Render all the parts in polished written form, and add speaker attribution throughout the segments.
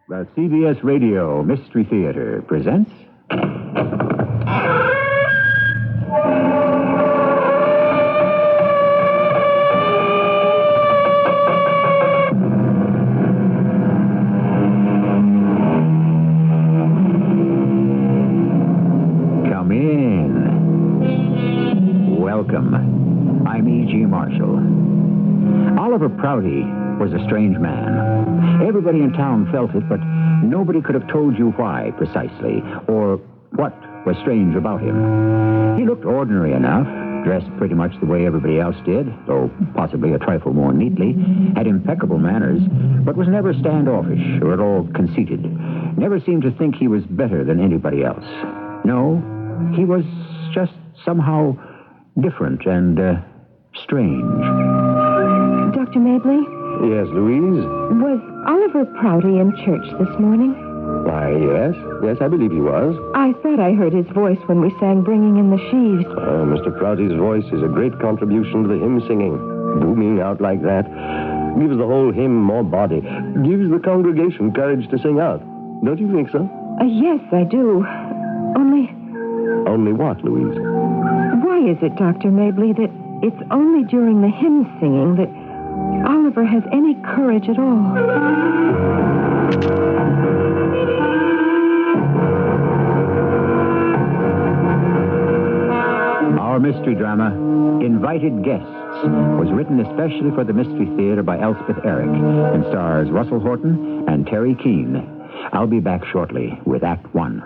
Speaker 1: The CBS Radio Mystery Theater presents... Come in. Welcome. I'm E.G. Marshall. Oliver Prouty was a strange man. Everybody in town felt it, but nobody could have told you why precisely, or what was strange about him. He looked ordinary enough, dressed pretty much the way everybody else did, though possibly a trifle more neatly, had impeccable manners, but was never standoffish or at all conceited. Never seemed to think he was better than anybody else. No, he was just somehow different and strange.
Speaker 2: Dr. Mabley?
Speaker 3: Yes, Louise?
Speaker 2: Was Oliver Prouty in church this morning?
Speaker 3: Why, yes. Yes, I believe he was.
Speaker 2: I thought I heard his voice when we sang Bringing in the Sheaves.
Speaker 3: Oh, Mr. Prouty's voice is a great contribution to the hymn singing. Booming out like that gives the whole hymn more body. Gives the congregation courage to sing out. Don't you think so?
Speaker 2: Yes, I do. Only...
Speaker 3: Only what, Louise?
Speaker 2: Why is it, Dr. Mabley, that it's only during the hymn singing that Oliver has any courage at all?
Speaker 1: Our mystery drama, Invited Guests, was written especially for the Mystery Theater by Elspeth Eric and stars Russell Horton and Terry Keane. I'll be back shortly with Act One.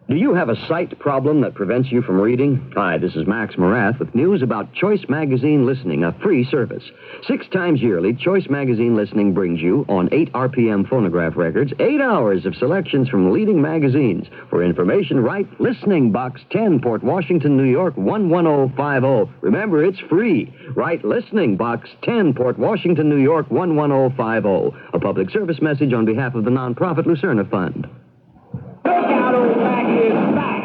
Speaker 4: Do you have a sight problem that prevents you from reading? Hi, this is Max Morath with news about Choice Magazine Listening, a free service. 6 times yearly, Choice Magazine Listening brings you, on 8 RPM phonograph records, 8 hours of selections from leading magazines. For information, write Listening Box 10, Port Washington, New York, 11050. Remember, it's free. Write Listening Box 10, Port Washington, New York, 11050. A public service message on behalf of the nonprofit Lucerna Fund.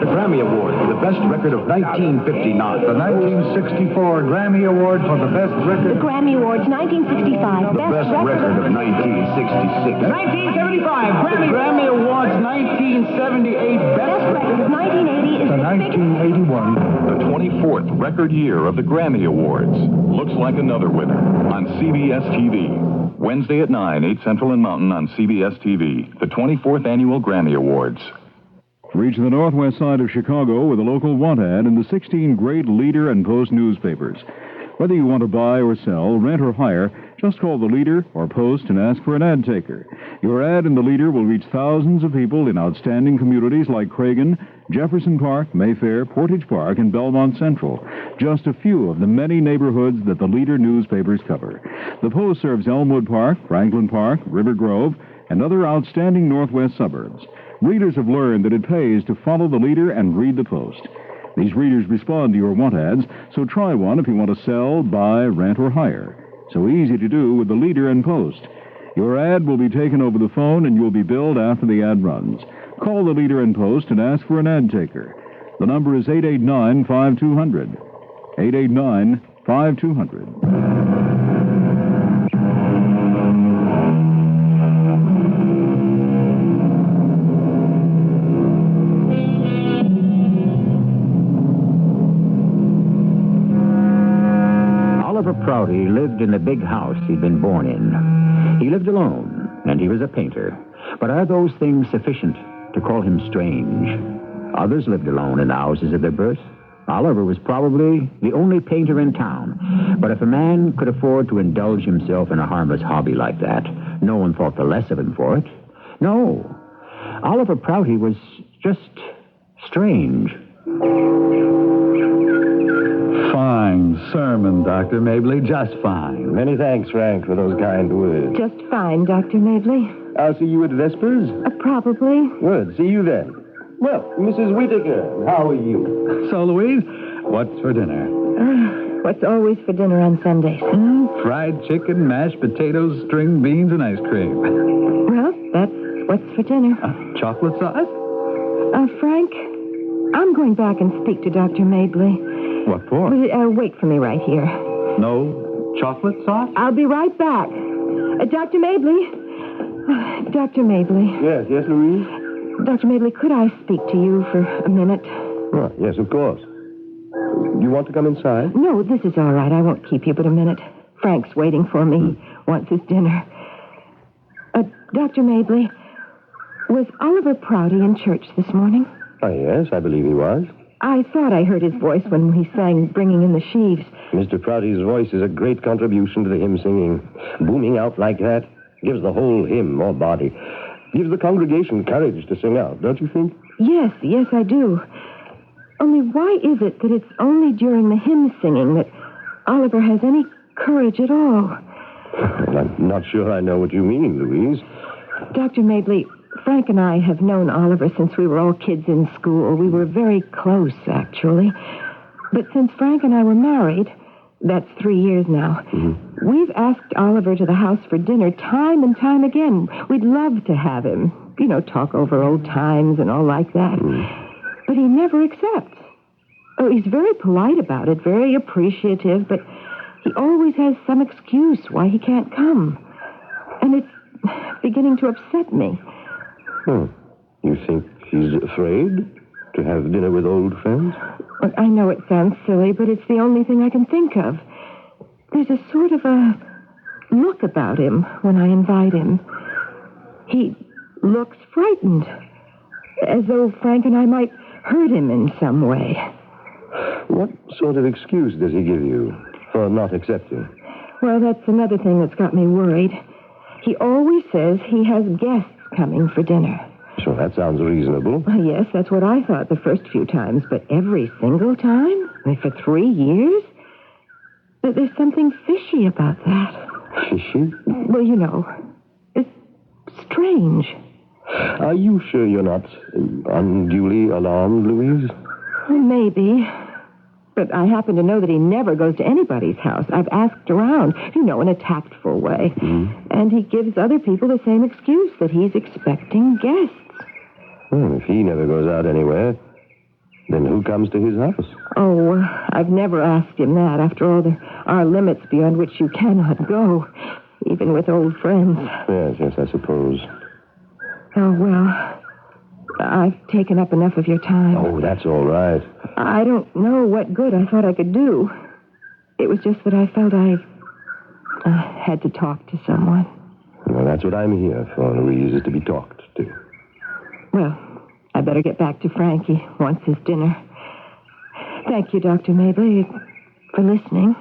Speaker 5: The Grammy Award for the best record of 1959.
Speaker 6: The 1964 Grammy Award for the best record.
Speaker 7: The Grammy Awards 1965.
Speaker 5: The best record of 1966.
Speaker 6: 1975 Grammy Awards 1978
Speaker 7: Best record of 1980 is
Speaker 6: The 1981.
Speaker 5: The 24th record year of the Grammy Awards. Looks like another winner on CBS TV. Wednesday at 9, 8 Central and Mountain on CBS TV. The 24th Annual Grammy Awards.
Speaker 8: Reach the northwest side of Chicago with a local want ad in the 16 great Leader and Post newspapers. Whether you want to buy or sell, rent or hire, just call the Leader or Post and ask for an ad taker. Your ad in the Leader will reach thousands of people in outstanding communities like Cragen, Jefferson Park, Mayfair, Portage Park, and Belmont Central. Just a few of the many neighborhoods that the Leader newspapers cover. The Post serves Elmwood Park, Franklin Park, River Grove, and other outstanding northwest suburbs. Readers have learned that it pays to follow the Leader and read the Post. These readers respond to your want ads, so try one if you want to sell, buy, rent, or hire. So easy to do with the Leader and Post. Your ad will be taken over the phone and you'll be billed after the ad runs. Call the Leader and Post and ask for an ad taker. The number is 889-5200. 889-5200.
Speaker 1: Oliver Prouty lived in the big house he'd been born in. He lived alone, and he was a painter. But are those things sufficient to call him strange? Others lived alone in the houses of their birth. Oliver was probably the only painter in town. But if a man could afford to indulge himself in a harmless hobby like that, no one thought the less of him for it. No. Oliver Prouty was just strange.
Speaker 6: Fine sermon, Dr. Mabley, just fine.
Speaker 3: Many thanks, Frank, for those kind words.
Speaker 2: Just fine, Dr. Mabley.
Speaker 3: I'll see you at Vespers.
Speaker 2: Probably.
Speaker 3: Good. See you then. Well, Mrs. Whittaker, how are you?
Speaker 6: So, Louise, what's for dinner?
Speaker 2: What's always for dinner on Sundays?
Speaker 6: Fried chicken, mashed potatoes, string beans, and ice cream.
Speaker 2: Well, that's what's for dinner.
Speaker 6: Chocolate sauce?
Speaker 2: Frank, I'm going back and speak to Dr. Mabley.
Speaker 6: What for?
Speaker 2: Wait for me right here.
Speaker 6: No chocolate sauce?
Speaker 2: I'll be right back. Dr. Mabley. Dr. Mabley.
Speaker 3: Yes, Louise?
Speaker 2: Dr. Mabley, could I speak to you for a minute?
Speaker 3: Oh, yes, of course. You want to come inside?
Speaker 2: No, this is all right. I won't keep you but a minute. Frank's waiting for me. Wants his dinner. Dr. Mabley, was Oliver Prouty in church this morning?
Speaker 3: Oh, yes, I believe he was.
Speaker 2: I thought I heard his voice when he sang Bringing in the Sheaves.
Speaker 3: Mr. Prouty's voice is a great contribution to the hymn singing. Booming out like that gives the whole hymn more body. Gives the congregation courage to sing out, don't you think?
Speaker 2: Yes, I do. Only why is it that it's only during the hymn singing that Oliver has any courage at all?
Speaker 3: Well, I'm not sure I know what you mean, Louise.
Speaker 2: Dr. Mabley, Frank and I have known Oliver since we were all kids in school. We were very close, actually. But since Frank and I were married, that's 3 years now, we've asked Oliver to the house for dinner time and time again. We'd love to have him, talk over old times and all like that. But he never accepts. Oh, he's very polite about it, very appreciative, but he always has some excuse why he can't come. And it's beginning to upset me.
Speaker 3: You think he's afraid to have dinner with old friends?
Speaker 2: Well, I know it sounds silly, but it's the only thing I can think of. There's a sort of a look about him when I invite him. He looks frightened, as though Frank and I might hurt him in some way.
Speaker 3: What sort of excuse does he give you for not accepting?
Speaker 2: Well, that's another thing that's got me worried. He always says he has guests coming for dinner.
Speaker 3: So that sounds reasonable.
Speaker 2: Well, yes, that's what I thought the first few times, but every single time? For 3 years? There's something fishy about that.
Speaker 3: Fishy?
Speaker 2: Well, it's strange.
Speaker 3: Are you sure you're not unduly alarmed, Louise?
Speaker 2: Well, maybe. But I happen to know that he never goes to anybody's house. I've asked around, in a tactful way. And he gives other people the same excuse, that he's expecting guests.
Speaker 3: Well, if he never goes out anywhere, then who comes to his house?
Speaker 2: Oh, I've never asked him that. After all, there are limits beyond which you cannot go, even with old friends.
Speaker 3: Yes, I suppose.
Speaker 2: Oh, well, I've taken up enough of your time.
Speaker 3: Oh, that's all right.
Speaker 2: I don't know what good I thought I could do. It was just that I felt I had to talk to someone.
Speaker 3: Well, that's what I'm here for, Louise, is to be talked to.
Speaker 2: Well, I better get back to Frank. He wants his dinner. Thank you, Dr. Mabley, for listening.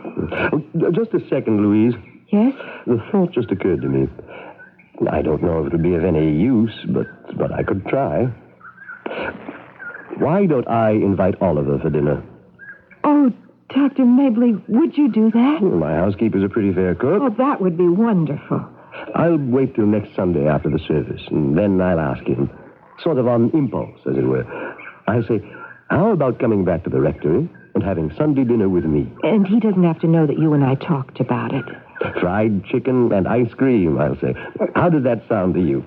Speaker 3: Oh, just a second, Louise.
Speaker 2: Yes?
Speaker 3: The thought just occurred to me. I don't know if it would be of any use, but I could try. Why don't I invite Oliver for dinner?
Speaker 2: Oh, Dr. Mabley, would you do that?
Speaker 3: Well, my housekeeper's a pretty fair cook.
Speaker 2: Oh, that would be wonderful.
Speaker 3: I'll wait till next Sunday after the service, and then I'll ask him. Sort of on impulse, as it were. I say, how about coming back to the rectory and having Sunday dinner with me?
Speaker 2: And he doesn't have to know that you and I talked about it.
Speaker 3: Fried chicken and ice cream, I'll say. How did that sound to you?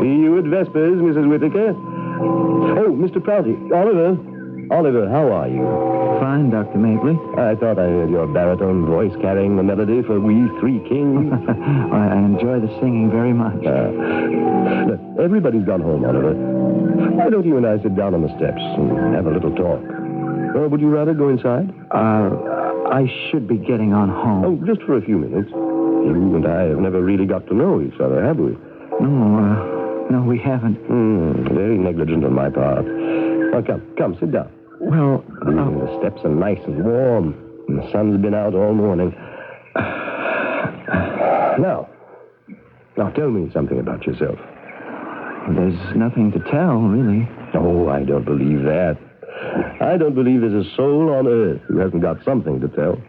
Speaker 3: See you at Vespers, Mrs. Whittaker. Oh, Mr. Prouty. Oliver, how are you?
Speaker 9: Fine, Dr. Mabley.
Speaker 3: I thought I heard your baritone voice carrying the melody for We Three Kings.
Speaker 9: I enjoy the singing very much.
Speaker 3: Look, everybody's gone home, Oliver. Why don't you and I sit down on the steps and have a little talk? Or would you rather go inside?
Speaker 9: I should be getting on home.
Speaker 3: Oh, just for a few minutes. You and I have never really got to know each other, have we?
Speaker 9: No, we haven't.
Speaker 3: Very negligent on my part. Well, come, sit down.
Speaker 9: Well,
Speaker 3: The steps are nice and warm, and the sun's been out all morning. Now, tell me something about yourself.
Speaker 9: there's nothing to tell, really.
Speaker 3: Oh, I don't believe that. I don't believe there's a soul on earth who hasn't got something to tell.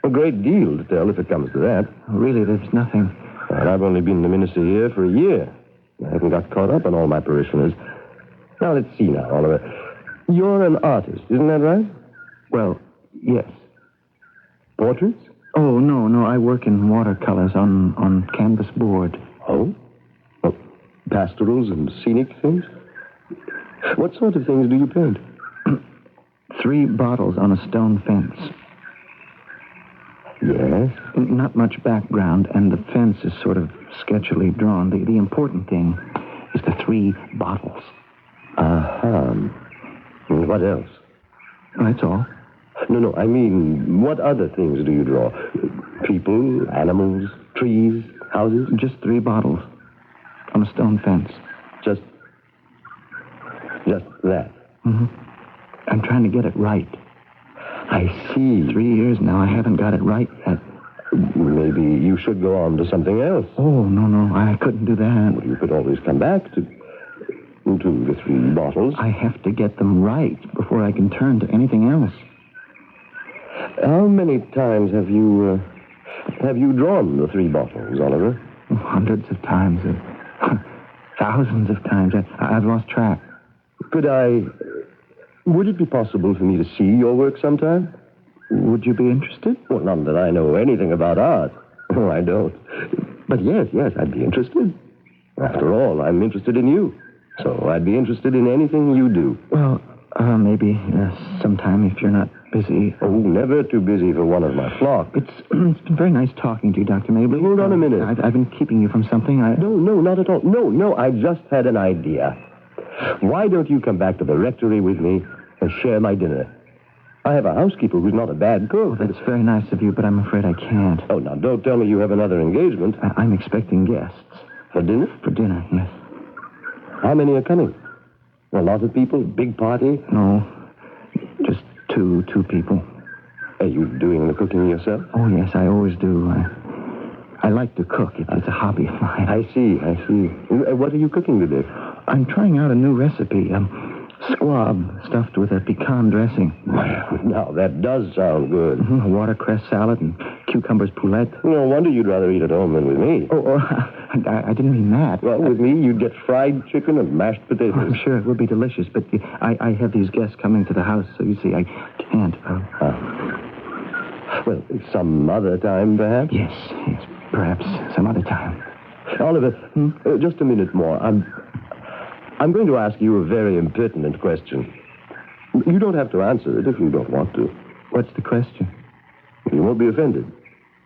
Speaker 3: A great deal to tell if it comes to that.
Speaker 9: Really, there's nothing.
Speaker 3: And I've only been the minister here for a year. I haven't got caught up on all my parishioners. Now, let's see now, Oliver. You're an artist, isn't that right?
Speaker 9: Well, yes.
Speaker 3: Portraits?
Speaker 9: Oh, no, I work in watercolors on canvas board.
Speaker 3: Oh? Well, pastorals and scenic things? What sort of things do you paint?
Speaker 9: 3 bottles on a stone fence.
Speaker 3: Yes?
Speaker 9: Not much background, and the fence is sort of sketchily drawn. The important thing is the 3 bottles.
Speaker 3: Uh-huh. And what else?
Speaker 9: That's all.
Speaker 3: No, I mean, what other things do you draw? People, animals, trees, houses?
Speaker 9: Just 3 bottles on a stone fence.
Speaker 3: Just that.
Speaker 9: Mm-hmm. I'm trying to get it right.
Speaker 3: I see.
Speaker 9: 3 years now, I haven't got it right yet.
Speaker 3: Maybe you should go on to something else.
Speaker 9: Oh, no, I couldn't do that.
Speaker 3: Well, you could always come back to the 3 bottles.
Speaker 9: I have to get them right before I can turn to anything else.
Speaker 3: How many times have you drawn the 3 bottles, Oliver?
Speaker 9: Hundreds of times. Thousands of times. I've lost track.
Speaker 3: Would it be possible for me to see your work sometime?
Speaker 9: Would you be interested?
Speaker 3: Well, not that I know anything about art. Oh, I don't. But yes, I'd be interested. After all, I'm interested in you. So I'd be interested in anything you do.
Speaker 9: Well, maybe sometime if you're not busy.
Speaker 3: Oh, never too busy for one of my flock.
Speaker 9: It's been very nice talking to you, Dr. Mabley.
Speaker 3: Hold on a minute.
Speaker 9: I've been keeping you from something.
Speaker 3: No, not at all. No, I just had an idea. Why don't you come back to the rectory with me and share my dinner? I have a housekeeper who's not a bad cook.
Speaker 9: That's very nice of you, but I'm afraid I can't.
Speaker 3: Oh, now, don't tell me you have another engagement.
Speaker 9: I'm expecting guests.
Speaker 3: For dinner?
Speaker 9: For dinner, yes.
Speaker 3: How many are coming? A lot of people? Big party?
Speaker 9: No, just two people.
Speaker 3: Are you doing the cooking yourself?
Speaker 9: Oh, yes, I always do. I like to cook. It's a hobby of mine.
Speaker 3: I see. What are you cooking today?
Speaker 9: I'm trying out a new recipe. Squab stuffed with a pecan dressing.
Speaker 3: Now, that does sound good.
Speaker 9: Mm-hmm. A watercress salad and cucumbers poulette.
Speaker 3: No wonder you'd rather eat at home than with me.
Speaker 9: Oh, I didn't mean that.
Speaker 3: Well, with me, you'd get fried chicken and mashed potatoes.
Speaker 9: I'm sure it would be delicious, but I have these guests coming to the house, so you see, I can't.
Speaker 3: Well, some other time, perhaps?
Speaker 9: Yes, perhaps some other time.
Speaker 3: Oliver, just a minute more. I'm going to ask you a very impertinent question. You don't have to answer it if you don't want to.
Speaker 9: What's the question?
Speaker 3: You won't be offended.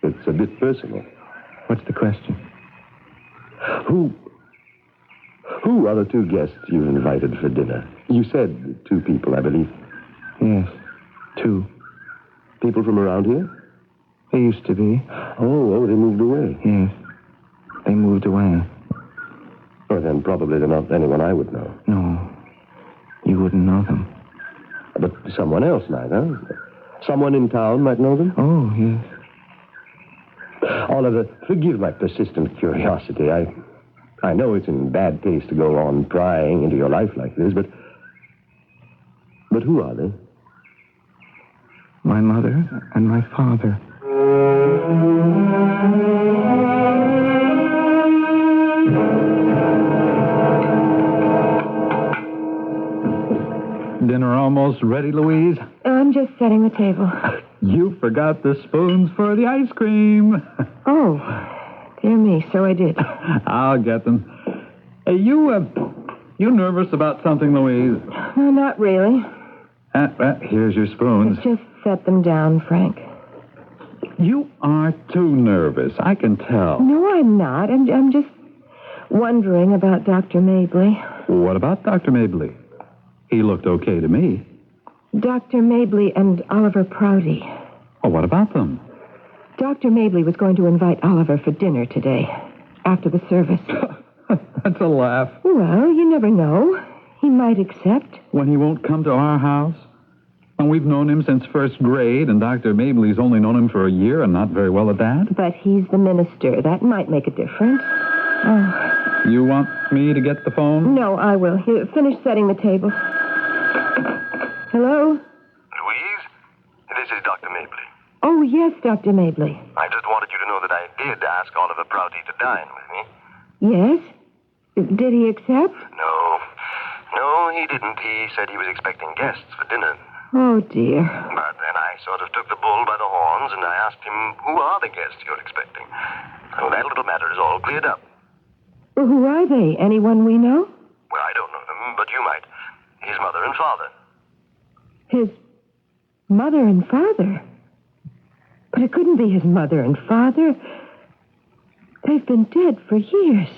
Speaker 3: It's a bit personal.
Speaker 9: What's the question?
Speaker 3: Who are the 2 guests you've invited for dinner? You said 2 people, I believe.
Speaker 9: Yes, 2.
Speaker 3: People from around here?
Speaker 9: They used to be.
Speaker 3: Oh, they moved away.
Speaker 9: Yes, they moved away.
Speaker 3: Well, then probably they're not anyone I would know.
Speaker 9: No, you wouldn't know them.
Speaker 3: But someone else might, huh? Someone in town might know them?
Speaker 9: Oh, yes.
Speaker 3: Oliver, forgive my persistent curiosity. I know it's in bad taste to go on prying into your life like this, but who are they?
Speaker 9: My mother and my father.
Speaker 6: Dinner almost ready, Louise?
Speaker 2: I'm just setting the table.
Speaker 6: You forgot the spoons for the ice cream.
Speaker 2: Oh, dear me, so I did.
Speaker 6: I'll get them. Hey, you nervous about something, Louise?
Speaker 2: No, not really.
Speaker 6: Here's your spoons.
Speaker 2: Just set them down, Frank.
Speaker 6: You are too nervous. I can tell.
Speaker 2: No, I'm not. I'm just wondering about Dr. Mabley.
Speaker 6: What about Dr. Mabley? He looked okay to me.
Speaker 2: Dr. Mabley and Oliver Prouty.
Speaker 6: Oh, what about them?
Speaker 2: Dr. Mabley was going to invite Oliver for dinner today, after the service.
Speaker 6: That's a laugh.
Speaker 2: Well, you never know. He might accept.
Speaker 6: When he won't come to our house? And we've known him since first grade, and Dr. Mabley's only known him for a year and not very well at that.
Speaker 2: But he's the minister. That might make a difference. Oh.
Speaker 6: You want me to get the phone?
Speaker 2: No, I will. Here, finish setting the table. Hello?
Speaker 10: Louise, this is Dr. Mabley.
Speaker 2: Oh, yes, Dr. Mabley.
Speaker 10: I just wanted you to know that I did ask Oliver Prouty to dine with me.
Speaker 2: Yes? Did he accept?
Speaker 10: No, he didn't. He said he was expecting guests for dinner.
Speaker 2: Oh, dear.
Speaker 10: But then I sort of took the bull by the horns, and I asked him, who are the guests you're expecting? So that little matter is all cleared up.
Speaker 2: Who are they? Anyone we know?
Speaker 10: Well, I don't know them, but you might. His mother and father.
Speaker 2: His Mother and father? But it couldn't be his mother and father. They've been dead for years.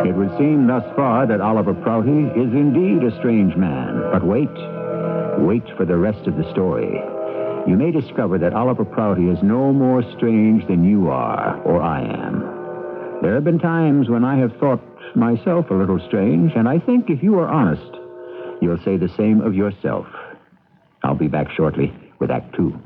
Speaker 1: It would seem thus far that Oliver Prouty is indeed a strange man. But wait for the rest of the story. You may discover that Oliver Prouty is no more strange than you are, or I am. There have been times when I have thought myself a little strange, and I think if you are honest, you'll say the same of yourself. I'll be back shortly with Act Two.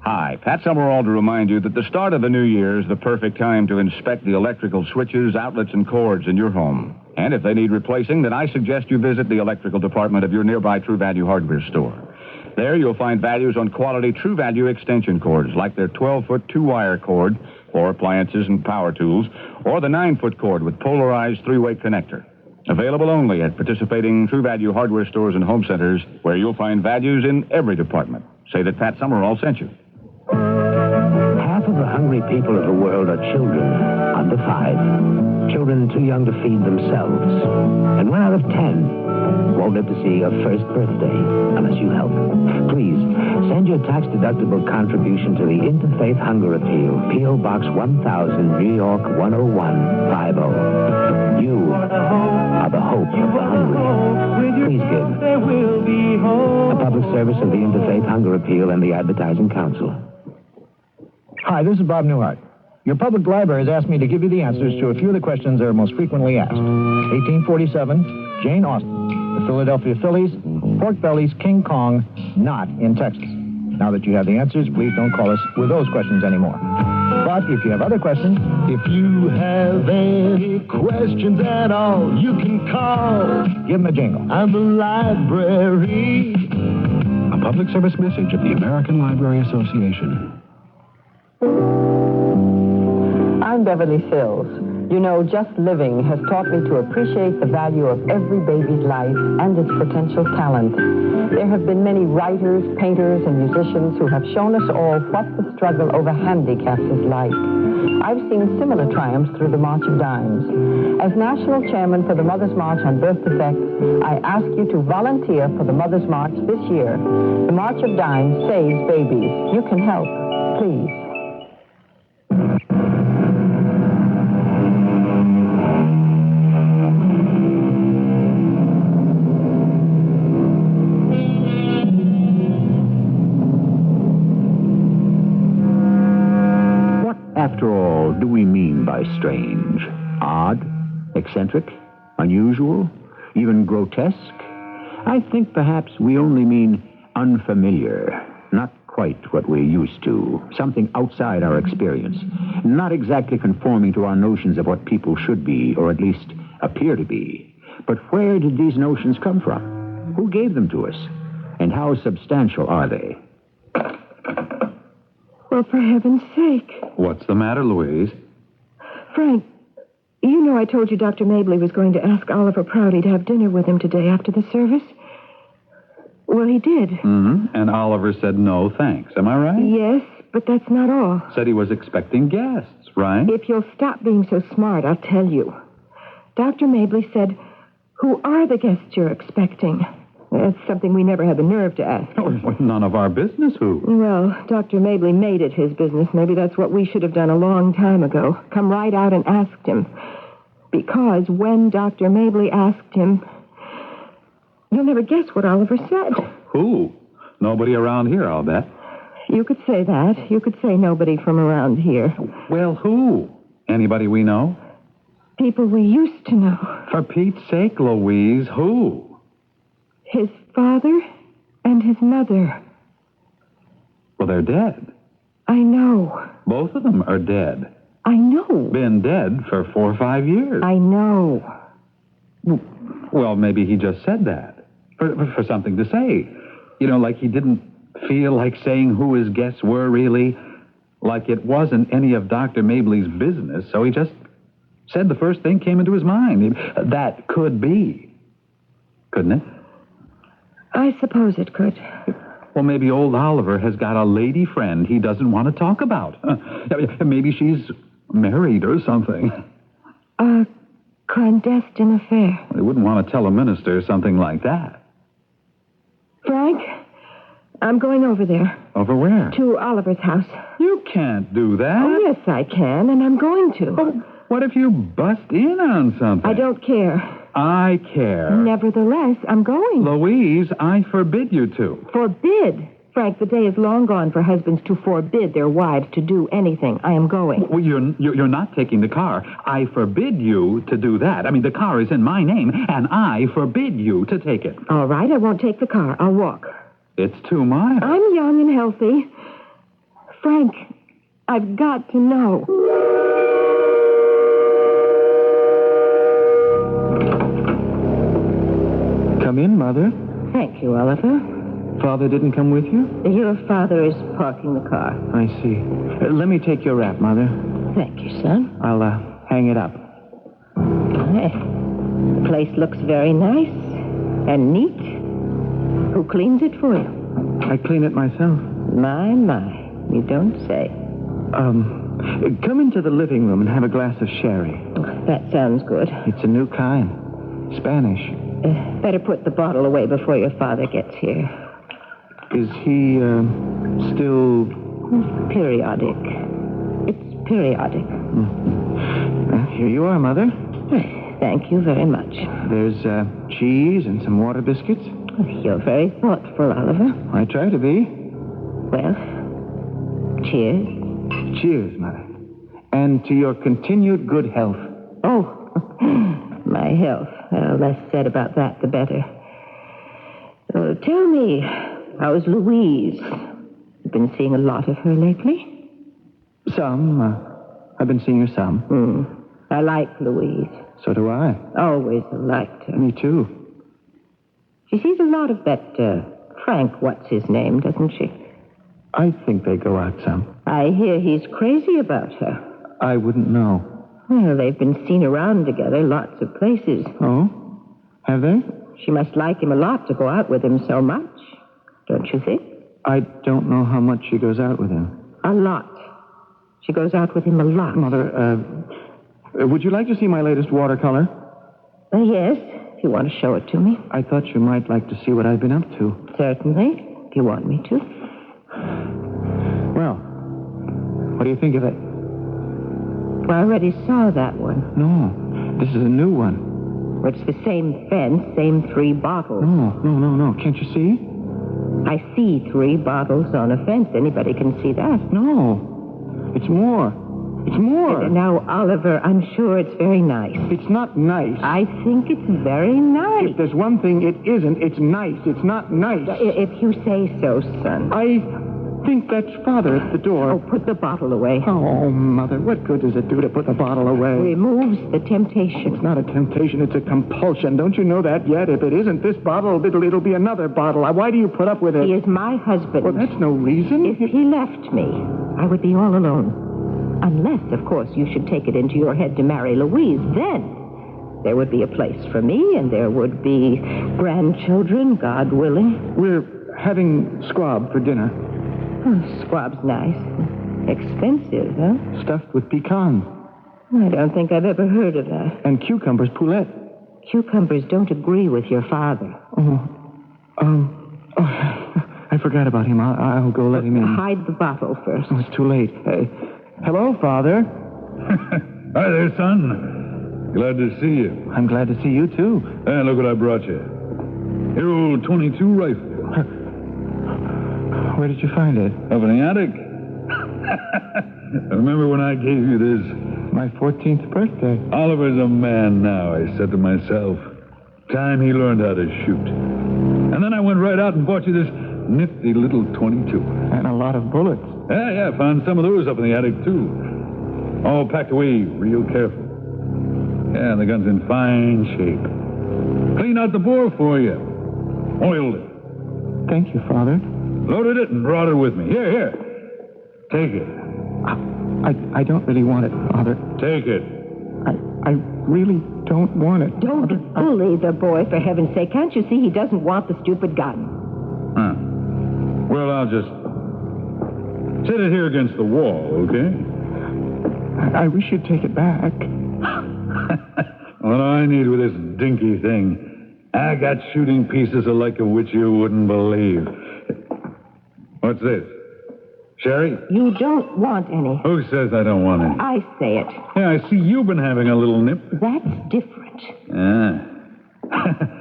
Speaker 11: Hi, Pat Summerall to remind you that the start of the new year is the perfect time to inspect the electrical switches, outlets, and cords in your home. And if they need replacing, then I suggest you visit the electrical department of your nearby True Value hardware store. There you'll find values on quality True Value extension cords, like their 12-foot 2-wire cord for appliances and power tools, or the 9-foot cord with polarized 3-way connector. Available only at participating True Value hardware stores and home centers, where you'll find values in every department. Say that Pat Summerall sent you.
Speaker 1: Half of the hungry people of the world are children under 5. Children too young to feed themselves. And 1 out of 10 won't live to see a first birthday unless you help. Please, send your tax-deductible contribution to the Interfaith Hunger Appeal, P.O. Box 1000, New York 10150. You are the hope of the hungry. Please give. A public service of the Interfaith Hunger Appeal and the Advertising Council.
Speaker 12: Hi, this is Bob Newhart. Your public library has asked me to give you the answers to a few of the questions that are most frequently asked. 1847, Jane Austen. The Philadelphia Phillies, pork bellies, King Kong, not in Texas. Now that you have the answers, please don't call us with those questions anymore. But if you have other questions...
Speaker 13: If you have any questions at all, you can call.
Speaker 12: Give them a jingle.
Speaker 13: I'm the library.
Speaker 14: A public service message of the American Library Association.
Speaker 15: I'm Beverly Sills. You know, just living has taught me to appreciate the value of every baby's life and its potential talent. There have been many writers, painters, and musicians who have shown us all what the struggle over handicaps is like. I've seen similar triumphs through the March of Dimes. As National Chairman for the Mother's March on Birth Defects, I ask you to volunteer for the Mother's March this year. The March of Dimes saves babies. You can help. Please.
Speaker 1: After all, do we mean by strange? Odd? Eccentric? Unusual? Even grotesque? I think perhaps we only mean unfamiliar. Not quite what we're used to. Something outside our experience. Not exactly conforming to our notions of what people should be, or at least appear to be. But where did these notions come from? Who gave them to us? And how substantial are they?
Speaker 2: Well, for heaven's sake.
Speaker 6: What's the matter, Louise?
Speaker 2: Frank, you know I told you Dr. Mabley was going to ask Oliver Prouty to have dinner with him today after the service? Well, he did.
Speaker 6: Mm-hmm. And Oliver said no, thanks. Am I right?
Speaker 2: Yes, but that's not all.
Speaker 6: Said he was expecting guests, right?
Speaker 2: If you'll stop being so smart, I'll tell you. Dr. Mabley said, who are the guests you're expecting? That's something we never had the nerve to ask.
Speaker 6: Oh, none of our business, who?
Speaker 2: Well, Dr. Mabley made it his business. Maybe that's what we should have done a long time ago. Come right out and asked him. Because when Dr. Mabley asked him, you'll never guess what Oliver said.
Speaker 6: Who? Nobody around here, I'll bet.
Speaker 2: You could say that. You could say nobody from around here.
Speaker 6: Well, who? Anybody we know?
Speaker 2: People we used to know.
Speaker 6: For Pete's sake, Louise, who?
Speaker 2: His father and his mother.
Speaker 6: Well, they're dead.
Speaker 2: I know.
Speaker 6: Both of them are dead.
Speaker 2: I know.
Speaker 6: Been dead for 4 or 5 years.
Speaker 2: I know.
Speaker 6: Well, maybe he just said that. For something to say. You know, like he didn't feel like saying who his guests were, really. Like it wasn't any of Dr. Mabley's business, so he just said the first thing came into his mind. That could be. Couldn't it?
Speaker 2: I suppose it could.
Speaker 6: Well, maybe old Oliver has got a lady friend he doesn't want to talk about. Maybe she's married or something.
Speaker 2: A clandestine affair.
Speaker 6: They wouldn't want to tell a minister something like that.
Speaker 2: Frank, I'm going over there.
Speaker 6: Over where?
Speaker 2: To Oliver's house.
Speaker 6: You can't do that.
Speaker 2: Oh, yes, I can, and I'm going to.
Speaker 6: Oh, what if you bust in on something?
Speaker 2: I don't care.
Speaker 6: I care.
Speaker 2: Nevertheless, I'm going.
Speaker 6: Louise, I forbid you to.
Speaker 2: Forbid? Frank, the day is long gone for husbands to forbid their wives to do anything. I am going.
Speaker 6: Well, you're not taking the car. I forbid you to do that. I mean, the car is in my name, and I forbid you to take it.
Speaker 2: All right, I won't take the car. I'll walk.
Speaker 6: It's 2 miles.
Speaker 2: I'm young and healthy. Frank, I've got to know.
Speaker 9: Come in, Mother.
Speaker 2: Thank you, Oliver.
Speaker 9: Father didn't come with you?
Speaker 2: Your father is parking the car.
Speaker 9: I see. Let me take your wrap, Mother.
Speaker 2: Thank you, son.
Speaker 9: I'll hang it up.
Speaker 2: The place looks very nice and neat. Who cleans it for you?
Speaker 9: I clean it myself.
Speaker 2: My. You don't say.
Speaker 9: Come into the living room and have a glass of sherry.
Speaker 2: That sounds good.
Speaker 9: It's a new kind. Spanish.
Speaker 2: Better put the bottle away before your father gets here.
Speaker 9: Is he, still...
Speaker 2: Periodic. It's periodic.
Speaker 9: Here you are, Mother.
Speaker 2: Thank you very much.
Speaker 9: There's, cheese and some water biscuits.
Speaker 2: You're very thoughtful, Oliver.
Speaker 9: I try to be.
Speaker 2: Well, cheers.
Speaker 9: Cheers, Mother. And to your continued good health.
Speaker 2: Oh, my health. Well, less said about that, the better. Tell me, how's Louise? You've been seeing a lot of her lately?
Speaker 9: Some. I've been seeing her some.
Speaker 2: I like Louise.
Speaker 9: So do I.
Speaker 2: Always liked her.
Speaker 9: Me too.
Speaker 2: She sees a lot of that, Frank, what's his name, doesn't she?
Speaker 9: I think they go out some.
Speaker 2: I hear he's crazy about her.
Speaker 9: I wouldn't know.
Speaker 2: Well, they've been seen around together, lots of places.
Speaker 9: Oh? Have they?
Speaker 2: She must like him a lot to go out with him so much, don't you think?
Speaker 9: I don't know how much she goes out with him.
Speaker 2: A lot. She goes out with him a lot.
Speaker 9: Mother, would you like to see my latest watercolor?
Speaker 2: Yes, if you want to show it to me.
Speaker 9: I thought you might like to see what I've been up to.
Speaker 2: Certainly, if you want me to.
Speaker 9: Well, what do you think of it?
Speaker 2: I already saw that one.
Speaker 9: No, this is a new one.
Speaker 2: It's the same fence, same 3 bottles.
Speaker 9: No. Can't you see?
Speaker 2: I see 3 bottles on a fence. Anybody can see that.
Speaker 9: No. It's more. It's more.
Speaker 2: Now, Oliver, I'm sure it's very nice.
Speaker 9: It's not nice.
Speaker 2: I think it's very nice.
Speaker 9: If there's one thing it isn't, it's nice. It's not nice.
Speaker 2: If you say so, son.
Speaker 9: I think that's Father at the door.
Speaker 2: Oh, put the bottle away.
Speaker 9: Oh, Mother, what good does it do to put the bottle away?
Speaker 2: Removes the temptation.
Speaker 9: It's not a temptation, it's a compulsion. Don't you know that yet? If it isn't this bottle, it'll be another bottle. Why do you put up with it?
Speaker 2: He is my husband.
Speaker 9: Well, that's no reason.
Speaker 2: If he left me, I would be all alone. Unless, of course, you should take it into your head to marry Louise. Then there would be a place for me, and there would be grandchildren, God willing.
Speaker 9: We're having squab for dinner.
Speaker 2: Oh, squab's nice. Expensive, huh?
Speaker 9: Stuffed with pecan.
Speaker 2: I don't think I've ever heard of that.
Speaker 9: And cucumbers poulet.
Speaker 2: Cucumbers don't agree with your father.
Speaker 9: I forgot about him. I'll go let him in.
Speaker 2: Hide the bottle first.
Speaker 9: Oh, it's too late. Hello, Father.
Speaker 16: Hi there, son. Glad to see you.
Speaker 9: I'm glad to see you, too.
Speaker 16: And look what I brought you. Your old 22 rifle.
Speaker 9: Where did you find it?
Speaker 16: Up in the attic. Remember when I gave you this?
Speaker 9: My 14th birthday.
Speaker 16: Oliver's a man now, I said to myself. Time he learned how to shoot. And then I went right out and bought you this nifty little 22.
Speaker 9: And a lot of bullets.
Speaker 16: Yeah, found some of those up in the attic, too. All packed away real careful. Yeah, the gun's in fine shape. Cleaned out the bore for you. Oiled it.
Speaker 9: Thank you, Father.
Speaker 16: Loaded it and brought it with me. Here. Take it.
Speaker 9: I don't really want it, Father.
Speaker 16: Take it.
Speaker 9: I really don't want it.
Speaker 2: Don't bully the boy, for heaven's sake. Can't you see he doesn't want the stupid gun?
Speaker 16: Huh. Well, I'll just set it here against the wall, okay?
Speaker 9: I wish you'd take it back.
Speaker 16: What I need with this dinky thing, I got shooting pieces of like which you wouldn't believe. What's this? Sherry?
Speaker 2: You don't want any.
Speaker 16: Who says I don't want any?
Speaker 2: I say it.
Speaker 16: Yeah, I see you've been having a little nip.
Speaker 2: That's different.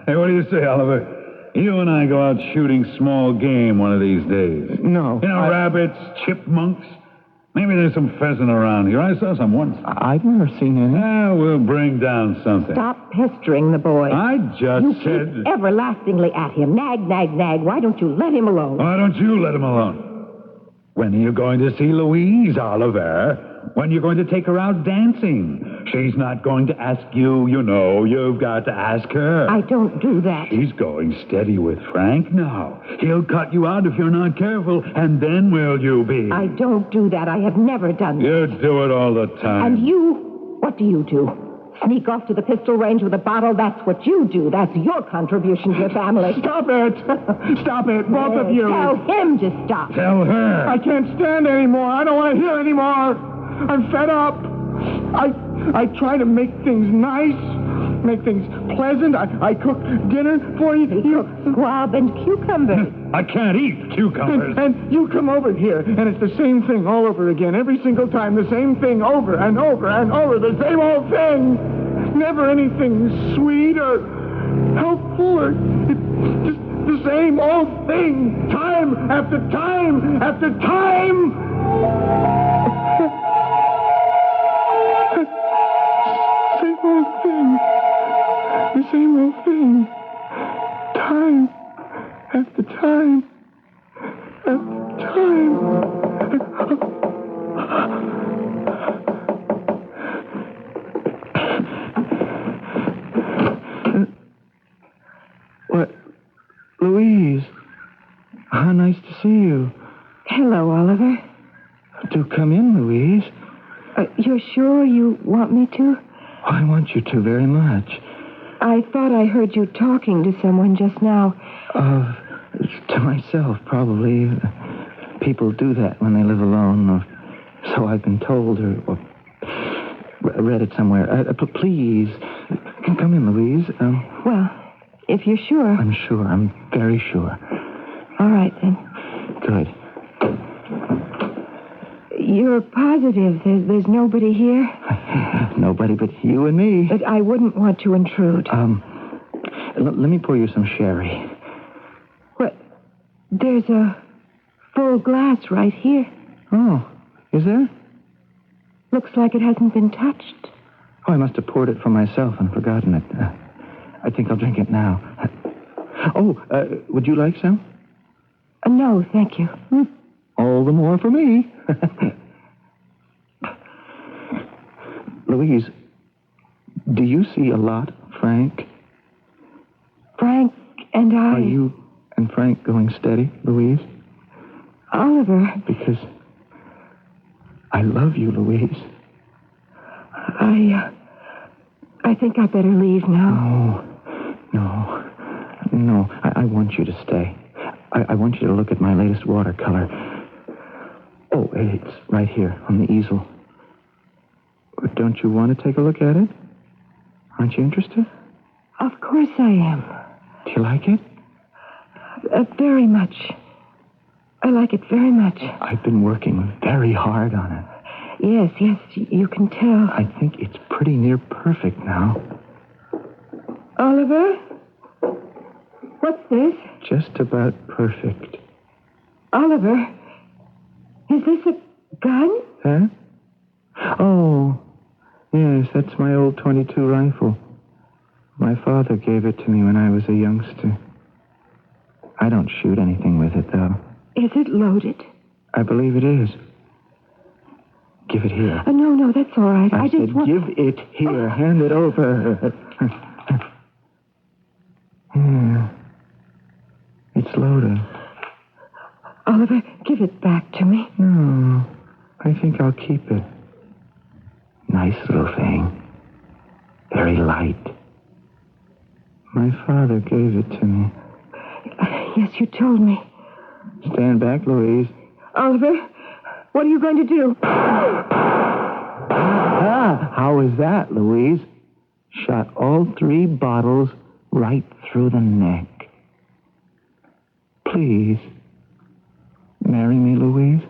Speaker 16: Hey, what do you say, Oliver? You and I go out shooting small game one of these days.
Speaker 9: No.
Speaker 16: You know, rabbits, chipmunks. Maybe there's some pheasant around here. I saw some once.
Speaker 9: I've never seen any.
Speaker 16: We'll bring down something.
Speaker 2: Stop pestering the boy.
Speaker 16: I just
Speaker 2: you
Speaker 16: said...
Speaker 2: keep everlastingly at him. Nag, nag, nag. Why don't you let him alone?
Speaker 16: Why don't you let him alone? When are you going to see Louise, Oliver? When are you going to take her out dancing? She's not going to ask you, you know. You've got to ask her.
Speaker 2: I don't do that.
Speaker 16: She's going steady with Frank now. He'll cut you out if you're not careful, and then will you be?
Speaker 2: I don't do that. I have never done that.
Speaker 16: You do it all the time.
Speaker 2: And you, what do you do? Sneak off to the pistol range with a bottle? That's what you do. That's your contribution to your family.
Speaker 9: Stop it! Stop it, both of you!
Speaker 2: Tell him to stop.
Speaker 16: Tell her.
Speaker 9: I can't stand anymore. I don't want to hear anymore. I'm fed up. I try to make things nice, make things pleasant. I cook dinner for you.
Speaker 2: Squab and cucumbers.
Speaker 16: I can't eat cucumbers.
Speaker 9: And you come over here, and it's the same thing all over again. Every single time, the same thing over and over and over. The same old thing. Never anything sweet or helpful or just the same old thing. Time after time after time. Same old thing. The same old thing. Time after time after time. What? Louise, how nice to see you.
Speaker 2: Hello, Oliver.
Speaker 9: Do come in, Louise.
Speaker 2: You're sure you want me to?
Speaker 9: I want you to very much.
Speaker 2: I thought I heard you talking to someone just now.
Speaker 9: To myself, probably. People do that when they live alone, or so I've been told, or read it somewhere. Please, come in, Louise.
Speaker 2: Well, if you're sure.
Speaker 9: I'm sure. I'm very sure.
Speaker 2: All right, then.
Speaker 9: Good.
Speaker 2: You're positive there's nobody here?
Speaker 9: Nobody but you and me.
Speaker 2: But I wouldn't want to intrude.
Speaker 9: Let me pour you some sherry.
Speaker 2: What? There's a full glass right here.
Speaker 9: Oh, is there?
Speaker 2: Looks like it hasn't been touched.
Speaker 9: Oh, I must have poured it for myself and forgotten it. I think I'll drink it now. Would you like some?
Speaker 2: No, thank you.
Speaker 9: All the more for me. Louise, do you see a lot, Frank?
Speaker 2: Frank and I...
Speaker 9: Are you and Frank going steady, Louise?
Speaker 2: Oliver...
Speaker 9: Because I love you, Louise.
Speaker 2: I think I better leave now.
Speaker 9: No. I want you to stay. I want you to look at my latest watercolor. Oh, it's right here on the easel. Don't you want to take a look at it? Aren't you interested?
Speaker 2: Of course I am.
Speaker 9: Do you like it?
Speaker 2: Very much. I like it very much.
Speaker 9: I've been working very hard on it.
Speaker 2: Yes, you can tell.
Speaker 9: I think it's pretty near perfect now.
Speaker 2: Oliver? What's this?
Speaker 9: Just about perfect.
Speaker 2: Oliver? Is this a gun?
Speaker 9: Huh? Oh, yes, that's my old .22 rifle. My father gave it to me when I was a youngster. I don't shoot anything with it, though.
Speaker 2: Is it loaded?
Speaker 9: I believe it is. Give it here.
Speaker 2: No, that's all right.
Speaker 9: I just said, give it here. Hand it over. Here. It's loaded.
Speaker 2: Oliver, give it back to me.
Speaker 9: No, I think I'll keep it. Nice little thing. Very light. My father gave it to me.
Speaker 2: Yes, you told me.
Speaker 9: Stand back, Louise.
Speaker 2: Oliver, what are you going to do?
Speaker 9: How is that, Louise? Shot all 3 bottles right through the neck. Please, marry me, Louise?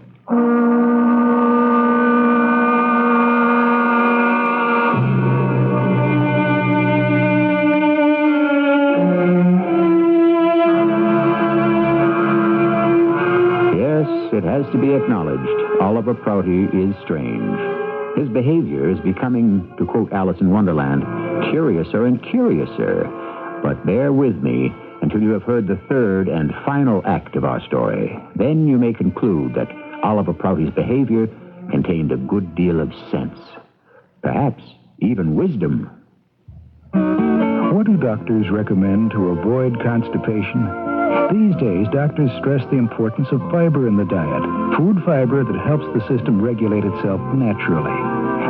Speaker 1: It has to be acknowledged, Oliver Prouty is strange. His behavior is becoming, to quote Alice in Wonderland, curiouser and curiouser. But bear with me until you have heard the third and final act of our story. Then you may conclude that Oliver Prouty's behavior contained a good deal of sense. Perhaps even wisdom.
Speaker 12: What do doctors recommend to avoid constipation? These days, doctors stress the importance of fiber in the diet. Food fiber that helps the system regulate itself naturally.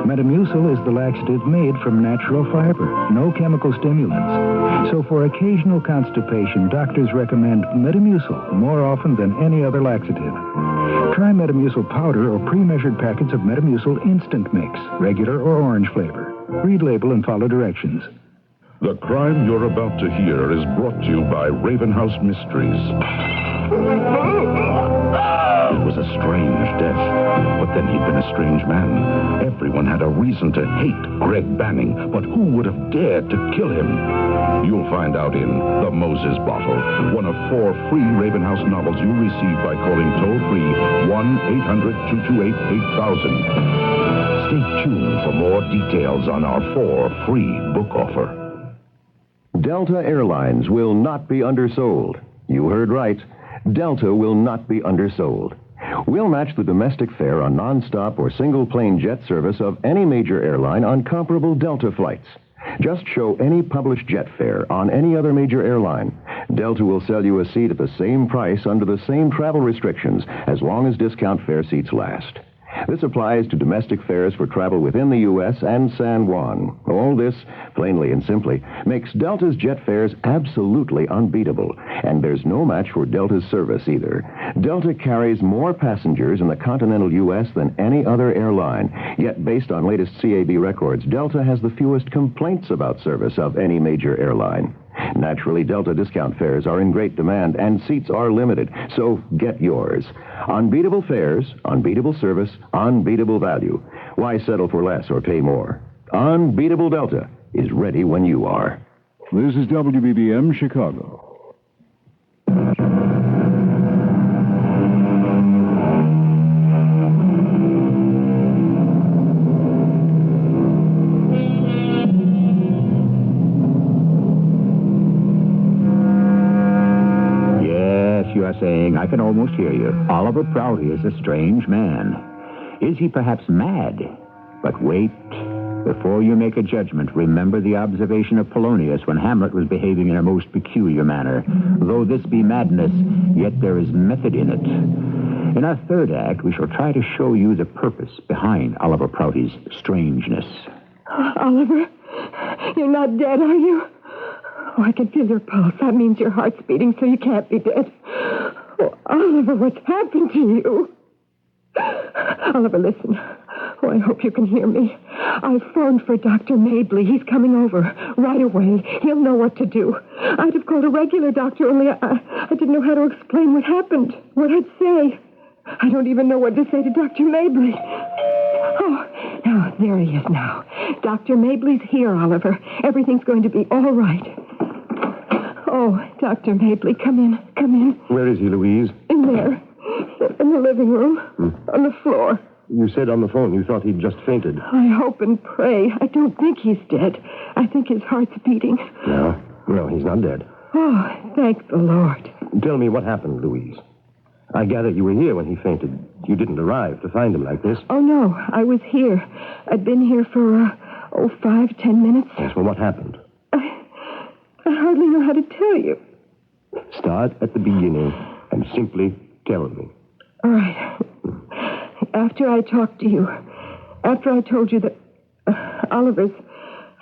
Speaker 12: Metamucil is the laxative made from natural fiber, no chemical stimulants. So for occasional constipation, doctors recommend Metamucil more often than any other laxative. Try Metamucil powder or pre-measured packets of Metamucil instant mix, regular or orange flavor. Read label and follow directions.
Speaker 17: The crime you're about to hear is brought to you by Ravenhouse Mysteries. It was a strange death, but then he'd been a strange man. Everyone had a reason to hate Greg Banning, but who would have dared to kill him? You'll find out in The Moses Bottle, one of 4 free Ravenhouse novels you'll receive by calling toll-free 1-800-228-8000. Stay tuned for more details on our 4 free book offer.
Speaker 3: Delta Airlines will not be undersold. You heard right. Delta will not be undersold. We'll match the domestic fare on nonstop or single-plane jet service of any major airline on comparable Delta flights. Just show any published jet fare on any other major airline. Delta will sell you a seat at the same price under the same travel restrictions as long as discount fare seats last. This applies to domestic fares for travel within the U.S. and San Juan. All this, plainly and simply, makes Delta's jet fares absolutely unbeatable. And there's no match for Delta's service either. Delta carries more passengers in the continental U.S. than any other airline. Yet, based on latest CAB records, Delta has the fewest complaints about service of any major airline. Naturally, Delta discount fares are in great demand, and seats are limited, so get yours. Unbeatable fares, unbeatable service, unbeatable value. Why settle for less or pay more? Unbeatable Delta is ready when you are.
Speaker 8: This is WBBM Chicago.
Speaker 1: You are saying, I can almost hear you. Oliver Prouty is a strange man. Is he perhaps mad? But wait. Before you make a judgment, remember the observation of Polonius when Hamlet was behaving in a most peculiar manner. Though this be madness, yet there is method in it. In our third act, we shall try to show you the purpose behind Oliver Prouty's strangeness.
Speaker 2: Oliver, you're not dead, are you? Oh, I can feel your pulse. That means your heart's beating, so you can't be dead. Oh, Oliver, what's happened to you? Oliver, listen. Oh, I hope you can hear me. I phoned for Dr. Mabley. He's coming over right away. He'll know what to do. I'd have called a regular doctor, only I didn't know how to explain what happened, what I'd say. I don't even know what to say to Dr. Mabley. Oh, now, there he is now. Dr. Mabley's here, Oliver. Everything's going to be all right. Oh, Dr. Mabley, come in, come in.
Speaker 3: Where is he, Louise?
Speaker 2: In there. In the living room. On the floor.
Speaker 3: You said on the phone you thought he'd just fainted.
Speaker 2: I hope and pray. I don't think he's dead. I think his heart's beating.
Speaker 3: No, he's not dead.
Speaker 2: Oh, thank the Lord.
Speaker 3: Tell me what happened, Louise. I gather you were here when he fainted. You didn't arrive to find him like this.
Speaker 2: Oh, no, I was here. I'd been here for, 5-10 minutes.
Speaker 3: Yes, well, what happened?
Speaker 2: I hardly know how to tell you.
Speaker 3: Start at the beginning and simply tell me.
Speaker 2: All right. After I talked to you, after I told you that Oliver's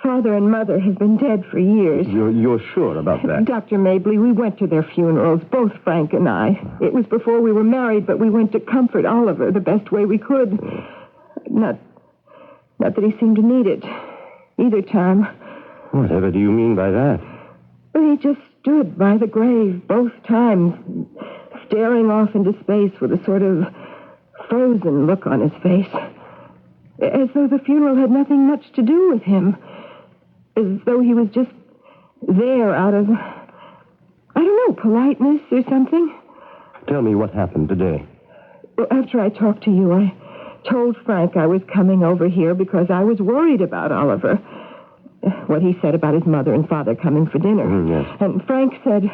Speaker 2: Father and Mother have been dead for years.
Speaker 3: You're sure about that?
Speaker 2: Dr. Mabley, we went to their funerals, both Frank and I. It was before we were married, but we went to comfort Oliver the best way we could. Not that he seemed to need it either time.
Speaker 3: Whatever do you mean by that?
Speaker 2: But he just stood by the grave both times, staring off into space with a sort of frozen look on his face. As though the funeral had nothing much to do with him. As though he was just there out of, I don't know, politeness or something.
Speaker 3: Tell me what happened today.
Speaker 2: Well, after I talked to you, I told Frank I was coming over here because I was worried about Oliver. What he said about his mother and father coming for dinner.
Speaker 3: Yes.
Speaker 2: And Frank said,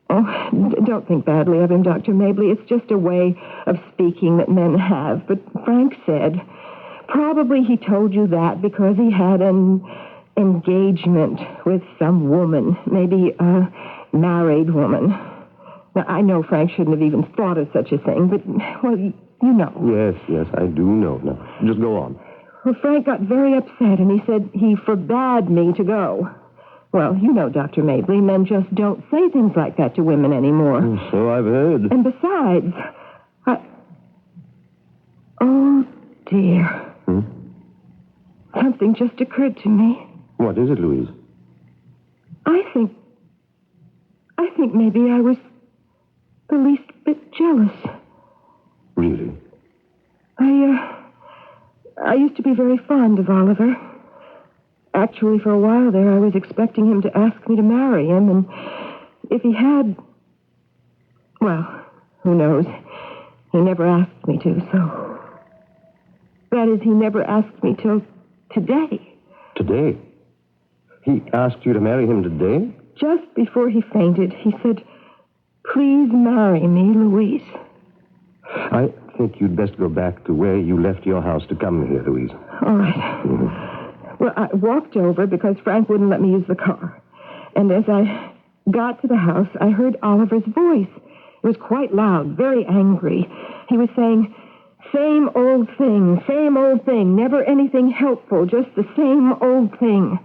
Speaker 2: don't think badly of him, Dr. Mabley. It's just a way of speaking that men have. But Frank said, probably he told you that because he had an engagement with some woman, maybe a married woman. Now, I know Frank shouldn't have even thought of such a thing, but, well, you know.
Speaker 3: Yes, I do know. Now, just go on.
Speaker 2: Well, Frank got very upset, and he said he forbade me to go. Well, you know, Dr. Mabley, men just don't say things like that to women anymore.
Speaker 3: So I've heard.
Speaker 2: And besides, oh, dear. Something just occurred to me.
Speaker 3: What is it, Louise?
Speaker 2: I think maybe I was the least bit jealous.
Speaker 3: Really?
Speaker 2: I used to be very fond of Oliver. Actually, for a while there, I was expecting him to ask me to marry him, and if he had, well, who knows? He never asked me to, so... That is, he never asked me till today.
Speaker 3: Today? He asked you to marry him today?
Speaker 2: Just before he fainted, he said, "Please marry me, Louise."
Speaker 3: I think you'd best go back to where you left your house to come here, Louise.
Speaker 2: All right. Well, I walked over because Frank wouldn't let me use the car. And as I got to the house, I heard Oliver's voice. It was quite loud, very angry. He was saying, same old thing, never anything helpful, just the same old thing.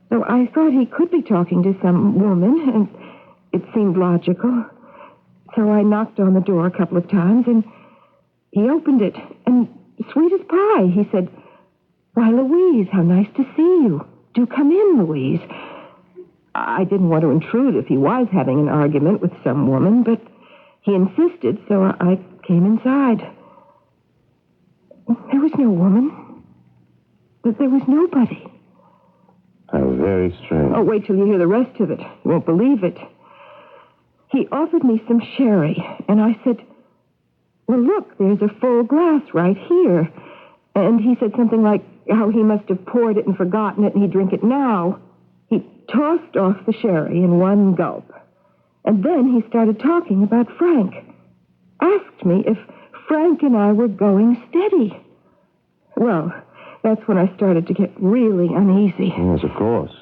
Speaker 2: So I thought he could be talking to some woman, and it seemed logical. So I knocked on the door a couple of times, and he opened it, and sweet as pie, he said, "Why, Louise, how nice to see you. Do come in, Louise." I didn't want to intrude if he was having an argument with some woman, but he insisted, so I came inside. There was no woman. There was nobody.
Speaker 3: How very strange.
Speaker 2: Oh, wait till you hear the rest of it. You won't believe it. He offered me some sherry, and I said, "Well, look, there's a full glass right here." And he said something like how he must have poured it and forgotten it, and he'd drink it now. He tossed off the sherry in one gulp. And then he started talking about Frank. Asked me if Frank and I were going steady. Well, that's when I started to get really uneasy.
Speaker 3: Yes, of course.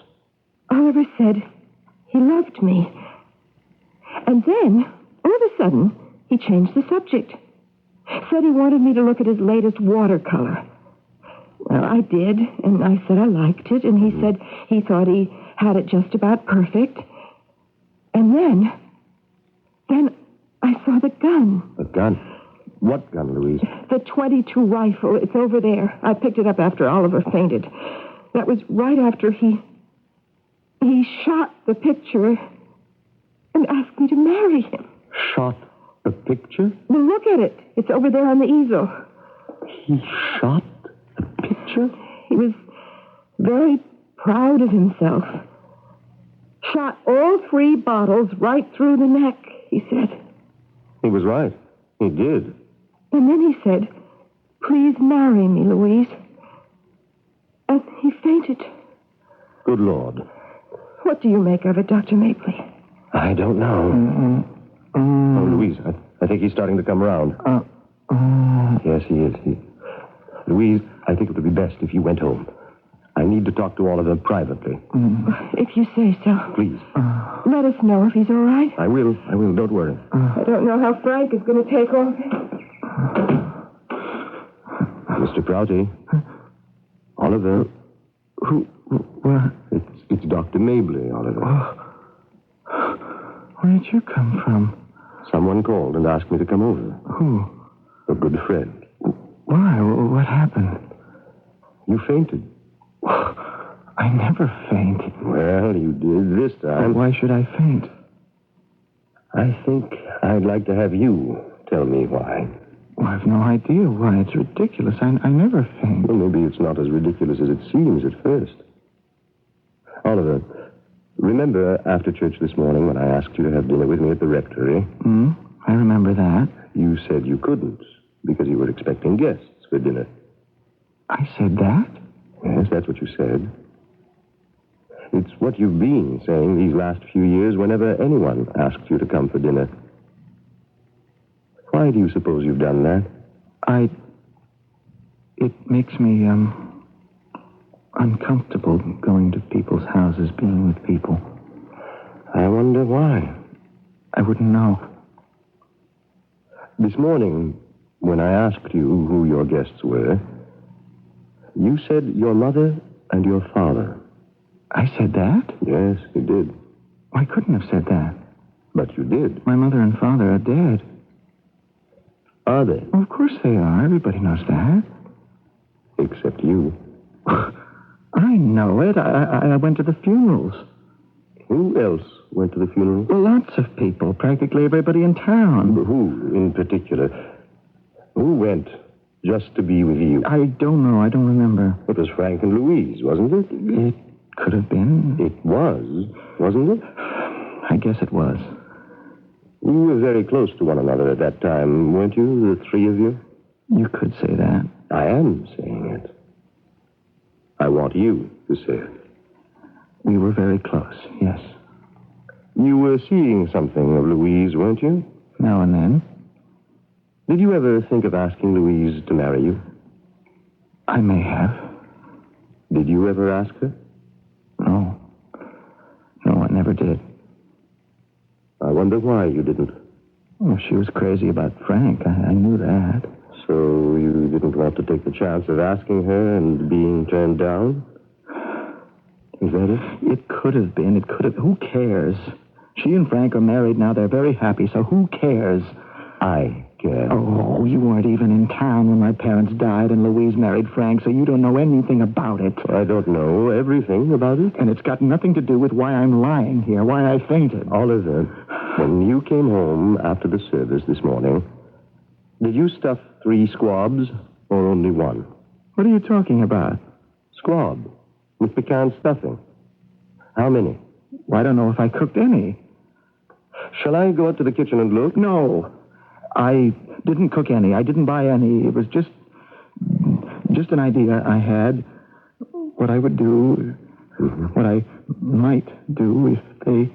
Speaker 2: Oliver said he loved me. And then, all of a sudden, he changed the subject. Said he wanted me to look at his latest watercolor. Well, I did, and I said I liked it, and he said he thought he had it just about perfect. And then I saw the gun.
Speaker 3: The gun? What gun, Louise?
Speaker 2: The .22 rifle. It's over there. I picked it up after Oliver fainted. That was right after he shot the picture and asked me to marry him.
Speaker 3: Shot the picture?
Speaker 2: Well, look at it. It's over there on the easel.
Speaker 3: He shot the picture?
Speaker 2: He was very proud of himself. Shot all 3 bottles right through the neck, he said.
Speaker 3: He was right. He did.
Speaker 2: And then he said, "Please marry me, Louise." And he fainted.
Speaker 3: Good Lord.
Speaker 2: What do you make of it, Dr. Mabley?
Speaker 3: I don't know. Oh, Louise, I think he's starting to come around. Yes, he is. Louise, I think it would be best if you went home. I need to talk to all of them privately.
Speaker 2: If you say so.
Speaker 3: Please.
Speaker 2: Let us know if he's all right.
Speaker 3: I will. Don't worry.
Speaker 2: I don't know how Frank is going to take all this.
Speaker 3: Mr. Prouty. Oliver.
Speaker 9: What?
Speaker 18: It's Dr. Mabley, Oliver.
Speaker 9: Where'd you come from?
Speaker 18: Someone called and asked me to come over.
Speaker 9: Who?
Speaker 18: A good friend.
Speaker 9: Why? What happened?
Speaker 18: You fainted.
Speaker 9: I never faint.
Speaker 18: Well, you did this time.
Speaker 9: Why should I faint?
Speaker 18: I think I'd like to have you tell me why.
Speaker 9: Well, I have no idea why. It's ridiculous. I never faint.
Speaker 18: Well, maybe it's not as ridiculous as it seems at first. Oliver, remember after church this morning when I asked you to have dinner with me at the rectory?
Speaker 9: I remember that.
Speaker 18: You said you couldn't because you were expecting guests for dinner.
Speaker 9: I said that?
Speaker 18: Yes, that's what you said. It's what you've been saying these last few years whenever anyone asked you to come for dinner. Why do you suppose you've done that?
Speaker 9: It makes me, uncomfortable going to people's houses, being with people.
Speaker 18: I wonder why.
Speaker 9: I wouldn't know.
Speaker 18: This morning, when I asked you who your guests were, you said your mother and your father.
Speaker 9: I said that?
Speaker 18: Yes, you did.
Speaker 9: I couldn't have said that.
Speaker 18: But you did.
Speaker 9: My mother and father are dead.
Speaker 18: Are they?
Speaker 9: Well, of course they are. Everybody knows that.
Speaker 18: Except you.
Speaker 9: I know it. I went to the funerals.
Speaker 18: Who else went to the funeral?
Speaker 9: Well, lots of people. Practically everybody in town.
Speaker 18: But who, in particular? Who went just to be with you?
Speaker 9: I don't know. I don't remember.
Speaker 18: It was Frank and Louise, wasn't it?
Speaker 9: It could have been.
Speaker 18: It was, wasn't it?
Speaker 9: I guess it was.
Speaker 18: You were very close to one another at that time, weren't you, the three of you?
Speaker 9: You could say that.
Speaker 18: I am saying it. I want you to say it.
Speaker 9: We were very close, yes.
Speaker 18: You were seeing something of Louise, weren't you?
Speaker 9: Now and then.
Speaker 18: Did you ever think of asking Louise to marry you?
Speaker 9: I may have.
Speaker 18: Did you ever ask her?
Speaker 9: No. No, I never did.
Speaker 18: I wonder why you didn't.
Speaker 9: Well, she was crazy about Frank. I knew that.
Speaker 18: So you didn't want to take the chance of asking her and being turned down? Is that it?
Speaker 9: It could have been. It could have. Who cares? She and Frank are married now. They're very happy, so who cares?
Speaker 18: I care.
Speaker 9: Oh, you weren't even in town when my parents died and Louise married Frank, so you don't know anything about it.
Speaker 18: I don't know everything about it.
Speaker 9: And it's got nothing to do with why I'm lying here, why I fainted.
Speaker 18: Oliver, when you came home after the service this morning, did you stuff 3 squabs or only 1?
Speaker 9: What are you talking about?
Speaker 18: Squab. With pecan stuffing. How many?
Speaker 9: Well, I don't know if I cooked any.
Speaker 18: Shall I go up to the kitchen and look?
Speaker 9: No. I didn't cook any. I didn't buy any. It was just an idea I had. What I would do, what I might do if they,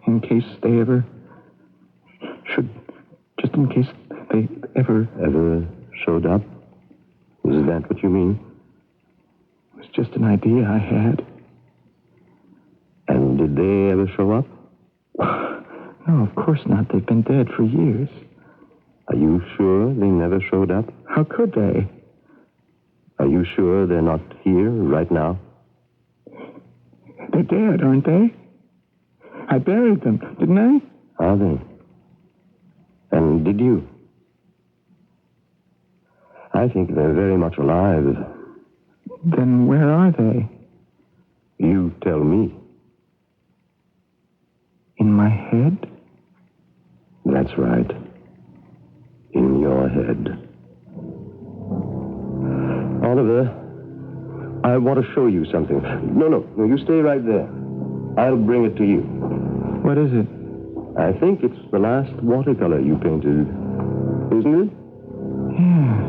Speaker 9: in case they ever should, just in case they ever
Speaker 18: showed up? Is that what you mean?
Speaker 9: It was just an idea I had.
Speaker 18: And did they ever show up?
Speaker 9: No, of course not. They've been dead for years.
Speaker 18: Are you sure they never showed up?
Speaker 9: How could they?
Speaker 18: Are you sure they're not here right now?
Speaker 9: They're dead, aren't they? I buried them, didn't I?
Speaker 18: Are they? And did you? I think they're very much alive.
Speaker 9: Then where are they?
Speaker 18: You tell me.
Speaker 9: In my head?
Speaker 18: That's right. In your head. Oliver, I want to show you something. No, you stay right there. I'll bring it to you.
Speaker 9: What is it?
Speaker 18: I think it's the last watercolor you painted. Isn't it?
Speaker 9: Yes.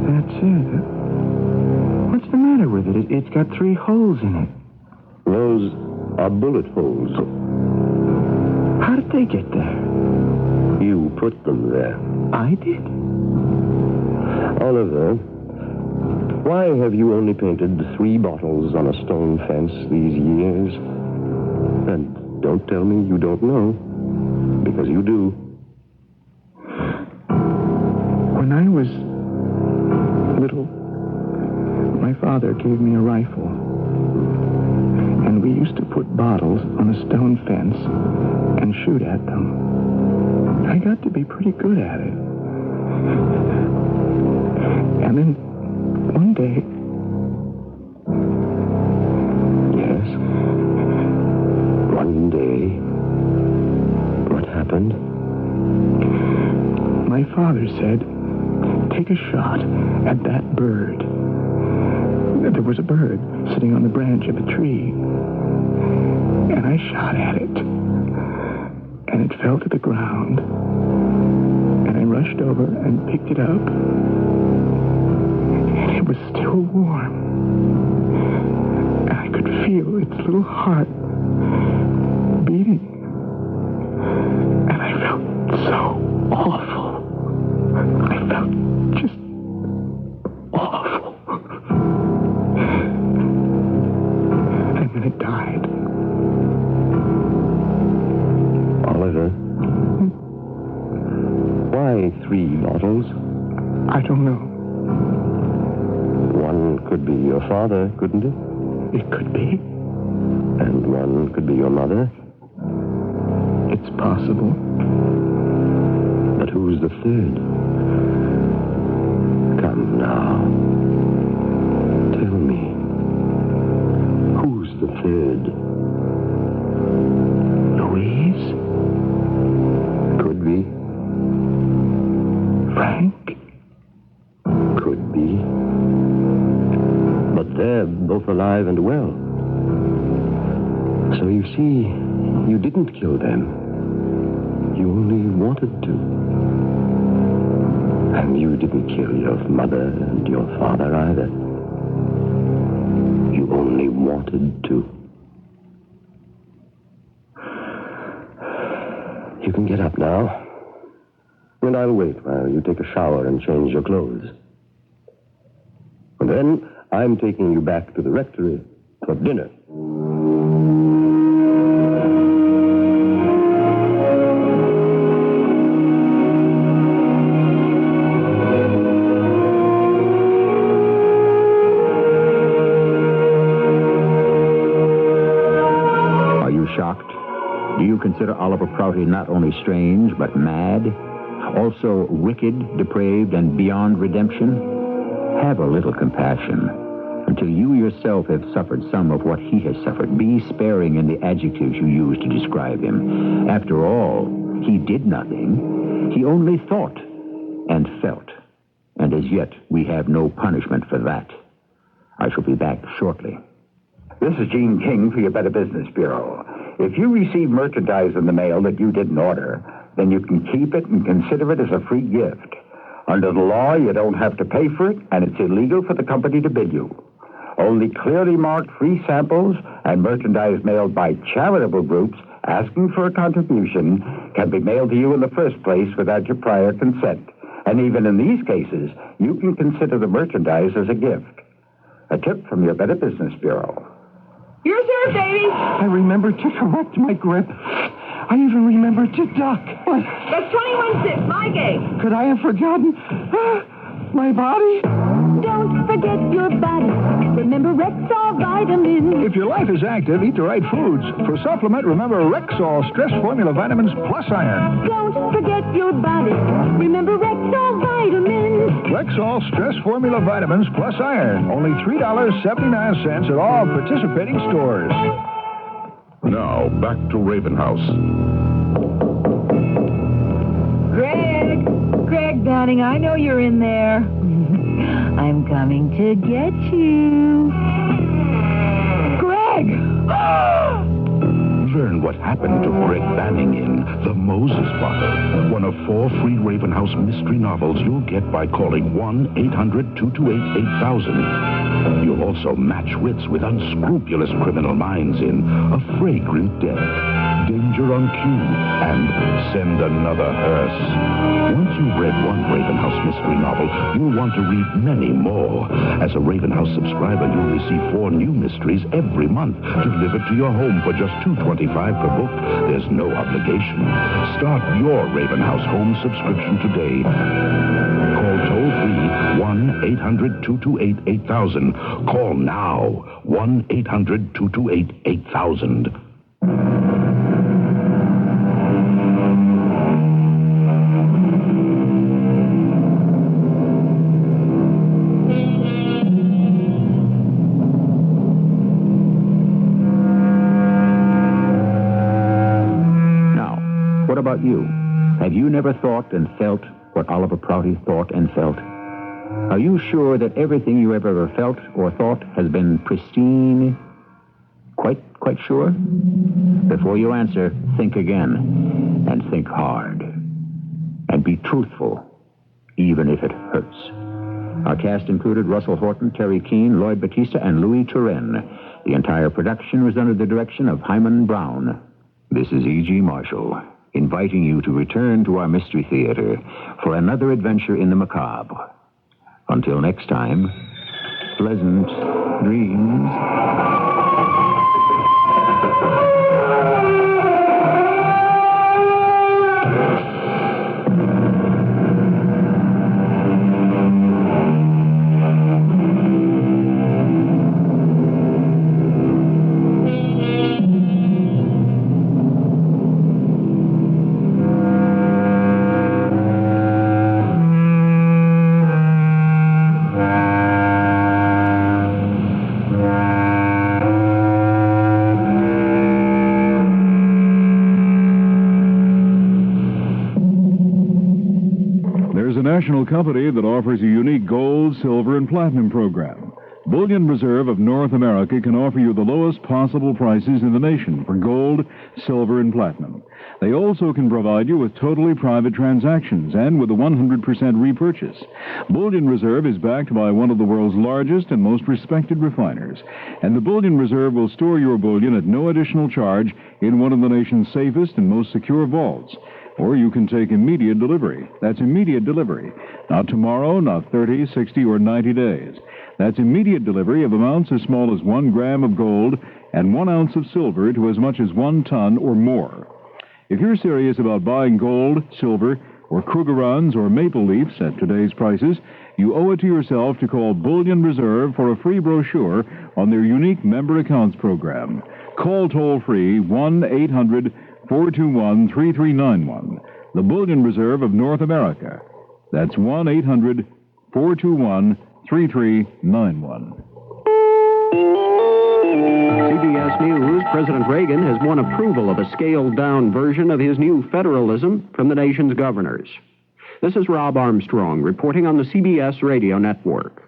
Speaker 9: That's it. What's the matter with it? It's got 3 holes in it.
Speaker 18: Those are bullet holes.
Speaker 9: How did they get there?
Speaker 18: You put them there.
Speaker 9: I did?
Speaker 18: Oliver, why have you only painted 3 bottles on a stone fence these years? And don't tell me you don't know, because you do.
Speaker 9: When I was little, My father gave me a rifle. And we used to put bottles on a stone fence and shoot at them. I got to be pretty good at it. And then one day...
Speaker 18: Yes? One day... What happened?
Speaker 9: My father said, take a shot at that bird. There was a bird sitting on the branch of a tree. And I shot at it. And it fell to the ground. And I rushed over and picked it up. And it was still warm. And I could feel its little heart beating. And I felt so awful. I felt just awful. And then it died.
Speaker 18: Oliver? Why 3 bottles?
Speaker 9: I don't know.
Speaker 18: One could be your father, couldn't it?
Speaker 9: It could be.
Speaker 18: And one could be your mother?
Speaker 9: It's possible.
Speaker 18: But who's the third? Come now. Tell me. Who's the third?
Speaker 9: Louise?
Speaker 18: Could be.
Speaker 9: Frank?
Speaker 18: Could be. But they're both alive and well. So you see, you didn't kill them. You only wanted to. And you didn't kill your mother and your father either. You only wanted to. You can get up now. And I'll wait while you take a shower and change your clothes. And then I'm taking you back to the rectory for dinner.
Speaker 1: Are you shocked? Do you consider Oliver Prouty not only strange, but mad? Also wicked, depraved, and beyond redemption? Have a little compassion. Until you yourself have suffered some of what he has suffered, be sparing in the adjectives you use to describe him. After all, he did nothing. He only thought and felt. And as yet, we have no punishment for that. I shall be back shortly.
Speaker 19: This is Gene King for your Better Business Bureau. If you receive merchandise in the mail that you didn't order, then you can keep it and consider it as a free gift. Under the law, you don't have to pay for it, and it's illegal for the company to bill you. Only clearly marked free samples and merchandise mailed by charitable groups asking for a contribution can be mailed to you in the first place without your prior consent. And even in these cases, you can consider the merchandise as a gift. A tip from your Better Business Bureau.
Speaker 7: Yours here, baby.
Speaker 9: I remember to correct my grip. I even remember to duck. What?
Speaker 7: That's 21 sips, my game.
Speaker 9: Could I have forgotten my body?
Speaker 7: Don't forget your body. Remember Rexall vitamins.
Speaker 20: If your life is active, eat the right foods. For supplement, remember Rexall Stress Formula Vitamins Plus Iron.
Speaker 7: Don't forget your body. Remember Rexall vitamins.
Speaker 20: Rexall Stress Formula Vitamins Plus Iron. Only $3.79 at all participating stores.
Speaker 17: Now, back to Raven House.
Speaker 2: Greg, darling, I know you're in there. I'm coming to get you. Greg!
Speaker 17: Learn what happened to Greg Banning in The Moses Bottle, one of 4 free Raven House mystery novels you'll get by calling 1-800-228-8000. You'll also match wits with unscrupulous criminal minds in A Fragrant Death, Danger on Cue, and Send Another Hearse. Once you've read one Raven House mystery novel, you'll want to read many more. As a Raven House subscriber, you'll receive 4 new mysteries every month delivered to your home for just $2.25 per book. There's no obligation. Start your Raven House home subscription today. Call toll-free 1-800-228-8000. Call now. 1-800-228-8000.
Speaker 1: What about you? Have you never thought and felt what Oliver Prouty thought and felt? Are you sure that everything you have ever felt or thought has been pristine? Quite sure? Before you answer, think again, and think hard. And be truthful, even if it hurts. Our cast included Russell Horton, Terry Keane, Lloyd Batista, and Louis Turenne. The entire production was under the direction of Hyman Brown. This is E.G. Marshall, inviting you to return to our Mystery Theater for another adventure in the macabre. Until next time, pleasant dreams.
Speaker 8: National company that offers a unique gold, silver, and platinum program. Bullion Reserve of North America can offer you the lowest possible prices in the nation for gold, silver, and platinum. They also can provide you with totally private transactions and with a 100% repurchase. Bullion Reserve is backed by one of the world's largest and most respected refiners, and the Bullion Reserve will store your bullion at no additional charge in one of the nation's safest and most secure vaults. Or you can take immediate delivery. That's immediate delivery. Not tomorrow, not 30, 60, or 90 days. That's immediate delivery of amounts as small as 1 gram of gold and 1 ounce of silver to as much as 1 ton or more. If you're serious about buying gold, silver, or Krugerrands or maple leafs at today's prices, you owe it to yourself to call Bullion Reserve for a free brochure on their unique member accounts program. Call toll-free 1-800-421-3391. The Bullion Reserve of North America. That's 1-800-421-3391.
Speaker 21: CBS News, President Reagan has won approval of a scaled-down version of his new federalism from the nation's governors. This is Rob Armstrong reporting on the CBS radio network.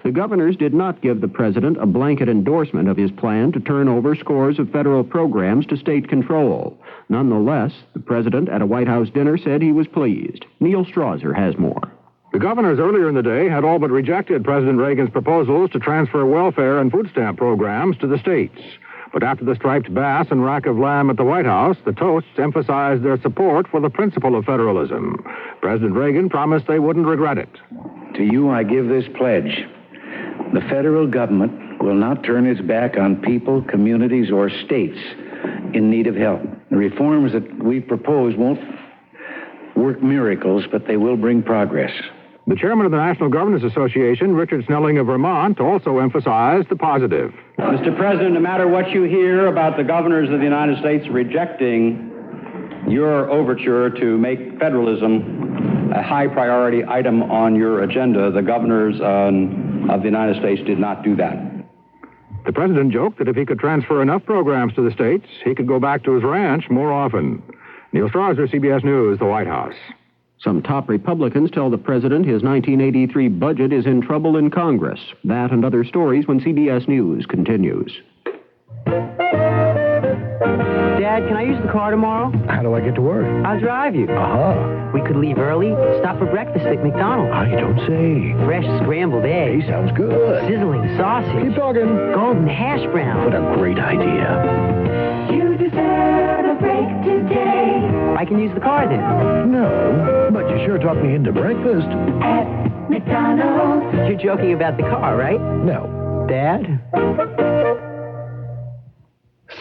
Speaker 21: The governors did not give the president a blanket endorsement of his plan to turn over scores of federal programs to state control. Nonetheless, the president at a White House dinner said he was pleased. Neil Strasser has more.
Speaker 12: The governors earlier in the day had all but rejected President Reagan's proposals to transfer welfare and food stamp programs to the states. But after the striped bass and rack of lamb at the White House, the toasts emphasized their support for the principle of federalism. President Reagan promised they wouldn't regret it.
Speaker 22: To you I give this pledge. The federal government will not turn its back on people, communities, or states in need of help. The reforms that we propose won't work miracles, but they will bring progress.
Speaker 12: The chairman of the National Governors Association, Richard Snelling of Vermont, also emphasized the positive.
Speaker 23: Mr. President, no matter what you hear about the governors of the United States rejecting your overture to make federalism a high priority item on your agenda, the governors of the United States did not do that.
Speaker 12: The president joked that if he could transfer enough programs to the states, he could go back to his ranch more often. Neil Strasser, CBS News, the White House.
Speaker 21: Some top Republicans tell the president his 1983 budget is in trouble in Congress. That and other stories when CBS News continues.
Speaker 24: Dad, can I use the car tomorrow?
Speaker 20: How do I get to work?
Speaker 24: I'll drive you.
Speaker 20: Uh-huh.
Speaker 24: We could leave early, stop for breakfast at McDonald's.
Speaker 20: I don't say.
Speaker 24: Fresh scrambled eggs.
Speaker 20: Hey, sounds good.
Speaker 24: Sizzling sausage.
Speaker 20: Keep talking.
Speaker 24: Golden hash brown.
Speaker 20: What a great idea.
Speaker 7: You deserve a break today.
Speaker 24: I can use the car then.
Speaker 20: No, but you sure talked me into breakfast.
Speaker 7: At McDonald's.
Speaker 24: You're joking about the car, right?
Speaker 20: No.
Speaker 24: Dad?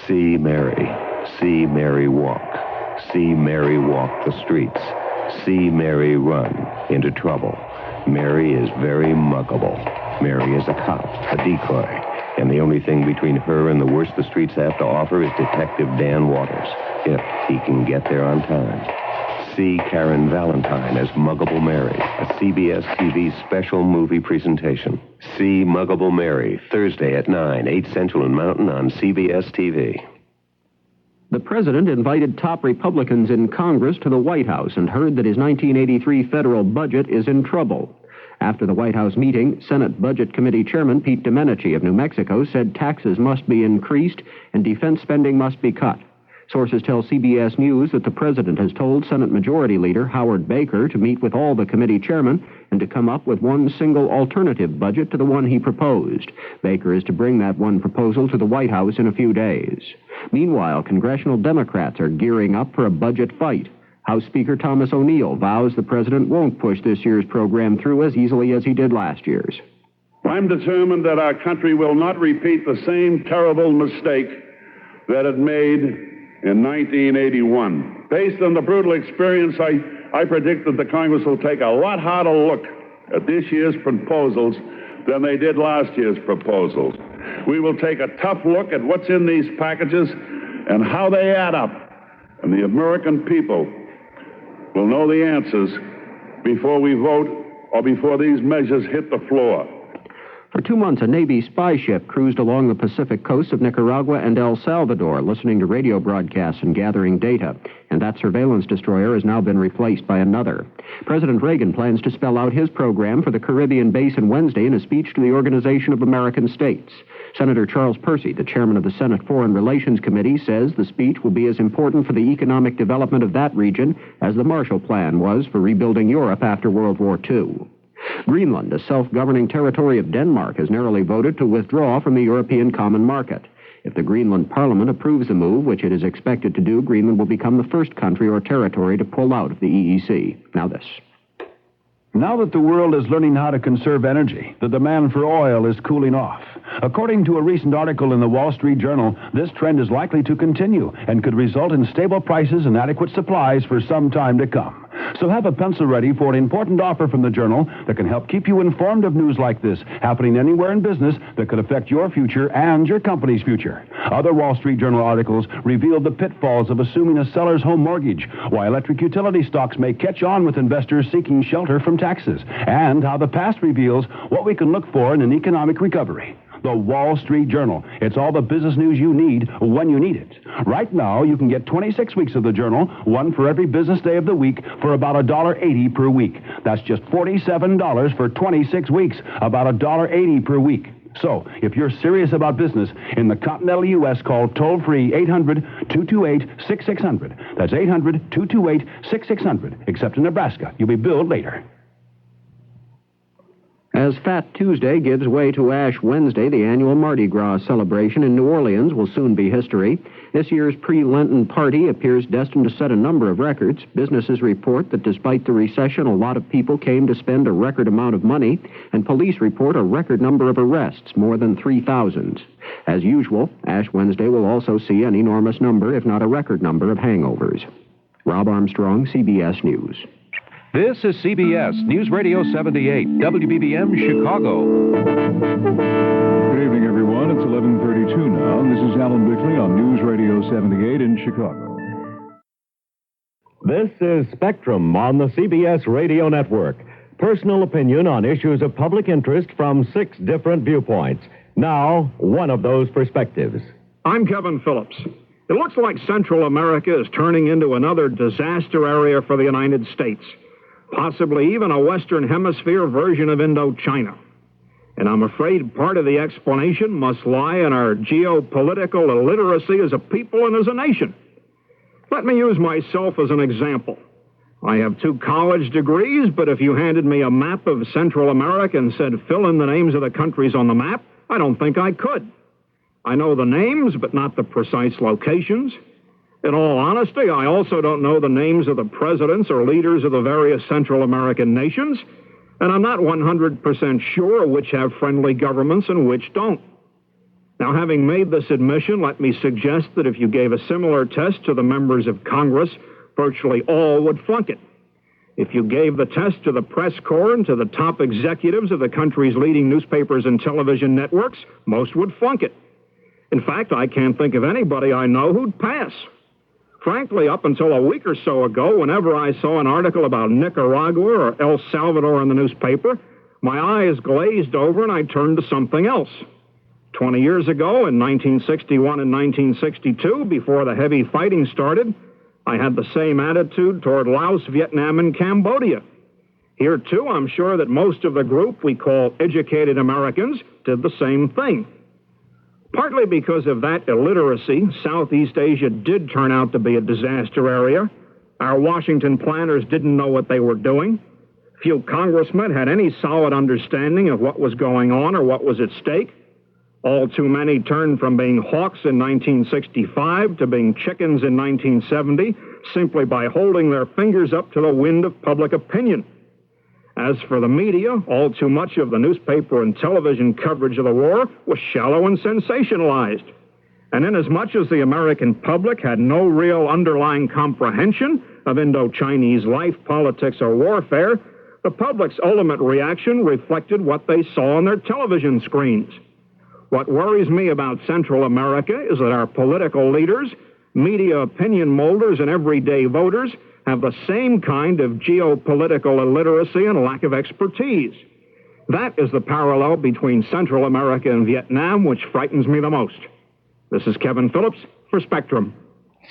Speaker 3: See Mary. See Mary walk. See Mary walk the streets. See Mary run into trouble. Mary is very muggable. Mary is a cop, a decoy, and the only thing between her and the worst the streets have to offer is Detective Dan Waters, if he can get there on time. See Karen Valentine as Muggable Mary, a CBS TV special movie presentation. See Muggable Mary, Thursday at 9, 8 Central and Mountain on CBS TV.
Speaker 21: The president invited top Republicans in Congress to the White House and heard that his 1983 federal budget is in trouble. After the White House meeting, Senate Budget Committee Chairman Pete Domenici of New Mexico said taxes must be increased and defense spending must be cut. Sources tell CBS News that the president has told Senate Majority Leader Howard Baker to meet with all the committee chairmen and to come up with one single alternative budget to the one he proposed. Baker is to bring that one proposal to the White House in a few days. Meanwhile, congressional Democrats are gearing up for a budget fight. House Speaker Thomas O'Neill vows the president won't push this year's program through as easily as he did last year's.
Speaker 4: I'm determined that our country will not repeat the same terrible mistake that it made in 1981. Based on the brutal experience, I predict that the Congress will take a lot harder look at this year's proposals than they did last year's proposals. We will take a tough look at what's in these packages and how they add up. And the American people will know the answers before we vote or before these measures hit the floor.
Speaker 21: For 2 months, a Navy spy ship cruised along the Pacific coast of Nicaragua and El Salvador, listening to radio broadcasts and gathering data. And that surveillance destroyer has now been replaced by another. President Reagan plans to spell out his program for the Caribbean Basin Wednesday in a speech to the Organization of American States. Senator Charles Percy, the chairman of the Senate Foreign Relations Committee, says the speech will be as important for the economic development of that region as the Marshall Plan was for rebuilding Europe after World War II. Greenland, a self-governing territory of Denmark, has narrowly voted to withdraw from the European Common Market. If the Greenland Parliament approves the move, which it is expected to do, Greenland will become the first country or territory to pull out of the EEC. Now this.
Speaker 20: Now that the world is learning how to conserve energy, the demand for oil is cooling off. According to a recent article in the Wall Street Journal, this trend is likely to continue and could result in stable prices and adequate supplies for some time to come. So have a pencil ready for an important offer from the Journal that can help keep you informed of news like this happening anywhere in business that could affect your future and your company's future. Other Wall Street Journal articles revealed the pitfalls of assuming a seller's home mortgage, why electric utility stocks may catch on with investors seeking shelter from taxes, and how the past reveals what we can look for in an economic recovery. The Wall Street Journal. It's all the business news you need when you need it. Right now, you can get 26 weeks of the Journal, one for every business day of the week, for about $1.80 per week. That's just $47 for 26 weeks, about $1.80 per week. So, if you're serious about business in the continental U.S., call toll-free 800-228-6600. That's 800-228-6600. Except in Nebraska. You'll be billed later.
Speaker 21: As Fat Tuesday gives way to Ash Wednesday, the annual Mardi Gras celebration in New Orleans will soon be history. This year's pre-Lenten party appears destined to set a number of records. Businesses report that despite the recession, a lot of people came to spend a record amount of money, and police report a record number of arrests, more than 3,000. As usual, Ash Wednesday will also see an enormous number, if not a record number, of hangovers. Rob Armstrong, CBS News.
Speaker 5: This is CBS News Radio 78, WBBM Chicago.
Speaker 8: Good evening, everyone. It's 11:32 now. This is Alan Bickley on News Radio 78 in Chicago.
Speaker 10: This is Spectrum on the CBS Radio Network. Personal opinion on issues of public interest from 6 different viewpoints. Now, one of those perspectives.
Speaker 11: I'm Kevin Phillips. It looks like Central America is turning into another disaster area for the United States. Possibly even a Western Hemisphere version of Indochina. And I'm afraid part of the explanation must lie in our geopolitical illiteracy as a people and as a nation. Let me use myself as an example. I have 2 college degrees, but if you handed me a map of Central America and said, fill in the names of the countries on the map, I don't think I could. I know the names, but not the precise locations. In all honesty, I also don't know the names of the presidents or leaders of the various Central American nations, and I'm not 100% sure which have friendly governments and which don't. Now, having made this admission, let me suggest that if you gave a similar test to the members of Congress, virtually all would flunk it. If you gave the test to the press corps and to the top executives of the country's leading newspapers and television networks, most would flunk it. In fact, I can't think of anybody I know who'd pass. Frankly, up until a week or so ago, whenever I saw an article about Nicaragua or El Salvador in the newspaper, my eyes glazed over and I turned to something else. 20 years ago, in 1961 and 1962, before the heavy fighting started, I had the same attitude toward Laos, Vietnam, and Cambodia. Here, too, I'm sure that most of the group we call educated Americans did the same thing. Partly because of that illiteracy, Southeast Asia did turn out to be a disaster area. Our Washington planners didn't know what they were doing. Few congressmen had any solid understanding of what was going on or what was at stake. All too many turned from being hawks in 1965 to being chickens in 1970 simply by holding their fingers up to the wind of public opinion. As for the media, all too much of the newspaper and television coverage of the war was shallow and sensationalized. And inasmuch as the American public had no real underlying comprehension of Indo-Chinese life, politics, or warfare, the public's ultimate reaction reflected what they saw on their television screens. What worries me about Central America is that our political leaders, media opinion molders, and everyday voters have the same kind of geopolitical illiteracy and lack of expertise. That is the parallel between Central America and Vietnam, which frightens me the most. This is Kevin Phillips for Spectrum.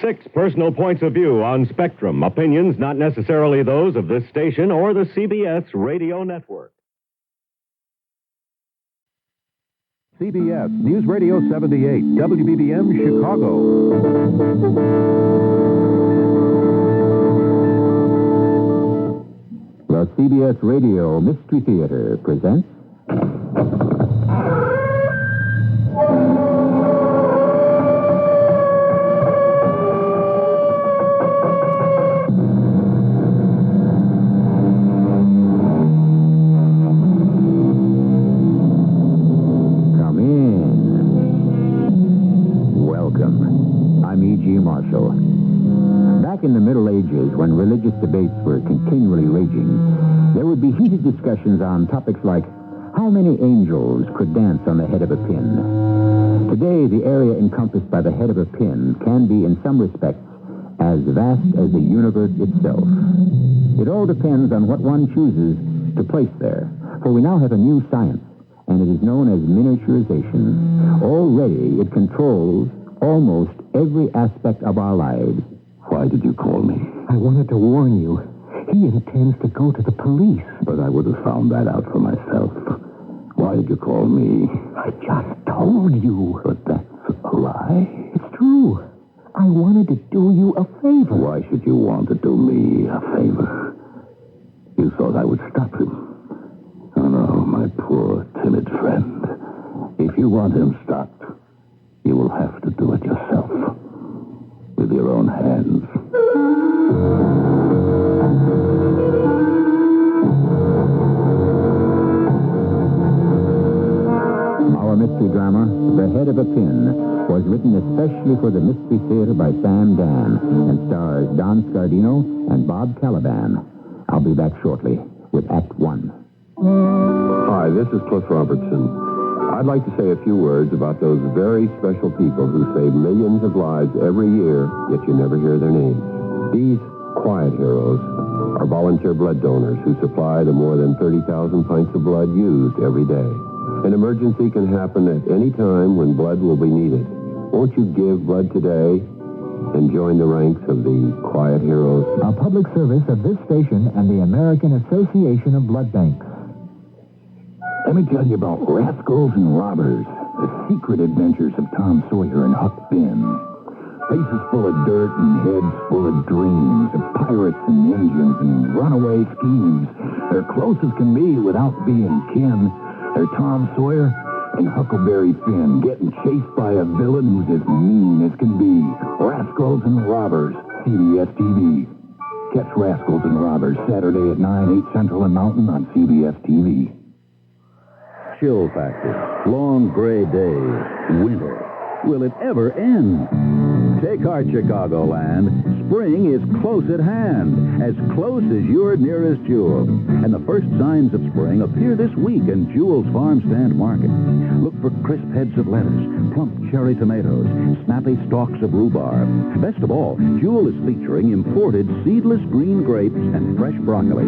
Speaker 10: 6 personal points of view on Spectrum. Opinions not necessarily those of this station or the CBS radio network.
Speaker 5: CBS News Radio 78, WBBM Chicago.
Speaker 1: The CBS Radio Mystery Theater presents... Come in. Welcome. I'm E.G. Marshall. Back in the Middle Ages, when religious debates were continually raging, there would be heated discussions on topics like how many angels could dance on the head of a pin. Today, the area encompassed by the head of a pin can be, in some respects, as vast as the universe itself. It all depends on what one chooses to place there, for we now have a new science, and it is known as miniaturization. Already, it controls almost every aspect of our lives.
Speaker 18: Why did you call me?
Speaker 6: I wanted to warn you. He intends to go to the police.
Speaker 18: But I would have found that out for myself. Why did you call me?
Speaker 6: I just told you.
Speaker 18: But that's a lie.
Speaker 6: It's true. I wanted to do you a favor.
Speaker 18: Why should you want to do me a favor? You thought I would stop him. Oh, no, my poor, timid friend. If you want him stopped, you will have to do it yourself. With your own hands.
Speaker 1: Our mystery drama, The Head of a Pin, was written especially for the Mystery Theater by Sam Dan and stars Don Scardino and Bob Caliban. I'll be back shortly with Act 1.
Speaker 13: Hi, this is Cliff Robertson. I'd like to say a few words about those very special people who save millions of lives every year, yet you never hear their names. These quiet heroes are volunteer blood donors who supply the more than 30,000 pints of blood used every day. An emergency can happen at any time when blood will be needed. Won't you give blood today and join the ranks of the quiet heroes?
Speaker 6: A public service of this station and the American Association of Blood Banks.
Speaker 13: Let me tell you about Rascals and Robbers, the secret adventures of Tom Sawyer and Huck Finn. Faces full of dirt and heads full of dreams, of pirates and engines and runaway schemes. They're close as can be without being kin. They're Tom Sawyer and Huckleberry Finn getting chased by a villain who's as mean as can be. Rascals and Robbers, CBS TV. Catch Rascals and Robbers Saturday at 9, 8 Central and Mountain on CBS TV.
Speaker 20: Chill factor. Long gray days. Winter. Will it ever end? Take heart, Chicagoland.
Speaker 13: Spring is close at hand, as close as your nearest Jewel. And the first signs of spring appear this week in Jewel's Farm Stand Market. Look for crisp heads of lettuce, plump cherry tomatoes, snappy stalks of rhubarb. Best of all, Jewel is featuring imported seedless green grapes and fresh broccoli.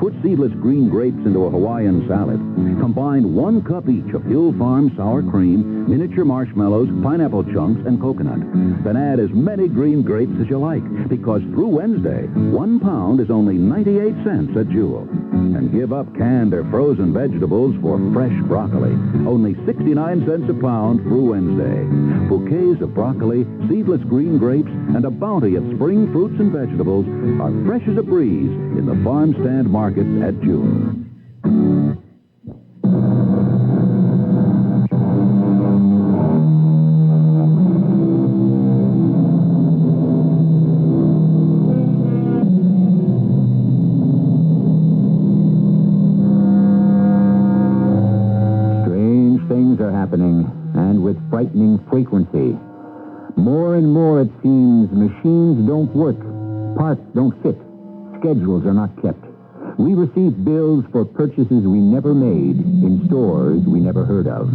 Speaker 13: Put seedless green grapes into a Hawaiian salad. Combine 1 cup each of Hill Farm sour cream, miniature marshmallows, pineapple chunks, and coconut. Then add as many green grapes as you like, because through Wednesday, 1 pound is only 98 cents at Jewel. And give up canned or frozen vegetables for fresh broccoli. Only 69 cents a pound through Wednesday. Bouquets of broccoli, seedless green grapes, and a bounty of spring fruits and vegetables are fresh as a breeze in the Farm Stand Market at Jewel.
Speaker 1: And with frightening frequency. More and more, it seems, machines don't work, parts don't fit, schedules are not kept. We receive bills for purchases we never made in stores we never heard of.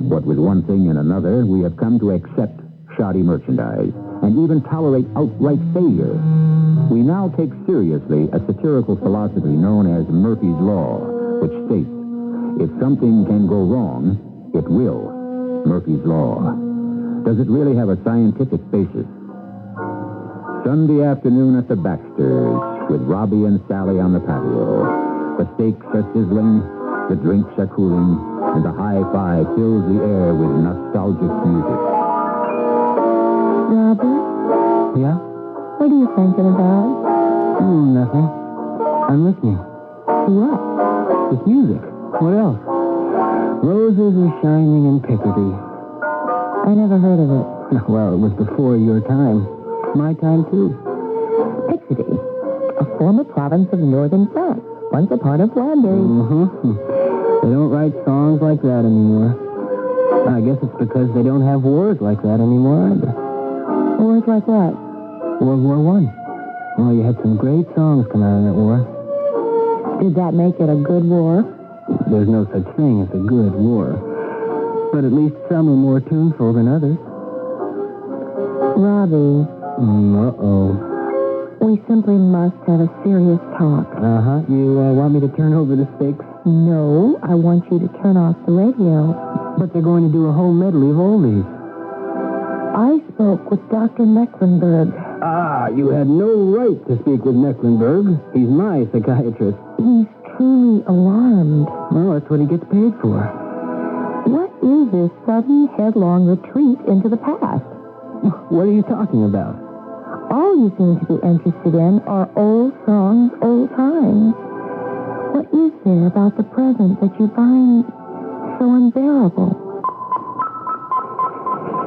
Speaker 1: What with one thing and another, we have come to accept shoddy merchandise and even tolerate outright failure. We now take seriously a satirical philosophy known as Murphy's Law, which states, if something can go wrong, it will. Murphy's Law. Does it really have a scientific basis? Sunday afternoon at the Baxters, with Robbie and Sally on the patio. The steaks are sizzling, the drinks are cooling, and the high-fi fills the air with nostalgic music.
Speaker 2: Robbie?
Speaker 14: Yeah?
Speaker 2: What are you thinking about?
Speaker 14: Nothing. I'm listening.
Speaker 2: What?
Speaker 14: This music. What else? Roses are shining in Picardy.
Speaker 2: I never heard of it.
Speaker 14: Well, it was before your time. My time, too.
Speaker 2: Picardy, a former province of northern France, once a part of Flanders.
Speaker 14: They don't write songs like that anymore. I guess it's because they don't have wars like that anymore either.
Speaker 2: Wars like what?
Speaker 14: World War I. Well, you had some great songs come out of that war.
Speaker 2: Did that make it a good war?
Speaker 14: There's no such thing as a good war. But at least some are more tuneful than others.
Speaker 2: Robbie.
Speaker 14: Uh-oh.
Speaker 2: We simply must have a serious talk.
Speaker 14: Uh-huh. You want me to turn over the steaks?
Speaker 2: No, I want you to turn off the radio.
Speaker 14: But they're going to do a whole medley of oldies.
Speaker 2: I spoke with Dr. Mecklenburg.
Speaker 14: Ah, you had no right to speak with Mecklenburg. He's my psychiatrist.
Speaker 2: He's truly alarmed.
Speaker 14: Well, that's what he gets paid for.
Speaker 2: What is this sudden, headlong retreat into the past?
Speaker 14: What are you talking about?
Speaker 2: All you seem to be interested in are old songs, old times. What is there about the present that you find so unbearable?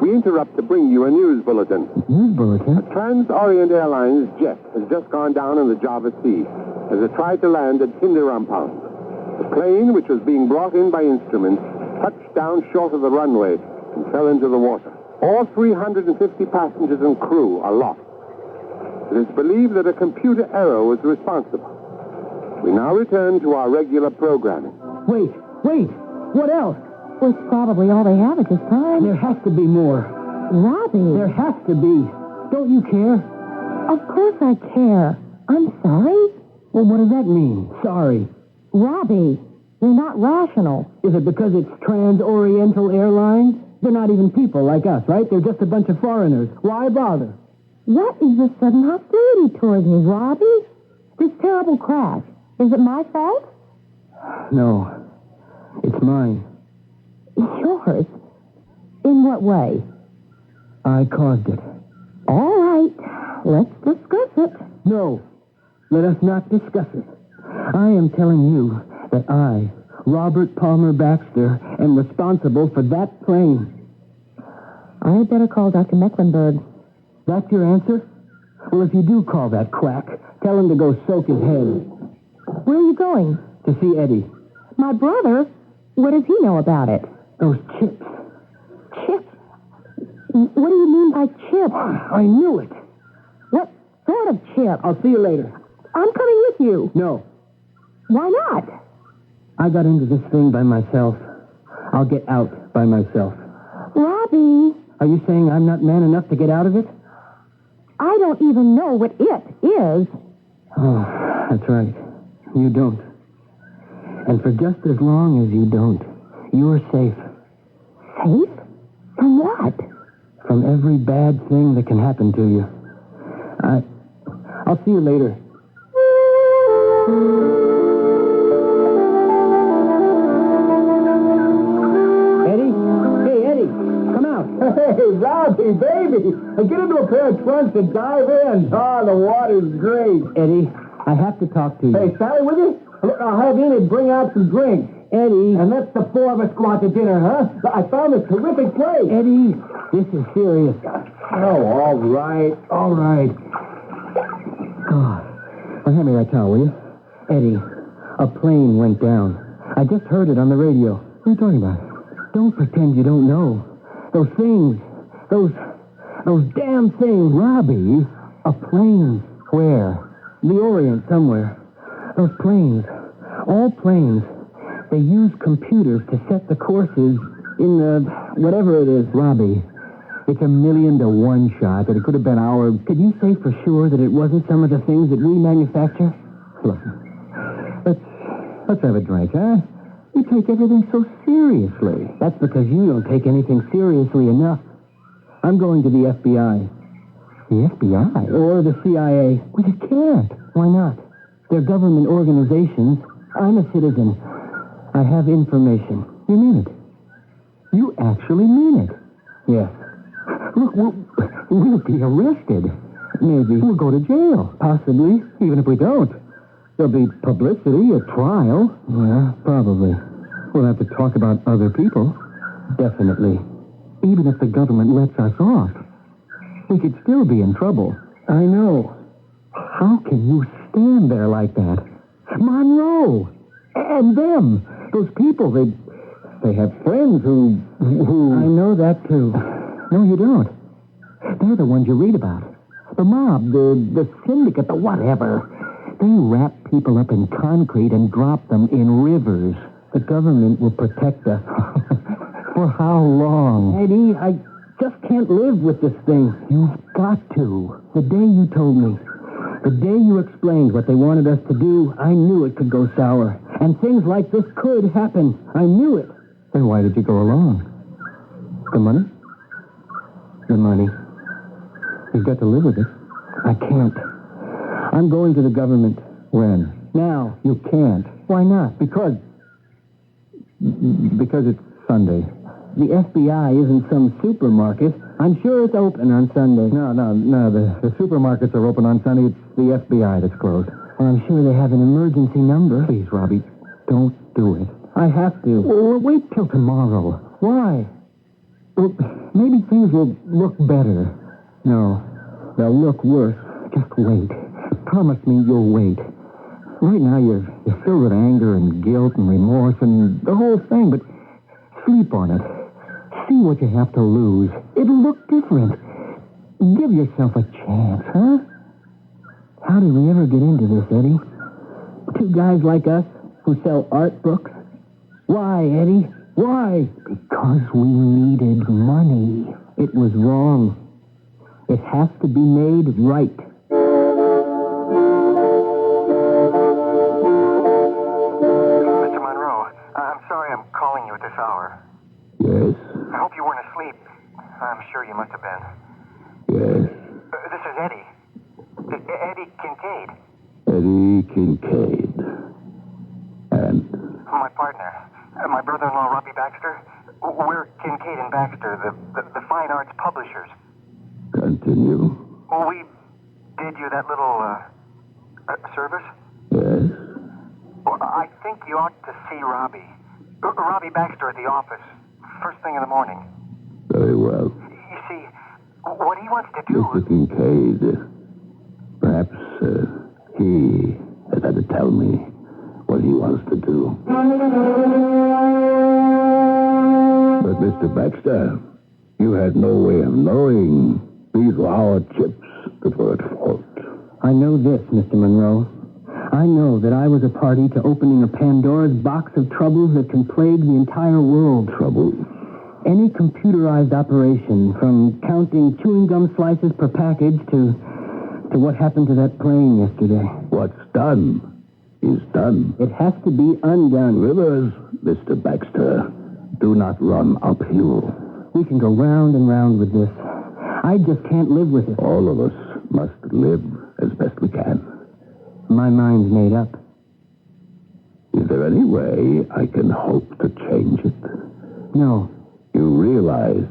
Speaker 15: We interrupt to bring you a news bulletin.
Speaker 14: News bulletin?
Speaker 15: A Trans-Orient Airlines jet has just gone down in the Java Sea as it tried to land at Kinderrampang. The plane, which was being brought in by instruments, touched down short of the runway and fell into the water. All 350 passengers and crew are lost. It is believed that a computer error was responsible. We now return to our regular programming.
Speaker 14: Wait! What else?
Speaker 2: Well, it's probably all they have at this time.
Speaker 14: There has to be more.
Speaker 2: Robbie.
Speaker 14: There has to be. Don't you care?
Speaker 2: Of course I care. I'm sorry.
Speaker 14: Well, what does that mean? Sorry.
Speaker 2: Robbie, you're not rational.
Speaker 14: Is it because it's Trans-Oriental Airlines? They're not even people like us, right? They're just a bunch of foreigners. Why bother?
Speaker 2: What is this sudden hostility towards me, Robbie? This terrible crash. Is it my fault?
Speaker 14: No. It's mine.
Speaker 2: Yours? In what way?
Speaker 14: I caused it.
Speaker 2: All right. Let's discuss it.
Speaker 14: No. Let us not discuss it. I am telling you that I, Robert Palmer Baxter, am responsible for that plane.
Speaker 2: I had better call Dr. Mecklenburg.
Speaker 14: That's your answer? Well, if you do call that quack, tell him to go soak his head.
Speaker 2: Where are you going?
Speaker 14: To see Eddie.
Speaker 2: My brother? What does he know about it?
Speaker 14: Those chips.
Speaker 2: Chips? What do you mean by chips?
Speaker 14: I knew it.
Speaker 2: What
Speaker 14: Sort of chip. I'll see you later.
Speaker 2: I'm coming with you.
Speaker 14: No.
Speaker 2: Why not?
Speaker 14: I got into this thing by myself. I'll get out by myself.
Speaker 2: Robbie.
Speaker 14: Are you saying I'm not man enough to get out of it?
Speaker 2: I don't even know what it is.
Speaker 14: Oh, that's right. You don't. And for just as long as you don't, you're safe.
Speaker 2: Safe? From what?
Speaker 14: From every bad thing that can happen to you. I'll see you later. Eddie? Hey, Eddie, come out.
Speaker 12: Hey, Robbie, baby. Get into a pair of trunks and dive in. Oh, the water's great.
Speaker 14: Eddie, I have to talk to you.
Speaker 12: Hey, Sally, with you? Look, I'll have Enid bring out some drinks.
Speaker 14: Eddie.
Speaker 12: And let's the four of us go out to dinner, huh? I found a terrific place.
Speaker 14: Eddie, this is serious.
Speaker 12: Oh, all right.
Speaker 14: All right. Oh, well, hand me that towel, will you? Eddie, a plane went down. I just heard it on the radio. What are you talking about? Don't pretend you don't know. Those things. Those damn things.
Speaker 12: Robbie?
Speaker 14: A plane. Where? The Orient, somewhere. Those planes. All planes. They use computers to set the courses in the... whatever it is.
Speaker 12: Robbie, it's 1,000,000 to 1 shot that it could have been our...
Speaker 14: Could you say for sure that it wasn't some of the things that we manufacture?
Speaker 12: Look, let's have a drink, huh? You take everything so seriously.
Speaker 14: That's because you don't take anything seriously enough. I'm going to the FBI.
Speaker 12: The FBI?
Speaker 14: Or the CIA.
Speaker 12: Well, you can't.
Speaker 14: Why not? They're government organizations. I'm a citizen. I have information.
Speaker 12: You mean it? You actually mean it?
Speaker 14: Yes.
Speaker 12: Look, we'll be arrested.
Speaker 14: Maybe.
Speaker 12: We'll go to jail.
Speaker 14: Possibly.
Speaker 12: Even if we don't. There'll be publicity, a trial.
Speaker 14: Yeah, probably.
Speaker 12: We'll have to talk about other people.
Speaker 14: Definitely.
Speaker 12: Even if the government lets us off, we could still be in trouble.
Speaker 14: I know.
Speaker 12: How can you stand there like that? Monroe! And them! Those people, they have friends who...
Speaker 14: I know that, too.
Speaker 12: No, you don't. They're the ones you read about. The mob, the syndicate, the whatever. They wrap people up in concrete and drop them in rivers.
Speaker 14: The government will protect us.
Speaker 12: For how long?
Speaker 14: Eddie, I just can't live with this thing.
Speaker 12: You've got to.
Speaker 14: The day you told me, the day you explained what they wanted us to do, I knew it could go sour. And things like this could happen. I knew it.
Speaker 12: Then why did you go along? The money?
Speaker 14: The money.
Speaker 12: You've got to live with it.
Speaker 14: I can't. I'm going to the government.
Speaker 12: When?
Speaker 14: Now.
Speaker 12: You can't.
Speaker 14: Why not?
Speaker 12: Because it's Sunday.
Speaker 14: The FBI isn't some supermarket. I'm sure it's open on Sunday.
Speaker 12: No. The supermarkets are open on Sunday. It's the FBI that's closed.
Speaker 14: Well, I'm sure they have an emergency number.
Speaker 12: Please, Robbie, don't do it.
Speaker 14: I have to.
Speaker 12: Well, wait till tomorrow.
Speaker 14: Why?
Speaker 12: Well, maybe things will look better.
Speaker 14: No, they'll look worse.
Speaker 12: Just wait. Promise me you'll wait. Right now you're filled with anger and guilt and remorse and the whole thing, but sleep on it. See what you have to lose. It'll look different. Give yourself a chance, huh?
Speaker 14: How did we ever get into this, Eddie? Two guys like us who sell art books? Why, Eddie? Why?
Speaker 12: Because we needed money.
Speaker 14: It was wrong. It has to be made right.
Speaker 9: Mr. Monroe, I'm sorry I'm calling you at this hour.
Speaker 18: Yes?
Speaker 9: I hope you weren't asleep. I'm sure you must have been.
Speaker 18: Yes.
Speaker 9: This is Eddie. Eddie Kincaid.
Speaker 18: Eddie Kincaid. And?
Speaker 9: My partner. My brother-in-law, Robbie Baxter. We're Kincaid and Baxter, the fine arts publishers.
Speaker 18: Continue.
Speaker 9: We did you that little, service?
Speaker 18: Yes?
Speaker 9: Well, I think you ought to see Robbie. Robbie Baxter at the office. First thing in the morning.
Speaker 18: Very well.
Speaker 9: You see, what he wants to do...
Speaker 18: Mr. Kincaid, perhaps he has had to tell me what he wants to do. But, Mr. Baxter, you had no way of knowing these were our chips that were at fault.
Speaker 14: I know this, Mr. Monroe. I know that I was a party to opening a Pandora's box of troubles that can plague the entire world.
Speaker 18: Trouble?
Speaker 14: Any computerized operation, from counting chewing gum slices per package to what happened to that plane yesterday.
Speaker 18: What's done is done.
Speaker 14: It has to be undone.
Speaker 18: Rivers, Mr. Baxter, do not run uphill.
Speaker 14: We can go round and round with this. I just can't live with it.
Speaker 18: All of us must live as best we can.
Speaker 14: My mind's made up.
Speaker 18: Is there any way I can hope to change it?
Speaker 14: No.
Speaker 18: You realize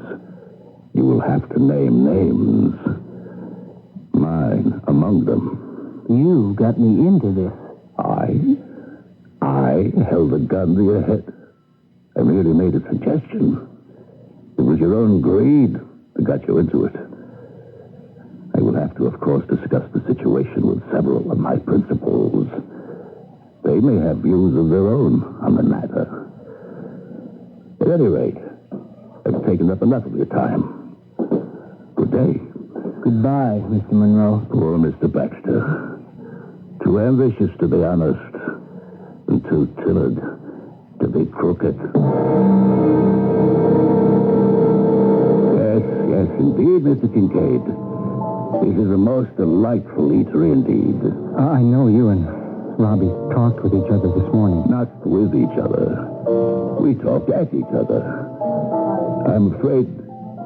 Speaker 18: you will have to name names. Mine among them.
Speaker 14: You got me into this.
Speaker 18: I held a gun to your head. I merely made a suggestion. It was your own greed that got you into it. I will have to, of course, discuss the situation with several of my principals. They may have views of their own on the matter. At any rate, I've taken up enough of your time. Good day.
Speaker 14: Goodbye, Mr. Monroe.
Speaker 18: Poor Mr. Baxter. Too ambitious to be honest, and too timid to be crooked. Yes, indeed, Mr. Kincaid. This is a most delightful eatery indeed.
Speaker 14: I know you and Robbie talked with each other this morning.
Speaker 18: Not with each other. We talked at each other. I'm afraid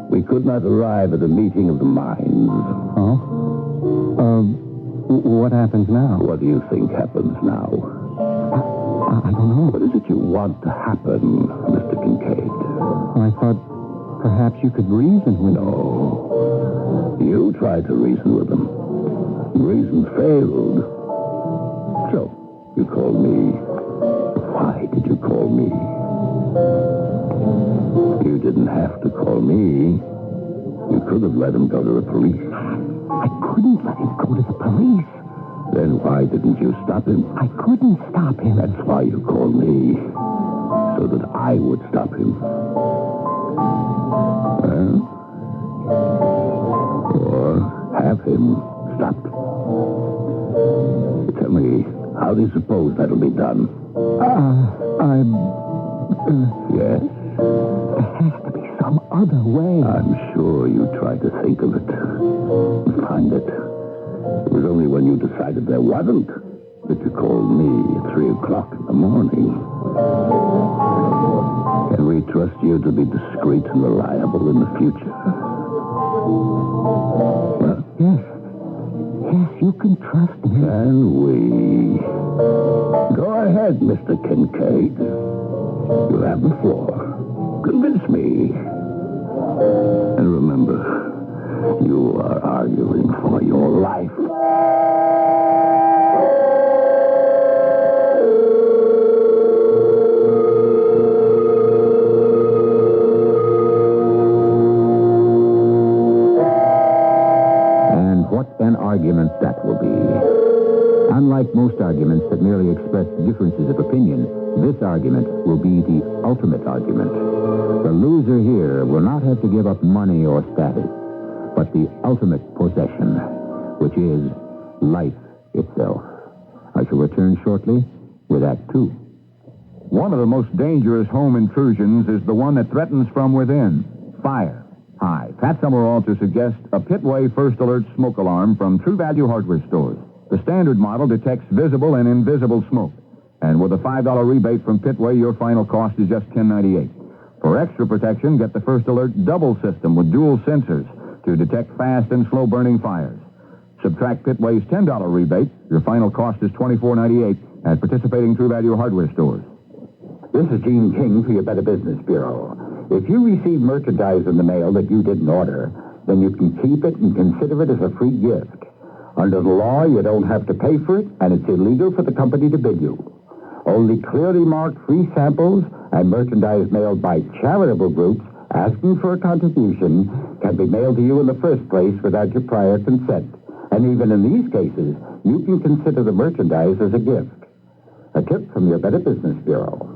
Speaker 18: we could not arrive at a meeting of the minds.
Speaker 14: Oh? What happens now?
Speaker 18: What do you think happens now?
Speaker 14: I don't know.
Speaker 18: What is it you want to happen, Mr. Kincaid?
Speaker 14: I thought perhaps you could reason with them.
Speaker 18: No. You tried to reason with them. Reason failed. So, you called me. Why did you call me? You didn't have to call me. You could have let him go to the police.
Speaker 14: I couldn't let him go to the police.
Speaker 18: Then why didn't you stop him?
Speaker 14: I couldn't stop him.
Speaker 18: That's why you called me. So that I would stop him. Well, or have him stopped. Tell me, how do you suppose that'll be done? Yes?
Speaker 14: There has to be some other way.
Speaker 18: I'm sure you tried to think of it. Find it. It was only when you decided there wasn't that you called me at 3 o'clock in the morning. Can we trust you to be discreet and reliable in the future? Well,
Speaker 14: Yes, you can trust me.
Speaker 18: Can we? Go ahead, Mr. Kincaid. You have the floor. Convince me. And remember, you are arguing for your life.
Speaker 1: And what an argument that will be. Unlike most arguments that merely express differences of opinion, this argument will be the ultimate argument. The loser here will not have to give up money or status, but the ultimate possession, which is life itself. I shall return shortly with Act Two.
Speaker 16: One of the most dangerous home intrusions is the one that threatens from within, fire. Hi, Pat Summerall to suggest a Pitway First Alert smoke alarm from True Value Hardware Stores. The standard model detects visible and invisible smoke. And with a $5 rebate from Pitway, your final cost is just $10.98. For extra protection, get the First Alert double system with dual sensors to detect fast and slow-burning fires. Subtract Pitway's $10 rebate, your final cost is $24.98 at participating True Value Hardware Stores.
Speaker 1: This is Gene King for your Better Business Bureau. If you receive merchandise in the mail that you didn't order, then you can keep it and consider it as a free gift. Under the law, you don't have to pay for it, and it's illegal for the company to bid you. Only clearly marked free samples and merchandise mailed by charitable groups asking for a contribution can be mailed to you in the first place without your prior consent. And even in these cases, you can consider the merchandise as a gift. A tip from your Better Business Bureau.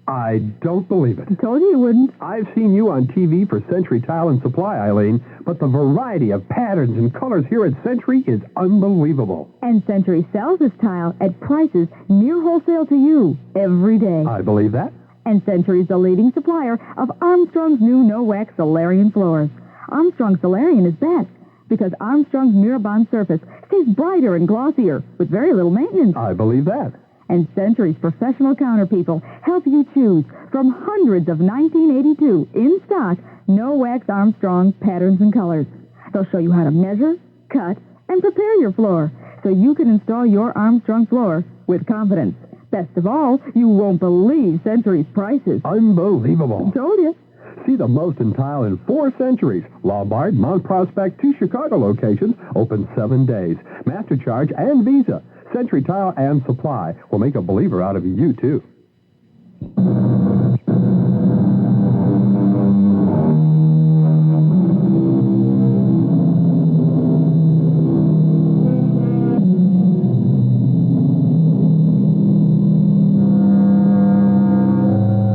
Speaker 17: I don't believe it.
Speaker 19: Told you wouldn't.
Speaker 17: I've seen you on TV for Century Tile and Supply, Eileen, but the variety of patterns and colors here at Century is unbelievable.
Speaker 19: And Century sells this tile at prices near wholesale to you every day.
Speaker 17: I believe that.
Speaker 19: And Century's the leading supplier of Armstrong's new no-wax Solarian floors. Armstrong Solarian is best because Armstrong's Mirabond surface stays brighter and glossier with very little maintenance.
Speaker 17: I believe that.
Speaker 19: And Century's professional counter people help you choose from hundreds of 1982 in-stock no-wax Armstrong patterns and colors. They'll show you how to measure, cut, and prepare your floor so you can install your Armstrong floor with confidence. Best of all, you won't believe Century's prices.
Speaker 17: Unbelievable.
Speaker 19: Told you.
Speaker 17: See the most in tile in 4 Centuries. Lombard, Mount Prospect, 2 Chicago locations, open 7 days. Master Charge and Visa. Century Tile and Supply will make a believer out of you, too.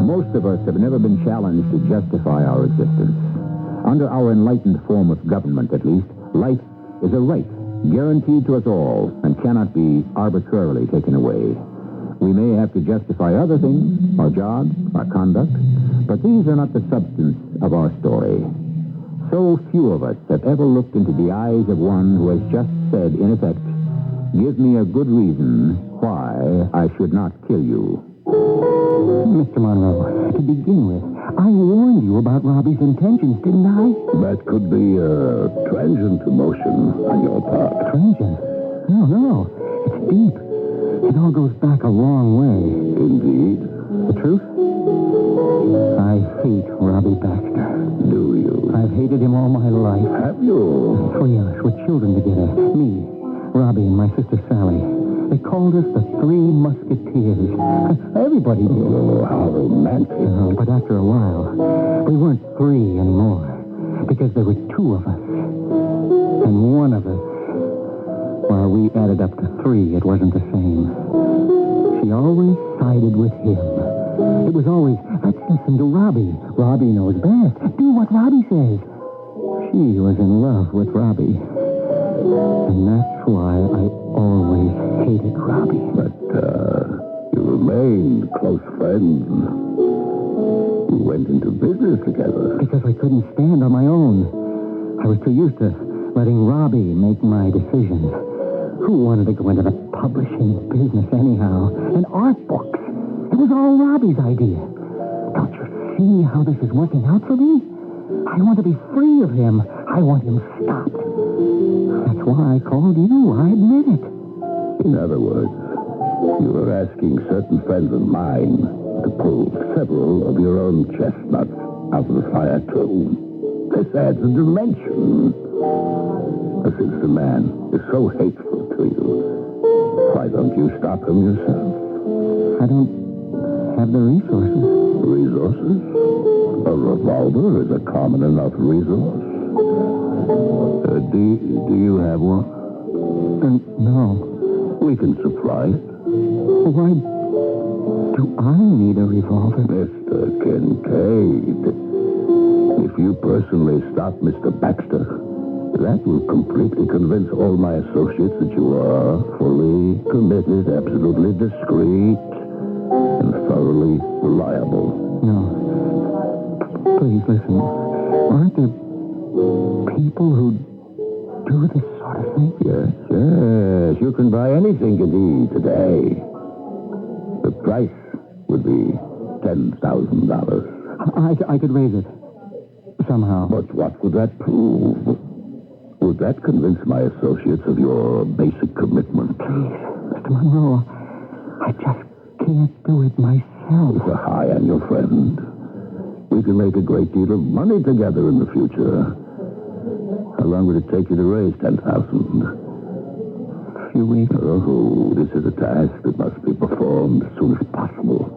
Speaker 1: Most of us have never been challenged to justify our existence. Under our enlightened form of government, at least, life is a right guaranteed to us all and cannot be arbitrarily taken away. We may have to justify other things, our jobs, our conduct, but these are not the substance of our story. So few of us have ever looked into the eyes of one who has just said, in effect, "Give me a good reason why I should not kill you."
Speaker 14: Mr. Monroe, to begin with, I warned you about Robbie's intentions, didn't I?
Speaker 18: That could be a transient emotion on your part.
Speaker 14: Transient? No. It's deep. It all goes back a long way.
Speaker 18: Indeed.
Speaker 14: The truth? I hate Robbie Baxter.
Speaker 18: Do you?
Speaker 14: I've hated him all my life.
Speaker 18: Have you?
Speaker 14: 3 of us were children together. Me, Robbie, and my sister Sally. They called us the Three Musketeers. Everybody did.
Speaker 18: Oh, how romantic.
Speaker 14: But after a while, we weren't 3 anymore. Because there were 2 of us. And one of us, while we added up to 3, it wasn't the same. She always sided with him. It was always, let's listen to Robbie. Robbie knows best. Do what Robbie says. She was in love with Robbie. And that's why I always hated Robbie.
Speaker 18: But, you remained close friends. You went into business together.
Speaker 14: Because I couldn't stand on my own. I was too used to letting Robbie make my decisions. Who wanted to go into the publishing business anyhow? And art books. It was all Robbie's idea. Don't you see how this is working out for me? I want to be free of him. I want him stopped. That's why I called you. I admit it.
Speaker 18: In other words, you were asking certain friends of mine to pull several of your own chestnuts out of the fire, too. This adds a dimension. But since the man is so hateful to you, why don't you stop him yourself?
Speaker 14: I don't have the resources.
Speaker 18: Resources? A revolver is a common enough resource. Do you have one?
Speaker 14: No.
Speaker 18: We can supply it.
Speaker 14: Why do I need a revolver?
Speaker 18: Mr. Kincaid, if you personally stop Mr. Baxter, that will completely convince all my associates that you are fully committed, absolutely discreet, and thoroughly reliable.
Speaker 14: No. Please listen. Aren't there people who do this sort of thing?
Speaker 18: Yes. You can buy anything you need today. The price would be $10,000.
Speaker 14: I could raise it. Somehow.
Speaker 18: But what would that prove? Would that convince my associates of your basic commitment?
Speaker 14: Please, Mr. Monroe, I just can't do it myself.
Speaker 18: It's a high on your friend. We can make a great deal of money together in the future. How long would it take you to raise 10,000?
Speaker 14: A few weeks.
Speaker 18: Oh, this is a task that must be performed as soon as possible.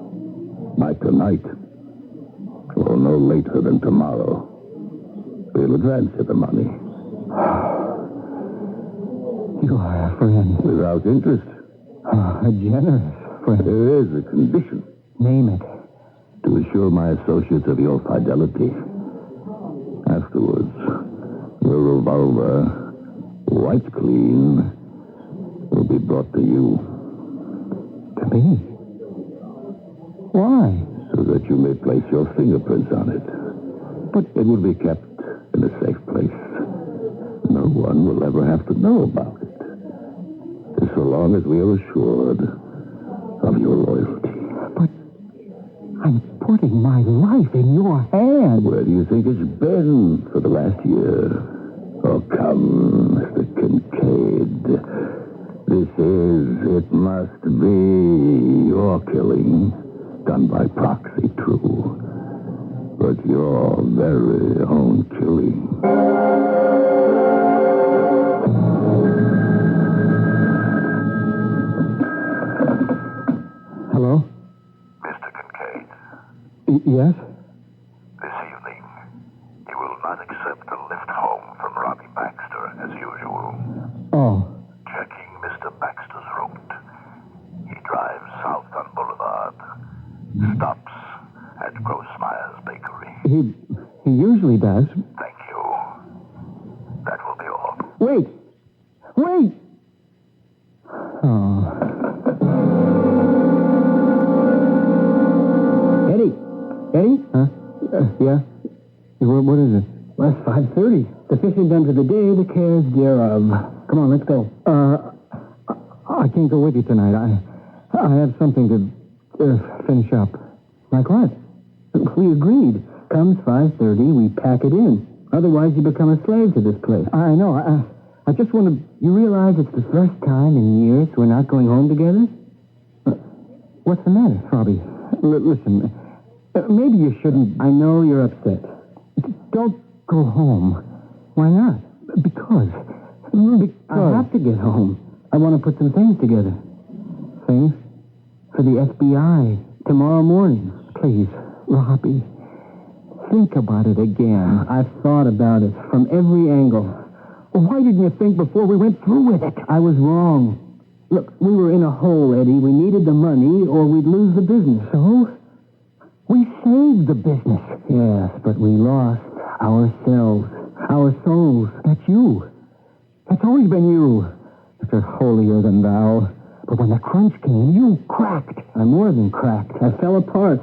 Speaker 18: By tonight, or no later than tomorrow. We'll advance you the money.
Speaker 14: You are a friend.
Speaker 18: Without interest.
Speaker 14: A generous friend.
Speaker 18: There is a condition.
Speaker 14: Name it.
Speaker 18: to assure my associates of your fidelity. Afterwards, the revolver, wiped clean, will be brought to you.
Speaker 14: To me? Why?
Speaker 18: So that you may place your fingerprints on it. But it will be kept in a safe place. No one will ever have to know about it. So long as we are assured of your loyalty.
Speaker 14: But I'm putting my life in your hands.
Speaker 18: Where do you think it's been for the last year? Oh, come, Mr. Kincaid. It must be your killing, done by proxy, true. But your very own killing.
Speaker 14: Hello?
Speaker 7: Mr. Kincaid.
Speaker 14: Yes?
Speaker 7: This evening, you will not accept a lift home from Robbie Baxter as usual.
Speaker 14: Oh.
Speaker 7: Checking Mr. Baxter's route. He drives south on Boulevard. Stops at Grossmeyer's Bakery.
Speaker 14: He usually does.
Speaker 7: Thank you. That will be all.
Speaker 14: Wait! Oh. Eddie? Huh? Yeah? What is it? Well, it's 5:30. The fishing done for the day, the cares thereof. Come on, let's go. I can't go with you tonight. I have something to finish up. Like what? We agreed. Comes 5:30, we pack it in. Otherwise, you become a slave to this place. I know. I just want to... You realize it's the first time in years we're not going home together? What's the matter, Robbie? Listen... maybe you shouldn't... I know you're upset. Don't go home. Why not? Because I have to get home. I want to put some things together. Things? For the FBI. Tomorrow morning. Please, Robbie. Think about it again. I've thought about it from every angle. Why didn't you think before we went through with it? I was wrong. Look, we were in a hole, Eddie. We needed the money or we'd lose the business. So? We saved the business. Yes, but we lost ourselves, our souls. That's you. That's always been you. You're holier than thou. But when the crunch came, you cracked. I more than cracked. I fell apart.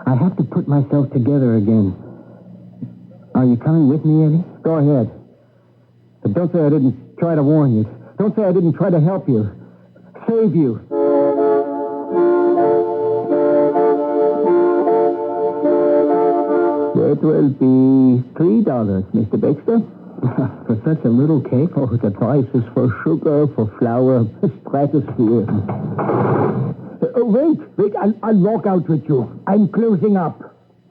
Speaker 14: I have to put myself together again. Are you coming with me, Eddie? Go ahead. But don't say I didn't try to warn you. Don't say I didn't try to help you. Save you. It will be $3, Mr. Baxter. For such a little cake? Oh, the prices for sugar, for flour, stratosphere. Wait, I'll walk out with you. I'm closing up.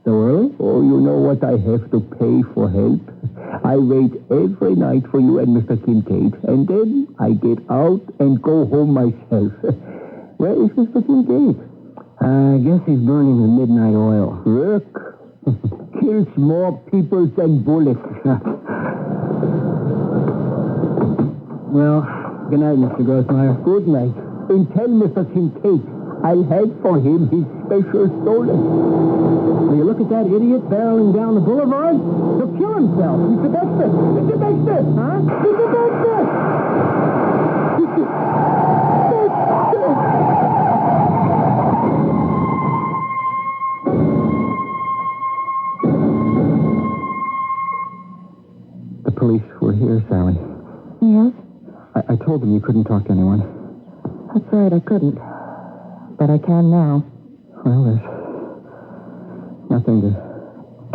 Speaker 14: So early? Oh, you know what I have to pay for help. I wait every night for you and Mr. Kincaid, and then I get out and go home myself. Where is Mr. Kincaid? I guess he's burning the midnight oil. Look. Kills more people than bullets. Well, good night, Mr. Grossmeyer. Good night. And tell Mr. Kincaid I'll have for him his special stolen. Will you look at that idiot barreling down the boulevard? He'll kill himself. Mr. Baxter! Mr. Baxter! Huh? Mr. Baxter! The police were here, Sally.
Speaker 2: Yes?
Speaker 14: I told them you couldn't talk to anyone.
Speaker 2: That's right, I couldn't. But I can now.
Speaker 14: Well, there's nothing to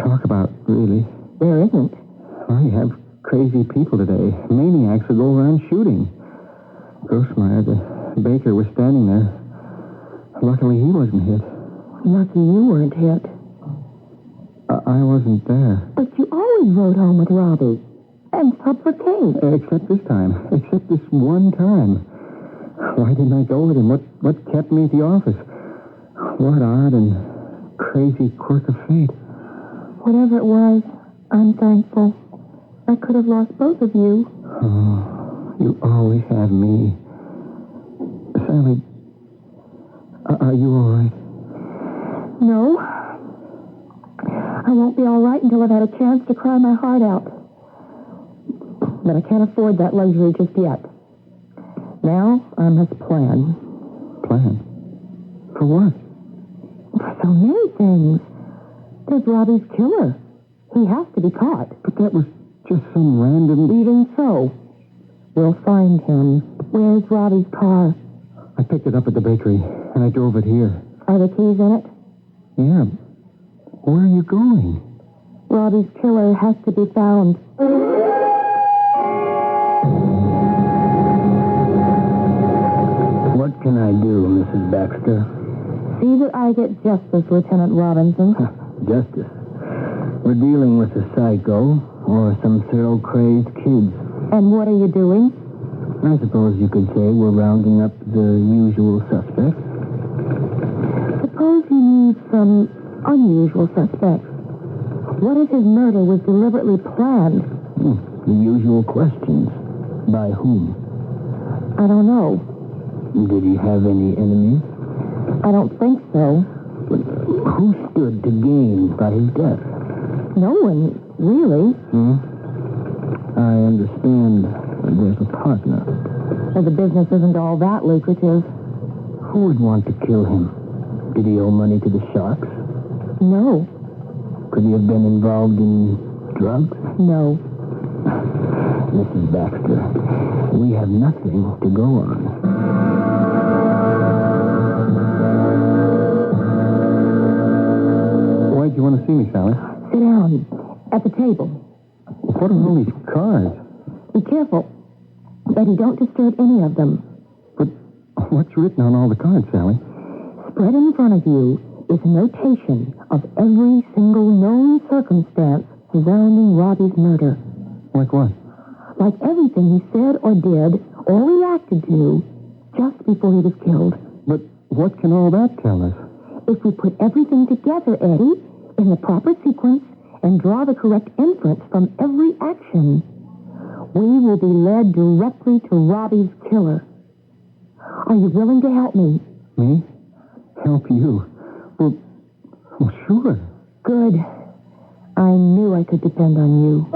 Speaker 14: talk about, really.
Speaker 2: There isn't.
Speaker 14: Well, you have crazy people today. Maniacs who go around shooting. Grossmeyer, the baker, was standing there. Luckily, he wasn't hit.
Speaker 2: Lucky you weren't hit.
Speaker 14: I wasn't there.
Speaker 2: But you always rode home with Robbie. And pub for Kate.
Speaker 14: Except this time. Except this one time. Why didn't I go with him? What kept me at the office? What odd and crazy quirk of fate.
Speaker 2: Whatever it was, I'm thankful. I could have lost both of you.
Speaker 14: Oh, you always have me. Sally, are you all right?
Speaker 2: No,
Speaker 19: won't be all right until I've had a chance to cry my heart out. But I can't afford that luxury just yet. Now I must plan.
Speaker 14: Plan? For what?
Speaker 19: For so many things. There's Robbie's killer. He has to be caught.
Speaker 14: But that was just some random...
Speaker 19: Even so, we'll find him. Where's Robbie's car?
Speaker 14: I picked it up at the bakery, and I drove it here.
Speaker 19: Are the keys in it?
Speaker 14: Yeah. Where are you going?
Speaker 19: Robbie's killer has to be found.
Speaker 14: What can I do, Mrs. Baxter?
Speaker 19: See that I get justice, Lieutenant Robinson.
Speaker 14: Justice? We're dealing with a psycho or some thrill-crazed kids.
Speaker 19: And what are you doing?
Speaker 14: I suppose you could say we're rounding up the usual suspects.
Speaker 19: Suppose you need some unusual suspects. What if his murder was deliberately planned?
Speaker 14: The usual questions. By whom?
Speaker 19: I don't know.
Speaker 14: Did he have any enemies?
Speaker 19: I don't think so.
Speaker 14: But who stood to gain by his death?
Speaker 19: No one, really.
Speaker 14: I understand there's a partner.
Speaker 19: Well, the business isn't all that lucrative.
Speaker 14: Who would want to kill him? Did he owe money to the sharks?
Speaker 19: No.
Speaker 14: Could he have been involved in drugs?
Speaker 19: No.
Speaker 14: Mrs. Baxter, we have nothing to go on. Why'd you want to see me, Sally?
Speaker 19: Sit down. At the table.
Speaker 14: What are all these cards?
Speaker 19: Be careful. Eddie, don't disturb any of them.
Speaker 14: But what's written on all the cards, Sally?
Speaker 19: Spread in front of you is a notation of every single known circumstance surrounding Robbie's murder.
Speaker 14: Like what?
Speaker 19: Like everything he said or did or reacted to just before he was killed.
Speaker 14: But what can all that tell us?
Speaker 19: If we put everything together, Eddie, in the proper sequence and draw the correct inference from every action, we will be led directly to Robbie's killer. Are you willing to help me?
Speaker 14: Me? Help you? Well, sure.
Speaker 19: Good. I knew I could depend on you.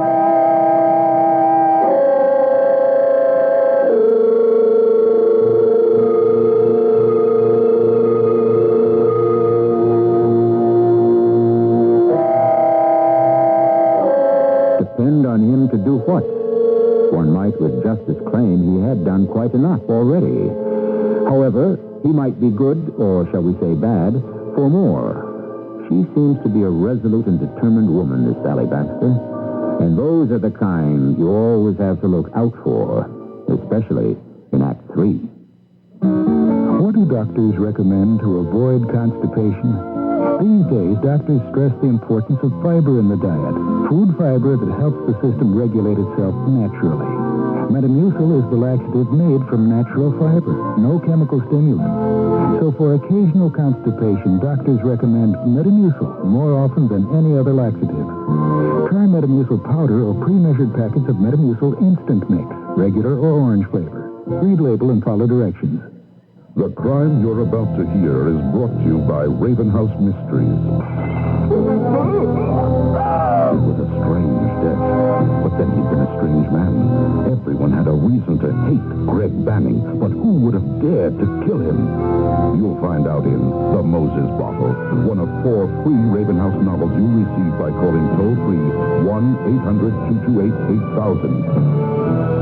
Speaker 1: Depend on him to do what? One might with justice claim he had done quite enough already. However, he might be good, or shall we say bad, for more. She seems to be a resolute and determined woman, this Sally Baxter. And those are the kind you always have to look out for, especially in Act 3.
Speaker 16: What do doctors recommend to avoid constipation? These days, doctors stress the importance of fiber in the diet. Food fiber that helps the system regulate itself naturally. Metamucil is the laxative made from natural fiber, no chemical stimulant. So for occasional constipation, doctors recommend Metamucil more often than any other laxative. Try Metamucil powder or pre-measured packets of Metamucil Instant Mix, regular or orange flavor. Read label and follow directions.
Speaker 3: The crime you're about to hear is brought to you by Raven House Mysteries. It was a strange death, but then he'd been a strange man. Everyone had a reason to hate Greg Banning, but who would have dared to kill him? You'll find out in The Moses Bottle, one of 4 free Raven House novels you'll receive by calling toll-free 1-800-228-8000.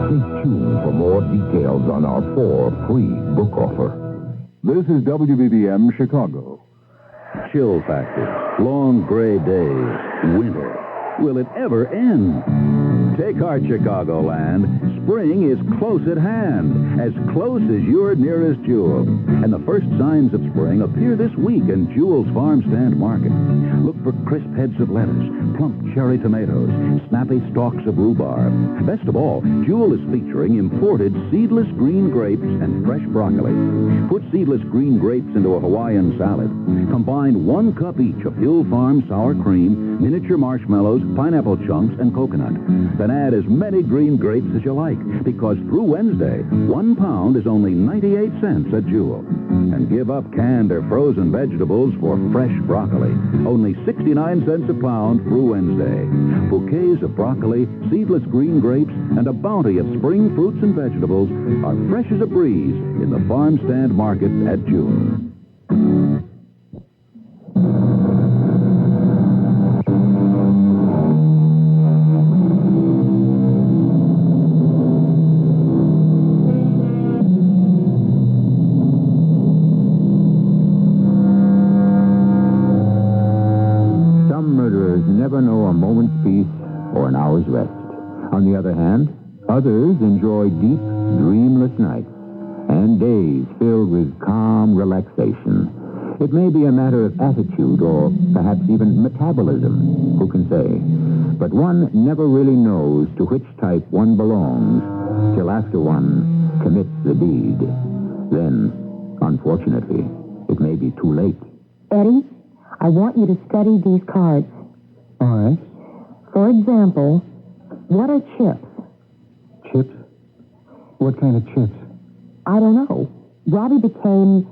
Speaker 3: Stay tuned for more details on our 4 free book offer.
Speaker 8: This is WBBM Chicago.
Speaker 18: Chill factor. Long gray days. Winter. Will it ever end? Take heart, Chicagoland. Spring is close at hand, as close as your nearest Jewel. And the first signs of spring appear this week in Jewel's Farm Stand Market. Look for crisp heads of lettuce, plump cherry tomatoes, snappy stalks of rhubarb. Best of all, Jewel is featuring imported seedless green grapes and fresh broccoli. Put seedless green grapes into a Hawaiian salad. Combine 1 cup each of Hill Farm sour cream, miniature marshmallows,
Speaker 3: pineapple chunks, and coconut. Then add as many green grapes as you like, because through Wednesday, 1 pound is only 98 cents at Jewel. And give up canned or frozen vegetables for fresh broccoli. Only 69 cents a pound through Wednesday. Bouquets of broccoli, seedless green grapes, and a bounty of spring fruits and vegetables are fresh as a breeze in the farm stand market at Jewel.
Speaker 1: Never know a moment's peace or an hour's rest. On the other hand, others enjoy deep, dreamless nights and days filled with calm relaxation. It may be a matter of attitude or perhaps even metabolism, who can say? But one never really knows to which type one belongs till after one commits the deed. Then, unfortunately, it may be too late.
Speaker 2: Eddie, I want you to study these cards.
Speaker 14: All right.
Speaker 2: For example, what are chips?
Speaker 14: Chips? What kind of chips?
Speaker 2: I don't know. Robbie became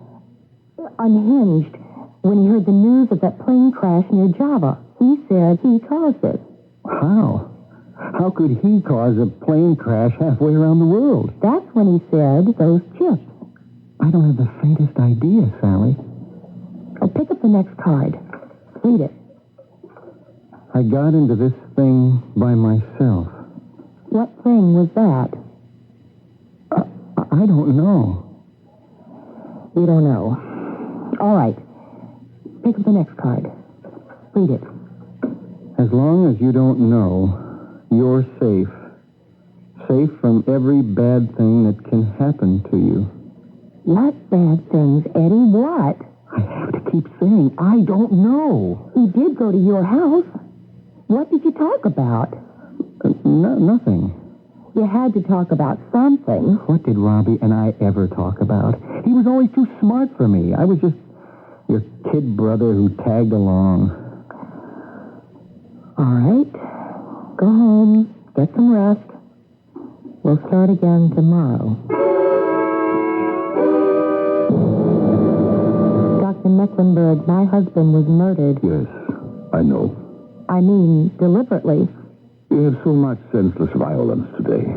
Speaker 2: unhinged when he heard the news of that plane crash near Java. He said he caused it.
Speaker 14: How? How could he cause a plane crash halfway around the world?
Speaker 2: That's when he said those chips.
Speaker 14: I don't have the faintest idea, Sally.
Speaker 2: Oh, pick up the next card. Read it.
Speaker 14: I got into this thing by myself.
Speaker 2: What thing was that?
Speaker 14: I don't know.
Speaker 2: You don't know. All right. Pick up the next card. Read it.
Speaker 14: As long as you don't know, you're safe. Safe from every bad thing that can happen to you.
Speaker 2: What bad things, Eddie? What?
Speaker 14: I have to keep saying, I don't know.
Speaker 2: He did go to your house. What did you talk about?
Speaker 14: Nothing.
Speaker 2: You had to talk about something.
Speaker 14: What did Robbie and I ever talk about? He was always too smart for me. I was just your kid brother who tagged along.
Speaker 2: All right. Go home. Get some rest. We'll start again tomorrow. Dr. Mecklenburg, my husband was murdered.
Speaker 18: Yes, I know.
Speaker 2: I mean, deliberately.
Speaker 18: You have so much senseless violence today.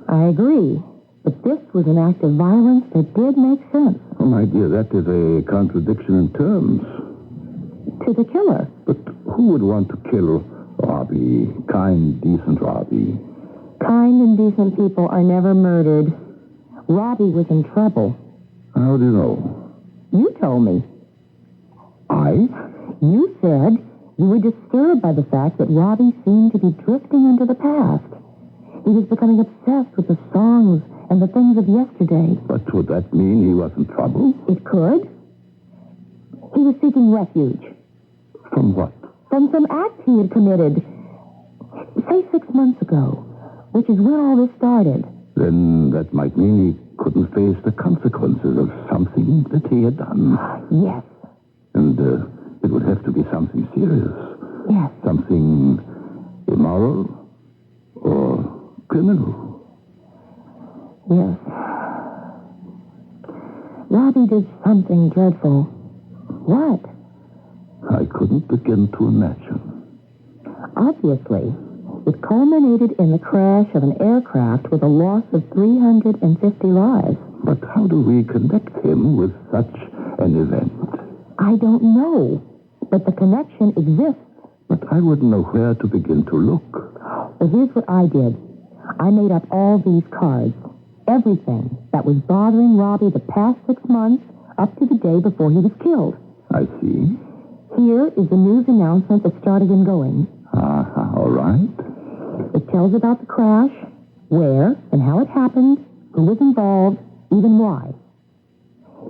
Speaker 2: I agree. But this was an act of violence that did make sense.
Speaker 18: Oh, my dear, that is a contradiction in terms.
Speaker 2: To the killer.
Speaker 18: But who would want to kill Robbie? Kind, decent Robbie.
Speaker 2: Kind and decent people are never murdered. Robbie was in trouble.
Speaker 18: How do you know?
Speaker 2: You told me.
Speaker 18: I?
Speaker 2: You said you were disturbed by the fact that Robbie seemed to be drifting into the past. He was becoming obsessed with the songs and the things of yesterday.
Speaker 18: But would that mean he was in trouble?
Speaker 2: It could. He was seeking refuge.
Speaker 18: From what?
Speaker 2: From some act he had committed, say 6 months ago, which is when all this started.
Speaker 18: Then that might mean he couldn't face the consequences of something that he had done.
Speaker 2: Yes.
Speaker 18: And it would have to be something serious.
Speaker 2: Yes.
Speaker 18: Something immoral or criminal.
Speaker 2: Yes. Robbie did something dreadful. What?
Speaker 18: I couldn't begin to imagine.
Speaker 2: Obviously, it culminated in the crash of an aircraft with a loss of 350 lives.
Speaker 18: But how do we connect him with such an event?
Speaker 2: I don't know, but the connection exists.
Speaker 18: But I wouldn't know where to begin to look.
Speaker 2: Well, here's what I did. I made up all these cards. Everything that was bothering Robbie the past 6 months up to the day before he was killed.
Speaker 18: I see.
Speaker 2: Here is the news announcement that started him going.
Speaker 18: All right.
Speaker 2: It tells about the crash, where and how it happened, who was involved, even why.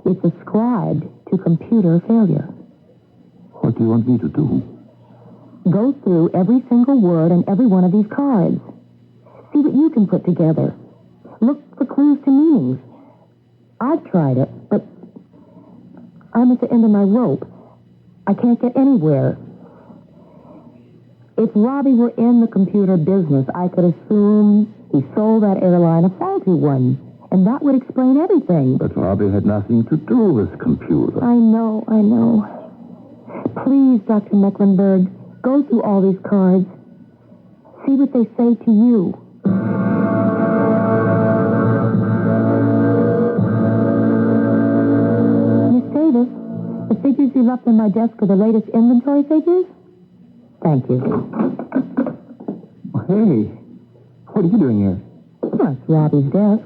Speaker 2: It's ascribed to computer failure.
Speaker 18: What do you want me to do?
Speaker 2: Go through every single word on every one of these cards. See what you can put together. Look for clues to meanings. I've tried it, but I'm at the end of my rope. I can't get anywhere.
Speaker 4: If Robbie were in the computer business, I could assume he sold that airline a faulty one. And that would explain everything.
Speaker 18: But Robbie had nothing to do with computers.
Speaker 4: I know. Please, Dr. Mecklenburg, go through all these cards. See what they say to you. Miss Davis, the figures you left on my desk are the latest inventory figures? Thank you.
Speaker 14: Hey, what are you doing here?
Speaker 4: Well, it's Robbie's desk.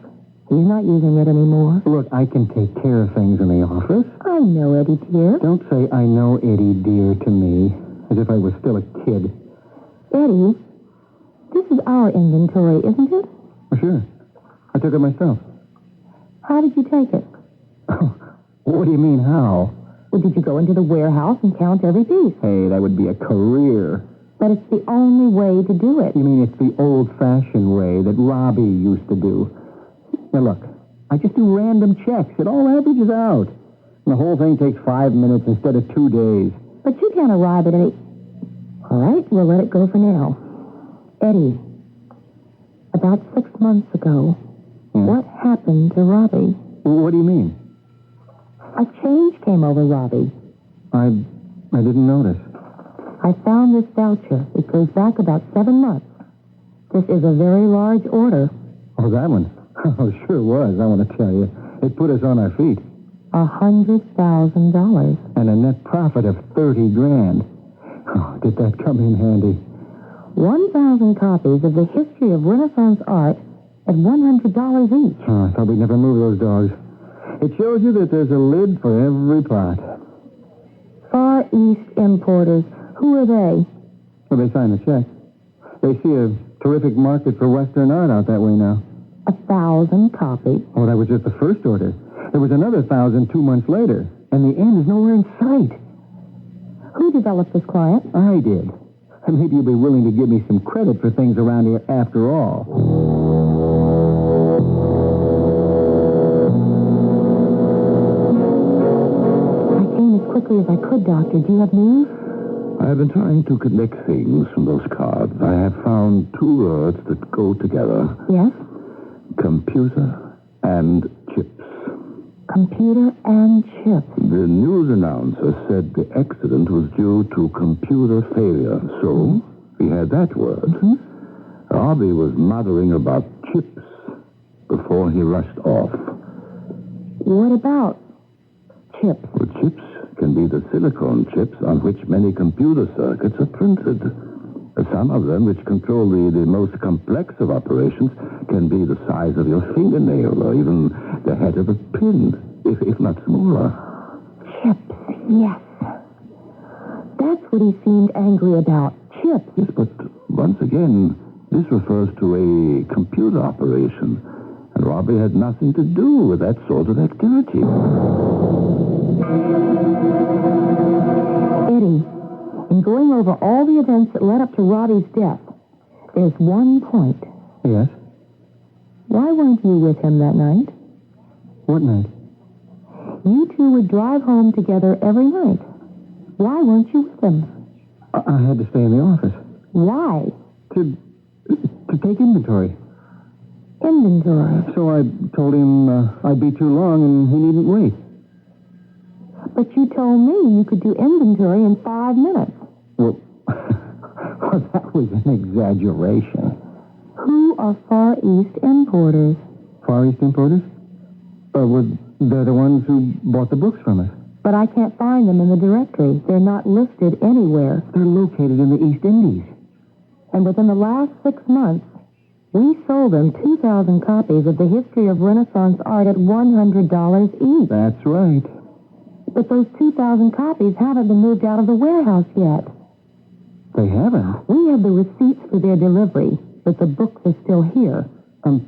Speaker 4: He's not using it anymore.
Speaker 14: Look, I can take care of things in the office.
Speaker 4: I know, Eddie, dear.
Speaker 14: Don't say I know Eddie, dear, to me, as if I was still a kid.
Speaker 4: Eddie, this is our inventory, isn't it?
Speaker 14: Oh, sure. I took it myself.
Speaker 4: How did you take it?
Speaker 14: What do you mean, how?
Speaker 4: Well, did you go into the warehouse and count every piece?
Speaker 14: Hey, that would be a career.
Speaker 4: But it's the only way to do it.
Speaker 14: You mean it's the old-fashioned way that Robbie used to do? Now, look, I just do random checks. It all averages out. And the whole thing takes 5 minutes instead of 2 days.
Speaker 4: But you can't arrive at any... All right, we'll let it go for now. Eddie, about 6 months ago, what happened to Robbie?
Speaker 14: What do you mean?
Speaker 4: A change came over Robbie.
Speaker 14: I didn't notice.
Speaker 4: I found this voucher. It goes back about 7 months. This is a very large order.
Speaker 14: Oh, that one? Oh, sure was, I want to tell you. It put us on our feet.
Speaker 4: $100,000.
Speaker 14: And a net profit of $30,000. Oh, did that come in handy?
Speaker 4: 1,000 copies of the history of Renaissance art at $100 each.
Speaker 14: Oh, I thought we'd never move those dogs. It shows you that there's a lid for every pot.
Speaker 4: Far East Importers. Who are they?
Speaker 14: Well, they signed the check. They see a terrific market for Western art out that way now.
Speaker 4: 1,000 copies.
Speaker 14: Oh, that was just the first order. There was another 1,000 2 months later. And the end is nowhere in sight.
Speaker 4: Who developed this client?
Speaker 14: I did. And maybe you'll be willing to give me some credit for things around here after all.
Speaker 4: I came as quickly as I could, Doctor. Do you have news?
Speaker 18: I've been trying to connect things from those cards. I have found 2 words that go together.
Speaker 4: Yes?
Speaker 18: Computer and chips.
Speaker 4: Computer and chips.
Speaker 18: The news announcer said the accident was due to computer failure. So, we had that word. Robbie was muttering about chips before he rushed off.
Speaker 4: What about chips?
Speaker 18: Well, chips can be the silicone chips on which many computer circuits are printed. Some of them, which control the most complex of operations, can be the size of your fingernail or even the head of a pin, if not smaller.
Speaker 4: Chips, yes. That's what he seemed angry about. Chips.
Speaker 18: Yes, but once again, this refers to a computer operation, and Robbie had nothing to do with that sort of activity.
Speaker 4: Eddie, in going over all the events that led up to Robbie's death, there's one point.
Speaker 14: Yes?
Speaker 4: Why weren't you with him that night?
Speaker 14: What night?
Speaker 4: You two would drive home together every night. Why weren't you with him?
Speaker 14: I had to stay in the office.
Speaker 4: Why?
Speaker 14: To take inventory.
Speaker 4: Inventory?
Speaker 14: So I told him I'd be too long and he needn't wait.
Speaker 4: But you told me you could do inventory in 5 minutes.
Speaker 14: Well, that was an exaggeration.
Speaker 4: Who are Far East Importers?
Speaker 14: Far East Importers? Well, they're the ones who bought the books from us.
Speaker 4: But I can't find them in the directory. They're not listed anywhere.
Speaker 14: They're located in the East Indies.
Speaker 4: And within the last 6 months, we sold them 2,000 copies of the history of Renaissance art at $100 each.
Speaker 14: That's right.
Speaker 4: But those 2,000 copies haven't been moved out of the warehouse yet.
Speaker 14: They haven't?
Speaker 4: We have the receipts for their delivery, but the books are still here.
Speaker 14: I'm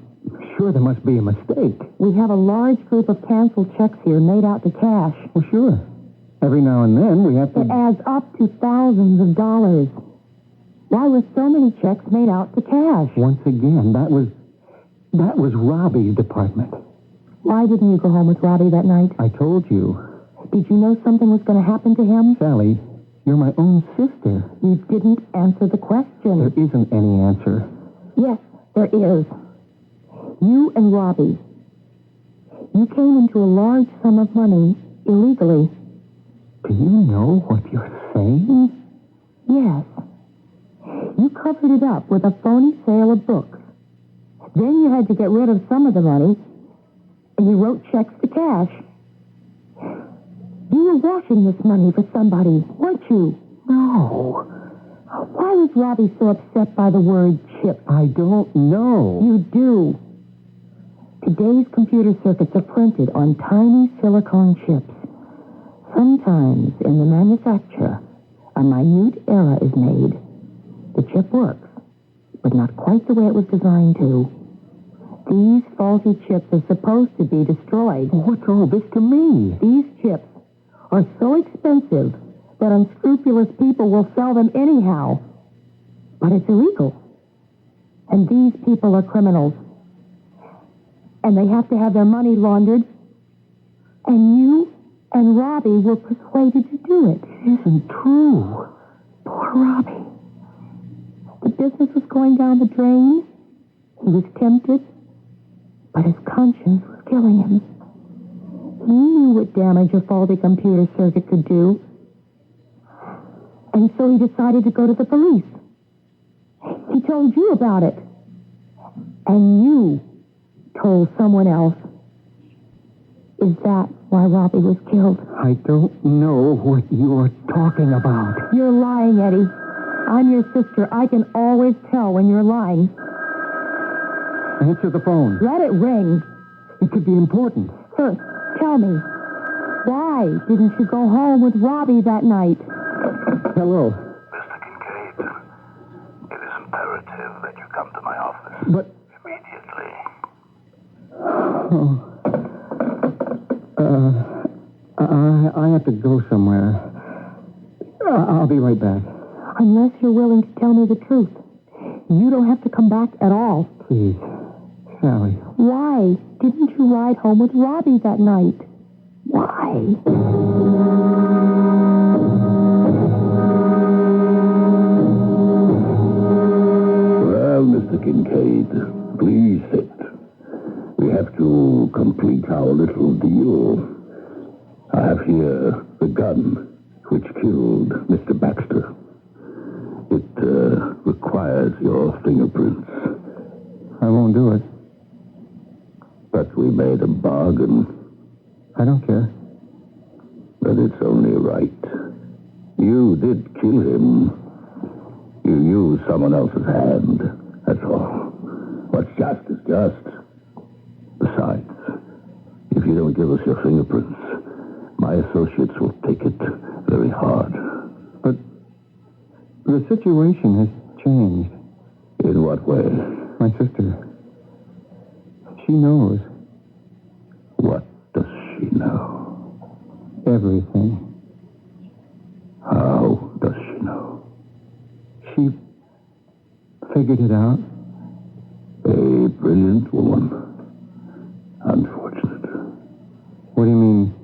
Speaker 14: sure there must be a mistake.
Speaker 4: We have a large group of canceled checks here made out to cash.
Speaker 14: Well, sure. Every now and then we have to...
Speaker 4: It adds up to thousands of dollars. Why were so many checks made out to cash?
Speaker 14: Once again, that was Robbie's department.
Speaker 4: Why didn't you go home with Robbie that night?
Speaker 14: I told you.
Speaker 4: Did you know something was going to happen to him?
Speaker 14: Sally, You're my own sister.
Speaker 4: You didn't answer the question.
Speaker 14: There isn't any answer.
Speaker 4: Yes, there is. You and Robbie. You came into a large sum of money illegally.
Speaker 14: Do you know what you're saying?
Speaker 4: Yes. You covered it up with a phony sale of books. Then you had to get rid of some of the money, and you wrote checks to cash. You were washing this money for somebody, weren't you?
Speaker 14: No.
Speaker 4: Why was Robbie so upset by the word chip?
Speaker 14: I don't know.
Speaker 4: You do. Today's computer circuits are printed on tiny silicone chips. Sometimes in the manufacture, a minute error is made. The chip works, but not quite the way it was designed to. These faulty chips are supposed to be destroyed.
Speaker 14: What's all this to me?
Speaker 4: These chips are so expensive that unscrupulous people will sell them anyhow. But it's illegal. And these people are criminals. And they have to have their money laundered. And you and Robbie were persuaded to do it.
Speaker 14: It isn't true.
Speaker 4: Poor Robbie. The business was going down the drain. He was tempted, but his conscience was killing him. He knew what damage a faulty computer circuit could do. And so he decided to go to the police. He told you about it. And you told someone else. Is that why Robbie was killed?
Speaker 14: I don't know what you're talking about.
Speaker 4: You're lying, Eddie. I'm your sister. I can always tell when you're lying.
Speaker 14: Answer the phone.
Speaker 4: Let it ring.
Speaker 14: It could be important.
Speaker 4: First, tell me, why didn't you go home with Robbie that night?
Speaker 14: Hello.
Speaker 7: Mr. Kincaid, it is imperative that you come to my office.
Speaker 14: But...
Speaker 7: immediately.
Speaker 14: Oh. I have to go somewhere. I'll be right back.
Speaker 4: Unless you're willing to tell me the truth. You don't have to come back at all.
Speaker 14: Please, Sally.
Speaker 4: Why didn't you ride home with Robbie that night? Why?
Speaker 18: Well, Mr. Kincaid, please sit. We have to complete our little deal. I have here the gun which killed Mr. Baxter. It requires your fingerprints.
Speaker 14: I won't do it.
Speaker 18: But we made a bargain.
Speaker 14: I don't care.
Speaker 18: But it's only right. You did kill him. You used someone else's hand. That's all. What's just is just. Besides, if you don't give us your fingerprints, my associates will take it very hard.
Speaker 14: But the situation has changed.
Speaker 18: In what way?
Speaker 14: My sister. She knows.
Speaker 18: What does she know?
Speaker 14: Everything.
Speaker 18: How does she know?
Speaker 14: She figured it out.
Speaker 18: A brilliant woman. Unfortunate.
Speaker 14: What do you mean,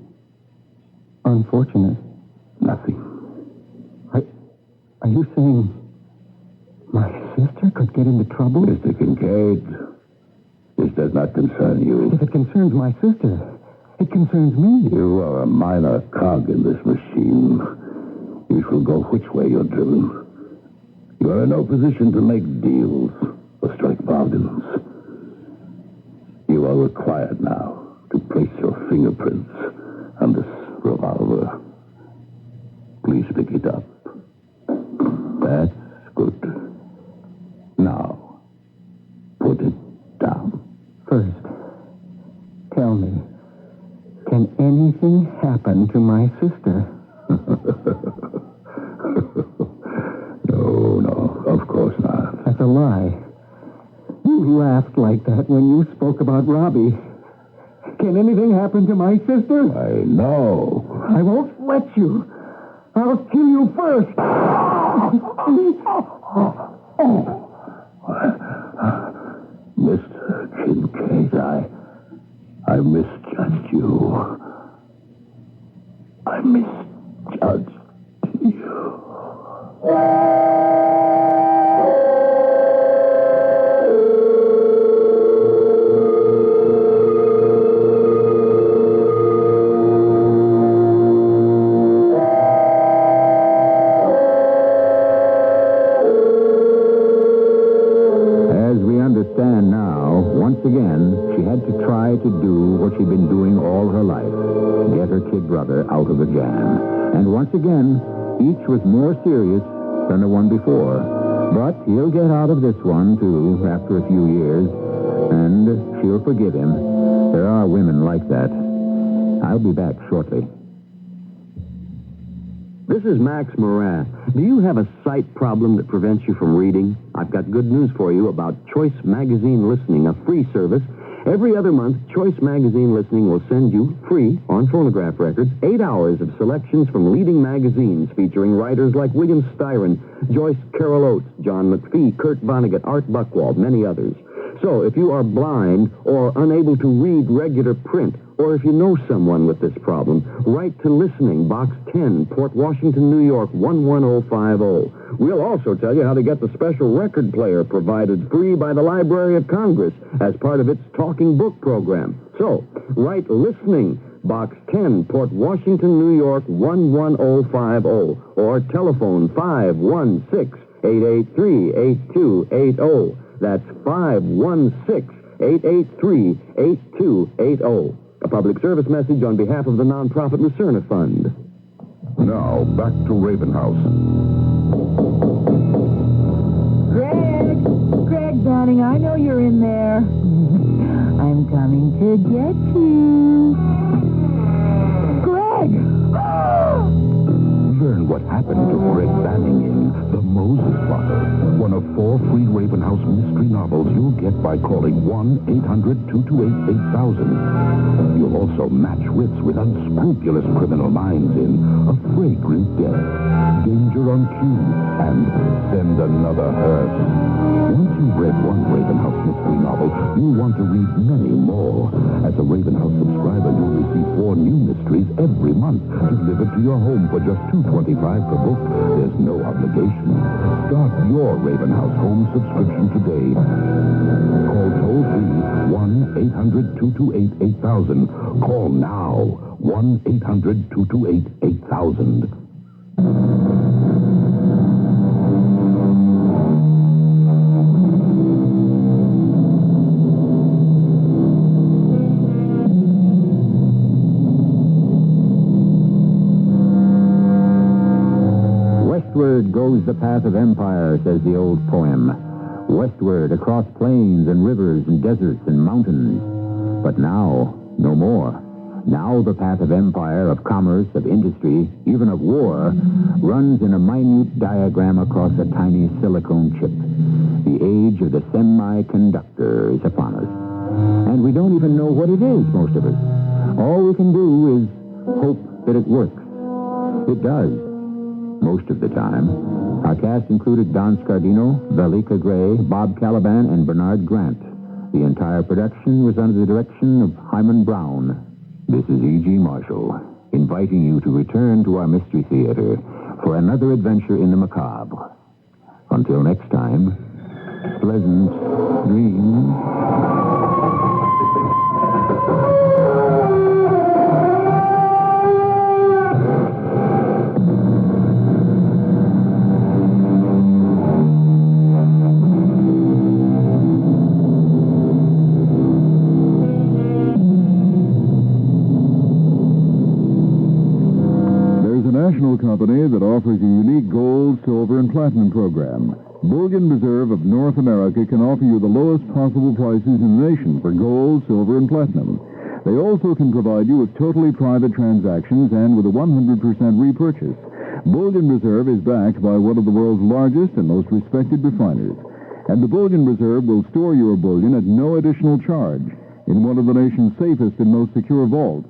Speaker 14: unfortunate?
Speaker 18: Nothing.
Speaker 14: Are you saying my sister could get into trouble?
Speaker 18: Mr. Kincaid, this does not concern you.
Speaker 14: If it concerns my sister, it concerns me.
Speaker 18: You are a minor cog in this machine. You shall go which way you're driven. You are in no position to make deals or strike bargains. You are required now to place your fingerprints on this revolver. Please pick it up. That's good. Now, put it down.
Speaker 14: First, tell me, can anything happen to my sister?
Speaker 18: No, of course not.
Speaker 14: That's a lie. You laughed like that when you spoke about Robbie. Can anything happen to my sister?
Speaker 18: I know.
Speaker 14: I won't let you. I'll kill you first.
Speaker 18: Mr. Kincaid, I misjudged you. I misjudged you.
Speaker 1: once again, she had to try to do what she'd been doing all her life, get her kid brother out of the jam. And once again, each was more serious than the one before. But he'll get out of this one, too, after a few years, and she'll forgive him. There are women like that. I'll be back shortly.
Speaker 21: This is Max Moran. Do you have a sight problem that prevents you from reading? I've got good news for you about Choice Magazine Listening, a free service. Every other month, Choice Magazine Listening will send you, free, on phonograph records, 8 hours of selections from leading magazines featuring writers like William Styron, Joyce Carol Oates, John McPhee, Kurt Vonnegut, Art Buchwald, many others. So, if you are blind or unable to read regular print, or if you know someone with this problem, write to Listening, Box 10, Port Washington, New York, 11050. We'll also tell you how to get the special record player provided free by the Library of Congress as part of its Talking Book program. So, write Listening, Box 10, Port Washington, New York, 11050, or telephone 516-883-8280. That's 516-883-8280. A public service message on behalf of the nonprofit Lucerna Fund.
Speaker 3: Now, back to Raven House.
Speaker 19: Greg, darling, I know you're in there. I'm coming to get you. Greg!
Speaker 3: Learn what happened to Greg Banning in The Moses Bottle, one of 4 free Raven House mystery novels you'll get by calling 1-800-228-8000. You'll also match wits with unscrupulous criminal minds in A Fragrant Death, Danger on Cue, and Send Another Hearse. Once you've read one Raven House mystery novel, you'll want to read many more. As a Raven House subscriber, you'll receive 4 new mysteries every month, delivered to your home for just $2.25 per book. There's no obligation. Start your Raven House home subscription today. Call toll-free 1-800-228-8000. Call now. 1-800-228-8000.
Speaker 1: Westward goes the path of empire, says the old poem. Westward, across plains and rivers and deserts and mountains. But now, no more. Now the path of empire, of commerce, of industry, even of war, runs in a minute diagram across a tiny silicone chip. The age of the semiconductor is upon us. And we don't even know what it is, most of us. All we can do is hope that it works. It does. Most of the time. Our cast included Don Scardino, Velika Gray, Bob Caliban, and Bernard Grant. The entire production was under the direction of Hyman Brown. This is E.G. Marshall, inviting you to return to our Mystery Theater for another adventure in the macabre. Until next time, pleasant dreams.
Speaker 8: Company that offers a unique gold, silver, and platinum program. Bullion Reserve of North America can offer you the lowest possible prices in the nation for gold, silver, and platinum. They also can provide you with totally private transactions and with a 100% repurchase. Bullion Reserve is backed by one of the world's largest and most respected refiners. And the Bullion Reserve will store your bullion at no additional charge in one of the nation's safest and most secure vaults.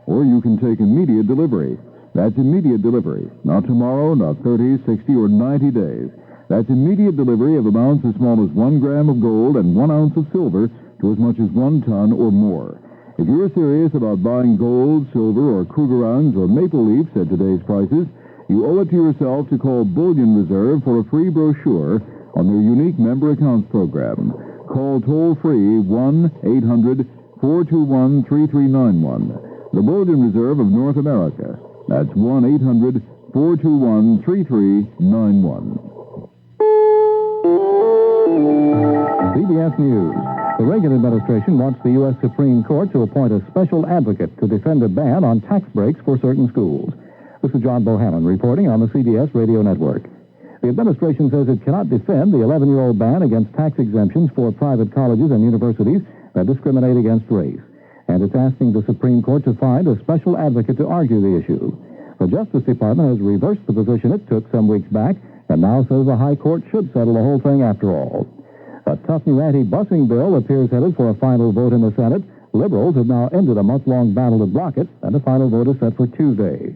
Speaker 8: Or you can take immediate delivery. That's immediate delivery. Not tomorrow, not 30, 60, or 90 days. That's immediate delivery of amounts as small as 1 gram of gold and 1 ounce of silver to as much as 1 ton or more. If you're serious about buying gold, silver, or Krugerrands or maple leafs at today's prices, you owe it to yourself to call Bullion Reserve for a free brochure on their unique member accounts program. Call toll-free 1-800-421-3391. The Bullion Reserve of North America. That's 1-800-421-3391. CBS News.
Speaker 11: The Reagan administration wants the U.S. Supreme Court to appoint a special advocate to defend a ban on tax breaks for certain schools. This is John Bohannon reporting on the CBS Radio Network. The administration says it cannot defend the 11-year-old ban against tax exemptions for private colleges and universities that discriminate against race. And it's asking the Supreme Court to find a special advocate to argue the issue. The Justice Department has reversed the position it took some weeks back and now says the High Court should settle the whole thing after all. A tough new anti-busing bill appears headed for a final vote in the Senate. Liberals have now ended a month-long battle to block it, and a final vote is set for Tuesday.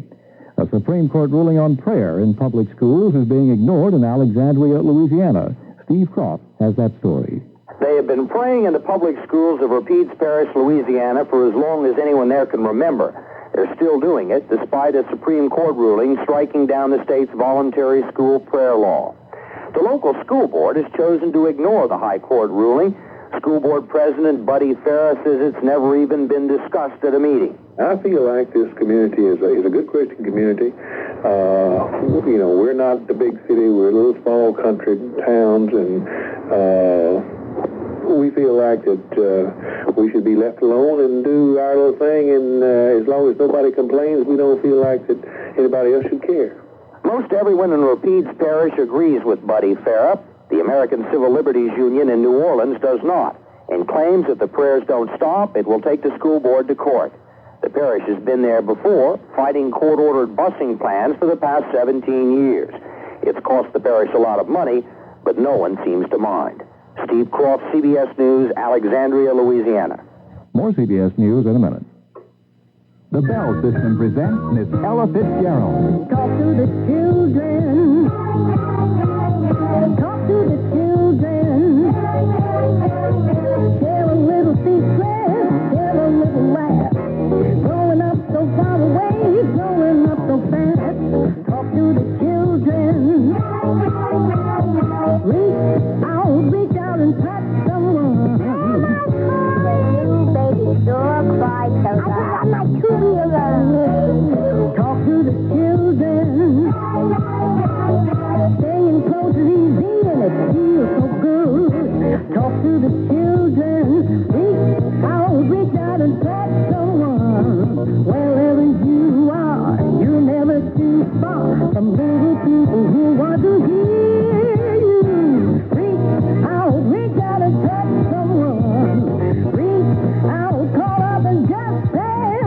Speaker 11: A Supreme Court ruling on prayer in public schools is being ignored in Alexandria, Louisiana. Steve Croft has that story.
Speaker 22: They have been praying in the public schools of Rapides Parish, Louisiana, for as long as anyone there can remember. They're still doing it, despite a Supreme Court ruling striking down the state's voluntary school prayer law. The local school board has chosen to ignore the High Court ruling. School board president Buddy Farah says it's never even been discussed at a meeting.
Speaker 15: I feel like this community is a good Christian community. We're not the big city. We're little small country towns, and we feel like that we should be left alone and do our little thing, and as long as nobody complains, we don't feel like that anybody else should care.
Speaker 22: Most everyone in Rapides Parish agrees with Buddy Farah. The American Civil Liberties Union in New Orleans does not, and claims if the prayers don't stop, it will take the school board to court. The parish has been there before, fighting court-ordered busing plans for the past 17 years. It's cost the parish a lot of money, but no one seems to mind. Steve Croft, CBS News, Alexandria, Louisiana.
Speaker 11: More CBS News in a minute.
Speaker 16: The Bell System presents Miss Ella Fitzgerald.
Speaker 23: Talk to the children. Talk to the children. Share a little secret. Share a little laugh. Growing up so far away. Growing up so fast. Talk to the children. Reach out and touch someone. You baby, don't cry so bad. I got my 2-year-old. Talk to the children. Staying close is easy and it feels so good. Talk to the children. Reach out and touch someone. Wherever you are, you're never too far from little people who want to hear you. Reach out and touch someone. Reach out, call up and just say.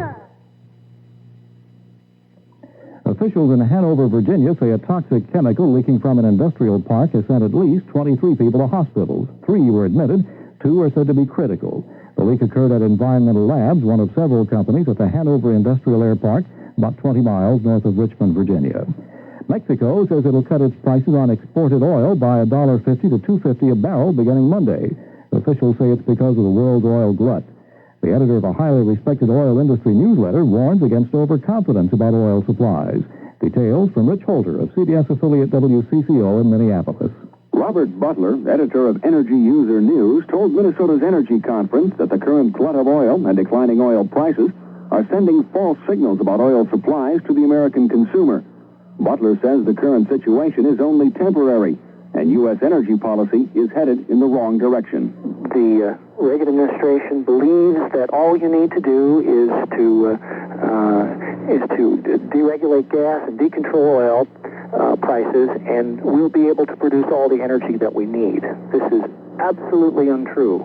Speaker 11: Officials in Hanover, Virginia say a toxic chemical leaking from an industrial park has sent at least 23 people to hospitals. 3 were admitted. 2 are said to be critical. The leak occurred at Environmental Labs, one of several companies at the Hanover Industrial Air Park, about 20 miles north of Richmond, Virginia. Mexico says it'll cut its prices on exported oil by $1.50 to $2.50 a barrel beginning Monday. Officials say it's because of the world's oil glut. The editor of a highly respected oil industry newsletter warns against overconfidence about oil supplies. Details from Rich Holter of CBS affiliate WCCO in Minneapolis.
Speaker 24: Robert Butler, editor of Energy User News, told Minnesota's Energy Conference that the current glut of oil and declining oil prices are sending false signals about oil supplies to the American consumer. Butler says the current situation is only temporary, and U.S. energy policy is headed in the wrong direction.
Speaker 9: The Reagan administration believes that all you need to do is to deregulate gas and decontrol oil prices, and we'll be able to produce all the energy that we need. This is absolutely untrue.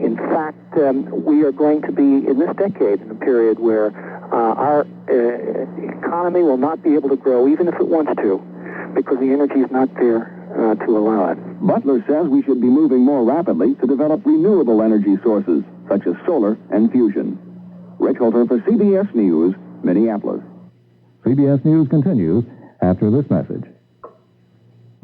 Speaker 9: In fact, we are going to be, in this decade, in a period where our economy will not be able to grow, even if it wants to, because the energy is not there to allow it.
Speaker 24: Butler says we should be moving more rapidly to develop renewable energy sources, such as solar and fusion. Rich Holter for CBS News, Minneapolis.
Speaker 11: CBS News continues after this message.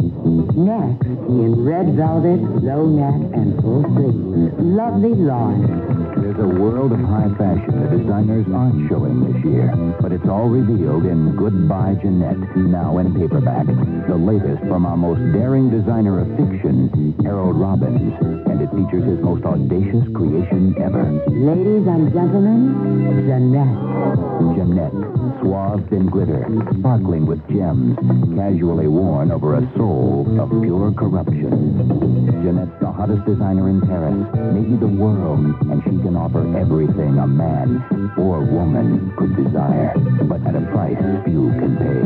Speaker 25: Next, in red velvet, low neck, and full sleeves, lovely lawn.
Speaker 1: There's a world of high fashion the designers aren't showing this year, but it's all revealed in Goodbye Jeanette, now in paperback, the latest from our most daring designer of fiction, Harold Robbins, and it features his most audacious creation ever.
Speaker 25: Ladies and gentlemen, Jeanette.
Speaker 1: Jeanette, swathed in glitter, sparkling with gems, casually worn over a soul soul of pure corruption. Jeanette's the hottest designer in Paris, maybe the world, and she can offer everything a man or woman could desire, but at a price few can pay.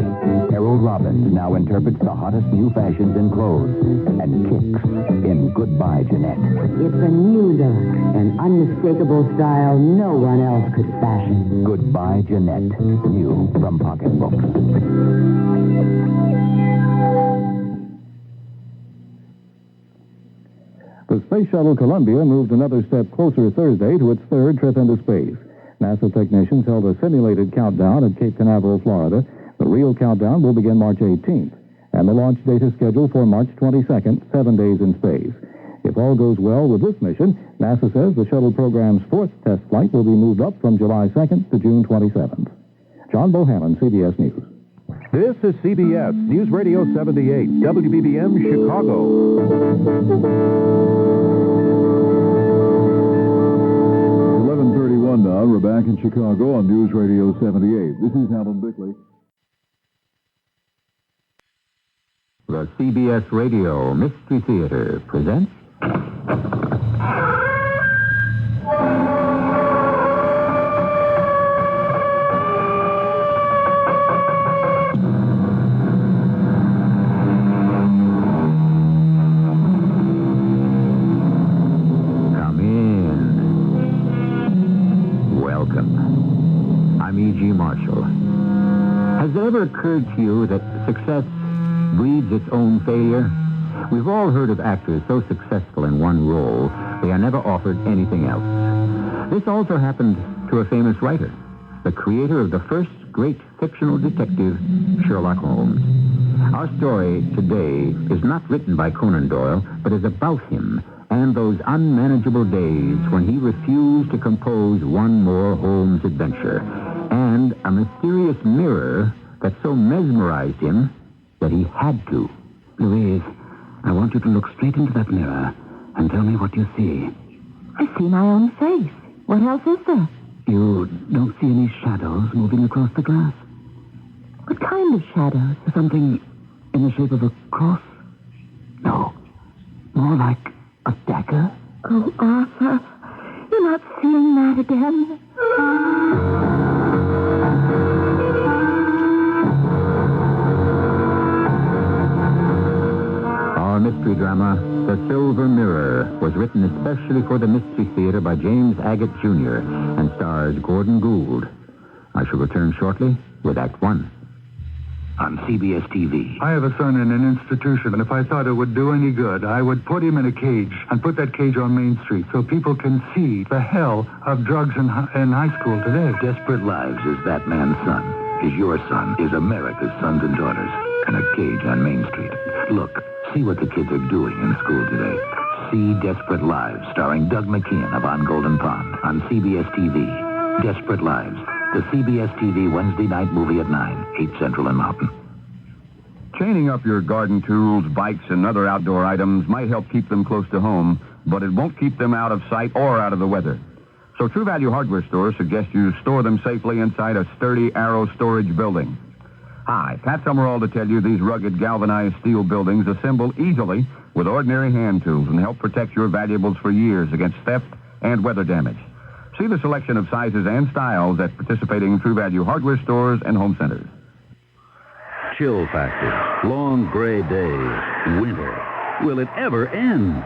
Speaker 1: Harold Robbins now interprets the hottest new fashions in clothes and kicks in Goodbye, Jeanette.
Speaker 25: It's a new look, an unmistakable style no one else could fashion.
Speaker 1: Goodbye, Jeanette. New from Pocketbooks.
Speaker 11: The Space Shuttle Columbia moved another step closer Thursday to its third trip into space. NASA technicians held a simulated countdown at Cape Canaveral, Florida. The real countdown will begin March 18th, and the launch date is scheduled for March 22nd, 7 days in space. If all goes well with this mission, NASA says the shuttle program's fourth test flight will be moved up from July 2nd to June 27th. John Bohannon, CBS News.
Speaker 16: This is CBS News Radio 78, WBBM Chicago.
Speaker 8: 11:31 now. We're back in Chicago on News Radio 78. This is Alan Bickley.
Speaker 1: The CBS Radio Mystery Theater presents... Come in. Welcome. I'm E.G. Marshall. Has it ever occurred to you that success breeds its own failure? We've all heard of actors so successful in one role, they are never offered anything else. This also happened to a famous writer, the creator of the first great fictional detective, Sherlock Holmes. Our story today is not written by Conan Doyle, but is about him and those unmanageable days when he refused to compose one more Holmes adventure, and a mysterious mirror that so mesmerized him that he had to. Louise, I want you to look straight into that mirror and tell me what you see.
Speaker 2: I see my own face. What else is there?
Speaker 1: You don't see any shadows moving across the glass?
Speaker 2: What kind of shadows?
Speaker 1: Something in the shape of a cross? No. More like a dagger?
Speaker 2: Oh, Arthur, you're not seeing that again.
Speaker 1: Our mystery drama, The Silver Mirror, was written especially for the Mystery Theater by James Agate Jr. and stars Gordon Gould. I shall return shortly with Act One on CBS TV.
Speaker 5: I have a son in an institution, and if I thought it would do any good, I would put him in a cage and put that cage on Main Street so people can see the hell of drugs in high school today.
Speaker 7: Desperate Lives is that man's son, is your son, is America's sons and daughters, in a cage on Main Street. Look, see what the kids are doing in school today. See Desperate Lives, starring Doug McKeon of On Golden Pond on CBS TV. Desperate Lives, the CBS TV Wednesday night movie at 9, 8 Central and Mountain.
Speaker 16: Chaining up your garden tools, bikes, and other outdoor items might help keep them close to home, but it won't keep them out of sight or out of the weather. So True Value Hardware Stores suggest you store them safely inside a sturdy Arrow storage building. Hi, Pat Summerall to tell you these rugged galvanized steel buildings assemble easily with ordinary hand tools and help protect your valuables for years against theft and weather damage. See the selection of sizes and styles at participating True Value Hardware Stores and home centers.
Speaker 18: Chill factor, long gray days, winter. Will it ever end?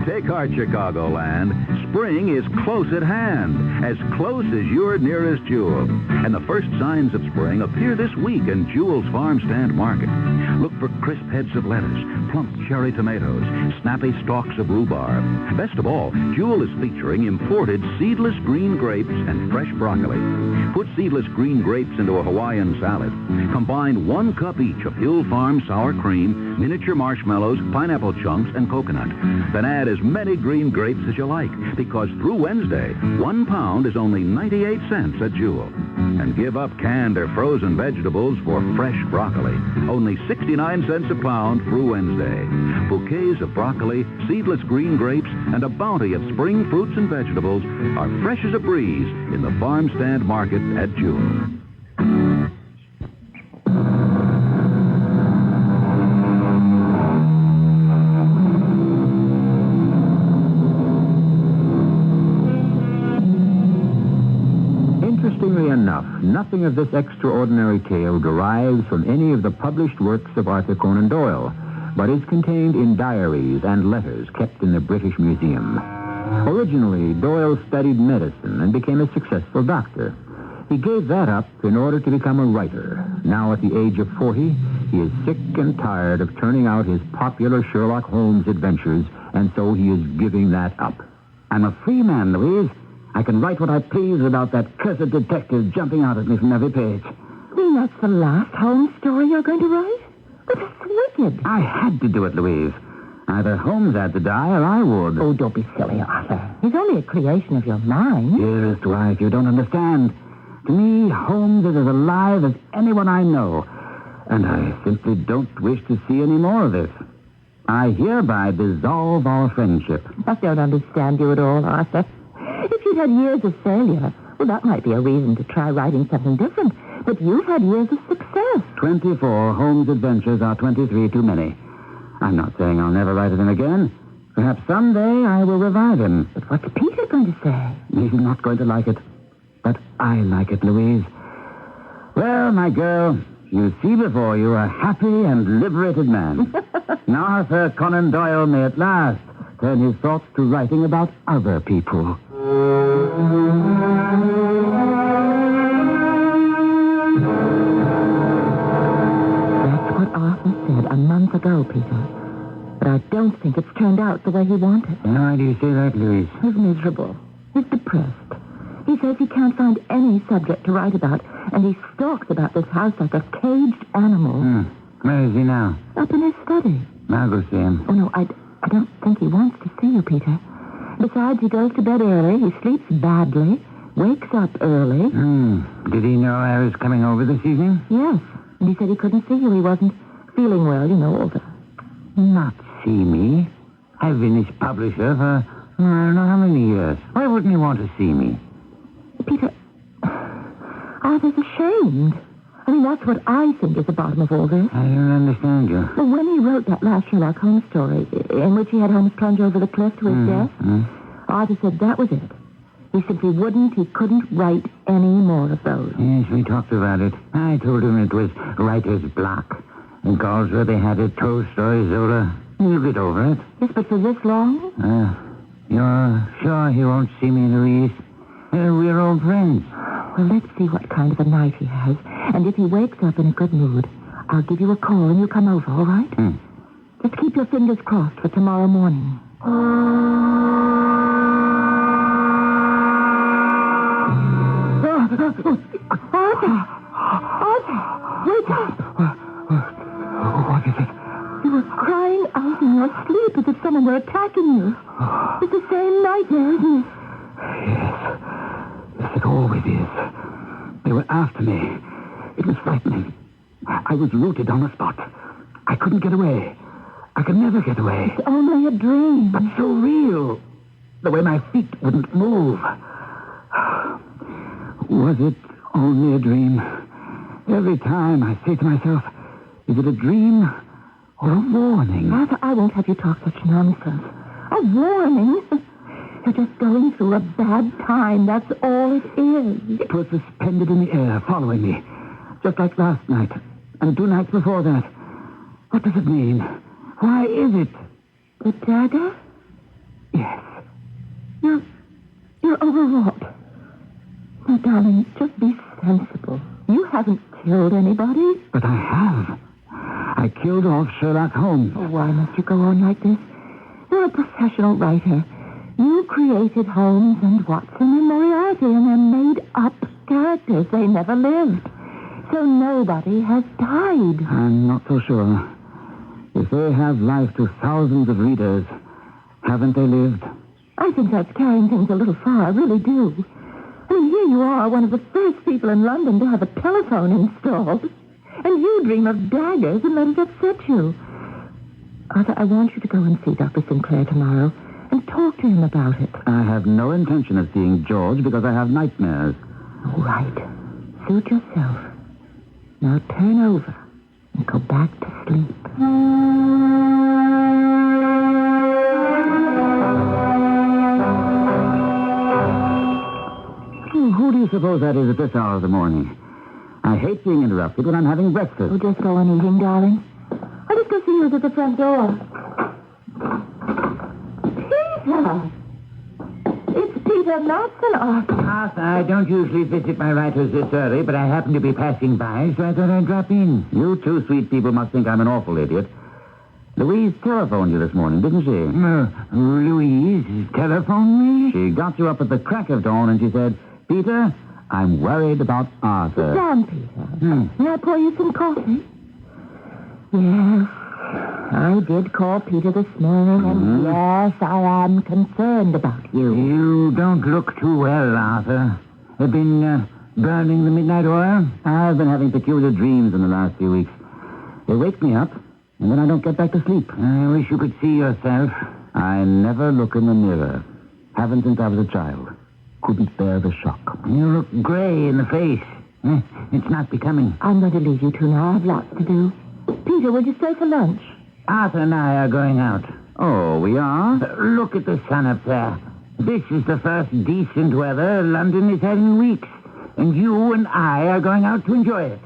Speaker 18: Take heart, Chicagoland. Spring is close at hand, as close as your nearest Jewel. And the first signs of spring appear this week in Jewel's Farm Stand Market. Look for crisp heads of lettuce, plump cherry tomatoes, snappy stalks of rhubarb. Best of all, Jewel is featuring imported seedless green grapes and fresh broccoli. Put seedless green grapes into a Hawaiian salad. Combine 1 cup each of Hill Farm sour cream, miniature marshmallows, pineapple chunks, and coconut. Then add as many green grapes as you like, because through Wednesday, 1 pound is only 98 cents at Jewel. And give up canned or frozen vegetables for fresh broccoli. Only 69 cents a pound through Wednesday. Bouquets of broccoli, seedless green grapes, and a bounty of spring fruits and vegetables are fresh as a breeze in the Farm Stand Market at Jewel.
Speaker 1: enough, nothing of this extraordinary tale derives from any of the published works of Arthur Conan Doyle, but is contained in diaries and letters kept in the British Museum. Originally, Doyle studied medicine and became a successful doctor. He gave that up in order to become a writer. Now, at the age of 40, he is sick and tired of turning out his popular Sherlock Holmes adventures, and so he is giving that up. I'm a free man, Louise. I can write what I please without that cursed detective jumping out at me from every page.
Speaker 2: You mean that's the last Holmes story you're going to write? But it's wicked.
Speaker 1: I had to do it, Louise. Either Holmes had to die or I would.
Speaker 2: Oh, don't be silly, Arthur. He's only a creation of your mind.
Speaker 1: Dearest wife, you don't understand. To me, Holmes is as alive as anyone I know. And I simply don't wish to see any more of this. I hereby dissolve our friendship.
Speaker 2: I don't understand you at all, Arthur. If you'd had years of failure, well, that might be a reason to try writing something different. But you've had years of success.
Speaker 1: 24 Holmes adventures are 23 too many. I'm not saying I'll never write of him again. Perhaps someday I will revive him.
Speaker 2: But what's Peter going to say?
Speaker 1: He's not going to like it. But I like it, Louise. Well, my girl, you see before you a happy and liberated man. Now Arthur Conan Doyle may at last turn his thoughts to writing about other people.
Speaker 2: That's what Arthur said a month ago, Peter. But I don't think it's turned out the way he wanted.
Speaker 1: Why do you say that, Louise?
Speaker 2: He's miserable. He's depressed. He says he can't find any subject to write about, and he stalks about this house like a caged animal.
Speaker 1: Where is he now?
Speaker 2: Up in his study.
Speaker 1: I'll go see him.
Speaker 2: Oh, no, I don't think he wants to see you, Peter. Besides, he goes to bed early, he sleeps badly, wakes up early.
Speaker 1: Did he know I was coming over this evening?
Speaker 2: Yes, and he said he couldn't see you. He wasn't feeling well, all the...
Speaker 1: Not see me? I've been his publisher for I don't know how many years. Why wouldn't he want to see me?
Speaker 2: Peter, Arthur's ashamed. I mean, that's what I think is the bottom of all this.
Speaker 1: I don't understand you.
Speaker 2: Well, when he wrote that last Sherlock Holmes story, in which he had Holmes plunge over the cliff to his death, Arthur said that was it. He simply he couldn't write any more of those.
Speaker 1: Yes, we talked about it. I told him it was writer's block. In Galsworthy had it, Tolstoy, Zola. He'll get over it.
Speaker 2: Yes, but for this long?
Speaker 1: You're sure he won't see me, Louise? We're old friends.
Speaker 2: Well, let's see what kind of a night he has. And if he wakes up in a good mood, I'll give you a call and you come over, all right? Just keep your fingers crossed for tomorrow morning. Arthur! Wake up!
Speaker 1: What is it?
Speaker 2: You were crying out in your sleep as if someone were attacking you. It's the same nightmare, isn't it?
Speaker 1: Yes. Yes, it always is. They were after me. It was frightening. I was rooted on the spot. I couldn't get away. I could never get away.
Speaker 2: It's only a dream.
Speaker 1: But so real. The way my feet wouldn't move. Was it only a dream? Every time I say to myself, is it a dream or a warning?
Speaker 2: Arthur, I won't have you talk such nonsense. A warning? You're just going through a bad time. That's all it is.
Speaker 1: It was suspended in the air, following me. Just like last night. And 2 nights before that. What does it mean? Why is it?
Speaker 2: The dagger?
Speaker 1: Yes.
Speaker 2: You're overwrought. Now, darling, just be sensible. You haven't killed anybody.
Speaker 1: But I have. I killed off Sherlock Holmes.
Speaker 2: Oh, why must you go on like this? You're a professional writer. You created Holmes and Watson and Moriarty, and they're made-up characters. They never lived. So nobody has died.
Speaker 1: I'm not so sure. If they have life to thousands of readers, haven't they lived?
Speaker 2: I think that's carrying things a little far. I really do. I mean, here you are, one of the first people in London to have a telephone installed. And you dream of daggers and let it upset you. Arthur, I want you to go and see Dr. Sinclair tomorrow and talk to him about it.
Speaker 1: I have no intention of seeing George because I have nightmares.
Speaker 2: All right. Suit yourself. Now turn over and go back to sleep.
Speaker 1: Who do you suppose suppose that is at this hour of the morning. I hate being interrupted when I'm having breakfast.
Speaker 2: Oh, just go on eating, darling. I'll just go see who's at the front door. Peter! It's Peter Matson, Arthur.
Speaker 1: Arthur, I don't usually visit my writers this early, but I happened to be passing by, so I thought I'd drop in. You two sweet people must think I'm an awful idiot. Louise telephoned you this morning, didn't she? Louise telephoned me? She got you up at the crack of dawn and she said, Peter, I'm worried about Arthur.
Speaker 2: Sit down, Peter. May I pour you some coffee? Yes, I did call Peter this morning, and yes, I am concerned about you.
Speaker 1: You don't look too well, Arthur. Have been burning the midnight oil? I've been having peculiar dreams in the last few weeks. They wake me up, and then I don't get back to sleep. I wish you could see yourself. I never look in the mirror. Haven't since I was a child. Couldn't bear the shock. You look gray in the face. It's not becoming.
Speaker 2: I'm going to leave you two now. I have lots to do. Peter, will you stay for lunch?
Speaker 1: Arthur and I are going out. Oh, we are? Look at the sun up there. This is the first decent weather London has had in weeks. And you and I are going out to enjoy it.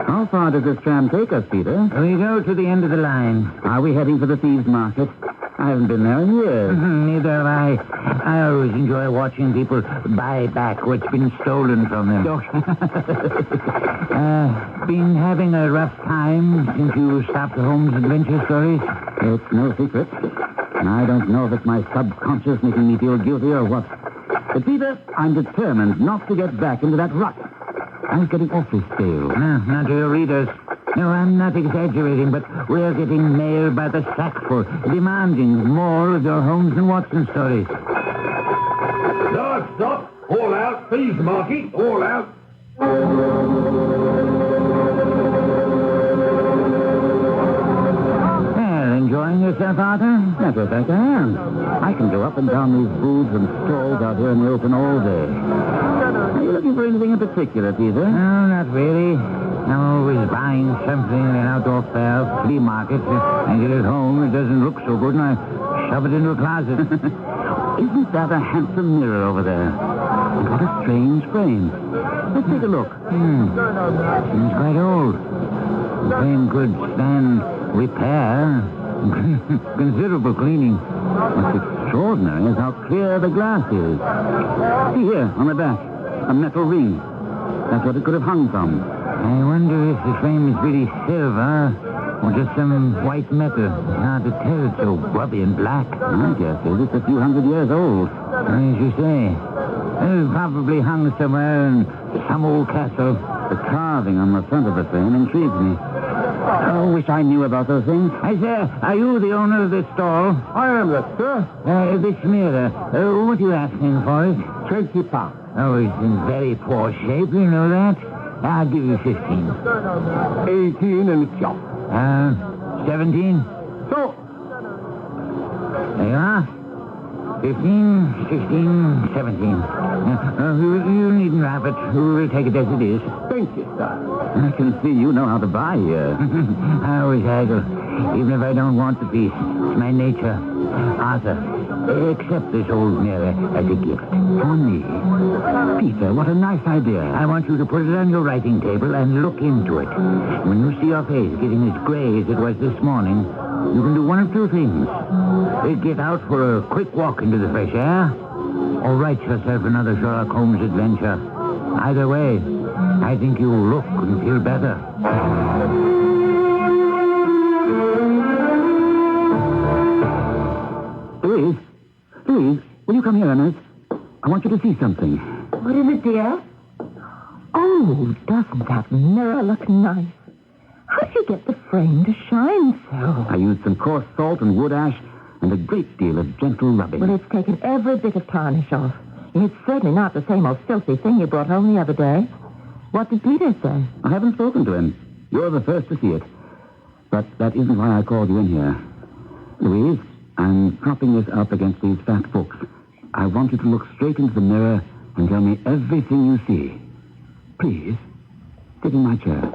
Speaker 1: How far does this tram take us, Peter? We go to the end of the line. Are we heading for the thieves' market? I haven't been there in years. Neither have I. I always enjoy watching people buy back what's been stolen from them. Been having a rough time since you stopped Holmes' adventure stories? It's no secret. And I don't know if it's my subconscious making me feel guilty or what. But, Peter, I'm determined not to get back into that rut. I was getting awfully stale. Not to your readers. No, I'm not exaggerating, but we're getting mail by the sackful, demanding more of your Holmes and Watson stories.
Speaker 6: Stop. All out. Thieves market. All out.
Speaker 1: Well, enjoying yourself, Arthur? Matter of fact, I am. I can go up and down these booths and stalls out here in the open all day. Are you looking for anything in particular, Peter? No, not really. I'm always buying something in an outdoor fair, flea market. I get it home, it doesn't look so good, and I shove it into a closet. Isn't that a handsome mirror over there? And what a strange frame. Let's take a look. Seems quite old. The frame could stand repair. Considerable cleaning. What's extraordinary is how clear the glass is. See here, on the back, a metal ring. That's what it could have hung from. I wonder if the frame is really silver or just some white metal. Hard to tell, it's so grubby and black. My guess is it's a few hundred years old. As you say, it probably hung somewhere in some old castle. The carving on the front of the frame intrigues me. I wish I knew about those things. I say, are you the owner of this stall?
Speaker 15: I am, sir.
Speaker 1: This mirror, what are you asking for it?
Speaker 15: 20 pounds.
Speaker 1: Oh, it's in very poor shape, you know that. I'll give you 15.
Speaker 15: 18 and it's shop.
Speaker 1: 17.
Speaker 15: So.
Speaker 1: There you are. 15, 16, 17. You needn't wrap it. We'll take it as it is.
Speaker 15: Thank you, sir.
Speaker 1: I can see you know how to buy here. I always haggle, even if I don't want the piece. It's my nature. Arthur, accept this old mirror as a gift. For me. Peter, what a nice idea. I want you to put it on your writing table and look into it. When you see your face getting as gray as it was this morning, you can do one of two things. Get out for a quick walk into the fresh air, or write yourself another Sherlock Holmes adventure. Either way, I think you'll look and feel better. Louise, will you come here a minute? I want you to see something.
Speaker 2: What is it, dear? Oh, doesn't that mirror look nice? How did you get the frame to shine so?
Speaker 1: I used some coarse salt and wood ash and a great deal of gentle rubbing.
Speaker 2: Well, it's taken every bit of tarnish off. It's certainly not the same old filthy thing you brought home the other day. What did Peter say?
Speaker 1: I haven't spoken to him. You're the first to see it. But that isn't why I called you in here. Louise, I'm propping this up against these fat books. I want you to look straight into the mirror and tell me everything you see. Please, sit in my chair.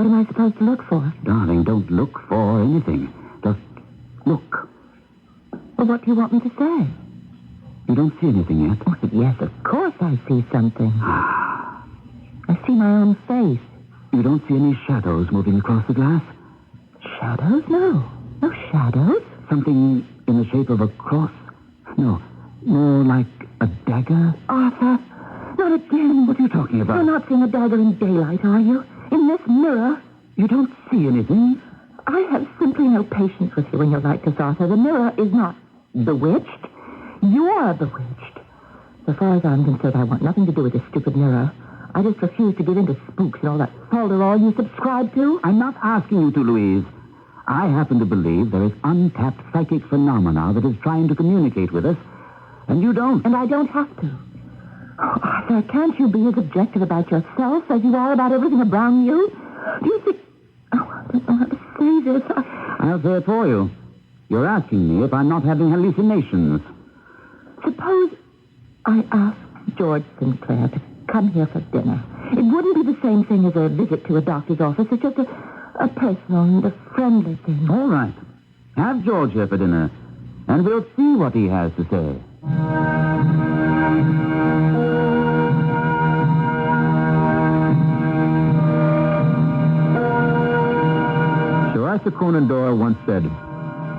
Speaker 4: What am I supposed to look for?
Speaker 1: Darling, don't look for anything. Just look.
Speaker 4: Well, what do you want me to say?
Speaker 1: You don't see anything yet?
Speaker 4: Oh, yes, of course I see something. I see my own face.
Speaker 1: You don't see any shadows moving across the glass?
Speaker 4: Shadows? No. No shadows.
Speaker 1: Something in the shape of a cross? No. More like a dagger?
Speaker 4: Arthur, not again.
Speaker 1: What are you talking about?
Speaker 4: You're not seeing a dagger in daylight, are you? In this mirror?
Speaker 1: You don't see anything?
Speaker 4: I have simply no patience with you when you're like this, Arthur. The mirror is not bewitched. You're bewitched. So far as I'm concerned, I want nothing to do with this stupid mirror. I just refuse to give in to spooks and all that folderol you subscribe to.
Speaker 1: I'm not asking you to, Louise. I happen to believe there is untapped psychic phenomena that is trying to communicate with us, and you don't.
Speaker 4: And I don't have to. Oh, Arthur, can't you be as objective about yourself as you are about everything around you? Do you think... Oh, I don't know how to say this.
Speaker 1: I'll say it for you. You're asking me if I'm not having hallucinations.
Speaker 4: Suppose I asked George Sinclair to come here for dinner. It wouldn't be the same thing as a visit to a doctor's office. It's just a personal and a friendly thing.
Speaker 1: All right. Have George here for dinner, and we'll see what he has to say. Sir Arthur Conan Doyle once said,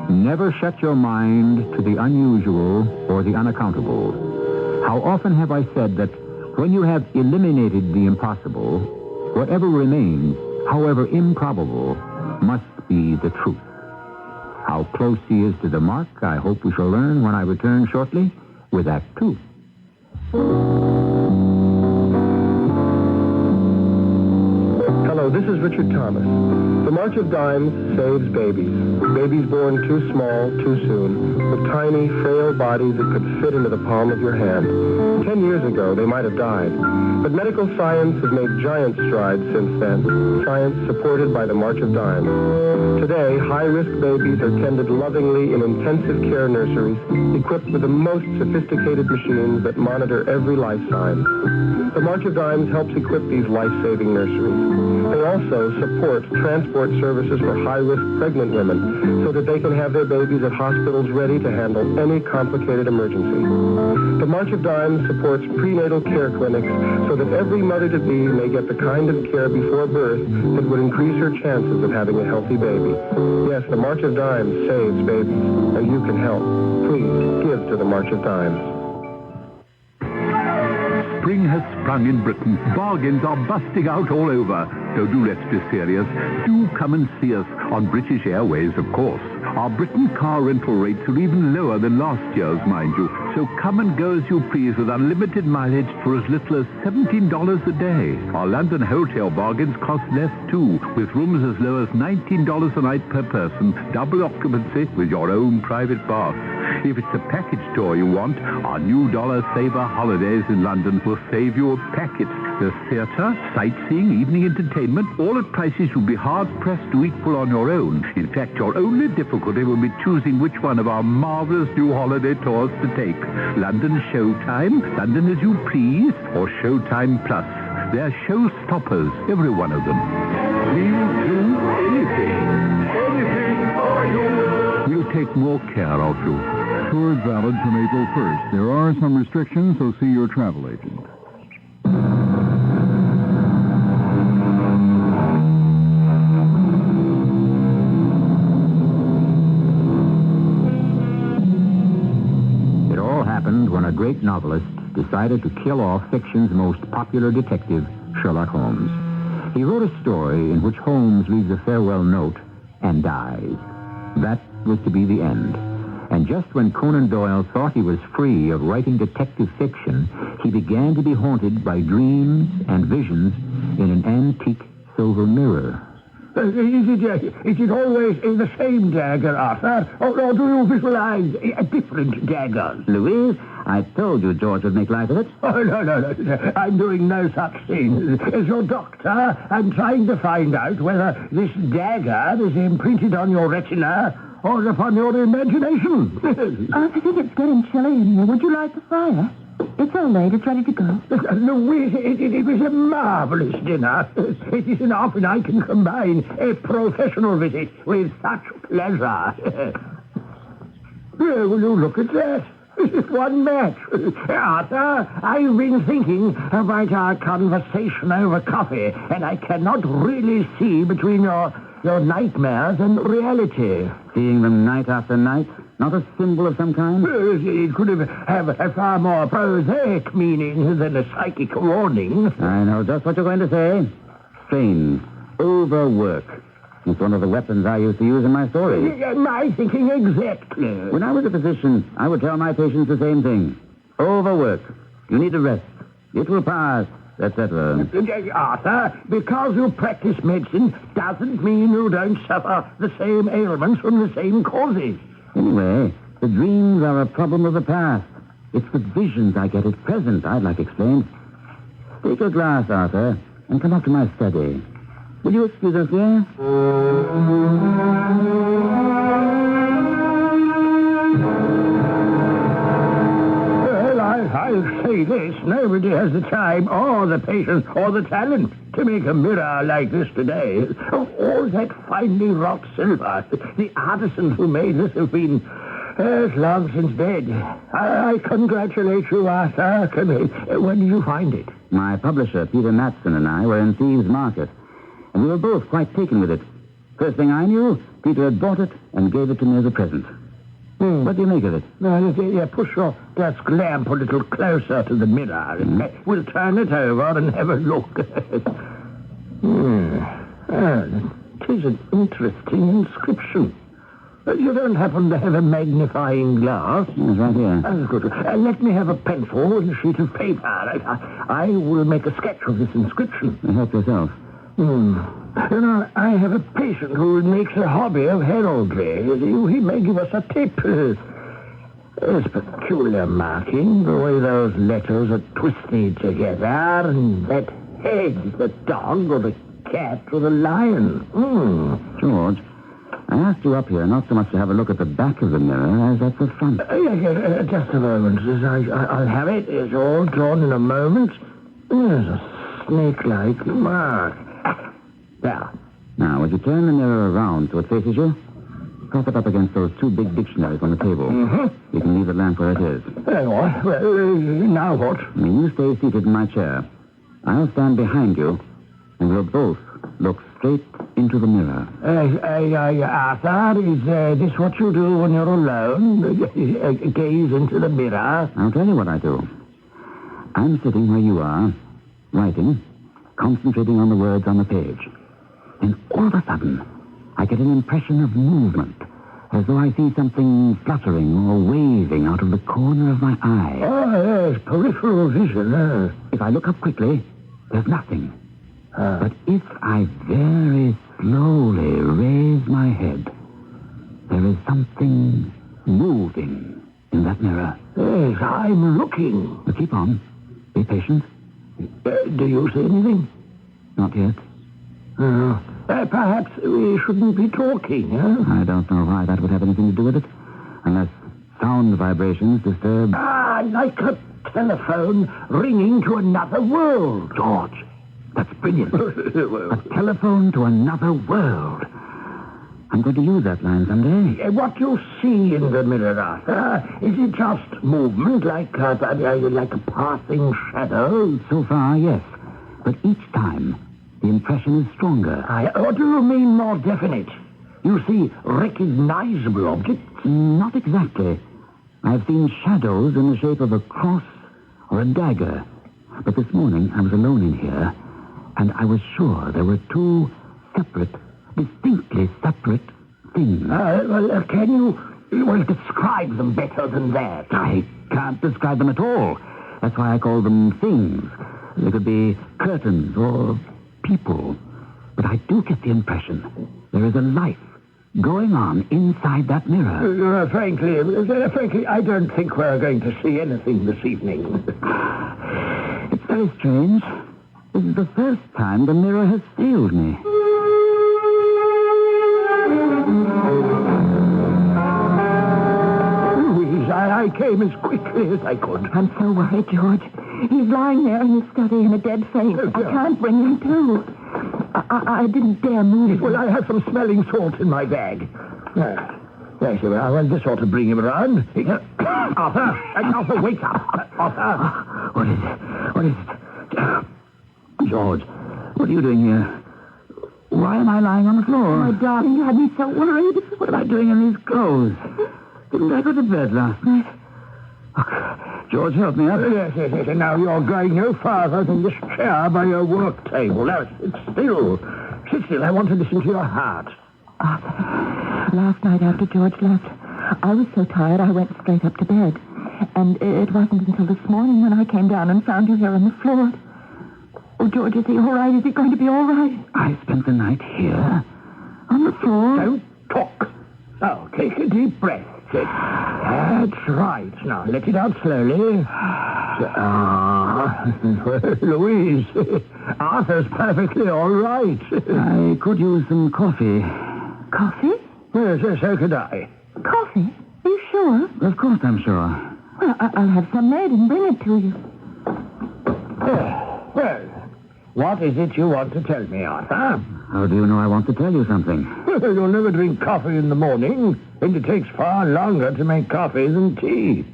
Speaker 1: "Never shut your mind to the unusual or the unaccountable." How often have I said that when you have eliminated the impossible, whatever remains, however improbable, must be the truth. How close he is to the mark, I hope we shall learn when I return shortly with Act Two.
Speaker 10: Hello, this is Richard Thomas. The March of Dimes saves babies. Babies born too small, too soon, with tiny, frail bodies that could fit into the palm of your hand. 10 years ago, they might have died. But medical science has made giant strides since then. Science supported by the March of Dimes. Today, high-risk babies are tended lovingly in intensive care nurseries, equipped with the most sophisticated machines that monitor every life sign. The March of Dimes helps equip these life-saving nurseries. They also support transport services for high-risk pregnant women so that they can have their babies at hospitals ready to handle any complicated emergency. The March of Dimes supports prenatal care clinics so that every mother-to-be may get the kind of care before birth that would increase her chances of having a healthy baby. Yes, the March of Dimes saves babies, and you can help. Please give to the March of Dimes.
Speaker 12: Spring has sprung in Britain. Bargains are busting out all over. So do let's be serious. Do come and see us on British Airways, of course. Our Britain car rental rates are even lower than last year's, mind you. So come and go as you please with unlimited mileage for as little as $17 a day. Our London hotel bargains cost less too, with rooms as low as $19 a night per person, double occupancy with your own private bath. If it's a package tour you want, our new Dollar Saver Holidays in London will save you a packet. There's theatre, sightseeing, evening entertainment, all at prices you'll be hard-pressed to equal on your own. In fact, your only difficulty will be choosing which one of our marvelous new holiday tours to take. London Showtime, London As You Please, or Showtime Plus. They're showstoppers, every one of them. We'll do anything. Anything for you. We'll take more care of you.
Speaker 8: Tours valid from April 1st. There are some restrictions, so see your travel agent.
Speaker 1: It all happened when a great novelist decided to kill off fiction's most popular detective, Sherlock Holmes. He wrote a story in which Holmes leaves a farewell note and dies. That was to be the end. And just when Conan Doyle thought he was free of writing detective fiction, he began to be haunted by dreams and visions in an antique silver mirror.
Speaker 6: Is it always the same dagger, Arthur? Or do you visualize a different dagger?
Speaker 1: Louise, I told you George would make light of it.
Speaker 6: Oh, no. I'm doing no such thing. As your doctor, I'm trying to find out whether this dagger is imprinted on your retina or upon your imagination.
Speaker 4: I think it's getting chilly in here. Would you light the fire? It's all late. It's ready to go.
Speaker 6: Louise, it was a marvelous dinner. It isn't often I can combine a professional visit with such pleasure. Will you look at that? One match. Arthur, I've been thinking about our conversation over coffee, and I cannot really see between your nightmares and reality.
Speaker 1: Seeing them night after night? Not a symbol of some kind?
Speaker 6: It could have a far more prosaic meaning than a psychic warning.
Speaker 1: I know just what you're going to say. Strain. Overwork. It's one of the weapons I used to use in my stories.
Speaker 6: My thinking exactly.
Speaker 1: When I was a physician, I would tell my patients the same thing. Overwork. You need to rest. It will pass, etc.
Speaker 6: Arthur, because you practice medicine doesn't mean you don't suffer the same ailments from the same causes.
Speaker 1: Anyway, the dreams are a problem of the past. It's the visions I get at present I'd like explained. Take a glass, Arthur, and come up to my study. Will you excuse us here?
Speaker 6: Well, I'll say this. Nobody has the time or the patience or the talent to make a mirror like this today. All that finely wrought silver. The artisans who made this have been long since dead. I congratulate you, Arthur. When did you find it?
Speaker 1: My publisher, Peter Matson, and I were in Thieves Market, and we were both quite taken with it. First thing I knew, Peter had bought it and gave it to me as a present. What do you make of it?
Speaker 6: Push your desk lamp a little closer to the mirror. We'll turn it over and have a look. It is an interesting inscription. You don't happen to have a magnifying glass?
Speaker 1: It's right here.
Speaker 6: Oh, good. Let me have a pencil and a sheet of paper. I will make a sketch of this inscription.
Speaker 1: Help yourself.
Speaker 6: You know, I have a patient who makes a hobby of heraldry. He may give us a tip. There's peculiar marking, the way those letters are twisted together, and that head, the dog or the cat or the lion.
Speaker 1: George, I asked you up here not so much to have a look at the back of the mirror as at the front.
Speaker 6: Just a moment. I'll have it. It's all drawn in a moment. There's a snake-like mark. There.
Speaker 1: Now, would you turn the mirror around so it faces you? Prop it up against those two big dictionaries on the table. You can leave the lamp where it is.
Speaker 6: Well, now what?
Speaker 1: You stay seated in my chair. I'll stand behind you, and we'll both look straight into the mirror.
Speaker 6: Arthur, is this what you do when you're alone? Gaze into the mirror?
Speaker 1: I'll tell you what I do. I'm sitting where you are, writing, concentrating on the words on the page. And all of a sudden, I get an impression of movement, as though I see something fluttering or waving out of the corner of my eye.
Speaker 6: Oh, yes, peripheral vision.
Speaker 1: If I look up quickly, there's nothing. But if I very slowly raise my head, there is something moving in that mirror.
Speaker 6: Yes, I'm looking.
Speaker 1: But keep on. Be patient.
Speaker 6: Do you see anything?
Speaker 1: Not yet.
Speaker 6: Perhaps we shouldn't be talking, huh?
Speaker 1: I don't know why that would have anything to do with it, unless sound vibrations disturb...
Speaker 6: Like a telephone ringing to another world.
Speaker 1: George, that's brilliant. A telephone to another world. I'm going to use that line someday.
Speaker 6: What you see in the mirror, Arthur, is it just movement, like a passing shadow?
Speaker 1: So far, yes. But each time, the impression is stronger.
Speaker 6: What do you mean more definite? You see recognizable objects?
Speaker 1: Not exactly. I've seen shadows in the shape of a cross or a dagger. But this morning, I was alone in here, and I was sure there were two separate, distinctly separate things.
Speaker 6: Can you describe them better than that?
Speaker 1: I can't describe them at all. That's why I call them things. They could be curtains or people. But I do get the impression there is a life going on inside that mirror.
Speaker 6: Frankly, I don't think we're going to see anything this evening.
Speaker 1: It's very strange. This is the first time the mirror has failed me.
Speaker 6: Louise, I came as quickly as I could.
Speaker 2: I'm so worried, George. He's lying there in his study in a dead faint. I can't bring him to. I didn't dare move him.
Speaker 6: Well, I have some smelling salts in my bag. There you are. Well, this ought to bring him around. Arthur, wake up. Arthur.
Speaker 7: What is it? George, what are you doing here? Why am I lying on the floor?
Speaker 2: My darling, you had me so worried.
Speaker 7: What am I doing in these clothes? Didn't I go to bed last night? Look, George, help me up.
Speaker 6: Yes. And now you're going no farther than this chair by your work table. Now, sit still. Sit still. I want to listen to your heart.
Speaker 2: Arthur, last night after George left, I was so tired I went straight up to bed. And it wasn't until this morning when I came down and found you here on the floor. Oh, George, is he all right? Is he going to be all right?
Speaker 7: I spent the night here, on the floor.
Speaker 6: Don't talk. Now, take a deep breath. That's right. Now, let it out slowly. Louise, Arthur's perfectly all right.
Speaker 7: I could use some coffee.
Speaker 2: Coffee?
Speaker 6: Yes, so could I.
Speaker 2: Coffee? Are you sure?
Speaker 7: Of course I'm sure.
Speaker 2: Well, I'll have some made and bring it to you.
Speaker 6: Well, what is it you want to tell me, Arthur?
Speaker 7: How do you know I want to tell you something?
Speaker 6: You'll never drink coffee in the morning, and it takes far longer to make coffee than tea.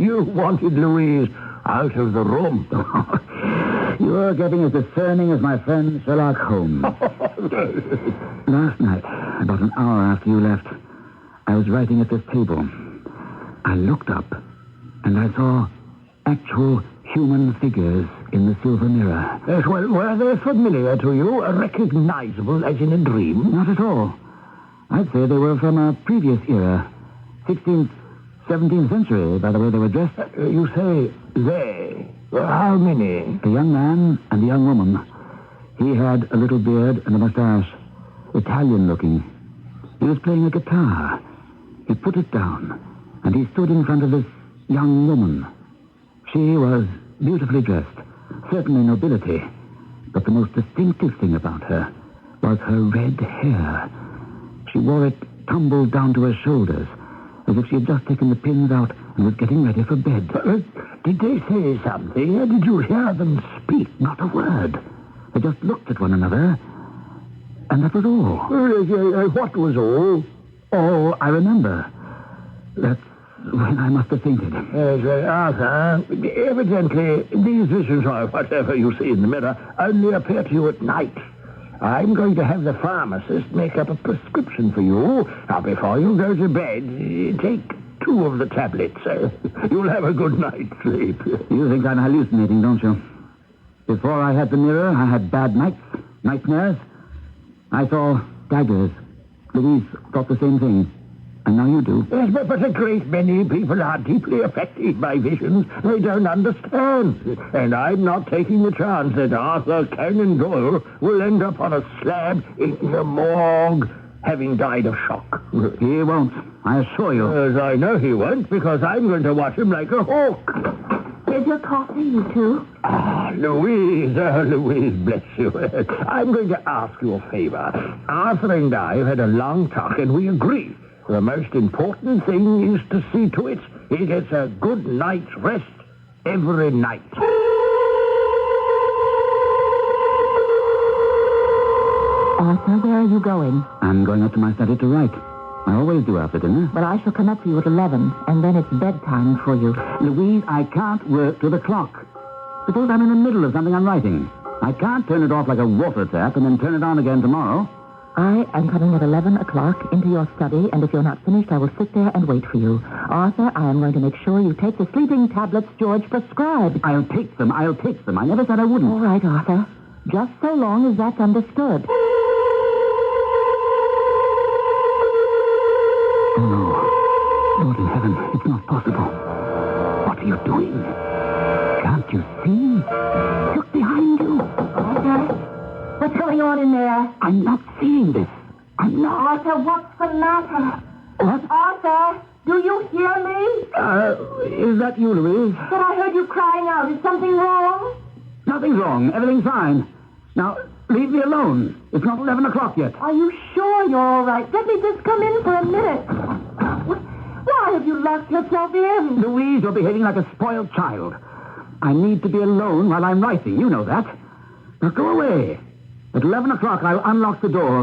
Speaker 6: You wanted Louise out of the room.
Speaker 7: You're getting as discerning as my friend Sherlock Holmes. Last night, about an hour after you left, I was writing at this table. I looked up, and I saw actual human figures in the silver mirror.
Speaker 6: Yes, well, were they familiar to you? Recognizable as in a dream?
Speaker 7: Not at all. I'd say they were from a previous era. 16th, 17th century, by the way they were dressed.
Speaker 6: You say they. How many?
Speaker 7: The young man and the young woman. He had a little beard and a mustache. Italian-looking. He was playing a guitar. He put it down, and he stood in front of this young woman. She was beautifully dressed, certainly nobility, but the most distinctive thing about her was her red hair. She wore it tumbled down to her shoulders, as if she had just taken the pins out and was getting ready for bed.
Speaker 6: Did they say something? Did you hear them speak?
Speaker 7: Not a word. They just looked at one another, and that was all.
Speaker 6: What was all?
Speaker 7: Oh, I remember. That's when I must have fainted.
Speaker 6: Arthur, evidently these visions, or whatever you see in the mirror, only appear to you at night. I'm going to have the pharmacist make up a prescription for you. Now, before you go to bed, take 2 of the tablets. You'll have a good night's sleep.
Speaker 7: You think I'm hallucinating, don't you? Before I had the mirror, I had bad nightmares. I saw daggers. Louise thought the same thing. And now you do.
Speaker 6: Yes, but a great many people are deeply affected by visions they don't understand. And I'm not taking the chance that Arthur Conan Doyle will end up on a slab in the morgue, having died of shock.
Speaker 7: He won't, I assure you.
Speaker 6: As I know he won't, because I'm going to watch him like a hawk.
Speaker 2: Here's your coffee, you two.
Speaker 6: Louise, bless you. I'm going to ask you a favor. Arthur and I have had a long talk, and we agree. The most important thing is to see to it he gets a good night's rest every night.
Speaker 2: Arthur, where are you going?
Speaker 7: I'm going up to my study to write. I always do after dinner.
Speaker 2: Well, I shall come up for you at 11, and then it's bedtime for you.
Speaker 7: Louise, I can't work to the clock. Suppose I'm in the middle of something I'm writing. I can't turn it off like a water tap and then turn it on again tomorrow.
Speaker 2: I am coming at 11 o'clock into your study, and if you're not finished, I will sit there and wait for you. Arthur, I am going to make sure you take the sleeping tablets George prescribed.
Speaker 7: I'll take them. I never said I wouldn't.
Speaker 2: All right, Arthur. Just so long as that's understood.
Speaker 7: Oh, no. Lord in heaven, it's not possible. What are you doing? Can't you see? Look behind you.
Speaker 2: Arthur? What's going on in there?
Speaker 7: I'm not seeing this. I'm not.
Speaker 2: Arthur, what's the matter?
Speaker 7: What?
Speaker 2: Arthur, do you hear me?
Speaker 7: Is that you, Louise?
Speaker 2: But I heard you crying out. Is something wrong?
Speaker 7: Nothing's wrong. Everything's fine. Now, leave me alone. It's not 11 o'clock yet.
Speaker 2: Are you sure you're all right? Let me just come in for a minute. Why,
Speaker 23: Why have you locked yourself in?
Speaker 1: Louise, you're behaving like a spoiled child. I need to be alone while I'm writing. You know that. Now go away. At 11 o'clock, I'll unlock the door.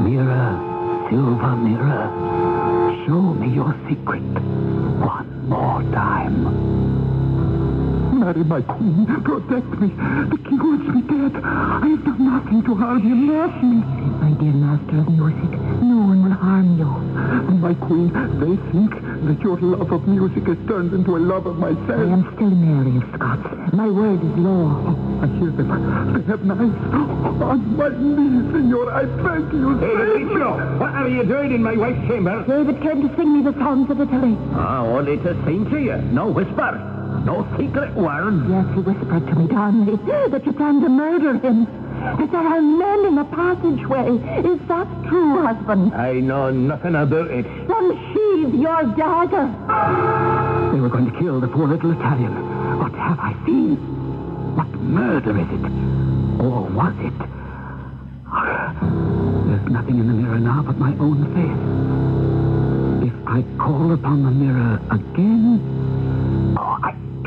Speaker 1: Mirror, silver mirror, show me your secret one more time.
Speaker 6: Mary, my queen, protect me. The king wants me dead. I have done nothing to harm him. Nurse me.
Speaker 4: My dear master of music, no one will harm you.
Speaker 6: My queen, they think that your love of music has turned into a love of myself.
Speaker 4: I am still Mary of Scots. My word is law.
Speaker 6: I hear them. They have knives. On my knees, senor, I beg you.
Speaker 1: Hey, Horatio, what are you doing in my wife's chamber?
Speaker 4: David came to sing me the songs of Italy.
Speaker 1: Only to sing to you. No whisper. No secret words.
Speaker 4: Yes, he whispered to me, Darnley, that you plan to murder him. That there are men in the passageway. Is that true, husband?
Speaker 6: I know nothing about it.
Speaker 4: Then sheathe your dagger.
Speaker 1: They were going to kill the poor little Italian. What have I seen? What murder is it? Or was it? There's nothing in the mirror now but my own face. If I call upon the mirror again...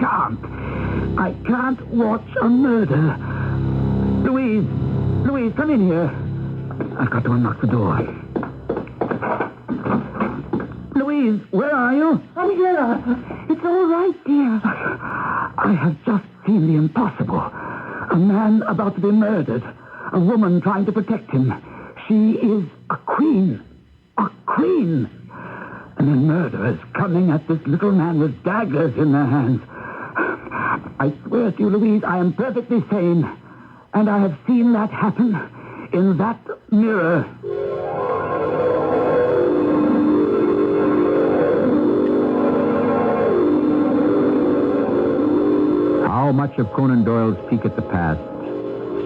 Speaker 1: I can't watch a murder. Louise, come in here. I've got to unlock the door. Louise, where are you?
Speaker 4: I'm here. It's all right, dear.
Speaker 1: I have just seen the impossible. A man about to be murdered. A woman trying to protect him. She is a queen. A queen. And then murderers coming at this little man with daggers in their hands. I swear to you, Louise, I am perfectly sane. And I have seen that happen in that mirror. How much of Conan Doyle's peek at the past,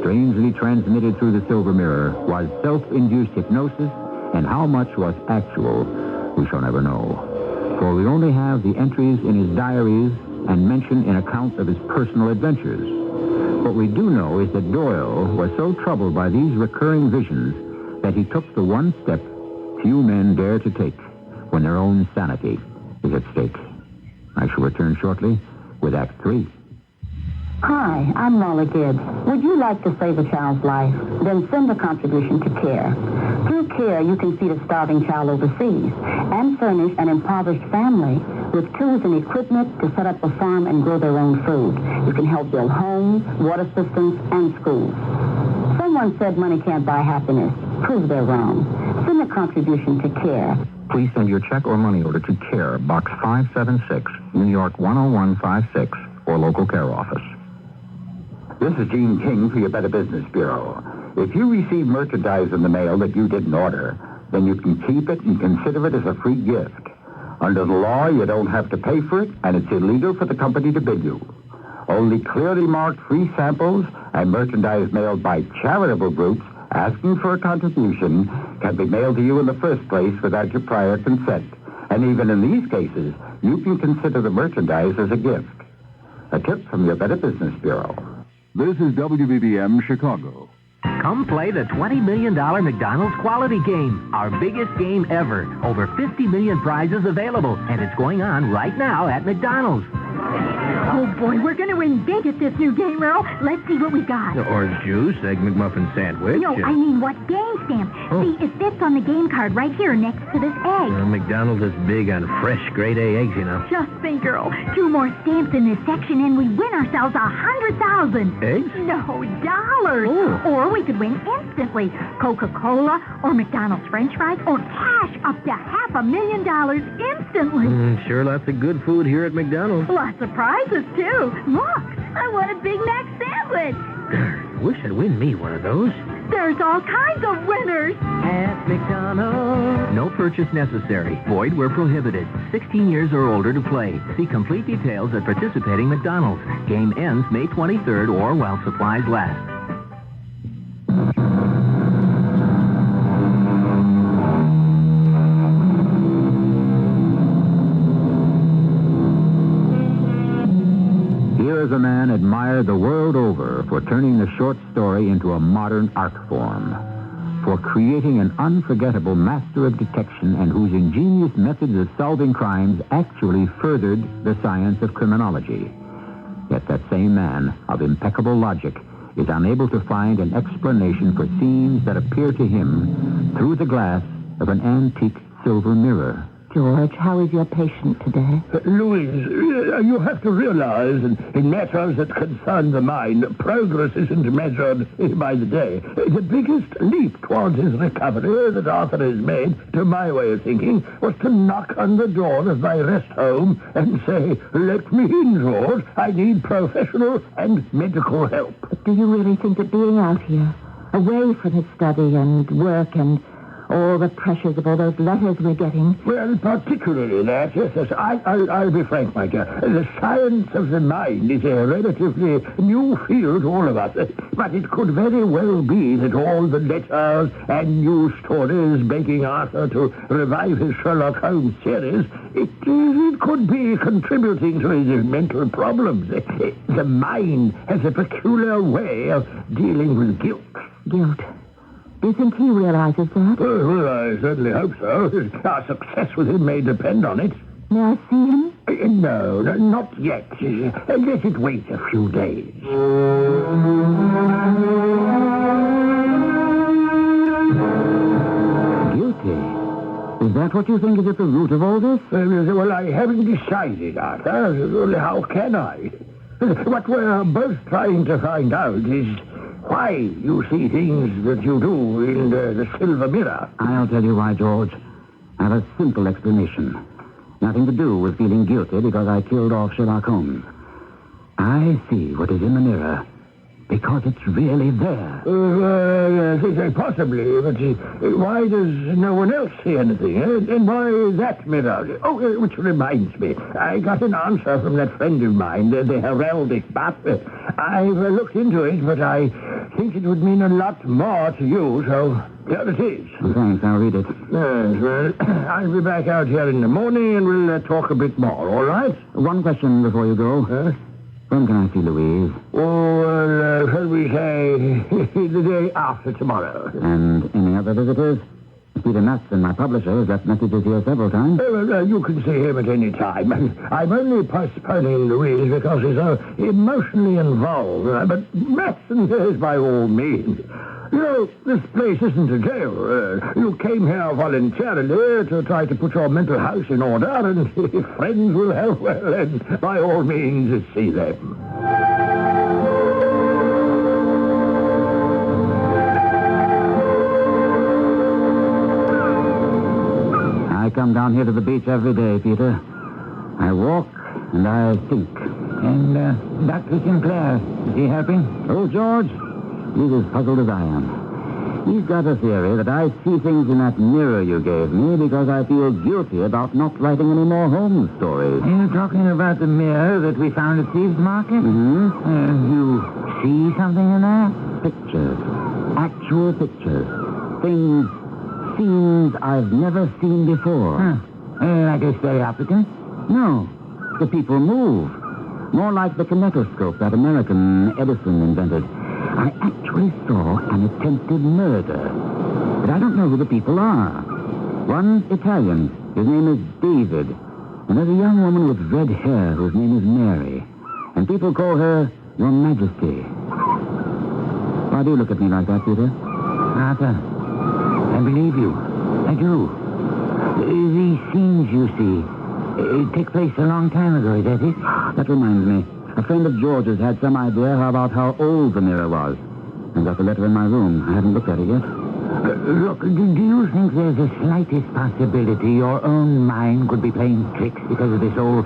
Speaker 1: strangely transmitted through the silver mirror, was self-induced hypnosis, and how much was actual, we shall never know. For we only have the entries in his diaries and mention in accounts of his personal adventures. What we do know is that Doyle was so troubled by these recurring visions that he took the one step few men dare to take when their own sanity is at stake. I shall return shortly with Act 3.
Speaker 4: Hi, I'm Molly Gibbs. Would you like to save a child's life? Then send a contribution to CARE. Through CARE, you can feed a starving child overseas and furnish an impoverished family with tools and equipment to set up a farm and grow their own food. You can help build homes, water systems, and schools. Someone said money can't buy happiness. Prove they're wrong. Send a contribution to CARE.
Speaker 1: Please send your check or money order to CARE, Box 576, New York 10156, or local CARE office. This is Gene King for your Better Business Bureau. If you receive merchandise in the mail that you didn't order, then you can keep it and consider it as a free gift. Under the law, you don't have to pay for it, and it's illegal for the company to bid you. Only clearly marked free samples and merchandise mailed by charitable groups asking for a contribution can be mailed to you in the first place without your prior consent. And even in these cases, you can consider the merchandise as a gift. A tip from your Better Business Bureau.
Speaker 8: This is WBBM Chicago.
Speaker 13: Come play the $20 million McDonald's Quality Game, our biggest game ever. Over 50 million prizes available, and it's going on right now at McDonald's.
Speaker 19: Oh, boy, we're going to win big at this new game, Earl. Let's see what we got.
Speaker 14: Orange juice, egg McMuffin sandwich.
Speaker 19: No, I mean what game stamp. See, it fits on the game card right here next to this egg.
Speaker 14: McDonald's is big on fresh, grade A eggs, you know.
Speaker 19: Just think, Earl. 2 more stamps in this section, and we win ourselves 100,000.
Speaker 14: Eggs?
Speaker 19: No, dollars.
Speaker 14: Oh.
Speaker 19: Or we could win instantly. Coca-Cola, or McDonald's French fries, or cash up to $500,000 instantly.
Speaker 14: Sure, lots of good food here at McDonald's.
Speaker 19: Lots of prizes, too. Look, I won a Big Mac sandwich.
Speaker 14: Wish I'd win me one of those.
Speaker 19: There's all kinds of winners.
Speaker 13: At McDonald's. No purchase necessary. Void where prohibited. 16 years or older to play. See complete details at participating McDonald's. Game ends May 23rd or while supplies last.
Speaker 1: Here is a man admired the world over for turning the short story into a modern art form. for creating an unforgettable master of detection and whose ingenious methods of solving crimes actually furthered the science of criminology. Yet that same man of impeccable logic is unable to find an explanation for scenes that appear to him through the glass of an antique silver mirror.
Speaker 4: George, how is your patient today?
Speaker 6: Louise, you have to realize in matters that concern the mind, progress isn't measured by the day. The biggest leap towards his recovery that Arthur has made, to my way of thinking, was to knock on the door of my rest home and say, "Let me in, George. I need professional and medical help."
Speaker 4: But do you really think that being out here, away from his study and work and all the pressures of all those letters we're getting...
Speaker 6: Well, particularly that, yes. I'll be frank, my dear. The science of the mind is a relatively new field to all of us. But it could very well be that all the letters and news stories begging Arthur to revive his Sherlock Holmes series, it could be contributing to his mental problems. The mind has a peculiar way of dealing with guilt.
Speaker 4: Guilt? Do you think he realizes that?
Speaker 6: Well, I certainly hope so. Our success with him may depend on it.
Speaker 4: May I see him?
Speaker 6: No, not yet. Let it wait a few days.
Speaker 1: Guilty? Is that what you think is at the root of all this?
Speaker 6: Well, I haven't decided, Arthur. How can I? What we're both trying to find out is why you see things that you do in the silver mirror.
Speaker 1: I'll tell you why, George. I have a simple explanation. Nothing to do with feeling guilty because I killed off Sherlock Holmes. I see what is in the mirror because it's really there.
Speaker 6: Possibly, but why does no one else see anything? And why that mirror? Oh, which reminds me, I got an answer from that friend of mine, the heraldic buff. I've looked into it, but I think it would mean a lot more to you, so here it is.
Speaker 1: Thanks, I'll read it.
Speaker 6: Yes, well, I'll be back out here in the morning and we'll talk a bit more, all right?
Speaker 1: One question before you go. When can I see Louise?
Speaker 6: Oh, shall we say the day after tomorrow?
Speaker 1: And any other visitors? Peter Matson, my publisher, has left messages here several times.
Speaker 6: You can see him at any time. I'm only postponing Louise because he's so emotionally involved. But Matson says by all means. You know, this place isn't a jail. You came here voluntarily to try to put your mental house in order, and if friends will help, well, then by all means, see them.
Speaker 1: I come down here to the beach every day, Peter. I walk and I think. And Dr. Sinclair, is he helping? Oh, George, he's as puzzled as I am. He's got a theory that I see things in that mirror you gave me because I feel guilty about not writing any more Holmes stories.
Speaker 3: Are you talking about the mirror that we found at Thieves' Market?
Speaker 1: Mm-hmm.
Speaker 3: You see something in there?
Speaker 1: Pictures. Actual pictures. Things, scenes I've never seen before.
Speaker 3: Like a stereopticon?
Speaker 1: No. The people move. More like the kinetoscope that American Edison invented. I actually saw an attempted murder. But I don't know who the people are. One's Italian. His name is David. And there's a young woman with red hair whose name is Mary. And people call her Your Majesty. Why do you look at me like that, Peter?
Speaker 3: Arthur, I believe you. I do. These scenes you see take place a long time ago, is that it?
Speaker 1: That reminds me. A friend of George's had some idea about how old the mirror was. I've got the letter in my room. I haven't looked at it yet.
Speaker 3: Look, do you think there's the slightest possibility your own mind could be playing tricks because of this old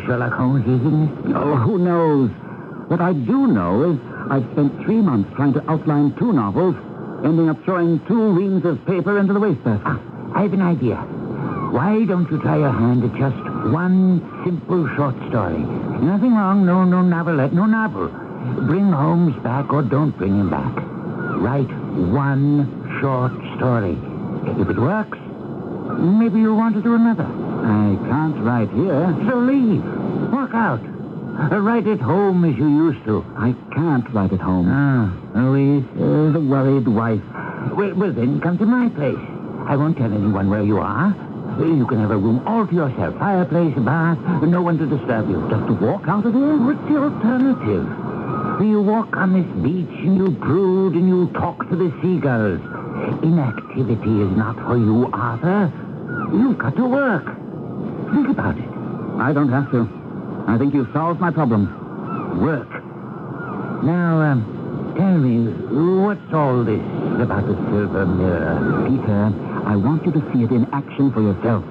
Speaker 3: Sherlock Holmes business?
Speaker 1: Oh, who knows? What I do know is I've spent 3 months trying to outline 2 novels, ending up throwing 2 reams of paper into the wastebasket.
Speaker 3: I have an idea. Why don't you try your hand at just one simple short story? Nothing wrong, no novelette, no novel. Bring Holmes back or don't bring him back. Write one short story. If it works, maybe you'll want to do another.
Speaker 1: I can't write here.
Speaker 3: So leave. Walk out. Write at home as you used to.
Speaker 1: I can't write at home.
Speaker 3: Louise, the worried wife. Well, then come to my place. I won't tell anyone where you are. You can have a room all to yourself. Fireplace, a bath, no one to disturb you. Just to walk out of here? What's the alternative? You walk on this beach and you brood and you talk to the seagulls. Inactivity is not for you, Arthur. You've got to work. Think about it.
Speaker 1: I don't have to. I think you've solved my problem.
Speaker 3: Work. Now, tell me, what's all this about the silver mirror?
Speaker 1: Peter, I want you to see it in action for yourself.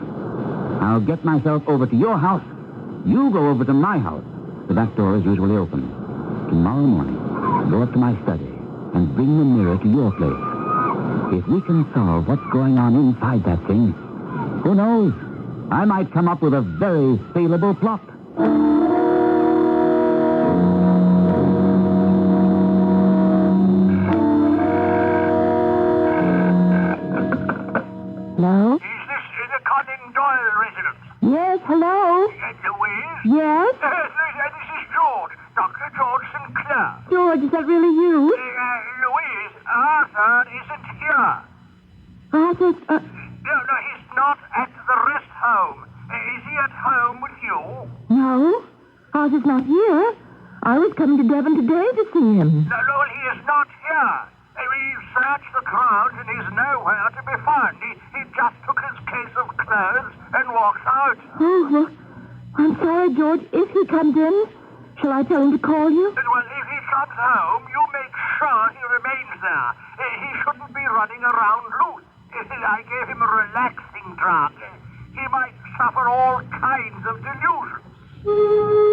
Speaker 1: I'll get myself over to your house. You go over to my house. The back door is usually open. Tomorrow morning, go up to my study and bring the mirror to your place. If we can solve what's going on inside that thing, who knows? I might come up with a very saleable plot.
Speaker 2: Hello?
Speaker 6: Is this the Conan Doyle residence?
Speaker 2: Yes, hello?
Speaker 6: Louise?
Speaker 2: Yes?
Speaker 6: This is George, Dr. George Sinclair.
Speaker 2: George, is that really you?
Speaker 6: Louise, Arthur isn't here.
Speaker 2: Arthur,
Speaker 6: No, he's not at the rest home. Is he at home with you?
Speaker 2: no. Arthur's not here. I was coming to Devon today to see him.
Speaker 6: No, he is not here. We've searched the grounds and he's nowhere to be found. He just took his case of clothes and walked out.
Speaker 2: Oh, well, I'm sorry, George. If he comes in, shall I tell him to call you?
Speaker 6: Well, if he comes home, you make sure he remains there. He shouldn't be running around loose. I gave him a relaxing drug. He might suffer all kinds of delusions.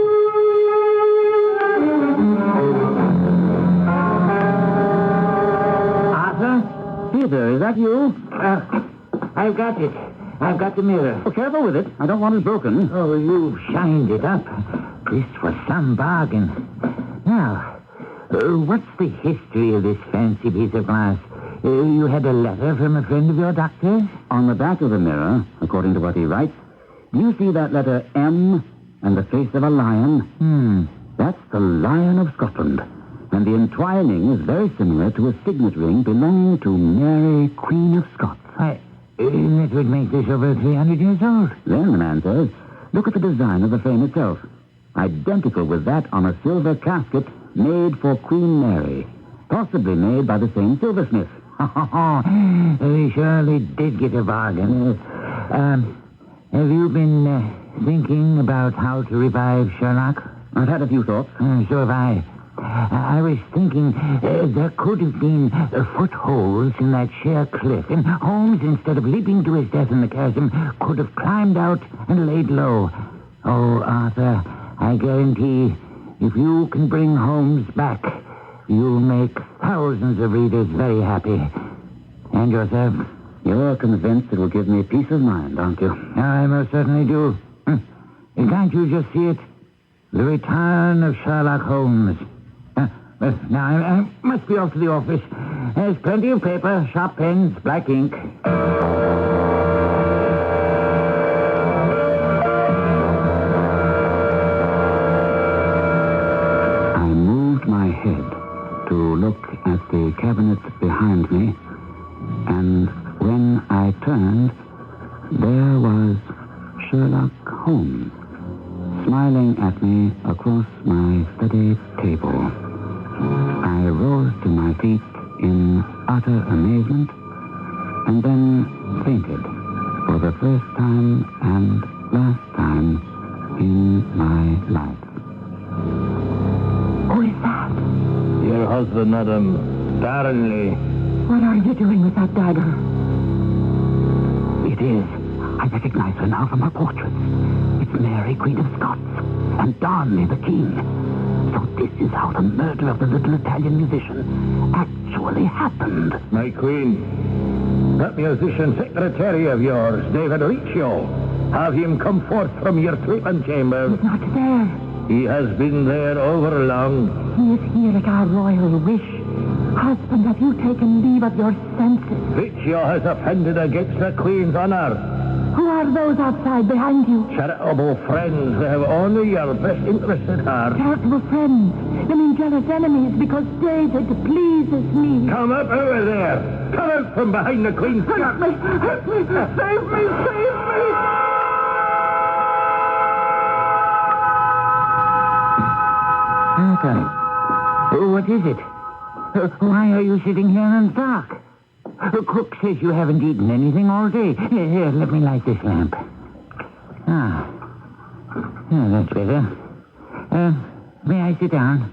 Speaker 3: Arthur? Peter, is that you? I've got it. I've got the mirror.
Speaker 1: Oh, careful with it. I don't want it broken.
Speaker 3: Oh, you shined it up. This was some bargain. Now, what's the history of this fancy piece of glass? You had a letter from a friend of your doctor's?
Speaker 1: On the back of the mirror, according to what he writes, do you see that letter M and the face of a lion? That's the Lion of Scotland. And the entwining is very similar to a signet ring belonging to Mary, Queen of Scots.
Speaker 3: That would make this over 300 years old.
Speaker 1: Then the man says, look at the design of the frame itself. Identical with that on a silver casket made for Queen Mary. Possibly made by the same silversmith.
Speaker 3: We surely did get a bargain. Have you been thinking about how to revive Sherlock?
Speaker 1: I've had a few thoughts.
Speaker 3: So have I. I was thinking there could have been footholds in that sheer cliff, and Holmes, instead of leaping to his death in the chasm, could have climbed out and laid low. Oh, Arthur, I guarantee if you can bring Holmes back, you'll make thousands of readers very happy. And yourself?
Speaker 1: You're convinced it will give me peace of mind, aren't you?
Speaker 3: I most certainly do. Can't you just see it? The return of Sherlock Holmes. Well, now, I must be off to the office. There's plenty of paper, sharp pens, black ink.
Speaker 1: I moved my head to look at the cabinet behind me, and when I turned, there was Sherlock Holmes, smiling at me across my study table. I rose to my feet in utter amazement, and then fainted for the first time and last time in my life.
Speaker 2: Who is that?
Speaker 14: Your husband, Madam Darnley.
Speaker 2: What are you doing with that dagger?
Speaker 1: It is. I recognize her now from her portraits. It's Mary, Queen of Scots, and Darnley, the king. So this is how the murder of the little Italian musician actually happened.
Speaker 14: My queen, that musician secretary of yours, David Riccio, have him come forth from your treatment chamber.
Speaker 2: He's not there.
Speaker 14: He has been there over long.
Speaker 2: He is here at our royal wish. Husband, have you taken leave of your senses?
Speaker 14: Riccio has offended against the queen's honor.
Speaker 23: Who are those outside behind you?
Speaker 14: Charitable friends. They have only your best interest at heart.
Speaker 23: Charitable friends. You mean jealous enemies because David pleases me.
Speaker 14: Come up over there. Come out from behind the Queen's
Speaker 23: Help me! Help me! Save me! Save me!
Speaker 3: Arthur, what is it? Why are you sitting here in the dark? The cook says you haven't eaten anything all day. Here, let me light this lamp. Ah, that's better. May I sit down?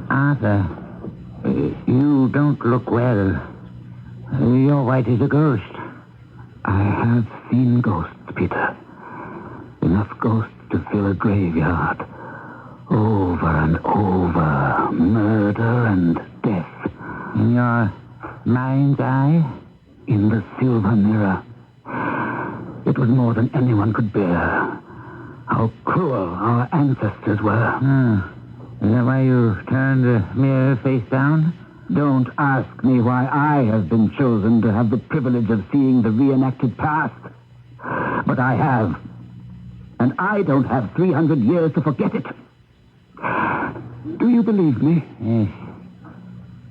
Speaker 3: Arthur, you don't look well. You're white as a ghost. I have seen ghosts, Peter. Enough ghosts to fill a graveyard. Over and over, murder and death. In your mind's eye, in the silver mirror. It was more than anyone could bear. How cruel our ancestors were. Is that why you turned the mirror face down? Don't ask me why I have been chosen to have the privilege of seeing the reenacted past. But I have. And I don't have 300 years to forget it. Do you believe me? Yes.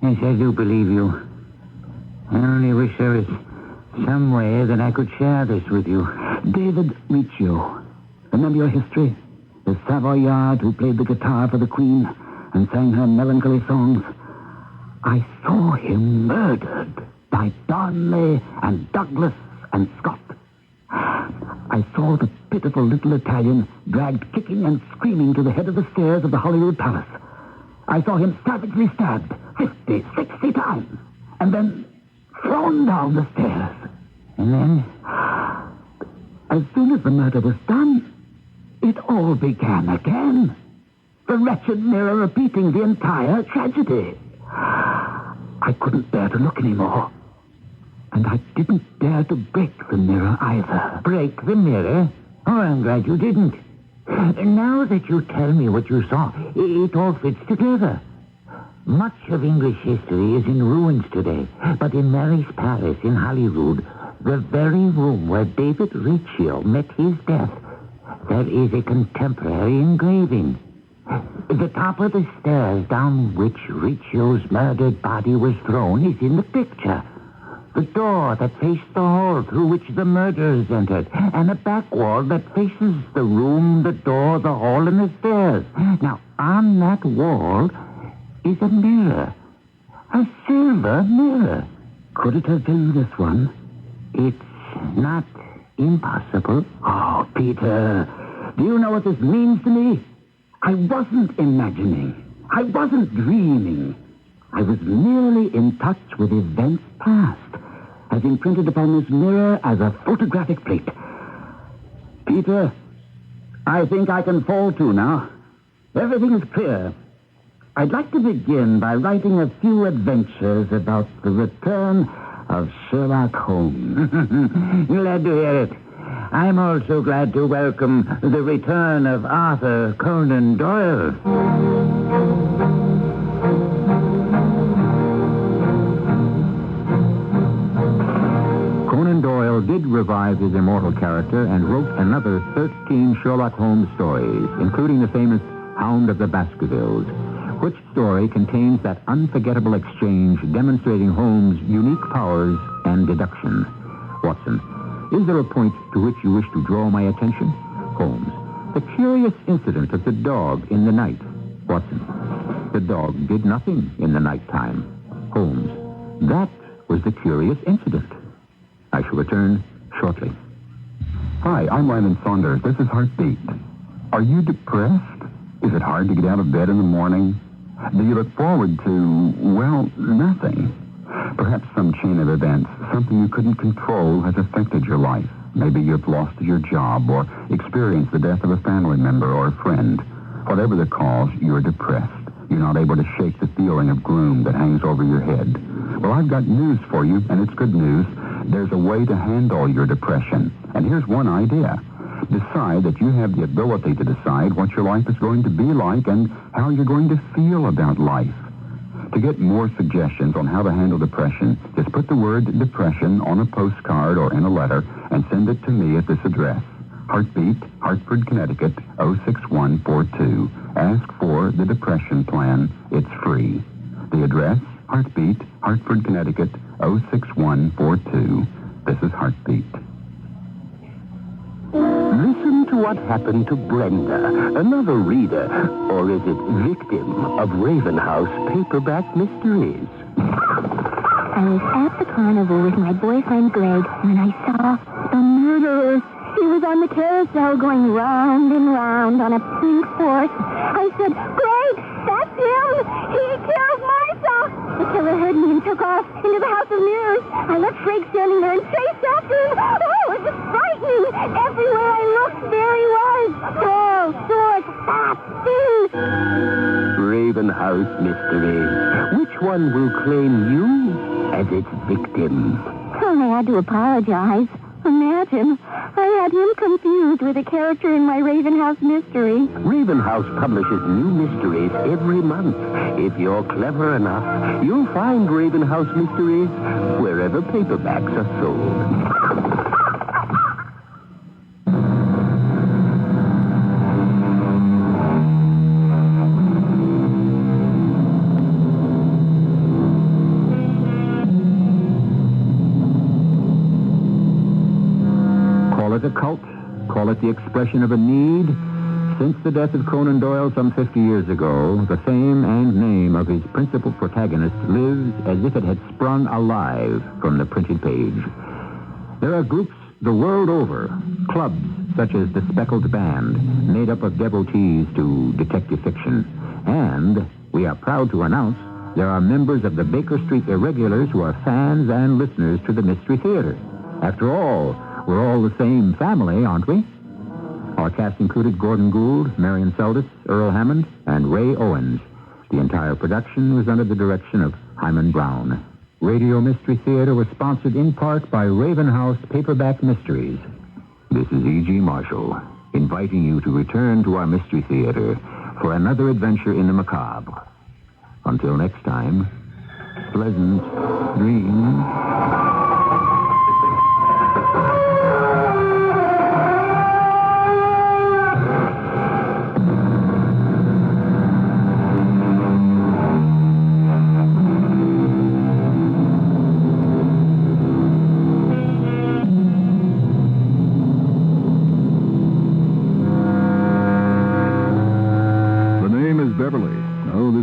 Speaker 3: Yes, I do believe you. I only wish there was some way that I could share this with you. David Riccio. Remember your history? The Savoyard who played the guitar for the Queen and sang her melancholy songs. I saw him murdered by Darnley and Douglas and Scott. I saw the pitiful little Italian dragged kicking and screaming to the head of the stairs of the Hollywood Palace. I saw him savagely stabbed 50, 60 times and then thrown down the stairs. And then, as soon as the murder was done, it all began again. The wretched mirror repeating the entire tragedy. I couldn't bear to look anymore. And I didn't dare to break the mirror either. Break the mirror? Oh, I'm glad you didn't. Now that you tell me what you saw, it all fits together. Much of English history is in ruins today, but in Mary's Palace in Holyrood, the very room where David Riccio met his death, there is a contemporary engraving. The top of the stairs down which Riccio's murdered body was thrown is in the picture. The door that faced the hall through which the murderers entered, and a back wall that faces the room, the door, the hall, and the stairs. Now, on that wall is a mirror. A silver mirror. Could it have been this one? It's not impossible. Oh, Peter, do you know what this means to me? I wasn't imagining. I wasn't dreaming. I was merely in touch with events past, as imprinted upon this mirror as a photographic plate. Peter, I think I can fall to now. Everything is clear. I'd like to begin by writing a few adventures about the return of Sherlock Holmes. Glad to hear it. I'm also glad to welcome the return of Arthur Conan Doyle.
Speaker 1: Conan Doyle did revive his immortal character and wrote another 13 Sherlock Holmes stories, including the famous Hound of the Baskervilles, which story contains that unforgettable exchange demonstrating Holmes' unique powers and deduction. Watson, is there a point to which you wish to draw my attention? Holmes, the curious incident of the dog in the night. Watson, the dog did nothing in the nighttime. Holmes, that was the curious incident. I shall return shortly.
Speaker 16: Hi, I'm Lyman Saunders. This is Heartbeat. Are you depressed? Is it hard to get out of bed in the morning? Do you look forward to, well, nothing? Perhaps some chain of events, something you couldn't control, has affected your life. Maybe you've lost your job or experienced the death of a family member or a friend. Whatever the cause, you're depressed. You're not able to shake the feeling of gloom that hangs over your head. Well, I've got news for you, and it's good news. There's a way to handle your depression. And here's one idea. Decide that you have the ability to decide what your life is going to be like and how you're going to feel about life. To get more suggestions on how to handle depression, just put the word depression on a postcard or in a letter and send it to me at this address. Heartbeat, Hartford, Connecticut, 06142. Ask for the Depression Plan. It's free. The address, Heartbeat, Hartford, Connecticut, 06142. This is Heartbeat.
Speaker 18: Listen to what happened to Brenda, another reader, or is it victim, of Raven House paperback mysteries.
Speaker 23: I was at the carnival with my boyfriend Greg when I saw the murderer. He was on the carousel going round and round on a pink horse. I said, Greg, that's him! He killed Martha! The killer heard me and took off into the House of Mirrors. I left Greg standing there and chased after him. Oh, it was frightening! Everywhere I looked, there he was! Tall, short, fat, thin.
Speaker 18: Raven House mysteries. Which one will claim you as its victim?
Speaker 23: I had to apologize. Imagine, I had him confused with a character in my Raven House mystery.
Speaker 18: Raven House publishes new mysteries every month. If you're clever enough, you'll find Raven House mysteries wherever paperbacks are sold.
Speaker 1: Call it a cult, call it the expression of a need. Since the death of Conan Doyle some 50 years ago, the fame and name of his principal protagonist lives as if it had sprung alive from the printed page. There are groups the world over, clubs such as the Speckled Band, made up of devotees to detective fiction. And we are proud to announce there are members of the Baker Street Irregulars who are fans and listeners to the Mystery Theater. After all, we're all the same family, aren't we? Our cast included Gordon Gould, Marion Seldes, Earl Hammond, and Ray Owens. The entire production was under the direction of Hyman Brown. Radio Mystery Theater was sponsored in part by Raven House Paperback Mysteries. This is E.G. Marshall, inviting you to return to our Mystery Theater for another adventure in the macabre. Until next time, pleasant dreams.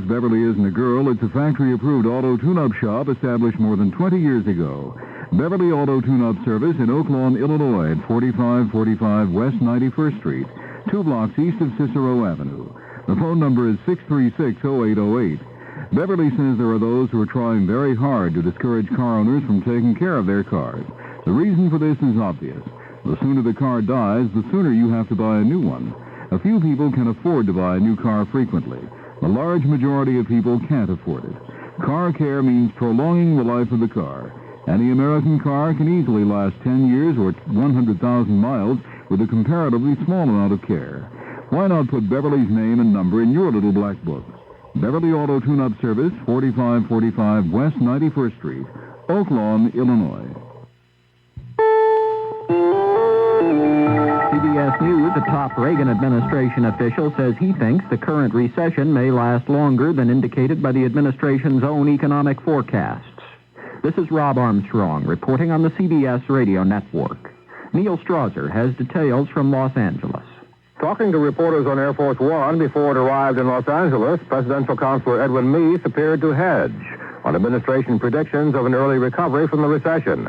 Speaker 8: Beverly isn't a girl. It's a factory-approved auto tune-up shop established more than 20 years ago. Beverly Auto Tune-Up Service in Oak Lawn, Illinois at 4545 West 91st Street, 2 blocks east of Cicero Avenue. The phone number is 636-0808. Beverly says there are those who are trying very hard to discourage car owners from taking care of their cars. The reason for this is obvious. The sooner the car dies, the sooner you have to buy a new one. A few people can afford to buy a new car frequently. The large majority of people can't afford it. Car care means prolonging the life of the car. Any American car can easily last 10 years or 100,000 miles with a comparatively small amount of care. Why not put Beverly's name and number in your little black book? Beverly Auto Tune-Up Service, 4545 West 91st Street, Oak Lawn, Illinois.
Speaker 13: CBS News, a top Reagan administration official, says he thinks the current recession may last longer than indicated by the administration's own economic forecasts. This is Rob Armstrong reporting on the CBS radio network. Neil Strasser has details from Los Angeles.
Speaker 10: Talking to reporters on Air Force One before it arrived in Los Angeles, Presidential Counselor Edwin Meese appeared to hedge on administration predictions of an early recovery from the recession.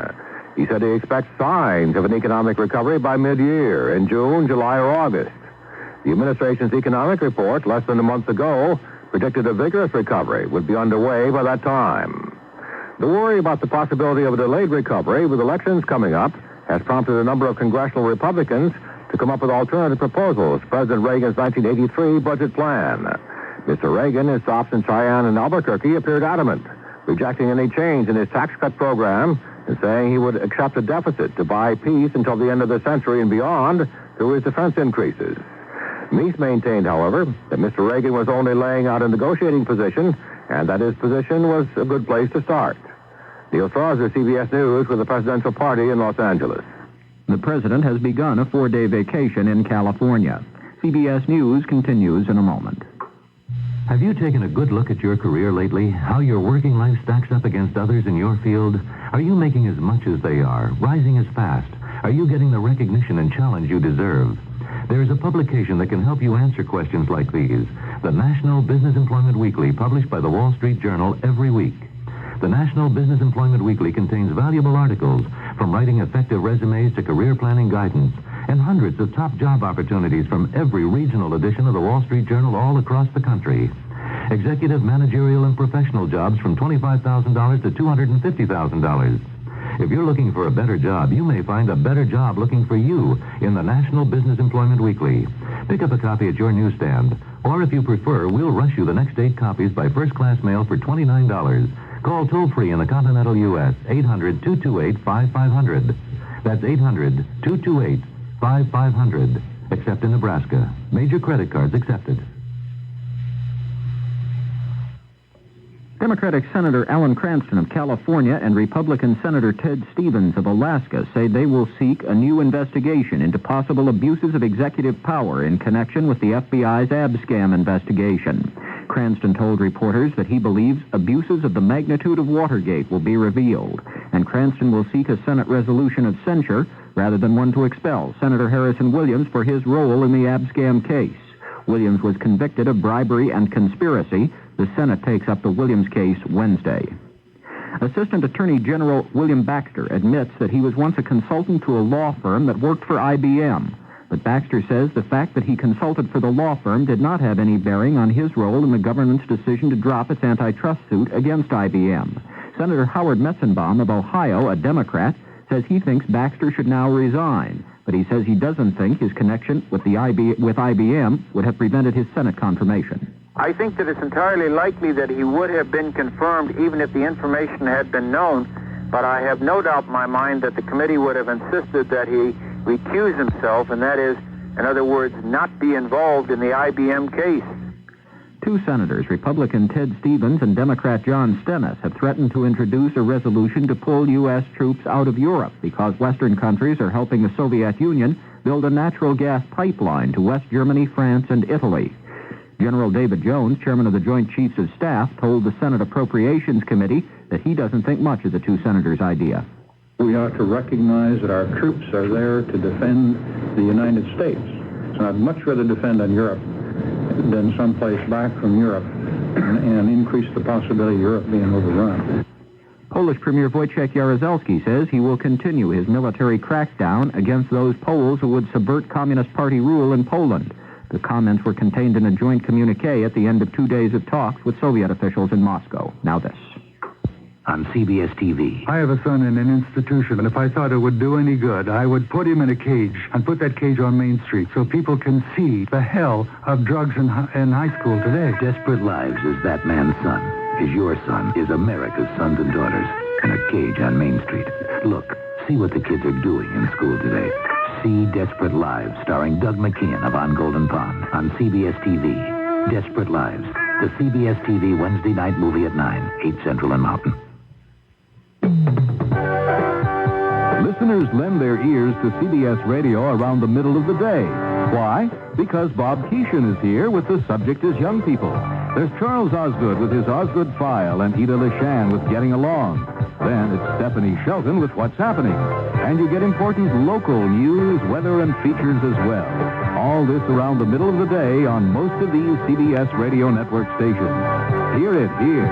Speaker 10: He said he expects signs of an economic recovery by mid-year, in June, July, or August. The administration's economic report, less than a month ago, predicted a vigorous recovery would be underway by that time. The worry about the possibility of a delayed recovery with elections coming up has prompted a number of congressional Republicans to come up with alternative proposals to President Reagan's 1983 budget plan. Mr. Reagan, his stops in Cheyenne and Albuquerque, appeared adamant, rejecting any change in his tax cut program and saying he would accept a deficit to buy peace until the end of the century and beyond through his defense increases. Meese maintained, however, that Mr. Reagan was only laying out a negotiating position
Speaker 24: and that his position was a good place to start. Neil Strauser, CBS News, with the presidential party in Los Angeles.
Speaker 9: The president has begun a 4-day vacation in California. CBS News continues in a moment.
Speaker 17: Have you taken a good look at your career lately? How your working life stacks up against others in your field? Are you making as much as they are? Rising as fast? Are you getting the recognition and challenge you deserve? There is a publication that can help you answer questions like these. The National Business Employment Weekly, published by the Wall Street Journal every week. The National Business Employment Weekly contains valuable articles, from writing effective resumes to career planning guidance, and hundreds of top job opportunities from every regional edition of the Wall Street Journal all across the country. Executive, managerial, and professional jobs from $25,000 to $250,000. If you're looking for a better job, you may find a better job looking for you in the National Business Employment Weekly. Pick up a copy at your newsstand, or if you prefer, we'll rush you the next 8 copies by first-class mail for $29. Call toll-free in the continental U.S., 800-228-5500. That's 800-228-5500, except in Nebraska. Major credit cards accepted.
Speaker 9: Democratic Senator Alan Cranston of California and Republican Senator Ted Stevens of Alaska say they will seek a new investigation into possible abuses of executive power in connection with the FBI's abscam investigation. Cranston told reporters that he believes abuses of the magnitude of Watergate will be revealed, and Cranston will seek a Senate resolution of censure rather than one to expel Senator Harrison Williams for his role in the abscam case. Williams was convicted of bribery and conspiracy. The Senate takes up the Williams case Wednesday. Assistant Attorney General William Baxter admits that he was once a consultant to a law firm that worked for IBM. But Baxter says the fact that he consulted for the law firm did not have any bearing on his role in the government's decision to drop its antitrust suit against IBM. Senator Howard Metzenbaum of Ohio, a Democrat, says he thinks Baxter should now resign. But he says he doesn't think his connection with IBM would have prevented his Senate confirmation.
Speaker 20: I think that it's entirely likely that he would have been confirmed even if the information had been known, but I have no doubt in my mind that the committee would have insisted that he recuse himself, and that is, in other words, not be involved in the IBM case.
Speaker 9: 2 senators, Republican Ted Stevens and Democrat John Stennis, have threatened to introduce a resolution to pull U.S. troops out of Europe because Western countries are helping the Soviet Union build a natural gas pipeline to West Germany, France, and Italy. General David Jones, chairman of the Joint Chiefs of Staff, told the Senate Appropriations Committee that he doesn't think much of the 2 senators' idea.
Speaker 21: We ought to recognize that our troops are there to defend the United States. So I'd much rather defend on Europe than someplace back from Europe and increase the possibility of Europe being overrun.
Speaker 9: Polish Premier Wojciech Jaruzelski says he will continue his military crackdown against those Poles who would subvert Communist Party rule in Poland. The comments were contained in a joint communique at the end of 2 days of talks with Soviet officials in Moscow. Now this.
Speaker 7: On CBS TV.
Speaker 5: I have a son in an institution, and if I thought it would do any good, I would put him in a cage and put that cage on Main Street so people can see the hell of drugs in high school today.
Speaker 7: Desperate Lives is that man's son. Is your son. Is America's sons and daughters. In a cage on Main Street. Look, see what the kids are doing in school today. See Desperate Lives, starring Doug McKeon of On Golden Pond on CBS TV. Desperate Lives, the CBS TV Wednesday night movie at 9, 8 Central and Mountain.
Speaker 8: Listeners lend their ears to CBS Radio around the middle of the day. Why? Because Bob Keeshan is here with The Subject is Young People. There's Charles Osgood with his Osgood File and Ida LeShan with Getting Along. Then it's Stephanie Shelton with What's Happening. And you get important local news, weather, and features as well. All this around the middle of the day on most of these CBS Radio Network stations. Hear it here.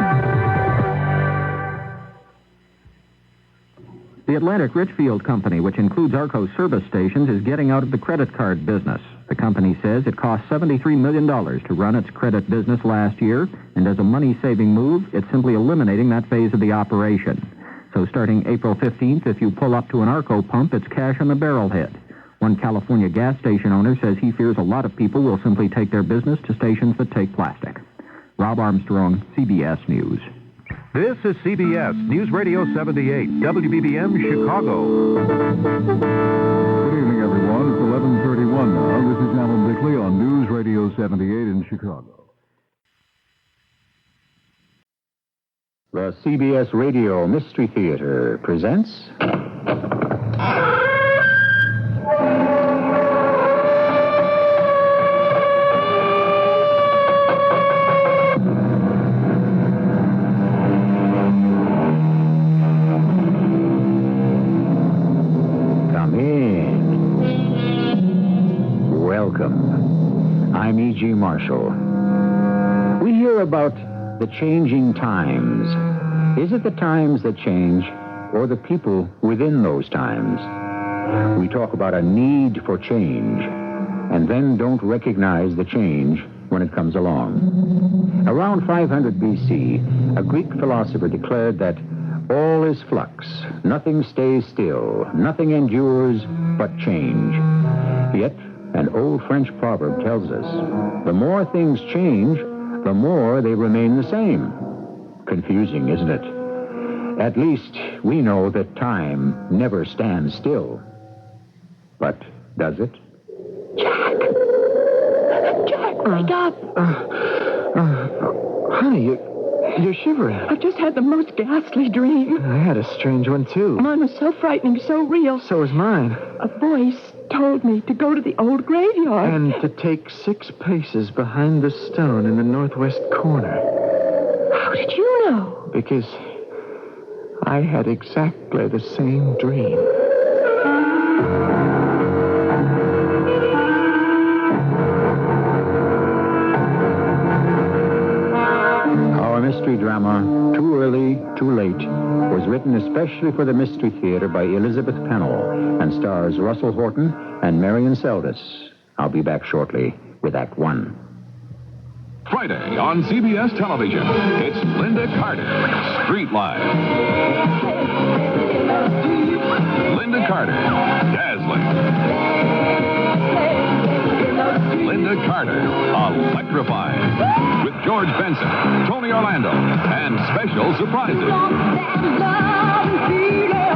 Speaker 9: The Atlantic Richfield Company, which includes Arco service stations, is getting out of the credit card business. The company says it cost $73 million to run its credit business last year, and as a money-saving move, it's simply eliminating that phase of the operation. So starting April 15th, if you pull up to an Arco pump, it's cash on the barrelhead. One California gas station owner says he fears a lot of people will simply take their business to stations that take plastic. Rob Armstrong, CBS News.
Speaker 22: This is CBS News Radio 78, WBBM Chicago.
Speaker 8: Good evening, everyone. It's 11:31 now. This is Alan Bickley on News Radio 78 in Chicago.
Speaker 1: The CBS Radio Mystery Theater presents... Come in. Welcome. I'm E.G. Marshall. We hear about the changing times. Is it the times that change, or the people within those times? We talk about a need for change, and then don't recognize the change when it comes along. Around 500 B.C., a Greek philosopher declared that all is flux, nothing stays still, nothing endures but change. Yet, an old French proverb tells us, the more things change, the more they remain the same. Confusing, isn't it? At least we know that time never stands still. But does it?
Speaker 2: Jack, wake up.
Speaker 11: Honey, you're shivering.
Speaker 2: I just had the most ghastly dream.
Speaker 11: I had a strange one, too.
Speaker 2: Mine was so frightening, so real.
Speaker 11: So was mine.
Speaker 2: A voice told me to go to the old graveyard.
Speaker 11: And to take 6 paces behind the stone in the northwest corner.
Speaker 2: How did you know?
Speaker 11: Because I had exactly the same dream.
Speaker 1: Our mystery drama, Too Early, Too Late, was written especially for the Mystery Theater by Elizabeth Pennell and stars Russell Horton and Marion Seldes. I'll be back shortly with Act One.
Speaker 12: Friday on CBS television, it's Linda Carter, Street Life. Linda Carter, Dazzling. Linda Carter, Electrifying. With George Benson, Tony Orlando, and special surprises.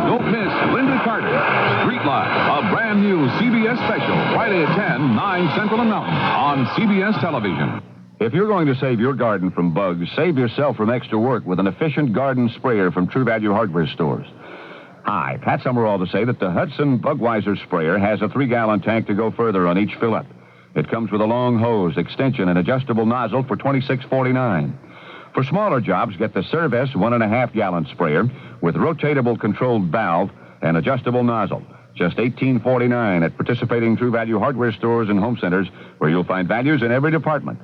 Speaker 12: Don't miss Linda Carter, Street Life, a brand new CBS special, Friday at 10, 9 Central and Mountain on CBS television.
Speaker 15: If you're going to save your garden from bugs, save yourself from extra work with an efficient garden sprayer from True Value Hardware Stores. Hi, Pat Summerall to say that the Hudson Bugweiser sprayer has a 3-gallon tank to go further on each fill-up. It comes with a long hose, extension, and adjustable nozzle for $26.49. For smaller jobs, get the Servest 1.5-gallon sprayer with rotatable controlled valve and adjustable nozzle. Just $18.49 at participating True Value Hardware Stores and home centers, where you'll find values in every department.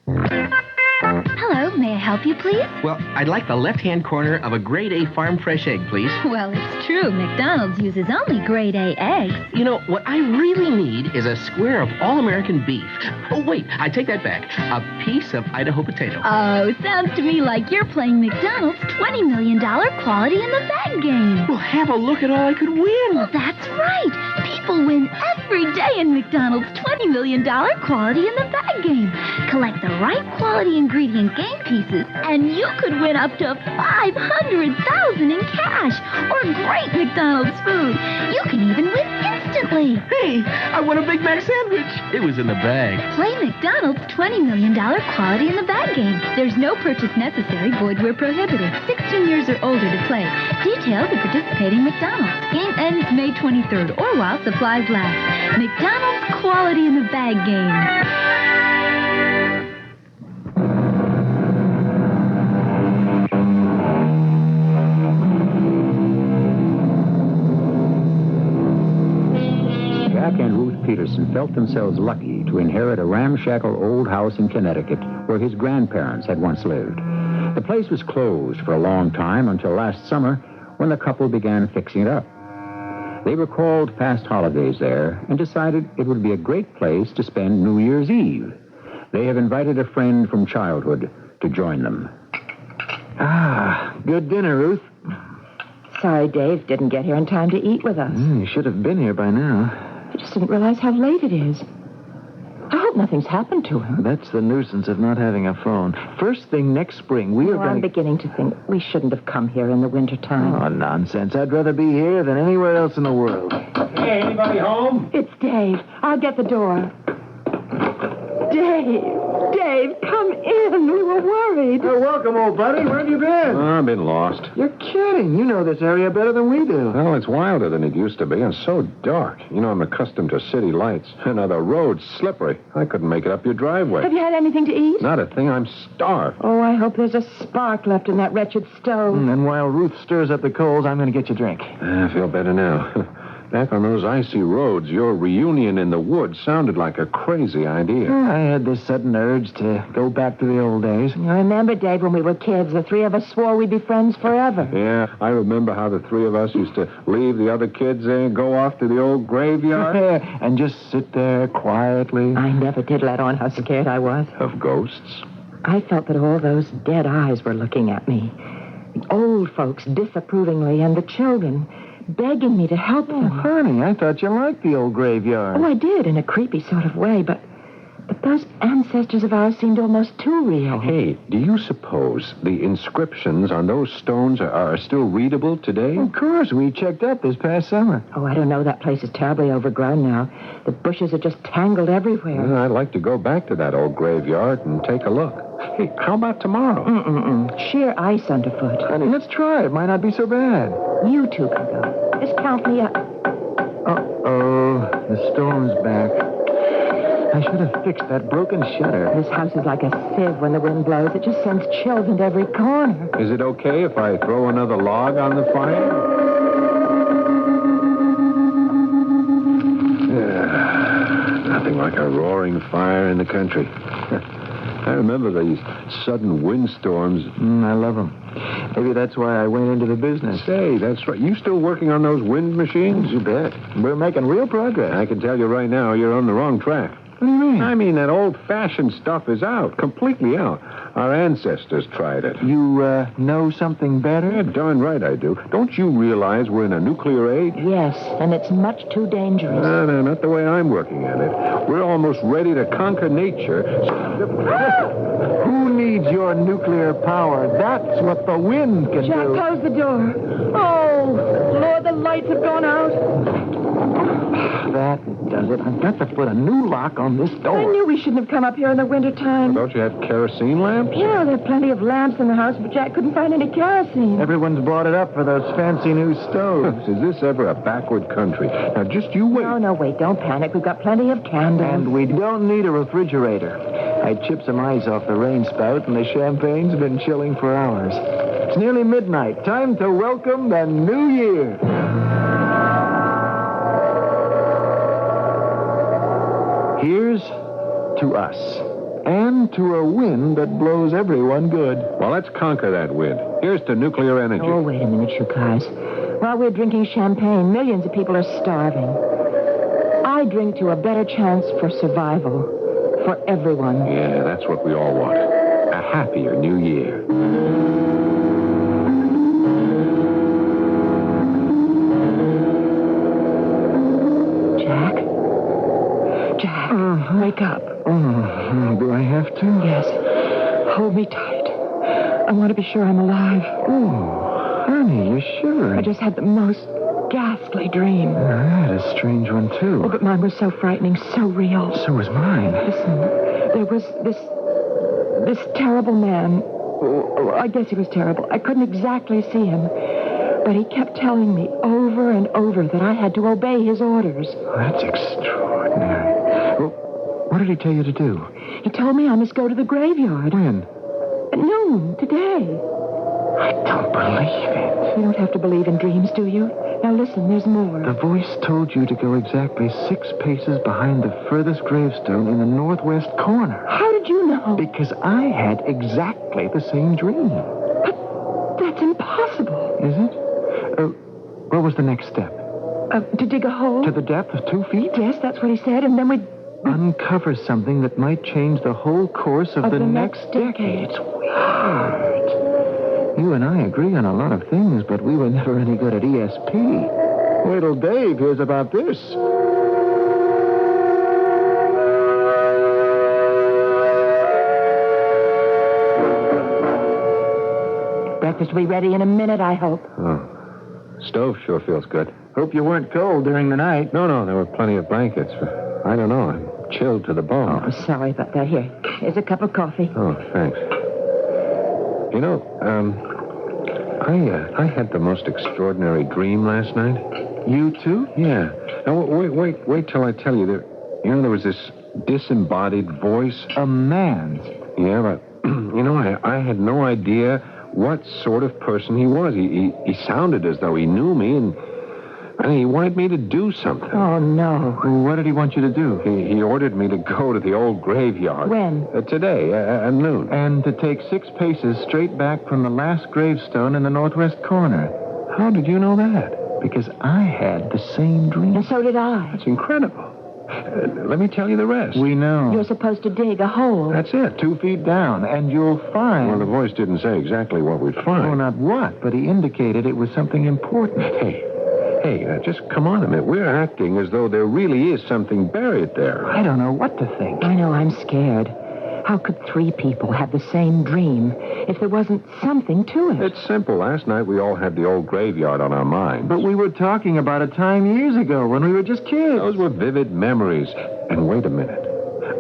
Speaker 19: Hello, may I help you, please?
Speaker 25: Well, I'd like the left-hand corner of a grade A farm fresh egg, please.
Speaker 19: Well, it's true. McDonald's uses only grade A eggs.
Speaker 25: You know, what I really need is a square of all-American beef. Oh, wait, I take that back. A piece of Idaho potato.
Speaker 19: Oh, sounds to me like you're playing McDonald's $20 million quality in the bag game.
Speaker 25: Well, have a look at all I could win.
Speaker 19: Well, that's right. People win every day in McDonald's $20 million quality in the bag game. Collect the right quality ingredient game pieces, and you could win up to $500,000 in cash or great McDonald's food. You can even win instantly.
Speaker 25: Hey, I won a Big Mac sandwich. It was in the bag.
Speaker 19: Play McDonald's $20 million quality in the bag game. There's no purchase necessary, void where prohibited. 16 years or older to play. Details at participating McDonald's. Game ends May 23rd or while supplies last. McDonald's quality in the bag game.
Speaker 1: Jack and Ruth Peterson felt themselves lucky to inherit a ramshackle old house in Connecticut where his grandparents had once lived. The place was closed for a long time until last summer when the couple began fixing it up. They recalled past holidays there and decided it would be a great place to spend New Year's Eve. They have invited a friend from childhood to join them.
Speaker 11: Ah, good dinner, Ruth.
Speaker 2: Sorry Dave didn't get here in time to eat with us.
Speaker 11: You should have been here by now.
Speaker 2: I just didn't realize how late it is. I hope nothing's happened to him.
Speaker 11: That's the nuisance of not having a phone. First thing next spring, we are going
Speaker 2: I'm beginning to think we shouldn't have come here in the wintertime.
Speaker 11: Oh, nonsense. I'd rather be here than anywhere else in the world.
Speaker 6: Hey, anybody home?
Speaker 2: It's Dave. I'll get the door. Dave, come Come in. We were worried.
Speaker 3: Welcome, old buddy. Where have you been?
Speaker 15: I've been lost.
Speaker 3: You're kidding. You know this area better than we do.
Speaker 15: Well, it's wilder than it used to be and so dark. You know, I'm accustomed to city lights. And now the road's slippery. I couldn't make it up your driveway.
Speaker 2: Have you had anything to eat?
Speaker 15: Not a thing. I'm starved.
Speaker 2: Oh, I hope there's a spark left in that wretched stove.
Speaker 3: And while Ruth stirs up the coals, I'm going to get you a drink.
Speaker 15: I feel better now. Back on those icy roads, your reunion in the woods sounded like a crazy idea.
Speaker 3: I had this sudden urge to go back to the old days.
Speaker 2: I remember, Dave, when we were kids, the three of us swore we'd be friends forever.
Speaker 15: Yeah, I remember how the three of us used to leave the other kids there and go off to the old graveyard.
Speaker 3: And just sit there quietly.
Speaker 2: I never did let on how scared I was.
Speaker 15: Of ghosts?
Speaker 2: I felt that all those dead eyes were looking at me. The old folks disapprovingly, and the children begging me to help them.
Speaker 3: Honey, I thought you liked the old graveyard.
Speaker 2: Oh, I did, in a creepy sort of way, but those ancestors of ours seemed almost too real.
Speaker 15: Hey, do you suppose the inscriptions on those stones are still readable today?
Speaker 3: Of course, we checked up this past summer.
Speaker 2: Oh, I don't know. That place is terribly overgrown now. The bushes are just tangled everywhere.
Speaker 15: Well, I'd like to go back to that old graveyard and take a look. Hey, how about tomorrow?
Speaker 2: Sheer ice underfoot.
Speaker 3: Honey, let's try. It might not be so bad.
Speaker 2: You two can go. Just count me up.
Speaker 3: Uh-oh. The storm's back. I should have fixed that broken shutter.
Speaker 2: This house is like a sieve when the wind blows. It just sends chills into every corner.
Speaker 15: Is it okay if I throw another log on the fire? Nothing like a roaring fire in the country. I remember these sudden windstorms.
Speaker 3: I love them. Maybe that's why I went into the business.
Speaker 15: Say, that's right. You still working on those wind machines?
Speaker 3: You bet. We're making real progress.
Speaker 15: I can tell you right now, you're on the wrong track.
Speaker 3: What do you mean?
Speaker 15: I mean, that old-fashioned stuff is out. Completely out. Our ancestors tried it.
Speaker 3: You, know something better?
Speaker 15: Yeah, darn right I do. Don't you realize we're in a nuclear age?
Speaker 2: Yes, and it's much too dangerous.
Speaker 15: No, not the way I'm working at it. We're almost ready to conquer nature.
Speaker 3: Who needs your nuclear power? That's what the wind can
Speaker 2: Jack,
Speaker 3: do.
Speaker 2: close the door. Oh, Lord, the lights have gone out.
Speaker 3: That does it. I've got to put a new lock on this door.
Speaker 2: I knew we shouldn't have come up here in the wintertime.
Speaker 15: Don't you have kerosene lamps?
Speaker 2: Yeah, there are plenty of lamps in the house, but Jack couldn't find any kerosene.
Speaker 3: Everyone's bought it up for those fancy new stoves.
Speaker 15: Is this ever a backward country? Now, just you wait.
Speaker 2: No, wait, don't panic. We've got plenty of candles.
Speaker 3: And we don't need a refrigerator. I chipped some ice off the rain spout, and the champagne's been chilling for hours. It's nearly midnight. Time to welcome the new year. Here's to us, and to a wind that blows everyone good.
Speaker 15: Well, let's conquer that wind. Here's to nuclear energy.
Speaker 2: Oh, wait a minute, you guys. While we're drinking champagne, millions of people are starving. I drink to a better chance for survival for everyone.
Speaker 15: Yeah, that's what we all want. A happier new year.
Speaker 2: Wake up.
Speaker 3: Do I have to?
Speaker 2: Yes. Hold me tight. I want to be sure I'm alive.
Speaker 3: Oh, honey, you're shivering.
Speaker 2: I just had the most ghastly dream.
Speaker 3: I had a strange one, too.
Speaker 2: Oh, but mine was so frightening, so real.
Speaker 3: So was mine.
Speaker 2: Listen, there was this terrible man. Oh, I guess he was terrible. I couldn't exactly see him. But he kept telling me over and over that I had to obey his orders.
Speaker 3: That's extraordinary. Well, what did he tell you to do?
Speaker 2: He told me I must go to the graveyard.
Speaker 3: When?
Speaker 2: At noon, today.
Speaker 3: I don't believe it.
Speaker 2: You don't have to believe in dreams, do you? Now listen, there's more.
Speaker 3: The voice told you to go exactly 6 paces behind the furthest gravestone in the northwest corner.
Speaker 2: How did you know?
Speaker 3: Because I had exactly the same dream.
Speaker 2: But that's impossible.
Speaker 3: Is it? What was the next step?
Speaker 2: To dig a hole?
Speaker 3: To the depth of 2 feet?
Speaker 2: Yes, that's what he said, and then we'd
Speaker 3: uncover something that might change the whole course of the next decade. It's weird. You and I agree on a lot of things, but we were never any good at ESP. Wait till Dave hears about this.
Speaker 2: Breakfast will be ready in a minute, I hope.
Speaker 15: Oh. Stove sure feels good.
Speaker 3: Hope you weren't cold during the night.
Speaker 15: No, there were plenty of blankets. I don't know. I'm chilled to the bone.
Speaker 2: Oh, sorry about that. Here, Here's a cup of coffee.
Speaker 3: Oh, thanks. You know, I had the most extraordinary dream last night.
Speaker 11: You too?
Speaker 3: Yeah. Now, wait till I tell you. There was this disembodied voice.
Speaker 11: A man's?
Speaker 3: Yeah, but, I had no idea what sort of person he was. He sounded as though he knew me, and he wanted me to do something.
Speaker 2: Oh, no.
Speaker 11: What did he want you to do?
Speaker 3: He ordered me to go to the old graveyard.
Speaker 2: When?
Speaker 3: Today, at noon.
Speaker 11: And to take 6 paces straight back from the last gravestone in the northwest corner.
Speaker 3: How did you know that?
Speaker 11: Because I had the same dream.
Speaker 2: And so did I.
Speaker 3: That's incredible. Let me tell you the rest.
Speaker 11: We know.
Speaker 2: You're supposed to dig a hole.
Speaker 3: That's it.
Speaker 11: 2 feet down, and you'll find...
Speaker 3: Well, the voice didn't say exactly what we'd find.
Speaker 11: Oh, not what, but he indicated it was something important.
Speaker 3: Hey, just come on a minute. We're acting as though there really is something buried there.
Speaker 11: I don't know what to think.
Speaker 2: I know, I'm scared. How could 3 people have the same dream if there wasn't something to it?
Speaker 3: It's simple. Last night we all had the old graveyard on our minds.
Speaker 11: But we were talking about a time years ago when we were just kids.
Speaker 3: Those were vivid memories. And wait a minute.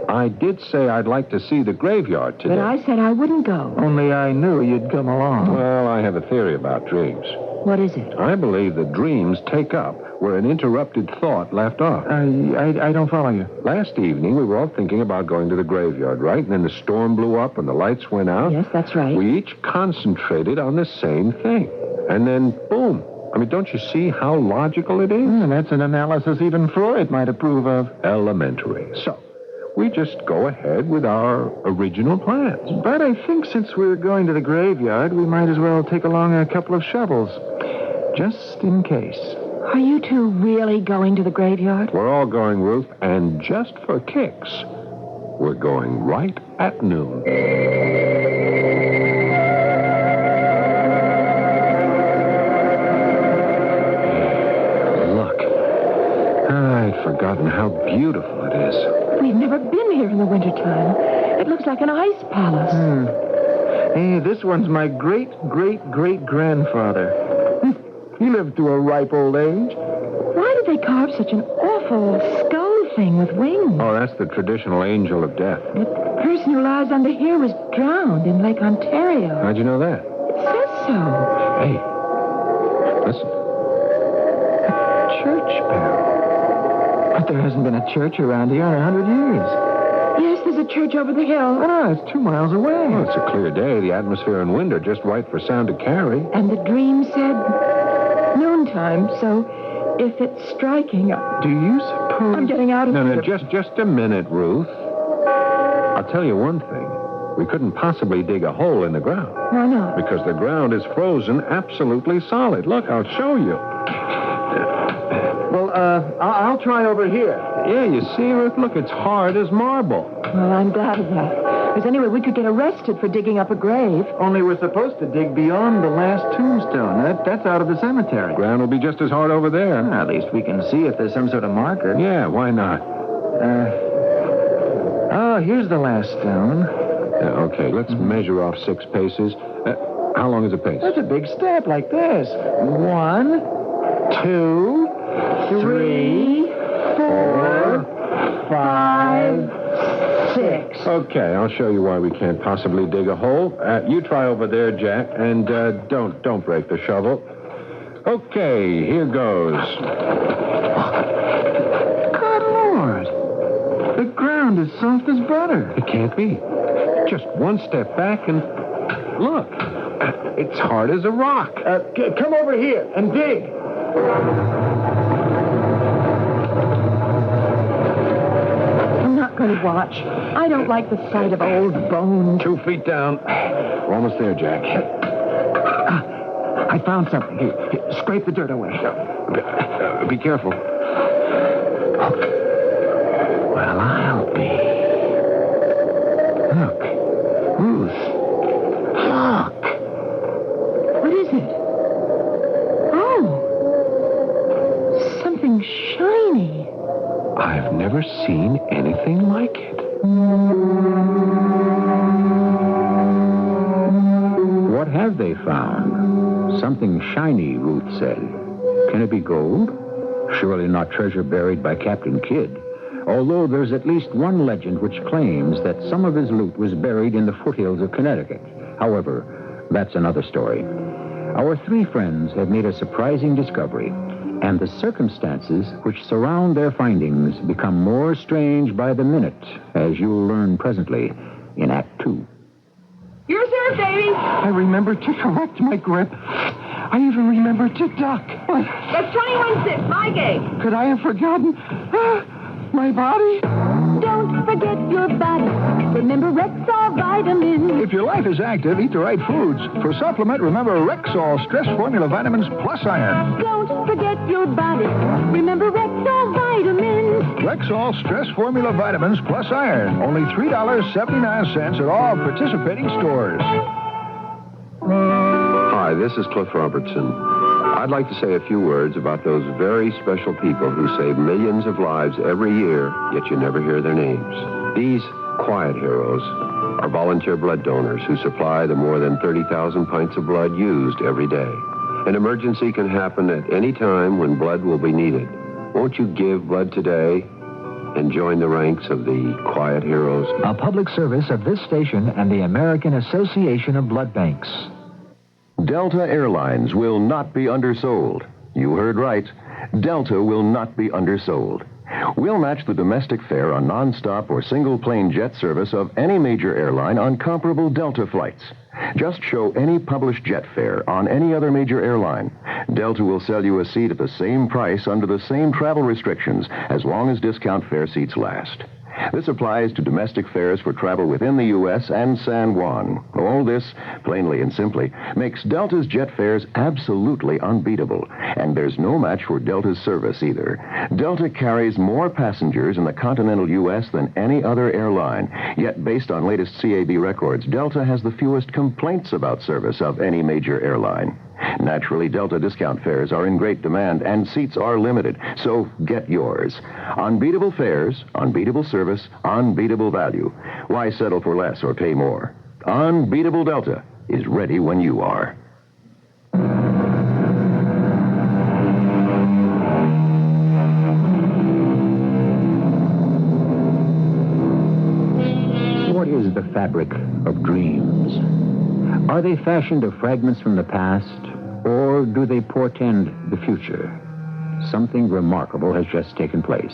Speaker 3: I did say I'd like to see the graveyard today.
Speaker 2: But I said I wouldn't go.
Speaker 11: Only I knew you'd come along.
Speaker 3: Well, I have a theory about dreams.
Speaker 2: What is it?
Speaker 3: I believe that dreams take up where an interrupted thought left off.
Speaker 11: I don't follow you.
Speaker 3: Last evening, we were all thinking about going to the graveyard, right? And then the storm blew up and the lights went out.
Speaker 2: Yes, that's right.
Speaker 3: We each concentrated on the same thing. And then, boom. I mean, don't you see how logical it is?
Speaker 11: That's an analysis even Freud might approve of.
Speaker 3: Elementary. So, we just go ahead with our original plans.
Speaker 11: But I think since we're going to the graveyard, we might as well take along a couple of shovels. Just in case.
Speaker 2: Are you two really going to the graveyard?
Speaker 3: We're all going, Ruth, and just for kicks, we're going right at noon. Look. I'd forgotten how beautiful it is.
Speaker 2: We've never been here in the wintertime. It looks like an ice palace.
Speaker 11: Hey, this one's my great-great-great-grandfather. He lived to a ripe old age.
Speaker 2: Why did they carve such an awful skull thing with wings?
Speaker 3: Oh, that's the traditional angel of death.
Speaker 2: The person who lies under here was drowned in Lake Ontario.
Speaker 3: How'd you know that?
Speaker 2: It says so.
Speaker 3: Hey, listen. A church bell.
Speaker 11: But there hasn't been a church around here in 100 years.
Speaker 2: Yes, there's a church over the hill.
Speaker 11: Oh, it's 2 miles away.
Speaker 3: Well, it's a clear day. The atmosphere and wind are just right for sound to carry.
Speaker 2: And the dream said noontime, so if it's striking...
Speaker 11: Do you suppose...
Speaker 2: I'm getting out of here.
Speaker 3: No, just a minute, Ruth. I'll tell you one thing. We couldn't possibly dig a hole in the ground.
Speaker 2: Why not?
Speaker 3: Because the ground is frozen absolutely solid. Look, I'll show you.
Speaker 11: Well, I'll try over here.
Speaker 3: Yeah, you see, Ruth? Look, it's hard as marble.
Speaker 2: Well, I'm glad of that. Because anyway, we could get arrested for digging up a grave.
Speaker 11: Only we're supposed to dig beyond the last tombstone. That's out of the cemetery.
Speaker 3: Ground will be just as hard over there.
Speaker 11: At least we can see if there's some sort of marker.
Speaker 3: Yeah, why not?
Speaker 11: Here's the last stone.
Speaker 3: Okay, let's measure off 6 paces. How long is a pace?
Speaker 11: That's a big step, like this. 1, 2, 3, 4, 5, 6.
Speaker 3: Okay, I'll show you why we can't possibly dig a hole. You try over there, Jack, and don't break the shovel. Okay, here goes.
Speaker 11: Good Lord. The ground is soft as butter.
Speaker 3: It can't be. Just one step back and look. It's hard as a rock.
Speaker 11: Come over here and dig.
Speaker 2: I'm not going to watch. I don't like the sight of old bones.
Speaker 3: 2 feet down. We're almost there, Jack.
Speaker 11: I found something. Here, scrape the dirt away.
Speaker 3: Be careful.
Speaker 11: Well, I'll be. Look. Ruth. Look.
Speaker 2: What is it? Oh. Something shiny.
Speaker 3: I've never seen anything like it.
Speaker 1: What have they found? Something shiny, Ruth said. Can it be gold? Surely not treasure buried by Captain Kidd. although there's at least one legend which claims that some of his loot was buried in the foothills of Connecticut. However, that's another story. Our three friends have made a surprising discovery, and the circumstances which surround their findings become more strange by the minute, as you'll learn presently in Act 2.
Speaker 2: You're there, baby.
Speaker 11: I remember to correct my grip. I even remember to duck.
Speaker 2: That's 21-6, my game.
Speaker 11: Could I have forgotten my body?
Speaker 19: Don't forget your body. Remember Rexall Vitamin.
Speaker 4: If your life is active, eat the right foods. For supplement, remember Rexall Stress Formula Vitamins Plus Iron.
Speaker 19: Don't forget your body. Remember Rexall Vitamins.
Speaker 4: Rexall Stress Formula Vitamins Plus Iron. Only $3.79 at all participating stores.
Speaker 14: Hi, this is Cliff Robertson. I'd like to say a few words about those very special people who save millions of lives every year, yet you never hear their names. These quiet heroes are volunteer blood donors who supply the more than 30,000 pints of blood used every day. An emergency can happen at any time when blood will be needed. Won't you give blood today and join the ranks of the quiet heroes?
Speaker 3: A public service of this station and the American Association of Blood Banks.
Speaker 16: Delta Airlines will not be undersold. You heard right. Delta will not be undersold. We'll match the domestic fare on nonstop or single-plane jet service of any major airline on comparable Delta flights. Just show any published jet fare on any other major airline. Delta will sell you a seat at the same price under the same travel restrictions as long as discount fare seats last. This applies to domestic fares for travel within the U.S. and San Juan. All this, plainly and simply, makes Delta's jet fares absolutely unbeatable. And there's no match for Delta's service either. Delta carries more passengers in the continental U.S. than any other airline. Yet, based on latest CAB records, Delta has the fewest complaints about service of any major airline. Naturally, Delta discount fares are in great demand, and seats are limited, so get yours. Unbeatable fares, unbeatable service, unbeatable value. Why settle for less or pay more? Unbeatable Delta is ready when you are.
Speaker 1: What is the fabric of dreams? Are they fashioned of fragments from the past, or do they portend the future? Something remarkable has just taken place.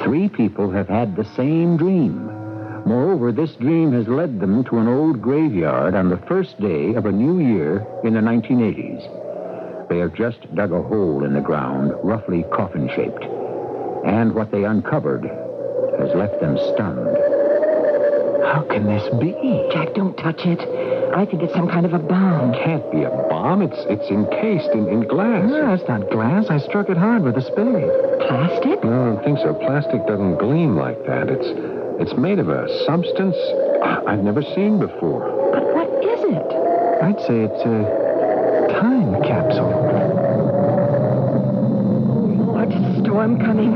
Speaker 1: 3 people have had the same dream. Moreover, this dream has led them to an old graveyard on the first day of a new year in the 1980s. They have just dug a hole in the ground, roughly coffin-shaped. And what they uncovered has left them stunned.
Speaker 3: How can this be?
Speaker 2: Jack, don't touch it. I think it's some kind of a bomb.
Speaker 11: It can't be a bomb. It's encased in glass.
Speaker 3: No, it's not glass. I struck it hard with a spade.
Speaker 2: Plastic?
Speaker 11: No, I don't think so. Plastic doesn't gleam like that. It's made of a substance I've never seen before.
Speaker 2: But what is it?
Speaker 3: I'd say it's a time capsule.
Speaker 2: Lord, storm coming.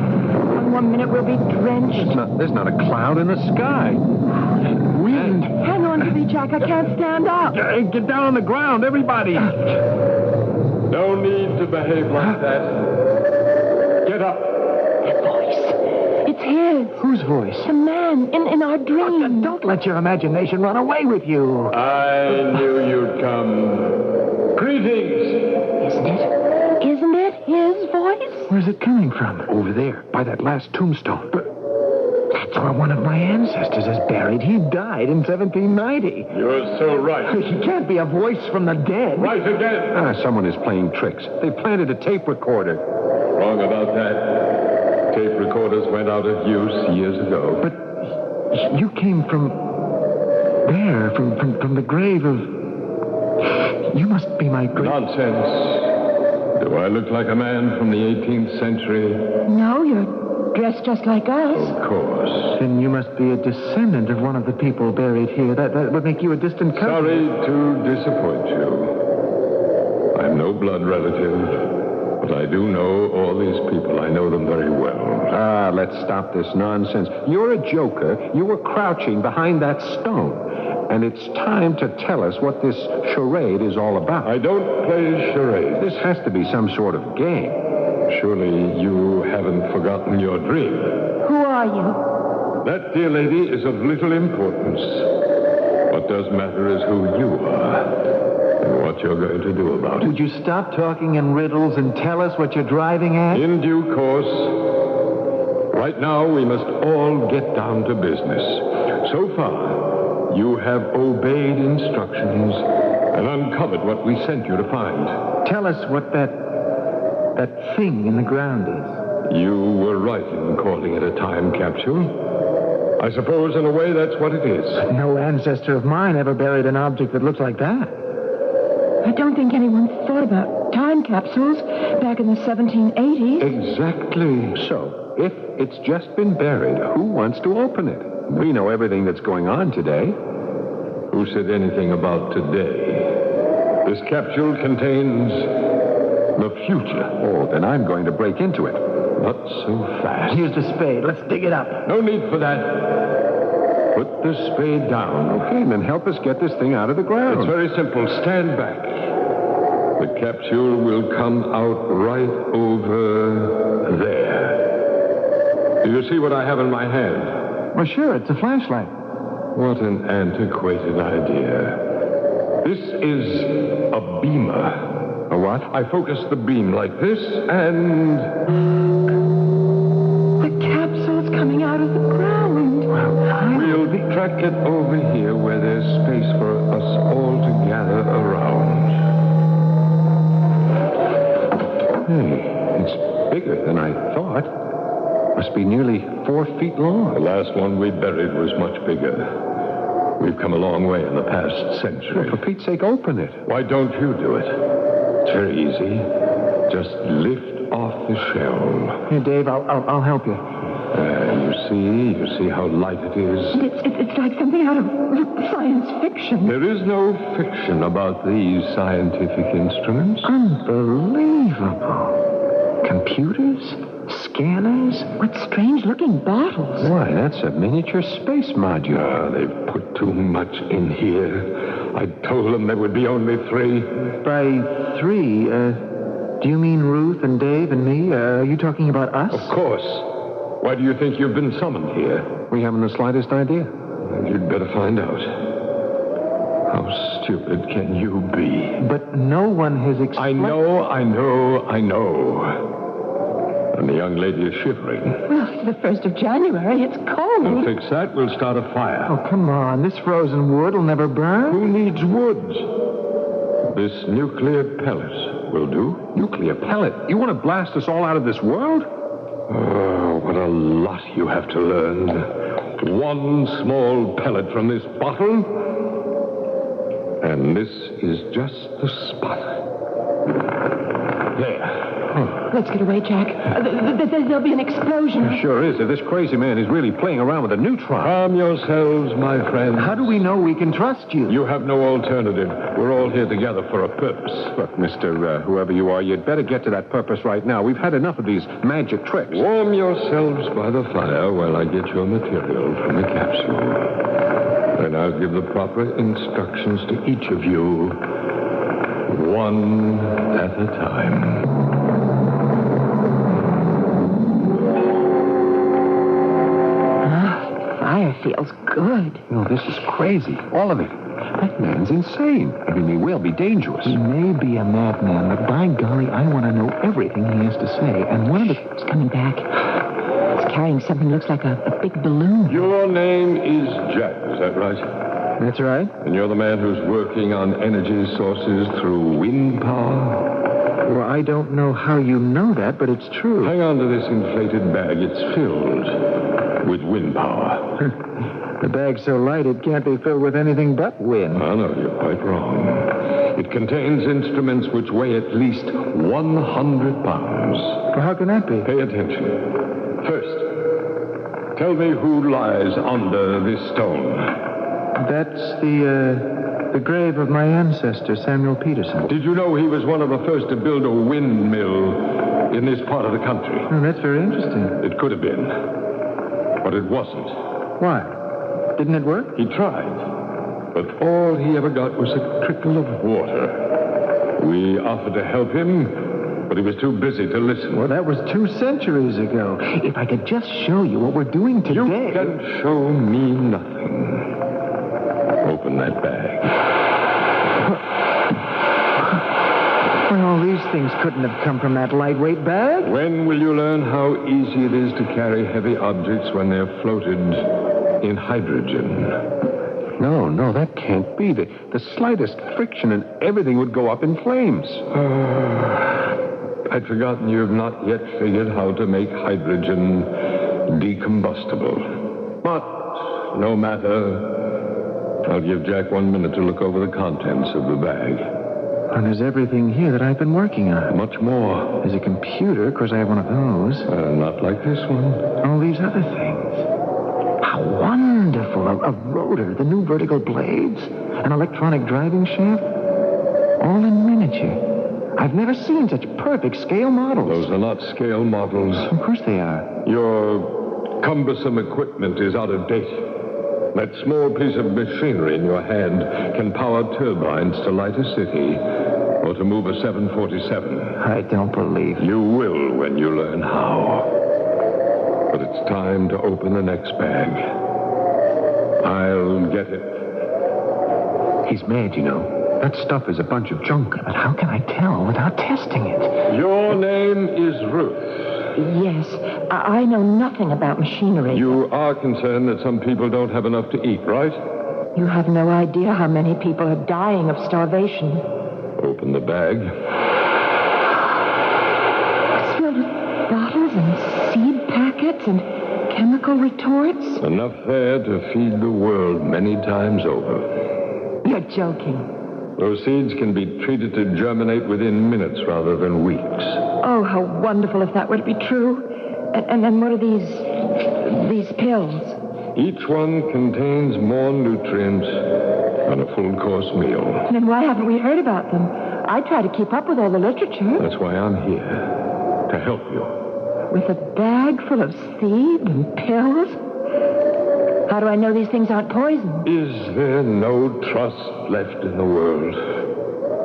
Speaker 2: One minute we'll be drenched.
Speaker 11: There's not a cloud in the sky. Wind.
Speaker 2: Hang on to me, Jack. I can't stand up.
Speaker 11: Get down on the ground, everybody.
Speaker 18: No need to behave like that. Get up.
Speaker 2: That voice. It's his.
Speaker 3: Whose voice?
Speaker 2: The man in our dream.
Speaker 3: Don't let your imagination run away with you.
Speaker 18: I knew you'd come. Greetings.
Speaker 2: Isn't it his voice?
Speaker 3: Where's it coming from?
Speaker 11: Over there, by that last tombstone.
Speaker 3: That's where one of my ancestors is buried. He died in 1790.
Speaker 18: You're so right.
Speaker 3: He can't be a voice from the dead.
Speaker 18: Right again.
Speaker 11: Someone is playing tricks. They planted a tape recorder.
Speaker 18: Wrong about that. Tape recorders went out of use years ago.
Speaker 3: But you came from there, from the grave of... You must be my great...
Speaker 18: Nonsense. Do I look like a man from the 18th century?
Speaker 2: No, you're dressed just like us.
Speaker 18: Of course.
Speaker 3: Then you must be a descendant of one of the people buried here. That would make you a distant cousin.
Speaker 18: Sorry to disappoint you. I'm no blood relative, but I do know all these people. I know them very well.
Speaker 11: Let's stop this nonsense. You're a joker. You were crouching behind that stone. And it's time to tell us what this charade is all about.
Speaker 18: I don't play charades.
Speaker 11: This has to be some sort of game.
Speaker 18: Surely you haven't forgotten your dream.
Speaker 2: Who are you?
Speaker 18: That, dear lady, is of little importance. What does matter is who you are and what you're going to do about it.
Speaker 3: Would you stop talking in riddles and tell us what you're driving at?
Speaker 18: In due course. Right now, we must all get down to business. So far, you have obeyed instructions and uncovered what we sent you to find.
Speaker 3: Tell us what that thing in the ground is.
Speaker 18: You were right in calling it a time capsule. I suppose, in a way, that's what it is.
Speaker 3: No ancestor of mine ever buried an object that looks like that.
Speaker 2: I don't think anyone thought about time capsules back in the 1780s.
Speaker 11: Exactly. So, if it's just been buried, who wants to open it? We know everything that's going on today.
Speaker 18: Who said anything about today? This capsule contains the future.
Speaker 11: Oh, then I'm going to break into it.
Speaker 18: Not so fast.
Speaker 3: Here's the spade. Let's dig it up.
Speaker 18: No need for that. Put the spade down.
Speaker 11: Okay, and then help us get this thing out of the ground.
Speaker 18: It's very simple. Stand back. The capsule will come out right over there. Do you see what I have in my hand?
Speaker 3: Well, sure, it's a flashlight.
Speaker 18: What an antiquated idea. This is a beamer.
Speaker 11: A what?
Speaker 18: I focus the beam like this, and...
Speaker 2: The capsule's coming out of the ground.
Speaker 18: We'll track it over here where there's space for us all to gather around.
Speaker 11: Hey, it's bigger than I thought. Must be nearly 4 feet long.
Speaker 18: The last one we buried was much bigger. We've come a long way in the past century.
Speaker 11: Well, for Pete's sake, open it.
Speaker 18: Why don't you do it? It's very easy. Just lift off the shell.
Speaker 3: Here, Dave, I'll help you.
Speaker 18: You see how light it is?
Speaker 2: It's like something out of science fiction.
Speaker 18: There is no fiction about these scientific instruments.
Speaker 3: Unbelievable. Computers? Scanners?
Speaker 2: What strange-looking bottles.
Speaker 11: Why, that's a miniature space module.
Speaker 18: They've put too much in here. I told them there would be only 3.
Speaker 3: By 3, do you mean Ruth and Dave and me? Are you talking about us?
Speaker 18: Of course. Why do you think you've been summoned here?
Speaker 11: We haven't the slightest idea.
Speaker 18: You'd better find out. How stupid can you be?
Speaker 3: But no one has explained...
Speaker 18: I know. And the young lady is shivering.
Speaker 2: Well, it's the 1st of January. It's cold.
Speaker 18: We'll fix that. We'll start a fire.
Speaker 3: Oh, come on. This frozen wood will never burn.
Speaker 18: Who needs wood? This nuclear pellet will do.
Speaker 11: Nuclear pellet? You want to blast us all out of this world?
Speaker 18: Oh, what a lot you have to learn. One small pellet from this bottle, and this is just the spot. There.
Speaker 2: Let's get away, Jack. There'll be an explosion.
Speaker 11: It sure is. If this crazy man is really playing around with a neutron.
Speaker 18: Calm yourselves, my friends.
Speaker 3: How do we know we can trust you?
Speaker 18: You have no alternative. We're all here together for a purpose.
Speaker 11: Look, Mr. Whoever you are, you'd better get to that purpose right now. We've had enough of these magic tricks.
Speaker 18: Warm yourselves by the fire while I get your material from the capsule. Then I'll give the proper instructions to each of you, one at a time.
Speaker 2: Fire feels good.
Speaker 11: No, this is crazy. All of it. That man's insane. I mean, he will be dangerous.
Speaker 3: He may be a madman, but by golly, I want to know everything he has to say. And one of the...
Speaker 2: He's coming back. He's carrying something that looks like a big balloon.
Speaker 18: Your name is Jack, is that right?
Speaker 3: That's right.
Speaker 18: And you're the man who's working on energy sources through wind power?
Speaker 3: Well, I don't know how you know that, but it's true.
Speaker 18: Hang on to this inflated bag. It's filled with wind power.
Speaker 3: The bag's so light it can't be filled with anything but wind.
Speaker 18: Oh, no, you're quite wrong. It contains instruments which weigh at least 100 pounds.
Speaker 3: Well, how can that be?
Speaker 18: Pay attention. First, tell me who lies under this stone.
Speaker 3: That's the grave of my ancestor, Samuel Peterson.
Speaker 18: Did you know he was one of the first to build a windmill in this part of the country?
Speaker 3: Oh, that's very interesting.
Speaker 18: It could have been, but it wasn't.
Speaker 3: Why? Didn't it work?
Speaker 18: He tried, but all he ever got was a trickle of water. We offered to help him, but he was too busy to listen.
Speaker 3: Well, that was 2 centuries ago. If I could just show you what we're doing today...
Speaker 18: You can show me nothing. Open that bag.
Speaker 3: Well, these things couldn't have come from that lightweight bag.
Speaker 18: When will you learn how easy it is to carry heavy objects when they're floated in hydrogen?
Speaker 11: No, that can't be. The slightest friction and everything would go up in flames.
Speaker 18: I'd forgotten you've not yet figured how to make hydrogen decombustible. But no matter. I'll give Jack 1 minute to look over the contents of the bag.
Speaker 3: And there's everything here that I've been working on.
Speaker 18: Much more.
Speaker 3: There's a computer. Of course, I have one of those.
Speaker 18: Not like this one.
Speaker 3: All these other things. How wonderful. A rotor, the new vertical blades, an electronic driving shaft. All in miniature. I've never seen such perfect scale models.
Speaker 18: Those are not scale models.
Speaker 3: Of course they are.
Speaker 18: Your cumbersome equipment is out of date. That small piece of machinery in your hand can power turbines to light a city or to move a 747.
Speaker 3: I don't believe
Speaker 18: you will when you learn how. But it's time to open the next bag. I'll get it.
Speaker 11: He's mad, you know. That stuff is a bunch of junk.
Speaker 3: But how can I tell without testing it?
Speaker 18: Your name is Ruth.
Speaker 2: Yes, I know nothing about machinery.
Speaker 18: You are concerned that some people don't have enough to eat, right?
Speaker 2: You have no idea how many people are dying of starvation.
Speaker 18: Open the bag.
Speaker 2: It's filled with bottles and seed packets and chemical retorts.
Speaker 18: Enough there to feed the world many times over.
Speaker 2: You're joking.
Speaker 18: Those seeds can be treated to germinate within minutes rather than weeks.
Speaker 2: Oh, how wonderful if that were to be true. And then what are these pills?
Speaker 18: Each one contains more nutrients than a full-course meal.
Speaker 2: Then why haven't we heard about them? I try to keep up with all the literature.
Speaker 18: That's why I'm here, to help you.
Speaker 2: With a bag full of seed and pills? How do I know these things aren't poison?
Speaker 18: Is there no trust left in the world?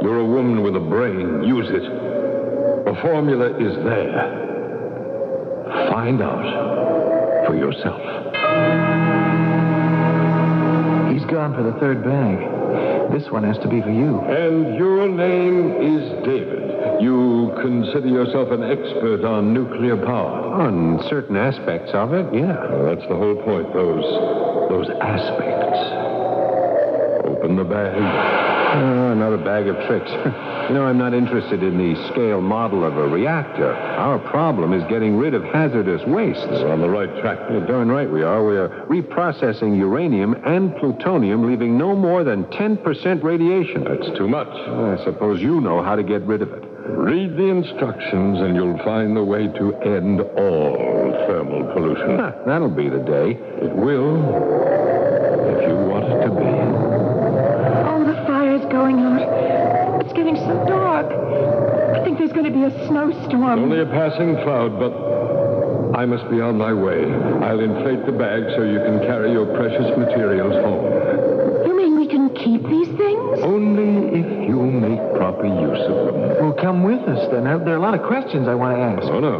Speaker 18: You're a woman with a brain. Use it. The formula is there. Find out for yourself.
Speaker 3: He's gone for the 3rd bag. This one has to be for you.
Speaker 18: And your name is David. You consider yourself an expert on nuclear power.
Speaker 11: On certain aspects of it, yeah.
Speaker 18: Well, that's the whole point, those aspects. Open the bag.
Speaker 11: Another bag of tricks. You know, I'm not interested in the scale model of a reactor. Our problem is getting rid of hazardous wastes.
Speaker 18: We're on the right track.
Speaker 11: You're darn right we are. We are reprocessing uranium and plutonium, leaving no more than 10% radiation.
Speaker 18: That's too much.
Speaker 11: I suppose you know how to get rid of it.
Speaker 18: Read the instructions and you'll find the way to end all thermal pollution.
Speaker 11: That'll be the day.
Speaker 18: It will, if you want it to be.
Speaker 2: Oh, the fire's going out. It's getting so dark. I think there's going to be a snowstorm.
Speaker 18: Only a passing cloud, but I must be on my way. I'll inflate the bag so you can carry your precious materials home.
Speaker 2: You mean we can keep these things?
Speaker 18: Only if you make proper use of them.
Speaker 3: Well, come with us, then. There are a lot of questions I want to ask.
Speaker 18: Oh, no.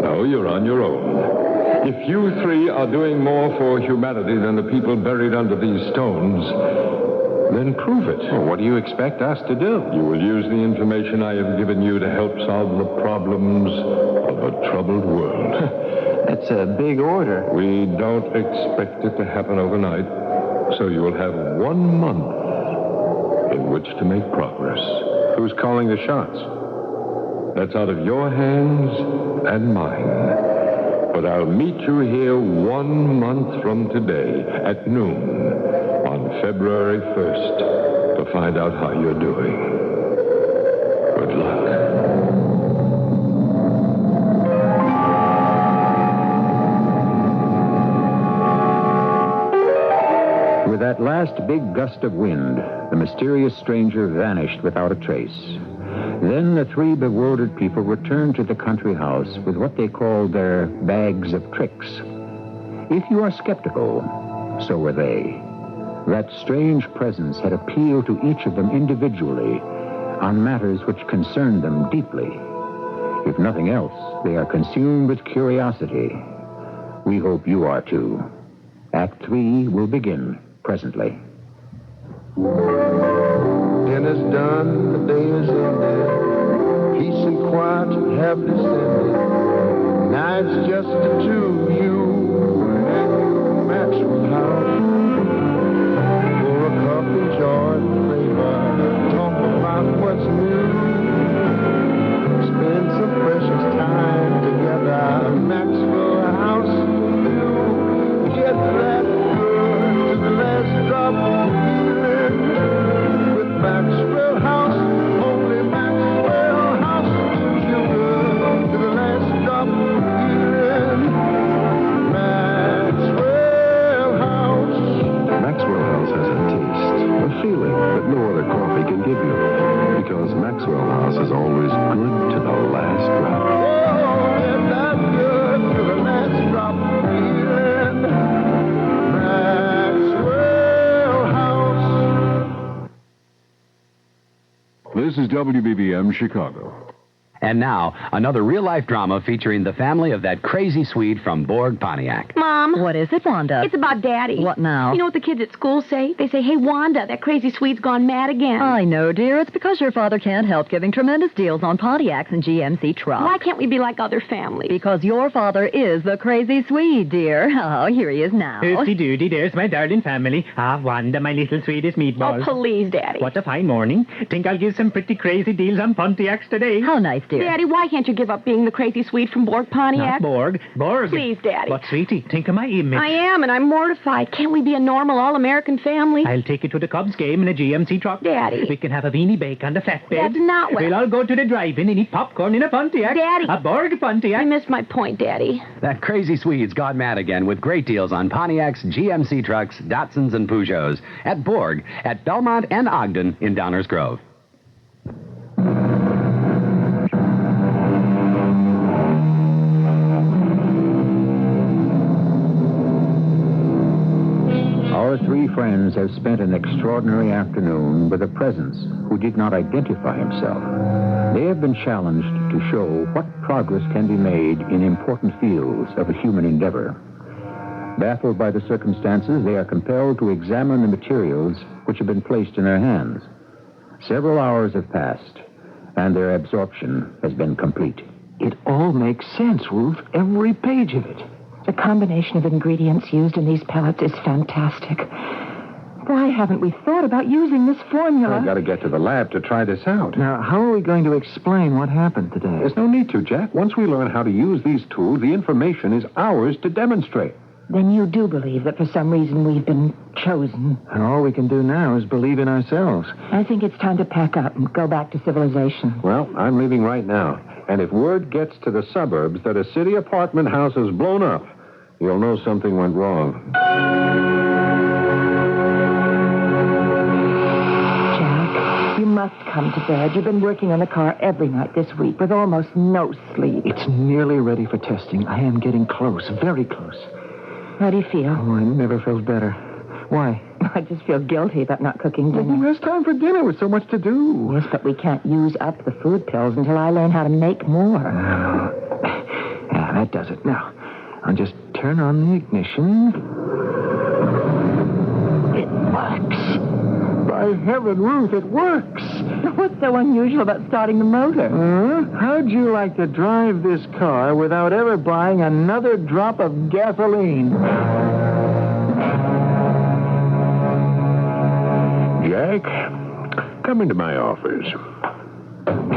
Speaker 18: No, you're on your own. If you 3 are doing more for humanity than the people buried under these stones, then prove it.
Speaker 11: Well, what do you expect us to do?
Speaker 18: You will use the information I have given you to help solve the problems of a troubled world.
Speaker 3: That's a big order.
Speaker 18: We don't expect it to happen overnight, so you will have 1 month in which to make progress.
Speaker 11: Who's calling the shots?
Speaker 18: That's out of your hands and mine. But I'll meet you here 1 month from today at noon on February 1st to find out how you're doing. Good luck.
Speaker 1: With that last big gust of wind, the mysterious stranger vanished without a trace. Then the 3 bewildered people returned to the country house with what they called their bags of tricks. If you are skeptical, so were they. That strange presence had appealed to each of them individually, on matters which concern them deeply. If nothing else, they are consumed with curiosity. We hope you are too. Act 3 will begin presently.
Speaker 18: Dinner's done, the day is ended. Peace and quiet have descended. Now it's just the two of you and your Maxwell house. Pour a cup, enjoy the flavor. Talk about what's new. Spend some precious time together. Maxwell House. You get that good to the last drop feeling with Maxwell House. Only Maxwell House. You good to the last drop feeling. Maxwell House.
Speaker 14: Maxwell House has a taste, a feeling that no other coffee can give you. Because Maxwell House is always good to the last drop.
Speaker 18: Oh, and that good to the last drop feeling. Maxwell House.
Speaker 8: This is WBBM Chicago.
Speaker 10: And now, another real-life drama featuring the family of that crazy Swede from Borg, Pontiac.
Speaker 13: Mom.
Speaker 17: What is it, Wanda?
Speaker 13: It's about Daddy.
Speaker 17: What now?
Speaker 13: You know what the kids at school say? They say, hey, Wanda, that crazy Swede's gone mad again.
Speaker 17: I know, dear. It's because your father can't help giving tremendous deals on Pontiacs and GMC trucks.
Speaker 13: Why can't we be like other families?
Speaker 17: Because your father is the crazy Swede, dear. Oh, here he is now.
Speaker 23: Oopsie-doody, there's my darling family. Ah, Wanda, my little Swedish meatball.
Speaker 13: Oh, please, Daddy.
Speaker 23: What a fine morning. Think I'll give some pretty crazy deals on Pontiacs today.
Speaker 17: How nice, dear.
Speaker 13: Daddy, why can't you give up being the crazy Swede from Borg, Pontiac?
Speaker 23: Not Borg. Borg.
Speaker 13: Please, Daddy.
Speaker 23: But, sweetie, think of my image.
Speaker 13: I am, and I'm mortified. Can't we be a normal, all-American family?
Speaker 23: I'll take you to the Cubs game in a GMC truck.
Speaker 13: Daddy.
Speaker 23: We can have a beanie bake on the flatbed.
Speaker 13: That's not what...
Speaker 23: We'll all go to the drive-in and eat popcorn in a Pontiac.
Speaker 13: Daddy.
Speaker 23: A Borg Pontiac.
Speaker 13: I missed my point, Daddy.
Speaker 10: That crazy Swede's gone mad again with great deals on Pontiacs, GMC trucks, Datsuns, and Peugeots at Borg, at Belmont and Ogden in Downers Grove.
Speaker 1: Our three friends have spent an extraordinary afternoon with a presence who did not identify himself. They have been challenged to show what progress can be made in important fields of human endeavor. Baffled by the circumstances, they are compelled to examine the materials which have been placed in their hands. Several hours have passed, and their absorption has been complete.
Speaker 3: It all makes sense, Ruth. Every page of it.
Speaker 2: The combination of ingredients used in these pellets is fantastic. Why haven't we thought about using this formula?
Speaker 11: I've got to get to the lab to try this out.
Speaker 3: Now, how are we going to explain what happened today?
Speaker 11: There's no need to, Jack. Once we learn how to use these tools, the information is ours to demonstrate.
Speaker 2: Then you do believe that for some reason we've been chosen.
Speaker 3: And all we can do now is believe in ourselves.
Speaker 2: I think it's time to pack up and go back to civilization.
Speaker 11: Well, I'm leaving right now. And if word gets to the suburbs that a city apartment house is blown up, you'll know something went wrong.
Speaker 2: Jack, you must come to bed. You've been working on the car every night this week with almost no sleep.
Speaker 3: It's nearly ready for testing. I am getting close, very close.
Speaker 2: How do you feel?
Speaker 3: Oh, I never felt better. Why?
Speaker 2: I just feel guilty about not cooking dinner.
Speaker 3: Well, there's time for dinner with so much to do.
Speaker 2: Yes, but we can't use up the food pills until I learn how to make more.
Speaker 3: Yeah, that does it. Now, I'll just turn on the ignition. It works. By heaven, Ruth, it works.
Speaker 2: What's so unusual about starting the motor?
Speaker 3: How'd you like to drive this car without ever buying another drop of gasoline?
Speaker 11: Jack, come into my office.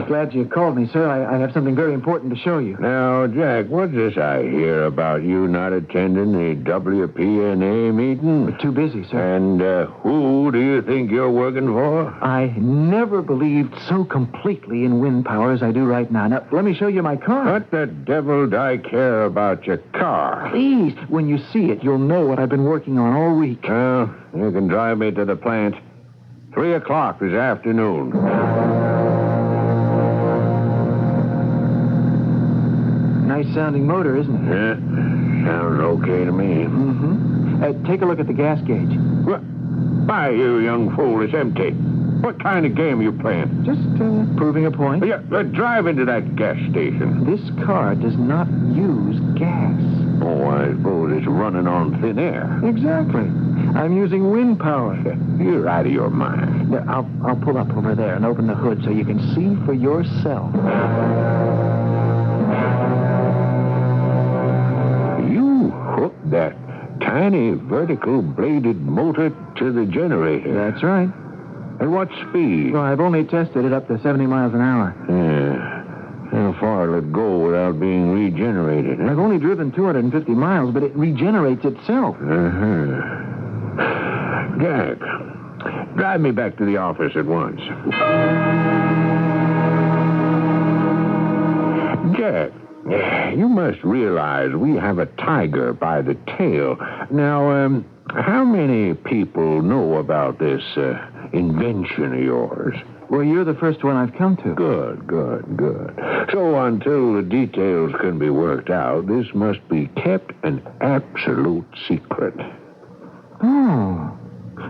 Speaker 3: Glad you called me, sir. I have something very important to show you.
Speaker 11: Now, Jack, what's this I hear about you not attending the WPNA meeting?
Speaker 3: We're too busy, sir.
Speaker 11: And who do you think you're working for?
Speaker 3: I never believed so completely in wind power as I do right now. Now, let me show you my car.
Speaker 11: What the devil do I care about your car?
Speaker 3: Please, when you see it, you'll know what I've been working on all week.
Speaker 11: Well, you can drive me to the plant. 3 o'clock this afternoon.
Speaker 3: Nice-sounding motor, isn't it?
Speaker 11: Yeah, sounds okay to me.
Speaker 3: Mm-hmm. Take a look at the gas gauge.
Speaker 11: Why, you young fool, it's empty. What kind of game are you playing?
Speaker 3: Just proving a point.
Speaker 11: Yeah, drive into that gas station.
Speaker 3: This car does not use gas.
Speaker 11: Oh, I suppose it's running on thin air.
Speaker 3: Exactly. I'm using wind power.
Speaker 11: You're out of your mind.
Speaker 3: Yeah, I'll pull up over there and open the hood so you can see for yourself.
Speaker 11: You hooked that tiny vertical bladed motor to the generator.
Speaker 3: That's right.
Speaker 11: At what speed?
Speaker 3: Well, I've only tested it up to 70 miles an hour.
Speaker 11: Yeah. How far will it go without being regenerated?
Speaker 3: I've only driven 250 miles, but it regenerates itself.
Speaker 11: Jack, drive me back to the office at once. Jack, you must realize we have a tiger by the tail. Now, how many people know about this invention of yours?
Speaker 3: Well, you're the first one I've come to.
Speaker 11: Good. So until the details can be worked out, this must be kept an absolute secret.
Speaker 3: Oh.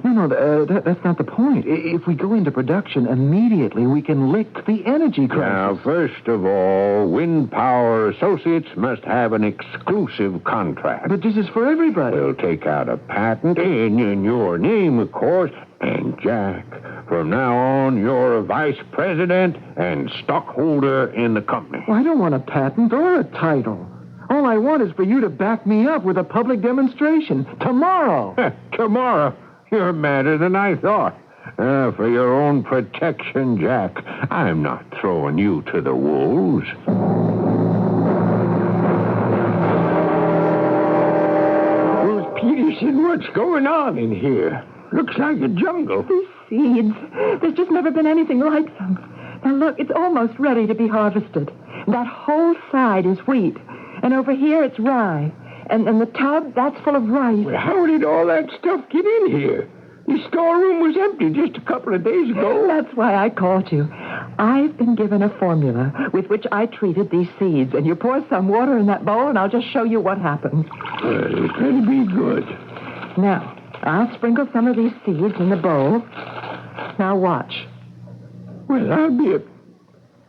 Speaker 3: No, that's not the point. If we go into production immediately, we can lick the energy crisis.
Speaker 11: Now, first of all, Wind Power Associates must have an exclusive contract.
Speaker 3: But this is for everybody.
Speaker 11: We'll take out a patent in your name, of course. And, Jack, from now on, you're a vice president and stockholder in the company.
Speaker 3: Well, I don't want a patent or a title. All I want is for you to back me up with a public demonstration. Tomorrow.
Speaker 11: Tomorrow? You're madder than I thought. For your own protection, Jack, I'm not throwing you to the wolves. Well, Peterson, what's going on in here? Looks like a jungle.
Speaker 2: These seeds. There's just never been anything like them. Now, look, it's almost ready to be harvested. That whole side is wheat. And over here, it's rye. And the tub, that's full of rice.
Speaker 11: Well, how did all that stuff get in here? The storeroom was empty just a couple of days ago.
Speaker 2: That's why I called you. I've been given a formula with which I treated these seeds. And you pour some water in that bowl, and I'll just show you what happens.
Speaker 11: It can be good.
Speaker 2: Now, I'll sprinkle some of these seeds in the bowl. Now watch.
Speaker 11: Well, I'll be a...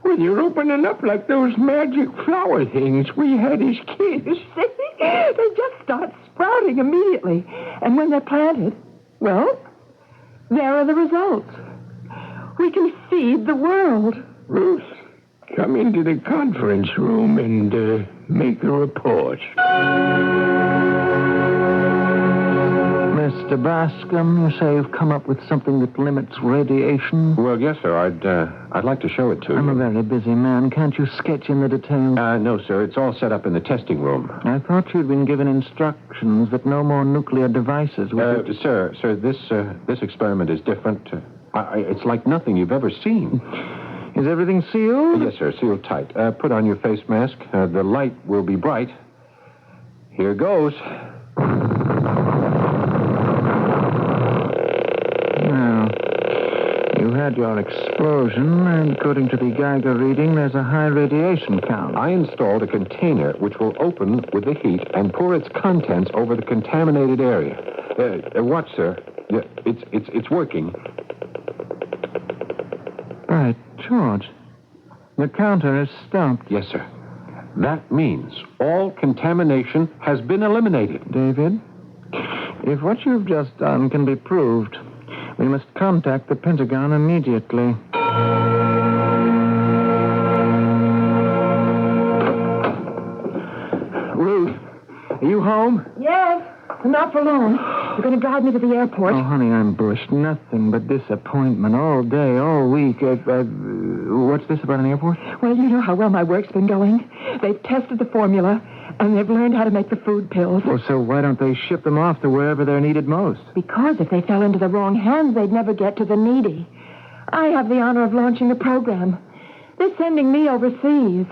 Speaker 11: Well, you're opening up like those magic flower things we had as kids.
Speaker 2: They just start sprouting immediately. And when they're planted, well, there are the results. We can feed the world.
Speaker 11: Ruth, come into the conference room and make a report.
Speaker 3: Mr. Bascom, you say you've come up with something that limits radiation?
Speaker 14: Well, yes, sir. I'd like to show it to you.
Speaker 3: I'm a very busy man. Can't you sketch in the details?
Speaker 14: No, sir. It's all set up in the testing room.
Speaker 3: I thought you'd been given instructions that no more nuclear devices were...
Speaker 14: Sir, this experiment is different. It's like nothing you've ever seen.
Speaker 3: Is everything sealed?
Speaker 14: Yes, sir. Sealed tight. Put on your face mask. The light will be bright. Here goes.
Speaker 3: You had your explosion, and according to the Geiger reading, there's a high radiation count.
Speaker 14: I installed a container which will open with the heat and pour its contents over the contaminated area. Watch, sir. Yeah, it's working.
Speaker 3: Right, George. The counter is stopped.
Speaker 14: Yes, sir. That means all contamination has been eliminated.
Speaker 3: David, if what you've just done can be proved, we must contact the Pentagon immediately. Ruth, are you home?
Speaker 2: Yes, not for long. You're going to drive me to the airport.
Speaker 3: Oh, honey, I'm bushed. Nothing but disappointment all day, all week. What's this about an airport?
Speaker 2: Well, you know how well my work's been going. They've tested the formula, and they've learned how to make the food pills.
Speaker 3: Well, so why don't they ship them off to wherever they're needed most?
Speaker 2: Because if they fell into the wrong hands, they'd never get to the needy. I have the honor of launching the program. They're sending me overseas.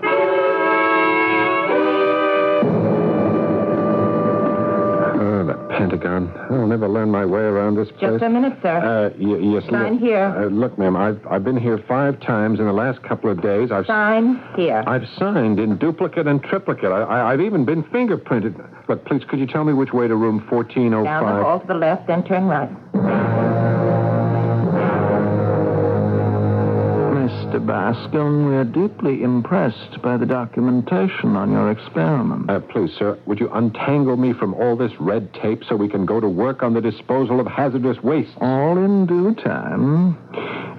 Speaker 14: Oh, the Pentagon. I'll never learn my way around this place.
Speaker 2: Just a minute, sir.
Speaker 14: Yes,
Speaker 2: Sign here.
Speaker 14: Look, ma'am, I've been here 5 times in the last couple of days.
Speaker 2: Sign here.
Speaker 14: I've signed in duplicate and triplicate. I've even been fingerprinted. Look, please, could you tell me which way to room 1405?
Speaker 2: Down the hall to the left, then turn right.
Speaker 3: Mr. Bascom. We're deeply impressed by the documentation on your experiment.
Speaker 14: Please, sir, would you untangle me from all this red tape so we can go to work on the disposal of hazardous waste?
Speaker 3: All in due time.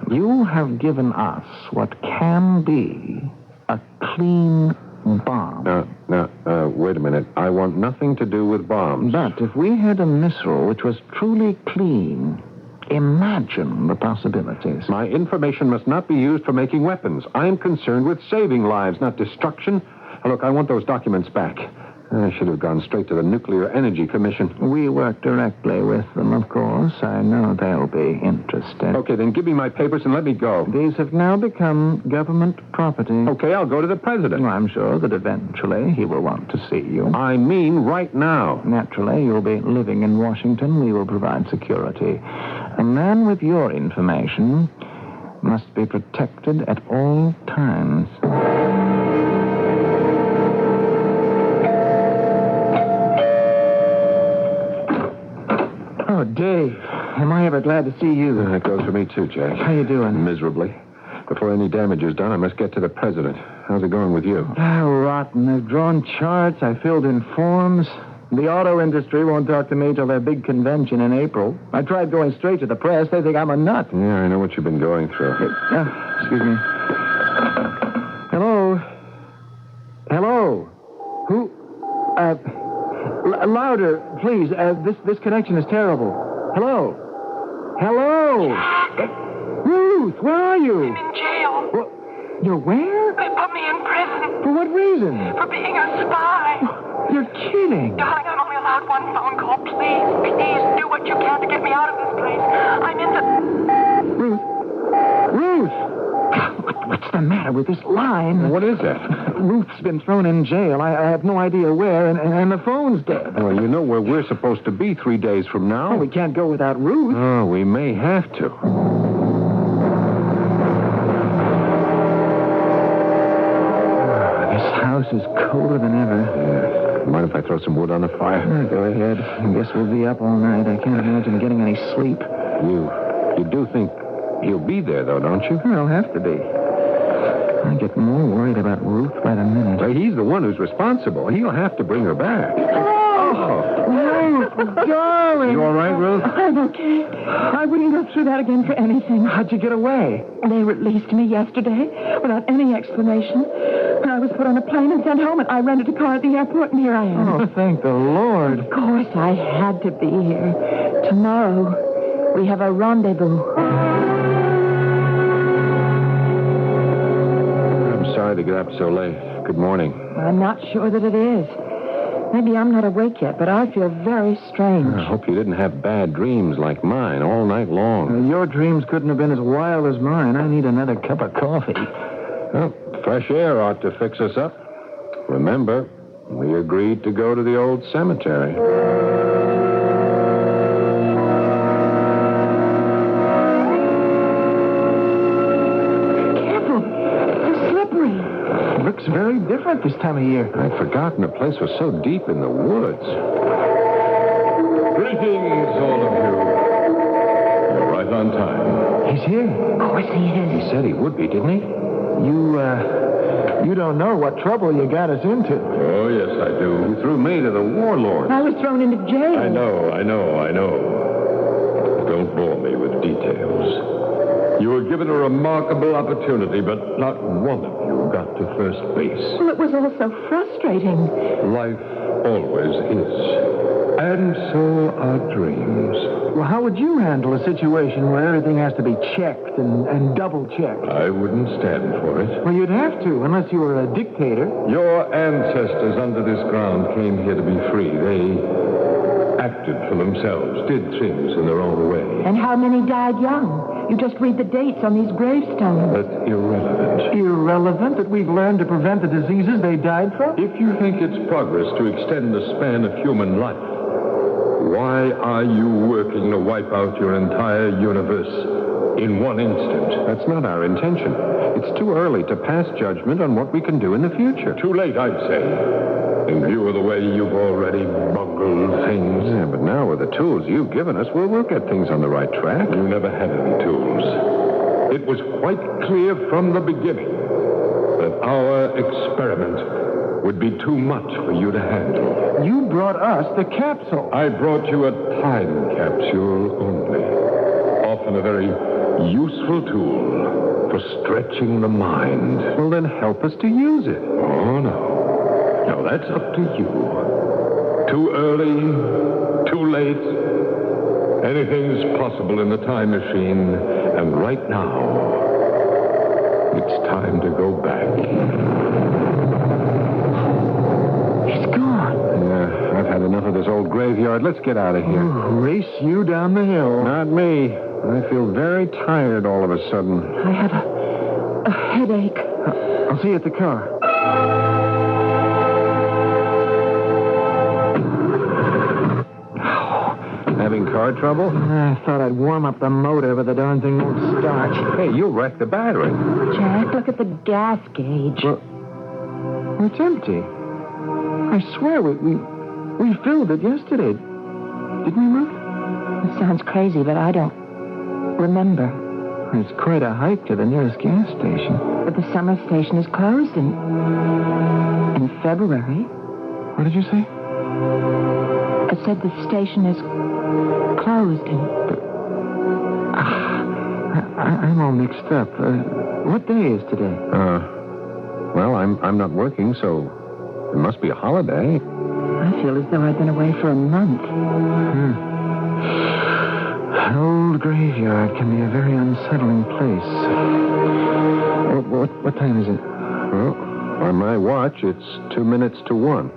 Speaker 3: You have given us what can be a clean bomb.
Speaker 14: Wait a minute. I want nothing to do with bombs.
Speaker 3: But if we had a missile which was truly clean, imagine the possibilities.
Speaker 14: My information must not be used for making weapons. I'm concerned with saving lives, not destruction. Look, I want those documents back. I should have gone straight to the Nuclear Energy Commission.
Speaker 3: We work directly with them, of course. I know they'll be interested.
Speaker 14: Okay, then give me my papers and let me go.
Speaker 3: These have now become government property.
Speaker 14: Okay, I'll go to the president.
Speaker 3: Well, I'm sure that eventually he will want to see you.
Speaker 14: I mean right now.
Speaker 3: Naturally, you'll be living in Washington. We will provide security. A man with your information must be protected at all times. Oh, Dave, am I ever glad to see you.
Speaker 14: That goes for me, too, Jack.
Speaker 3: How you doing?
Speaker 14: Miserably. Before any damage is done, I must get to the president. How's it going with you?
Speaker 3: Rotten. I've drawn charts. I filled in forms. The auto industry won't talk to me till their big convention in April. I tried going straight to the press. They think I'm a nut.
Speaker 14: Yeah, I know what you've been going through.
Speaker 3: Excuse me. Hello? Hello? Who? Louder, please. This connection is terrible. Hello? Hello? Ruth, where are you?
Speaker 5: I'm in jail.
Speaker 3: Well, you're where?
Speaker 5: They put me in prison.
Speaker 3: For what reason?
Speaker 5: For being a spy.
Speaker 3: You're kidding.
Speaker 5: Darling, I'm only allowed one phone call. Please, do what you can to get me out of this place. I'm in the...
Speaker 3: Ruth! What's the matter with this line?
Speaker 14: What is that?
Speaker 3: Ruth's been thrown in jail. I have no idea where, and the phone's dead.
Speaker 14: Well, you know where we're supposed to be 3 days from now.
Speaker 3: Well, we can't go without Ruth.
Speaker 14: Oh, we may have to.
Speaker 3: This house is colder than ever.
Speaker 14: Yeah. Mind if I throw some wood on the fire?
Speaker 3: Go ahead. I guess we'll be up all night. I can't imagine getting any sleep.
Speaker 14: You do think he'll be there, though, don't you?
Speaker 3: He'll have to be. I get more worried about Ruth by the minute.
Speaker 14: Well, he's the one who's responsible. He'll have to bring her back.
Speaker 3: Oh! Ruth, darling!
Speaker 14: You all right, Ruth?
Speaker 2: I'm okay. I wouldn't go through that again for anything.
Speaker 3: How'd you get away?
Speaker 2: They released me yesterday without any explanation. I was put on a plane and sent home, and I rented a car at the airport, and here I am.
Speaker 3: Oh, thank the Lord.
Speaker 2: Of course, I had to be here. Tomorrow, we have a rendezvous.
Speaker 14: Sorry to get up so late. Good morning.
Speaker 2: I'm not sure that it is. Maybe I'm not awake yet, but I feel very strange.
Speaker 14: I hope you didn't have bad dreams like mine all night long.
Speaker 3: Your dreams couldn't have been as wild as mine. I need another cup of coffee.
Speaker 14: Well, fresh air ought to fix us up. Remember, we agreed to go to the old cemetery.
Speaker 3: Looks very different this time of year.
Speaker 14: I'd forgotten the place was so deep in the woods.
Speaker 18: Greetings, all of you. You're right on time.
Speaker 3: He's here.
Speaker 2: Of course he is.
Speaker 14: He said he would be, didn't he?
Speaker 3: You don't know what trouble you got us into.
Speaker 18: Oh, yes, I do.
Speaker 14: You threw me to the warlord.
Speaker 2: I was thrown into jail.
Speaker 18: I know. Don't bore me with details. You were given a remarkable opportunity, but not one of you got to first base.
Speaker 2: Well, it was all so frustrating.
Speaker 18: Life always is. And so are dreams.
Speaker 3: Well, how would you handle a situation where everything has to be checked and double-checked?
Speaker 18: I wouldn't stand for it.
Speaker 3: Well, you'd have to, unless you were a dictator.
Speaker 18: Your ancestors under this ground came here to be free. They acted for themselves, did things in their own way.
Speaker 2: And how many died young? You just read the dates on these gravestones.
Speaker 18: That's irrelevant.
Speaker 3: Irrelevant that we've learned to prevent the diseases they died from?
Speaker 18: If you think it's progress to extend the span of human life, why are you working to wipe out your entire universe in one instant?
Speaker 14: That's not our intention. It's too early to pass judgment on what we can do in the future.
Speaker 18: Too late, I'd say. In view of the way you've already bungled things.
Speaker 14: Yeah, but now with the tools you've given us, we'll get things on the right track.
Speaker 18: You never had any tools. It was quite clear from the beginning that our experiment would be too much for you to handle.
Speaker 3: You brought us the capsule.
Speaker 18: I brought you a time capsule only. Often a very useful tool for stretching the mind.
Speaker 3: Well, then help us to use it.
Speaker 18: Oh, no. No, that's up to you. Too early, too late. Anything's possible in the time machine. And right now, it's time to go back.
Speaker 3: He's gone.
Speaker 11: Yeah, I've had enough of this old graveyard. Let's get out of here.
Speaker 3: Race you down the hill.
Speaker 11: Not me. I feel very tired all of a sudden.
Speaker 2: I have a headache.
Speaker 3: I'll see you at the car.
Speaker 11: Having car trouble?
Speaker 3: I thought I'd warm up the motor, but the darn thing won't start.
Speaker 11: Hey, you'll wreck the battery.
Speaker 2: Jack, look at the gas gauge.
Speaker 3: Well, it's empty. I swear we filled it yesterday. Didn't we, Ruth?
Speaker 2: It sounds crazy, but I don't remember.
Speaker 3: It's quite a hike to the nearest gas station.
Speaker 2: But the summer station is closed in February.
Speaker 3: What did you say?
Speaker 2: I said the station is closed in...
Speaker 3: I'm all mixed up. What day is today?
Speaker 11: Well, I'm not working, so it must be a holiday.
Speaker 2: I feel as though I've been away for a month.
Speaker 3: An old graveyard can be a very unsettling place. What time is it?
Speaker 11: Well, on my watch, it's 2 minutes to 1.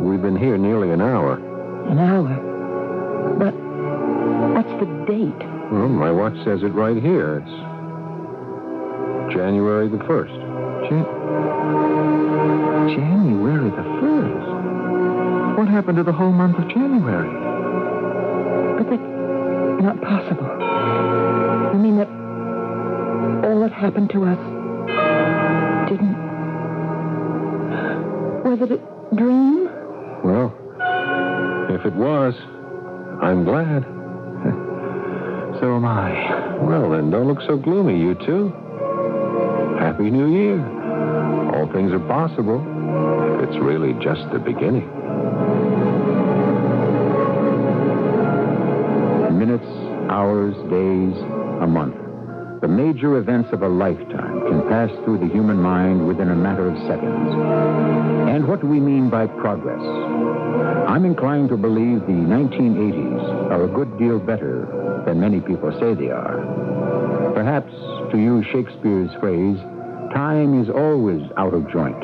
Speaker 11: We've been here nearly an hour.
Speaker 2: An hour? But what's the date?
Speaker 11: Well, my watch says it right here. It's January the 1st.
Speaker 3: January the 1st? What happened to the whole month of January?
Speaker 2: But that's not possible. You mean that all that happened to us didn't... Was it a dream?
Speaker 11: Well, if it was, I'm glad.
Speaker 3: So am I.
Speaker 11: Well, then, don't look so gloomy, you two. Happy New Year. All things are possible. It's really just the beginning.
Speaker 1: Minutes, hours, days, a month. The major events of a lifetime can pass through the human mind within a matter of seconds. And what do we mean by progress? I'm inclined to believe the 1980s are a good deal better than many people say they are. Perhaps, to use Shakespeare's phrase, time is always out of joint.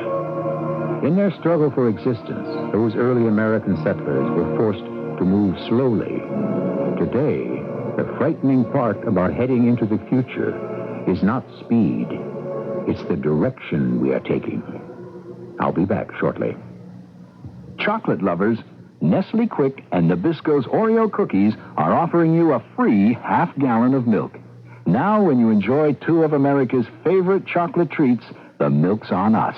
Speaker 1: In their struggle for existence, those early American settlers were forced to move slowly. Today, the frightening part about heading into the future is not speed. It's the direction we are taking. I'll be back shortly.
Speaker 7: Chocolate lovers, Nestle Quick and Nabisco's Oreo cookies are offering you a free half-gallon of milk. Now, when you enjoy two of America's favorite chocolate treats, the milk's on us.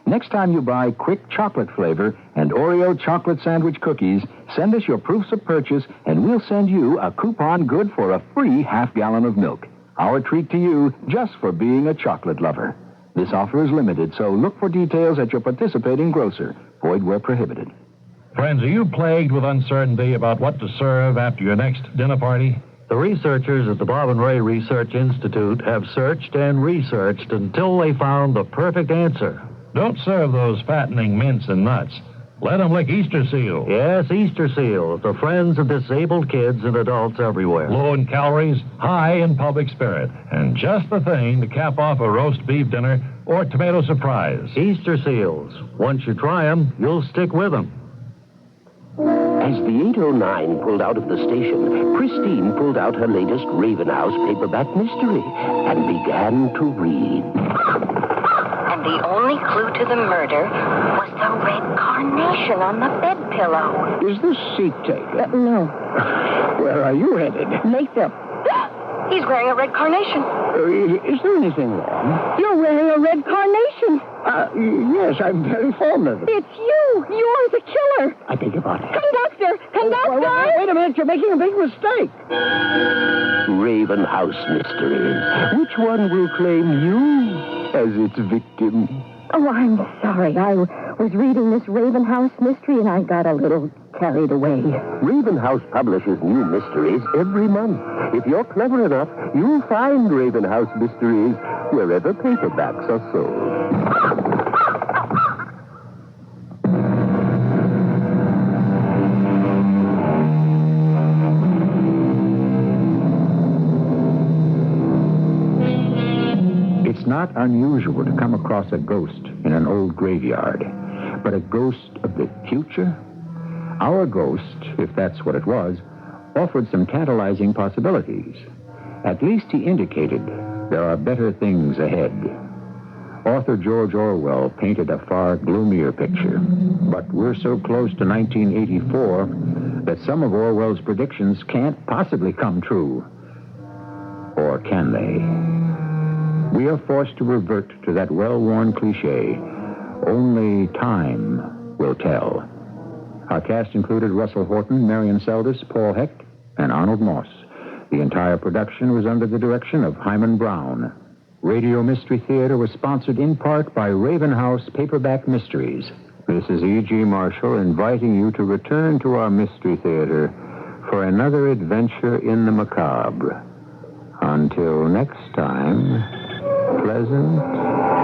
Speaker 7: Next time you buy Quick chocolate flavor and Oreo chocolate sandwich cookies, send us your proofs of purchase, and we'll send you a coupon good for a free half-gallon of milk. Our treat to you just for being a chocolate lover. This offer is limited, so look for details at your participating grocer. Void where prohibited.
Speaker 9: Friends, are you plagued with uncertainty about what to serve after your next dinner party? The researchers at the Bob and Ray Research Institute have searched and researched until they found the perfect answer. Don't serve those fattening mints and nuts. Let them lick Easter seal. Yes, Easter seal. The friends of disabled kids and adults everywhere. Low in calories, high in public spirit, and just the thing to cap off a roast beef dinner or tomato surprise. Easter seals. Once you try them, you'll stick with them.
Speaker 20: As the 809 pulled out of the station, Christine pulled out her latest Raven House paperback mystery and began to read.
Speaker 21: And the only clue to the murder was the red carnation on the bed pillow.
Speaker 6: Is this seat taken?
Speaker 2: No.
Speaker 6: Where are you headed?
Speaker 2: Lathrop.
Speaker 21: He's wearing a red carnation.
Speaker 6: Is there anything wrong?
Speaker 2: You're wearing a red carnation.
Speaker 6: Yes, I'm very fond of it.
Speaker 2: It's you. You're the killer.
Speaker 6: I beg your pardon.
Speaker 2: Conductor! Conductor!
Speaker 6: Wait a minute, you're making a big mistake.
Speaker 20: Raven House Mysteries. Which one will claim you as its victim?
Speaker 2: Oh, I'm sorry. I was reading this Raven House mystery and I got a little carried away.
Speaker 20: Raven House publishes new mysteries every month. If you're clever enough, you'll find Raven House Mysteries wherever paperbacks are sold.
Speaker 1: It's not unusual to come across a ghost in an old graveyard, but a ghost of the future? Our ghost, if that's what it was, offered some tantalizing possibilities. At least he indicated there are better things ahead. Author George Orwell painted a far gloomier picture, but we're so close to 1984 that some of Orwell's predictions can't possibly come true. Or can they? We are forced to revert to that well-worn cliche, only time will tell. Our cast included Russell Horton, Marion Seldes, Paul Hecht, and Arnold Moss. The entire production was under the direction of Hyman Brown. Radio Mystery Theater was sponsored in part by Raven House Paperback Mysteries. This is E.G. Marshall inviting you to return to our Mystery Theater for another adventure in the macabre. Until next time, pleasant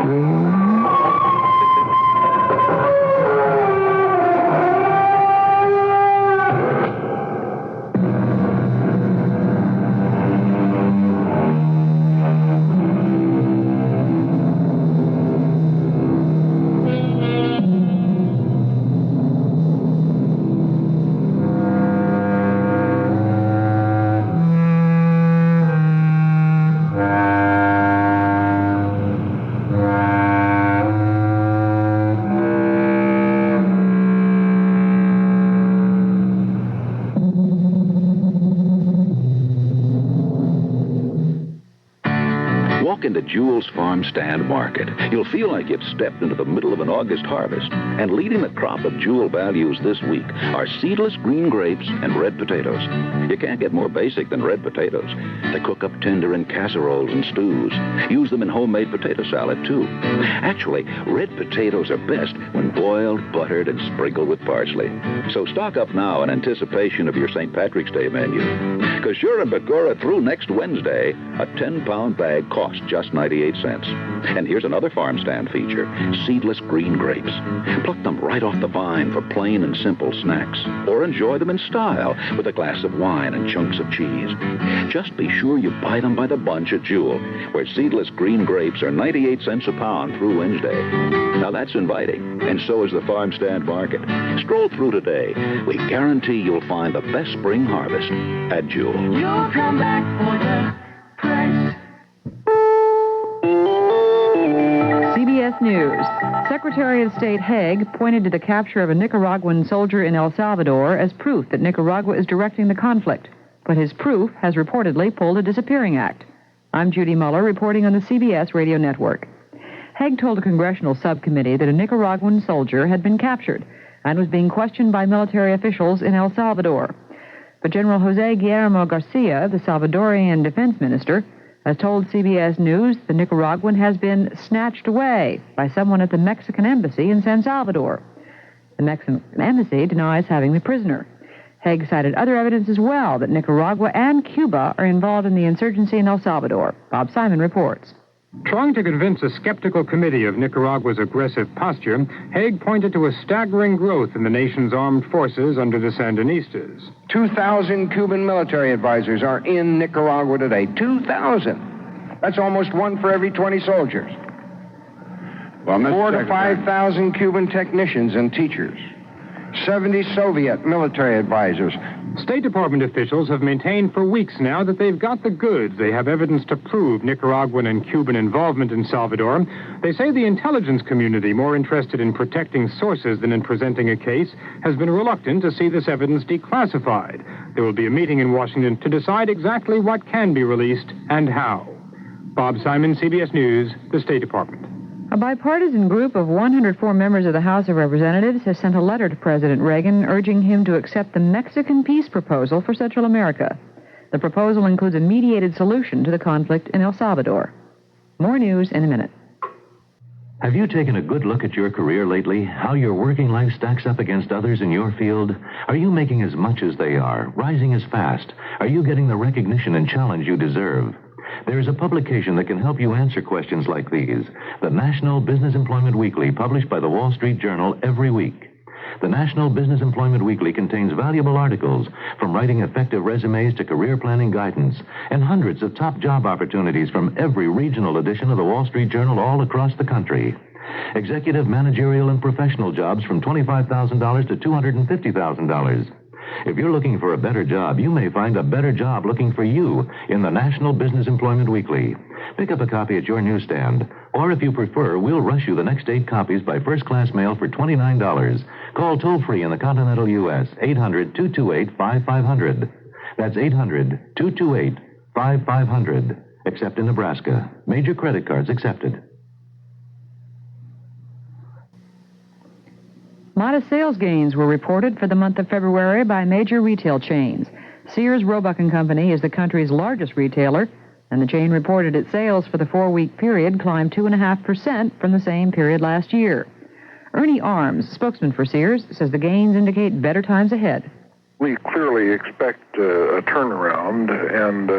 Speaker 1: dreams.
Speaker 12: Into Jewel's Farm Stand Market. You'll feel like you've stepped into the middle of an August harvest. And leading the crop of Jewel values this week are seedless green grapes and red potatoes. You can't get more basic than red potatoes. They cook up tender in casseroles and stews. Use them in homemade potato salad, too. Actually, red potatoes are best when boiled, buttered, and sprinkled with parsley. So stock up now in anticipation of your St. Patrick's Day menu. Because sure in Bacora through next Wednesday, a 10-pound bag costs just 98 cents. And here's another farm stand feature, seedless green grapes. Pluck them right off the vine for plain and simple snacks. Or enjoy them in style with a glass of wine and chunks of cheese. Just be sure you buy them by the bunch at Jewel, where seedless green grapes are 98 cents a pound through Wednesday. Now that's inviting, and so is the farm stand market. Stroll through today. We guarantee you'll find the best spring harvest at Jewel.
Speaker 5: You'll come back for the price.
Speaker 15: CBS News. Secretary of State Haig pointed to the capture of a Nicaraguan soldier in El Salvador as proof that Nicaragua is directing the conflict. But his proof has reportedly pulled a disappearing act. I'm Judy Muller, reporting on the CBS radio network. Haig told a congressional subcommittee that a Nicaraguan soldier had been captured and was being questioned by military officials in El Salvador. But General Jose Guillermo Garcia, the Salvadorian defense minister, has told CBS News the Nicaraguan has been snatched away by someone at the Mexican embassy in San Salvador. The Mexican embassy denies having the prisoner. Haig cited other evidence as well that Nicaragua and Cuba are involved in the insurgency in El Salvador. Bob Simon reports.
Speaker 22: Trying to convince a skeptical committee of Nicaragua's aggressive posture, Haig pointed to a staggering growth in the nation's armed forces under the Sandinistas.
Speaker 24: 2,000 Cuban military advisors are in Nicaragua today. 2,000. That's almost one for every 20 soldiers.
Speaker 11: Well,
Speaker 24: 4,000 to 5,000 Cuban technicians and teachers. 70 Soviet military advisors.
Speaker 22: State Department officials have maintained for weeks now that they've got the goods. They have evidence to prove Nicaraguan and Cuban involvement in Salvador. They say the intelligence community, more interested in protecting sources than in presenting a case, has been reluctant to see this evidence declassified. There will be a meeting in Washington to decide exactly what can be released and how. Bob Simon, CBS News, the State Department.
Speaker 15: A bipartisan group of 104 members of the House of Representatives has sent a letter to President Reagan urging him to accept the Mexican peace proposal for Central America. The proposal includes a mediated solution to the conflict in El Salvador. More news in a minute.
Speaker 4: Have you taken a good look at your career lately? How your working life stacks up against others in your field? Are you making as much as they are? Rising as fast? Are you getting the recognition and challenge you deserve? There is a publication that can help you answer questions like these. The National Business Employment Weekly, published by the Wall Street Journal every week. The National Business Employment Weekly contains valuable articles, from writing effective resumes to career planning guidance, and hundreds of top job opportunities from every regional edition of the Wall Street Journal all across the country. Executive, managerial, and professional jobs from $25,000 to $250,000. If you're looking for a better job, you may find a better job looking for you in the National Business Employment Weekly. Pick up a copy at your newsstand, or if you prefer, we'll rush you the next 8 copies by first-class mail for $29. Call toll-free in the continental U.S., 800-228-5500. That's 800-228-5500, except in Nebraska. Major credit cards accepted.
Speaker 15: Modest sales gains were reported for the month of February by major retail chains. Sears Roebuck & Company is the country's largest retailer, and the chain reported its sales for the 4-week period climbed 2.5% from the same period last year. Ernie Arms, spokesman for Sears, says the gains indicate better times ahead.
Speaker 8: We clearly expect a turnaround, and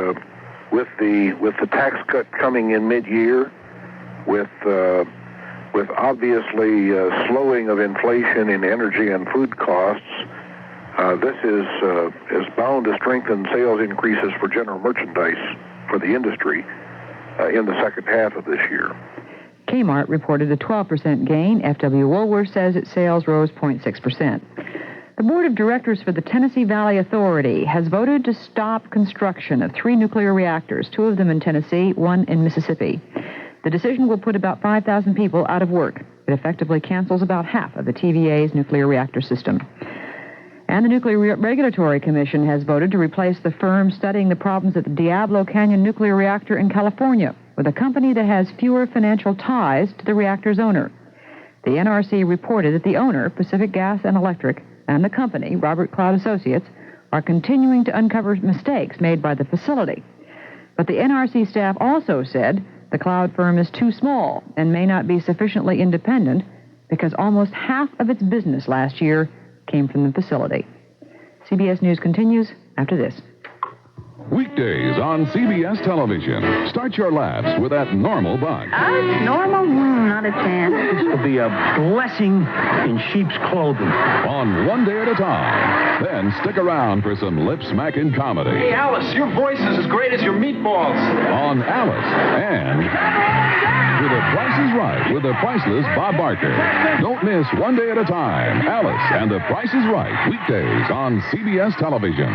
Speaker 8: with the tax cut coming in mid-year, with obviously slowing of inflation in energy and food costs, this is bound to strengthen sales increases for general merchandise for the industry in the second half of this year.
Speaker 15: Kmart reported a 12% gain. F.W. Woolworth says its sales rose 0.6%. The board of directors for the Tennessee Valley Authority has voted to stop construction of 3 nuclear reactors, 2 of them in Tennessee, 1 in Mississippi. The decision will put about 5,000 people out of work. It effectively cancels about half of the TVA's nuclear reactor system. And the Nuclear Regulatory Commission has voted to replace the firm studying the problems at the Diablo Canyon nuclear reactor in California with a company that has fewer financial ties to the reactor's owner. The NRC reported that the owner, Pacific Gas and Electric, and the company, Robert Cloud Associates, are continuing to uncover mistakes made by the facility. But the NRC staff also said the Cloud firm is too small and may not be sufficiently independent because almost half of its business last year came from the facility. CBS News continues after this.
Speaker 16: Weekdays on CBS television. Start your laughs with that normal bug.
Speaker 19: It's normal? Not a chance.
Speaker 6: This will be a blessing in sheep's clothing.
Speaker 16: On One Day at a Time. Then stick around for some lip-smacking comedy.
Speaker 25: Hey, Alice, your voice is as great as your meatballs.
Speaker 16: On Alice and To The Price is Right with the priceless Bob Barker. Don't miss One Day at a Time. Alice and The Price is Right. Weekdays on CBS television.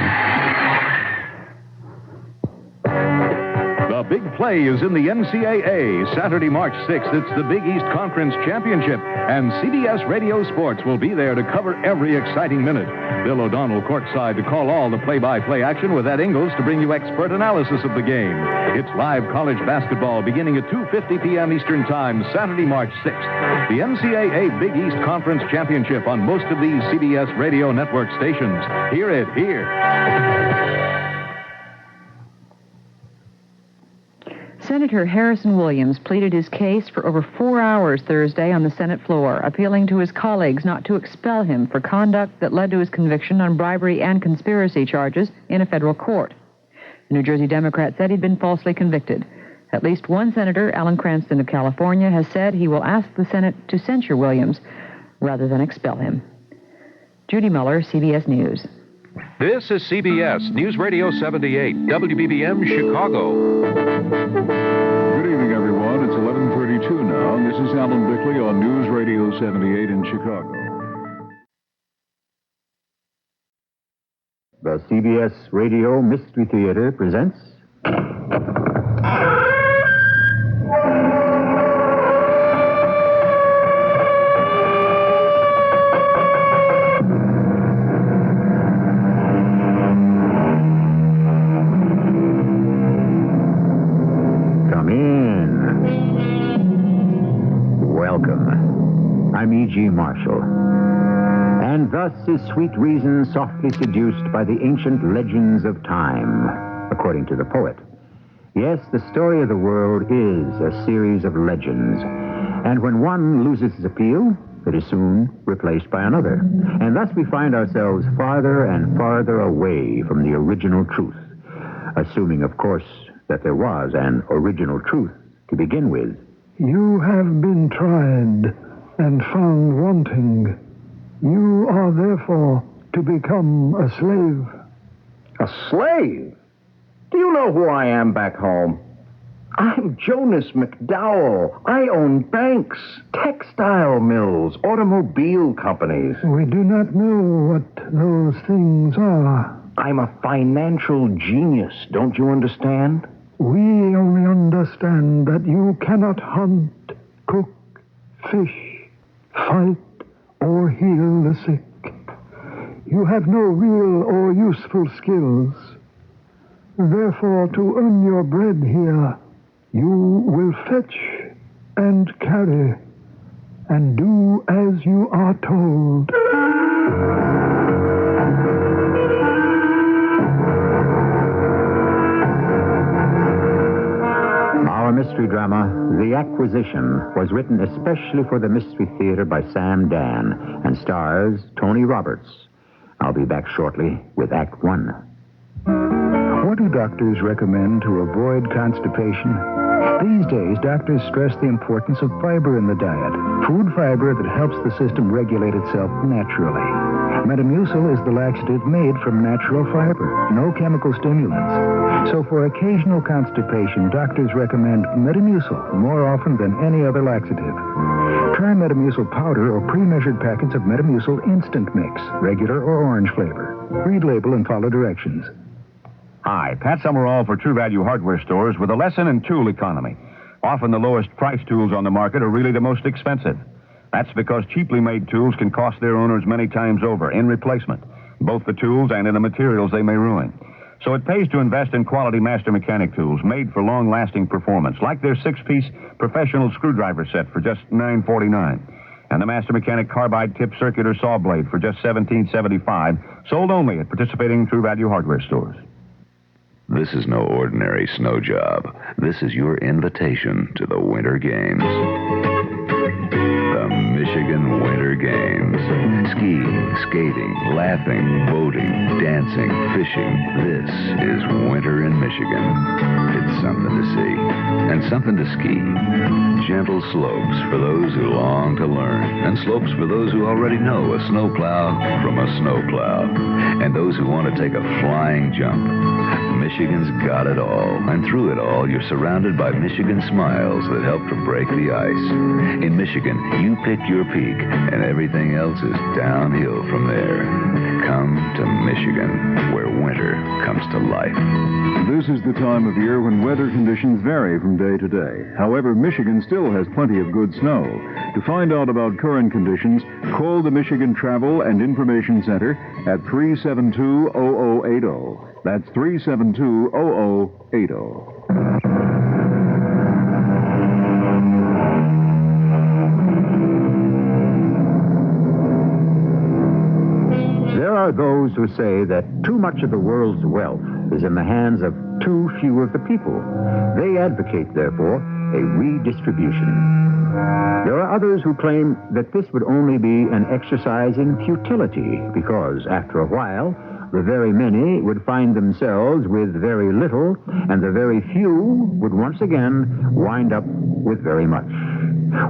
Speaker 26: The big play is in the NCAA. Saturday, March 6th, it's the Big East Conference Championship, and CBS Radio Sports will be there to cover every exciting minute. Bill O'Donnell courtside to call all the play-by-play action with Ed Ingles to bring you expert analysis of the game. It's live college basketball beginning at 2:50 p.m. Eastern Time, Saturday, March 6th. The NCAA Big East Conference Championship on most of these CBS Radio Network stations. Hear it here.
Speaker 15: Senator Harrison Williams pleaded his case for over 4 hours Thursday on the Senate floor, appealing to his colleagues not to expel him for conduct that led to his conviction on bribery and conspiracy charges in a federal court. The New Jersey Democrat said he'd been falsely convicted. At least one senator, Alan Cranston of California, has said he will ask the Senate to censure Williams rather than expel him. Judy Muller, CBS News.
Speaker 27: This is CBS News Radio 78, WBBM Chicago.
Speaker 28: Good evening, everyone. It's 11:32 now. This is Alan Bickley on News Radio 78 in Chicago.
Speaker 1: The CBS Radio Mystery Theater presents... I'm E.G. Marshall. And thus is sweet reason softly seduced by the ancient legends of time. according to the poet. Yes, the story of the world is a series of legends. And when one loses its appeal, it is soon replaced by another. And thus we find ourselves farther and farther away from the original truth. Assuming, of course, that there was an original truth to begin with.
Speaker 3: You have been tried and found wanting. You are therefore to become a slave.
Speaker 7: A slave? Do you know who I am back home? I'm Jonas McDowell. I own banks, textile mills, automobile companies.
Speaker 3: We do not know what those things are.
Speaker 7: I'm a financial genius, don't you understand?
Speaker 3: We only understand that you cannot hunt, cook, fish, fight, or heal the sick. You have no real or useful skills. Therefore, to earn your bread here, you will fetch and carry and do as you are told.
Speaker 1: Our mystery drama, The Acquisition, was written especially for the Mystery Theater by Sam Dan and stars Tony Roberts. I'll be back shortly with Act One.
Speaker 10: What do doctors recommend to avoid constipation? These days, doctors stress the importance of fiber in the diet. Food fiber that helps the system regulate itself naturally. Metamucil is the laxative made from natural fiber, no chemical stimulants. So for occasional constipation, doctors recommend Metamucil more often than any other laxative. Try Metamucil powder or pre-measured packets of Metamucil Instant Mix, regular or orange flavor. Read label and follow directions.
Speaker 13: Hi, Pat Summerall for True Value Hardware Stores with a lesson in tool economy. Often the lowest price tools on the market are really the most expensive. That's because cheaply made tools can cost their owners many times over in replacement, both the tools and in the materials they may ruin. So it pays to invest in quality master mechanic tools made for long-lasting performance, like their 6-piece professional screwdriver set for just $9.49, and the master mechanic carbide tip circular saw blade for just $17.75, sold only at participating True Value Hardware Stores.
Speaker 12: This is no ordinary snow job. This is your invitation to the Winter Games. The Michigan Winter Games. Skiing, skating, laughing, boating, dancing, fishing. This is winter in Michigan. It's something to see and something to ski. Gentle slopes for those who long to learn, and slopes for those who already know a snowplow from a snowplow, and those who want to take a flying jump. Michigan's got it all, and through it all, you're surrounded by Michigan smiles that help to break the ice. In Michigan, you pick your peak, and everything else is downhill from there. Come to Michigan, where winter comes to life.
Speaker 28: This is the time of year when weather conditions vary from day to day. However, Michigan still has plenty of good snow. To find out about current conditions, call the Michigan Travel and Information Center at 372-0080. That's 372-0080.
Speaker 1: There are those who say that too much of the world's wealth is in the hands of too few of the people. They advocate, therefore, a redistribution. There are others who claim that this would only be an exercise in futility because, after a while, the very many would find themselves with very little, and the very few would once again wind up with very much.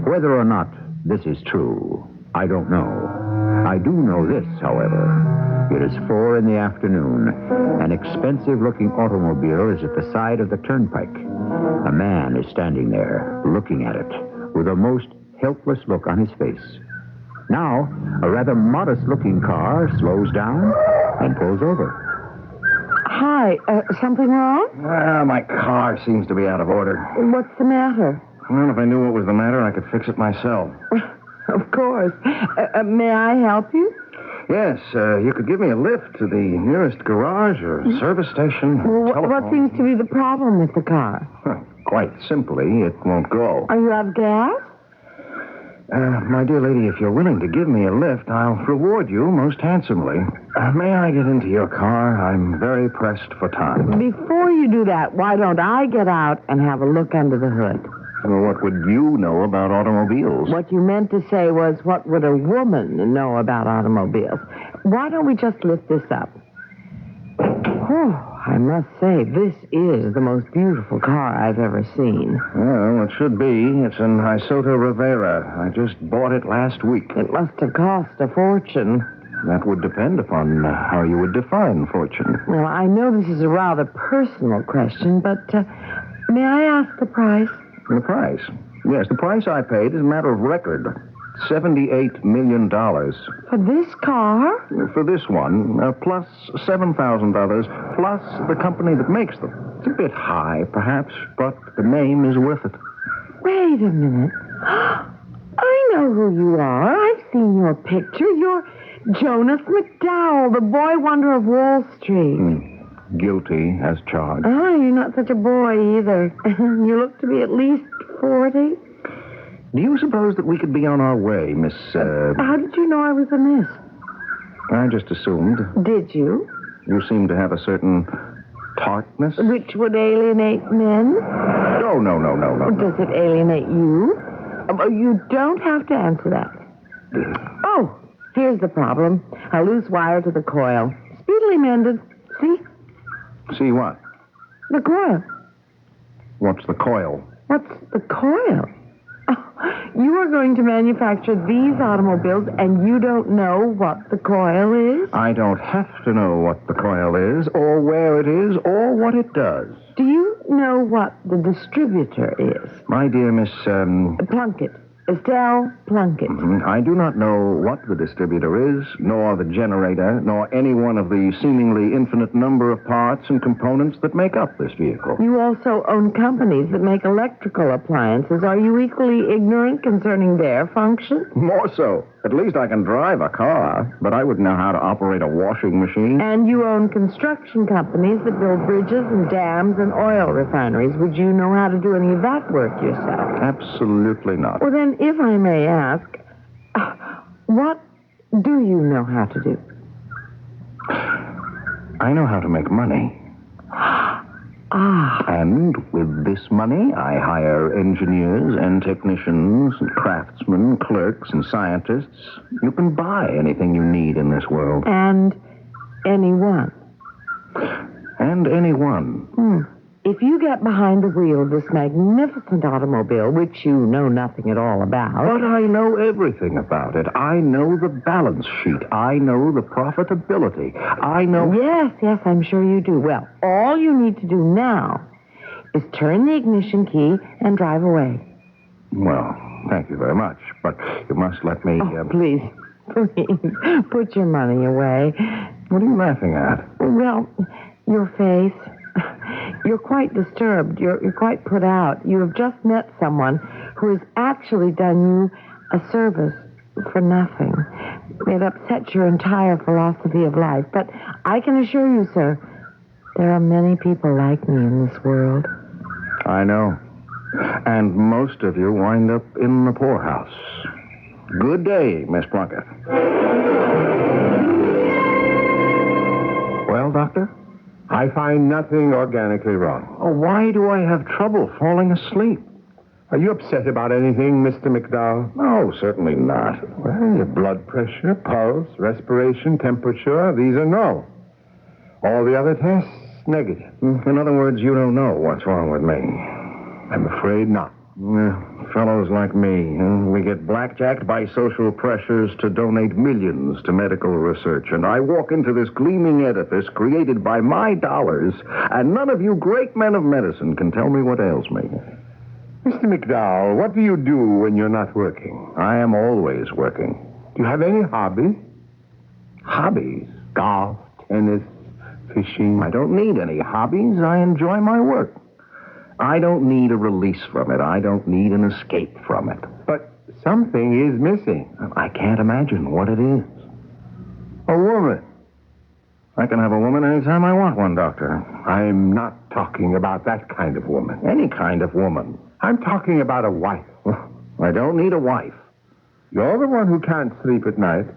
Speaker 1: Whether or not this is true, I don't know. I do know this, however. It is 4 p.m. An expensive-looking automobile is at the side of the turnpike. A man is standing there, looking at it, with a most helpless look on his face. Now, a rather modest-looking car slows down and pulls over.
Speaker 14: Hi, something wrong?
Speaker 7: Well, my car seems to be out of order.
Speaker 14: What's the matter?
Speaker 7: Well, if I knew what was the matter, I could fix it myself.
Speaker 14: Of course. May I help you?
Speaker 7: Yes, you could give me a lift to the nearest garage or service station.
Speaker 14: Well, what seems to be the problem with the car?
Speaker 7: Quite simply, it won't go.
Speaker 14: Are you out of gas?
Speaker 7: My dear lady, if you're willing to give me a lift, I'll reward you most handsomely. May I get into your car? I'm very pressed for time.
Speaker 14: Before you do that, why don't I get out and have a look under the hood?
Speaker 7: Well, what would you know about automobiles?
Speaker 14: What you meant to say was, what would a woman know about automobiles? Why don't we just lift this up? Oh, I must say, this is the most beautiful car I've ever seen.
Speaker 7: Well, it should be. It's an Isotta Rivera. I just bought it last week.
Speaker 14: It must have cost a fortune.
Speaker 7: That would depend upon how you would define fortune.
Speaker 14: Well, I know this is a rather personal question, but may I ask the price?
Speaker 7: The price? Yes, the price I paid is a matter of record. $78 million.
Speaker 14: For this car?
Speaker 7: For this one, plus $7,000, plus the company that makes them. It's a bit high, perhaps, but the name is worth it.
Speaker 14: Wait a minute. I know who you are. I've seen your picture. You're Jonas McDowell, the boy wonder of Wall Street.
Speaker 7: Guilty as charged.
Speaker 14: Oh, you're not such a boy either. You look to be at least 40.
Speaker 7: Do you suppose that we could be on our way, Miss...
Speaker 14: How did you know I was a miss?
Speaker 7: I just assumed.
Speaker 14: Did you?
Speaker 7: You seem to have a certain tartness.
Speaker 14: Which would alienate men?
Speaker 7: No.
Speaker 14: Does it alienate you? You don't have to answer that. Oh, here's the problem. A loose wire to the coil. Speedily mended. See?
Speaker 7: See what?
Speaker 14: The coil.
Speaker 7: What's the coil?
Speaker 14: What's the coil? You are going to manufacture these automobiles, and you don't know what the coil is?
Speaker 7: I don't have to know what the coil is, or where it is, or what it does.
Speaker 14: Do you know what the distributor is?
Speaker 7: My dear Miss,
Speaker 14: Plunkett. Estelle Plunkett.
Speaker 7: I do not know what the distributor is, nor the generator, nor any one of the seemingly infinite number of parts and components that make up this vehicle.
Speaker 14: You also own companies that make electrical appliances. Are you equally ignorant concerning their function?
Speaker 7: More so. At least I can drive a car, but I wouldn't know how to operate a washing machine.
Speaker 14: And you own construction companies that build bridges and dams and oil refineries. Would you know how to do any of that work yourself?
Speaker 7: Absolutely not.
Speaker 14: Well, then, if I may ask, what do you know how to do?
Speaker 7: I know how to make money. And with this money, I hire engineers and technicians, and craftsmen, clerks, and scientists. You can buy anything you need in this world.
Speaker 14: And anyone.
Speaker 7: And anyone.
Speaker 14: If you get behind the wheel of this magnificent automobile, which you know nothing at all about...
Speaker 7: But I know everything about it. I know the balance sheet. I know the profitability. I know...
Speaker 14: Yes, I'm sure you do. Well, all you need to do now is turn the ignition key and drive away.
Speaker 7: Well, thank you very much, but you must let me...
Speaker 14: Please, put your money away.
Speaker 7: What are you laughing at?
Speaker 14: Well, your face... You're quite disturbed. You're quite put out. You have just met someone who has actually done you a service for nothing. It upsets your entire philosophy of life. But I can assure you, sir, there are many people like me in this world.
Speaker 7: I know. And most of you wind up in the poorhouse. Good day, Miss Plunkett. Well, Doctor?
Speaker 2: I find nothing organically wrong.
Speaker 7: Oh, why do I have trouble falling asleep?
Speaker 2: Are you upset about anything, Mr. McDowell?
Speaker 7: No, certainly not.
Speaker 2: Well, your blood pressure, pulse, respiration, temperature, these are no. All the other tests, negative.
Speaker 7: In other words, you don't know what's wrong with me.
Speaker 2: I'm afraid not.
Speaker 7: Fellows like me, we get blackjacked by social pressures to donate millions to medical research, and I walk into this gleaming edifice created by my dollars, and none of you great men of medicine can tell me what ails me.
Speaker 2: Mr. McDowell, what do you do when you're not working?
Speaker 7: I am always working.
Speaker 2: Do you have any hobbies?
Speaker 7: Hobbies?
Speaker 2: Golf, tennis, fishing?
Speaker 7: I don't need any hobbies. I enjoy my work. I don't need a release from it. I don't need an escape from it.
Speaker 2: But something is missing.
Speaker 7: I can't imagine what it is.
Speaker 2: A woman.
Speaker 7: I can have a woman anytime I want one, Doctor.
Speaker 2: I'm not talking about that kind of woman.
Speaker 7: Any kind of woman.
Speaker 2: I'm talking about a wife.
Speaker 7: I don't need a wife.
Speaker 2: You're the one who can't sleep at night.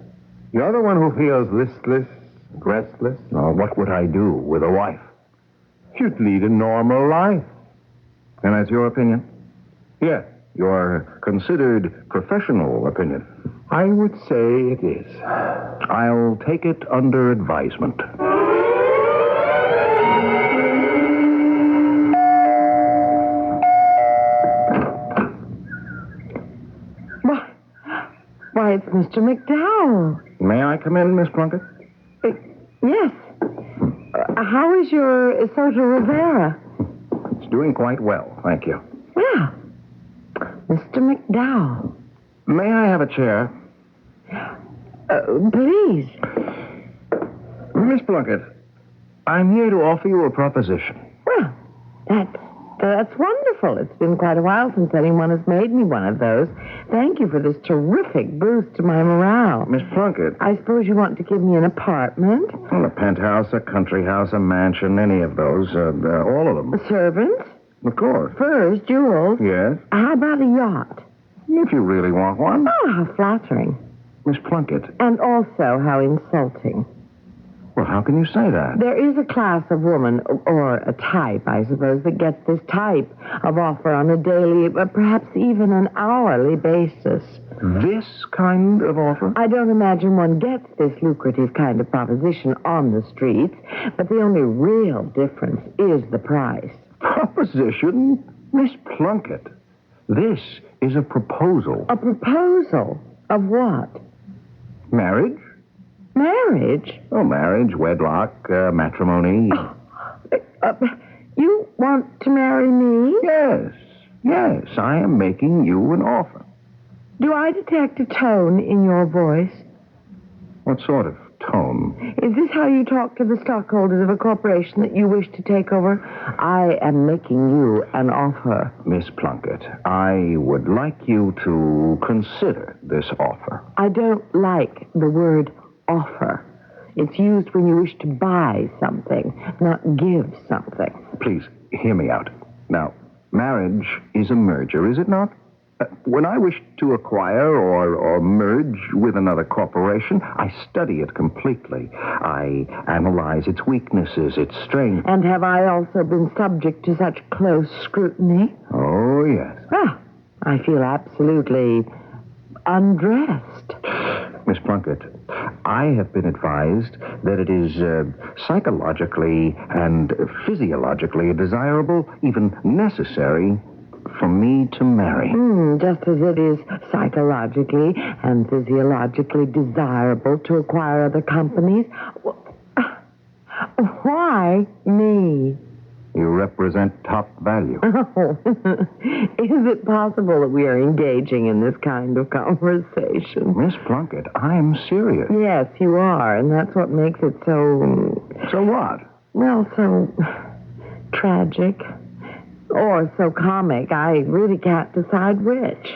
Speaker 2: You're the one who feels listless, restless.
Speaker 7: Now, what would I do with a wife?
Speaker 2: You'd lead a normal life.
Speaker 7: And that's your opinion? Yes, your considered professional opinion.
Speaker 2: I would say it is.
Speaker 7: I'll take it under advisement.
Speaker 14: Why, it's Mr. McDowell.
Speaker 7: May I come in, Miss Plunkett?
Speaker 14: Yes. How is your Soto Rivera?
Speaker 7: It's doing quite well, thank you.
Speaker 14: Well, Mr. McDowell.
Speaker 7: May I have a chair?
Speaker 14: Please.
Speaker 7: Miss Plunkett, I'm here to offer you a proposition.
Speaker 14: Well, that's wonderful. It's been quite a while since anyone has made me one of those. Thank you for this terrific boost to my morale.
Speaker 7: Miss Plunkett.
Speaker 14: I suppose you want to give me an apartment?
Speaker 7: Well, a penthouse, a country house, a mansion, any of those. All of them.
Speaker 14: Servants?
Speaker 7: Of course.
Speaker 14: Furs, jewels?
Speaker 7: Yes.
Speaker 14: How about a yacht?
Speaker 7: If you really want one.
Speaker 14: Oh, how flattering.
Speaker 7: Miss Plunkett.
Speaker 14: And also how insulting.
Speaker 7: Well, how can you say that?
Speaker 14: There is a class of woman, or a type, I suppose, that gets this type of offer on a daily, perhaps even an hourly basis.
Speaker 7: This kind of offer?
Speaker 14: I don't imagine one gets this lucrative kind of proposition on the streets, but the only real difference is the price.
Speaker 7: Proposition? Miss Plunkett, this is a proposal.
Speaker 14: A proposal? Of what?
Speaker 7: Marriage?
Speaker 14: Marriage?
Speaker 7: Oh, marriage, wedlock, matrimony.
Speaker 14: You want to marry me?
Speaker 7: Yes, I am making you an offer.
Speaker 14: Do I detect a tone in your voice?
Speaker 7: What sort of tone?
Speaker 14: Is this how you talk to the stockholders of a corporation that you wish to take over? I am making you an offer.
Speaker 7: Miss Plunkett, I would like you to consider this offer.
Speaker 14: I don't like the word offer. It's used when you wish to buy something, not give something.
Speaker 7: Please, hear me out. Now, marriage is a merger, is it not? When I wish to acquire or merge with another corporation, I study it completely. I analyze its weaknesses, its strengths.
Speaker 14: And have I also been subject to such close scrutiny?
Speaker 7: Oh, yes.
Speaker 14: Ah, I feel absolutely undressed.
Speaker 7: Miss Plunkett, I have been advised that it is psychologically and physiologically desirable, even necessary, for me to marry.
Speaker 14: Just as it is psychologically and physiologically desirable to acquire other companies. Why me?
Speaker 7: You represent top value.
Speaker 14: Oh, is it possible that we are engaging in this kind of conversation?
Speaker 7: Miss Plunkett, I'm serious.
Speaker 14: Yes, you are, and that's what makes it so...
Speaker 7: So what?
Speaker 14: Well, so tragic. Or so comic. I really can't decide which.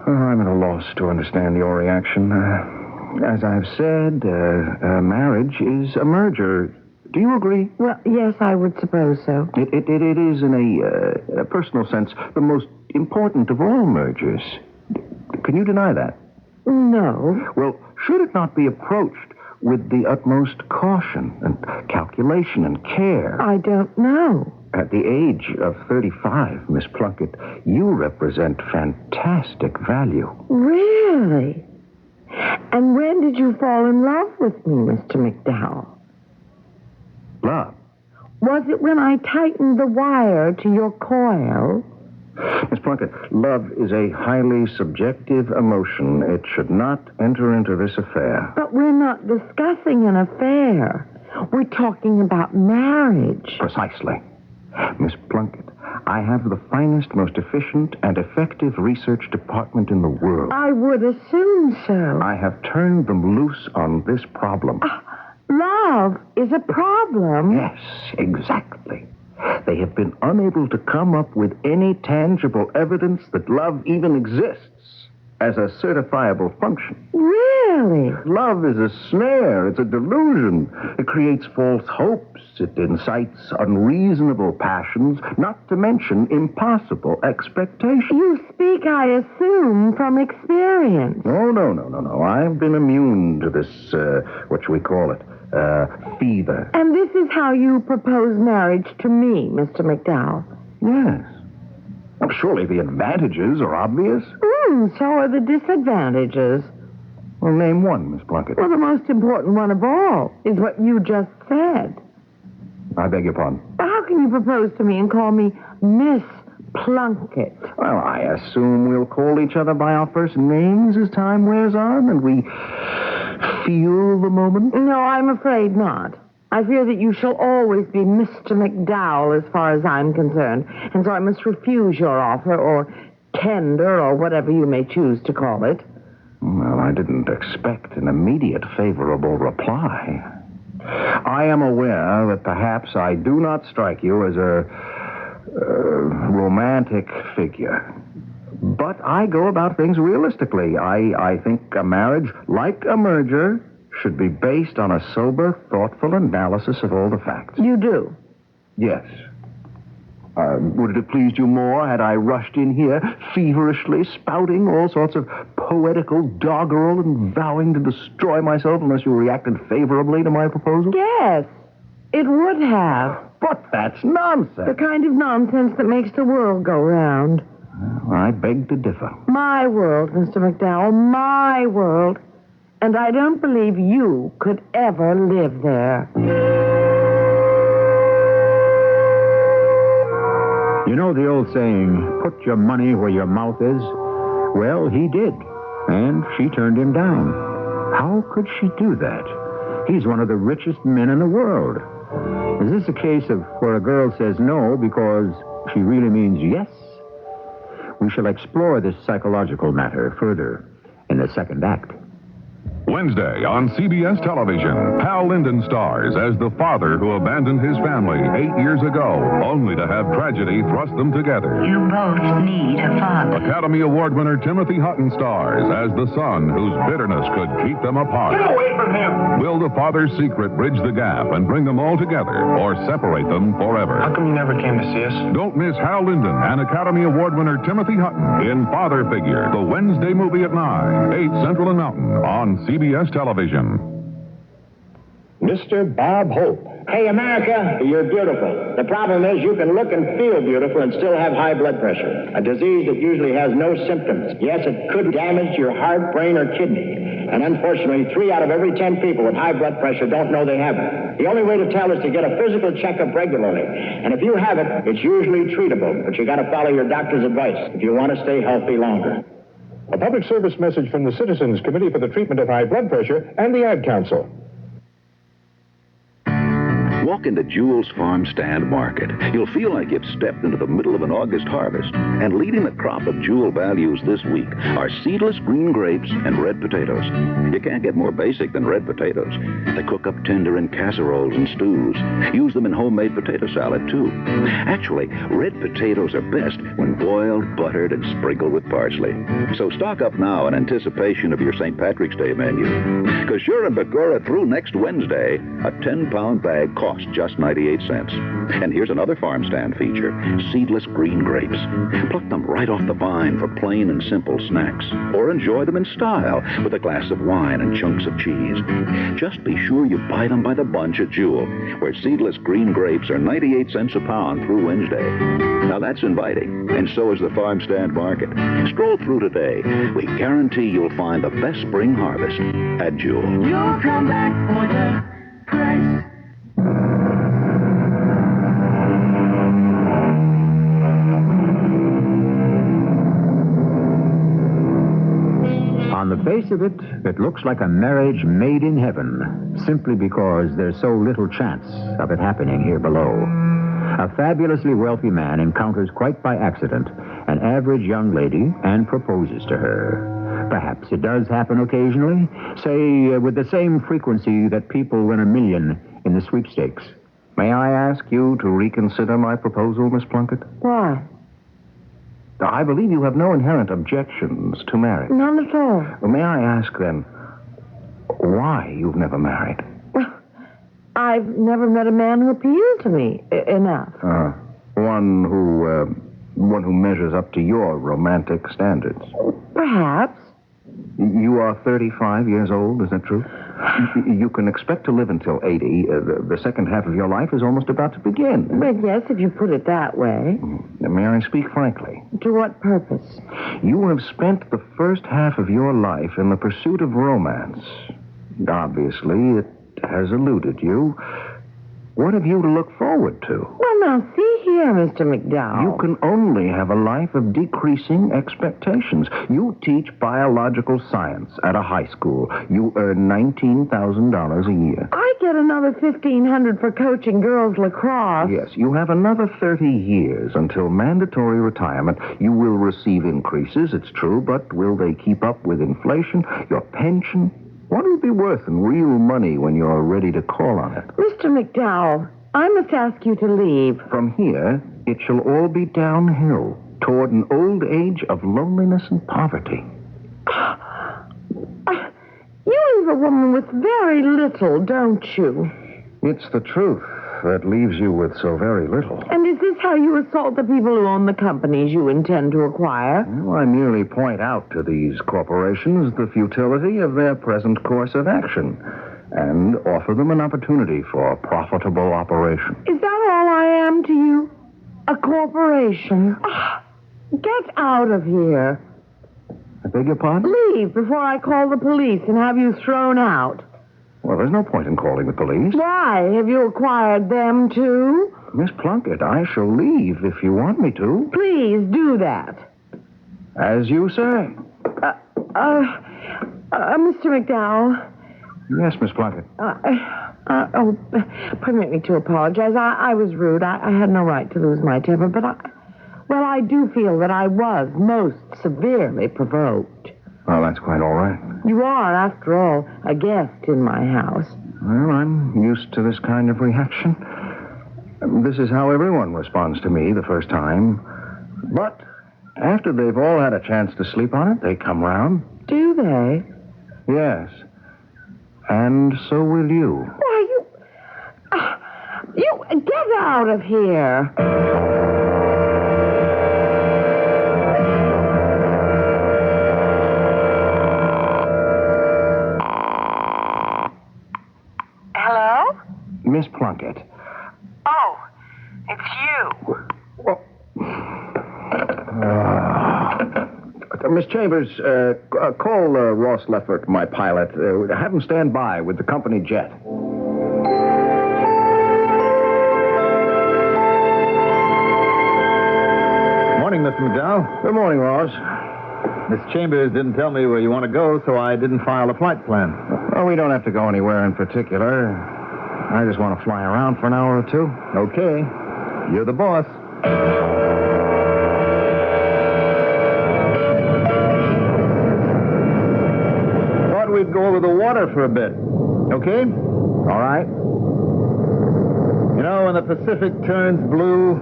Speaker 7: I'm at a loss to understand your reaction. As I've said, marriage is a merger. Do you agree?
Speaker 14: Well, yes, I would suppose so.
Speaker 7: It is, in a personal sense, the most important of all mergers. Can you deny that?
Speaker 14: No.
Speaker 7: Well, should it not be approached with the utmost caution and calculation and care?
Speaker 14: I don't know.
Speaker 7: At the age of 35, Miss Plunkett, you represent fantastic value.
Speaker 14: Really? And when did you fall in love with me, Mr. McDowell?
Speaker 7: Love?
Speaker 14: Was it when I tightened the wire to your coil?
Speaker 7: Miss Plunkett, love is a highly subjective emotion. It should not enter into this affair.
Speaker 14: But we're not discussing an affair. We're talking about marriage.
Speaker 7: Precisely. Miss Plunkett, I have the finest, most efficient, and effective research department in the world.
Speaker 14: I would assume so.
Speaker 7: I have turned them loose on this problem.
Speaker 14: Love is a problem.
Speaker 7: Yes, exactly. They have been unable to come up with any tangible evidence that love even exists as a certifiable function.
Speaker 14: Really?
Speaker 7: Love is a snare. It's a delusion. It creates false hopes. It incites unreasonable passions, not to mention impossible expectations.
Speaker 14: You speak, I assume, from experience.
Speaker 7: No. I've been immune to this, what shall we call it, fever.
Speaker 14: And this is how you propose marriage to me, Mr. McDowell?
Speaker 7: Yes. Well, surely the advantages are obvious.
Speaker 14: So are the disadvantages.
Speaker 7: Well, name one, Miss Plunkett.
Speaker 14: Well, the most important one of all is what you just said.
Speaker 7: I beg your pardon.
Speaker 14: How can you propose to me and call me Miss Plunkett?
Speaker 7: Well, I assume we'll call each other by our first names as time wears on and we feel the moment.
Speaker 14: No, I'm afraid not. I fear that you shall always be Mr. McDowell as far as I'm concerned, and so I must refuse your offer, or tender, or whatever you may choose to call it.
Speaker 7: Well, I didn't expect an immediate favorable reply. I am aware that perhaps I do not strike you as a romantic figure. But I go about things realistically. I think a marriage, like a merger, should be based on a sober, thoughtful analysis of all the facts.
Speaker 14: You do?
Speaker 7: Yes. Would it have pleased you more had I rushed in here feverishly spouting all sorts of poetical doggerel and vowing to destroy myself unless you reacted favorably to my proposal?
Speaker 14: Yes, it would have.
Speaker 7: But that's nonsense.
Speaker 14: The kind of nonsense that makes the world go round.
Speaker 7: Well, I beg to differ.
Speaker 14: My world, Mr. McDowell, my world. And I don't believe you could ever live there.
Speaker 1: You know the old saying, put your money where your mouth is? Well, he did, and she turned him down. How could she do that? He's one of the richest men in the world. Is this a case of where a girl says no because she really means yes? We shall explore this psychological matter further in the second act.
Speaker 16: Wednesday on CBS television, Hal Linden stars as the father who abandoned his family 8 years ago, only to have tragedy thrust them together.
Speaker 5: You both need a father.
Speaker 16: Academy Award winner Timothy Hutton stars as the son whose bitterness could keep them apart.
Speaker 25: Get away from him!
Speaker 16: Will the father's secret bridge the gap and bring them all together, or separate them forever?
Speaker 25: How come you never came to see us?
Speaker 16: Don't miss Hal Linden and Academy Award winner Timothy Hutton in Father Figure, the Wednesday movie at 9, 8 Central and Mountain on CBS television.
Speaker 9: Mr. Bob Hope. Hey, America, you're beautiful. The problem is you can look and feel beautiful and still have high blood pressure, a disease that usually has no symptoms. Yes, it could damage your heart, brain, or kidney. And unfortunately, 3 out of every 10 people with high blood pressure don't know they have it. The only way to tell is to get a physical checkup regularly. And if you have it, it's usually treatable, but you got to follow your doctor's advice if you want to stay healthy longer.
Speaker 11: A public service message from the Citizens Committee for the Treatment of High Blood Pressure and the Ad Council.
Speaker 12: Walk into Jewel's Farm Stand Market. You'll feel like you've stepped into the middle of an August harvest. And leading the crop of Jewel values this week are seedless green grapes and red potatoes. You can't get more basic than red potatoes. They cook up tender in casseroles and stews. Use them in homemade potato salad, too. Actually, red potatoes are best when boiled, buttered, and sprinkled with parsley. So stock up now in anticipation of your St. Patrick's Day menu. Because sure and Begura through next Wednesday, a 10-pound bag costs just 98 cents. And here's another farm stand feature, seedless green grapes. Pluck them right off the vine for plain and simple snacks. Or enjoy them in style with a glass of wine and chunks of cheese. Just be sure you buy them by the bunch at Jewel, where seedless green grapes are 98 cents a pound through Wednesday. Now that's inviting, and so is the farm stand market. Stroll through today. We guarantee you'll find the best spring harvest at Jewel.
Speaker 5: You'll come back for the price.
Speaker 1: On the face of it, it looks like a marriage made in heaven, simply because there's so little chance of it happening here below. A fabulously wealthy man encounters quite by accident an average young lady and proposes to her. Perhaps it does happen occasionally, say with the same frequency that people win $1 million in the sweepstakes.
Speaker 7: May I ask you to reconsider my proposal, Miss Plunkett?
Speaker 14: Why?
Speaker 7: I believe you have no inherent objections to marriage.
Speaker 14: None at all.
Speaker 7: Well, may I ask, then, why you've never married?
Speaker 14: Well, I've never met a man who appealed to me enough.
Speaker 7: One who measures up to your romantic standards.
Speaker 14: Perhaps.
Speaker 7: You are 35 years old, is that true? You can expect to live until 80. The second half of your life is almost about to begin.
Speaker 14: But yes, if you put it that way.
Speaker 7: May I speak frankly?
Speaker 14: To what purpose?
Speaker 7: You have spent the first half of your life in the pursuit of romance. Obviously, it has eluded you. What have you to look forward to?
Speaker 14: Well, now, see here, Mr. McDowell.
Speaker 7: You can only have a life of decreasing expectations. You teach biological science at a high school. You earn $19,000 a year.
Speaker 14: I get another $1,500 for coaching girls lacrosse.
Speaker 7: Yes, you have another 30 years until mandatory retirement. You will receive increases, it's true, but will they keep up with inflation? Your pension? What will it be worth in real money when you're ready to call on it?
Speaker 14: Mr. McDowell, I must ask you to leave.
Speaker 7: From here, it shall all be downhill toward an old age of loneliness and poverty.
Speaker 14: You leave a woman with very little, don't you?
Speaker 7: It's the truth that leaves you with so very little.
Speaker 14: And is this how you assault the people who own the companies you intend to acquire?
Speaker 7: Well, I merely point out to these corporations the futility of their present course of action and offer them an opportunity for profitable operation.
Speaker 14: Is that all I am to you? A corporation? Get out of here.
Speaker 7: I beg your pardon?
Speaker 14: Leave before I call the police and have you thrown out.
Speaker 7: Well, there's no point in calling the police.
Speaker 14: Why? Have you acquired them, too?
Speaker 7: Miss Plunkett, I shall leave if you want me to.
Speaker 14: Please do that.
Speaker 7: As you say.
Speaker 14: Mr. McDowell.
Speaker 7: Yes, Miss Plunkett.
Speaker 14: Permit me to apologize. I was rude. I had no right to lose my temper, but I do feel that I was most severely provoked.
Speaker 7: Well, that's quite all right.
Speaker 14: You are, after all, a guest in my house.
Speaker 7: Well, I'm used to this kind of reaction. This is how everyone responds to me the first time. But after they've all had a chance to sleep on it, they come round.
Speaker 14: Do they?
Speaker 7: Yes. And so will you.
Speaker 14: Why, you get out of here.
Speaker 7: Miss Plunkett.
Speaker 14: Oh, it's you.
Speaker 7: Well, Miss Chambers, call Ross Leffert, my pilot. Have him stand by with the company jet.
Speaker 4: Morning, Mr. McDowell.
Speaker 7: Good morning, Ross.
Speaker 4: Miss Chambers didn't tell me where you want to go, so I didn't file a flight plan.
Speaker 7: Well, we don't have to go anywhere in particular. I just want to fly around for an hour or two.
Speaker 4: Okay. You're the boss. Thought we'd go over the water for a bit. Okay?
Speaker 7: All right.
Speaker 4: You know, when the Pacific turns blue,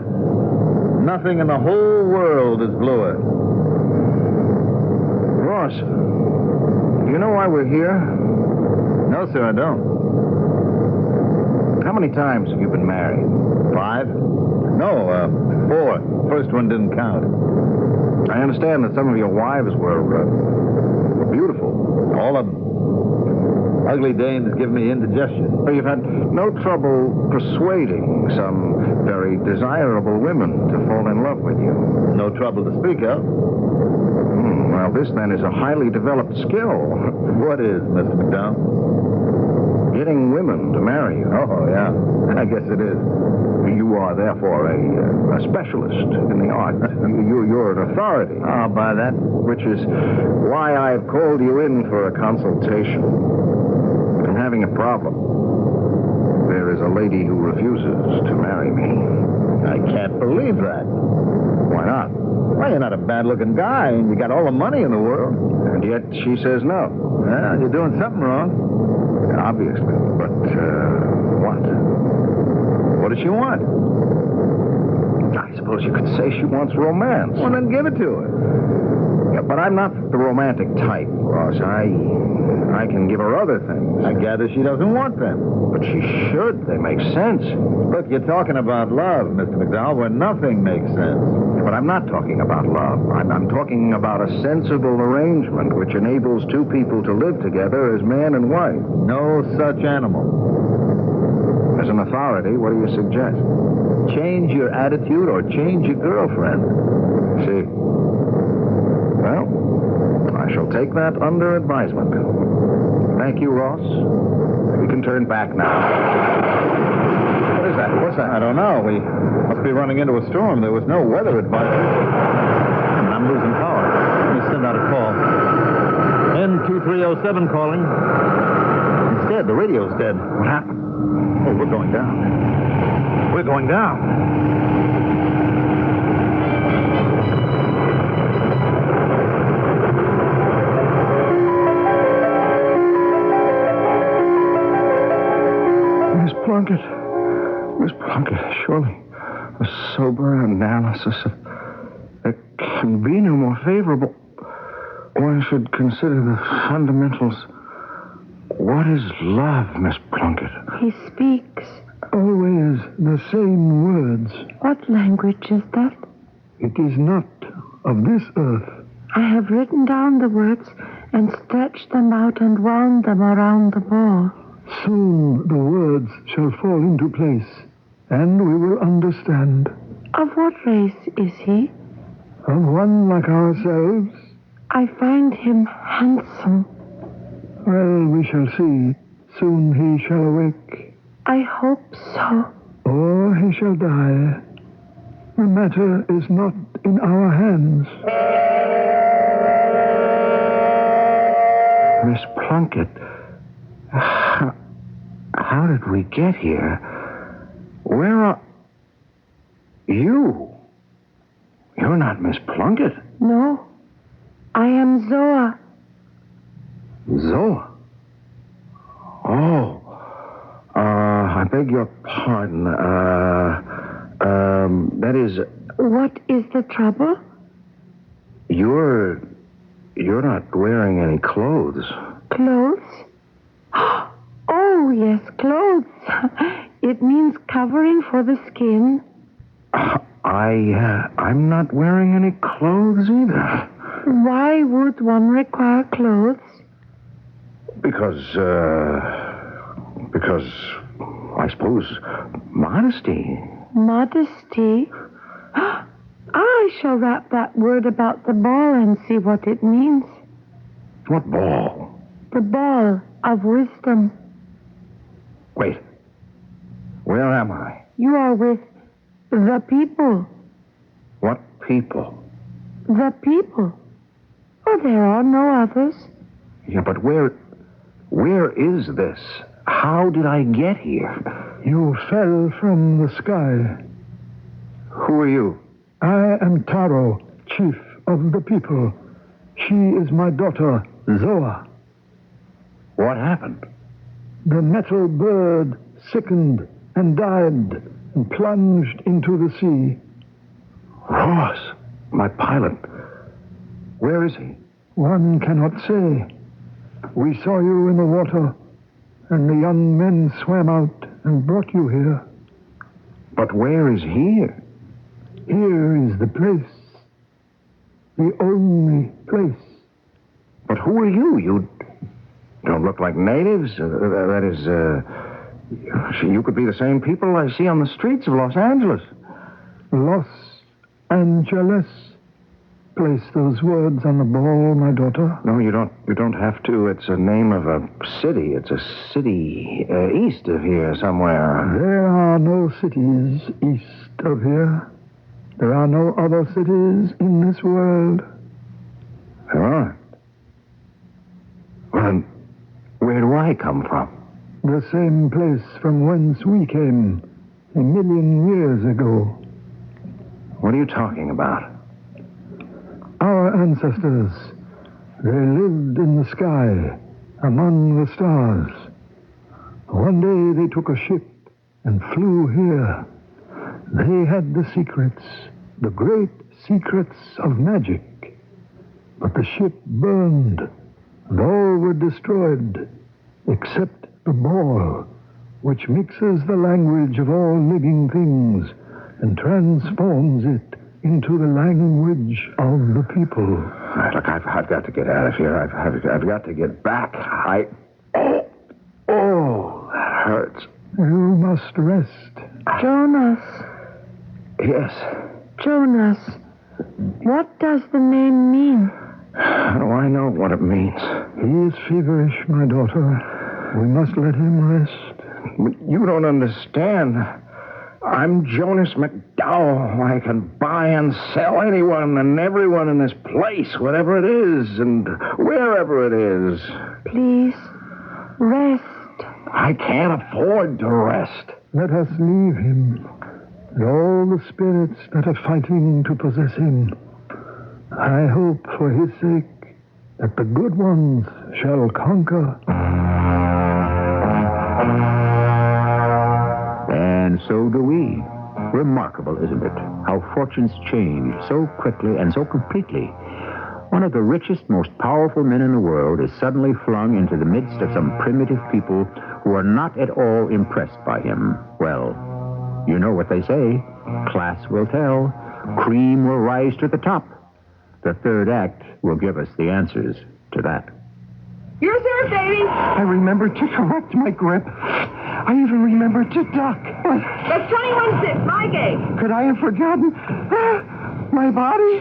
Speaker 4: nothing in the whole world is bluer.
Speaker 7: Ross, do you know why we're here?
Speaker 4: No, sir, I don't.
Speaker 7: How many times have you been married?
Speaker 4: 5? No, 4. First one didn't count.
Speaker 7: I understand that some of your wives were beautiful.
Speaker 4: All of them. Ugly dames give me indigestion.
Speaker 7: So you've had no trouble persuading some very desirable women to fall in love with you.
Speaker 4: No trouble to speak of.
Speaker 7: Well, this then is a highly developed skill.
Speaker 4: What is, Mr. McDowell?
Speaker 7: Getting women to marry you.
Speaker 4: Oh, yeah. I guess it is.
Speaker 7: You are, therefore, a specialist in the art. You're an authority.
Speaker 4: I'll buy that.
Speaker 7: Which is why I've called you in for a consultation. I'm having a problem. There is a lady who refuses to marry me.
Speaker 4: I can't believe that.
Speaker 7: Why not?
Speaker 4: Well, you're not a bad-looking guy, and you got all the money in the world.
Speaker 7: And yet she says no.
Speaker 4: Well, you're doing something wrong.
Speaker 7: Obviously. But, what?
Speaker 4: What does she want?
Speaker 7: I suppose you could say she wants romance.
Speaker 4: Well, then give it to her.
Speaker 7: Yeah, but I'm not the romantic type, Ross. I can give her other things.
Speaker 4: I gather she doesn't want them.
Speaker 7: But she should. They make sense.
Speaker 4: Look, you're talking about love, Mr. McDowell, where nothing makes sense.
Speaker 7: But I'm not talking about love. I'm talking about a sensible arrangement which enables two people to live together as man and wife.
Speaker 4: No such animal.
Speaker 7: As an authority, what do you suggest?
Speaker 4: Change your attitude or change your girlfriend.
Speaker 7: See. Well, I shall take that under advisement. Thank you, Ross. We can turn back now. What is that? What's that?
Speaker 4: I don't know. We must be running into a storm. There was no weather advisory. I'm losing power. Let me send out a call. N2307 calling. It's dead. The radio's dead.
Speaker 7: What happened?
Speaker 4: Oh, we're going down. We're going down.
Speaker 7: Miss Plunkett, surely a sober analysis of there can be no more favorable. One should consider the fundamentals. What is love, Miss Plunkett?
Speaker 14: He speaks.
Speaker 3: Always the same words.
Speaker 14: What language is that?
Speaker 3: It is not of this earth.
Speaker 14: I have written down the words and stretched them out and wound them around the ball.
Speaker 3: Soon the words shall fall into place, and we will understand.
Speaker 14: Of what race is he?
Speaker 3: Of one like ourselves.
Speaker 14: I find him handsome.
Speaker 3: Well, we shall see. Soon he shall awake.
Speaker 14: I hope so.
Speaker 3: Or he shall die. The matter is not in our hands.
Speaker 7: Miss Plunkett, how did we get here? Where are you? You're not Miss Plunkett.
Speaker 14: No, I am Zoa.
Speaker 7: Zoa? Oh, I beg your pardon. That is...
Speaker 14: What is the trouble?
Speaker 7: You're not wearing any clothes.
Speaker 14: Clothes? Oh, yes, clothes. It means covering for the skin.
Speaker 7: I'm not wearing any clothes either.
Speaker 14: Why would one require clothes?
Speaker 7: Because I suppose modesty.
Speaker 14: Modesty? I shall wrap that word about the ball and see what it means.
Speaker 7: What ball?
Speaker 14: The ball of wisdom.
Speaker 7: Wait. Where am I?
Speaker 14: You are with the people.
Speaker 7: What people?
Speaker 14: The people. Oh, there are no others.
Speaker 7: Yeah, but where is this? How did I get here?
Speaker 3: You fell from the sky.
Speaker 7: Who are you?
Speaker 3: I am Taro, chief of the people. She is my daughter, Zoa.
Speaker 7: What happened?
Speaker 3: The metal bird sickened and died and plunged into the sea.
Speaker 7: Ross, my pilot. Where is he?
Speaker 3: One cannot say. We saw you in the water, and the young men swam out and brought you here.
Speaker 7: But where is here?
Speaker 3: Here is the place. The only place.
Speaker 7: But who are you? You don't look like natives. That is, you could be the same people I see on the streets of Los Angeles.
Speaker 3: Los Angeles. Place those words on the ball, my daughter.
Speaker 7: No, you don't have to. It's a name of a city. It's a city east of here somewhere.
Speaker 3: There are no cities east of here. There are no other cities in this world.
Speaker 7: There aren't. Well, then, where do I come from?
Speaker 3: The same place from whence we came 1,000,000 years ago.
Speaker 7: What are you talking about?
Speaker 3: Our ancestors, they lived in the sky, among the stars. One day they took a ship and flew here. They had the secrets, the great secrets of magic. But the ship burned, and all were destroyed, except the ball, which mixes the language of all living things and transforms it into the language of the people.
Speaker 7: Look, I've got to get out of here. I've got to get back. Oh, that hurts.
Speaker 3: You must rest.
Speaker 14: Jonas.
Speaker 7: Yes.
Speaker 14: Jonas, what does the name mean?
Speaker 7: How do I know what it means?
Speaker 3: He is feverish, my daughter. We must let him rest.
Speaker 7: But you don't understand. I'm Jonas McDowell. I can buy and sell anyone and everyone in this place, whatever it is and wherever it is.
Speaker 14: Please, rest.
Speaker 7: I can't afford to rest.
Speaker 3: Let us leave him and all the spirits that are fighting to possess him. I hope for his sake that the good ones shall conquer.
Speaker 1: And so do we. Remarkable, isn't it? How fortunes change so quickly and so completely. One of the richest, most powerful men in the world is suddenly flung into the midst of some primitive people who are not at all impressed by him. Well, you know what they say. Class will tell. Cream will rise to the top. The third act will give us the answers to that.
Speaker 6: You're there, baby.
Speaker 2: I remember to correct my grip. I even remember to duck.
Speaker 6: That's 21-6, my game.
Speaker 2: Could I have forgotten my body?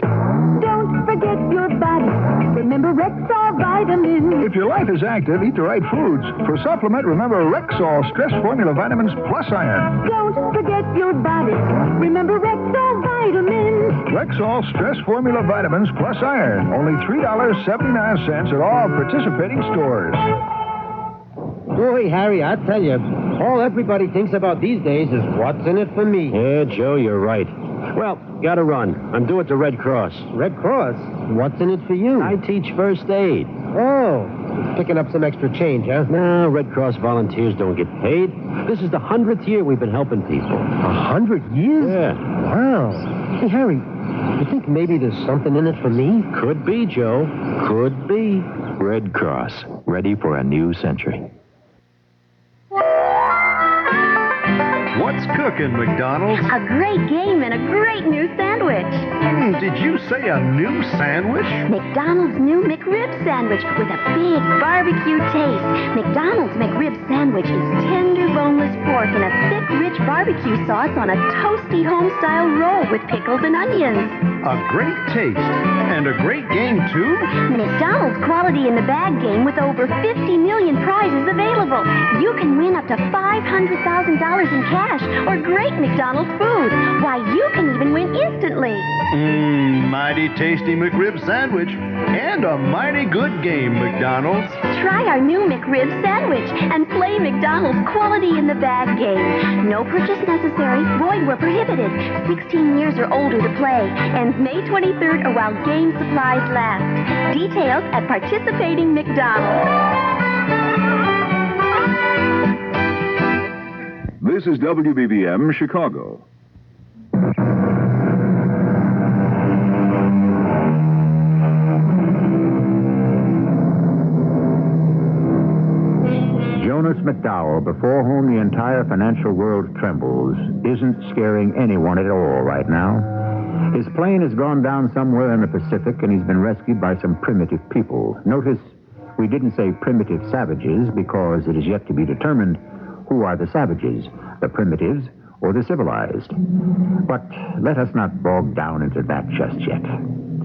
Speaker 8: Don't forget your body. Remember Rexall vitamins.
Speaker 10: If your life is active, eat the right foods. For supplement, remember Rexall Stress Formula Vitamins Plus Iron.
Speaker 8: Don't forget your body. Remember Rexall vitamins.
Speaker 10: Rexall Stress Formula Vitamins Plus Iron. Only $3.79 at all participating stores.
Speaker 17: Boy, Harry, I tell you, all everybody thinks about these days is what's in it for me.
Speaker 18: Yeah, Joe, you're right. Well, gotta run. I'm due at the Red Cross.
Speaker 17: Red Cross? What's in it for you?
Speaker 18: I teach first aid.
Speaker 17: Oh, picking up some extra change, huh?
Speaker 18: No, Red Cross volunteers don't get paid. This is the 100th year we've been helping people.
Speaker 17: 100 years?
Speaker 18: Yeah.
Speaker 17: Wow. Hey, Harry, you think maybe there's something in it for me?
Speaker 18: Could be, Joe. Could be. Red Cross, ready for a new century.
Speaker 20: What's cooking, McDonald's?
Speaker 19: A great game and a great new sandwich.
Speaker 20: Did you say a new sandwich?
Speaker 19: McDonald's new McRib sandwich with a big barbecue taste. McDonald's McRib sandwich is tender, boneless pork and a thick, rich barbecue sauce on a toasty home-style roll with pickles and onions.
Speaker 20: A great taste and a great game, too?
Speaker 19: McDonald's quality in the bag game with over 50 million prizes available. You can win up to $500,000 in cash or great McDonald's food. Why, you can even win instantly.
Speaker 20: Mighty tasty McRib sandwich and a mighty good game, McDonald's.
Speaker 19: Try our new McRib sandwich and play McDonald's quality in the bag game. No purchase necessary. Void where prohibited. 16 years or older to play. And May 23rd or while game supplies last. Details at participating McDonald's.
Speaker 28: This is WBBM Chicago.
Speaker 1: Jonas McDowell, before whom the entire financial world trembles, isn't scaring anyone at all right now. His plane has gone down somewhere in the Pacific, and he's been rescued by some primitive people. Notice we didn't say primitive savages because it is yet to be determined who are the savages, the primitives or the civilized. But let us not bog down into that just yet.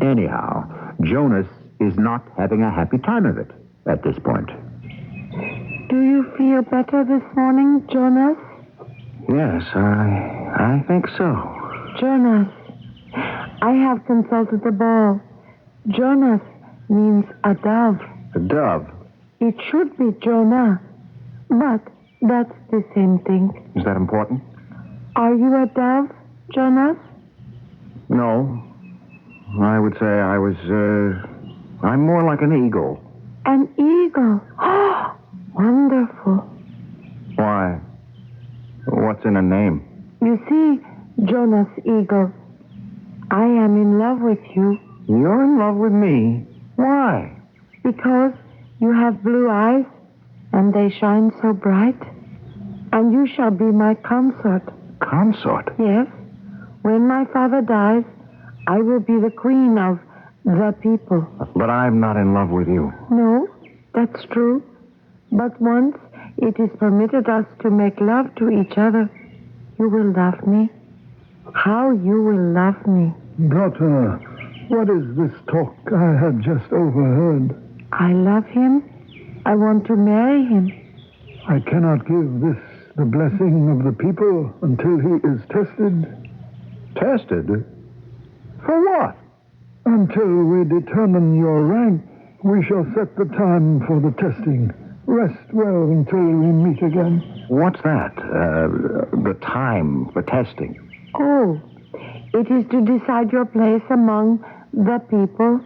Speaker 1: Anyhow, Jonas is not having a happy time of it at this point.
Speaker 14: Do you feel better this morning, Jonas?
Speaker 7: Yes, I think so.
Speaker 14: Jonas, I have consulted the ball. Jonas means a dove.
Speaker 7: A dove?
Speaker 14: It should be Jonah, but that's the same thing.
Speaker 7: Is that important?
Speaker 14: Are you a dove, Jonas?
Speaker 7: No. I would say I'm more like an eagle.
Speaker 14: An eagle? Oh, wonderful.
Speaker 7: Why? What's in a name?
Speaker 14: You see, Jonas Eagle, I am in love with you.
Speaker 7: You're in love with me? Why?
Speaker 14: Because you have blue eyes, and they shine so bright. And you shall be my consort.
Speaker 7: Consort?
Speaker 14: Yes. When my father dies, I will be the queen of the people.
Speaker 7: But I'm not in love with you.
Speaker 14: No, that's true. But once it is permitted us to make love to each other, you will love me. How you will love me.
Speaker 3: Daughter, what is this talk I had just overheard?
Speaker 14: I love him. I want to marry him.
Speaker 3: I cannot give this the blessing of the people until he is tested.
Speaker 7: Tested? For what?
Speaker 3: Until we determine your rank, we shall set the time for the testing. Rest well until we meet again.
Speaker 7: What's that? The time for testing?
Speaker 14: Oh, it is to decide your place among the people.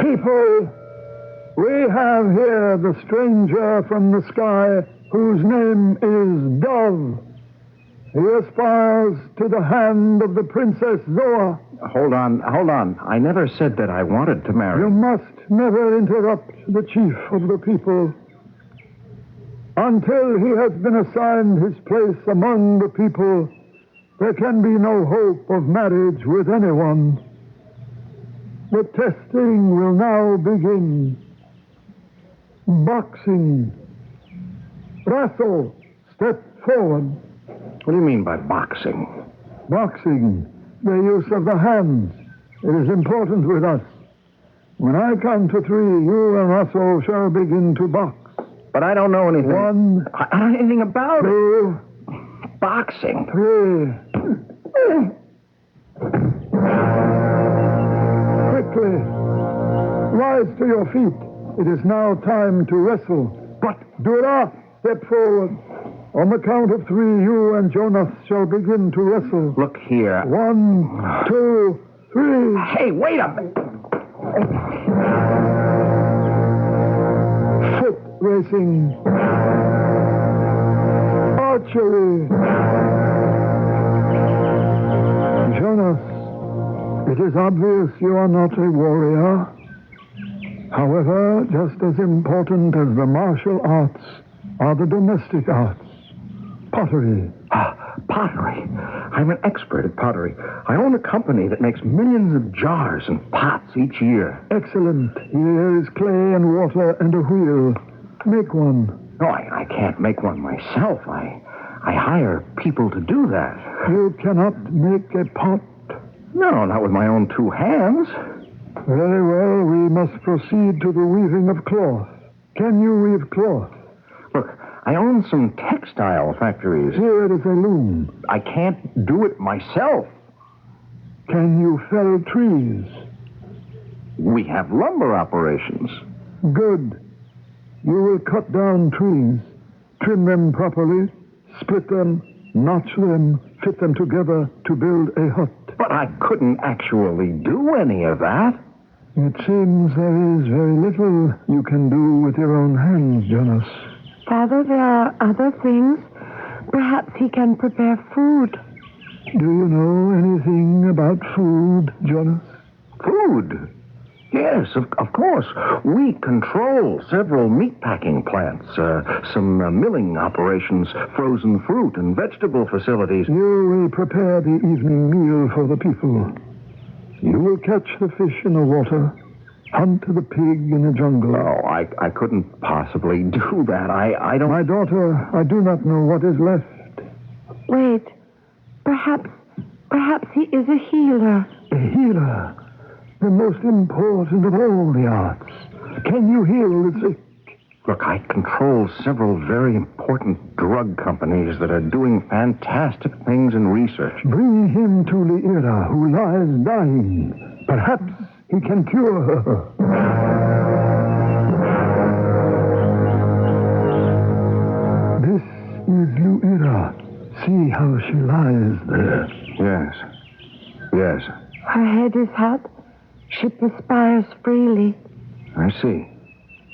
Speaker 3: People, we have here the stranger from the sky whose name is Dove. He aspires to the hand of the Princess Zoa.
Speaker 7: Hold on. I never said that I wanted to marry.
Speaker 3: You must never interrupt the chief of the people. Until he has been assigned his place among the people, there can be no hope of marriage with anyone. The testing will now begin. Boxing. Wrestle. Step forward.
Speaker 7: What do you mean by boxing?
Speaker 3: Boxing. The use of the hands. It is important with us. When I count to 3, you and Russell shall begin to box.
Speaker 7: But I don't know anything.
Speaker 3: 1.
Speaker 7: I don't know anything about
Speaker 3: 2.
Speaker 7: it. Boxing.
Speaker 3: 3. Quickly. Rise to your feet. It is now time to wrestle.
Speaker 7: But
Speaker 3: do it off. Step forward. On the count of 3, you and Jonas shall begin to wrestle.
Speaker 7: Look here.
Speaker 3: 1, 2, 3.
Speaker 7: Hey, wait a minute.
Speaker 3: Foot racing. Archery. Jonas, it is obvious you are not a warrior. However, just as important as the martial arts are the domestic arts. Pottery.
Speaker 7: Pottery. I'm an expert at pottery. I own a company that makes millions of jars and pots each year.
Speaker 3: Excellent. Here is clay and water and a wheel. Make one.
Speaker 7: No, I can't make one myself. I hire people to do that.
Speaker 3: You cannot make a pot?
Speaker 7: No, not with my own 2 hands.
Speaker 3: Very well, we must proceed to the weaving of cloth. Can you weave cloth?
Speaker 7: Look, I own some textile factories.
Speaker 3: Here is a loom.
Speaker 7: I can't do it myself.
Speaker 3: Can you fell trees?
Speaker 7: We have lumber operations.
Speaker 3: Good. You will cut down trees, trim them properly, split them, notch them, fit them together to build a hut.
Speaker 7: But I couldn't actually do any of that.
Speaker 3: It seems there is very little you can do with your own hands, Jonas.
Speaker 14: Father, there are other things. Perhaps he can prepare food.
Speaker 3: Do you know anything about food, Jonas?
Speaker 7: Food? Yes, of course. We control several meatpacking plants, some milling operations, frozen fruit and vegetable facilities.
Speaker 3: You will prepare the evening meal for the people. You will catch the fish in the water, hunt the pig in the jungle.
Speaker 7: No, I couldn't possibly do that. I don't...
Speaker 3: My daughter, I do not know what is left.
Speaker 14: Wait. Perhaps he is a healer.
Speaker 3: A healer? The most important of all the arts. Can you heal the sick?
Speaker 7: Look, I control several very important drug companies that are doing fantastic things in research.
Speaker 3: Bring him to Liira, who lies dying. Perhaps he can cure her. This is Liira. See how she lies there.
Speaker 7: Yes.
Speaker 14: Her head is hot. She perspires freely.
Speaker 7: I see.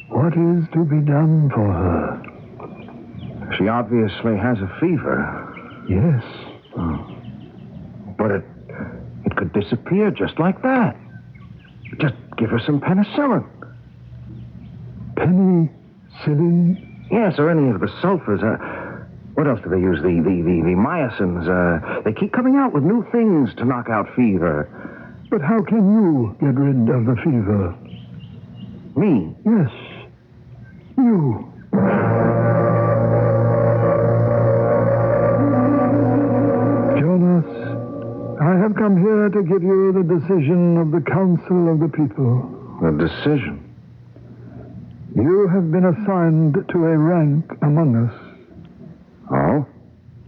Speaker 3: What is to be done for her?
Speaker 7: She obviously has a fever.
Speaker 3: Yes.
Speaker 7: But it could disappear just like that. Just give her some penicillin.
Speaker 3: Penicillin?
Speaker 7: Yes, or any of the sulfurs. What else do they use? The mycins. They keep coming out with new things to knock out fever.
Speaker 3: But how can you get rid of the fever?
Speaker 7: Me?
Speaker 3: Yes. You. Jonas, I have come here to give you the decision of the Council of the People.
Speaker 7: A decision?
Speaker 3: You have been assigned to a rank among us.
Speaker 7: Oh?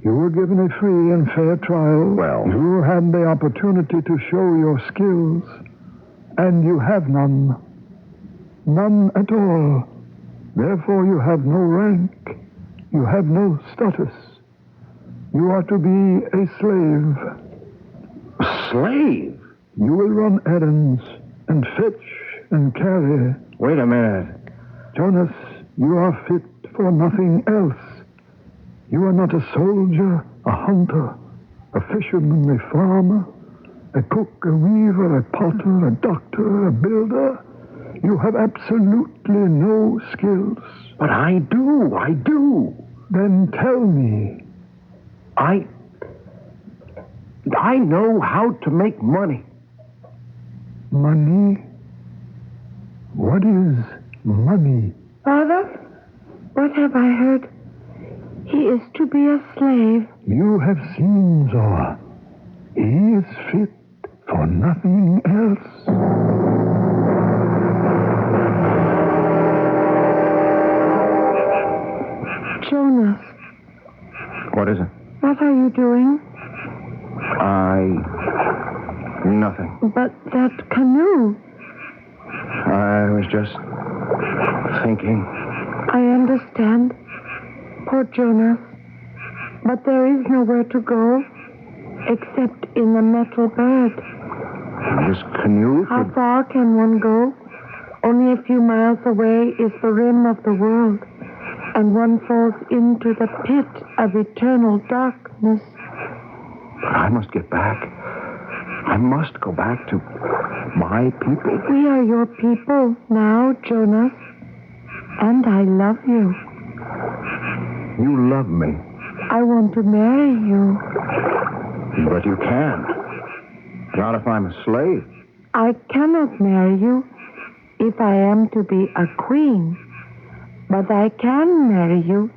Speaker 3: You were given a free and fair trial.
Speaker 7: Well...
Speaker 3: You had the opportunity to show your skills, and you have none. None at all. Therefore, you have no rank. You have no status. You are to be a slave.
Speaker 7: A slave?
Speaker 3: You will run errands and fetch and carry.
Speaker 7: Wait a minute.
Speaker 3: Jonas, you are fit for nothing else. You are not a soldier, a hunter, a fisherman, a farmer, a cook, a weaver, a potter, a doctor, a builder. You have absolutely no skills.
Speaker 7: But I do.
Speaker 3: Then tell me.
Speaker 7: I know how to make money.
Speaker 3: Money? What is money?
Speaker 14: Father, what have I heard? He is to be a slave.
Speaker 3: You have seen Zoa. He is fit for nothing else.
Speaker 14: Jonas.
Speaker 7: What is it?
Speaker 14: What are you doing?
Speaker 7: Nothing.
Speaker 14: But that canoe.
Speaker 7: I was just thinking.
Speaker 14: I understand. Poor Jonas. But there is nowhere to go except in the metal bed.
Speaker 7: This canoe
Speaker 14: How far can one go? Only a few miles away is the rim of the world, and one falls into the pit of eternal darkness.
Speaker 7: But I must get back. I must go back to my people.
Speaker 14: We are your people now, Jonas. And I love you.
Speaker 7: You love me.
Speaker 14: I want to marry you.
Speaker 7: But you can't. Not if I'm a slave.
Speaker 14: I cannot marry you if I am to be a queen. But I can marry you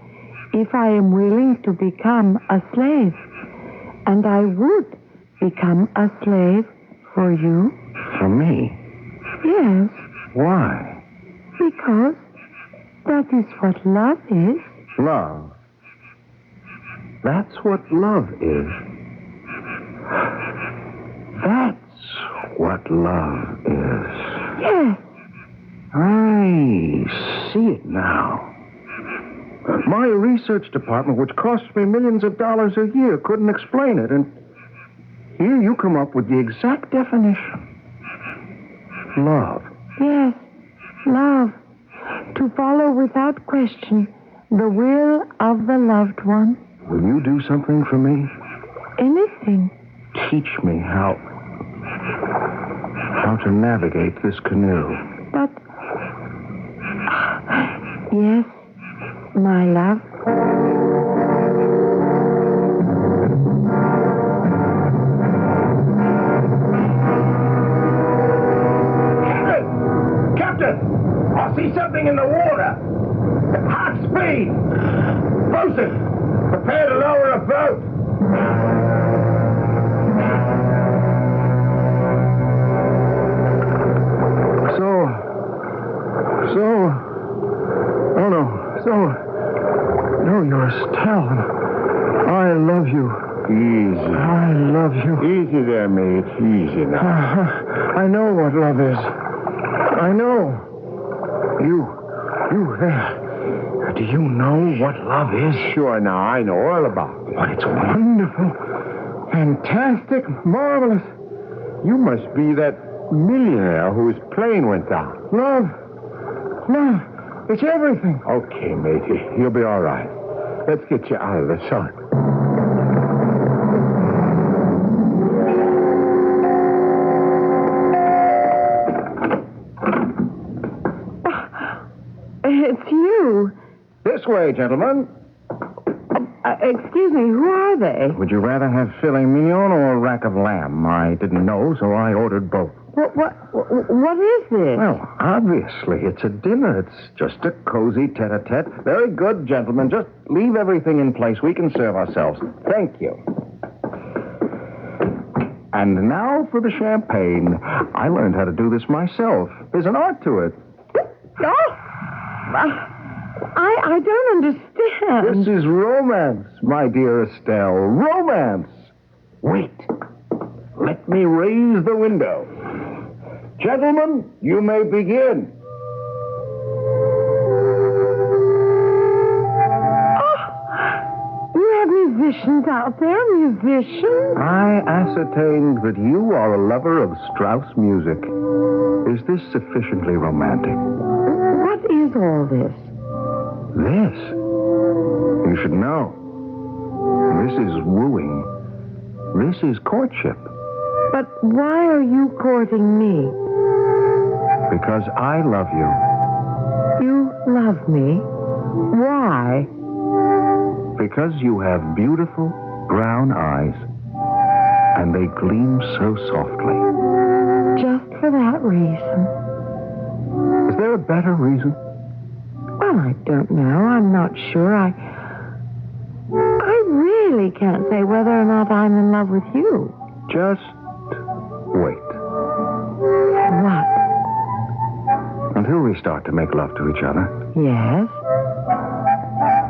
Speaker 14: if I am willing to become a slave. And I would become a slave for you.
Speaker 7: For me?
Speaker 14: Yes.
Speaker 7: Why?
Speaker 14: Because that is what love is.
Speaker 7: Love? That's what love is. That's what love is.
Speaker 14: Yes.
Speaker 7: I see it now. My research department, which costs me millions of dollars a year, couldn't explain it, and here you come up with the exact definition. Love.
Speaker 14: Yes, love. To follow without question the will of the loved one.
Speaker 7: Will you do something for me?
Speaker 14: Anything.
Speaker 7: Teach me how to navigate this canoe.
Speaker 14: But... Yes, my love.
Speaker 6: Captain! I see something in the water. At high speed. Bosun, prepare to lower a boat.
Speaker 3: No, you're Estelle. I love you.
Speaker 2: Easy.
Speaker 3: I love you.
Speaker 2: Easy there, mate. Easy now.
Speaker 3: I know what love is. I know. You there. Do you know what love is?
Speaker 2: Sure, now, I know all about it.
Speaker 3: But it's wonderful, fantastic, marvelous.
Speaker 2: You must be that millionaire whose plane went down.
Speaker 3: Love. It's everything.
Speaker 2: Okay, matey. You'll be all right. Let's get you out of the sun.
Speaker 7: This way, gentlemen.
Speaker 14: Excuse me, who are they?
Speaker 7: Would you rather have filet mignon or a rack of lamb? I didn't know, so I ordered both.
Speaker 14: What is this?
Speaker 7: Well, obviously, it's a dinner. It's just a cozy tete-a-tete. Very good, gentlemen. Just leave everything in place. We can serve ourselves. Thank you. And now for the champagne. I learned how to do this myself. There's an art to it.
Speaker 14: Oh! I don't understand.
Speaker 7: This is romance, my dear Estelle. Romance. Wait. Let me raise the window. Gentlemen, you may begin.
Speaker 14: Oh, you have musicians out there, musicians?
Speaker 7: I ascertained that you are a lover of Strauss music. Is this sufficiently romantic?
Speaker 14: What is all this?
Speaker 7: This? You should know. This is wooing. This is courtship.
Speaker 14: But why are you courting me?
Speaker 7: Because I love you.
Speaker 14: You love me? Why?
Speaker 7: Because you have beautiful brown eyes, and they gleam so softly.
Speaker 14: Just for that reason.
Speaker 7: Is there a better reason?
Speaker 14: Well, I don't know. I'm not sure. I really can't say whether or not I'm in love with you.
Speaker 7: Just wait.
Speaker 14: What?
Speaker 7: Until we start to make love to each other.
Speaker 14: Yes?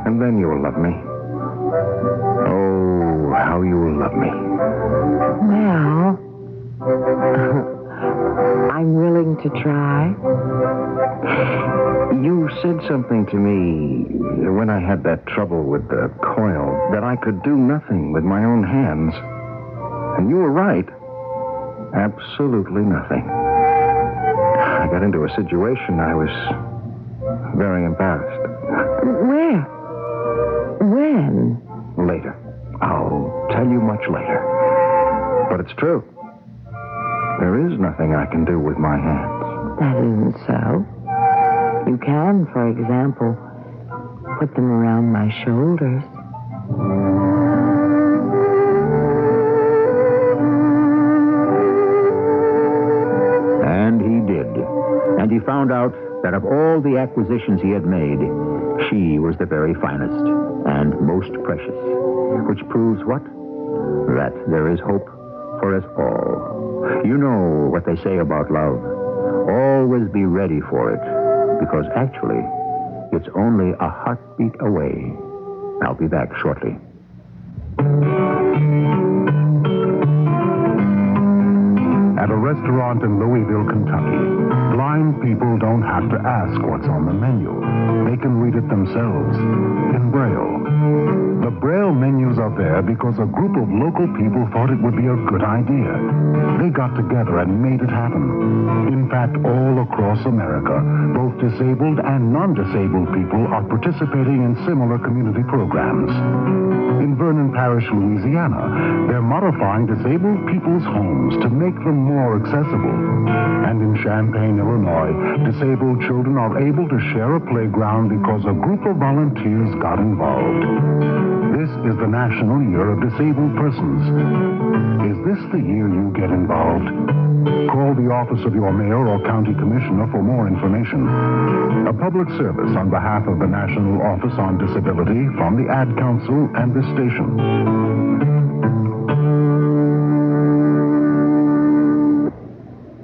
Speaker 7: And then you will love me. Oh, how you will love me.
Speaker 14: Well, I'm willing to try.
Speaker 7: You said something to me when I had that trouble with the coil, that I could do nothing with my own hands. And you were right. Absolutely nothing. I got into a situation. I was very embarrassed.
Speaker 14: Where? When?
Speaker 7: Later. I'll tell you much later. But it's true. There is nothing I can do with my hands.
Speaker 14: That isn't so. You can, for example, put them around my shoulders.
Speaker 1: And he did. And he found out that of all the acquisitions he had made, she was the very finest and most precious. Which proves what? That there is hope for us all. You know what they say about love. Always be ready for it. Because actually, it's only a heartbeat away. I'll be back shortly.
Speaker 13: At a restaurant in Louisville, Kentucky, blind people don't have to ask what's on the menu. They can read it themselves in Braille. The Braille menus are there because a group of local people thought it would be a good idea. They got together and made it happen. In fact, all across America, both disabled and non-disabled people are participating in similar community programs. In Vernon Parish, Louisiana, they're modifying disabled people's homes to make them more accessible. And in Champaign, Illinois, disabled children are able to share a playground because a group of volunteers got involved. This is the National Year of Disabled Persons. Is this the year you get involved? Call the office of your mayor or county commissioner for more information. A public service on behalf of the National Office on Disability from the Ad Council and this station.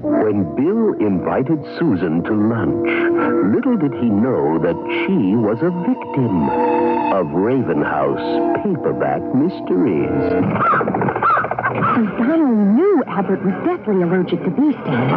Speaker 15: When Bill invited Susan to lunch, little did he know that she was a victim of Raven House paperback mysteries.
Speaker 8: Donald knew Albert was deathly allergic to bee stings.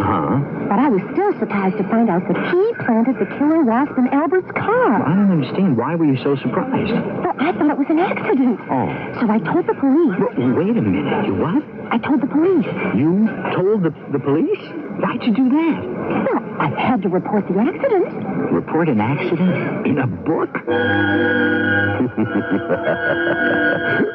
Speaker 8: But I was still surprised to find out that he planted the killer wasp in Albert's car.
Speaker 1: I don't understand. Why were you so surprised?
Speaker 8: Well, I thought it was an accident.
Speaker 1: Oh.
Speaker 8: So I told the police.
Speaker 1: Wait a minute. You what?
Speaker 8: I told the police.
Speaker 1: You told the police? Why'd you do that?
Speaker 8: Well, I had to report the accident.
Speaker 1: Report an accident? In a book?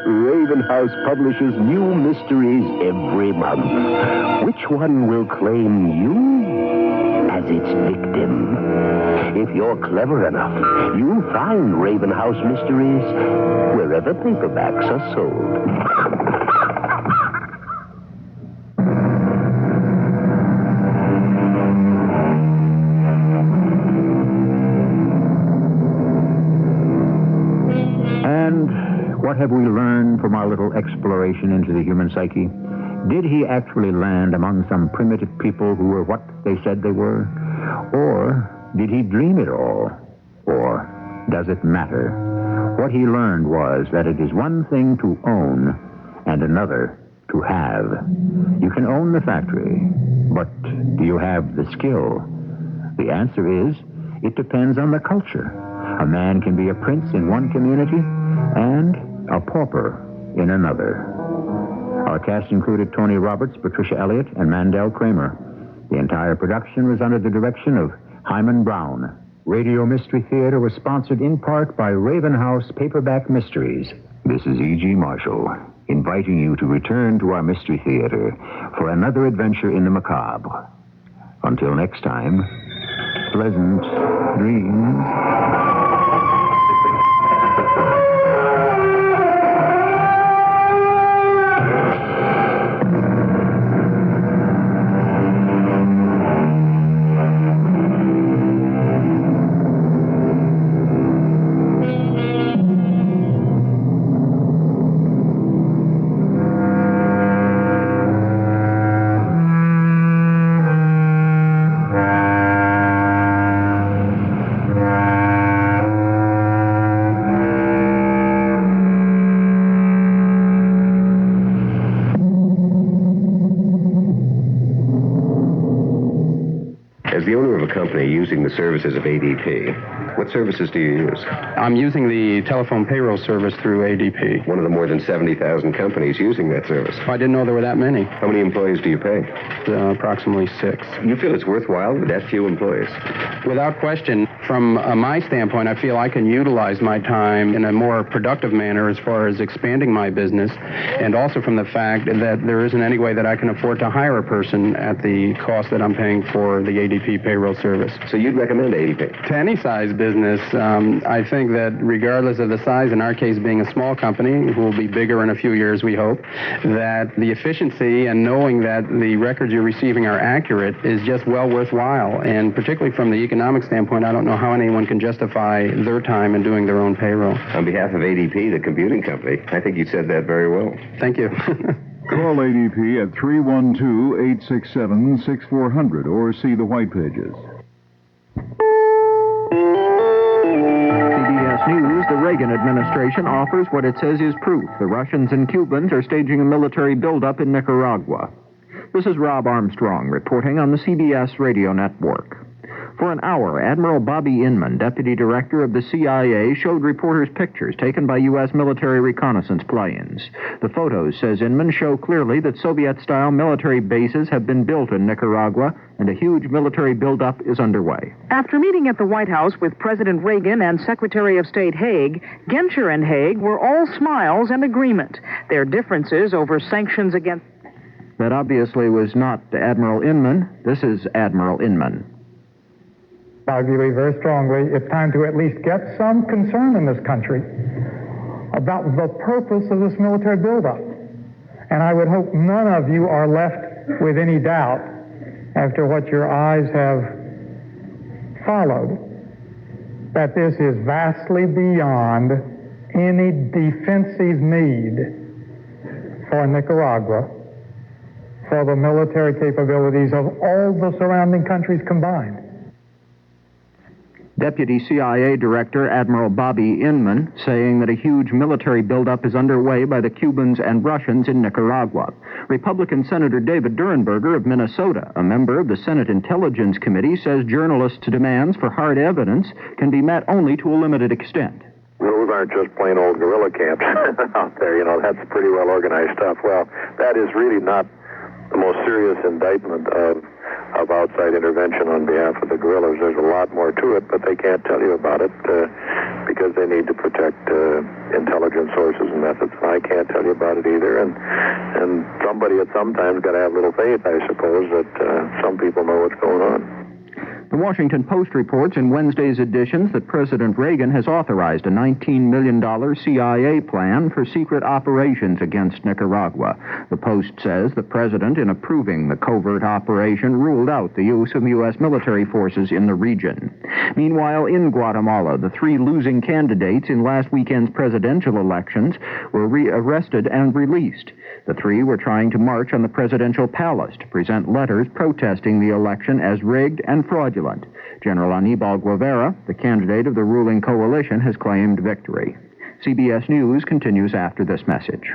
Speaker 15: Raven House publishes new mysteries every month. Which one will claim you as its victim. If you're clever enough, you'll find Raven House Mysteries wherever paperbacks are sold.
Speaker 1: What have we learned from our little exploration into the human psyche? Did he actually land among some primitive people who were what they said they were? Or did he dream it all? Or does it matter? What he learned was that it is one thing to own and another to have. You can own the factory, but do you have the skill? The answer is, it depends on the culture. A man can be a prince in one community and a pauper in another. Our cast included Tony Roberts, Patricia Elliott, and Mandel Kramer. The entire production was under the direction of Hyman Brown. Radio Mystery Theater was sponsored in part by Raven House Paperback Mysteries. This is E.G. Marshall, inviting you to return to our Mystery Theater for another adventure in the macabre. Until next time, pleasant dreams.
Speaker 16: As the owner of a company using the services of ADP, what services do you use?
Speaker 21: I'm using the telephone payroll service through ADP.
Speaker 16: One of the more than 70,000 companies using that service.
Speaker 21: I didn't know there were that many.
Speaker 16: How many employees do you pay?
Speaker 21: Approximately 6.
Speaker 16: You feel it's worthwhile with that few employees?
Speaker 21: Without question. From my standpoint, I feel I can utilize my time in a more productive manner as far as expanding my business, and also from the fact that there isn't any way that I can afford to hire a person at the cost that I'm paying for the ADP payroll service.
Speaker 16: So you'd recommend ADP?
Speaker 21: To any size business, I think that regardless of the size, in our case being a small company, who will be bigger in a few years, we hope, that the efficiency and knowing that the records you're receiving are accurate is just well worthwhile. And particularly from the economic standpoint, I don't know how anyone can justify their time in doing their own payroll.
Speaker 16: On behalf of ADP, the computing company, I think you said that very well.
Speaker 21: Thank you.
Speaker 28: Call ADP at 312-867-6400 or see the white pages.
Speaker 22: CBS News, the Reagan administration offers what it says is proof. The Russians and Cubans are staging a military buildup in Nicaragua. This is Rob Armstrong reporting on the CBS radio network. For an hour, Admiral Bobby Inman, Deputy Director of the CIA, showed reporters pictures taken by U.S. military reconnaissance planes. The photos, says Inman, show clearly that Soviet-style military bases have been built in Nicaragua, and a huge military buildup is underway.
Speaker 23: After meeting at the White House with President Reagan and Secretary of State Haig, Genscher and Haig were all smiles and agreement. Their differences over sanctions against...
Speaker 22: That obviously was not Admiral Inman. This is Admiral Inman.
Speaker 3: I believe very strongly it's time to at least get some concern in this country about the purpose of this military buildup. And I would hope none of you are left with any doubt after what your eyes have followed, that this is vastly beyond any defensive need for Nicaragua, for the military capabilities of all the surrounding countries combined.
Speaker 22: Deputy CIA Director Admiral Bobby Inman saying that a huge military buildup is underway by the Cubans and Russians in Nicaragua. Republican Senator David Durenberger of Minnesota, a member of the Senate Intelligence Committee, says journalists' demands for hard evidence can be met only to a limited extent.
Speaker 24: Those aren't just plain old guerrilla camps out there, that's pretty well organized stuff. Well, that is really not the most serious indictment of outside intervention on behalf of the guerrillas. There's a lot more to it, but they can't tell you about it because they need to protect intelligence sources and methods. And I can't tell you about it either. And somebody at some time's got to have a little faith, I suppose, that some people know what's going on.
Speaker 22: The Washington Post reports in Wednesday's editions that President Reagan has authorized a $19 million CIA plan for secret operations against Nicaragua. The Post says the president, in approving the covert operation, ruled out the use of U.S. military forces in the region. Meanwhile, in Guatemala, the three losing candidates in last weekend's presidential elections were arrested and released. The three were trying to march on the presidential palace to present letters protesting the election as rigged and fraudulent. General Anibal Guevara, the candidate of the ruling coalition, has claimed victory. CBS News continues after this message.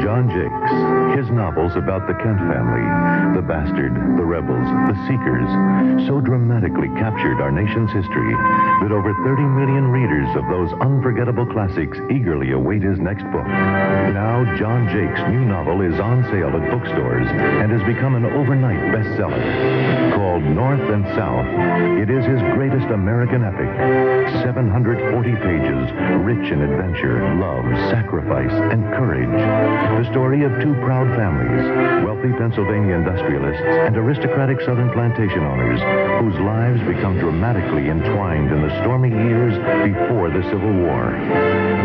Speaker 4: John Jakes, his novels about the Kent family, the bastard, the rebels, the seekers, so dramatically captured our nation's history that over 30 million readers of those unforgettable classics eagerly await his next book. Now, John Jakes' new novel is on sale at bookstores and has become an overnight bestseller. Called North and South, it is his greatest American epic. 740 pages, rich in adventure, love, sacrifice, and courage. The story of two proud families, wealthy Pennsylvania industrialists and aristocratic Southern plantation owners, whose lives become dramatically entwined in the stormy years before the Civil War.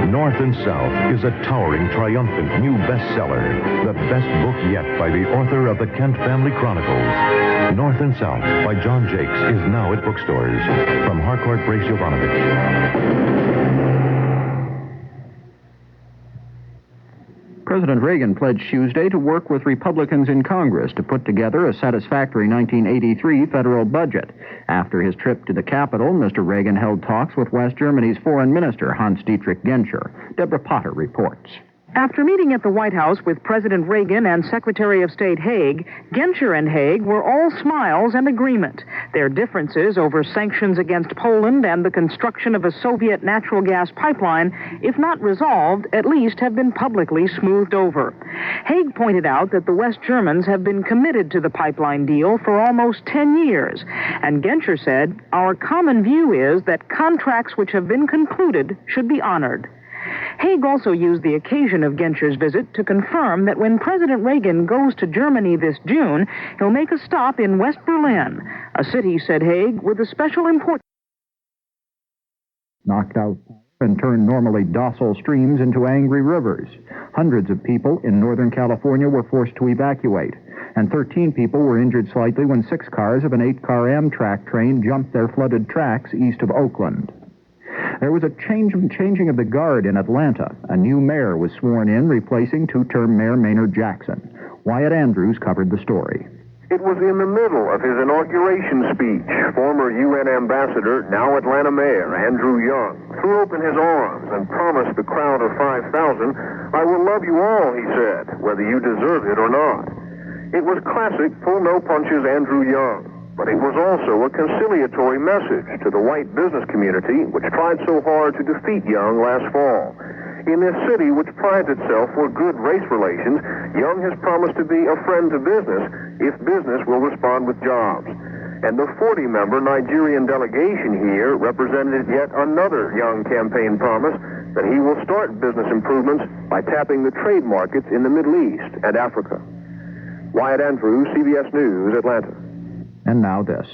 Speaker 4: North and South is a towering, triumphant new bestseller, the best book yet by the author of the Kent Family Chronicles. North and South by John Jakes is now at bookstores. From Harcourt Brace Jovanovich.
Speaker 22: President Reagan pledged Tuesday to work with Republicans in Congress to put together a satisfactory 1983 federal budget. After his trip to the Capitol, Mr. Reagan held talks with West Germany's Foreign Minister, Hans-Dietrich Genscher. Deborah Potter reports.
Speaker 23: After meeting at the White House with President Reagan and Secretary of State Haig, Genscher and Haig were all smiles and agreement. Their differences over sanctions against Poland and the construction of a Soviet natural gas pipeline, if not resolved, at least have been publicly smoothed over. Haig pointed out that the West Germans have been committed to the pipeline deal for almost 10 years. And Genscher said, "Our common view is that contracts which have been concluded should be honored." Haig also used the occasion of Genscher's visit to confirm that when President Reagan goes to Germany this June, he'll make a stop in West Berlin, a city, said Haig, with a special importance.
Speaker 22: Knocked out and turned normally docile streams into angry rivers. Hundreds of people in Northern California were forced to evacuate, and 13 people were injured slightly when 6 cars of an 8-car Amtrak train jumped their flooded tracks east of Oakland. There was a changing of the guard in Atlanta. A new mayor was sworn in, replacing 2-term Mayor Maynard Jackson. Wyatt Andrews covered the story.
Speaker 24: It was in the middle of his inauguration speech. Former UN ambassador, now Atlanta Mayor Andrew Young, threw open his arms and promised the crowd of 5,000, "I will love you all," he said, "whether you deserve it or not." It was classic pull no punches Andrew Young. But it was also a conciliatory message to the white business community, which tried so hard to defeat Young last fall. In this city, which prides itself for good race relations, Young has promised to be a friend to business if business will respond with jobs. And the 40-member Nigerian delegation here represented yet another Young campaign promise that he will start business improvements by tapping the trade markets in the Middle East and Africa. Wyatt Andrews, CBS News, Atlanta.
Speaker 22: And now this.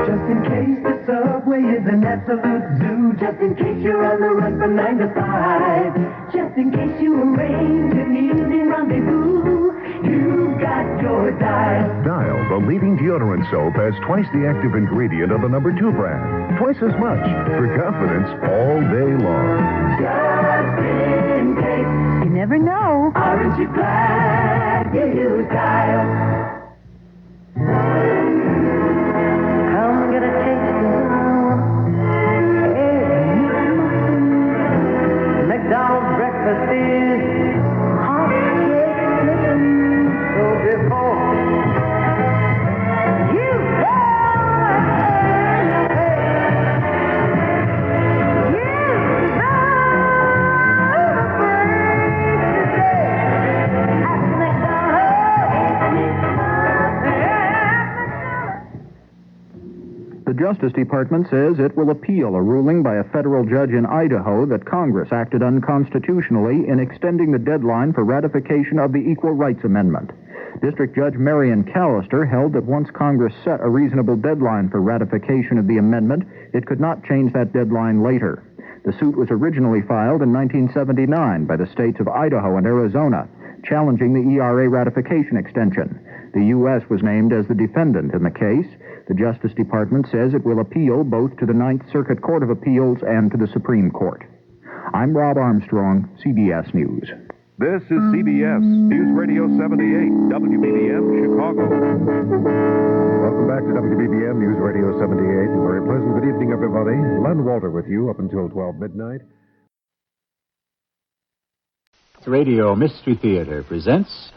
Speaker 5: Just in case the subway is an absolute zoo, just in case you're on the run from 9 to 5, just in case you arrange an evening rendezvous, you've got your Dial.
Speaker 4: Dial, the leading deodorant soap, has twice the active ingredient of the number 2 brand. Twice as much for confidence all day long.
Speaker 5: Just in case.
Speaker 8: You never know.
Speaker 5: Aren't you glad you used Dial?
Speaker 8: Come get a taste of
Speaker 5: McDonald's breakfast is hot cake slipping. So before you
Speaker 22: The Justice Department says it will appeal a ruling by a federal judge in Idaho that Congress acted unconstitutionally in extending the deadline for ratification of the Equal Rights Amendment. District Judge Marion Callister held that once Congress set a reasonable deadline for ratification of the amendment, it could not change that deadline later. The suit was originally filed in 1979 by the states of Idaho and Arizona, challenging the ERA ratification extension. The U.S. was named as the defendant in the case. The Justice Department says it will appeal both to the Ninth Circuit Court of Appeals and to the Supreme Court. I'm Rob Armstrong, CBS News.
Speaker 28: This is CBS News Radio 78, WBBM, Chicago.
Speaker 13: Welcome back to WBBM News Radio 78. A very pleasant good evening, everybody. Len Walter with you up until 12 midnight.
Speaker 1: Radio Mystery Theater presents...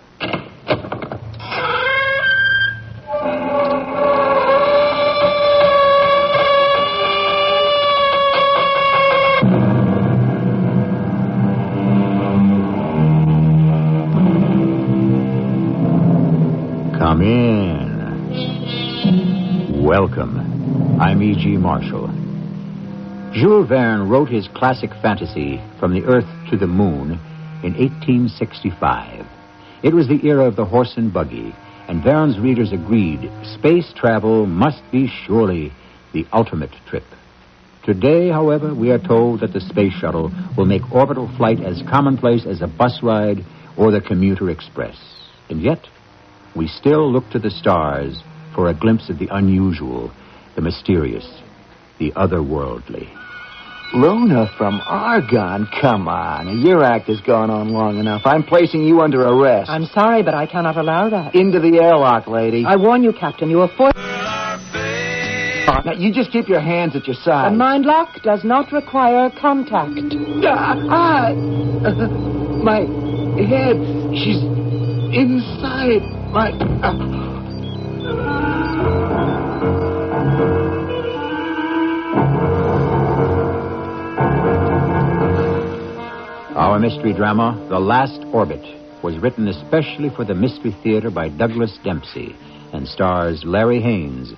Speaker 1: Come in. Welcome. I'm E.G. Marshall. Jules Verne wrote his classic fantasy From the Earth to the Moon in 1865. It was the era of the horse and buggy, and Verne's readers agreed space travel must be surely the ultimate trip. Today, however, we are told that the space shuttle will make orbital flight as commonplace as a bus ride or the commuter express. And yet, we still look to the stars for a glimpse of the unusual, the mysterious, the otherworldly.
Speaker 9: Luna from Argonne? Come on. Your act has gone on long enough. I'm placing you under arrest.
Speaker 14: I'm sorry, but I cannot allow that.
Speaker 9: Into the airlock, lady.
Speaker 14: I warn you, Captain, you are forced...
Speaker 9: Now, you just keep your hands at your sides.
Speaker 14: The mind lock does not require contact.
Speaker 9: My head, she's inside my...
Speaker 1: Our mystery drama, The Last Orbit, was written especially for the Mystery Theater by Douglas Dempsey and stars Larry Haynes.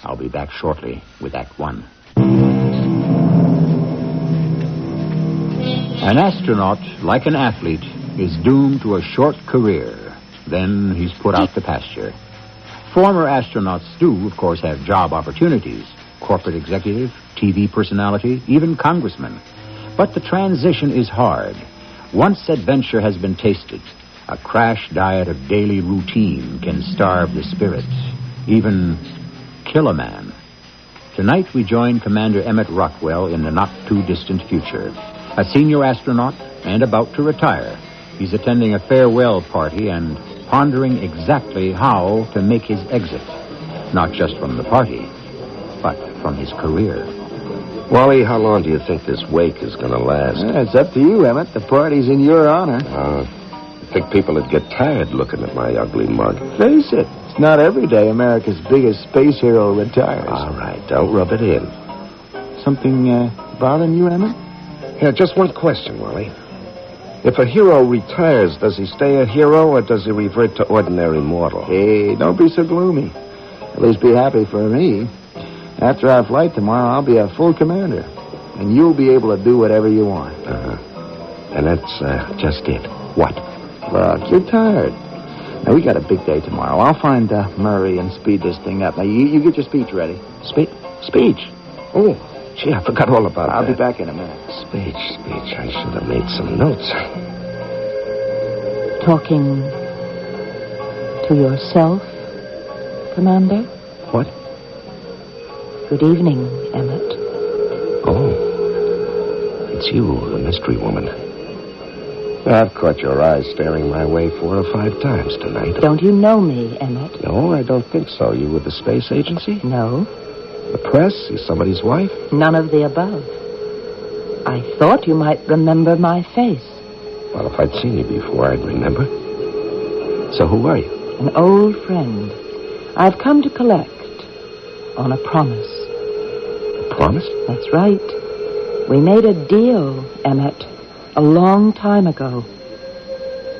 Speaker 1: I'll be back shortly with Act One. An astronaut, like an athlete, is doomed to a short career. Then he's put out to pasture. Former astronauts do, of course, have job opportunities. Corporate executive, TV personality, even congressman. But the transition is hard. Once adventure has been tasted, a crash diet of daily routine can starve the spirit, even kill a man. Tonight we join Commander Emmett Rockwell in the not-too-distant future. A senior astronaut and about to retire. He's attending a farewell party and pondering exactly how to make his exit. Not just from the party, but from his career.
Speaker 10: Wally, how long do you think this wake is going to last?
Speaker 9: It's up to you, Emmett. The party's in your honor.
Speaker 10: I think people would get tired looking at my ugly mug.
Speaker 9: Face it, it's not every day America's biggest space hero retires.
Speaker 10: All right, don't rub it in.
Speaker 9: Something bothering you, Emmett?
Speaker 10: Yeah, just one question, Wally. If a hero retires, does he stay a hero or does he revert to ordinary mortal?
Speaker 9: Hey, don't be so gloomy. At least be happy for me. After our flight tomorrow, I'll be a full commander. And you'll be able to do whatever you want.
Speaker 10: And that's just it. What?
Speaker 9: Look, you're tired. Now, we got a big day tomorrow. I'll find Murray and speed this thing up. Now, you get your speech ready.
Speaker 10: Speech? Oh, gee, I forgot all about that.
Speaker 9: I'll be back in a minute.
Speaker 10: Speech. I should have made some notes.
Speaker 14: Talking to yourself, Commander?
Speaker 10: What?
Speaker 14: Good evening, Emmett.
Speaker 10: Oh, it's you, the mystery woman. I've caught your eyes staring my way 4 or 5 times tonight.
Speaker 14: Don't you know me, Emmett?
Speaker 10: No, I don't think so. You with the space agency?
Speaker 14: No.
Speaker 10: The press? You somebody's wife?
Speaker 14: None of the above. I thought you might remember my face.
Speaker 10: Well, if I'd seen you before, I'd remember. So who are you?
Speaker 14: An old friend. I've come to collect on a promise.
Speaker 10: A promise?
Speaker 14: That's right. We made a deal, Emmett, a long time ago.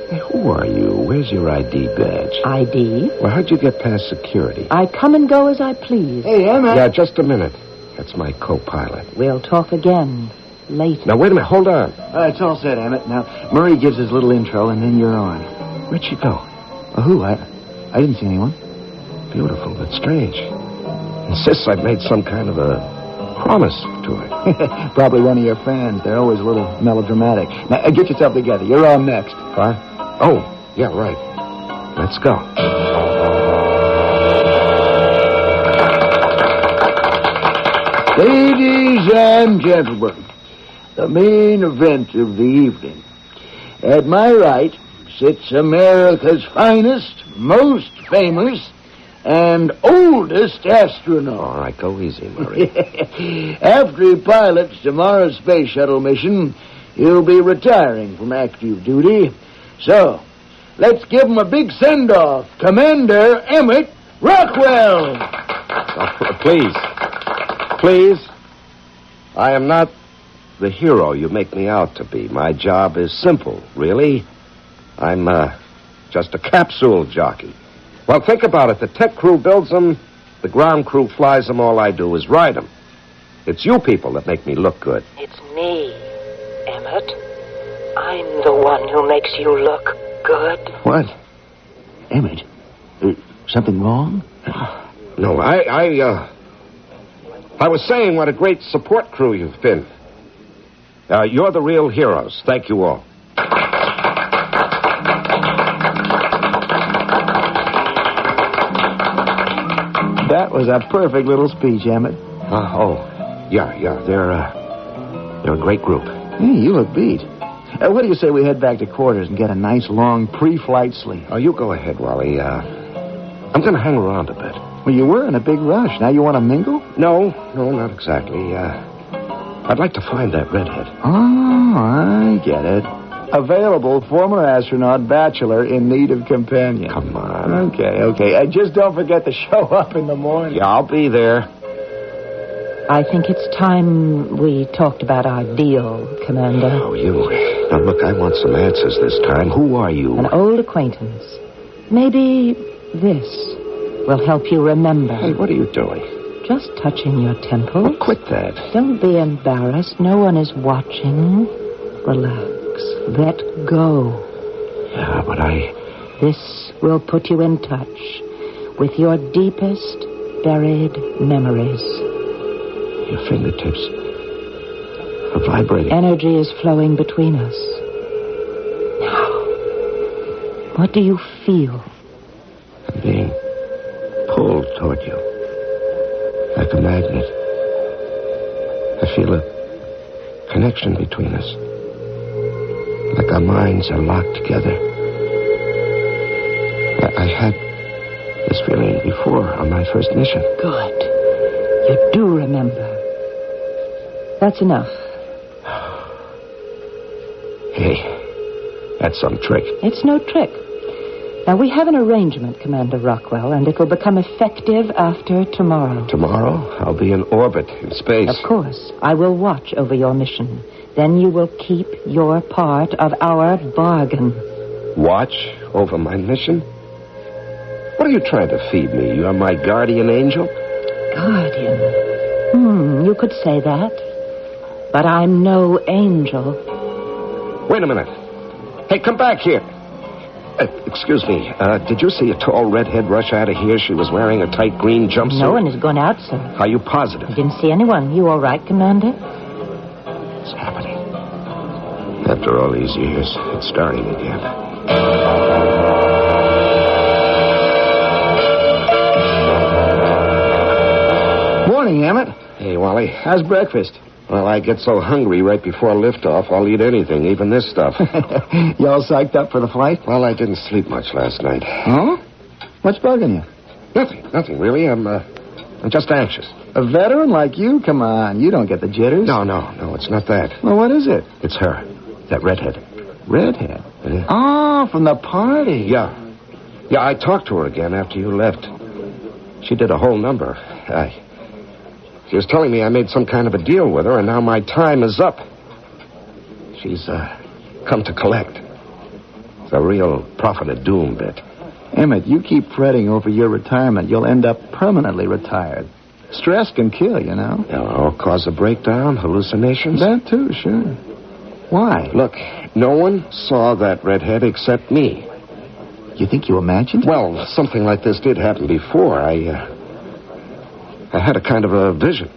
Speaker 10: Hey, who are you? Where's your ID badge?
Speaker 8: ID?
Speaker 10: Well, how'd you get past security?
Speaker 8: I come and go as I please.
Speaker 9: Hey, Emma.
Speaker 10: Yeah, just a minute. That's my co-pilot.
Speaker 8: We'll talk again later.
Speaker 10: Now, wait a minute. Hold on.
Speaker 9: It's all set, Emmett. Now, Murray gives his little intro, and then you're on.
Speaker 10: Where'd she go?
Speaker 9: Who? I didn't see anyone.
Speaker 10: Beautiful, but strange. Insists I've made some kind of a promise to her.
Speaker 9: Probably one of your fans. They're always a little melodramatic. Now, get yourself together. You're on next.
Speaker 10: What? Oh, yeah, right. Let's go.
Speaker 9: Ladies and gentlemen, the main event of the evening. At my right sits America's finest, most famous, and oldest astronaut.
Speaker 10: All right, go easy, Murray.
Speaker 9: After he pilots tomorrow's space shuttle mission, he'll be retiring from active duty. So, let's give him a big send-off. Commander Emmett Rockwell.
Speaker 10: Please. I am not the hero you make me out to be. My job is simple, really. I'm just a capsule jockey. Well, think about it. The tech crew builds them, the ground crew flies them. All I do is ride them. It's you people that make me look good.
Speaker 8: It's me, Emmett. I'm the one who makes you look good.
Speaker 9: What? Emmett? Something wrong?
Speaker 10: No, I was saying what a great support crew you've been. You're the real heroes. Thank you all.
Speaker 9: That was a perfect little speech, Emmett.
Speaker 10: Yeah. They're a great group.
Speaker 9: Hey, you look beat. What do you say we head back to quarters and get a nice long pre-flight sleep?
Speaker 10: Oh, you go ahead, Wally. I'm going to hang around a bit.
Speaker 9: Well, you were in a big rush. Now you want to mingle?
Speaker 10: No, not exactly. I'd like to find that redhead.
Speaker 9: Oh, I get it. Available former astronaut, bachelor, in need of companion.
Speaker 10: Come on.
Speaker 9: Okay. Just don't forget to show up in the morning.
Speaker 10: Yeah, I'll be there.
Speaker 8: I think it's time we talked about our deal, Commander.
Speaker 10: Oh, you. Now, look, I want some answers this time. Who are you?
Speaker 8: An old acquaintance. Maybe this will help you remember.
Speaker 10: Hey, what are you doing?
Speaker 8: Just touching your temples.
Speaker 10: Oh, quit that.
Speaker 8: Don't be embarrassed. No one is watching. Relax. Let go.
Speaker 10: Yeah, but
Speaker 8: This will put you in touch with your deepest buried memories.
Speaker 10: Your fingertips are vibrating.
Speaker 8: Energy is flowing between us. Now, what do you feel?
Speaker 10: I'm being pulled toward you. Like a magnet. I feel a connection between us. Like our minds are locked together. I had this feeling before on my first mission.
Speaker 8: Good. You do remember. That's enough.
Speaker 10: Hey, that's some trick.
Speaker 8: It's no trick. Now, we have an arrangement, Commander Rockwell, and it will become effective after tomorrow.
Speaker 10: Tomorrow, I'll be in orbit in space.
Speaker 8: Of course. I will watch over your mission. Then you will keep your part of our bargain.
Speaker 10: Watch over my mission? What are you trying to feed me? You're my guardian angel?
Speaker 8: Guardian? You could say that. But I'm no angel.
Speaker 10: Wait a minute. Hey, come back here. Excuse me. Did you see a tall redhead rush out of here? She was wearing a tight green jumpsuit.
Speaker 8: No one has gone out, sir.
Speaker 10: Are you positive?
Speaker 8: I didn't see anyone. You all right, Commander?
Speaker 10: It's happening. After all these years, it's starting again.
Speaker 9: Morning, Emmett.
Speaker 10: Hey, Wally.
Speaker 9: How's breakfast?
Speaker 10: Well, I get so hungry right before liftoff, I'll eat anything, even this stuff.
Speaker 9: You all psyched up for the flight?
Speaker 10: Well, I didn't sleep much last night.
Speaker 9: Huh? What's bugging you?
Speaker 10: Nothing really. I'm just anxious.
Speaker 9: A veteran like you? Come on, you don't get the jitters.
Speaker 10: No, it's not that.
Speaker 9: Well, what is it?
Speaker 10: It's her. That redhead.
Speaker 9: Redhead?
Speaker 10: Yeah.
Speaker 9: Oh, from the party.
Speaker 10: Yeah, I talked to her again after you left. She did a whole number. She was telling me I made some kind of a deal with her, and now my time is up. She's come to collect. It's a real prophet of doom bit.
Speaker 11: Emmett, you keep fretting over your retirement, you'll end up permanently retired. Stress can kill, you know.
Speaker 10: Cause a breakdown, hallucinations?
Speaker 11: That too, sure. Why?
Speaker 10: Look, no one saw that redhead except me.
Speaker 11: You think you imagined?
Speaker 10: Well, something like this did happen before. I had a kind of a vision.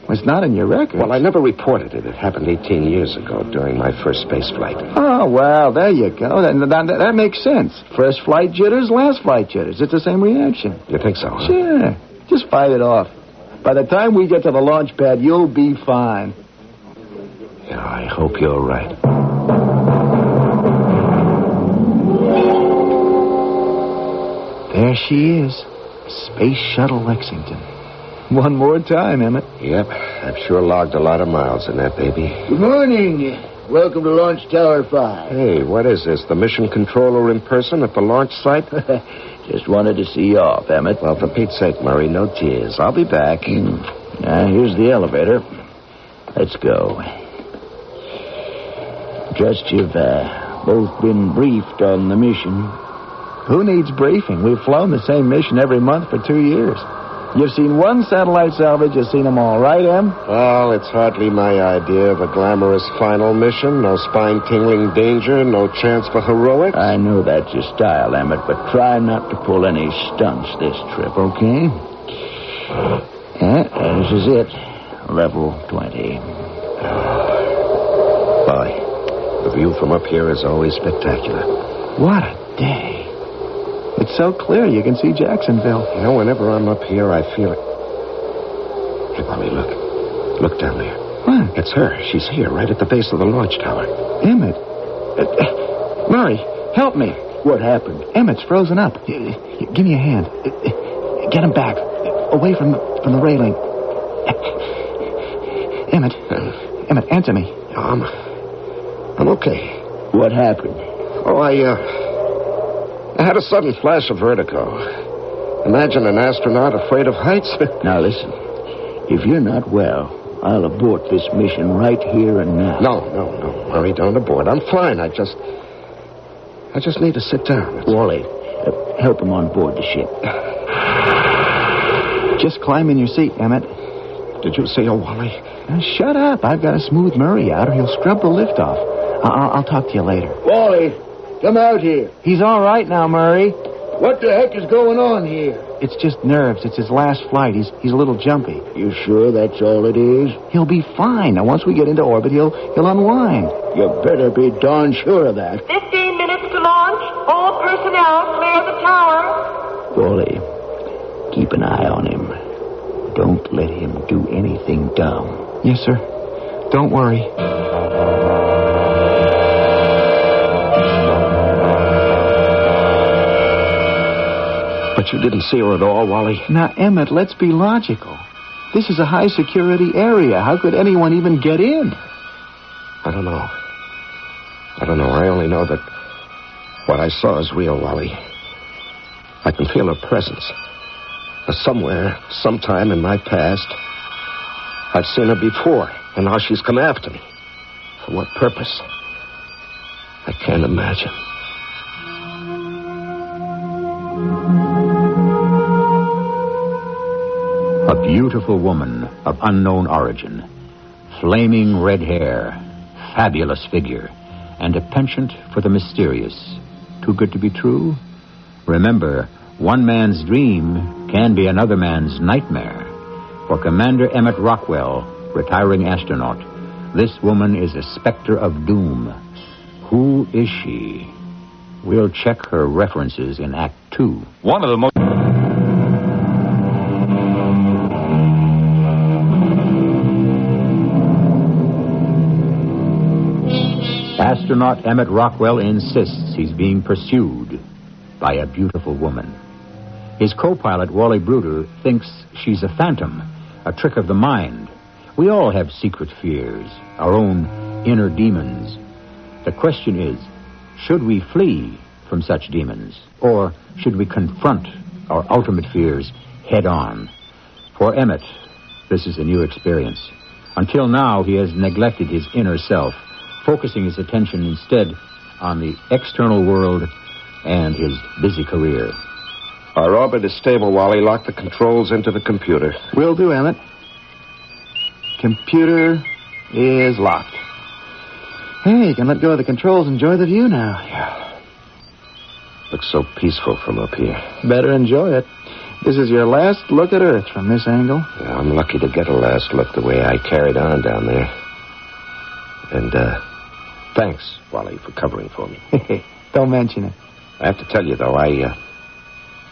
Speaker 11: It's not in your record.
Speaker 10: Well, I never reported it. It happened 18 years ago during my first space flight.
Speaker 11: Oh, well, there you go. That makes sense. First flight jitters, last flight jitters. It's the same reaction.
Speaker 10: You think so, huh?
Speaker 11: Sure. Just fight it off. By the time we get to the launch pad, you'll be fine.
Speaker 10: Yeah, I hope you're right.
Speaker 11: There she is. Space Shuttle Lexington. One more time, Emmett.
Speaker 10: Yep, I've sure logged a lot of miles in that baby.
Speaker 9: Good morning. Welcome to Launch Tower 5.
Speaker 10: Hey, what is this? The mission controller in person at the launch site?
Speaker 9: Just wanted to see you off, Emmett.
Speaker 10: Well, for Pete's sake, Murray, no tears. I'll be back.
Speaker 9: Here's the elevator. Let's go. Trust you've both been briefed on the mission.
Speaker 11: Who needs briefing? We've flown the same mission every month for 2 years. You've seen one satellite salvage, you've seen them all, right, Em?
Speaker 10: Well, it's hardly my idea of a glamorous final mission. No spine-tingling danger, no chance for heroics.
Speaker 9: I know that's your style, Emmett, but try not to pull any stunts this trip, okay? This is it. Level 20.
Speaker 10: Boy, the view from up here is always spectacular.
Speaker 11: What a day. It's so clear you can see Jacksonville.
Speaker 10: You know, whenever I'm up here, I feel it. Hey, Bobby, look. Look down there.
Speaker 11: What?
Speaker 10: It's her. She's here, right at the base of the launch tower.
Speaker 11: Emmett. Murray, help me.
Speaker 9: What happened?
Speaker 11: Emmett's frozen up. Give me a hand. Get him back. Away from the railing. Emmett. Emmett, answer me.
Speaker 10: I'm okay.
Speaker 9: What happened?
Speaker 10: Oh, I had a sudden flash of vertigo. Imagine an astronaut afraid of heights.
Speaker 9: Now, listen. If you're not well, I'll abort this mission right here and now.
Speaker 10: No. Murray, don't abort. I'm fine. I just need to sit down.
Speaker 9: Wally, help him on board the ship.
Speaker 11: Just climb in your seat, Emmett.
Speaker 10: Did you say, Wally?
Speaker 11: Shut up. I've got to smooth Murray out or he'll scrub the lift off. I'll talk to you later.
Speaker 9: Wally, come out here.
Speaker 11: He's all right now, Murray.
Speaker 9: What the heck is going on here?
Speaker 11: It's just nerves. It's his last flight. He's a little jumpy.
Speaker 9: You sure that's all it is?
Speaker 11: He'll be fine. Now, once we get into orbit, he'll unwind.
Speaker 9: You better be darn sure of that.
Speaker 12: 15 minutes to launch. All personnel clear the tower.
Speaker 9: Wally, keep an eye on him. Don't let him do anything dumb.
Speaker 11: Yes, sir. Don't worry.
Speaker 10: But you didn't see her at all, Wally?
Speaker 11: Now, Emmett, let's be logical. This is a high-security area. How could anyone even get in?
Speaker 10: I don't know. I only know that what I saw is real, Wally. I can feel her presence. Somewhere, sometime in my past, I've seen her before, and now she's come after me. For what purpose? I can't imagine.
Speaker 1: A beautiful woman of unknown origin, flaming red hair, fabulous figure, and a penchant for the mysterious. Too good to be true? Remember, one man's dream can be another man's nightmare. For Commander Emmett Rockwell, retiring astronaut, this woman is a specter of doom. Who is she? We'll check her references in Act 2.
Speaker 17: One of the most...
Speaker 1: Astronaut Emmett Rockwell insists he's being pursued by a beautiful woman. His co-pilot, Wally Bruder, thinks she's a phantom, a trick of the mind. We all have secret fears, our own inner demons. The question is, should we flee from such demons? Or should we confront our ultimate fears head on? For Emmett, this is a new experience. Until now, he has neglected his inner self, focusing his attention instead on the external world and his busy career.
Speaker 10: Our orbit is stable, Wally. Lock the controls into the computer.
Speaker 11: Will do, Emmett. Computer is locked. Hey, you can let go of the controls and enjoy the view now.
Speaker 10: Yeah. Looks so peaceful from up here.
Speaker 11: Better enjoy it. This is your last look at Earth from this angle.
Speaker 10: Yeah, I'm lucky to get a last look the way I carried on down there. And, thanks, Wally, for covering for me.
Speaker 11: Don't mention it.
Speaker 10: I have to tell you, though, I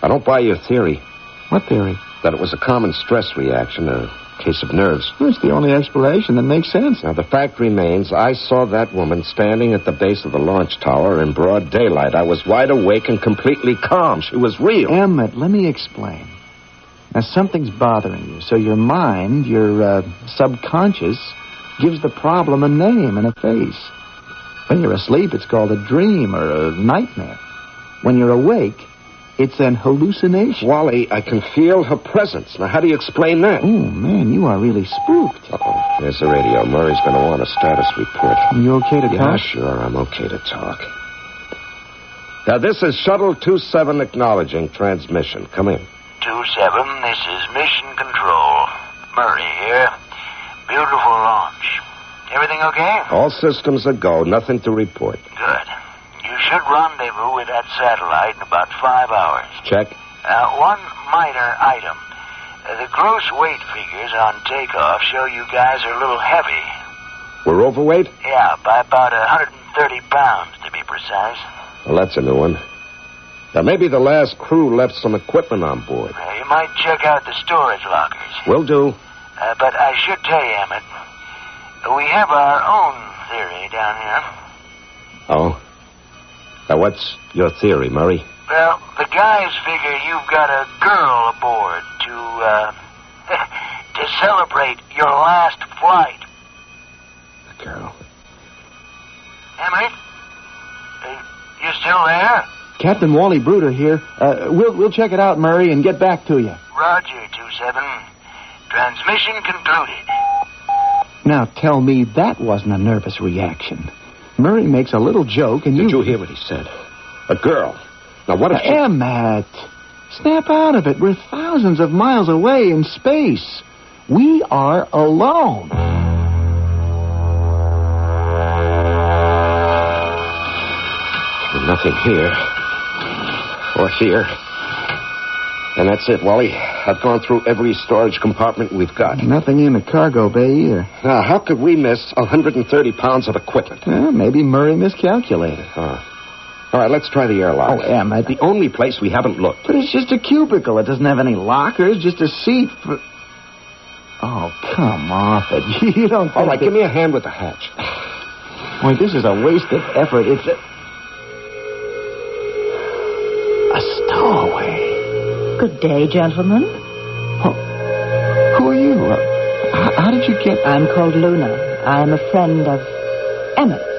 Speaker 10: don't buy your theory.
Speaker 11: What theory?
Speaker 10: That it was a common stress reaction, a case of nerves.
Speaker 11: Well, it's the only explanation that makes sense.
Speaker 10: Now, the fact remains, I saw that woman standing at the base of the launch tower in broad daylight. I was wide awake and completely calm. She was real.
Speaker 11: Emmett, let me explain. Now, something's bothering you, so your mind, your subconscious, gives the problem a name and a face. When you're asleep, it's called a dream or a nightmare. When you're awake, it's an hallucination.
Speaker 10: Wally, I can feel her presence. Now, how do you explain that?
Speaker 11: Oh, man, you are really spooked.
Speaker 10: Uh-oh. There's the radio. Murray's going to want a status report.
Speaker 11: Are you okay to talk?
Speaker 10: Yeah, sure. I'm okay to talk. Now, this is Shuttle 27 acknowledging transmission. Come in.
Speaker 6: 27, this is Mission Control. Murray here. Beautiful launch. Everything okay?
Speaker 10: All systems a go. Nothing to report.
Speaker 6: Good. You should rendezvous with that satellite in about 5 hours.
Speaker 10: Check.
Speaker 6: One minor item. The gross weight figures on takeoff show you guys are a little heavy.
Speaker 10: We're overweight?
Speaker 6: Yeah, by about 130 pounds, to be precise.
Speaker 10: Well, that's a new one. Now, maybe the last crew left some equipment on board.
Speaker 6: You might check out the storage lockers.
Speaker 10: Will do.
Speaker 6: But I should tell you, Emmett, we have our own theory down here.
Speaker 10: Oh? Now, what's your theory, Murray?
Speaker 6: Well, the guys figure you've got a girl aboard to celebrate your last flight.
Speaker 10: A girl?
Speaker 6: Emmett? You still there?
Speaker 11: Captain Wally Bruder here. We'll check it out, Murray, and get back to you.
Speaker 6: Roger, 27. Transmission concluded.
Speaker 11: Now, tell me that wasn't a nervous reaction. Murray makes a little joke, and
Speaker 10: Did you hear what he said? A girl. Now, what if
Speaker 11: Emmett, snap out of it. We're thousands of miles away in space. We are alone.
Speaker 10: Nothing here. Or here. And that's it, Wally. I've gone through every storage compartment we've got.
Speaker 11: Nothing in the cargo bay either.
Speaker 10: Now, how could we miss 130 pounds of equipment?
Speaker 11: Maybe Murray miscalculated.
Speaker 10: All right, let's try the airlock.
Speaker 11: Oh, Emmett.
Speaker 10: The only place we haven't looked.
Speaker 11: But it's just a cubicle. It doesn't have any lockers, just a seat for... Oh, come off it. You don't think
Speaker 10: All right, give me a hand with the hatch.
Speaker 11: Boy, this is a waste of effort. It's a stowaway.
Speaker 17: Good day, gentlemen.
Speaker 11: Who are you? How did you get...
Speaker 17: I'm called Luna. I am a friend of Emmett's.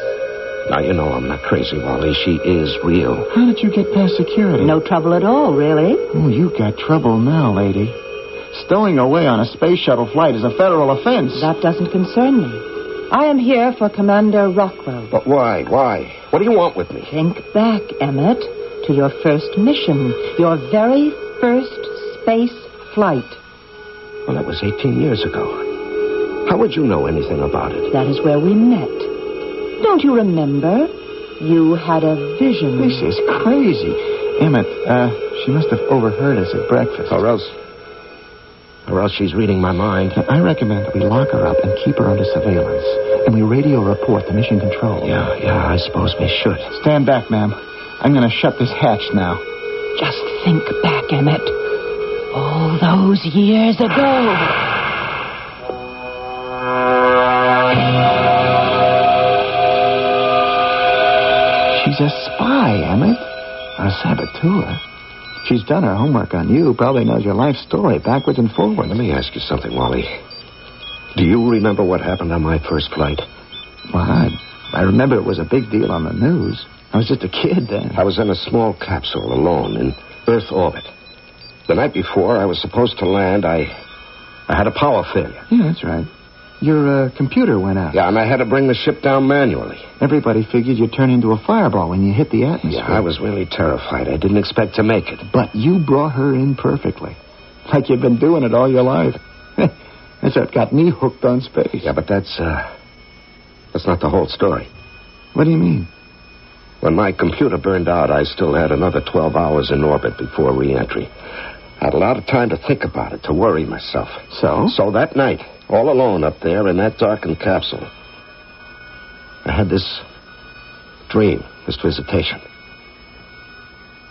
Speaker 10: Now, you know I'm not crazy, Wally. She is real.
Speaker 11: How did you get past security?
Speaker 17: No trouble at all, really.
Speaker 11: Oh, you got trouble now, lady. Stowing away on a space shuttle flight is a federal offense.
Speaker 17: That doesn't concern me. I am here for Commander Rockwell.
Speaker 10: But why? Why? What do you want with me?
Speaker 17: Think back, Emmett, to your first mission. Your very first space flight.
Speaker 10: Well, that was 18 years ago. How would you know anything about it?
Speaker 17: That is where we met. Don't you remember? You had a vision.
Speaker 11: This is crazy. Emmett, she must have overheard us at breakfast.
Speaker 10: Or else she's reading my mind.
Speaker 11: I recommend that we lock her up and keep her under surveillance. And we radio report to Mission Control.
Speaker 10: Yeah, I suppose we should.
Speaker 11: Stand back, ma'am. I'm going to shut this hatch now.
Speaker 17: Just think back, Emmett. All those years ago.
Speaker 11: She's a spy, Emmett. A saboteur. She's done her homework on you, probably knows your life story backwards and forwards.
Speaker 10: Let me ask you something, Wally. Do you remember what happened on my first flight?
Speaker 11: Well, I remember it was a big deal on the news. I was just a kid then.
Speaker 10: I was in a small capsule alone in Earth orbit. The night before I was supposed to land, I had a power failure.
Speaker 11: Yeah, that's right. Your computer went out.
Speaker 10: Yeah, and I had to bring the ship down manually.
Speaker 11: Everybody figured you'd turn into a fireball when you hit the atmosphere.
Speaker 10: Yeah, I was really terrified. I didn't expect to make it.
Speaker 11: But you brought her in perfectly. Like you've been doing it all your life. That's what got me hooked on space.
Speaker 10: Yeah, but that's not the whole story.
Speaker 11: What do you mean?
Speaker 10: When my computer burned out, I still had another 12 hours in orbit before re-entry. I had a lot of time to think about it, to worry myself.
Speaker 11: So?
Speaker 10: So that night, all alone up there in that darkened capsule, I had this dream, this visitation.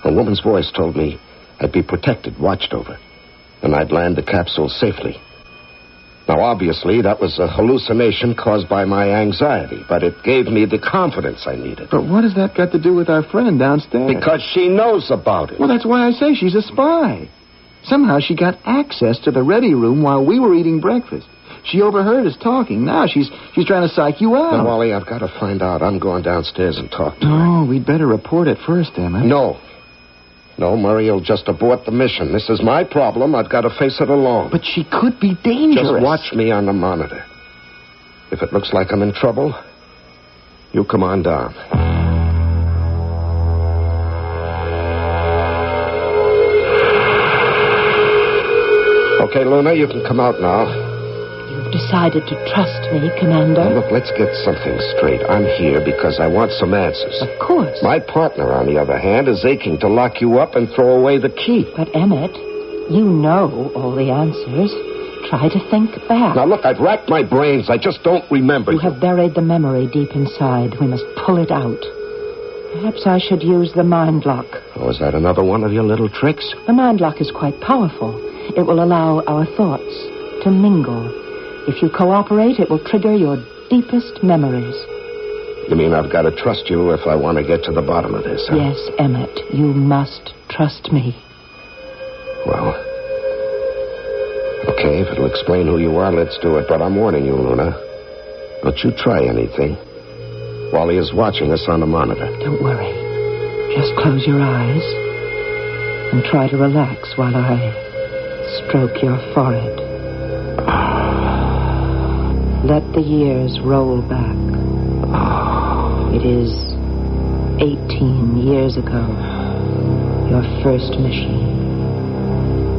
Speaker 10: A woman's voice told me I'd be protected, watched over, and I'd land the capsule safely. Now, obviously, that was a hallucination caused by my anxiety, but it gave me the confidence I needed.
Speaker 11: But what has that got to do with our friend downstairs?
Speaker 10: Because she knows about it.
Speaker 11: Well, that's why I say she's a spy. Somehow she got access to the ready room while we were eating breakfast. She overheard us talking. Now she's trying to psych you out.
Speaker 10: Now, Wally, I've got to find out. I'm going downstairs and talk to her.
Speaker 11: No, we'd better report it first, Emmett.
Speaker 10: No, Murray will just abort the mission. This is my problem. I've got to face it alone.
Speaker 11: But she could be dangerous.
Speaker 10: Just watch me on the monitor. If it looks like I'm in trouble, you come on down. Okay, Luna, you can come out now.
Speaker 17: You've decided to trust me, Commander?
Speaker 10: Now, look, let's get something straight. I'm here because I want some answers.
Speaker 17: Of course.
Speaker 10: My partner, on the other hand, is aching to lock you up and throw away the key.
Speaker 17: But, Emmett, you know all the answers. Try to think back.
Speaker 10: Now, look, I've racked my brains. I just don't remember.
Speaker 17: You have buried the memory deep inside. We must pull it out. Perhaps I should use the mind lock.
Speaker 10: Oh, is that another one of your little tricks?
Speaker 17: The mind lock is quite powerful. It will allow our thoughts to mingle. If you cooperate, it will trigger your deepest memories.
Speaker 10: You mean I've got to trust you if I want to get to the bottom of this, huh?
Speaker 17: Yes, Emmett, you must trust me.
Speaker 10: Well, okay, if it'll explain who you are, let's do it. But I'm warning you, Luna. Don't you try anything. Wally is watching us on the monitor.
Speaker 17: Don't worry. Just close your eyes and try to relax while I stroke your forehead. Let the years roll back. It is 18 years ago. Your first mission.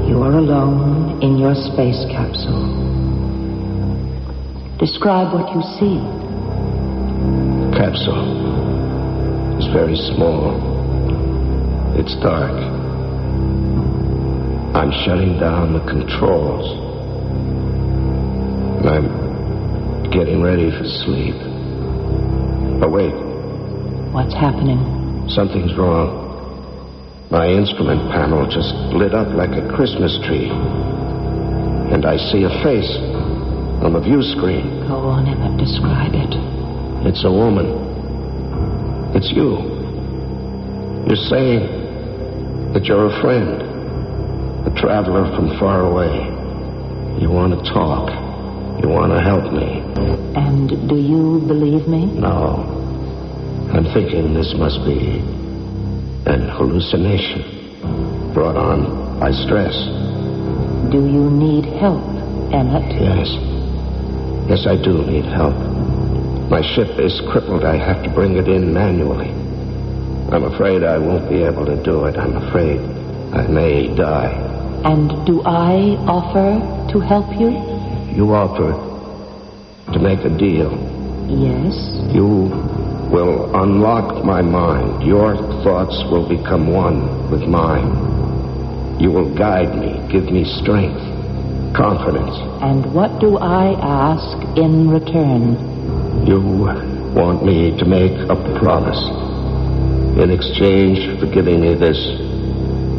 Speaker 17: You are alone in your space capsule. Describe what you see.
Speaker 10: The capsule is very small. It's dark. I'm shutting down the controls. And I'm getting ready for sleep. But wait.
Speaker 17: What's happening?
Speaker 10: Something's wrong. My instrument panel just lit up like a Christmas tree. And I see a face on the view screen.
Speaker 17: Go on, Emmett. Describe it.
Speaker 10: It's a woman. It's you. You're saying that you're a friend. A traveler from far away. You want to talk. You want to help me.
Speaker 17: And do you believe me?
Speaker 10: No. I'm thinking this must be an hallucination brought on by stress.
Speaker 17: Do you need help, Emmett?
Speaker 10: Yes. Yes, I do need help. My ship is crippled. I have to bring it in manually. I'm afraid I won't be able to do it. I'm afraid I may die.
Speaker 17: And do I offer to help you?
Speaker 10: You offer to make a deal.
Speaker 17: Yes.
Speaker 10: You will unlock my mind. Your thoughts will become one with mine. You will guide me, give me strength, confidence.
Speaker 17: And what do I ask in return?
Speaker 10: You want me to make a promise. In exchange for giving me this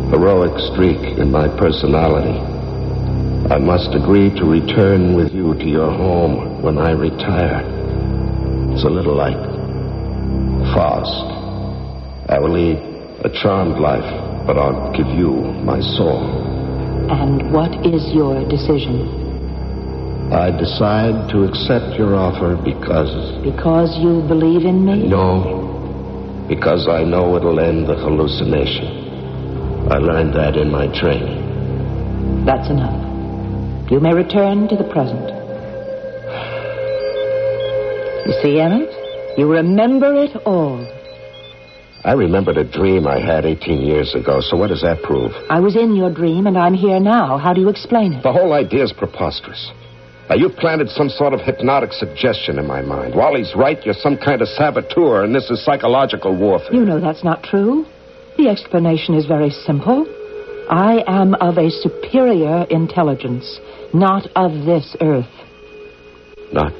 Speaker 10: heroic streak in my personality, I must agree to return with you to your home when I retire. It's a little like Faust. I will lead a charmed life, but I'll give you my soul.
Speaker 17: And what is your decision?
Speaker 10: I decide to accept your offer because...
Speaker 17: Because you believe in me?
Speaker 10: No, because I know it'll end the hallucination. I learned that in my training.
Speaker 17: That's enough. You may return to the present. You see, Emmett? You remember it all.
Speaker 10: I remembered a dream I had 18 years ago, so what does that prove?
Speaker 17: I was in your dream, and I'm here now. How do you explain it?
Speaker 10: The whole idea is preposterous. Now, you've planted some sort of hypnotic suggestion in my mind. Wally's right, you're some kind of saboteur, and this is psychological warfare.
Speaker 17: You know that's not true. The explanation is very simple. I am of a superior intelligence, not of this Earth.
Speaker 10: Not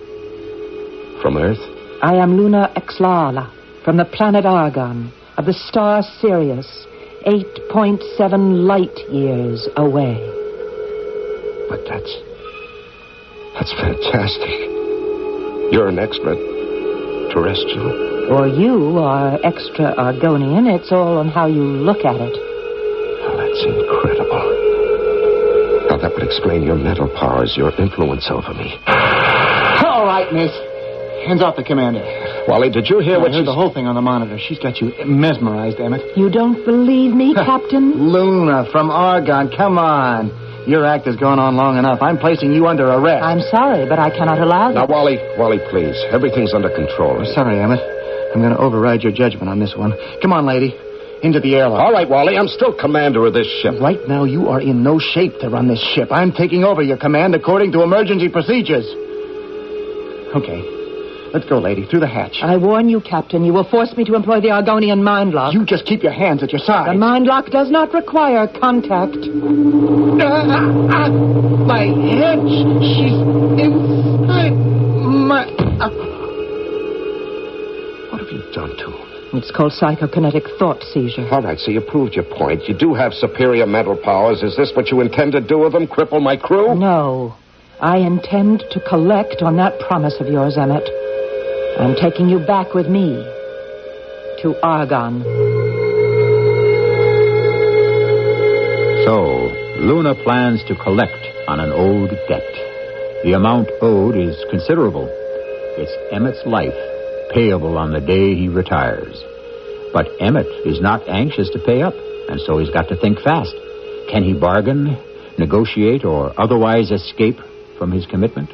Speaker 10: from Earth?
Speaker 17: I am Luna Exlala, from the planet Argon, of the star Sirius, 8.7 light years away.
Speaker 10: But that's fantastic. You're an extraterrestrial?
Speaker 17: Or you are extra Argonian. It's all on how you look at it.
Speaker 10: Oh, that's incredible. Now, that would explain your mental powers, your influence over me.
Speaker 11: All right, miss. Hands off the commander.
Speaker 10: Wally, did you hear what
Speaker 11: I heard the whole thing on the monitor. She's got you mesmerized, Emmett.
Speaker 17: You don't believe me, Captain?
Speaker 11: Luna from Argon, come on. Your act has gone on long enough. I'm placing you under arrest.
Speaker 17: I'm sorry, but I cannot allow that.
Speaker 10: Now, Wally, please. Everything's under control.
Speaker 11: I'm sorry, Emmett. I'm going to override your judgment on this one. Come on, lady. Into the airlock.
Speaker 10: All right, Wally. I'm still commander of this ship.
Speaker 11: Right now, you are in no shape to run this ship. I'm taking over your command according to emergency procedures. Okay. Let's go, lady. Through the hatch.
Speaker 17: I warn you, Captain. You will force me to employ the Argonian mind lock.
Speaker 11: You just keep your hands at your sides.
Speaker 17: The mind lock does not require contact.
Speaker 11: My head. She's inside my...
Speaker 10: What have you done to him?
Speaker 17: It's called psychokinetic thought seizure.
Speaker 10: All right, so you proved your point. You do have superior mental powers. Is this what you intend to do with them? Cripple my crew?
Speaker 17: No. I intend to collect on that promise of yours, Emmett. I'm taking you back with me to Argon.
Speaker 1: So, Luna plans to collect on an owed debt. The amount owed is considerable. It's Emmett's life, payable on the day he retires. But Emmett is not anxious to pay up, and so he's got to think fast. Can he bargain, negotiate, or otherwise escape from his commitment?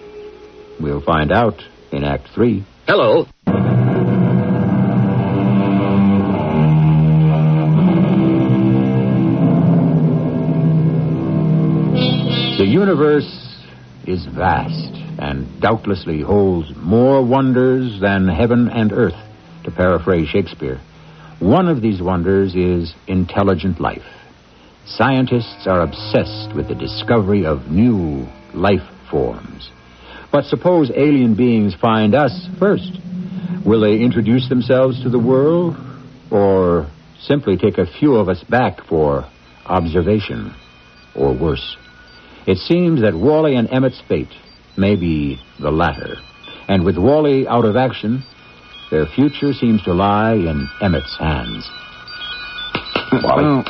Speaker 1: We'll find out in Act 3.
Speaker 10: Hello.
Speaker 1: The universe is vast and doubtlessly holds more wonders than heaven and earth, to paraphrase Shakespeare. One of these wonders is intelligent life. Scientists are obsessed with the discovery of new life forms. But suppose alien beings find us first. Will they introduce themselves to the world, or simply take a few of us back for observation, or worse? It seems that Wally and Emmett's fate may be the latter. And with Wally out of action, their future seems to lie in Emmett's hands.
Speaker 10: Wally,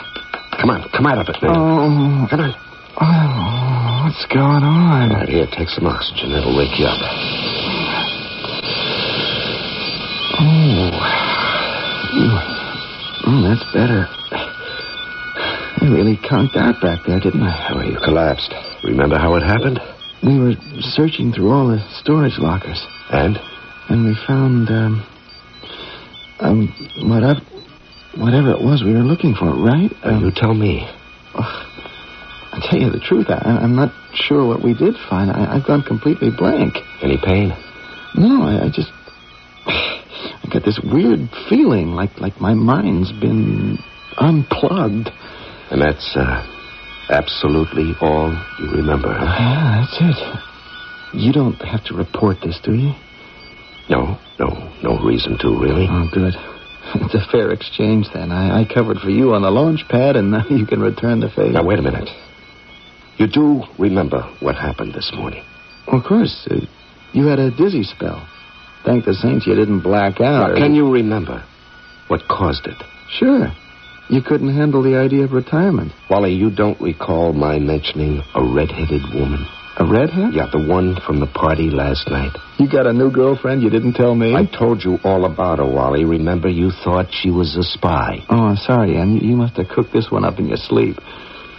Speaker 10: come out of it, man. Come on.
Speaker 11: Oh, what's going on?
Speaker 10: Right here, take some oxygen. It'll wake you up.
Speaker 11: That's better. I really conked out back there, didn't I?
Speaker 10: Well, you collapsed. Remember how it happened?
Speaker 11: We were searching through all the storage lockers.
Speaker 10: And?
Speaker 11: And we found, whatever it was we were looking for, right?
Speaker 10: You tell me.
Speaker 11: I'll tell you the truth. I'm not sure what we did find. I've gone completely blank.
Speaker 10: Any pain?
Speaker 11: No, I got this weird feeling like my mind's been unplugged.
Speaker 10: And that's absolutely all you remember, huh?
Speaker 11: Yeah, that's it. You don't have to report this, do you?
Speaker 10: No reason to, really.
Speaker 11: Oh, good. It's a fair exchange, then. I covered for you on the launch pad, and now you can return the favor.
Speaker 10: Now, wait a minute. You do remember what happened this morning?
Speaker 11: Of course. You had a dizzy spell. Thank the saints you didn't black out.
Speaker 10: Now, can you remember what caused it?
Speaker 11: Sure. You couldn't handle the idea of retirement.
Speaker 10: Wally, you don't recall my mentioning a red-headed woman?
Speaker 11: A redhead?
Speaker 10: Yeah, the one from the party last night.
Speaker 11: You got a new girlfriend you didn't tell me?
Speaker 10: I told you all about her, Wally. Remember, you thought she was a spy.
Speaker 11: Oh, sorry, and you must have cooked this one up in your sleep.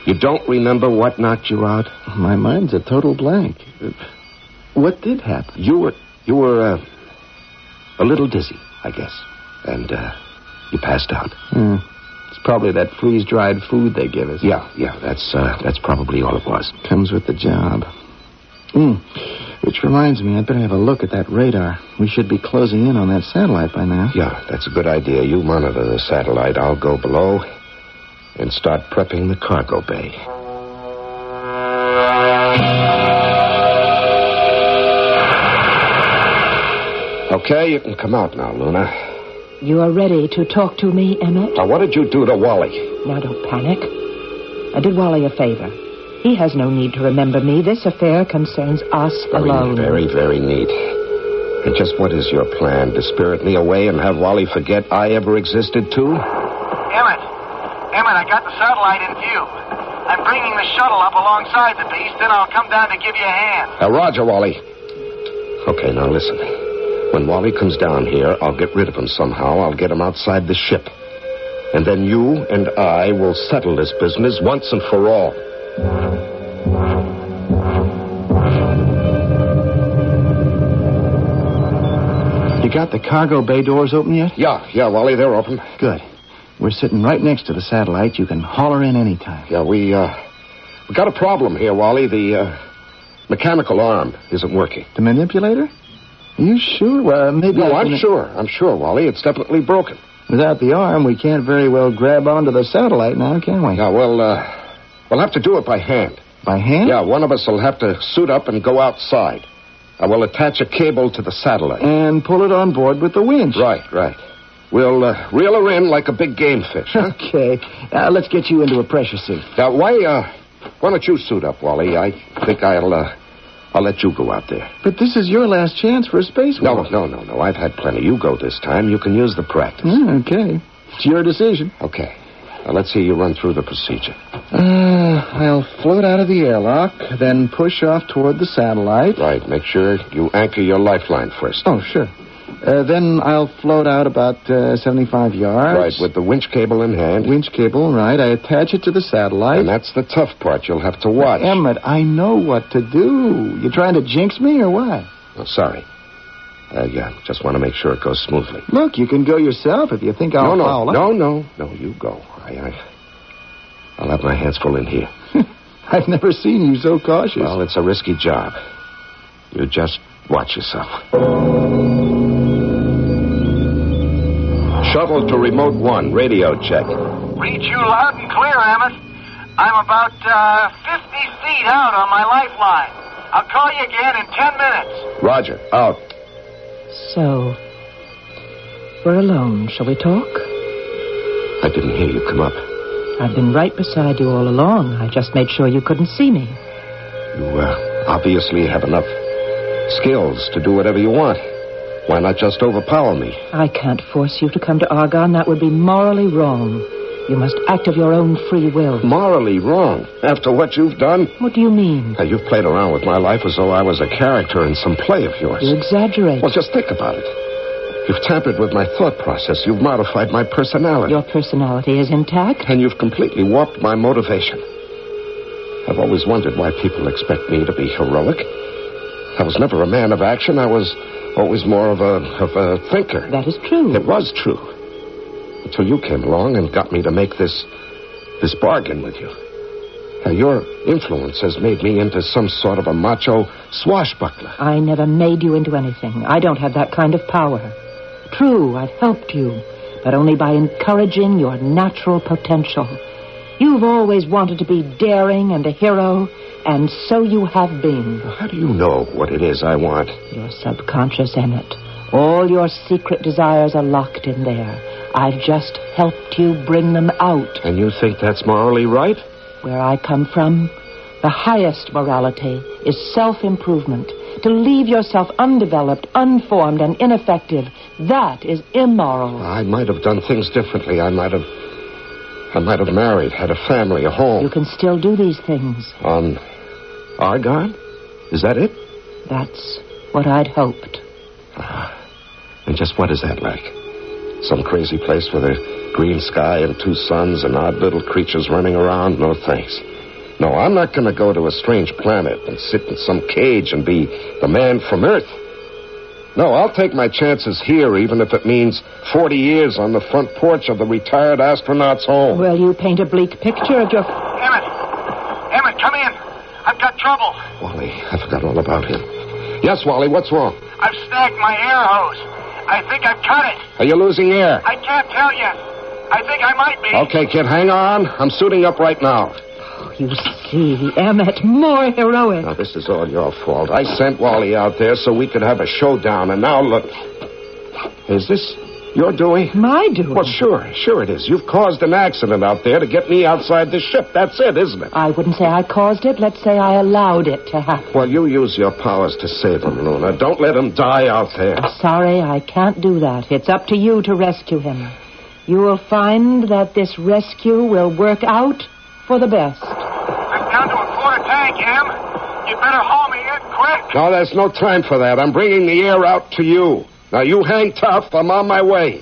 Speaker 10: You don't remember what knocked you out?
Speaker 11: My mind's a total blank. What did happen?
Speaker 10: You were A little dizzy, I guess. And, you passed out.
Speaker 11: It's probably that freeze-dried food they give us.
Speaker 10: Yeah, that's probably all it was.
Speaker 11: Comes with the job. Which reminds me, I'd better have a look at that radar. We should be closing in on that satellite by now.
Speaker 10: Yeah, that's a good idea. You monitor the satellite. I'll go below and start prepping the cargo bay. Okay, you can come out now, Luna.
Speaker 17: You are ready to talk to me, Emmett?
Speaker 10: Now, what did you do to Wally?
Speaker 17: Now, don't panic. I did Wally a favor. He has no need to remember me. This affair concerns us alone.
Speaker 10: Very, very neat. And just what is your plan? To spirit me away and have Wally forget I ever existed, too?
Speaker 6: Emmett, I got the satellite in view. I'm bringing the shuttle up alongside the beast, then I'll come down to give you a hand.
Speaker 10: Roger, Wally. Okay, now listen. When Wally comes down here, I'll get rid of him somehow. I'll get him outside the ship. And then you and I will settle this business once and for all.
Speaker 11: You got the cargo bay doors open yet?
Speaker 10: Yeah, Wally, they're open.
Speaker 11: Good. We're sitting right next to the satellite. You can haul her in any time.
Speaker 10: Yeah, we got a problem here, Wally. The mechanical arm isn't working.
Speaker 11: The manipulator? Are you sure? Well, maybe...
Speaker 10: No, I'm sure, Wally. It's definitely broken.
Speaker 11: Without the arm, we can't very well grab onto the satellite now, can we?
Speaker 10: Yeah, well, we'll have to do it by hand.
Speaker 11: By hand?
Speaker 10: Yeah, one of us will have to suit up and go outside. I will attach a cable to the satellite.
Speaker 11: And pull it on board with the winch.
Speaker 10: Right. We'll reel her in like a big game fish. Huh?
Speaker 11: Okay. Let's get you into a pressure suit.
Speaker 10: Now, why don't you suit up, Wally? I think I'll let you go out there.
Speaker 11: But this is your last chance for a spacewalk.
Speaker 10: No. I've had plenty. You go this time. You can use the practice.
Speaker 11: Okay. It's your decision.
Speaker 10: Okay. Now, let's see you run through the procedure.
Speaker 11: I'll float out of the airlock, then push off toward the satellite.
Speaker 10: Right. Make sure you anchor your lifeline first.
Speaker 11: Oh, sure. Then I'll float out about 75 yards.
Speaker 10: Right, with the winch cable in hand.
Speaker 11: Winch cable, right. I attach it to the satellite.
Speaker 10: And that's the tough part you'll have to watch.
Speaker 11: Emmett, I know what to do. You trying to jinx me or what?
Speaker 10: Oh, sorry. Yeah, just want to make sure it goes smoothly.
Speaker 11: Look, you can go yourself if you think I'll foul up.
Speaker 10: No, you go. I'll have my hands full in here.
Speaker 11: I've never seen you so cautious.
Speaker 10: Well, it's a risky job. You just watch yourself. Shuttle to remote 1, radio check.
Speaker 6: Read you loud and clear, Emmett. I'm about 50 feet out on my lifeline. I'll call you again in 10 minutes.
Speaker 10: Roger, out.
Speaker 17: So, we're alone. Shall we talk?
Speaker 10: I didn't hear you come up.
Speaker 17: I've been right beside you all along. I just made sure you couldn't see me.
Speaker 10: You obviously have enough skills to do whatever you want. Why not just overpower me?
Speaker 17: I can't force you to come to Argonne. That would be morally wrong. You must act of your own free will.
Speaker 10: Morally wrong? After what you've done?
Speaker 17: What do you mean?
Speaker 10: You've played around with my life as though I was a character in some play of yours.
Speaker 17: You exaggerate.
Speaker 10: Well, just think about it. You've tampered with my thought process. You've modified my personality.
Speaker 17: Your personality is intact?
Speaker 10: And you've completely warped my motivation. I've always wondered why people expect me to be heroic. I was never a man of action. I was always more of a thinker.
Speaker 17: That is true.
Speaker 10: It was true. Until you came along and got me to make this bargain with you. Now, your influence has made me into some sort of a macho swashbuckler.
Speaker 17: I never made you into anything. I don't have that kind of power. True, I've helped you, but only by encouraging your natural potential. You've always wanted to be daring and a hero, and so you have been.
Speaker 10: How do you know what it is I want?
Speaker 17: Your subconscious, Emmett. All your secret desires are locked in there. I've just helped you bring them out.
Speaker 10: And you think that's morally right?
Speaker 17: Where I come from, the highest morality is self-improvement. To leave yourself undeveloped, unformed, and ineffective, that is immoral.
Speaker 10: I might have done things differently. I might have married, had a family, a home.
Speaker 17: You can still do these things.
Speaker 10: On Argonne? Is that it?
Speaker 17: That's what I'd hoped.
Speaker 10: And just what is that like? Some crazy place with a green sky and 2 suns and odd little creatures running around? No, thanks. No, I'm not going to go to a strange planet and sit in some cage and be the man from Earth. No, I'll take my chances here, even if it means 40 years on the front porch of the retired astronaut's home.
Speaker 17: Well, you paint a bleak picture of your...
Speaker 6: Emmett, come in. I've got trouble.
Speaker 10: Wally, I forgot all about him. Yes, Wally, what's wrong?
Speaker 6: I've snagged my air hose. I think I've cut it.
Speaker 10: Are you losing air?
Speaker 6: I can't tell yet. I think I might be.
Speaker 10: Okay, kid, hang on. I'm suiting up right now.
Speaker 17: You see, Emmett, more heroic.
Speaker 10: Now, this is all your fault. I sent Wally out there so we could have a showdown, and now look. Is this your doing?
Speaker 17: My doing?
Speaker 10: Well, sure it is. You've caused an accident out there to get me outside the ship. That's it, isn't it?
Speaker 17: I wouldn't say I caused it. Let's say I allowed it to happen.
Speaker 10: Well, you use your powers to save him, Luna. Don't let him die out there.
Speaker 17: I'm sorry, I can't do that. It's up to you to rescue him. You will find that this rescue will work out for the best.
Speaker 6: I'm down to a quarter tank, Em. You better haul me in quick.
Speaker 10: No, there's no time for that. I'm bringing the air out to you. Now, you hang tough. I'm on my way.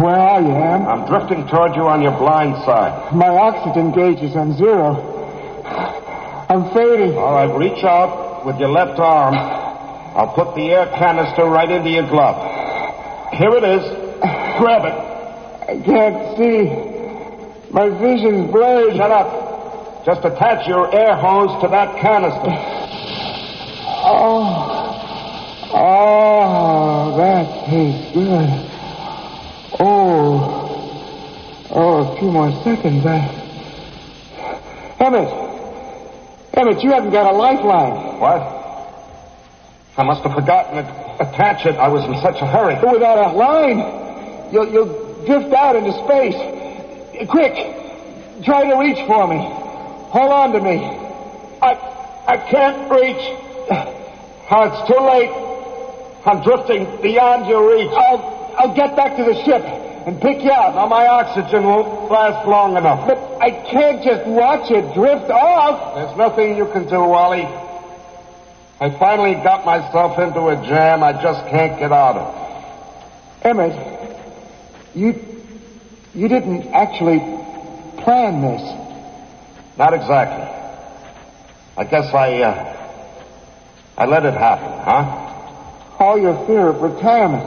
Speaker 3: Where are you, Em?
Speaker 10: I'm drifting toward you on your blind side.
Speaker 3: My oxygen gauge is on 0. I'm fading.
Speaker 10: All right, reach out with your left arm. I'll put the air canister right into your glove. Here it is. Grab it.
Speaker 3: I can't see. My vision's blurred.
Speaker 10: Shut up. Just attach your air hose to that canister.
Speaker 3: Oh, that tastes good. A few more seconds. Emmett, you haven't got a lifeline.
Speaker 10: What? I must have forgotten to attach it. I was in such a hurry.
Speaker 3: Without a line, you'll drift out into space. Quick, try to reach for me. Hold on to me. I can't reach.
Speaker 10: Oh, it's too late. I'm drifting beyond your reach.
Speaker 3: I'll get back to the ship and pick you up.
Speaker 10: Now, my oxygen won't last long enough.
Speaker 3: But I can't just watch it drift off.
Speaker 10: There's nothing you can do, Wally. I finally got myself into a jam I just can't get out of.
Speaker 3: Emmett, you didn't actually plan this.
Speaker 10: Not exactly. I guess I let it happen, huh?
Speaker 3: All your fear of retirement.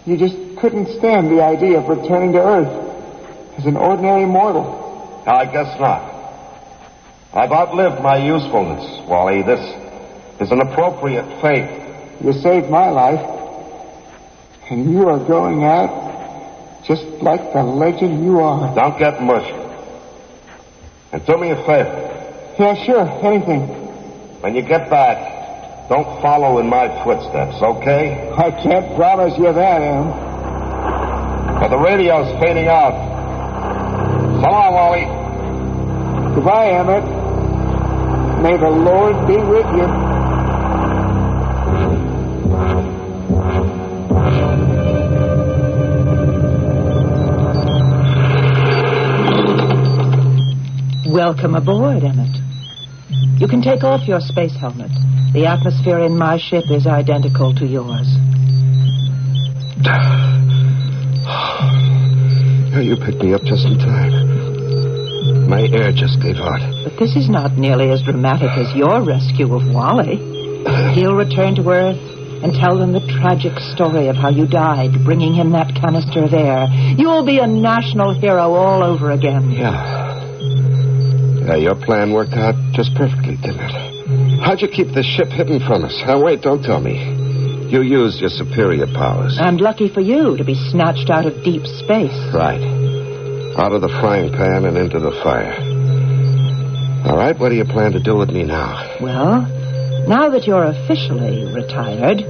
Speaker 3: You just couldn't stand the idea of returning to Earth as an ordinary mortal.
Speaker 10: No, I guess not. I've outlived my usefulness, Wally. This is an appropriate fate.
Speaker 3: You saved my life, and you are going out just like the legend you are.
Speaker 10: Don't get mushy. And do me a favor.
Speaker 3: Yeah, sure. Anything.
Speaker 10: When you get back, don't follow in my footsteps, okay?
Speaker 3: I can't promise you that, Em.
Speaker 10: But the radio's fading out. So long, Wally.
Speaker 3: Goodbye, Emmett. May the Lord be with you.
Speaker 17: Welcome aboard, Emmett. You can take off your space helmet. The atmosphere in my ship is identical to yours.
Speaker 10: You picked me up just in time. My air just gave out.
Speaker 17: But this is not nearly as dramatic as your rescue of Wally. He'll return to Earth and tell them the tragic story of how you died, bringing him that canister of air. You'll be a national hero all over again.
Speaker 10: Yeah, your plan worked out just perfectly, didn't it? How'd you keep the ship hidden from us? Now, wait, don't tell me. You used your superior powers.
Speaker 17: And lucky for you to be snatched out of deep space.
Speaker 10: Right. Out of the frying pan and into the fire. All right, what do you plan to do with me now?
Speaker 17: Well, now that you're officially retired,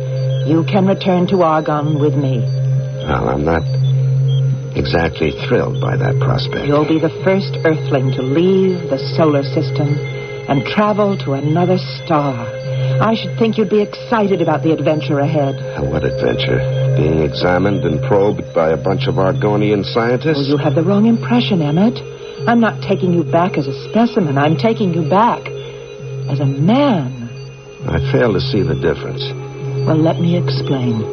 Speaker 17: you can return to Argonne with me.
Speaker 10: Well, I'm not exactly thrilled by that prospect.
Speaker 17: You'll be the first Earthling to leave the solar system and travel to another star. I should think you'd be excited about the adventure ahead.
Speaker 10: What adventure? Being examined and probed by a bunch of Argonian scientists?
Speaker 17: Oh, you have the wrong impression, Emmett. I'm not taking you back as a specimen. I'm taking you back as a man.
Speaker 10: I fail to see the difference.
Speaker 17: Well, let me explain.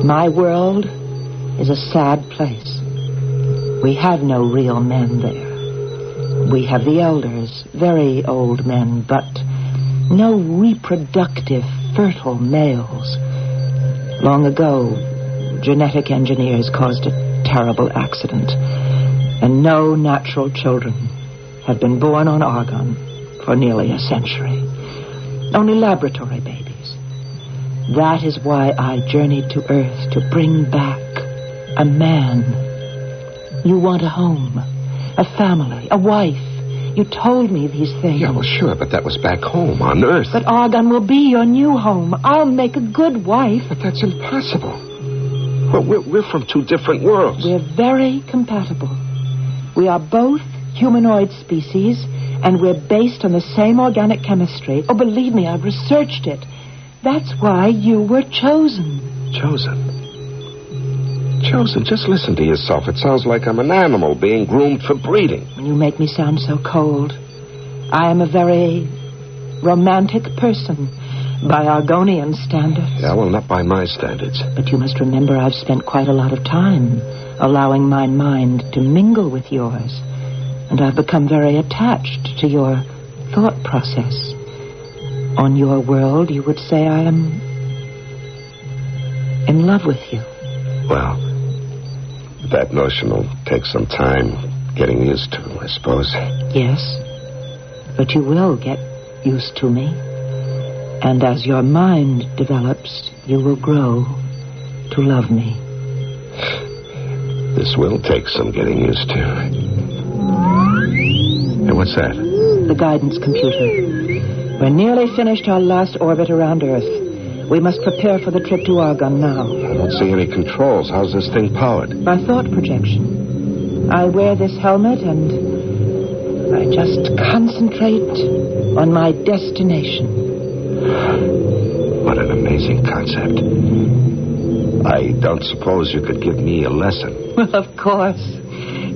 Speaker 17: My world is a sad place. We have no real men there. We have the elders, very old men, but no reproductive, fertile males. Long ago, genetic engineers caused a terrible accident, and no natural children have been born on Argon for nearly a century. Only laboratory babies. That is why I journeyed to Earth, to bring back a man. You want a home, a family, a wife. You told me these things.
Speaker 10: Yeah, well, sure, but that was back home on Earth.
Speaker 17: But Argon will be your new home. I'll make a good wife.
Speaker 10: But that's impossible. Well, we're from two different worlds.
Speaker 17: We're very compatible. We are both humanoid species, and we're based on the same organic chemistry. Oh, believe me, I've researched it. That's why you were chosen.
Speaker 10: Chosen? Chosen? Just listen to yourself. It sounds like I'm an animal being groomed for breeding.
Speaker 17: You make me sound so cold. I am a very romantic person by Argonian standards.
Speaker 10: Yeah, well, not by my standards.
Speaker 17: But you must remember I've spent quite a lot of time allowing my mind to mingle with yours. And I've become very attached to your thought process. On your world, you would say I am in love with you.
Speaker 10: Well, that notion will take some time getting used to, I suppose.
Speaker 17: Yes, but you will get used to me. And as your mind develops, you will grow to love me.
Speaker 10: This will take some getting used to. Hey, what's that?
Speaker 17: The guidance computer. We're nearly finished our last orbit around Earth. We must prepare for the trip to Argon now.
Speaker 10: I don't see any controls. How's this thing powered?
Speaker 17: By thought projection. I wear this helmet and I just concentrate on my destination.
Speaker 10: What an amazing concept. I don't suppose you could give me a lesson.
Speaker 17: Well, of course.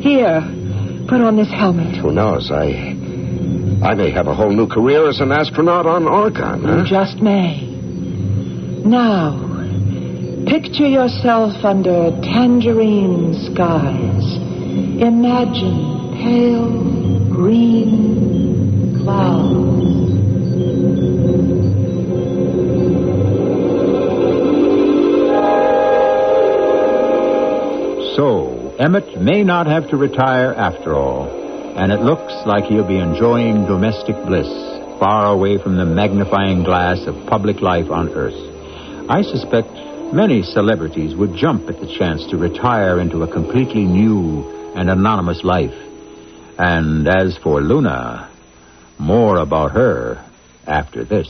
Speaker 17: Here, put on this helmet.
Speaker 10: Who knows? I may have a whole new career as an astronaut on Argon, huh?
Speaker 17: You just may. Now, picture yourself under tangerine skies. Imagine pale green clouds.
Speaker 1: So, Emmett may not have to retire after all, and it looks like he'll be enjoying domestic bliss, far away from the magnifying glass of public life on Earth. I suspect many celebrities would jump at the chance to retire into a completely new and anonymous life. And as for Luna, more about her after this.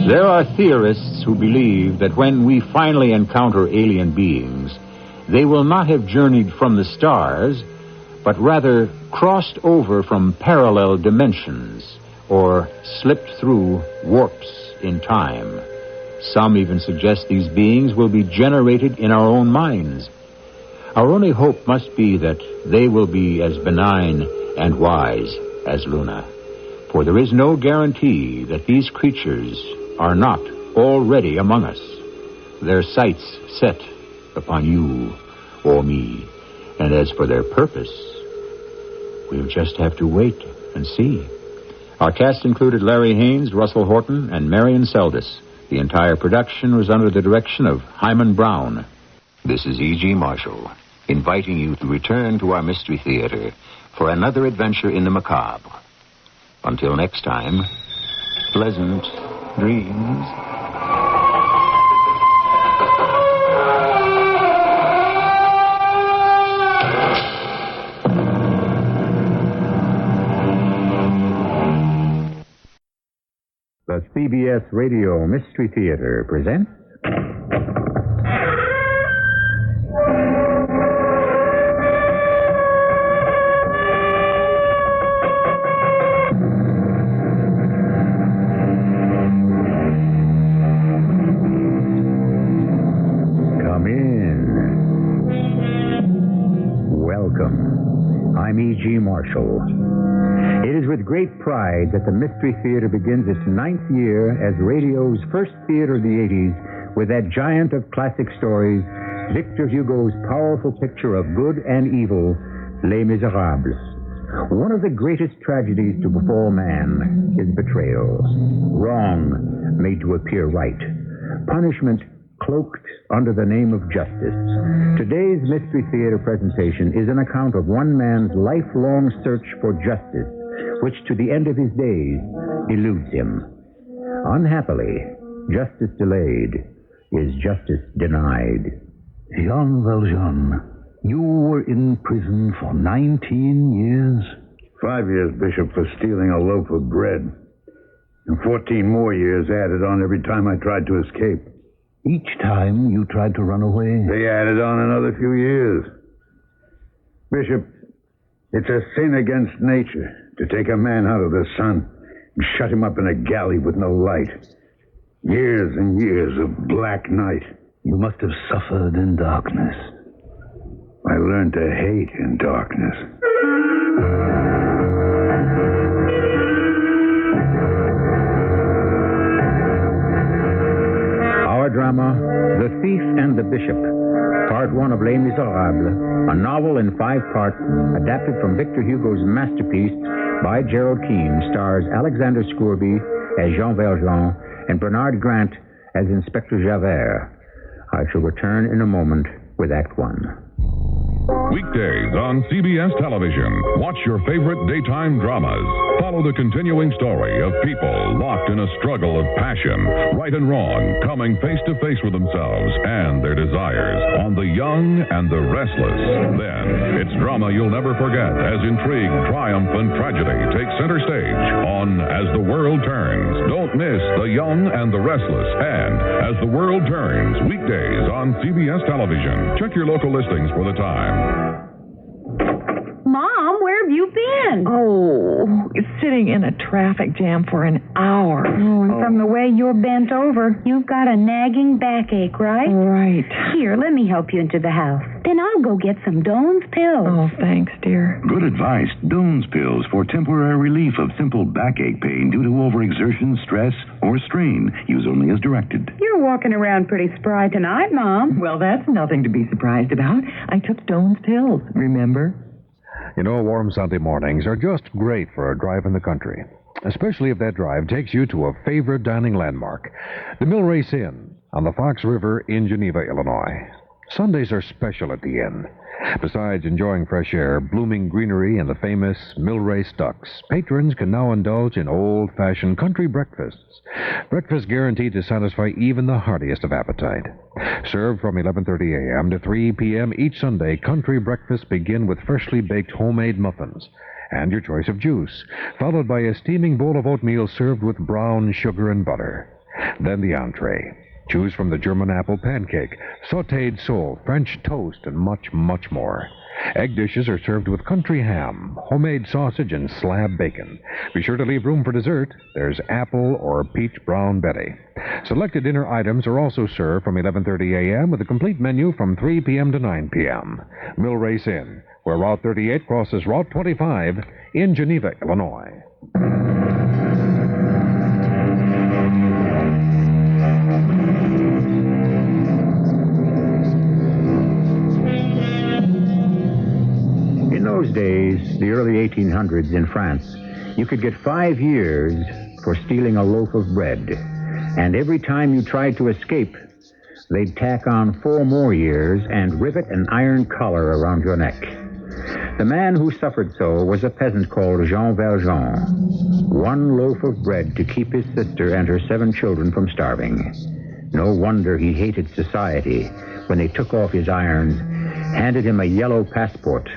Speaker 1: There are theorists who believe that when we finally encounter alien beings, they will not have journeyed from the stars, but rather crossed over from parallel dimensions or slipped through warps in time. Some even suggest these beings will be generated in our own minds. Our only hope must be that they will be as benign and wise as Luna, for there is no guarantee that these creatures are not already among us, their sights set upon you or me. And as for their purpose, we'll just have to wait and see. Our cast included Larry Haynes, Russell Horton, and Marion Seldes. The entire production was under the direction of Hyman Brown. This is E.G. Marshall, inviting you to return to our Mystery Theater for another adventure in the macabre. Until next time, pleasant dreams. The CBS Radio Mystery Theater presents Come in. Welcome. I'm E.G. Marshall. It is with great pride that the Mystery Theater begins its 9th year as radio's first theater of the 80s with that giant of classic stories, Victor Hugo's powerful picture of good and evil, Les Miserables. One of the greatest tragedies to befall man is betrayal. Wrong made to appear right. Punishment cloaked under the name of justice. Today's Mystery Theater presentation is an account of one man's lifelong search for justice, which to the end of his days eludes him. Unhappily, justice delayed is justice denied.
Speaker 2: Jean Valjean, you were in prison for 19 years?
Speaker 7: 5 years, Bishop, for stealing a loaf of bread. And 14 more years added on every time I tried to escape.
Speaker 2: Each time you tried to run away?
Speaker 7: They added on another few years. Bishop, it's a sin against nature to take a man out of the sun and shut him up in a galley with no light. Years and years of black night.
Speaker 2: You must have suffered in darkness.
Speaker 7: I learned to hate in darkness.
Speaker 1: Our drama, The Thief and the Bishop, Part 1 of Les Miserables, a novel in 5 parts adapted from Victor Hugo's masterpiece by Gerald Keane, stars Alexander Scourby as Jean Valjean and Bernard Grant as Inspector Javert. I shall return in a moment with Act 1.
Speaker 18: Weekdays on CBS television. Watch your favorite daytime dramas. Follow the continuing story of people locked in a struggle of passion, right and wrong, coming face to face with themselves and their desires on The Young and the Restless. Then, it's drama you'll never forget as intrigue, triumph, and tragedy take center stage on As the World Turns. Don't miss The Young and the Restless and As the World Turns, weekdays on CBS television. Check your local listings for the time.
Speaker 19: Mom, where have you been?
Speaker 14: Oh, sitting in a traffic jam for an hour.
Speaker 19: Oh, and from the way you're bent over, you've got a nagging backache, right?
Speaker 14: Right.
Speaker 19: Here, let me help you into the house. Then I'll go get some Doan's pills.
Speaker 14: Oh, thanks, dear.
Speaker 20: Good advice. Doan's pills for temporary relief of simple backache pain due to overexertion, stress, or strain. Use only as directed.
Speaker 19: You're walking around pretty spry tonight, Mom.
Speaker 14: Well, that's nothing to be surprised about. I took Doan's pills, remember?
Speaker 25: You know, warm Sunday mornings are just great for a drive in the country, especially if that drive takes you to a favorite dining landmark, the Mill Race Inn on the Fox River in Geneva, Illinois. Sundays are special at the inn. Besides enjoying fresh air, blooming greenery, and the famous Mill Race ducks, patrons can now indulge in old-fashioned country breakfasts. Breakfast guaranteed to satisfy even the heartiest of appetite. Served from 11:30 a.m. to 3 p.m. each Sunday, country breakfasts begin with freshly baked homemade muffins and your choice of juice, followed by a steaming bowl of oatmeal served with brown sugar and butter. Then the entree. Choose from the German apple pancake, sautéed sole, French toast, and much, much more. Egg dishes are served with country ham, homemade sausage, and slab bacon. Be sure to leave room for dessert. There's apple or peach brown Betty. Selected dinner items are also served from 11:30 a.m. with a complete menu from 3 p.m. to 9 p.m. Mill Race Inn, where Route 38 crosses Route 25 in Geneva, Illinois.
Speaker 1: In those days, the early 1800s in France, you could get 5 years for stealing a loaf of bread. And every time you tried to escape, they'd tack on 4 more years and rivet an iron collar around your neck. The man who suffered so was a peasant called Jean Valjean. 1 loaf of bread to keep his sister and her 7 children from starving. No wonder he hated society when they took off his irons, handed him a yellow passport,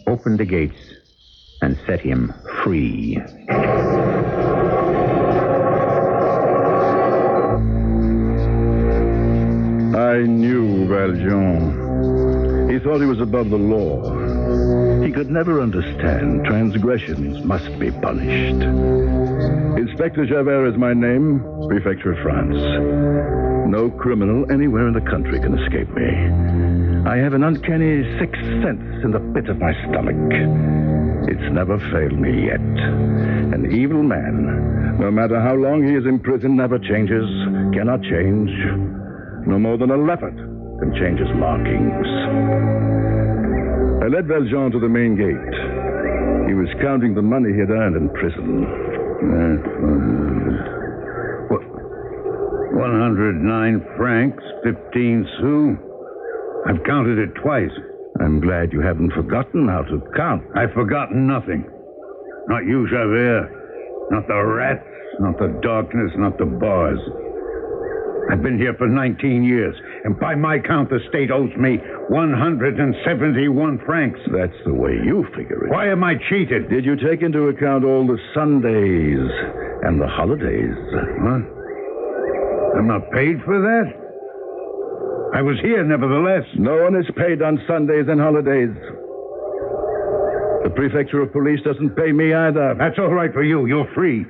Speaker 1: opened the gates, and set him free.
Speaker 7: I knew Valjean. He thought he was above the law. He could never understand transgressions must be punished. Inspector Javert is my name, Prefecture of France. No criminal anywhere in the country can escape me. I have an uncanny 6th sense in the pit of my stomach. It's never failed me yet. An evil man, no matter how long he is in prison, never changes, cannot change. No more than a leopard can change his markings. I led Valjean to the main gate. He was counting the money he had earned in prison.
Speaker 4: 109 francs, 15 sous. I've counted it twice.
Speaker 7: I'm glad you haven't forgotten how to count.
Speaker 4: I've forgotten nothing. Not you, Javert. Not the rats, not the darkness, not the bars. I've been here for 19 years, and by my count, the state owes me 171 francs.
Speaker 7: That's the way you figure it.
Speaker 4: Why am I cheated?
Speaker 7: Did you take into account all the Sundays and the holidays?
Speaker 4: Huh? I'm not paid for that? I was here, nevertheless.
Speaker 7: No one is paid on Sundays and holidays. The prefecture of police doesn't pay me either.
Speaker 4: That's all right for you. You're free.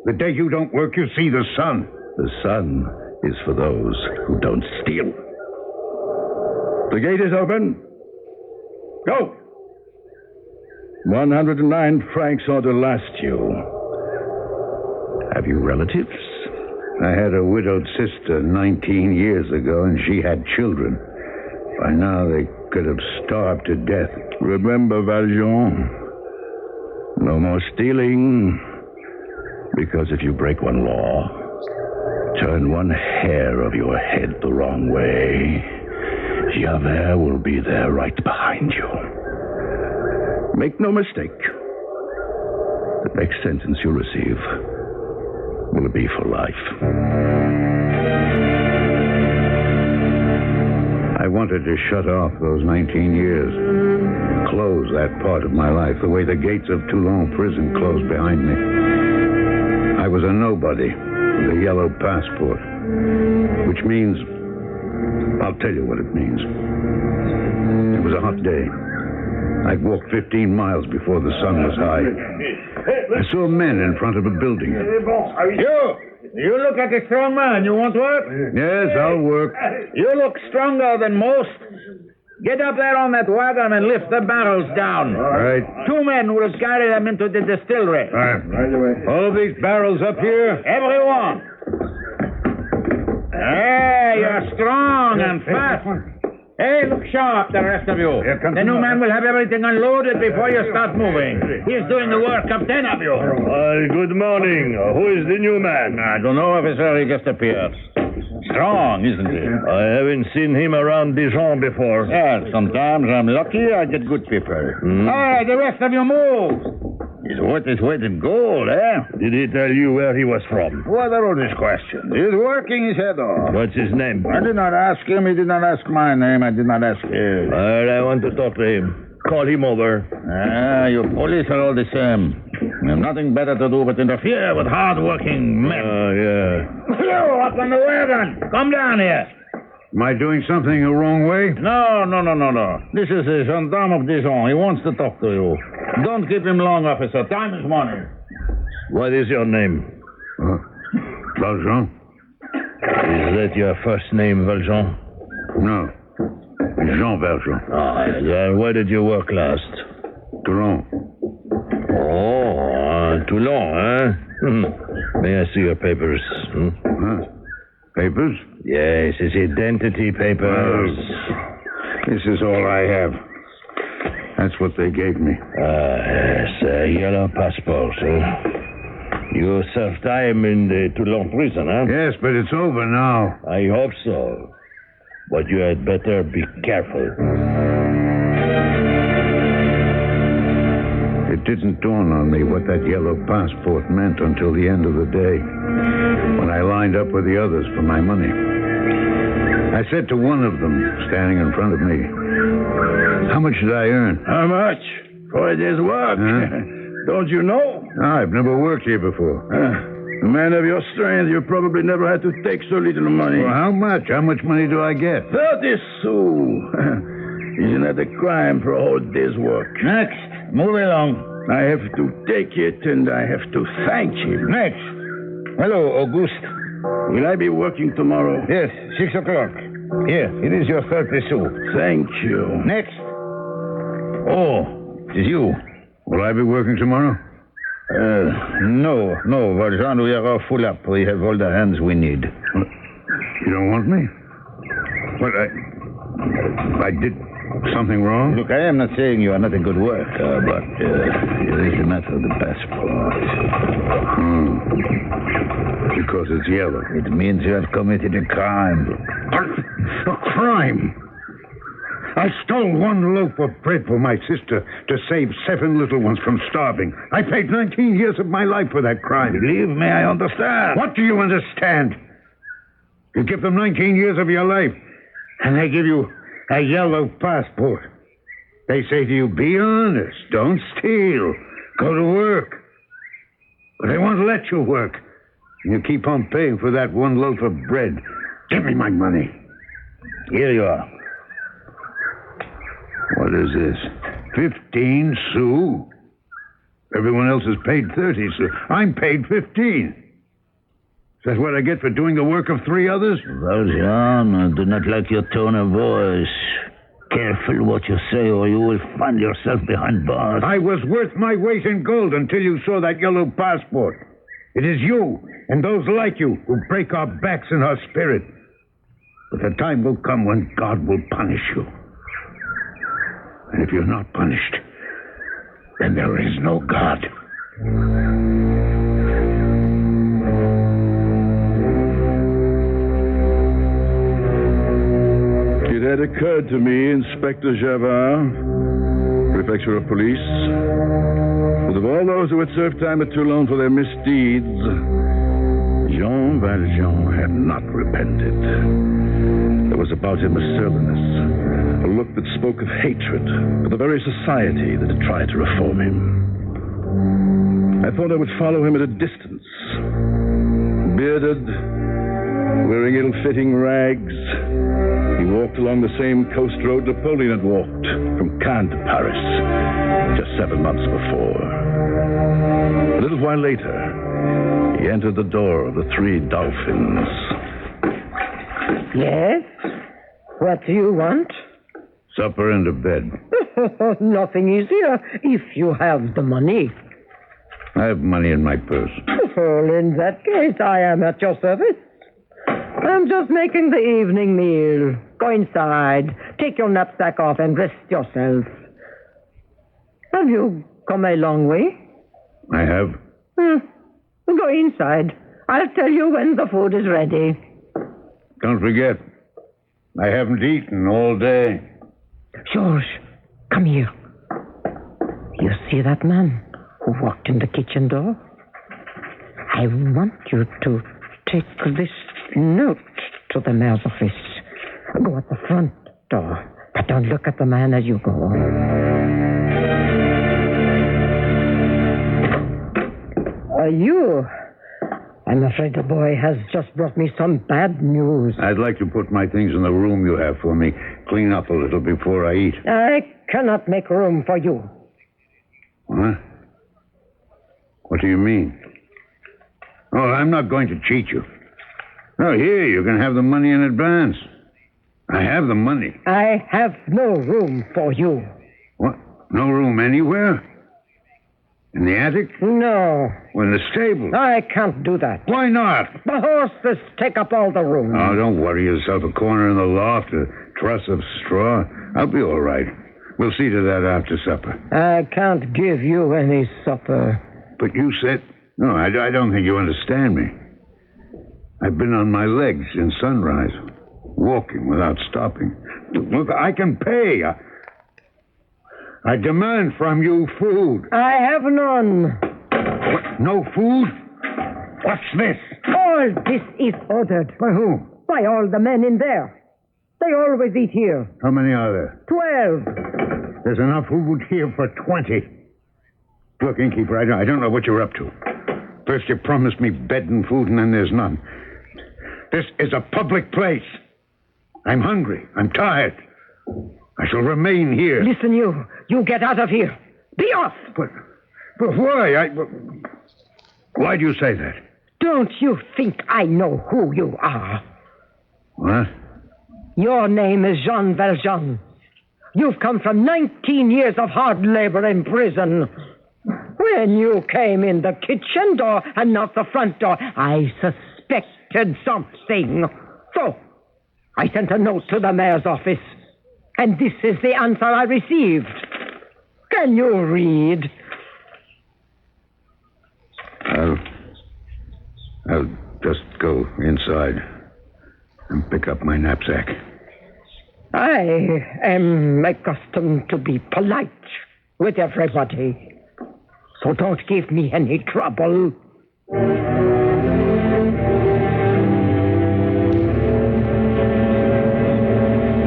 Speaker 4: The day you don't work, you see the sun.
Speaker 7: The sun is for those who don't steal. The gate is open. Go! 109 francs ought to last you. Have you relatives?
Speaker 4: I had a widowed sister 19 years ago, and she had children. By now, they could have starved to death.
Speaker 7: Remember, Valjean, no more stealing, because if you break one law, turn one hair of your head the wrong way, Javert will be there right behind you. Make no mistake, the next sentence you receive will be for life.
Speaker 4: I wanted to shut off those 19 years. Close that part of my life the way the gates of Toulon prison closed behind me. I was a nobody with a yellow passport, which means... I'll tell you what it means. It was a hot day. I'd walked 15 miles before the sun was high. I saw men in front of a building.
Speaker 6: You look like a strong man. You want work?
Speaker 4: Yes, I'll work.
Speaker 6: You look stronger than most. Get up there on that wagon and lift the barrels down.
Speaker 4: All right.
Speaker 6: 2 men will carry them into the distillery.
Speaker 4: Right away. All of these barrels up here?
Speaker 6: Everyone. Hey, you're strong and fast. Hey, look sharp, the rest of you. The new man will have everything unloaded before you start moving. He's doing the work of 10 of you.
Speaker 7: Good morning. Who is the new man?
Speaker 6: I don't know, officer. He just appeared. Strong, isn't he?
Speaker 7: I haven't seen him around Dijon before.
Speaker 6: Yeah, sometimes I'm lucky. I get good people. All right, the rest of you move. He's worth his weight in gold, eh?
Speaker 7: Did he tell you where he was from?
Speaker 6: What are all these questions? He's working his head off.
Speaker 7: What's his name?
Speaker 6: I did not ask him. He did not ask my name. I did not ask his.
Speaker 7: I want to talk to him. Call him over.
Speaker 6: You police are all the same. You have nothing better to do but interfere with hard-working men.
Speaker 7: Yeah.
Speaker 6: You, up on the wagon. Come down here.
Speaker 4: Am I doing something the wrong way?
Speaker 6: No. This is the gendarme of Dijon. He wants to talk to you. Don't keep him long, officer. Time is money.
Speaker 7: What is your name?
Speaker 4: Valjean?
Speaker 7: Is that your first name, Valjean?
Speaker 4: No. Jean Valjean.
Speaker 7: Where did you work last?
Speaker 4: Toulon.
Speaker 7: Oh, Toulon, huh? May I see your papers?
Speaker 4: Papers?
Speaker 7: Yes, his identity papers.
Speaker 4: This is all I have. That's what they gave me.
Speaker 7: Yes, a yellow passport, huh? You served time in the Toulon prison, huh?
Speaker 4: Yes, but it's over now.
Speaker 7: I hope so. But you had better be careful.
Speaker 4: It didn't dawn on me what that yellow passport meant until the end of the day, when I lined up with the others for my money. I said to one of them, standing in front of me, "How much did I earn?"
Speaker 7: How much? For a day's work? Don't you know?
Speaker 4: I've never worked here before.
Speaker 7: A man of your strength, you probably never had to take so little money.
Speaker 4: Well, how much? How much money do I get?
Speaker 7: 30 sous. Isn't that a crime for a whole day's work?
Speaker 6: Next. Move along.
Speaker 7: I have to take it, and I have to thank him.
Speaker 6: Next. Hello, Auguste.
Speaker 7: Will I be working tomorrow?
Speaker 6: Yes, 6 o'clock. Here, it is your 30 sous.
Speaker 7: Thank you.
Speaker 6: Next. Oh, it is you.
Speaker 4: Will I be working tomorrow?
Speaker 5: No, Valjean, we are all full up. We have all the hands we need.
Speaker 4: You don't want me? What, I did something wrong?
Speaker 5: Look, I am not saying you are not a good worker, but it is a matter of the passport.
Speaker 4: Because it's yellow.
Speaker 5: It means you have committed a crime.
Speaker 4: A crime? I stole one loaf of bread for my sister to save 7 little ones from starving. I paid 19 years of my life for that crime.
Speaker 5: Believe me, I understand.
Speaker 4: What do you understand? You give them 19 years of your life, and they give you a yellow passport. They say to you, be honest, don't steal, go to work. But they won't let you work. And you keep on paying for that one loaf of bread. Give me my money.
Speaker 5: Here you are.
Speaker 4: What is this? 15 sous? Everyone else is paid 30 sous. I'm paid 15. Is that what I get for doing the work of 3 others?
Speaker 5: Valjean, I do not like your tone of voice. Careful what you say, or you will find yourself behind bars.
Speaker 4: I was worth my weight in gold until you saw that yellow passport. It is you and those like you who break our backs and our spirit. But the time will come when God will punish you. And if you're not punished, then there is no God.
Speaker 7: It had occurred to me, Inspector Javard, Prefecture of Police, that of all those who had served time at Toulon for their misdeeds, Jean Valjean had not repented. There was about him a surliness, a look that spoke of hatred for the very society that had tried to reform him. I thought I would follow him at a distance. Bearded, wearing ill-fitting rags, he walked along the same coast road Napoleon had walked from Cannes to Paris just 7 months before. A little while later, he entered the door of the 3 Dolphins.
Speaker 15: Yes? What do you want?
Speaker 4: Supper and a bed.
Speaker 15: Nothing easier if you have the money.
Speaker 4: I have money in my purse.
Speaker 15: Well, in that case, I am at your service. I'm just making the evening meal. Go inside, take your knapsack off, and rest yourself. Have you come a long way?
Speaker 4: I have.
Speaker 15: Go inside. I'll tell you when the food is ready.
Speaker 4: Don't forget, I haven't eaten all day.
Speaker 15: George, come here. You see that man who walked in the kitchen door? I want you to take this note to the mayor's office. Go at the front door, but don't look at the man as you go. I'm afraid the boy has just brought me some bad news.
Speaker 4: I'd like to put my things in the room you have for me. Clean up a little before I eat.
Speaker 15: I cannot make room for you.
Speaker 4: What? What do you mean? Oh, I'm not going to cheat you. No, here, you can have the money in advance. I have the money.
Speaker 15: I have no room for you.
Speaker 4: What? No room anywhere? In the attic?
Speaker 15: No.
Speaker 4: Or in the stable?
Speaker 15: I can't do that.
Speaker 4: Why not?
Speaker 15: The horses take up all the room.
Speaker 4: Oh, don't worry yourself. A corner in the loft, a truss of straw. I'll be all right. We'll see to that after supper.
Speaker 15: I can't give you any supper.
Speaker 4: But you said... No, I don't think you understand me. I've been on my legs since sunrise, walking without stopping. Look, I can pay. I demand from you food.
Speaker 15: I have none.
Speaker 4: What? No food? What's this?
Speaker 15: All this is ordered.
Speaker 4: By who?
Speaker 15: By all the men in there. They always eat here.
Speaker 4: How many are there?
Speaker 15: 12.
Speaker 4: There's enough food here for 20. Look, innkeeper, I don't know what you're up to. First you promised me bed and food, and then there's none. This is a public place. I'm hungry. I'm tired. I shall remain here.
Speaker 15: Listen, you get out of here. Be off.
Speaker 4: But why? Why do you say that?
Speaker 15: Don't you think I know who you are?
Speaker 4: What?
Speaker 15: Your name is Jean Valjean. You've come from 19 years of hard labor in prison. When you came in the kitchen door and not the front door, I suspected something. So, I sent a note to the mayor's office. And this is the answer I received. Can you read?
Speaker 4: I'll just go inside and pick up my knapsack.
Speaker 15: I am accustomed to be polite with everybody. So don't give me any trouble.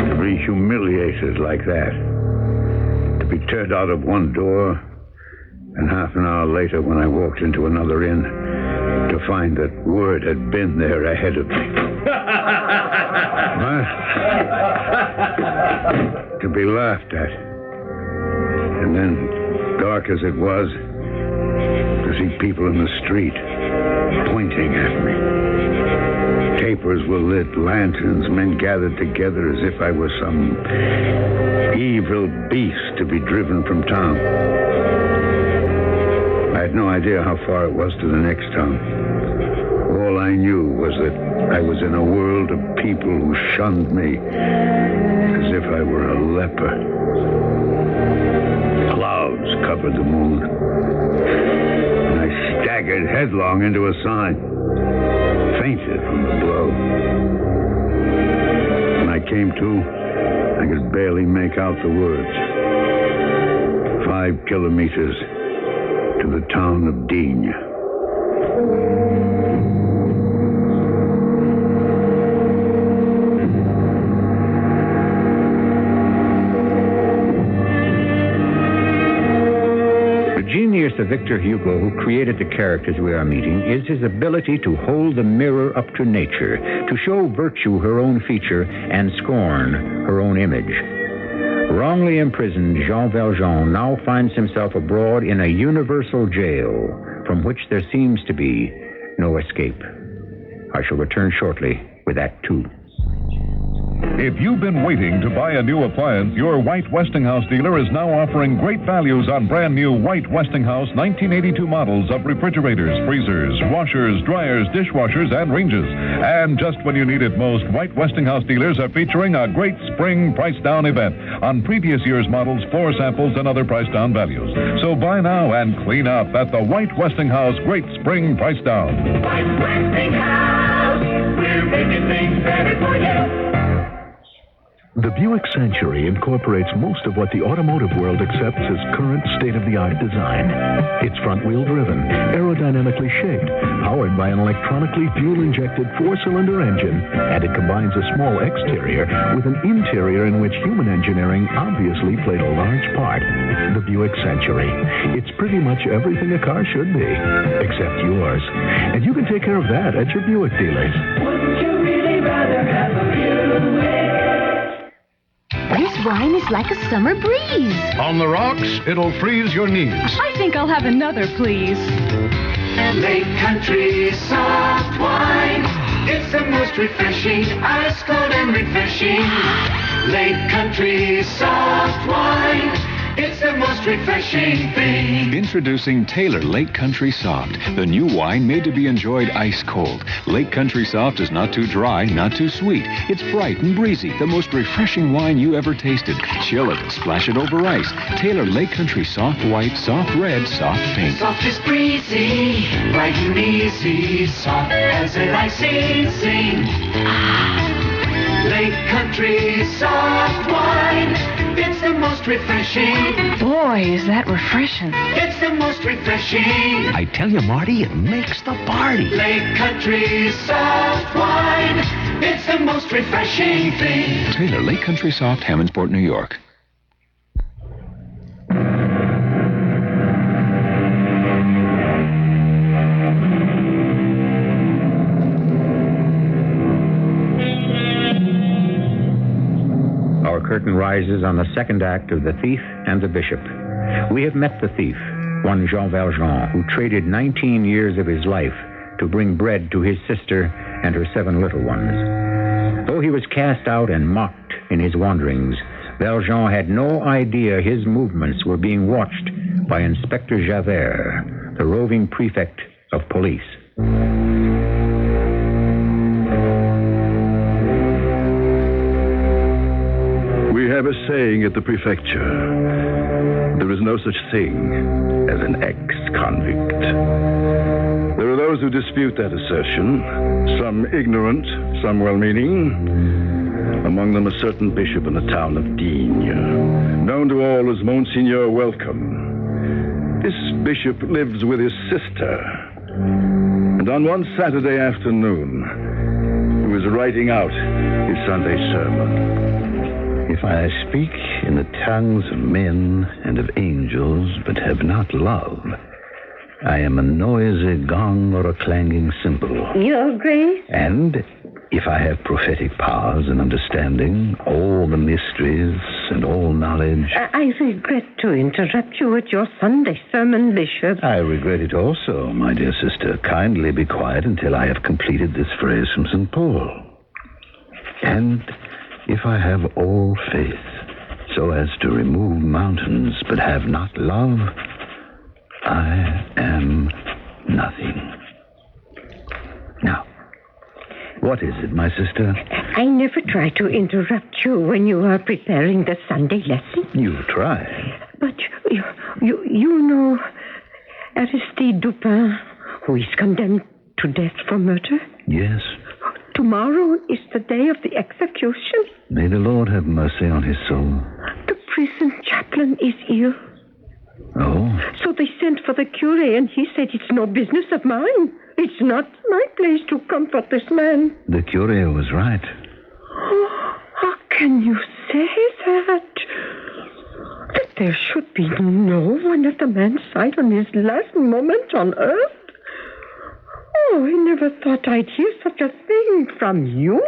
Speaker 4: To be humiliated like that. To be turned out of one door, and half an hour later when I walked into another inn, to find that word had been there ahead of me. To be laughed at. And then, dark as it was, to see people in the street pointing at me. Tapers were lit, lanterns, men gathered together as if I was some evil beast to be driven from town. I had no idea how far it was to the next town. All I knew was that I was in a world of people who shunned me as if I were a leper. Clouds covered the moon, and I staggered headlong into a sign, fainted from the blow. When I came to, I could barely make out the words. 5 kilometers to the town of Digne.
Speaker 1: The genius of Victor Hugo, who created the characters we are meeting, is his ability to hold the mirror up to nature, to show virtue her own feature and scorn her own image. Wrongly imprisoned, Jean Valjean now finds himself abroad in a universal jail from which there seems to be no escape. I shall return shortly with Act 2.
Speaker 18: If you've been waiting to buy a new appliance, your White Westinghouse dealer is now offering great values on brand new White Westinghouse 1982 models of refrigerators, freezers, washers, dryers, dishwashers, and ranges. And just when you need it most, White Westinghouse dealers are featuring a great spring price down event on previous year's models, floor samples, and other price down values. So buy now and clean up at the White Westinghouse Great Spring Price Down.
Speaker 12: White Westinghouse, we're making things better for you.
Speaker 16: The Buick Century incorporates most of what the automotive world accepts as current state-of-the-art design. It's front-wheel driven, aerodynamically shaped, powered by an electronically fuel-injected 4-cylinder engine, and it combines a small exterior with an interior in which human engineering obviously played a large part. The Buick Century. It's pretty much everything a car should be, except yours. And you can take care of that at your Buick dealers.
Speaker 12: Wouldn't you really rather have a Buick?
Speaker 21: This wine is like a summer breeze.
Speaker 7: On the rocks, it'll freeze your knees.
Speaker 21: I think I'll have another, please.
Speaker 12: Lake Country soft wine. It's the most refreshing, ice cold and refreshing. Lake Country soft wine. It's the most refreshing thing.
Speaker 22: Introducing Taylor Lake Country Soft, the new wine made to be enjoyed ice cold. Lake Country Soft is not too dry, not too sweet. It's bright and breezy, the most refreshing wine you ever tasted. Chill it, splash it over ice. Taylor Lake Country Soft White, Soft Red, Soft Pink.
Speaker 12: Soft is breezy, bright and easy, soft as an icing sing. Lake Country soft wine. It's the most refreshing.
Speaker 21: Boy, is that refreshing.
Speaker 12: It's the most refreshing.
Speaker 16: I tell you, Marty, it makes the party.
Speaker 12: Lake Country soft wine. It's the most refreshing thing.
Speaker 22: Taylor Lake Country Soft, Hammondsport, New York.
Speaker 1: Our curtain rises on the second act of The Thief and the Bishop. We have met the thief, one Jean Valjean, who traded 19 years of his life to bring bread to his sister and her 7 little ones. Though he was cast out and mocked in his wanderings, Valjean had no idea his movements were being watched by Inspector Javert, the roving prefect of police.
Speaker 7: We have a saying at the prefecture. There is no such thing as an ex-convict. There are those who dispute that assertion, some ignorant, some well-meaning. Among them a certain bishop in the town of Digne, known to all as Monsignor Welcome. This bishop lives with his sister. And on one Saturday afternoon, he was writing out his Sunday sermon.
Speaker 4: If I speak in the tongues of men and of angels, but have not love, I am a noisy gong or a clanging cymbal.
Speaker 15: Your Grace?
Speaker 4: And if I have prophetic powers and understanding, all the mysteries and all knowledge...
Speaker 15: I regret to interrupt you at your Sunday sermon, Bishop.
Speaker 4: I regret it also, my dear sister. Kindly be quiet until I have completed this phrase from St. Paul. And if I have all faith, so as to remove mountains, but have not love, I am nothing. Now, what is it, my sister?
Speaker 15: I never try to interrupt you when you are preparing the Sunday lesson.
Speaker 4: You try.
Speaker 15: But you know Aristide Dupin, who is condemned to death for murder?
Speaker 4: Yes.
Speaker 15: Tomorrow is the day of the execution.
Speaker 4: May the Lord have mercy on his soul.
Speaker 15: The prison chaplain is ill.
Speaker 4: Oh?
Speaker 15: So they sent for the cure, and he said, it's no business of mine. It's not my place to comfort this man.
Speaker 4: The cure was right.
Speaker 15: Oh, how can you say that? That there should be no one at the man's side on his last moment on earth? Oh, I never thought I'd hear such a thing from you.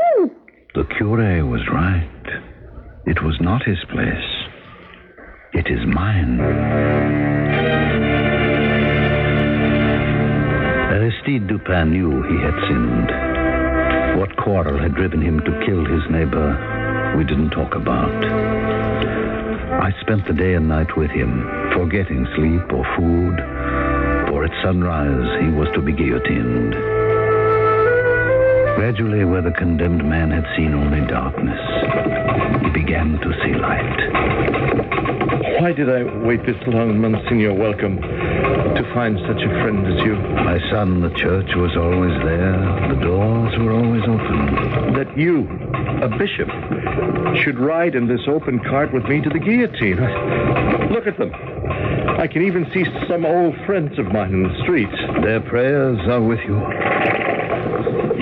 Speaker 4: The cure was right. It was not his place. It is mine. Aristide Dupin knew he had sinned. What quarrel had driven him to kill his neighbor, we didn't talk about. I spent the day and night with him, forgetting sleep or food, for at sunrise he was to be guillotined. Gradually, where the condemned man had seen only darkness, he began to see light.
Speaker 7: Why did I wait this long, Monsignor Welcome, to find such a friend as you?
Speaker 4: My son, the church was always there. The doors were always open.
Speaker 7: That you, a bishop, should ride in this open cart with me to the guillotine. Look at them. I can even see some old friends of mine in the streets.
Speaker 4: Their prayers are with you.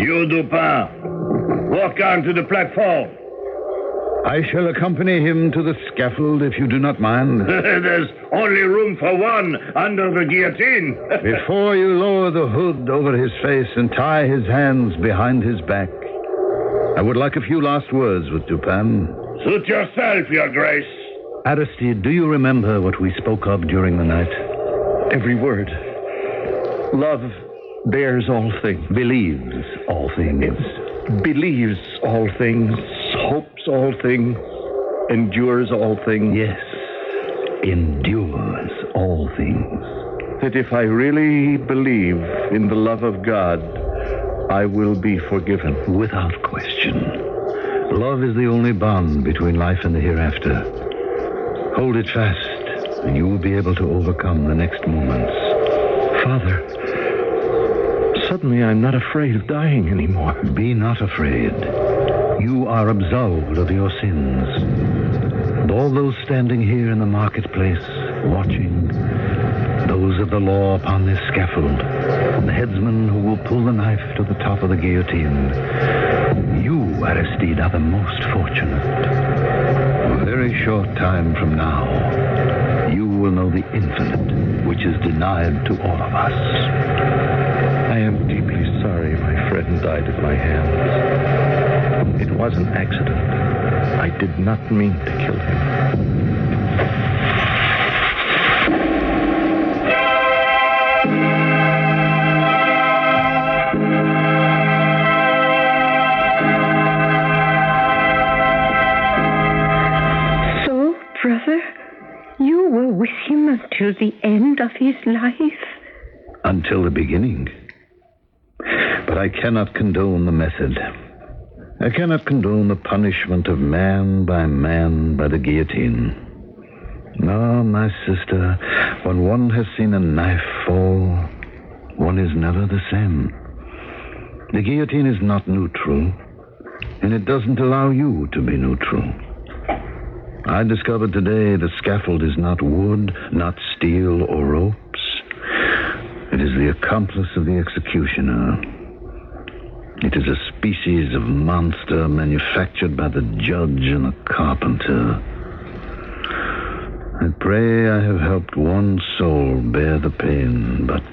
Speaker 7: You, Dupin, walk on to the platform.
Speaker 4: I shall accompany him to the scaffold, if you do not mind.
Speaker 7: There's only room for one under the guillotine.
Speaker 4: Before you lower the hood over his face and tie his hands behind his back, I would like a few last words with Dupin.
Speaker 7: Suit yourself, Your Grace.
Speaker 4: Aristide, do you remember what we spoke of during the night?
Speaker 7: Every word. Love bears all things.
Speaker 4: Believes all things.
Speaker 7: It believes all things, hopes all things, endures all things.
Speaker 4: Yes, endures all things.
Speaker 7: That if I really believe in the love of God, I will be forgiven.
Speaker 4: Without question. Love is the only bond between life and the hereafter. Hold it fast, and you will be able to overcome the next moments.
Speaker 7: Father, suddenly I'm not afraid of dying anymore.
Speaker 4: Be not afraid. You are absolved of your sins. And all those standing here in the marketplace, watching, those of the law upon this scaffold, and the headsman who will pull the knife to the top of the guillotine, you, Aristide, are the most fortunate. A very short time from now, you will know the infinite, which is denied to all of us.
Speaker 7: I am deeply sorry my friend died at my hands. It was an accident. I did not mean to kill him.
Speaker 15: So, brother, You were with him until the end of his life?
Speaker 4: Until the beginning. But I cannot condone the method. I cannot condone the punishment of man by the guillotine. No, my sister, when one has seen a knife fall, one is never the same. The guillotine is not neutral, and it doesn't allow you to be neutral. I discovered today the scaffold is not wood, not steel or ropes. It is the accomplice of the executioner. It is a species of monster manufactured by the judge and the carpenter. I pray I have helped one soul bear the pain, but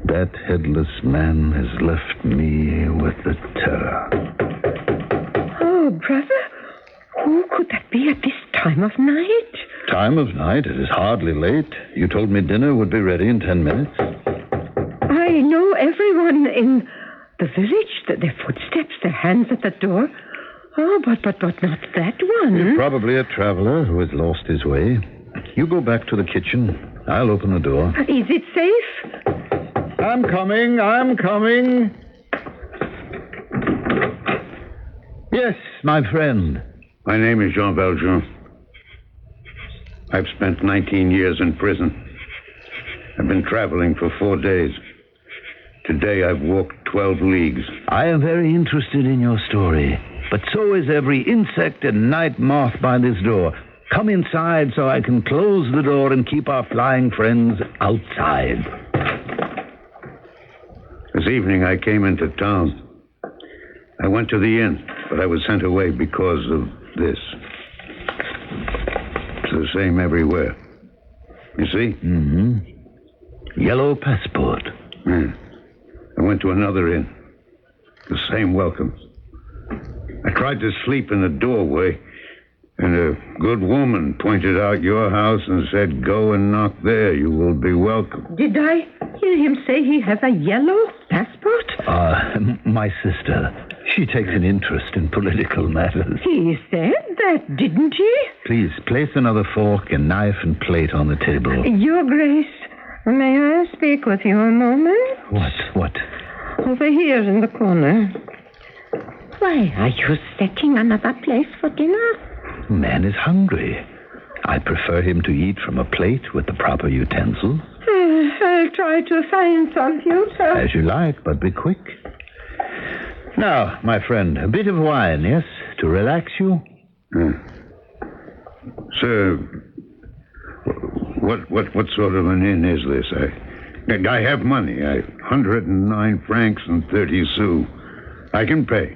Speaker 4: that headless man has left me with the terror.
Speaker 15: Oh, brother, who could that be at this time of night?
Speaker 4: Time of night? It is hardly late. You told me dinner would be ready in 10 minutes.
Speaker 15: I know everyone in the village, their footsteps, their hands at the door. Oh, but not that one.
Speaker 4: You're probably a traveler who has lost his way. You go back to the kitchen. I'll open the door.
Speaker 15: Is it safe?
Speaker 4: I'm coming. Yes, my friend.
Speaker 7: My name is Jean Valjean. I've spent 19 years in prison. I've been traveling for 4 days. Today I've walked 12 leagues.
Speaker 4: I am very interested in your story, but so is every insect and night moth by this door. Come inside so I can close the door and keep our flying friends outside.
Speaker 7: This evening I came into town. I went to the inn, but I was sent away because of this. It's the same everywhere. You see?
Speaker 4: Mm-hmm. Yellow passport.
Speaker 7: Yeah. I went to another inn. The same welcome. I tried to sleep in the doorway, and a good woman pointed out your house and said, "Go and knock there. You will be welcome."
Speaker 15: Did I hear him say he has a yellow passport?
Speaker 4: My sister. She takes an interest in political matters.
Speaker 15: He said that, didn't he?
Speaker 4: Please, place another fork and knife and plate on the table.
Speaker 15: Your Grace, may I speak with you a moment?
Speaker 4: What?
Speaker 15: Over here in the corner. Why, are you setting another place for dinner?
Speaker 4: Man is hungry. I prefer him to eat from a plate with the proper utensils.
Speaker 15: I'll try to find some for you, sir.
Speaker 4: As you like, but be quick. Now, my friend, a bit of wine, yes? To relax you?
Speaker 7: Sir, what sort of an inn is this? I have money. 109 francs and 30 sous. I can pay.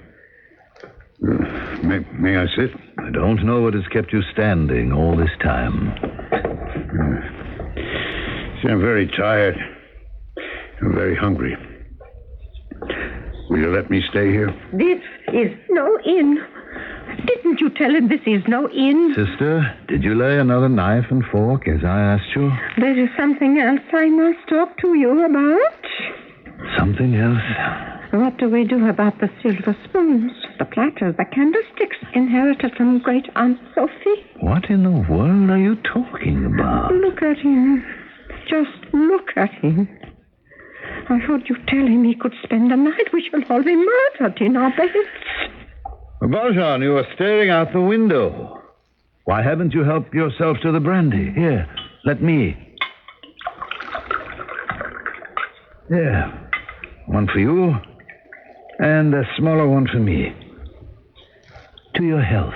Speaker 7: May I sit?
Speaker 4: I don't know what has kept you standing all this time.
Speaker 7: See, I'm very tired. I'm very hungry. Will you let me stay here?
Speaker 15: This is no inn. Didn't you tell him this is no inn?
Speaker 4: Sister, did you lay another knife and fork as I asked you?
Speaker 15: There is something else I must talk to you about.
Speaker 4: Something else?
Speaker 15: What do we do about the silver spoons, the platters, the candlesticks inherited from great Aunt Sophie?
Speaker 4: What in the world are you talking about?
Speaker 15: Look at him. Just look at him. I heard you tell him he could spend the night. We shall all be murdered in our beds.
Speaker 4: Valjean, you are staring out the window. Why haven't you helped yourself to the brandy? Here, let me. There. One for you, and a smaller one for me. To your health.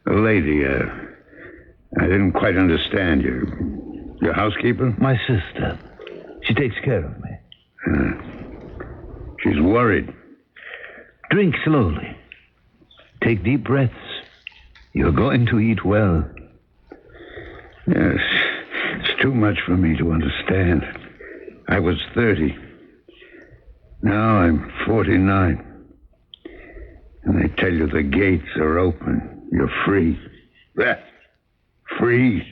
Speaker 7: Lady, I didn't quite understand you. Your housekeeper?
Speaker 4: My sister. She takes care of me.
Speaker 7: She's worried.
Speaker 4: Drink slowly. Take deep breaths. You're going to eat well.
Speaker 7: Yes, it's too much for me to understand. I was 30. Now I'm 49. And they tell you the gates are open. You're free. Free.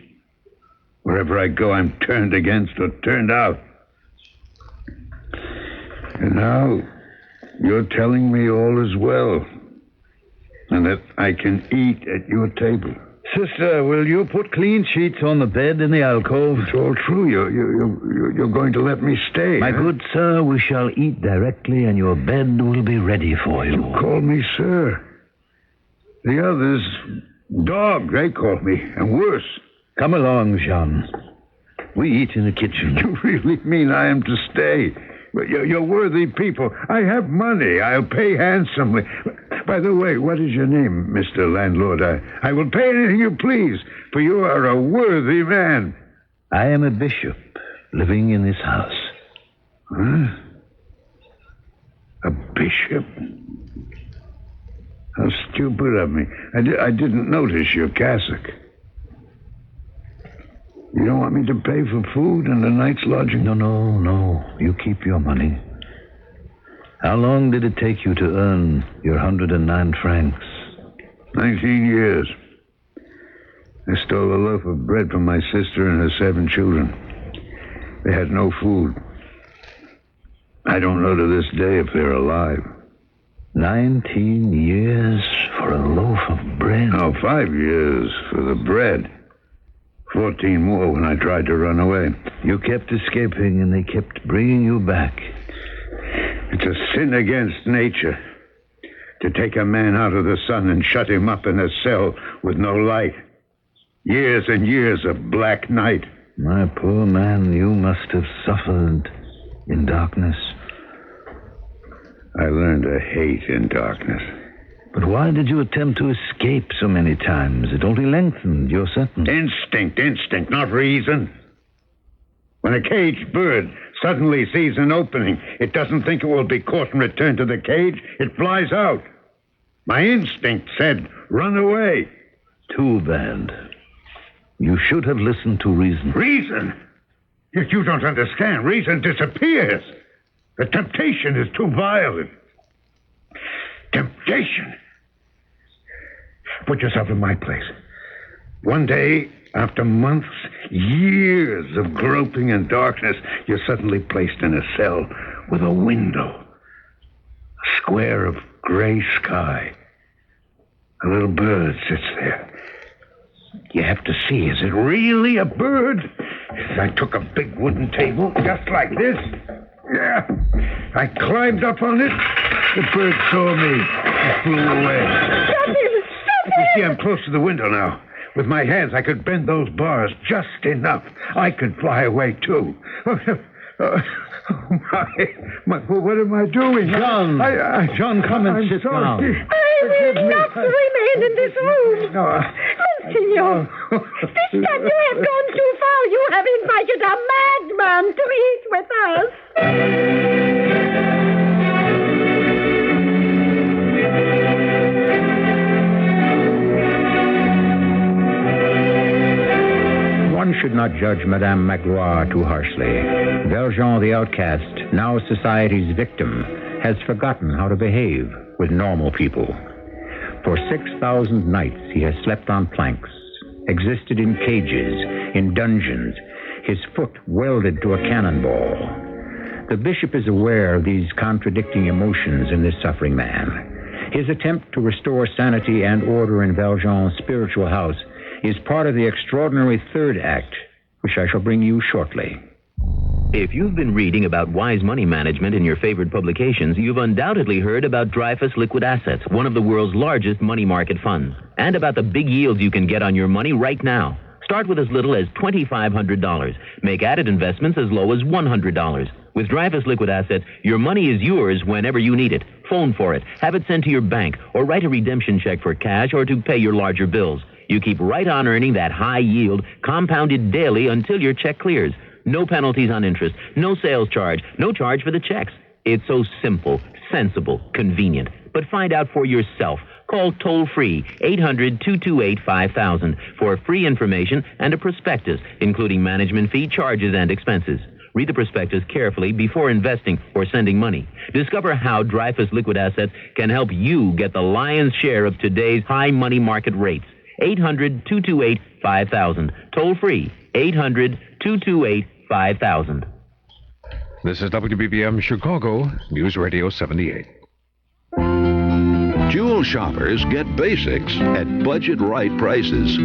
Speaker 7: Wherever I go, I'm turned against or turned out. And now you're telling me all is well. And that I can eat at your table.
Speaker 4: Sister, will you put clean sheets on the bed in the alcove? It's all true. You're going to let me stay.
Speaker 5: My good sir, we shall eat directly, and your bed will be ready for you.
Speaker 4: You call me sir. The others, dog, they call me, and worse.
Speaker 5: Come along, Jean. We eat in the kitchen.
Speaker 4: You really mean I am to stay? But you're worthy people. I have money. I'll pay handsomely. By the way, what is your name, Mr. Landlord? I will pay anything you please, for you are a worthy man.
Speaker 5: I am a bishop living in this house.
Speaker 4: Huh? A bishop? How stupid of me. I didn't notice your cassock. You don't want me to pay for food and a night's lodging?
Speaker 5: No. You keep your money. How long did it take you to earn your 109 francs?
Speaker 4: 19 years. I stole a loaf of bread from my sister and her 7 children. They had no food. I don't know to this day if they're alive.
Speaker 5: 19 years for a loaf of bread?
Speaker 4: No, 5 years for the bread. 14 more when I tried to run away.
Speaker 5: You kept escaping and they kept bringing you back.
Speaker 4: It's a sin against nature to take a man out of the sun and shut him up in a cell with no light. Years and years of black night.
Speaker 5: My poor man, you must have suffered in darkness.
Speaker 4: I learned to hate in darkness.
Speaker 5: But why did you attempt to escape so many times? It only lengthened your sentence.
Speaker 4: Instinct, not reason. When a caged bird suddenly sees an opening, it doesn't think it will be caught and returned to the cage. It flies out. My instinct said, run away.
Speaker 5: Too bad. You should have listened to reason.
Speaker 4: Reason? You don't understand. Reason disappears. The temptation is too violent. Temptation. Put yourself in my place. One day, after months, years of groping in darkness, you're suddenly placed in a cell with a window. A square of gray sky. A little bird sits there. You have to see, is it really a bird? I took a big wooden table, just like this. Yeah. I climbed up on it. The bird saw me and flew away.
Speaker 19: Stop him!
Speaker 4: You see, I'm close to the window now. With my hands, I could bend those bars just enough. I could fly away, too. What am I doing?
Speaker 5: John! John, come and sit down.
Speaker 19: I will not remain in this room.
Speaker 4: No,
Speaker 19: Senor, this time you have gone too far. You have invited a madman to eat with us.
Speaker 1: One should not judge Madame Magloire too harshly. Valjean, the outcast, now society's victim, has forgotten how to behave with normal people. For 6,000 nights he has slept on planks, existed in cages, in dungeons, his foot welded to a cannonball. The bishop is aware of these contradicting emotions in this suffering man. His attempt to restore sanity and order in Valjean's spiritual house is part of the extraordinary third act, which I shall bring you shortly.
Speaker 8: If you've been reading about wise money management in your favorite publications, you've undoubtedly heard about Dreyfus Liquid Assets, one of the world's largest money market funds, and about the big yields you can get on your money right now. Start with as little as $2,500. Make added investments as low as $100. With Dreyfus Liquid Assets, your money is yours whenever you need it. Phone for it, have it sent to your bank, or write a redemption check for cash or to pay your larger bills. You keep right on earning that high yield, compounded daily until your check clears. No penalties on interest, no sales charge, no charge for the checks. It's so simple, sensible, convenient. But find out for yourself. Call toll-free 800-228-5000 for free information and a prospectus, including management fee, charges, and expenses. Read the prospectus carefully before investing or sending money. Discover how Dreyfus Liquid Assets can help you get the lion's share of today's high money market rates. 800-228-5000. Toll-free 800-228-5000.
Speaker 25: This is WBBM Chicago, News Radio 78.
Speaker 9: Jewel shoppers get basics at budget-right prices.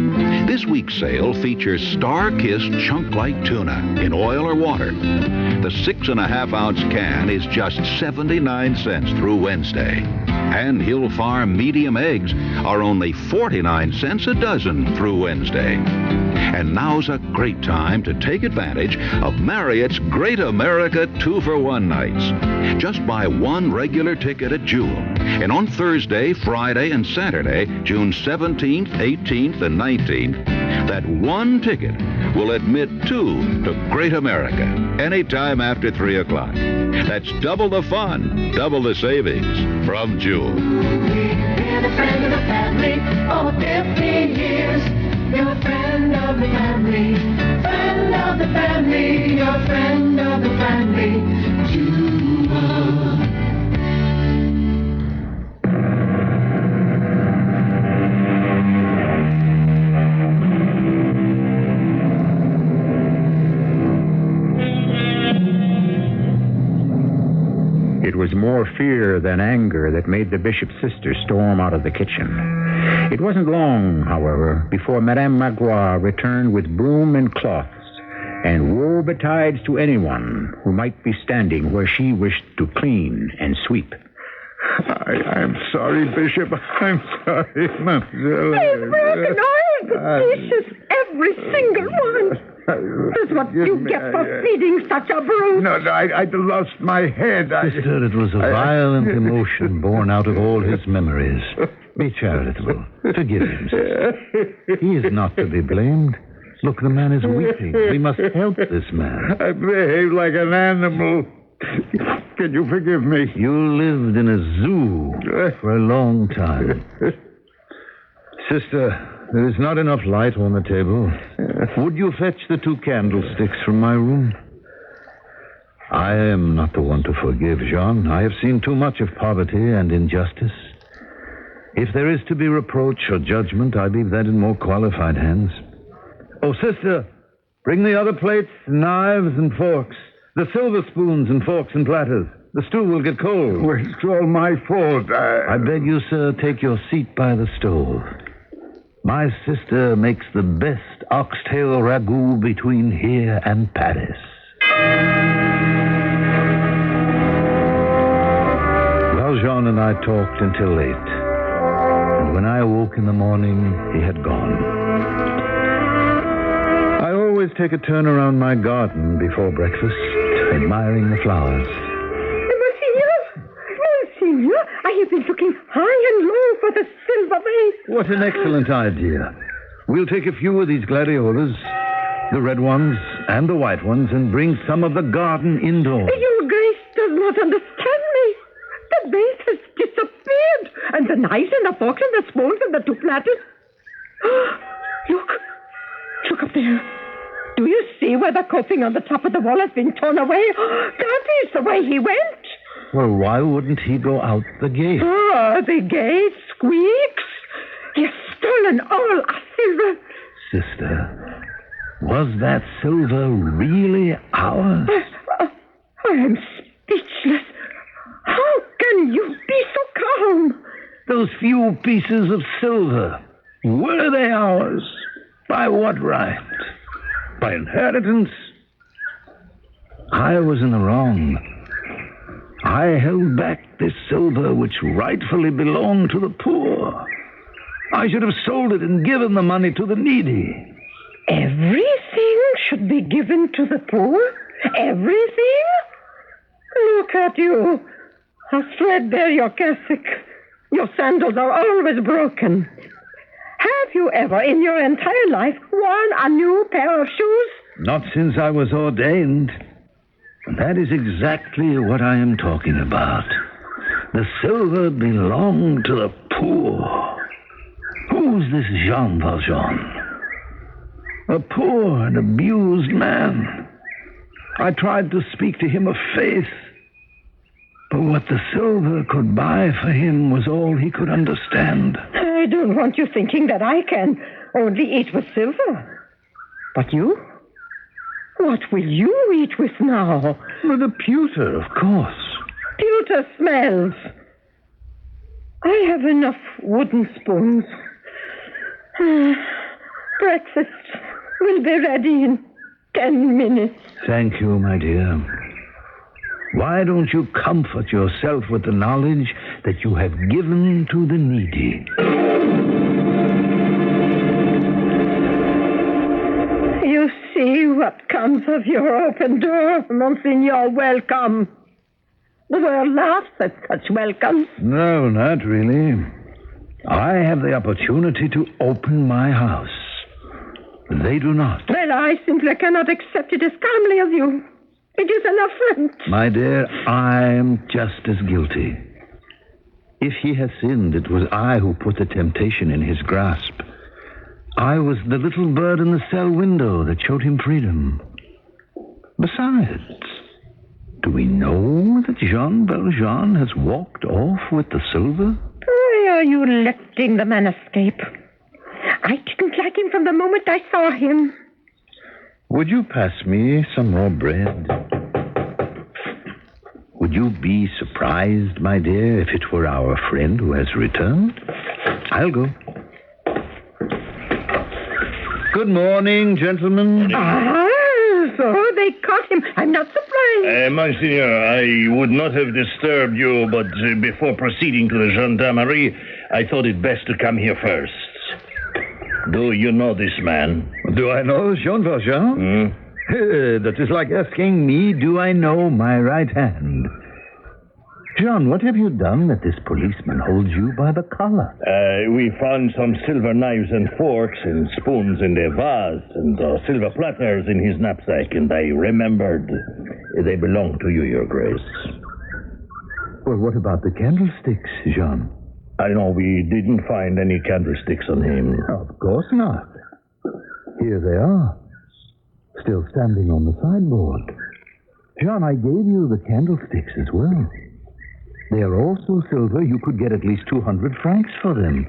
Speaker 9: This week's sale features Star-Kissed chunk-like tuna in oil or water. The 6.5-ounce can is just 79 cents through Wednesday. And Hill Farm medium eggs are only 49 cents a dozen through Wednesday. And now's a great time to take advantage of Marriott's Great America 2-for-1 nights. Just buy one regular ticket at Jewel. And on Thursday, Friday, and Saturday, June 17th, 18th, and 19th, that one ticket will admit 2 to Great America anytime after 3 o'clock. That's double the fun, double the savings from Jewel.
Speaker 12: Been a friend of the family for 50 years. You're a friend of the family, friend of the family, you're a friend of the family. Jewel.
Speaker 6: It was more fear than anger that made the bishop's sister storm out of the kitchen. It wasn't long, however, before Madame Magloire returned with broom and cloths, and woe betides to anyone who might be standing where she wished to clean and sweep.
Speaker 11: I'm sorry, Bishop. I'm sorry, Mademoiselle.
Speaker 19: He's broken all the pieces, every single one. That's what you get for feeding such a brute.
Speaker 11: No, I lost my head.
Speaker 2: Sister, it was a violent emotion born out of all his memories. Be charitable. Forgive him, sister. He is not to be blamed. Look, the man is weeping. We must help this man.
Speaker 11: I behaved like an animal. Can you forgive me?
Speaker 2: You lived in a zoo for a long time. Sister, there is not enough light on the table. Would you fetch the 2 candlesticks from my room? I am not the one to forgive, Jean. I have seen too much of poverty and injustice. If there is to be reproach or judgment, I leave that in more qualified hands. Oh, sister, bring the other plates, knives, and forks. The silver spoons and forks and platters. The stew will get cold.
Speaker 11: Well, it's all my fault.
Speaker 2: I beg you, sir, take your seat by the stove. My sister makes the best oxtail ragout between here and Paris. Valjean and I talked until late. And when I awoke in the morning, he had gone. I always take a turn around my garden before breakfast, admiring the flowers.
Speaker 19: Monsignor, I have been looking high and low for the silver vase.
Speaker 2: What an excellent idea. We'll take a few of these gladiolas, the red ones and the white ones, and bring some of the garden indoors.
Speaker 19: Your Grace does not understand me. The vase has disappeared, and the knives and the forks and the spoons and the 2 platters. Look up there. Do you see where the coping on the top of the wall has been torn away? That is the way he went.
Speaker 2: Well, why wouldn't he go out the gate?
Speaker 19: Oh, the gate squeaks. He has stolen all our silver.
Speaker 2: Sister, was that silver really ours?
Speaker 19: I am speechless. How can you be so calm?
Speaker 2: Those few pieces of silver, were they ours? By what right? By inheritance? I was in the wrong. I held back this silver which rightfully belonged to the poor. I should have sold it and given the money to the needy.
Speaker 19: Everything should be given to the poor? Everything? Look at you. How threadbare your cassock. Your sandals are always broken. Have you ever in your entire life worn a new pair of shoes?
Speaker 2: Not since I was ordained. That is exactly what I am talking about. The silver belonged to the poor. Who's this Jean Valjean? A poor and abused man. I tried to speak to him of faith, but what the silver could buy for him was all he could understand.
Speaker 19: I don't want you thinking that I can only eat with silver. But you? What will you eat with now?
Speaker 2: Well, the pewter, of course.
Speaker 19: Pewter smells. I have enough wooden spoons. Breakfast will be ready in 10 minutes.
Speaker 2: Thank you, my dear. Why don't you comfort yourself with the knowledge that you have given to the needy?
Speaker 19: You see what comes of your open door, Monsignor. Welcome. The world laughs at such welcomes.
Speaker 2: No, not really. I have the opportunity to open my house. They do not.
Speaker 19: Well, I simply cannot accept it as calmly as you. It is an affront.
Speaker 2: My dear, I am just as guilty. If he has sinned, it was I who put the temptation in his grasp. I was the little bird in the cell window that showed him freedom. Besides, do we know that Jean Valjean has walked off with the silver?
Speaker 19: Why are you letting the man escape? I didn't like him from the moment I saw him.
Speaker 2: Would you pass me some more bread? Would you be surprised, my dear, if it were our friend who has returned? I'll go. Good morning, gentlemen.
Speaker 19: So they caught him. I'm not surprised.
Speaker 7: Monsignor, I would not have disturbed you, but before proceeding to the gendarmerie, I thought it best to come here first. Do you know this man?
Speaker 2: Do I know Jean Valjean? That is like asking me, do I know my right hand? Jean, what have you done that this policeman holds you by the collar?
Speaker 7: We found some silver knives and forks and spoons in the vase and silver platters in his knapsack, and I remembered they belong to you, Your Grace.
Speaker 2: Well, what about the candlesticks, Jean?
Speaker 7: I know we didn't find any candlesticks on him.
Speaker 2: Of course not. Here they are, still standing on the sideboard. Jean, I gave you the candlesticks as well. They are also silver. You could get at least 200 francs for them.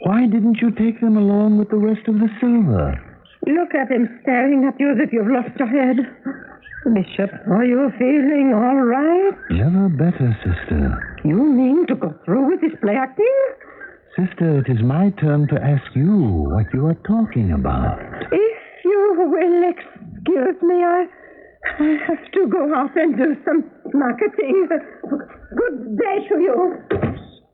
Speaker 2: Why didn't you take them along with the rest of the silver?
Speaker 19: Look at him staring at you as if you've lost your head. Bishop, are you feeling all right?
Speaker 2: Never better, sister.
Speaker 19: You mean to go through with this play acting?
Speaker 2: Sister, it is my turn to ask you what you are talking about.
Speaker 19: If you will excuse me, I have to go out and do some marketing. Good day to you.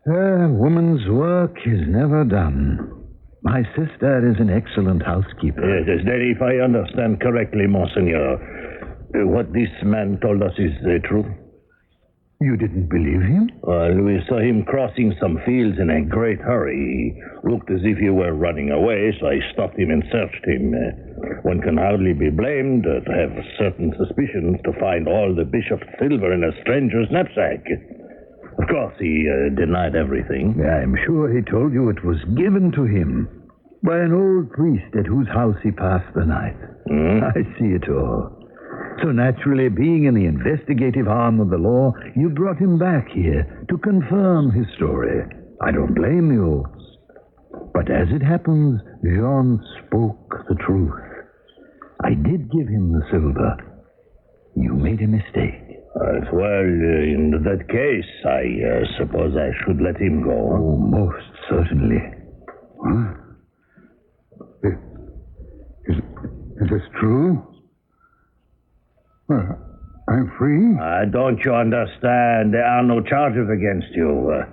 Speaker 2: A woman's work is never done. My sister is an excellent housekeeper.
Speaker 7: Yes, then if I understand correctly, Monsignor, what this man told us is true?
Speaker 2: You didn't believe him?
Speaker 7: Well, we saw him crossing some fields in a great hurry. He looked as if he were running away, so I stopped him and searched him. One can hardly be blamed to have certain suspicions to find all the bishop's silver in a stranger's knapsack. Of course, he denied everything.
Speaker 2: I'm sure he told you it was given to him by an old priest at whose house he passed the night. I see it all. So naturally, being in the investigative arm of the law, you brought him back here to confirm his story. I don't blame you. But as it happens, Jean spoke the truth. I did give him the silver. You made a mistake.
Speaker 7: Well, in that case, I suppose I should let him go.
Speaker 2: Oh, most certainly.
Speaker 4: Huh? Is this true? I'm free?
Speaker 7: Don't you understand? There are no charges against you.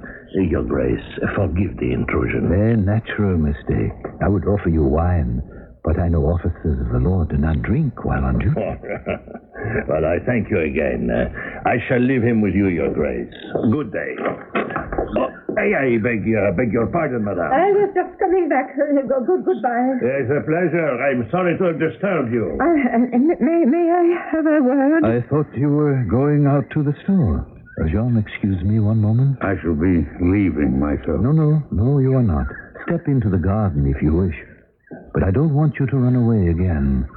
Speaker 7: Your Grace, forgive the intrusion.
Speaker 2: A natural mistake. I would offer you wine, but I know officers of the law do not drink while on duty.
Speaker 7: Well, I thank you again. I shall leave him with you, Your Grace. Good day. I beg your pardon, madame.
Speaker 19: I was just coming back. Goodbye.
Speaker 7: It's a pleasure. I'm sorry to have disturbed you.
Speaker 19: May I have a word?
Speaker 2: I thought you were going out to the store. Jean, excuse me one moment.
Speaker 4: I shall be leaving myself.
Speaker 2: No, you are not. Step into the garden if you wish. But I don't want you to run away again.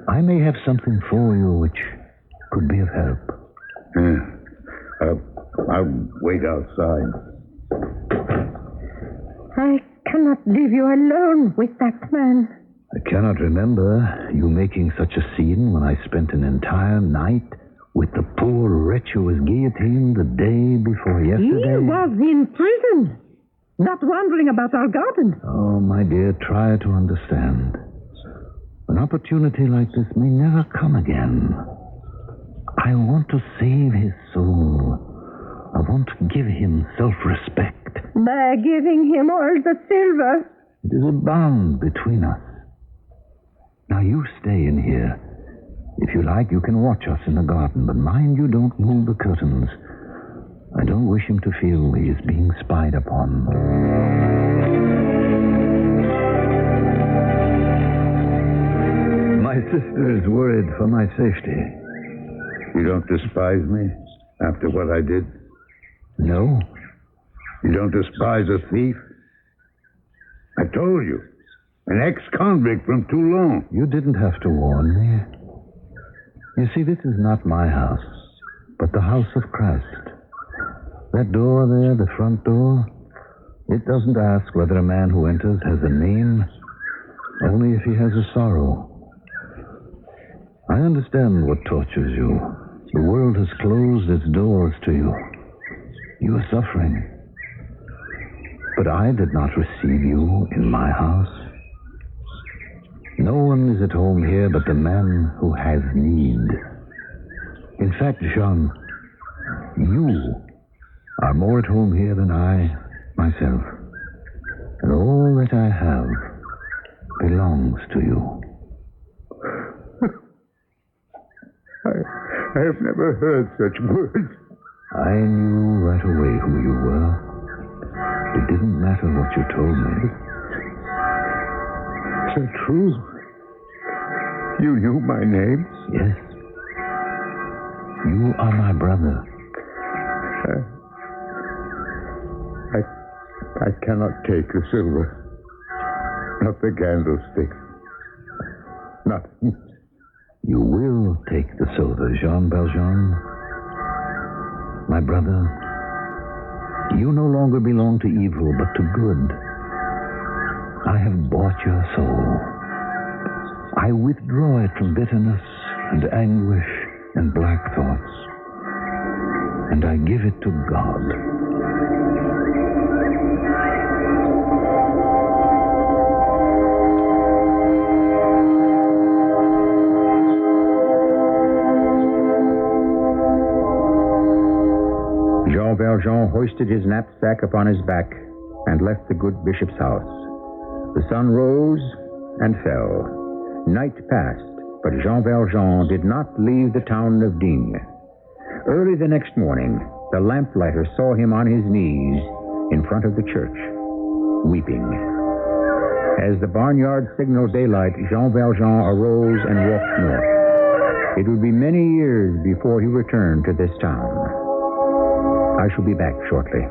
Speaker 2: I may have something for you which could be of help.
Speaker 4: I'll wait outside.
Speaker 19: I cannot leave you alone with that man.
Speaker 2: I cannot remember you making such a scene when I spent an entire night With the poor wretch who was guillotined the day before yesterday?
Speaker 19: He was in prison, not wandering about our garden.
Speaker 2: Oh, my dear, try to understand. An opportunity like this may never come again. I want to save his soul. I want to give him self-respect.
Speaker 19: By giving him all the silver.
Speaker 2: It is a bond between us. Now, you stay in here. If you like, you can watch us in the garden, but mind you don't move the curtains. I don't wish him to feel he is being spied upon. My sister is worried for my safety.
Speaker 4: You don't despise me after what I did?
Speaker 2: No.
Speaker 4: You don't despise a thief? I told you. An ex-convict from Toulon.
Speaker 2: You didn't have to warn me. You see, this is not my house, but the house of Christ. That door there, the front door, it doesn't ask whether a man who enters has a name, only if he has a sorrow. I understand what tortures you. The world has closed its doors to you. You are suffering. But I did not receive you in my house. No one is at home here but the man who has need. In fact, Jean, you are more at home here than I myself. And all that I have belongs to you.
Speaker 4: I have never heard such words.
Speaker 2: I knew right away who you were. It didn't matter what you told me.
Speaker 4: Is that true? You knew my name?
Speaker 2: Yes. You are my brother.
Speaker 4: I cannot take the silver. Not the candlestick. Nothing.
Speaker 2: You will take the soda, Jean Valjean. My brother, you no longer belong to evil, but to good. I have bought your soul. I withdraw it from bitterness and anguish and black thoughts, and I give it to God.
Speaker 6: Jean Valjean hoisted his knapsack upon his back and left the good bishop's house. The sun rose and fell. Night passed, but Jean Valjean did not leave the town of Digne. Early the next morning, the lamplighter saw him on his knees in front of the church, weeping. As the barnyard signaled daylight, Jean Valjean arose and walked north. It would be many years before he returned to this town. I shall be back shortly.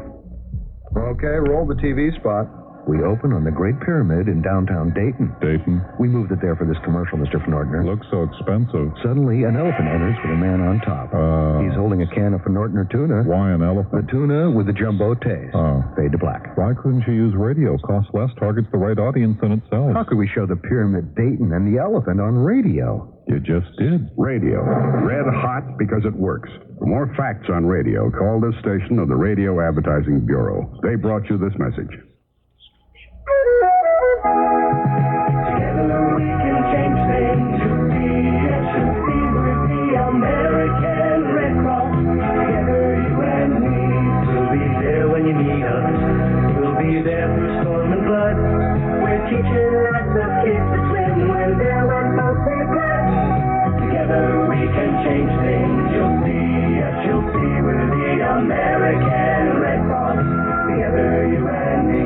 Speaker 25: Okay, roll the TV spot. We open on the Great Pyramid in downtown Dayton.
Speaker 18: Dayton?
Speaker 25: We moved it there for this commercial, Mr. Fnordner.
Speaker 18: Looks so expensive.
Speaker 25: Suddenly, an elephant enters with a man on top. He's holding a can of Fnordner tuna.
Speaker 18: Why an elephant?
Speaker 25: The tuna with the jumbo taste. Fade to black.
Speaker 18: Why couldn't you use radio? Costs less, targets the right audience in itself.
Speaker 25: How could we show the Pyramid Dayton and the elephant on radio?
Speaker 18: You just did.
Speaker 7: Radio. Red hot because it works. For more facts on radio, call this station of the Radio Advertising Bureau. They brought you this message.
Speaker 12: Together we can change things. You'll see with the American Red Cross. Together you and me. We'll be there when you need us. We'll be there through storm and flood. We're teaching lots of kids to swim when they're on mostly blood. Together we can change things. You'll see with the American Red Cross. Together you and me.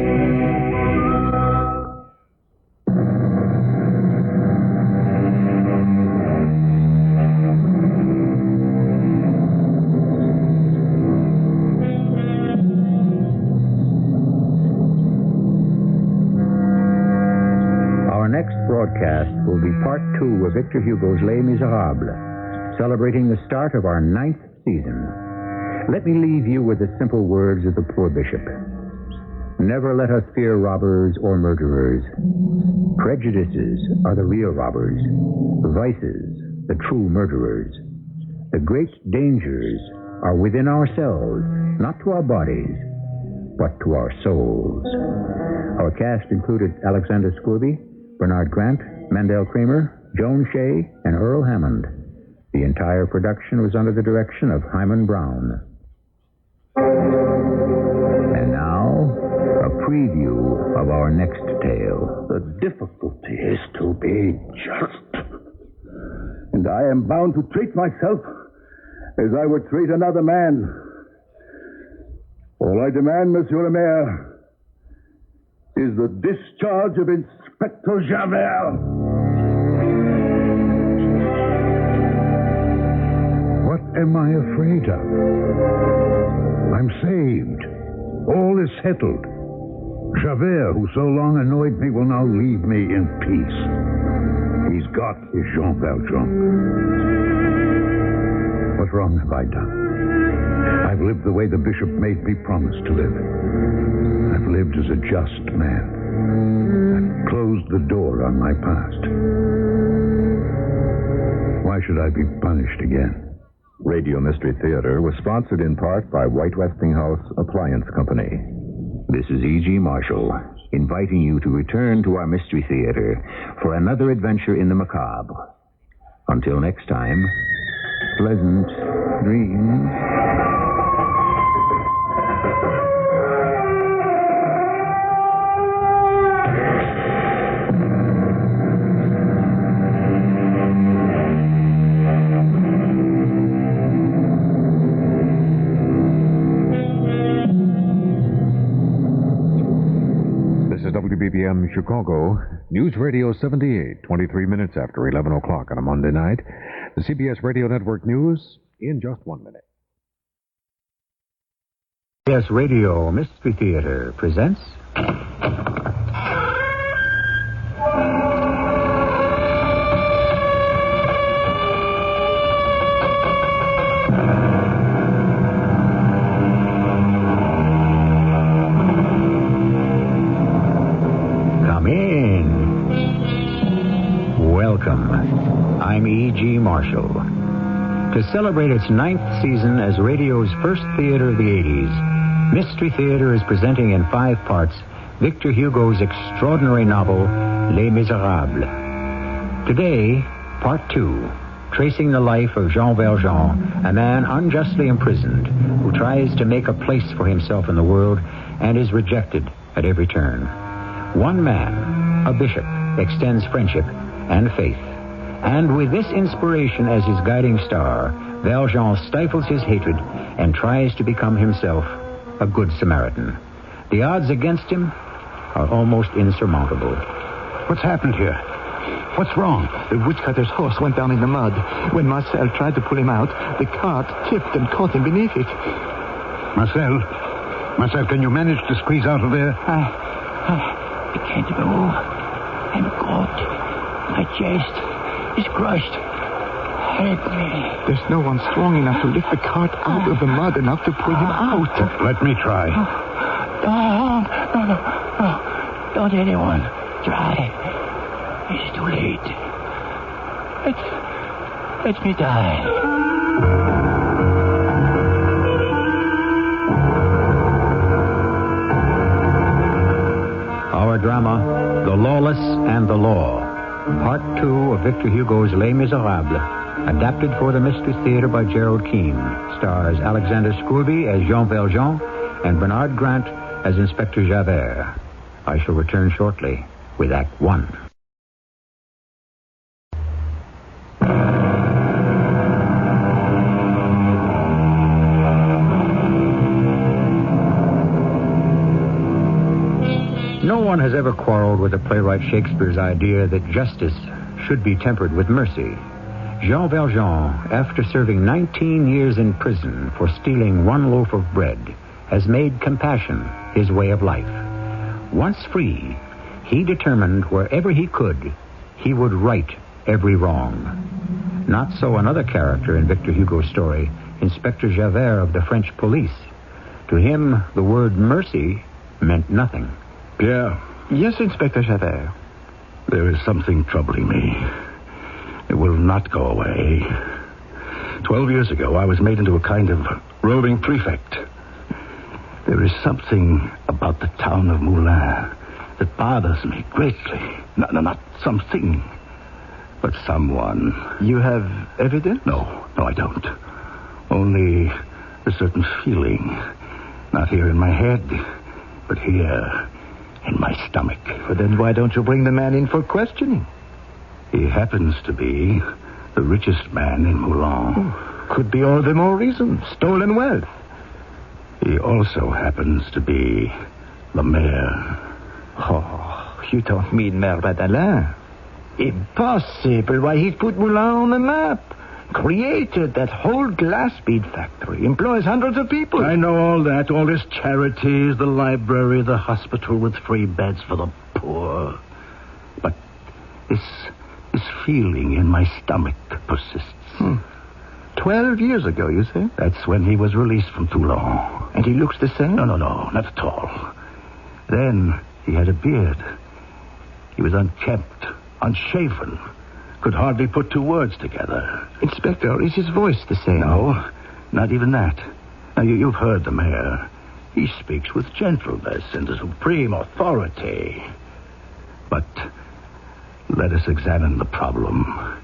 Speaker 6: Our next broadcast will be part 2 of Victor Hugo's Les Miserables, celebrating the start of our 9th season. Let me leave you with the simple words of the poor bishop. Never let us fear robbers or murderers. Prejudices are the real robbers, vices the true murderers. The great dangers are within ourselves, not to our bodies, but to our souls. Our cast included Alexander Scourby, Bernard Grant, Mandel Kramer, Joan Shea, and Earl Hammond. The entire production was under the direction of Hyman Brown. And now, a preview of our next tale.
Speaker 7: The difficulty is to be just. And I am bound to treat myself as I would treat another man. All I demand, Monsieur le Maire, is the discharge of Inspector Javert.
Speaker 4: What am I afraid of? I'm saved. All is settled. Javert, who so long annoyed me, will now leave me in peace. He's got his Jean Valjean. What wrong have I done? I've lived the way the bishop made me promise to live. I've lived as a just man. I've closed the door on my past. Why should I be punished again?
Speaker 3: Radio Mystery Theater was sponsored in part by White Westinghouse Appliance Company.
Speaker 6: This is E.G. Marshall, inviting you to return to our Mystery Theater for another adventure in the macabre. Until next time, pleasant dreams.
Speaker 25: WBBM Chicago, News Radio 78, 23 minutes after 11 o'clock on a Monday night. The CBS Radio Network News in just 1 minute.
Speaker 1: CBS Radio Mystery Theater presents... I'm E.G. Marshall. To celebrate its 9th season as radio's first theater of the 80s, Mystery Theater is presenting in 5 parts Victor Hugo's extraordinary novel, Les Miserables. Today, Part 2, tracing the life of Jean Valjean, a man unjustly imprisoned who tries to make a place for himself in the world and is rejected at every turn. One man, a bishop, extends friendship and faith. And with this inspiration as his guiding star, Valjean stifles his hatred and tries to become himself a good Samaritan. The odds against him are almost insurmountable.
Speaker 10: What's happened here? What's wrong? The woodcutter's horse went down in the mud. When Marcel tried to pull him out, the cart tipped and caught him beneath it.
Speaker 4: Marcel, can you manage to squeeze out of there?
Speaker 10: I can't move. I'm caught. My chest is crushed. Help me. There's no one strong enough to lift the cart out of the mud enough to pull him out.
Speaker 4: Let me try.
Speaker 10: No. Don't anyone try. It's too late. Let me die.
Speaker 1: Our drama, The Lawless and the Law. Part 2 of Victor Hugo's Les Miserables, adapted for the Mystery Theater by Gerald Keane, stars Alexander Scourby as Jean Valjean and Bernard Grant as Inspector Javert. I shall return shortly with Act 1. No one has ever quarreled with the playwright Shakespeare's idea that justice should be tempered with mercy. Jean Valjean, after serving 19 years in prison for stealing 1 loaf of bread, has made compassion his way of life. Once free, he determined wherever he could, he would right every wrong. Not so another character in Victor Hugo's story, Inspector Javert of the French police. To him, the word mercy meant nothing.
Speaker 7: Pierre?
Speaker 10: Yes, Inspector Javert.
Speaker 7: There is something troubling me. It will not go away. 12 years ago, I was made into a kind of roving prefect. There is something about the town of Moulins that bothers me greatly. No, not something, but someone.
Speaker 10: You have evidence?
Speaker 7: No, I don't. Only a certain feeling. Not here in my head, but here in my stomach.
Speaker 10: But then why don't you bring the man in for questioning?
Speaker 7: He happens to be the richest man in Moulins.
Speaker 10: Could be all the more reason. Stolen wealth.
Speaker 7: He also happens to be the mayor.
Speaker 10: Oh, you don't mean Mayor Madeleine? Impossible. Why, he put Moulins on the map. Created that whole glass bead factory. Employs hundreds of people.
Speaker 7: I know all that. All his charities, the library, the hospital with free beds for the poor. But this feeling in my stomach persists.
Speaker 10: 12 years ago, you say?
Speaker 7: That's when he was released from Toulon.
Speaker 10: And he looks the same?
Speaker 7: No, not at all. Then he had a beard. He was unkempt, unshaven. Could hardly put two words together.
Speaker 10: Inspector, is his voice the same?
Speaker 7: No, not even that. Now, you've heard the mayor. He speaks with gentleness and a supreme authority. But let us examine the problem.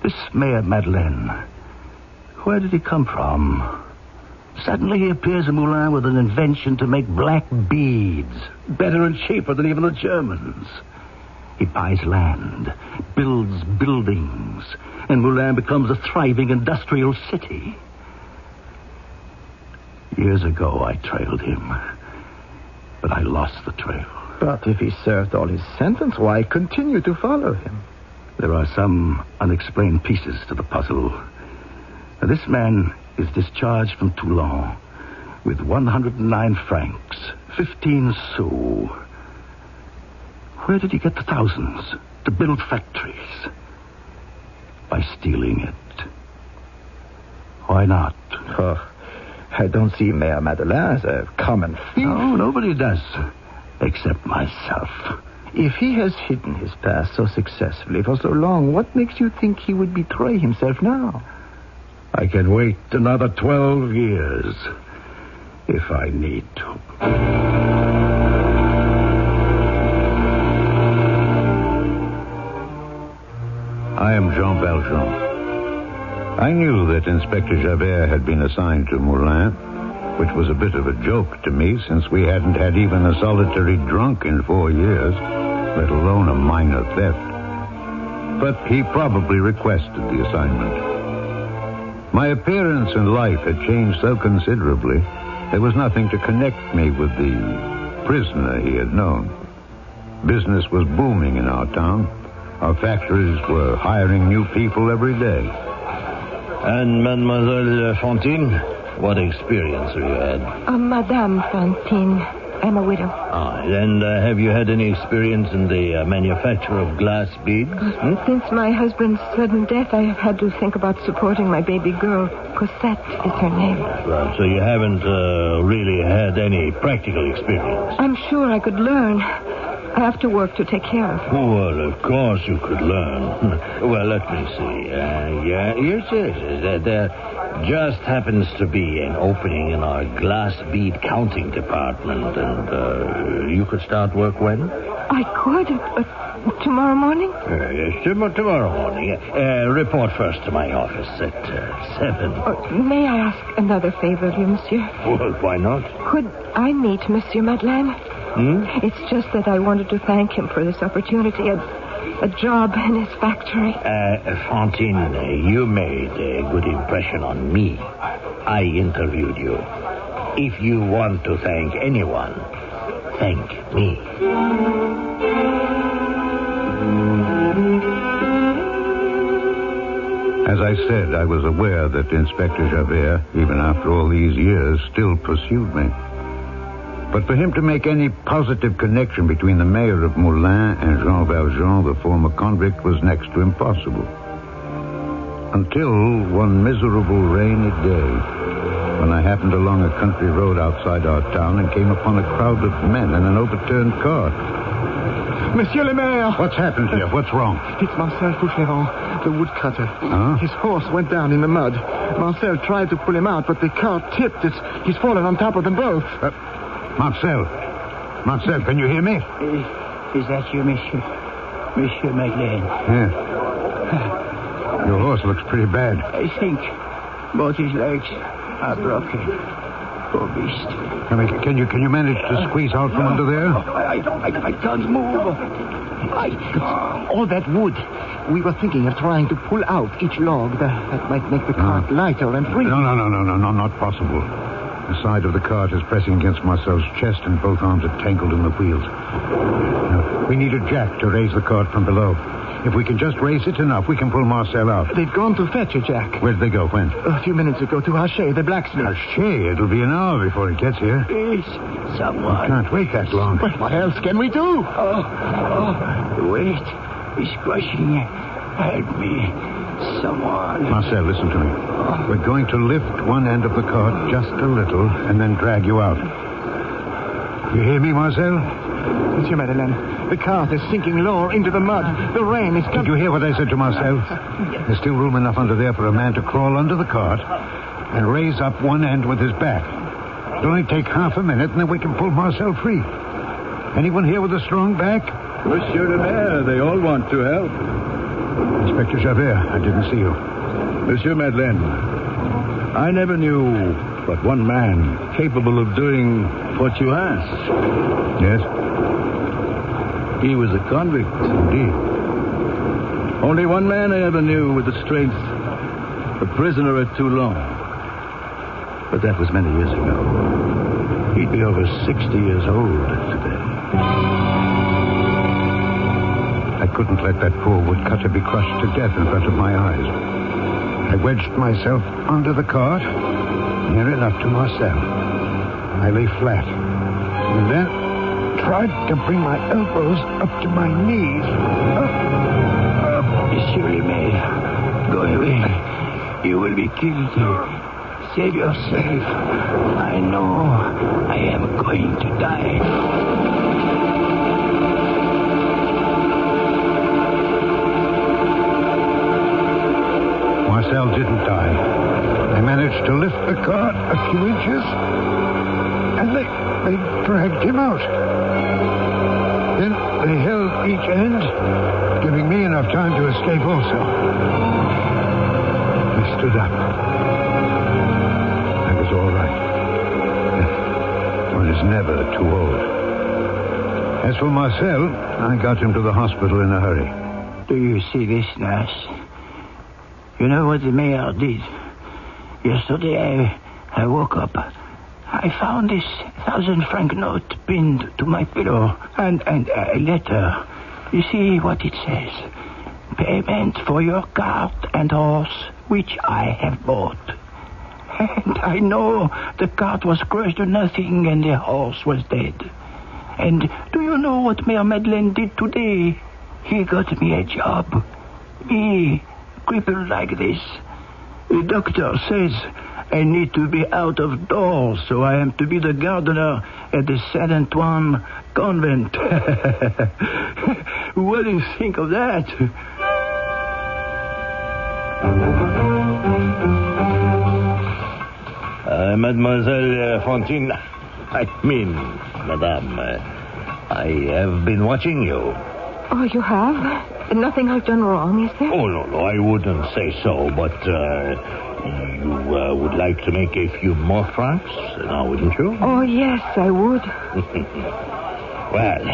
Speaker 7: This Mayor Madeleine, where did he come from? Suddenly he appears in Moulins with an invention to make black beads, better and cheaper than even the Germans. He buys land, builds buildings, and Moulins becomes a thriving industrial city. Years ago, I trailed him, but I lost the trail.
Speaker 10: But if he served all his sentence, why continue to follow him?
Speaker 7: There are some unexplained pieces to the puzzle. Now, this man is discharged from Toulon with 109 francs, 15 sous. Where did he get the thousands to build factories? By stealing it. Why not?
Speaker 10: Oh, I don't see Mayor Madeleine as a common thief.
Speaker 7: No, nobody does, except myself.
Speaker 10: If he has hidden his past so successfully for so long, what makes you think he would betray himself now?
Speaker 7: I can wait another 12 years if I need to.
Speaker 4: I am Jean Valjean. I knew that Inspector Javert had been assigned to Moulins, which was a bit of a joke to me since we hadn't had even a solitary drunk in 4 years, let alone a minor theft. But he probably requested the assignment. My appearance in life had changed so considerably, there was nothing to connect me with the prisoner he had known. Business was booming in our town. Our factories were hiring new people every day.
Speaker 13: And Mademoiselle Fantine, what experience have you had?
Speaker 14: Madame Fantine. I'm a widow.
Speaker 13: And have you had any experience in the manufacture of glass beads?
Speaker 14: Since my husband's sudden death, I have had to think about supporting my baby girl. Cosette is her name.
Speaker 13: Well, so you haven't really had any practical experience?
Speaker 14: I'm sure I could learn. I have to work to take care of her.
Speaker 13: Well, of course you could learn. Well, let me see. Yes, there just happens to be an opening in our glass bead counting department, and you could start work when?
Speaker 14: I could, tomorrow morning?
Speaker 13: Yes, tomorrow morning. Report first to my office at 7.
Speaker 14: May I ask another favor of you, monsieur?
Speaker 13: Well, why not?
Speaker 14: Could I meet Monsieur Madeleine? It's just that I wanted to thank him for this opportunity, a job in his factory.
Speaker 13: Fantine, you made a good impression on me. I interviewed you. If you want to thank anyone, thank me.
Speaker 4: As I said, I was aware that Inspector Javert, even after all these years, still pursued me. But for him to make any positive connection between the mayor of Moulins and Jean Valjean, the former convict, was next to impossible. Until one miserable rainy day, when I happened along a country road outside our town and came upon a crowd of men in an overturned car.
Speaker 10: Monsieur le Maire!
Speaker 4: What's happened here? What's wrong?
Speaker 10: It's Marcel Foucheron. The woodcutter.
Speaker 3: Huh?
Speaker 10: His horse went down in the mud. Marcel tried to pull him out, but the cart tipped. He's fallen on top of them both.
Speaker 3: Marcel, can you hear me?
Speaker 17: Is that you, Monsieur? Monsieur Madeleine?
Speaker 3: Yes. Your horse looks pretty bad.
Speaker 17: I think both his legs are broken. Poor beast.
Speaker 3: Can you manage to squeeze out from under there?
Speaker 17: I can't move.
Speaker 10: All that wood. We were thinking of trying to pull out each log. That might make the cart lighter and free.
Speaker 3: No, not possible. The side of the cart is pressing against Marcel's chest and both arms are tangled in the wheels. Now, we need a jack to raise the cart from below. If we can just raise it enough, we can pull Marcel out.
Speaker 10: They've gone to fetch a jack.
Speaker 3: Where'd they go? When?
Speaker 10: A few minutes ago to Haché, the blacksmith.
Speaker 3: Haché? It'll be an hour before it gets here.
Speaker 17: Please, someone.
Speaker 3: We can't wait that long.
Speaker 10: But what else can we do?
Speaker 17: The weight is crushing. Help me. Someone.
Speaker 3: Marcel, listen to me. We're going to lift one end of the cart just a little and then drag you out. You hear me, Marcel?
Speaker 10: Monsieur Madeleine, the cart is sinking lower into the mud. The rain is coming.
Speaker 3: Did you hear what I said to Marcel? There's still room enough under there for a man to crawl under the cart and raise up one end with his back. It'll only take half a minute, and then we can pull Marcel free. Anyone here with a strong back?
Speaker 7: Monsieur le Maire, they all want to help.
Speaker 3: Inspector Javert, I didn't see you.
Speaker 7: Monsieur Madeleine, I never knew but one man capable of doing what you asked.
Speaker 3: Yes?
Speaker 7: He was a convict.
Speaker 3: Indeed.
Speaker 7: Only one man I ever knew with the strength. A prisoner at Toulon. But that was many years ago. He'd be over 60 years old today.
Speaker 3: I couldn't let that poor woodcutter be crushed to death in front of my eyes. I wedged myself under the cart, near enough to Marcel. I lay flat, and then tried to bring my elbows up to my knees.
Speaker 17: Monsieur le Maire, go away. You will be killed. Save yourself. I know I am going to die.
Speaker 3: Marcel didn't die. They managed to lift the cart a few inches, and they dragged him out. Then they held each end, giving me enough time to escape also. I stood up. I was all right. One is never too old. As for Marcel, I got him to the hospital in a hurry.
Speaker 17: Do you see this, nurse? You know what the mayor did? Yesterday I woke up. I found this 1,000-franc note pinned to my pillow and a letter. You see what it says? Payment for your cart and horse, which I have bought. And I know the cart was crushed to nothing and the horse was dead. And do you know what Mayor Madeleine did today? He got me a job. Me, crippled like this. The doctor says I need to be out of doors, so I am to be the gardener at the Saint Antoine convent. What do you think of that?
Speaker 13: Mademoiselle Fantine, I mean, Madame, I have been watching you.
Speaker 14: Oh, you have? Nothing I've done wrong, is there?
Speaker 13: Oh, no, I wouldn't say so, but you would like to make a few more francs now, wouldn't you?
Speaker 14: Oh, yes, I would.
Speaker 13: Well,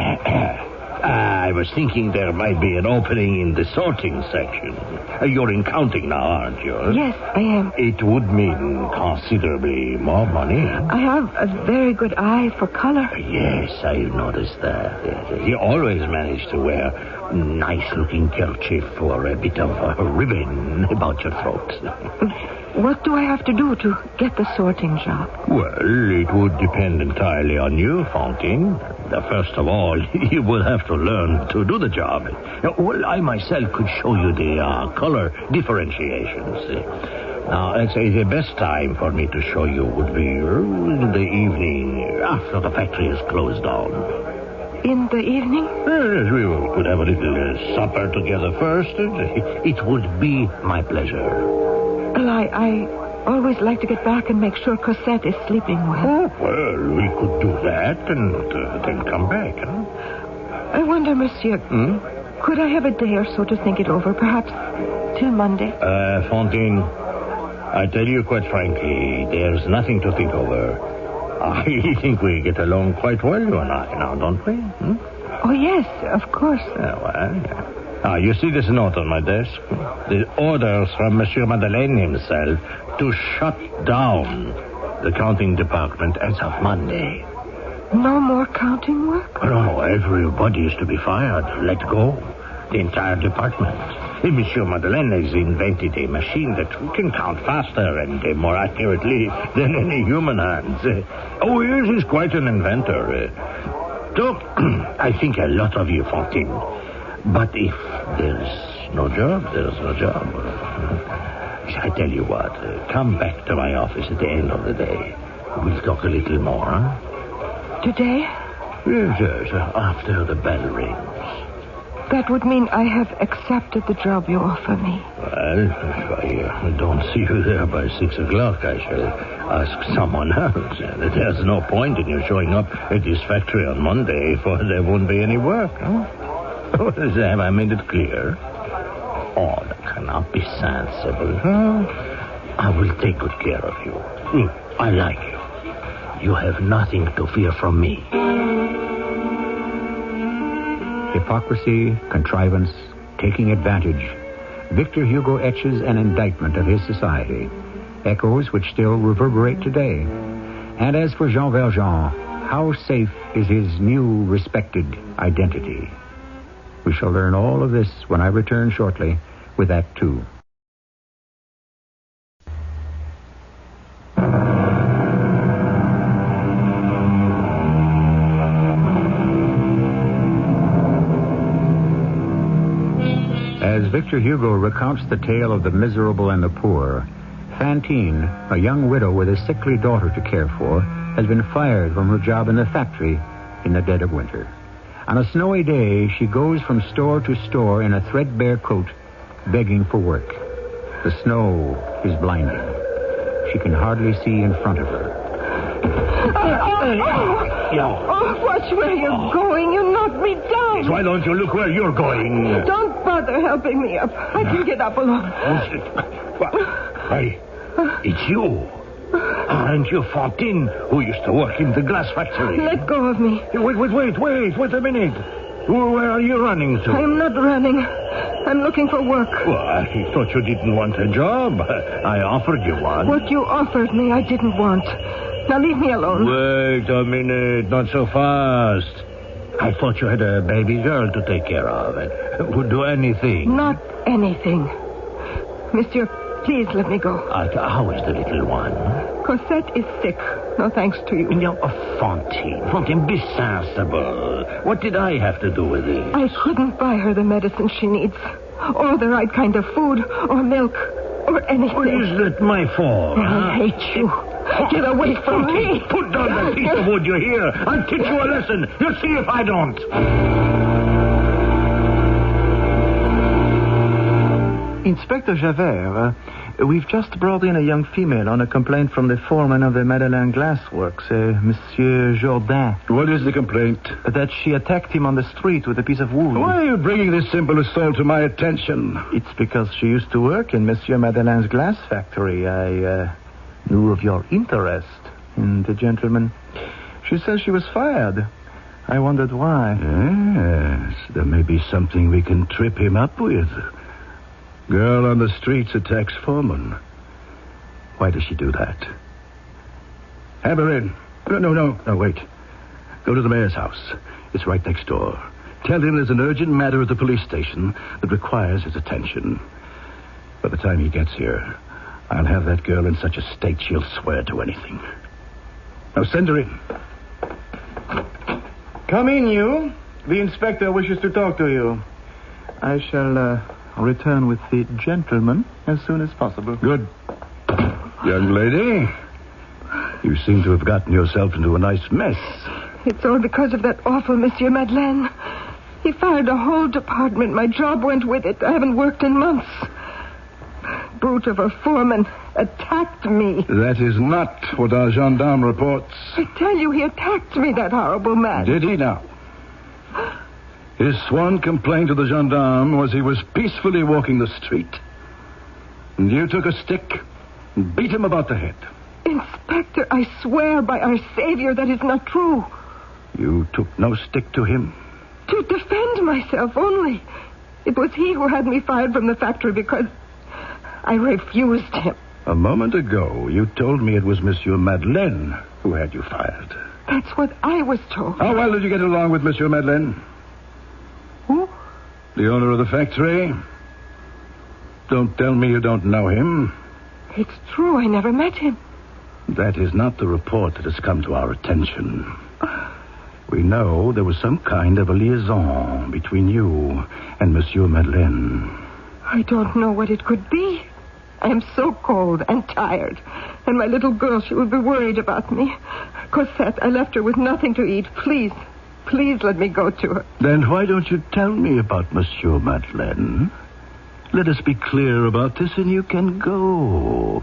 Speaker 13: I was thinking there might be an opening in the sorting section. You're in counting now, aren't you?
Speaker 14: Yes, I am.
Speaker 13: It would mean considerably more money.
Speaker 14: I have a very good eye for color.
Speaker 13: Yes, I've noticed that. Yes. You always manage to wear a nice-looking kerchief or a bit of a ribbon about your throat.
Speaker 14: What do I have to do to get the sorting job?
Speaker 13: Well, it would depend entirely on you, Fantine. First of all, you would have to learn to do the job. Well, I myself could show you the color differentiations. Now, I'd say the best time for me to show you would be in the evening after the factory is closed down.
Speaker 14: in the evening?
Speaker 13: Yes, we could have a little supper together first. It would be my pleasure.
Speaker 14: Well, I always like to get back and make sure Cosette is sleeping well.
Speaker 13: Oh, well, we could do that and then come back, huh?
Speaker 14: I wonder, monsieur, could I have a day or so to think it over, perhaps till Monday?
Speaker 13: Fantine, I tell you quite frankly, there's nothing to think over. I think we get along quite well, you and I, now, don't we?
Speaker 14: Oh, yes, of course.
Speaker 13: You see this note on my desk? The orders from Monsieur Madeleine himself to shut down the counting department as of Monday.
Speaker 14: No more counting work?
Speaker 13: Oh, no, everybody is to be fired. Let go. The entire department. Monsieur Madeleine has invented a machine that can count faster and more accurately than any human hands. Yes, he's quite an inventor. So, I think a lot of you, Fantine. But if there's no job, there's no job. I tell you what, come back to my office at the end of the day. We'll talk a little more, huh?
Speaker 14: Today?
Speaker 13: Yes, after the bell rings.
Speaker 14: That would mean I have accepted the job you offer me.
Speaker 13: Well, if I don't see you there by 6 o'clock, I shall ask someone else. There's no point in you showing up at this factory on Monday, for there won't be any work, huh? Have I made it clear? Oh, that cannot be sensible. I will take good care of you. I like you. You have nothing to fear from me.
Speaker 1: Hypocrisy, contrivance, taking advantage. Victor Hugo etches an indictment of his society, echoes which still reverberate today. And as for Jean Valjean, how safe is his new respected identity? We shall learn all of this when I return shortly with Act Two. As Victor Hugo recounts the tale of the miserable and the poor, Fantine, a young widow with a sickly daughter to care for, has been fired from her job in the factory in the dead of winter. On a snowy day, she goes from store to store in a threadbare coat, begging for work. The snow is blinding. She can hardly see in front of her.
Speaker 14: Watch where you're going. You knocked me down.
Speaker 13: Why don't you look where you're going?
Speaker 14: Don't bother helping me up. I can get up alone.
Speaker 13: Hey, it's you. Aren't you Fantine, who used to work in the glass factory?
Speaker 14: Let go of me.
Speaker 13: Wait a minute. Where are you running to?
Speaker 14: I am not running. I'm looking for work.
Speaker 13: Well, I thought you didn't want a job. I offered you one.
Speaker 14: What you offered me, I didn't want. Now leave me alone.
Speaker 13: Wait a minute. Not so fast. I thought you had a baby girl to take care of and would do anything.
Speaker 14: Not anything. Monsieur, please let me go.
Speaker 13: How is the little one?
Speaker 14: Cosette is sick. No thanks to you.
Speaker 13: No, Fantine, be sensible. What did I have to do with it?
Speaker 14: I couldn't buy her the medicine she needs, or the right kind of food, or milk, or anything.
Speaker 13: Well, is that my fault?
Speaker 14: I hate you. Get away from me.
Speaker 13: Put down that piece of wood, you hear? I'll teach you a lesson. You'll see if I don't.
Speaker 16: Inspector Javert, we've just brought in a young female on a complaint from the foreman of the Madeleine Glass Works, Monsieur Jourdain.
Speaker 7: What is the complaint?
Speaker 16: That she attacked him on the street with a piece of wood.
Speaker 7: Why are you bringing this simple assault to my attention?
Speaker 16: It's because she used to work in Monsieur Madeleine's glass factory. I knew of your interest in the gentleman. She says she was fired. I wondered why.
Speaker 7: Yes, there may be something we can trip him up with. Girl on the streets attacks foreman. Why does she do that? Have her in. No, wait. Go to the mayor's house. It's right next door. Tell him there's an urgent matter at the police station that requires his attention. By the time he gets here, I'll have that girl in such a state she'll swear to anything. Now send her in.
Speaker 16: Come in, you. The inspector wishes to talk to you. I shall return with the gentleman as soon as possible.
Speaker 7: Good. Young lady, you seem to have gotten yourself into a nice mess.
Speaker 19: It's all because of that awful Monsieur Madeleine. He fired a whole department. My job went with it. I haven't worked in months. Brute of a foreman attacked me.
Speaker 7: That is not what our gendarme reports.
Speaker 19: I tell you, he attacked me, that horrible man.
Speaker 7: Did he now? His sworn complaint to the gendarme was he was peacefully walking the street, and you took a stick and beat him about the head.
Speaker 19: Inspector, I swear by our Savior that is not true.
Speaker 7: You took no stick to him?
Speaker 19: To defend myself only. It was he who had me fired from the factory because I refused him.
Speaker 7: A moment ago, you told me it was Monsieur Madeleine who had you fired.
Speaker 19: That's what I was told.
Speaker 7: How well did you get along with Monsieur Madeleine?
Speaker 19: Who?
Speaker 7: The owner of the factory. Don't tell me you don't know him.
Speaker 19: It's true, I never met him.
Speaker 7: That is not the report that has come to our attention. We know there was some kind of a liaison between you and Monsieur Madeleine.
Speaker 19: I don't know what it could be. I am so cold and tired. And my little girl, she will be worried about me. Cosette, I left her with nothing to eat. Please let me go to her.
Speaker 7: Then why don't you tell me about Monsieur Madeleine? Let us be clear about this and you can go.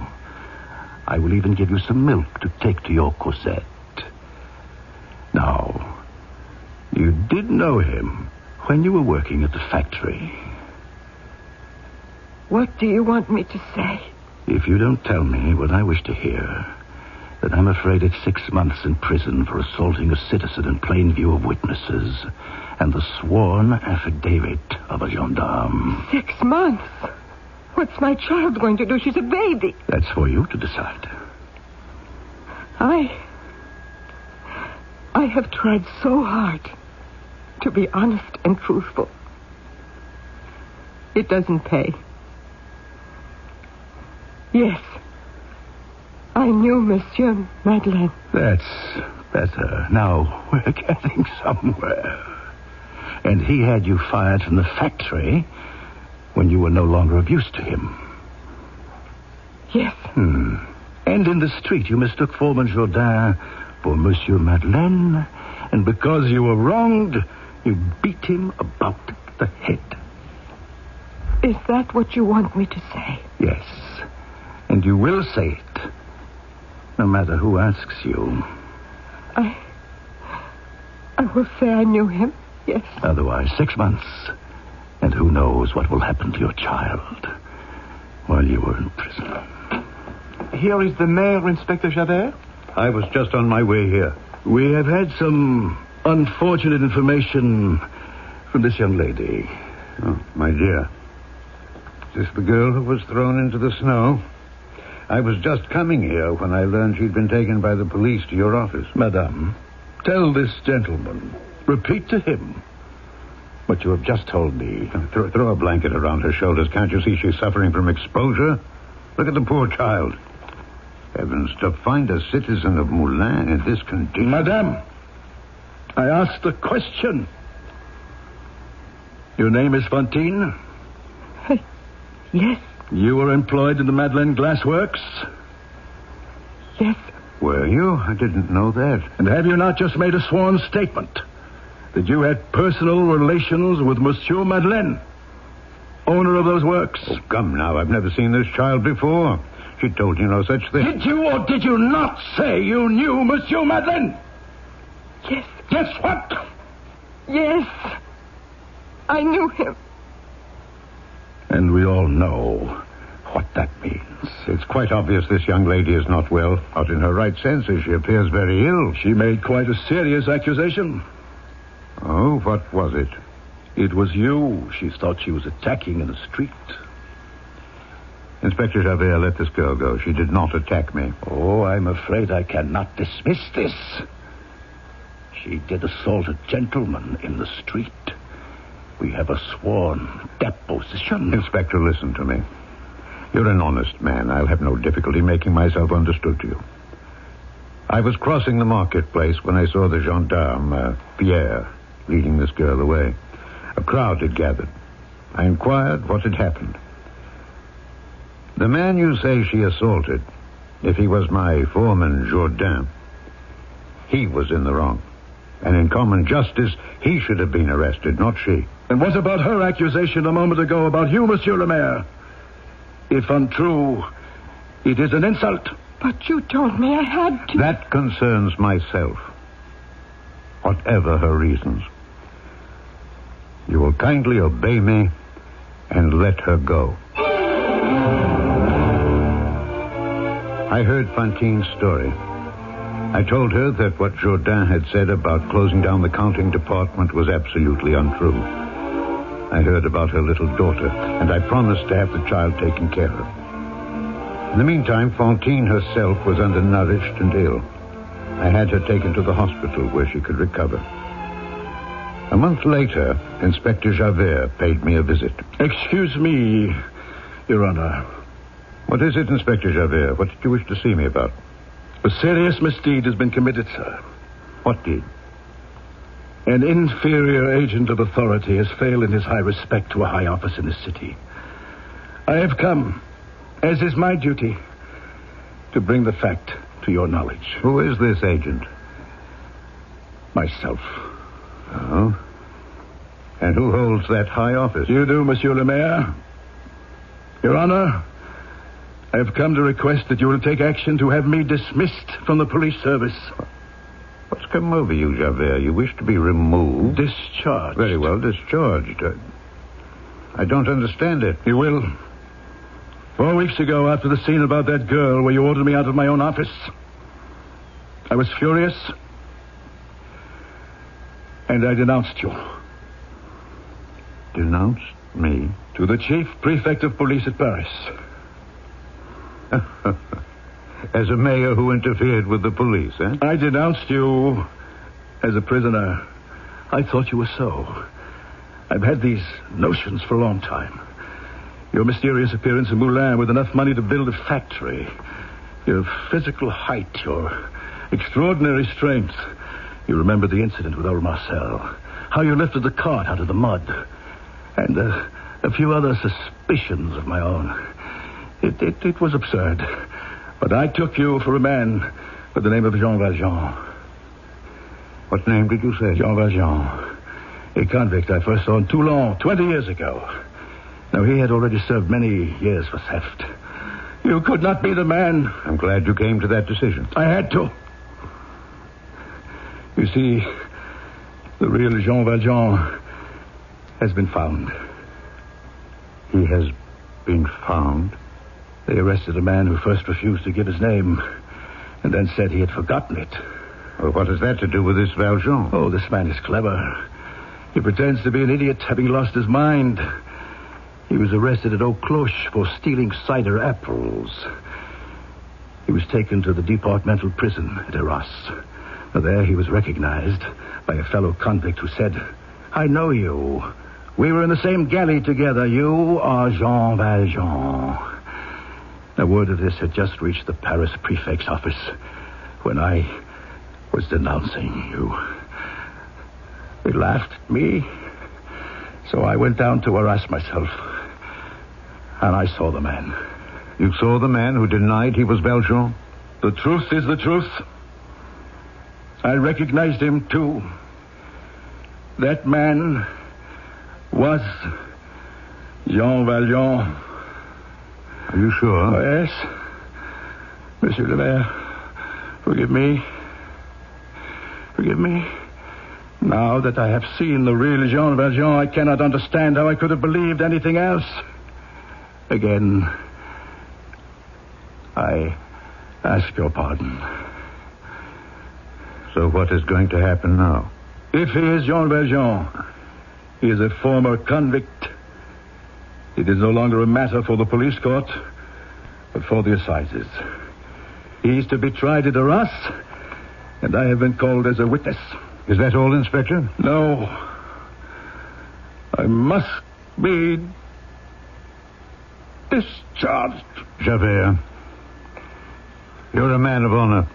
Speaker 7: I will even give you some milk to take to your Cosette. Now, you did know him when you were working at the factory.
Speaker 19: What do you want me to say?
Speaker 7: If you don't tell me what I wish to hear, then I'm afraid it's 6 months in prison for assaulting a citizen in plain view of witnesses and the sworn affidavit of a gendarme.
Speaker 19: 6 months? What's my child going to do? She's a baby.
Speaker 7: That's for you to decide.
Speaker 19: I have tried so hard to be honest and truthful. It doesn't pay. Yes, I knew Monsieur Madeleine.
Speaker 7: That's better. Now we're getting somewhere. And he had you fired from the factory when you were no longer of use to him.
Speaker 19: Yes.
Speaker 7: And in the street you mistook Foreman Jourdain for Monsieur Madeleine, and because you were wronged, you beat him about the head.
Speaker 19: Is that what you want me to say?
Speaker 7: Yes. And you will say it, no matter who asks you.
Speaker 19: I will say I knew him, yes.
Speaker 7: Otherwise, 6 months. And who knows what will happen to your child while you were in prison.
Speaker 16: Here is the mayor, Inspector Javert.
Speaker 4: I was just on my way here.
Speaker 7: We have had some unfortunate information from this young lady.
Speaker 4: Oh, my dear. Is this the girl who was thrown into the snow? I was just coming here when I learned she'd been taken by the police to your office.
Speaker 7: Madame, tell this gentleman, repeat to him what you have just told me.
Speaker 4: Throw a blanket around her shoulders. Can't you see she's suffering from exposure? Look at the poor child. Heavens, to find a citizen of Moulins in this condition.
Speaker 7: Madame, I asked a question. Your name is Fantine?
Speaker 19: Yes.
Speaker 7: You were employed in the Madeleine Glass Works?
Speaker 19: Yes.
Speaker 4: Were you? I didn't know that.
Speaker 7: And have you not just made a sworn statement that you had personal relations with Monsieur Madeleine, owner of those works?
Speaker 4: Oh, come now. I've never seen this child before. She told you no such thing.
Speaker 7: Did you or did you not say you knew Monsieur Madeleine?
Speaker 19: Yes.
Speaker 7: Yes, what?
Speaker 19: Yes. I knew him.
Speaker 7: And we all know what that means.
Speaker 4: It's quite obvious this young lady is not well. Not in her right senses. She appears very ill.
Speaker 7: She made quite a serious accusation.
Speaker 4: Oh, what was it?
Speaker 7: It was you she thought she was attacking in the street.
Speaker 4: Inspector Javert, let this girl go. She did not attack me.
Speaker 7: Oh, I'm afraid I cannot dismiss this. She did assault a gentleman in the street. We have a sworn deposition.
Speaker 4: Inspector, listen to me. You're an honest man. I'll have no difficulty making myself understood to you. I was crossing the marketplace when I saw the gendarme, Pierre, leading this girl away. A crowd had gathered. I inquired what had happened. The man you say she assaulted, if he was my foreman, Jourdain, he was in the wrong.
Speaker 3: And in common justice, he should have been arrested, not she.
Speaker 7: And what about her accusation a moment ago about you, Monsieur le Maire? If untrue, it is an insult.
Speaker 19: But you told me I had to.
Speaker 3: That concerns myself. Whatever her reasons. You will kindly obey me and let her go. I heard Fantine's story. I told her that what Jourdain had said about closing down the counting department was absolutely untrue. I heard about her little daughter, and I promised to have the child taken care of. In the meantime, Fantine herself was undernourished and ill. I had her taken to the hospital where she could recover. A month later, Inspector Javert paid me a visit.
Speaker 7: Excuse me, Your Honor.
Speaker 3: What is it, Inspector Javert? What did you wish to see me about?
Speaker 7: A serious misdeed has been committed, sir.
Speaker 3: What deed?
Speaker 7: An inferior agent of authority has failed in his high respect to a high office in the city. I have come, as is my duty, to bring the fact to your knowledge.
Speaker 3: Who is this agent?
Speaker 7: Myself.
Speaker 3: Oh? And who holds that high office?
Speaker 7: You do, Monsieur le Maire. Your Honor, I have come to request that you will take action to have me dismissed from the police service.
Speaker 3: What's come over you, Javert? You wish to be removed?
Speaker 7: Discharged.
Speaker 3: Very well, discharged. I don't understand it.
Speaker 7: You will. 4 weeks ago, after the scene about that girl where you ordered me out of my own office, I was furious, and I denounced you.
Speaker 3: Denounced me?
Speaker 7: To the chief prefect of police at Paris.
Speaker 3: As a mayor who interfered with the police, eh?
Speaker 7: I denounced you as a prisoner. I thought you were so. I've had these notions for a long time. Your mysterious appearance in Moulin with enough money to build a factory. Your physical height, your extraordinary strength. You remember the incident with old Marcel. How you lifted the cart out of the mud. And a few other suspicions of my own. It was absurd. But I took you for a man with the name of Jean Valjean.
Speaker 3: What name did you say?
Speaker 7: Jean Valjean. A convict I first saw in Toulon 20 years ago. Now, he had already served many years for theft. You could not be the man.
Speaker 3: I'm glad you came to that decision.
Speaker 7: I had to. You see, the real Jean Valjean has been found.
Speaker 3: He has been found?
Speaker 7: They arrested a man who first refused to give his name and then said he had forgotten it.
Speaker 3: Well, what has that to do with this Valjean?
Speaker 7: Oh, this man is clever. He pretends to be an idiot, having lost his mind. He was arrested at Eau Cloche for stealing cider apples. He was taken to the departmental prison at Arras. There he was recognized by a fellow convict who said, "I know you. We were in the same galley together. You are Jean Valjean." The word of this had just reached the Paris prefect's office when I was denouncing you. They laughed at me, so I went down to Arras myself, and I saw the man.
Speaker 3: You saw the man who denied he was Valjean?
Speaker 7: The truth is the truth. I recognized him, too. That man was Jean Valjean.
Speaker 3: Are you sure?
Speaker 7: Oh, yes. Monsieur le Maire, forgive me. Forgive me. Now that I have seen the real Jean Valjean, I cannot understand how I could have believed anything else. Again, I ask your pardon.
Speaker 3: So what is going to happen now?
Speaker 7: If he is Jean Valjean, he is a former convict. It is no longer a matter for the police court, but for the assizes. He is to be tried at Arras, and I have been called as a witness.
Speaker 3: Is that all, Inspector?
Speaker 7: No. I must be discharged.
Speaker 3: Javert, you're a man of honor.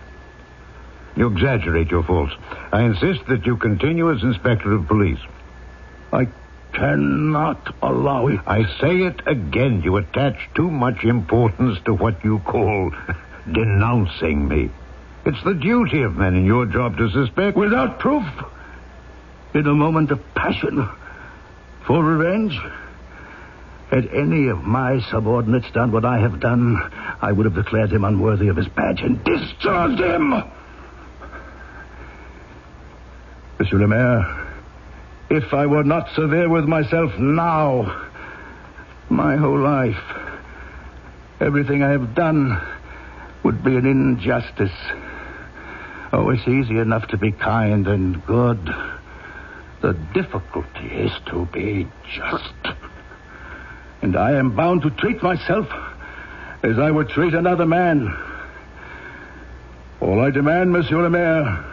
Speaker 3: You exaggerate your faults. I insist that you continue as Inspector of Police.
Speaker 7: I cannot allow it.
Speaker 3: I say it again. You attach too much importance to what you call denouncing me. It's the duty of men in your job to suspect.
Speaker 7: Without proof,
Speaker 13: in a moment of passion for revenge. Had any of my subordinates done what I have done, I would have declared him unworthy of his badge and discharged him. Monsieur le Maire, if I were not severe with myself now, my whole life, everything I have done would be an injustice. Oh, it's easy enough to be kind and good. The difficulty is to be just. And I am bound to treat myself as I would treat another man. All I demand, Monsieur le Maire,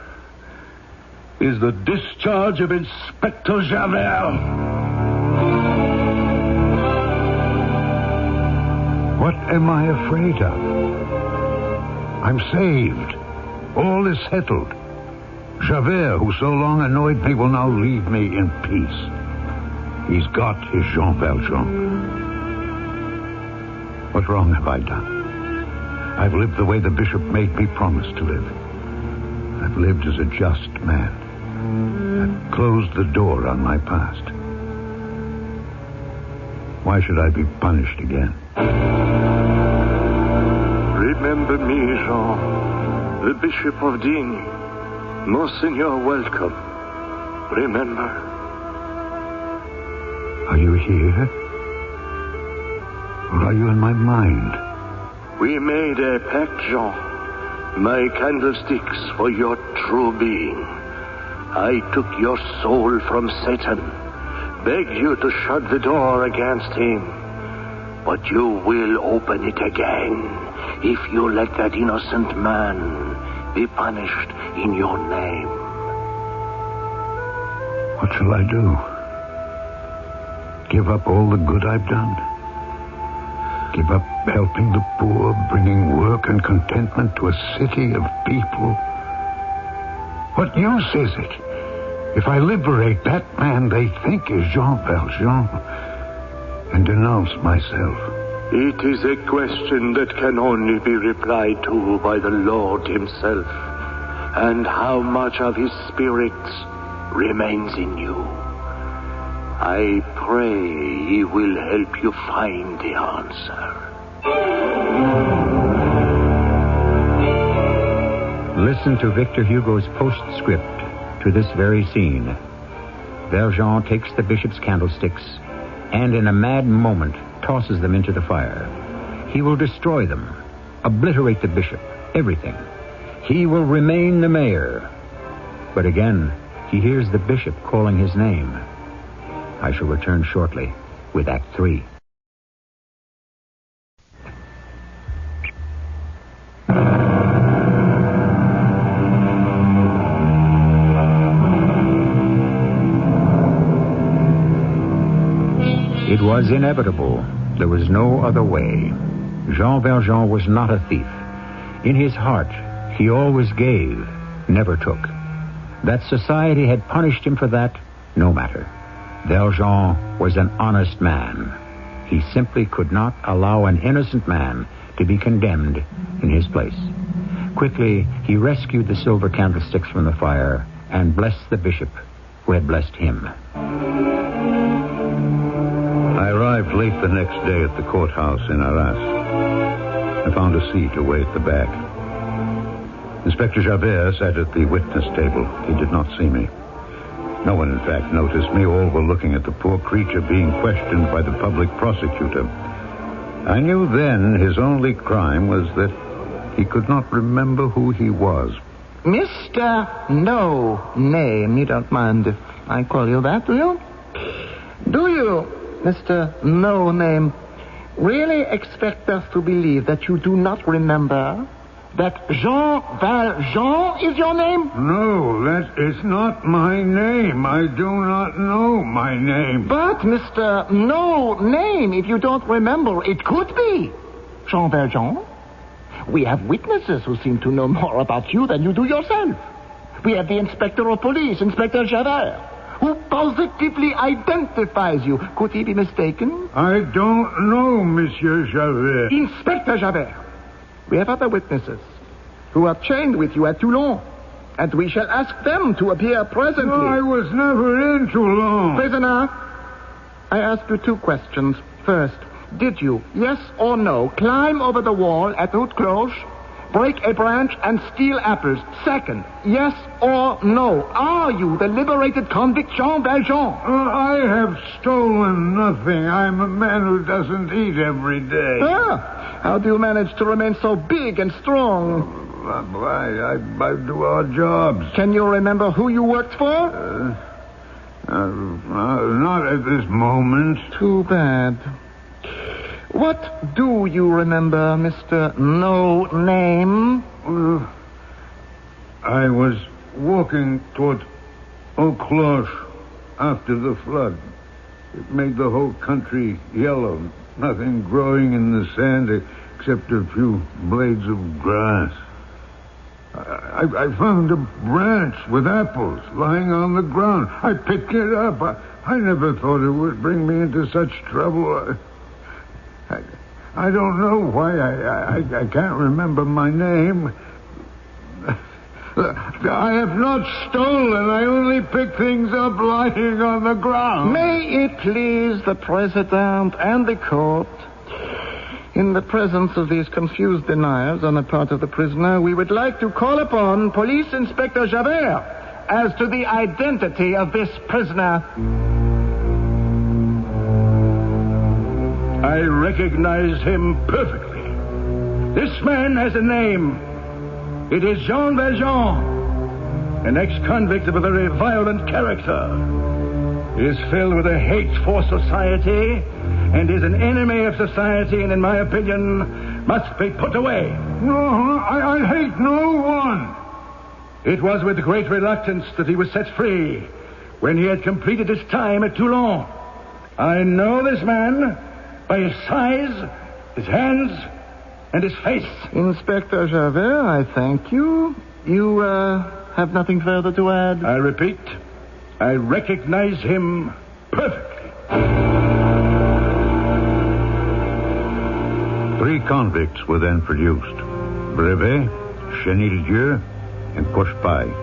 Speaker 13: is the discharge of Inspector Javert.
Speaker 3: What am I afraid of? I'm saved. All is settled. Javert, who so long annoyed me, will now leave me in peace. He's got his Jean Valjean. What wrong have I done? I've lived the way the bishop made me promise to live. I've lived as a just man. I've closed the door on my past. Why should I be punished again?
Speaker 20: Remember me, Jean, the Bishop of Digne. Monseigneur, welcome. Remember.
Speaker 3: Are you here? Or are you in my mind?
Speaker 20: We made a pact, Jean. My candlesticks for your true being. I took your soul from Satan, begged you to shut the door against him. But you will open it again if you let that innocent man be punished in your name.
Speaker 3: What shall I do? Give up all the good I've done? Give up helping the poor, bringing work and contentment to a city of people? What use is it if I liberate that man they think is Jean Valjean and denounce myself?
Speaker 20: It is a question that can only be replied to by the Lord himself, and how much of his spirit remains in you. I pray he will help you find the answer.
Speaker 1: Listen to Victor Hugo's postscript to this very scene. Valjean takes the bishop's candlesticks and in a mad moment tosses them into the fire. He will destroy them, obliterate the bishop, everything. He will remain the mayor. But again, he hears the bishop calling his name. I shall return shortly with Act 3. It was inevitable. There was no other way. Jean Valjean was not a thief. In his heart, he always gave, never took. That society had punished him for that, no matter. Valjean was an honest man. He simply could not allow an innocent man to be condemned in his place. Quickly, he rescued the silver candlesticks from the fire and blessed the bishop who had blessed him.
Speaker 3: I arrived late the next day at the courthouse in Arras. I found a seat away at the back. Inspector Javert sat at the witness table. He did not see me. No one, in fact, noticed me. All were looking at the poor creature being questioned by the public prosecutor. I knew then his only crime was that he could not remember who he was.
Speaker 16: Mr. No Name, you don't mind if I call you that, do you? Do you, Mr. No Name, really expect us to believe that you do not remember that Jean Valjean is your name?
Speaker 3: No, that is not my name. I do not know my name.
Speaker 16: But, Mr. No Name, if you don't remember, it could be Jean Valjean. We have witnesses who seem to know more about you than you do yourself. We have the Inspector of Police, Inspector Javert, who positively identifies you. Could he be mistaken?
Speaker 3: I don't know, Monsieur Javert.
Speaker 16: Inspector Javert. We have other witnesses who are trained with you at Toulon. and we shall ask them to appear presently.
Speaker 3: No, I was never in Toulon.
Speaker 16: Prisoner, I ask you 2 questions. First, did you, yes or no, climb over the wall at Haute Cloche, break a branch, and steal apples? Second, yes or no, are you the liberated convict Jean Valjean?
Speaker 3: I have stolen nothing. I'm a man who doesn't eat every day.
Speaker 16: How do you manage to remain so big and strong?
Speaker 3: I do odd jobs.
Speaker 16: Can you remember who you worked for?
Speaker 3: Not at this moment.
Speaker 16: Too bad. What do you remember, Mr. No Name?
Speaker 3: I was walking toward Haute Cloche after the flood. It made the whole country yellow. Nothing growing in the sand except a few blades of grass. I found a branch with apples lying on the ground. I picked it up. I never thought it would bring me into such trouble. I don't know why. I can't remember my name. I have not stolen. I only picked things up lying on the ground.
Speaker 16: May it please the President and the court, in the presence of these confused deniers on the part of the prisoner, we would like to call upon Police Inspector Javert as to the identity of this prisoner.
Speaker 20: I recognize him perfectly. This man has a name. It is Jean Valjean, an ex-convict of a very violent character. He is filled with a hate for society and is an enemy of society, and in my opinion, must be put away.
Speaker 3: No, I hate no one.
Speaker 20: It was with great reluctance that he was set free when he had completed his time at Toulon. I know this man by his size, his hands, and his face.
Speaker 16: Inspector Javert, I thank you. You, have nothing further to add?
Speaker 20: I repeat, I recognize him perfectly.
Speaker 4: 3 convicts were then produced. Brevet, Chenildieu, and Cochepaille.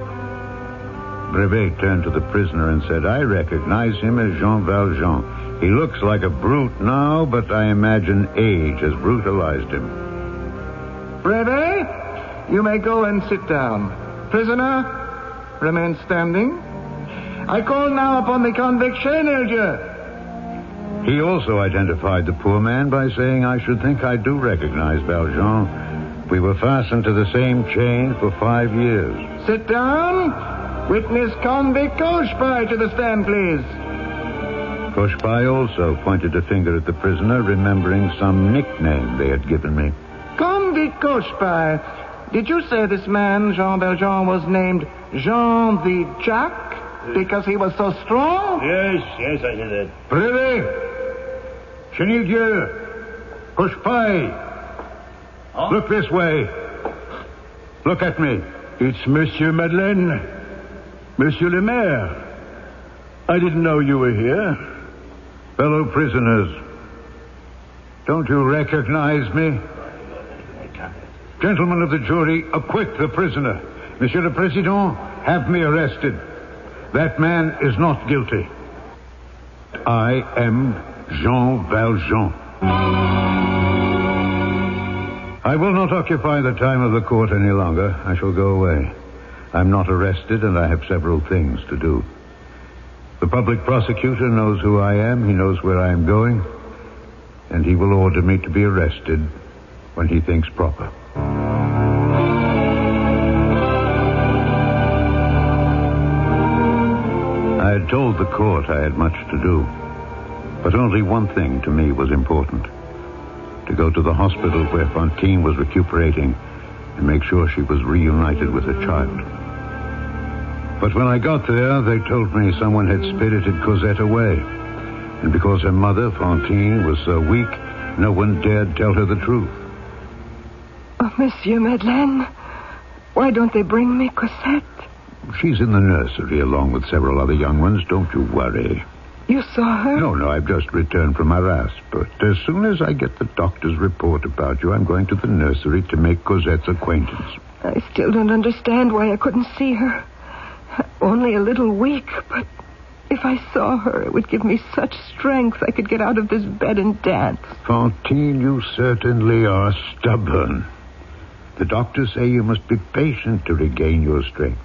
Speaker 4: Brevet turned to the prisoner and said, I recognize him as Jean Valjean. He looks like a brute now, but I imagine age has brutalized him.
Speaker 16: Brevet, you may go and sit down. Prisoner, remain standing. I call now upon the convict Chenildieu.
Speaker 4: He also identified the poor man by saying, I should think I do recognize Valjean. We were fastened to the same chain for 5 years.
Speaker 16: Sit down. Witness convict Cochepaille to the stand, please.
Speaker 4: Cochepaille also pointed a finger at the prisoner, remembering some nickname they had given me.
Speaker 16: Convict Cochepaille, did you say this man, Jean Valjean, was named Jean the Jack because he was so strong?
Speaker 20: Yes, I did it.
Speaker 3: Brevet! Chenildieu! Cochepaille! Huh? Look this way. Look at me.
Speaker 20: It's Monsieur Madeleine. Monsieur le Maire. I didn't know you were here.
Speaker 3: Fellow prisoners, don't you recognize me? Gentlemen of the jury, acquit the prisoner. Monsieur le Président, have me arrested. That man is not guilty. I am Jean Valjean. I will not occupy the time of the court any longer. I shall go away. I'm not arrested, and I have several things to do. The public prosecutor knows who I am, he knows where I am going, and he will order me to be arrested when he thinks proper. I had told the court I had much to do, but only one thing to me was important: to go to the hospital where Fantine was recuperating and make sure she was reunited with her child. But when I got there, they told me someone had spirited Cosette away, and because her mother, Fantine, was so weak, no one dared tell her the truth.
Speaker 19: Oh, Monsieur Madeleine, why don't they bring me Cosette?
Speaker 4: She's in the nursery along with several other young ones. Don't you worry.
Speaker 19: You saw her?
Speaker 3: No, I've just returned from Arras. But as soon as I get the doctor's report about you, I'm going to the nursery to make Cosette's acquaintance.
Speaker 19: I still don't understand why I couldn't see her. Only a little weak, but if I saw her, it would give me such strength I could get out of this bed and dance.
Speaker 3: Fantine, you certainly are stubborn. The doctors say you must be patient to regain your strength.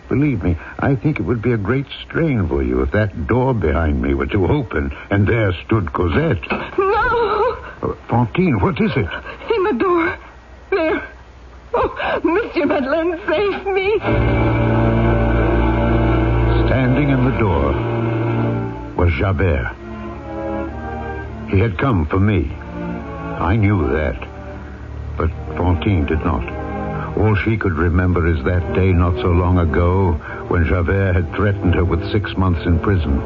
Speaker 3: Believe me, I think it would be a great strain for you if that door behind me were to open and there stood Cosette.
Speaker 19: No!
Speaker 3: Fantine, what is it?
Speaker 19: In the door. There. Oh, Monsieur Madeleine, save me.
Speaker 3: Standing in the door was Javert. He had come for me. I knew that. But Fantine did not. All she could remember is that day not so long ago when Javert had threatened her with 6 months in prison.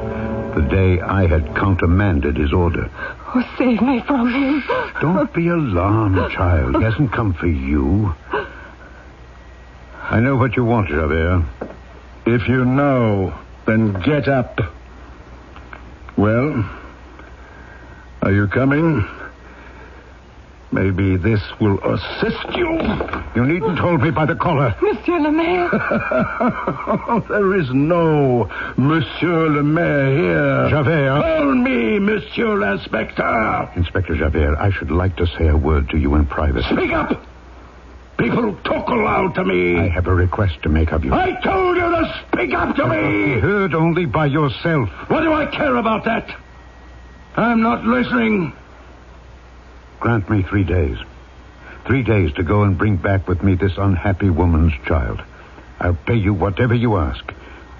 Speaker 3: The day I had countermanded his order.
Speaker 19: Oh, save me from him.
Speaker 3: Don't be alarmed, child. He hasn't come for you. I know what you want, Javert.
Speaker 7: If you know, then get up. Well, are you coming? Maybe this will assist you.
Speaker 3: You needn't hold me by the collar.
Speaker 19: Monsieur le Maire.
Speaker 7: There is no Monsieur le Maire here.
Speaker 3: Javert.
Speaker 7: Call me Monsieur l'Inspecteur.
Speaker 3: Inspector Javert, I should like to say a word to you in private.
Speaker 7: Speak up. People talk aloud to me.
Speaker 3: I have a request to make of you.
Speaker 7: I told you to speak up to me.
Speaker 3: Be heard only by yourself.
Speaker 7: What do I care about that? I'm not listening.
Speaker 3: Grant me 3 days. 3 days to go and bring back with me this unhappy woman's child. I'll pay you whatever you ask.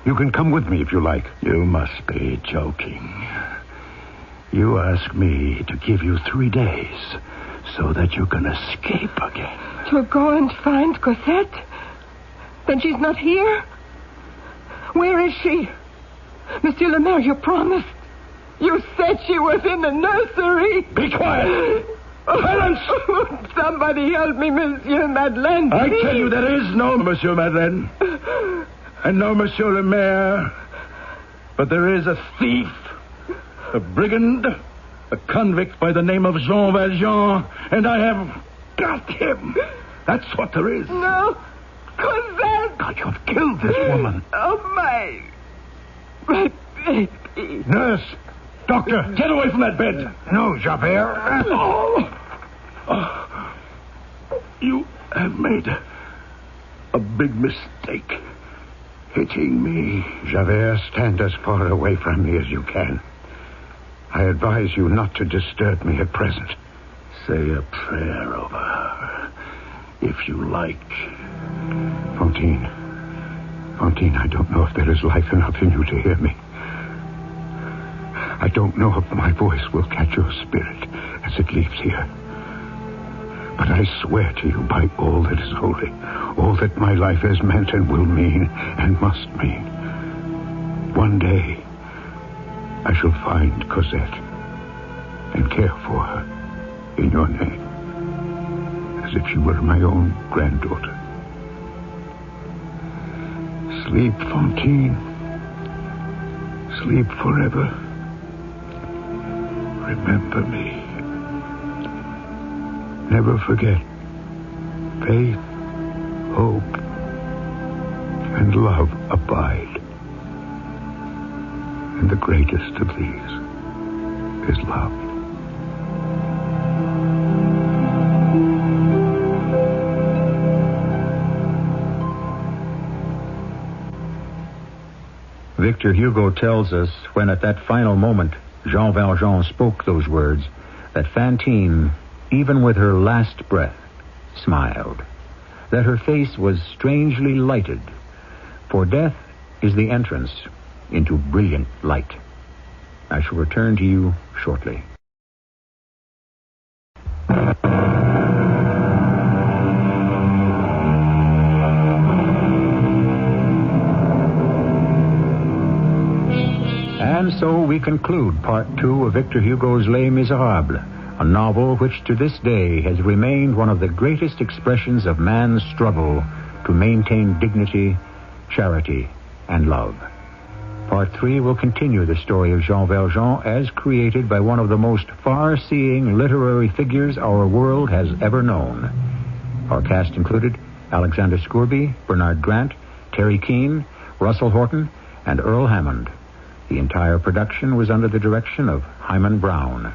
Speaker 3: You can come with me if you like.
Speaker 7: You must be joking. You ask me to give you 3 days so that you can escape again.
Speaker 19: To go and find Cosette? Then she's not here? Where is she? Monsieur le Maire, you promised. You said she was in the nursery.
Speaker 7: Be quiet. Silence!
Speaker 19: Somebody help me, Monsieur Madeleine.
Speaker 7: I tell you, there is no Monsieur Madeleine. And no Monsieur le Maire. But there is a thief, a brigand, a convict by the name of Jean Valjean, and I have got him. That's what there is.
Speaker 19: No. Cosette!
Speaker 3: God, you've killed this woman.
Speaker 19: Oh, my baby.
Speaker 3: Nurse! Doctor!
Speaker 7: Get away from that bed!
Speaker 3: No, Javert.
Speaker 7: You have made a big mistake. Hitting me.
Speaker 3: Javert, stand as far away from me as you can. I advise you not to disturb me at present.
Speaker 7: Say a prayer over her, if you like.
Speaker 3: Fantine, I don't know if there is life enough in you to hear me. I don't know if my voice will catch your spirit as it leaves here. But I swear to you by all that is holy, all that my life has meant and will mean and must mean. One day, I shall find Cosette and care for her in your name, as if she were my own granddaughter. Sleep, Fantine. Sleep forever. Remember me. Never forget. Faith, hope, and love abide. And the greatest of these is love.
Speaker 6: Victor Hugo tells us when at that final moment Jean Valjean spoke those words, that Fantine, even with her last breath, smiled, that her face was strangely lighted, for death is the entrance into brilliant light. I shall return to you shortly. And so we conclude Part 2 of Victor Hugo's Les Miserables, a novel which to this day has remained one of the greatest expressions of man's struggle to maintain dignity, charity, and love. Part 3 will continue the story of Jean Valjean as created by one of the most far-seeing literary figures our world has ever known. Our cast included Alexander Scourby, Bernard Grant, Terry Keane, Russell Horton, and Earl Hammond. The entire production was under the direction of Hyman Brown.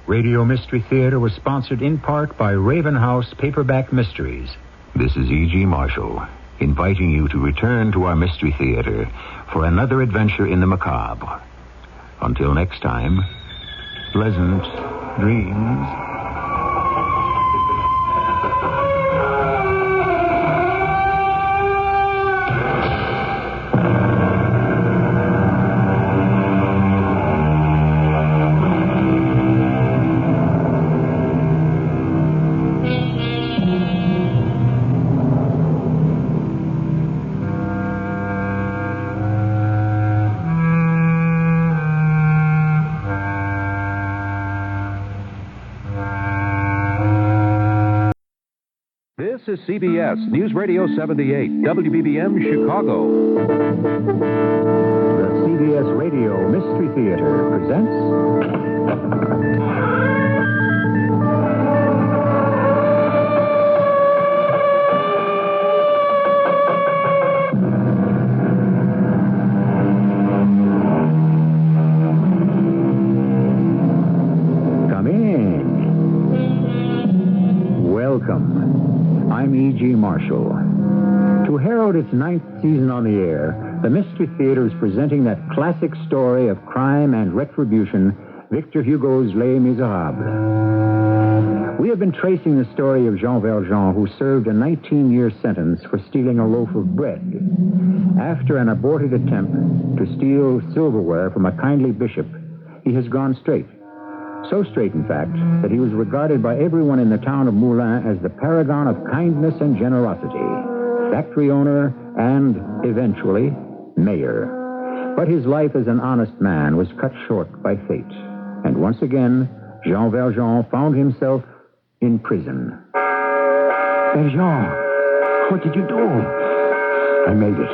Speaker 6: Radio Mystery Theater was sponsored in part by Raven House Paperback Mysteries. This is E.G. Marshall, inviting you to return to our Mystery Theater for another adventure in the macabre. Until next time, pleasant dreams.
Speaker 25: This is CBS News Radio 78, WBBM Chicago.
Speaker 1: The CBS Radio Mystery Theater presents... Come in. Welcome. I'm E.G. Marshall. To herald its 9th season on the air, the Mystery Theater is presenting that classic story of crime and retribution, Victor Hugo's Les Miserables. We have been tracing the story of Jean Valjean, who served a 19-year sentence for stealing a loaf of bread. After an aborted attempt to steal silverware from a kindly bishop, he has gone straight. So straight, in fact, that he was regarded by everyone in the town of Moulins as the paragon of kindness and generosity, factory owner and, eventually, mayor. But his life as an honest man was cut short by fate. And once again, Jean Valjean found himself in prison.
Speaker 10: Valjean, what did you do? I made it.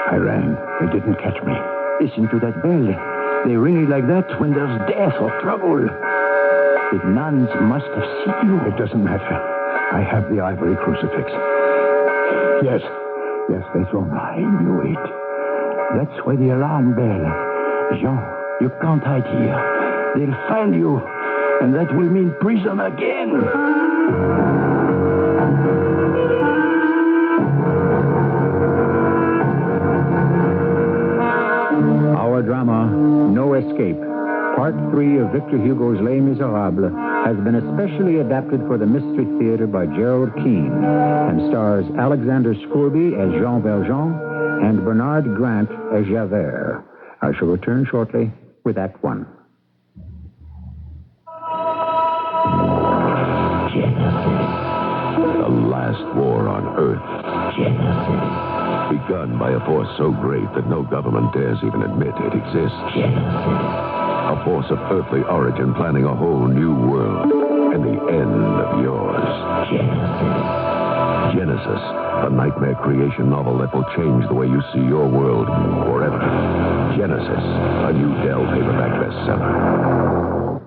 Speaker 10: I ran. They didn't catch me. Listen to that bell. They ring it like that when there's death or trouble. The nuns must have seen you. It doesn't matter. I have the ivory crucifix. Yes, they saw me. I knew it. That's why the alarm bell. Jean, you can't hide here. They'll find you, and that will mean prison again.
Speaker 1: Our drama, No Escape, Part 3 of Victor Hugo's Les Miserables, has been especially adapted for the Mystery Theater by Gerald Keane and stars Alexander Scourby as Jean Valjean and Bernard Grant as Javert. I shall return shortly with Act 1.
Speaker 15: The last war on Earth. Begun by a force so great that no government dares even admit it exists. A force of earthly origin planning a whole new world and the end of yours. Genesis, a nightmare creation novel that will change the way you see your world forever. Genesis, a new Dell paperback bestseller.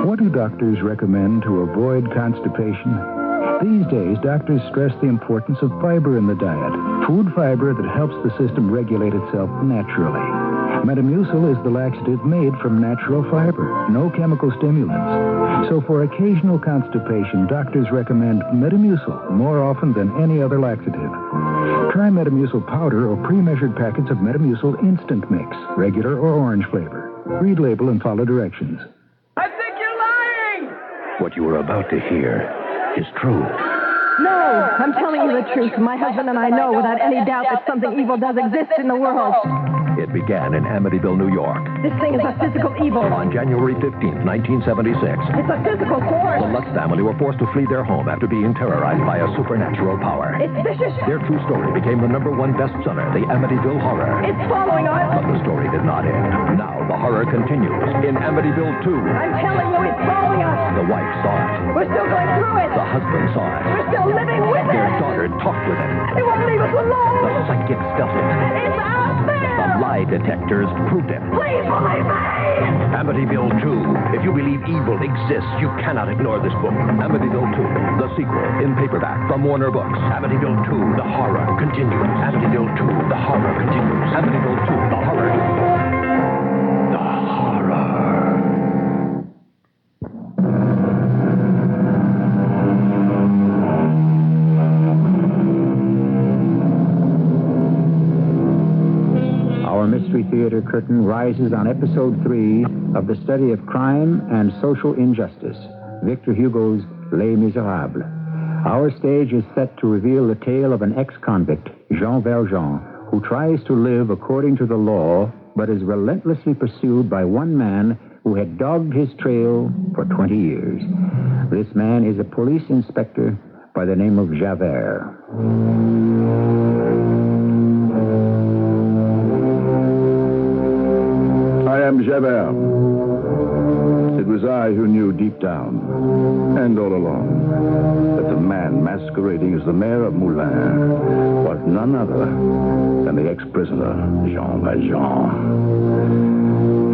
Speaker 21: What do doctors recommend to avoid constipation? These days, doctors stress the importance of fiber in the diet. Food fiber that helps the system regulate itself naturally. Metamucil is the laxative made from natural fiber, no chemical stimulants. So for occasional constipation, doctors recommend Metamucil more often than any other laxative. Try Metamucil powder or pre-measured packets of Metamucil Instant Mix, regular or orange flavor. Read label and follow directions.
Speaker 22: I think you're lying!
Speaker 15: What you are about to hear is true.
Speaker 22: No, I'm telling you the truth. My husband and I know without any doubt that something evil does exist in the world.
Speaker 5: It began in Amityville, New York.
Speaker 19: This thing is a physical evil.
Speaker 5: On January 15th, 1976,
Speaker 19: It's a physical force.
Speaker 5: the Lutz family were forced to flee their home after being terrorized by a supernatural power.
Speaker 19: It's vicious.
Speaker 5: Their true story became the #1 bestseller, The Amityville Horror.
Speaker 19: It's following us.
Speaker 5: But the story did not end. Now the horror continues in Amityville 2.
Speaker 19: I'm telling you, it's following us.
Speaker 5: The wife saw it.
Speaker 19: We're still going through it.
Speaker 5: The husband saw it.
Speaker 19: We're still living with
Speaker 5: Their
Speaker 19: it.
Speaker 5: daughter talked with it.
Speaker 19: They won't leave us alone.
Speaker 5: The psychics felt it.
Speaker 19: It's out there.
Speaker 5: The lie detectors proved it.
Speaker 19: Please believe me.
Speaker 5: Amityville 2. If you believe evil exists, you cannot ignore this book. Amityville 2, the sequel, in paperback from Warner Books. Amityville 2, the horror continues. Amityville 2, the horror continues. Amityville 2, the horror. The horror.
Speaker 1: Our Mystery Theater curtain rises on episode 3 of the study of crime and social injustice, Victor Hugo's Les Miserables. Our stage is set to reveal the tale of an ex-convict, Jean Valjean, who tries to live according to the law, but is relentlessly pursued by one man who had dogged his trail for 20 years. This man is a police inspector by the name of Javert.
Speaker 7: I am Javert. It was I who knew deep down, and all along, that the man masquerading as the mayor of Moulins was none other than the ex-prisoner, Jean Valjean.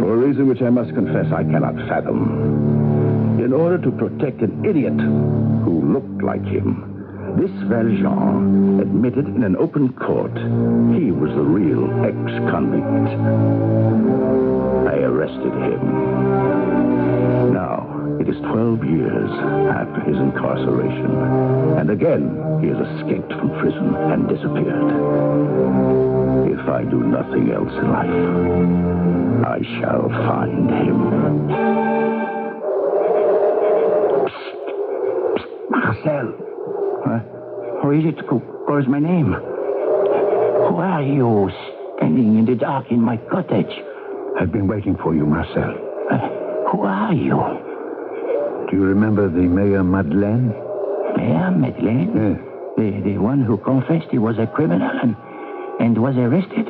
Speaker 7: For a reason which I must confess I cannot fathom. In order to protect an idiot who looked like him, this Valjean admitted in an open court he was the real ex-convict. I arrested him. Now, it is 12 years after his incarceration, and again he has escaped from prison and disappeared. If I do nothing else in life, I shall find him.
Speaker 16: Marcel. Who is it who calls my name? Who are you standing in the dark in my cottage?
Speaker 3: I've been waiting for you, Marcel.
Speaker 16: Who are you?
Speaker 3: Do you remember the Mayor Madeleine?
Speaker 16: Mayor Madeleine?
Speaker 3: Yes.
Speaker 16: The one who confessed he was a criminal and was arrested?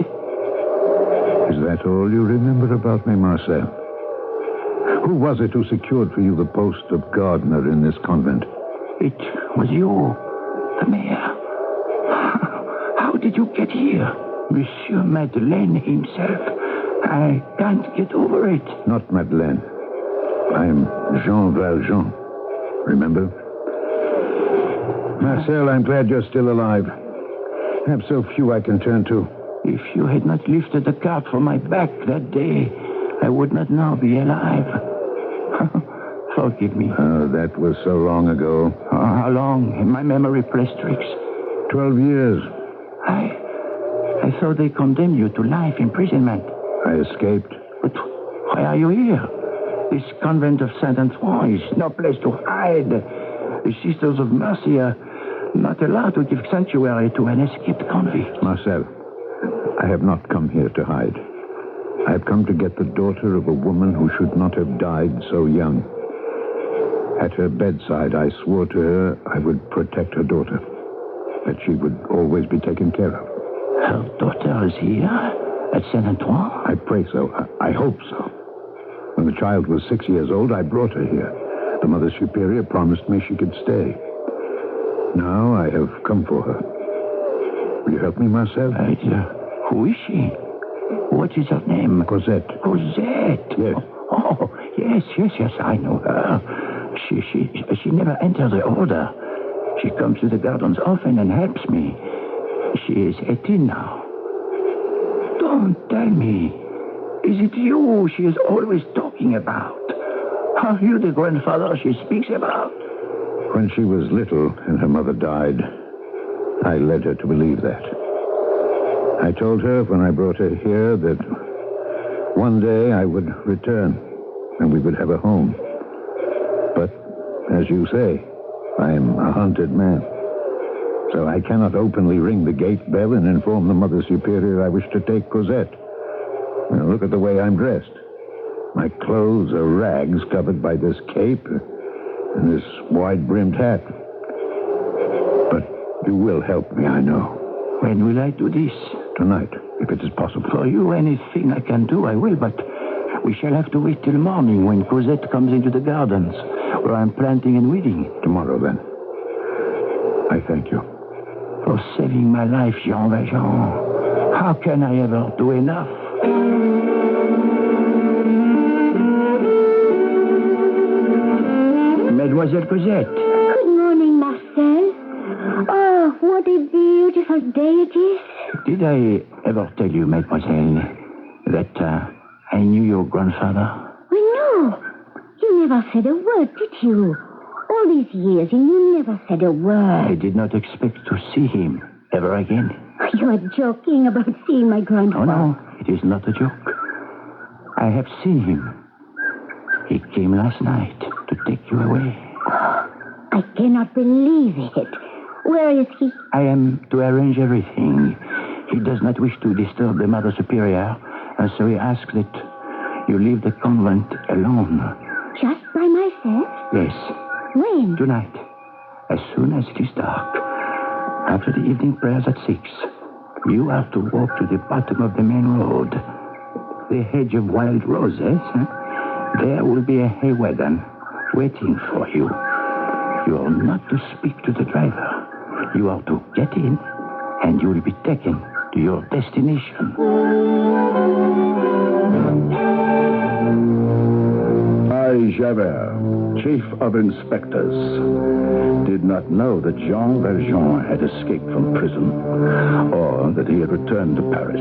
Speaker 3: Is that all you remember about me, Marcel? Who was it who secured for you the post of gardener in this convent?
Speaker 16: It was you, the mayor. How did you get here? Monsieur Madeleine himself. I can't get over it.
Speaker 3: Not Madeleine. I'm Jean Valjean. Remember? Marcel, I'm glad you're still alive. I have so few I can turn to.
Speaker 16: If you had not lifted the cart from my back that day, I would not now be alive. Forgive me.
Speaker 3: Oh, that was so long ago.
Speaker 16: How long? My memory plays tricks.
Speaker 3: 12 years.
Speaker 16: I thought they condemned you to life imprisonment.
Speaker 3: I escaped.
Speaker 16: But why are you here? This convent of Saint-Antoine is no place to hide. The Sisters of Mercy are not allowed to give sanctuary to an escaped convict.
Speaker 3: Marcel, I have not come here to hide. I have come to get the daughter of a woman who should not have died so young. At her bedside, I swore to her I would protect her daughter, that she would always be taken care of.
Speaker 16: Her daughter is here? At Saint-Antoine?
Speaker 3: I pray so. I hope so. When the child was 6 years old, I brought her here. The Mother Superior promised me she could stay. Now I have come for her. Will you help me, Marcel?
Speaker 16: Who is she? What is her name?
Speaker 3: Cosette.
Speaker 16: Cosette?
Speaker 3: Yes.
Speaker 16: Oh, yes, I know her. She never enters the order. She comes to the gardens often and helps me. She is 18 now. Don't tell me. Is it you she is always talking about? Are you the grandfather she speaks about?
Speaker 3: When she was little and her mother died, I led her to believe that. I told her when I brought her here that one day I would return and we would have a home. But, as you say, I am a haunted man. So I cannot openly ring the gate bell and inform the Mother Superior I wish to take Cosette. Now look at the way I'm dressed. My clothes are rags covered by this cape and this wide-brimmed hat. But you will help me, I know.
Speaker 1: When will I do this?
Speaker 3: Tonight, if it is possible.
Speaker 1: For you, anything I can do, I will, but we shall have to wait till morning when Cosette comes into the gardens, where I'm planting and weeding.
Speaker 3: Tomorrow, then. I thank you.
Speaker 1: For saving my life, Jean Valjean. How can I ever do enough? Mademoiselle Cosette.
Speaker 8: Good morning, Marcel. Oh, what a beautiful day it is.
Speaker 1: Did I ever tell you, mademoiselle, that I knew your grandfather?
Speaker 8: No, you never said a word, did you? All these years, and you never said a word.
Speaker 1: I did not expect to see him ever again.
Speaker 8: You are joking about seeing my grandfather.
Speaker 1: Oh, no, it is not a joke. I have seen him. He came last night to take you away.
Speaker 8: I cannot believe it. Where is he?
Speaker 1: I am to arrange everything. He does not wish to disturb the Mother Superior, and so he asks that you leave the convent alone.
Speaker 8: Just by myself?
Speaker 1: Yes.
Speaker 8: When?
Speaker 1: Tonight. As soon as it is dark. After the evening prayers at 6. You are to walk to the bottom of the main road. The hedge of wild roses. There will be a hay wagon waiting for you. You are not to speak to the driver. You are to get in, and you will be taken to your destination.
Speaker 3: I, Javert, Chief of Inspectors, did not know that Jean Valjean had escaped from prison or that he had returned to Paris.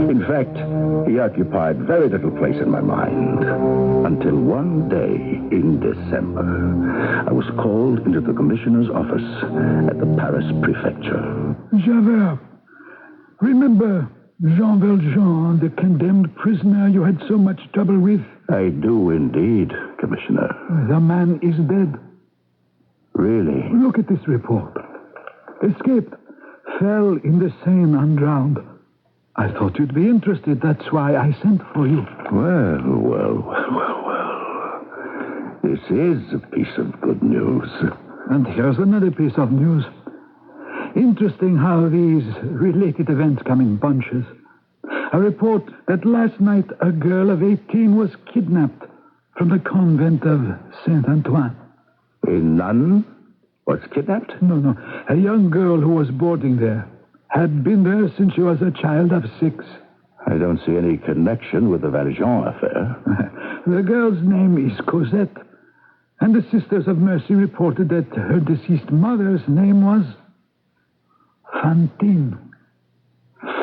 Speaker 3: In fact, he occupied very little place in my mind until one day in December, I was called into the commissioner's office at the Paris prefecture.
Speaker 21: Javert, remember Jean Valjean, the condemned prisoner you had so much trouble with?
Speaker 3: I do indeed, Commissioner.
Speaker 21: The man is dead.
Speaker 3: Really?
Speaker 21: Look at this report. Escaped. Fell in the Seine undrowned. I thought you'd be interested. That's why I sent for you.
Speaker 3: Well. This is a piece of good news.
Speaker 21: And here's another piece of news. Interesting how these related events come in bunches. A report that last night a girl of 18 was kidnapped from the convent of Saint-Antoine.
Speaker 3: A nun was kidnapped?
Speaker 21: No. A young girl who was boarding there. Had been there since she was a child of 6.
Speaker 3: I don't see any connection with the Valjean affair.
Speaker 21: The girl's name is Cosette. And the Sisters of Mercy reported that her deceased mother's name was Fantine.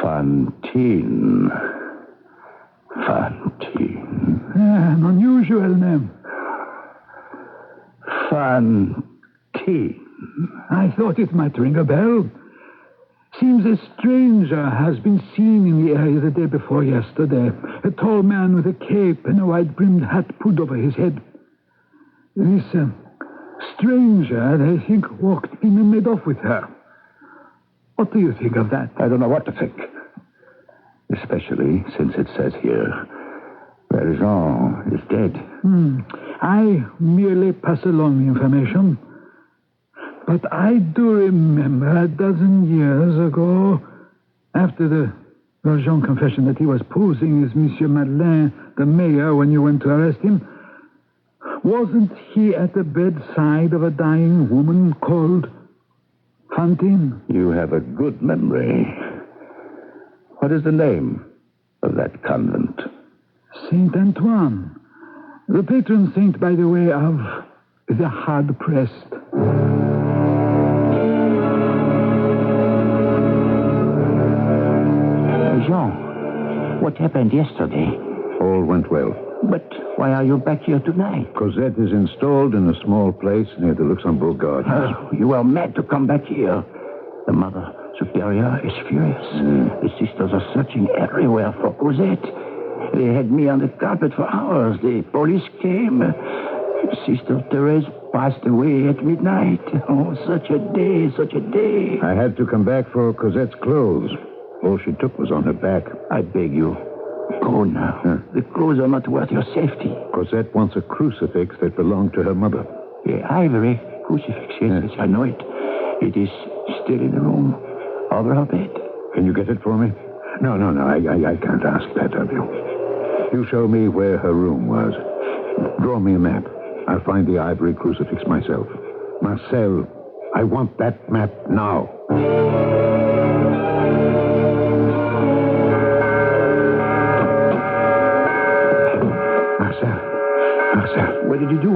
Speaker 3: Fantine.
Speaker 21: An unusual name.
Speaker 3: Fantine.
Speaker 21: I thought it might ring a bell. Seems a stranger has been seen in the area the day before yesterday. A tall man with a cape and a wide-brimmed hat pulled over his head. This stranger, they think, walked in and made off with her. What do you think of that?
Speaker 3: I don't know what to think. Especially since it says here, Valjean is dead.
Speaker 21: I merely pass along the information. But I do remember a dozen years ago, after the Valjean confession that he was posing as Monsieur Madeleine, the mayor, when you went to arrest him, wasn't he at the bedside of a dying woman called Fantine?
Speaker 3: You have a good memory. What is the name of that convent?
Speaker 21: Saint Antoine. The patron saint, by the way, of the hard-pressed.
Speaker 1: Jean, what happened yesterday?
Speaker 3: All went well.
Speaker 1: But why are you back here tonight?
Speaker 3: Cosette is installed in a small place near the Luxembourg Gardens.
Speaker 1: Oh, you are mad to come back here. The Mother Superior is furious. The sisters are searching everywhere for Cosette. They had me on the carpet for hours. The police came. Sister Therese passed away at midnight. Oh, such a day.
Speaker 3: I had to come back for Cosette's clothes. All she took was on her back.
Speaker 1: I beg you,
Speaker 21: Go now. The clothes are not worth your safety.
Speaker 3: Cosette wants a crucifix that belonged to her mother.
Speaker 21: The ivory crucifix, yes, I know it. It is still in the room, over her bed.
Speaker 3: Can you get it for me? No, I can't ask that of you. You show me where her room was. Draw me a map. I'll find the ivory crucifix myself. Marcel, I want that map now. Marcel,
Speaker 21: what did you do?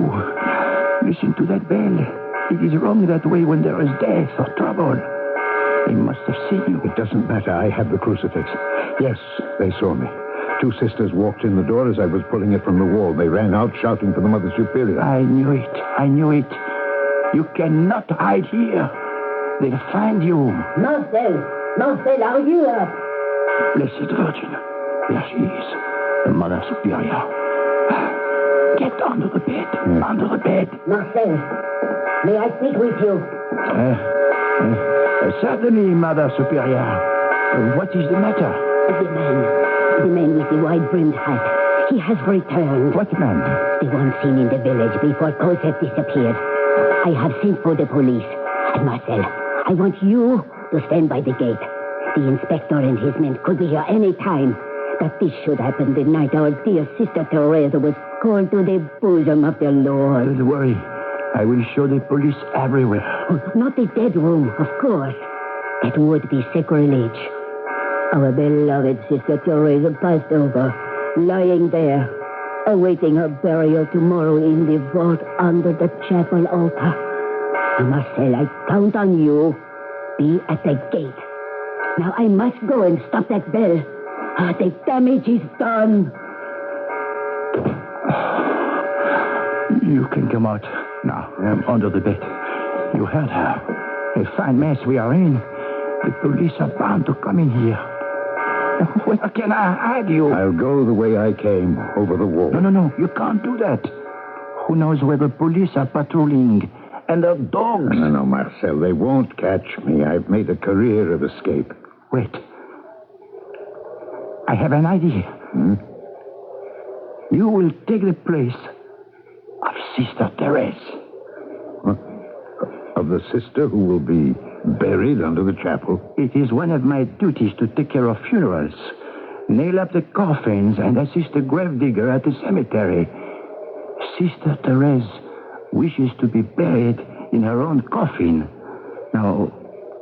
Speaker 21: Listen to that bell. It is rung that way when there is death or trouble. They must have seen you.
Speaker 3: It doesn't matter. I have the crucifix. Yes, they saw me. 2 sisters walked in the door as I was pulling it from the wall. They ran out shouting for the Mother Superior.
Speaker 21: I knew it. You cannot hide here. They'll find you.
Speaker 8: Marcel, are you up?
Speaker 21: Blessed Virgin. There she is. The Mother Superior. Get under the bed. Under the bed.
Speaker 8: Marcel, may I speak with you?
Speaker 21: Certainly, Mother Superior. What is the matter?
Speaker 8: The man with the wide-brimmed hat. He has returned.
Speaker 21: What man?
Speaker 8: The one seen in the village before Cosette disappeared. I have sent for the police. And Marcel, I want you to stand by the gate. The inspector and his men could be here any time. That this should happen the night our dear Sister Teresa was called to the bosom of the Lord.
Speaker 21: Don't worry. I will show the police everywhere.
Speaker 8: Oh, not the dead room, of course. That would be sacrilege. Our beloved Sister Teresa passed over, lying there, awaiting her burial tomorrow in the vault under the chapel altar. Marcel, I count on you. Be at the gate. Now I must go and stop that bell. The damage is done.
Speaker 21: You can come out now. I'm under the bed. You heard her. A fine mess we are in. The police are bound to come in here. Where can I hide you?
Speaker 3: I'll go the way I came, over the wall.
Speaker 21: No. You can't do that. Who knows where the police are patrolling? And the dogs.
Speaker 3: No, Marcel. They won't catch me. I've made a career of escape.
Speaker 21: Wait. I have an idea. You will take the place of Sister Therese.
Speaker 3: Of the sister who will be buried under the chapel?
Speaker 21: It is one of my duties to take care of funerals, nail up the coffins, and assist the gravedigger at the cemetery. Sister Therese wishes to be buried in her own coffin. Now,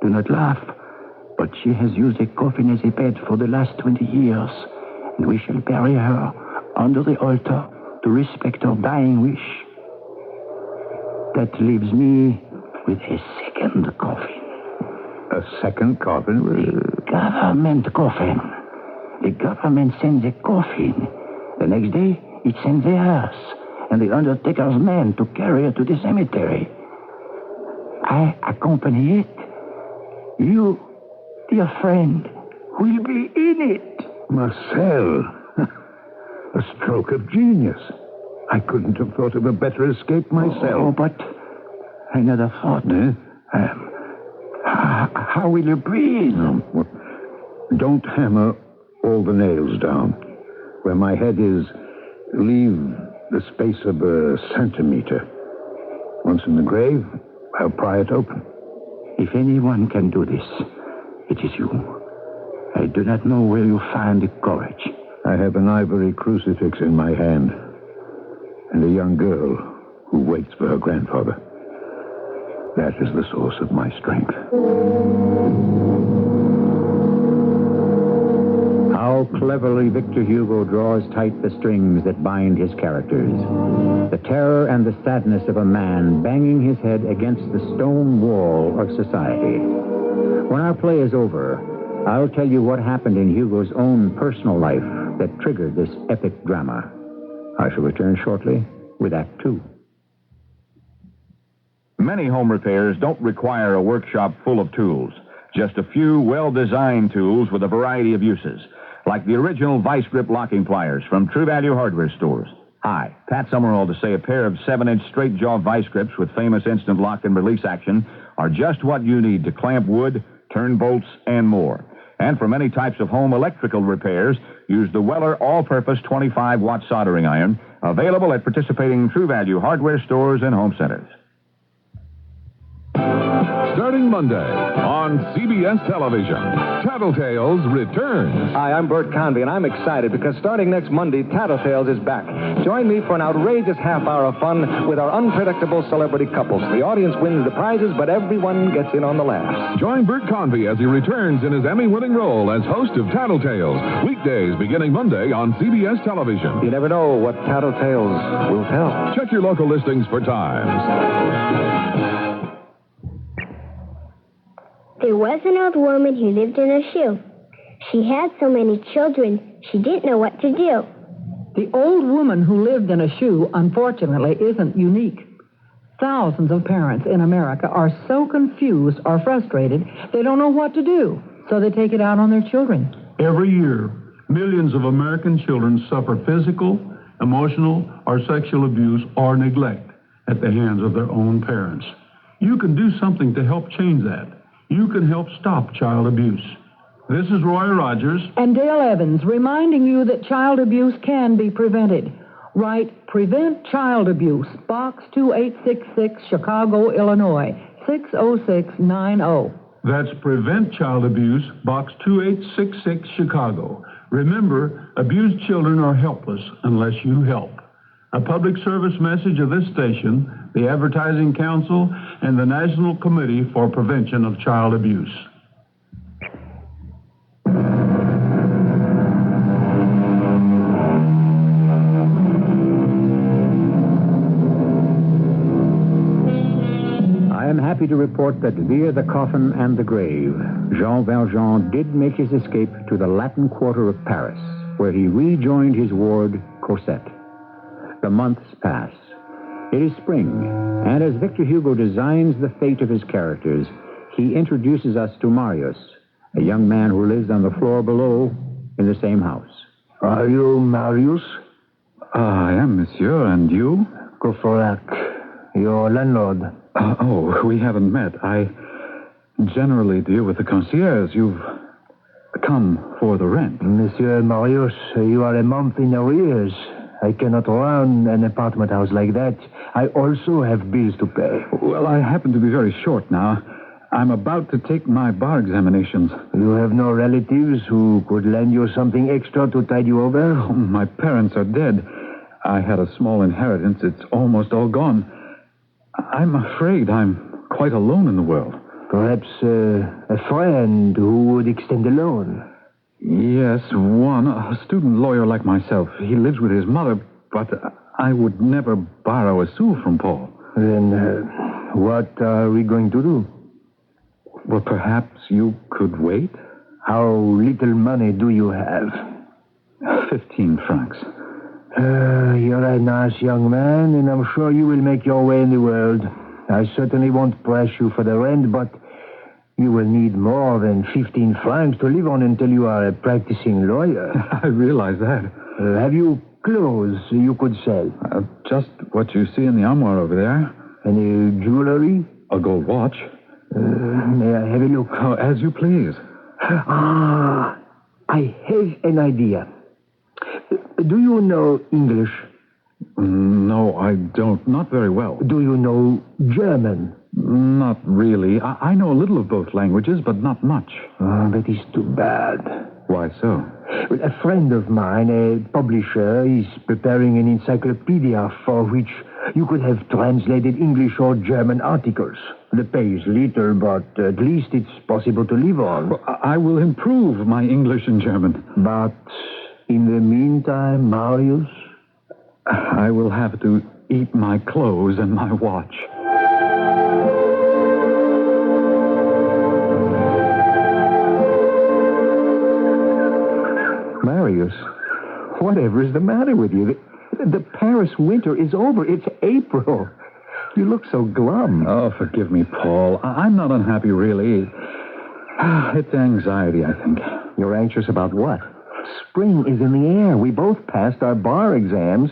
Speaker 21: do not laugh, but she has used a coffin as a bed for the last 20 years, and we shall bury her under the altar to respect her dying wish. That leaves me with a second coffin.
Speaker 3: A second coffin?
Speaker 21: The government coffin. The government sends a coffin. The next day, it sends a hearse and the undertaker's men to carry her to the cemetery. I accompany it. You, dear friend, will be in it.
Speaker 3: Marcel, a stroke of genius. I couldn't have thought of a better escape myself.
Speaker 21: Oh, but another thought. How will you breathe?
Speaker 3: Don't hammer all the nails down. Where my head is, leave the space of a centimeter. Once in the grave, I'll pry it open.
Speaker 21: If anyone can do this, it is you. I do not know where you find the courage.
Speaker 3: I have an ivory crucifix in my hand, and a young girl who waits for her grandfather. That is the source of my strength.
Speaker 1: How cleverly Victor Hugo draws tight the strings that bind his characters. The terror and the sadness of a man banging his head against the stone wall of society. When our play is over, I'll tell you what happened in Hugo's own personal life that triggered this epic drama. I shall return shortly with Act Two.
Speaker 2: Many home repairs don't require a workshop full of tools. Just a few well-designed tools with a variety of uses, like the original vice grip locking pliers from True Value hardware stores. Hi, Pat Summerall to say a pair of 7-inch straight-jaw vice grips with famous instant lock and release action are just what you need to clamp wood, turn bolts, and more. And for many types of home electrical repairs, use the Weller all-purpose 25-watt soldering iron, available at participating True Value hardware stores and home centers.
Speaker 15: Starting Monday on CBS Television, Tattletales returns.
Speaker 9: Hi, I'm Bert Convey, and I'm excited because starting next Monday, Tattletales is back. Join me for an outrageous half hour of fun with our unpredictable celebrity couples. The audience wins the prizes, but everyone gets in on the laughs.
Speaker 15: Join Bert Convey as he returns in his Emmy-winning role as host of Tattletales, weekdays beginning Monday on CBS Television.
Speaker 9: You never know what Tattletales will tell.
Speaker 15: Check your local listings for times.
Speaker 11: There was an old woman who lived in a shoe. She had so many children, she didn't know what to do.
Speaker 18: The old woman who lived in a shoe, unfortunately, isn't unique. Thousands of parents in America are so confused or frustrated, they don't know what to do, so they take it out on their children.
Speaker 23: Every year, millions of American children suffer physical, emotional, or sexual abuse or neglect at the hands of their own parents. You can do something to help change that. You can help stop child abuse. This is Roy Rogers.
Speaker 18: And Dale Evans reminding you that child abuse can be prevented. Write Prevent Child Abuse, Box 2866, Chicago, Illinois, 60690.
Speaker 23: That's Prevent Child Abuse, Box 2866, Chicago. Remember, abused children are helpless unless you help. A public service message of this station, the Advertising Council, and the National Committee for Prevention of Child Abuse.
Speaker 1: I am happy to report that via the coffin and the grave, Jean Valjean did make his escape to the Latin Quarter of Paris, where he rejoined his ward, Cosette. The months pass. It is spring, and as Victor Hugo designs the fate of his characters, he introduces us to Marius, a young man who lives on the floor below in the same house.
Speaker 24: Are you Marius?
Speaker 26: I am, monsieur. And you?
Speaker 24: Courfeyrac, your landlord.
Speaker 26: We haven't met. I generally deal with the concierge. You've come for the rent.
Speaker 24: Monsieur Marius, you are a month in arrears. I cannot run an apartment house like that. I also have bills to pay.
Speaker 26: Well, I happen to be very short now. I'm about to take my bar examinations.
Speaker 24: You have no relatives who could lend you something extra to tide you over?
Speaker 26: Oh, my parents are dead. I had a small inheritance. It's almost all gone. I'm afraid I'm quite alone in the world.
Speaker 24: Perhaps a friend who would extend a loan.
Speaker 26: Yes, one. A student lawyer like myself. He lives with his mother, but I would never borrow a sou from Paul.
Speaker 24: Then what are we going to do?
Speaker 26: Well, perhaps you could wait?
Speaker 24: How little money do you have?
Speaker 26: 15 francs.
Speaker 24: You're a nice young man, and I'm sure you will make your way in the world. I certainly won't press you for the rent, but you will need more than 15 francs to live on until you are a practicing lawyer.
Speaker 26: I realize that.
Speaker 24: Have you clothes you could sell?
Speaker 26: Just what you see in the armoire over there.
Speaker 24: Any jewelry?
Speaker 26: A gold watch.
Speaker 24: May I have a look?
Speaker 26: Oh, as you please.
Speaker 24: I have an idea. Do you know English?
Speaker 26: No, I don't. Not very well.
Speaker 24: Do you know German?
Speaker 26: Not really. I know a little of both languages, but not much.
Speaker 24: Oh, that is too bad.
Speaker 26: Why so?
Speaker 24: Well, a friend of mine, a publisher, is preparing an encyclopedia for which you could have translated English or German articles. The pay is little, but at least it's possible to live on.
Speaker 26: Well, I will improve my English and German.
Speaker 24: But in the meantime, Marius?
Speaker 26: I will have to eat my clothes and my watch.
Speaker 24: Marius, whatever is the matter with you? The Paris winter is over. It's April. You look so glum.
Speaker 26: Oh, forgive me, Paul. I'm not unhappy, really. It's anxiety, I think.
Speaker 24: You're anxious about what? Spring is in the air. We both passed our bar exams.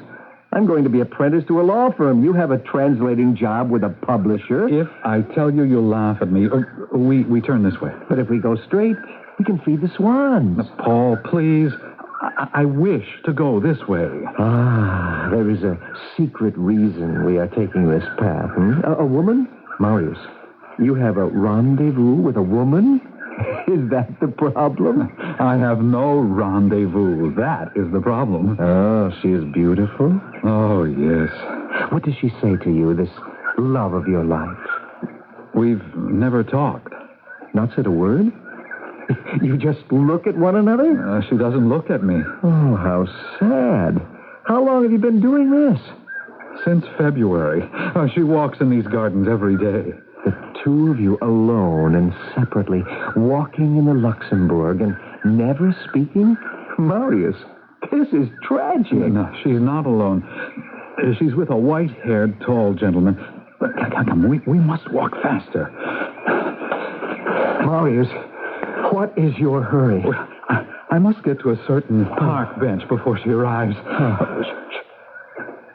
Speaker 24: I'm going to be apprenticed to a law firm. You have a translating job with a publisher.
Speaker 26: If I tell you, you'll laugh at me. We turn this way.
Speaker 24: But if we go straight, We can feed the swans.
Speaker 26: Paul, please. I wish to go this way.
Speaker 24: Ah, there is a secret reason we are taking this path. A woman? Marius, you have a rendezvous with a woman? Is that the problem?
Speaker 26: I have no rendezvous. That is the problem.
Speaker 24: Oh, she is beautiful?
Speaker 26: Oh, yes.
Speaker 24: What does she say to you, this love of your life?
Speaker 26: We've never talked.
Speaker 24: Not said a word? You just look at one another?
Speaker 26: She doesn't look at me.
Speaker 24: Oh, how sad. How long have you been doing this?
Speaker 26: Since February. She walks in these gardens every day.
Speaker 24: The two of you alone and separately, walking in the Luxembourg and never speaking? Marius, this is tragic.
Speaker 26: No, she's not alone. She's with a white-haired, tall gentleman. Come, we must walk faster.
Speaker 24: Marius, what is your hurry?
Speaker 26: I must get to a certain park bench before she arrives.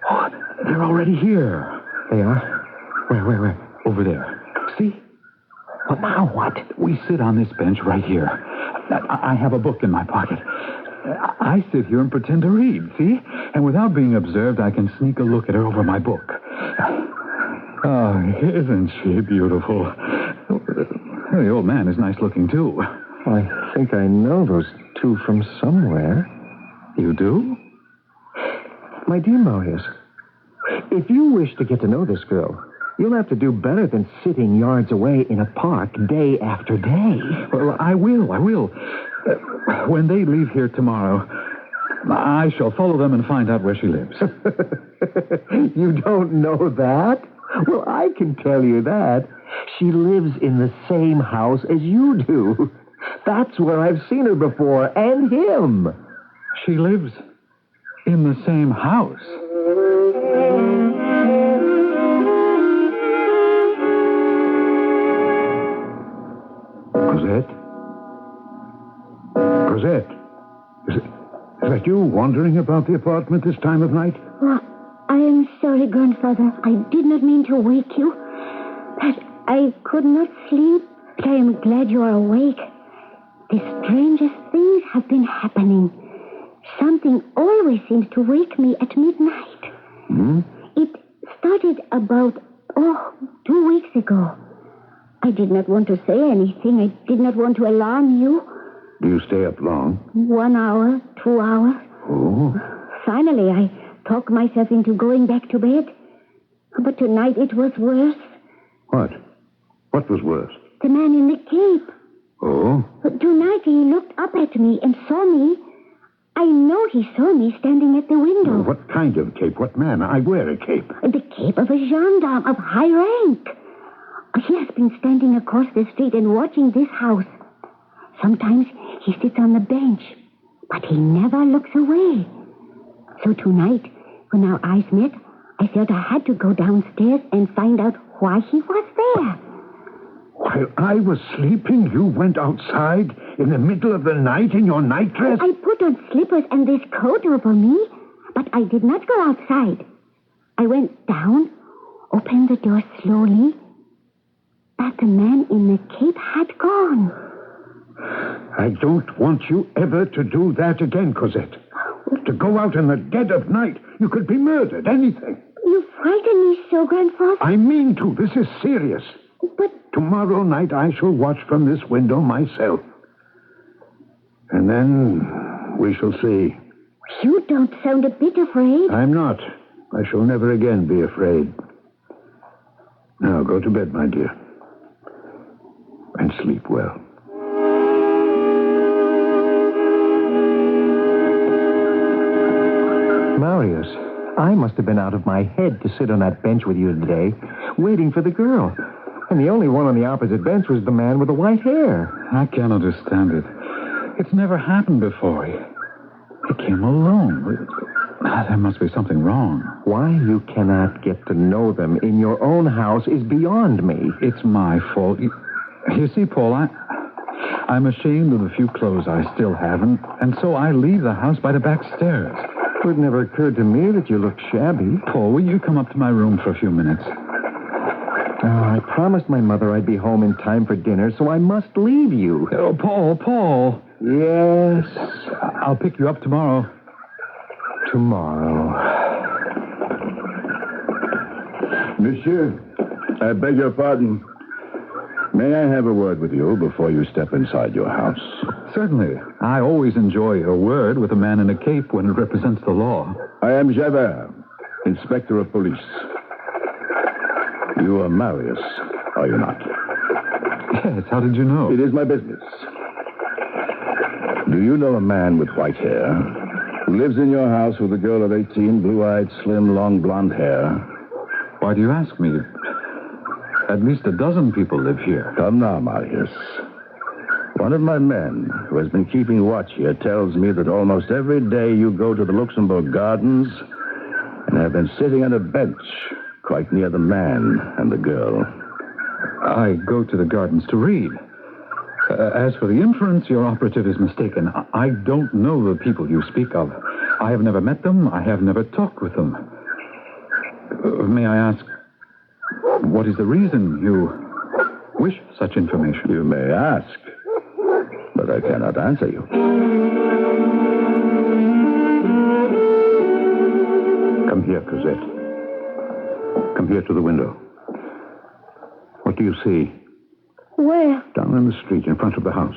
Speaker 26: Oh, they're already here.
Speaker 24: They are? Where?
Speaker 26: Over there. See?
Speaker 24: But now what?
Speaker 26: We sit on this bench right here. I have a book in my pocket. I sit here and pretend to read, see? And without being observed, I can sneak a look at her over my book. Oh, isn't she beautiful? The old man is nice looking, too.
Speaker 24: I think I know those two from somewhere.
Speaker 26: You do?
Speaker 24: My dear Marius, if you wish to get to know this girl, you'll have to do better than sitting yards away in a park day after day.
Speaker 26: Well, I will. When they leave here tomorrow, I shall follow them and find out where she lives.
Speaker 24: You don't know that? Well, I can tell you that. She lives in the same house as you do. That's where I've seen her before, and him.
Speaker 26: She lives in the same house.
Speaker 3: Cosette? Is that you wandering about the apartment this time of night?
Speaker 8: Oh, I am sorry, Grandfather. I did not mean to wake you. But I could not sleep. But I am glad you are awake. The strangest things have been happening. Something always seems to wake me at midnight. It started about, 2 weeks ago. I did not want to say anything. I did not want to alarm you.
Speaker 3: Do you stay up long?
Speaker 8: 1 hour, 2 hours.
Speaker 3: Oh.
Speaker 8: Finally, I talked myself into going back to bed. But tonight it was worse.
Speaker 3: What? What was worse?
Speaker 8: The man in the cape.
Speaker 3: Oh?
Speaker 8: Tonight he looked up at me and saw me. I know he saw me standing at the window.
Speaker 3: What kind of cape? What man? I wear a cape.
Speaker 8: The cape of a gendarme of high rank. He has been standing across the street and watching this house. Sometimes he sits on the bench, but he never looks away. So tonight, when our eyes met, I felt I had to go downstairs and find out why he was there.
Speaker 3: While I was sleeping, you went outside in the middle of the night in your nightdress?
Speaker 8: I put on slippers and this coat over me, but I did not go outside. I went down, opened the door slowly, but the man in the cape had gone.
Speaker 3: I don't want you ever to do that again, Cosette. To go out in the dead of night, you could be murdered, anything.
Speaker 8: You frighten me so, Grandfather.
Speaker 3: I mean to. This is serious.
Speaker 8: But
Speaker 3: tomorrow night I shall watch from this window myself. And then we shall see.
Speaker 8: You don't sound a bit afraid.
Speaker 3: I'm not. I shall never again be afraid. Now, go to bed, my dear. And sleep well.
Speaker 24: Marius, I must have been out of my head to sit on that bench with you today, waiting for the girl. And the only one on the opposite bench was the man with the white hair.
Speaker 26: I can't understand it. It's never happened before. He came alone. There must be something wrong.
Speaker 24: Why you cannot get to know them in your own house is beyond me.
Speaker 26: It's my fault. You see, Paul, I'm ashamed of the few clothes I still have, and so I leave the house by the back stairs.
Speaker 24: It never occurred to me that you looked shabby.
Speaker 26: Paul, will you come up to my room for a few minutes?
Speaker 4: I promised my mother I'd be home in time for dinner, so I must leave you.
Speaker 26: Oh, Paul.
Speaker 4: Yes?
Speaker 26: I'll pick you up tomorrow.
Speaker 4: Tomorrow.
Speaker 7: Monsieur, I beg your pardon. May I have a word with you before you step inside your house?
Speaker 26: Certainly. I always enjoy a word with a man in a cape when it represents the law.
Speaker 7: I am Javert, Inspector of Police. You are Marius, are you not?
Speaker 26: Yes, how did you know?
Speaker 7: It is my business. Do you know a man with white hair who lives in your house with a girl of 18, blue-eyed, slim, long blonde hair?
Speaker 26: Why do you ask me? At least a dozen people live here.
Speaker 7: Come now, Marius. One of my men who has been keeping watch here tells me that almost every day you go to the Luxembourg Gardens and have been sitting on a bench quite near the man and the girl.
Speaker 26: I go to the gardens to read. As for the inference, your operative is mistaken. I don't know the people you speak of. I have never met them. I have never talked with them. May I ask, what is the reason you wish such information?
Speaker 7: You may ask, but I cannot answer you.
Speaker 26: Come here, Cosette. Come here to the window. What do you see?
Speaker 11: Where?
Speaker 26: Down in the street in front of the house.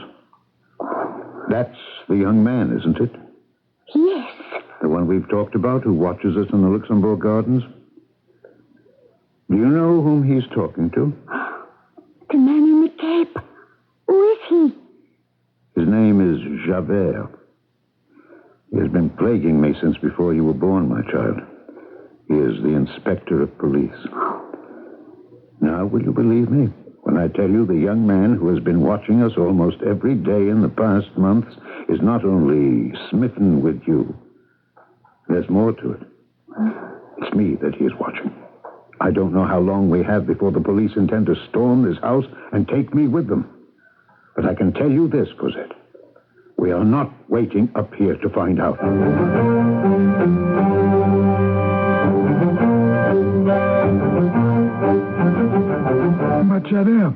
Speaker 26: That's the young man, isn't it?
Speaker 11: Yes.
Speaker 26: The one we've talked about who watches us in the Luxembourg Gardens? Do you know whom he's talking to?
Speaker 11: The man in the cape. Who is he?
Speaker 26: His name is Javert. He has been plaguing me since before you were born, my child. He is the inspector of police. Now, will you believe me when I tell you the young man who has been watching us almost every day in the past months is not only smitten with you, there's more to it. It's me that he is watching. I don't know how long we have before the police intend to storm this house and take me with them. But I can tell you this, Cosette. We are not waiting up here to find out.
Speaker 21: But, Javert,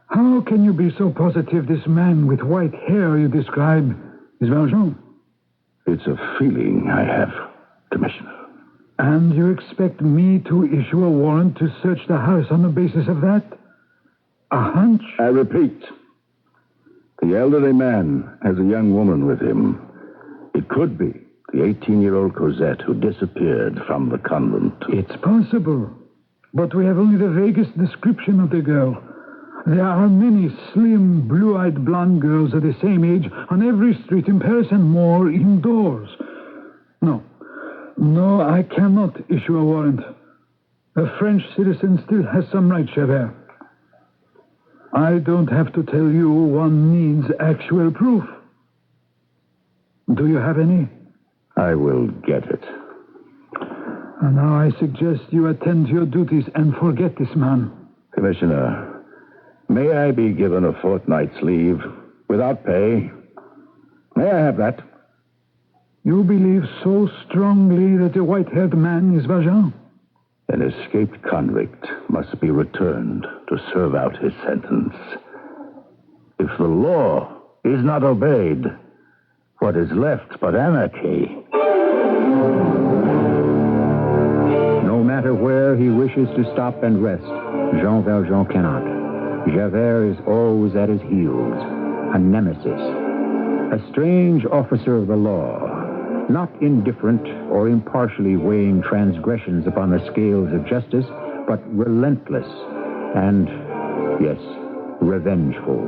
Speaker 21: how can you be so positive this man with white hair you describe is Valjean?
Speaker 7: It's a feeling I have, Commissioner.
Speaker 21: And you expect me to issue a warrant to search the house on the basis of that? A hunch?
Speaker 7: I repeat, the elderly man has a young woman with him. It could be the 18-year-old Cosette who disappeared from the convent.
Speaker 21: It's possible, but we have only the vaguest description of the girl. There are many slim, blue-eyed blonde girls of the same age on every street in Paris and more indoors. No, I cannot issue a warrant. A French citizen still has some right, Javert. I don't have to tell you one needs actual proof. Do you have any?
Speaker 7: I will get it.
Speaker 21: And now I suggest you attend to your duties and forget this man.
Speaker 7: Commissioner, may I be given a fortnight's leave without pay? May I have that?
Speaker 21: You believe so strongly that the white-haired man is Valjean?
Speaker 7: An escaped convict must be returned to serve out his sentence. If the law is not obeyed, what is left but anarchy?
Speaker 1: No matter where he wishes to stop and rest, Jean Valjean cannot. Javert is always at his heels, a nemesis, a strange officer of the law, not indifferent or impartially weighing transgressions upon the scales of justice, but relentless and, yes, revengeful.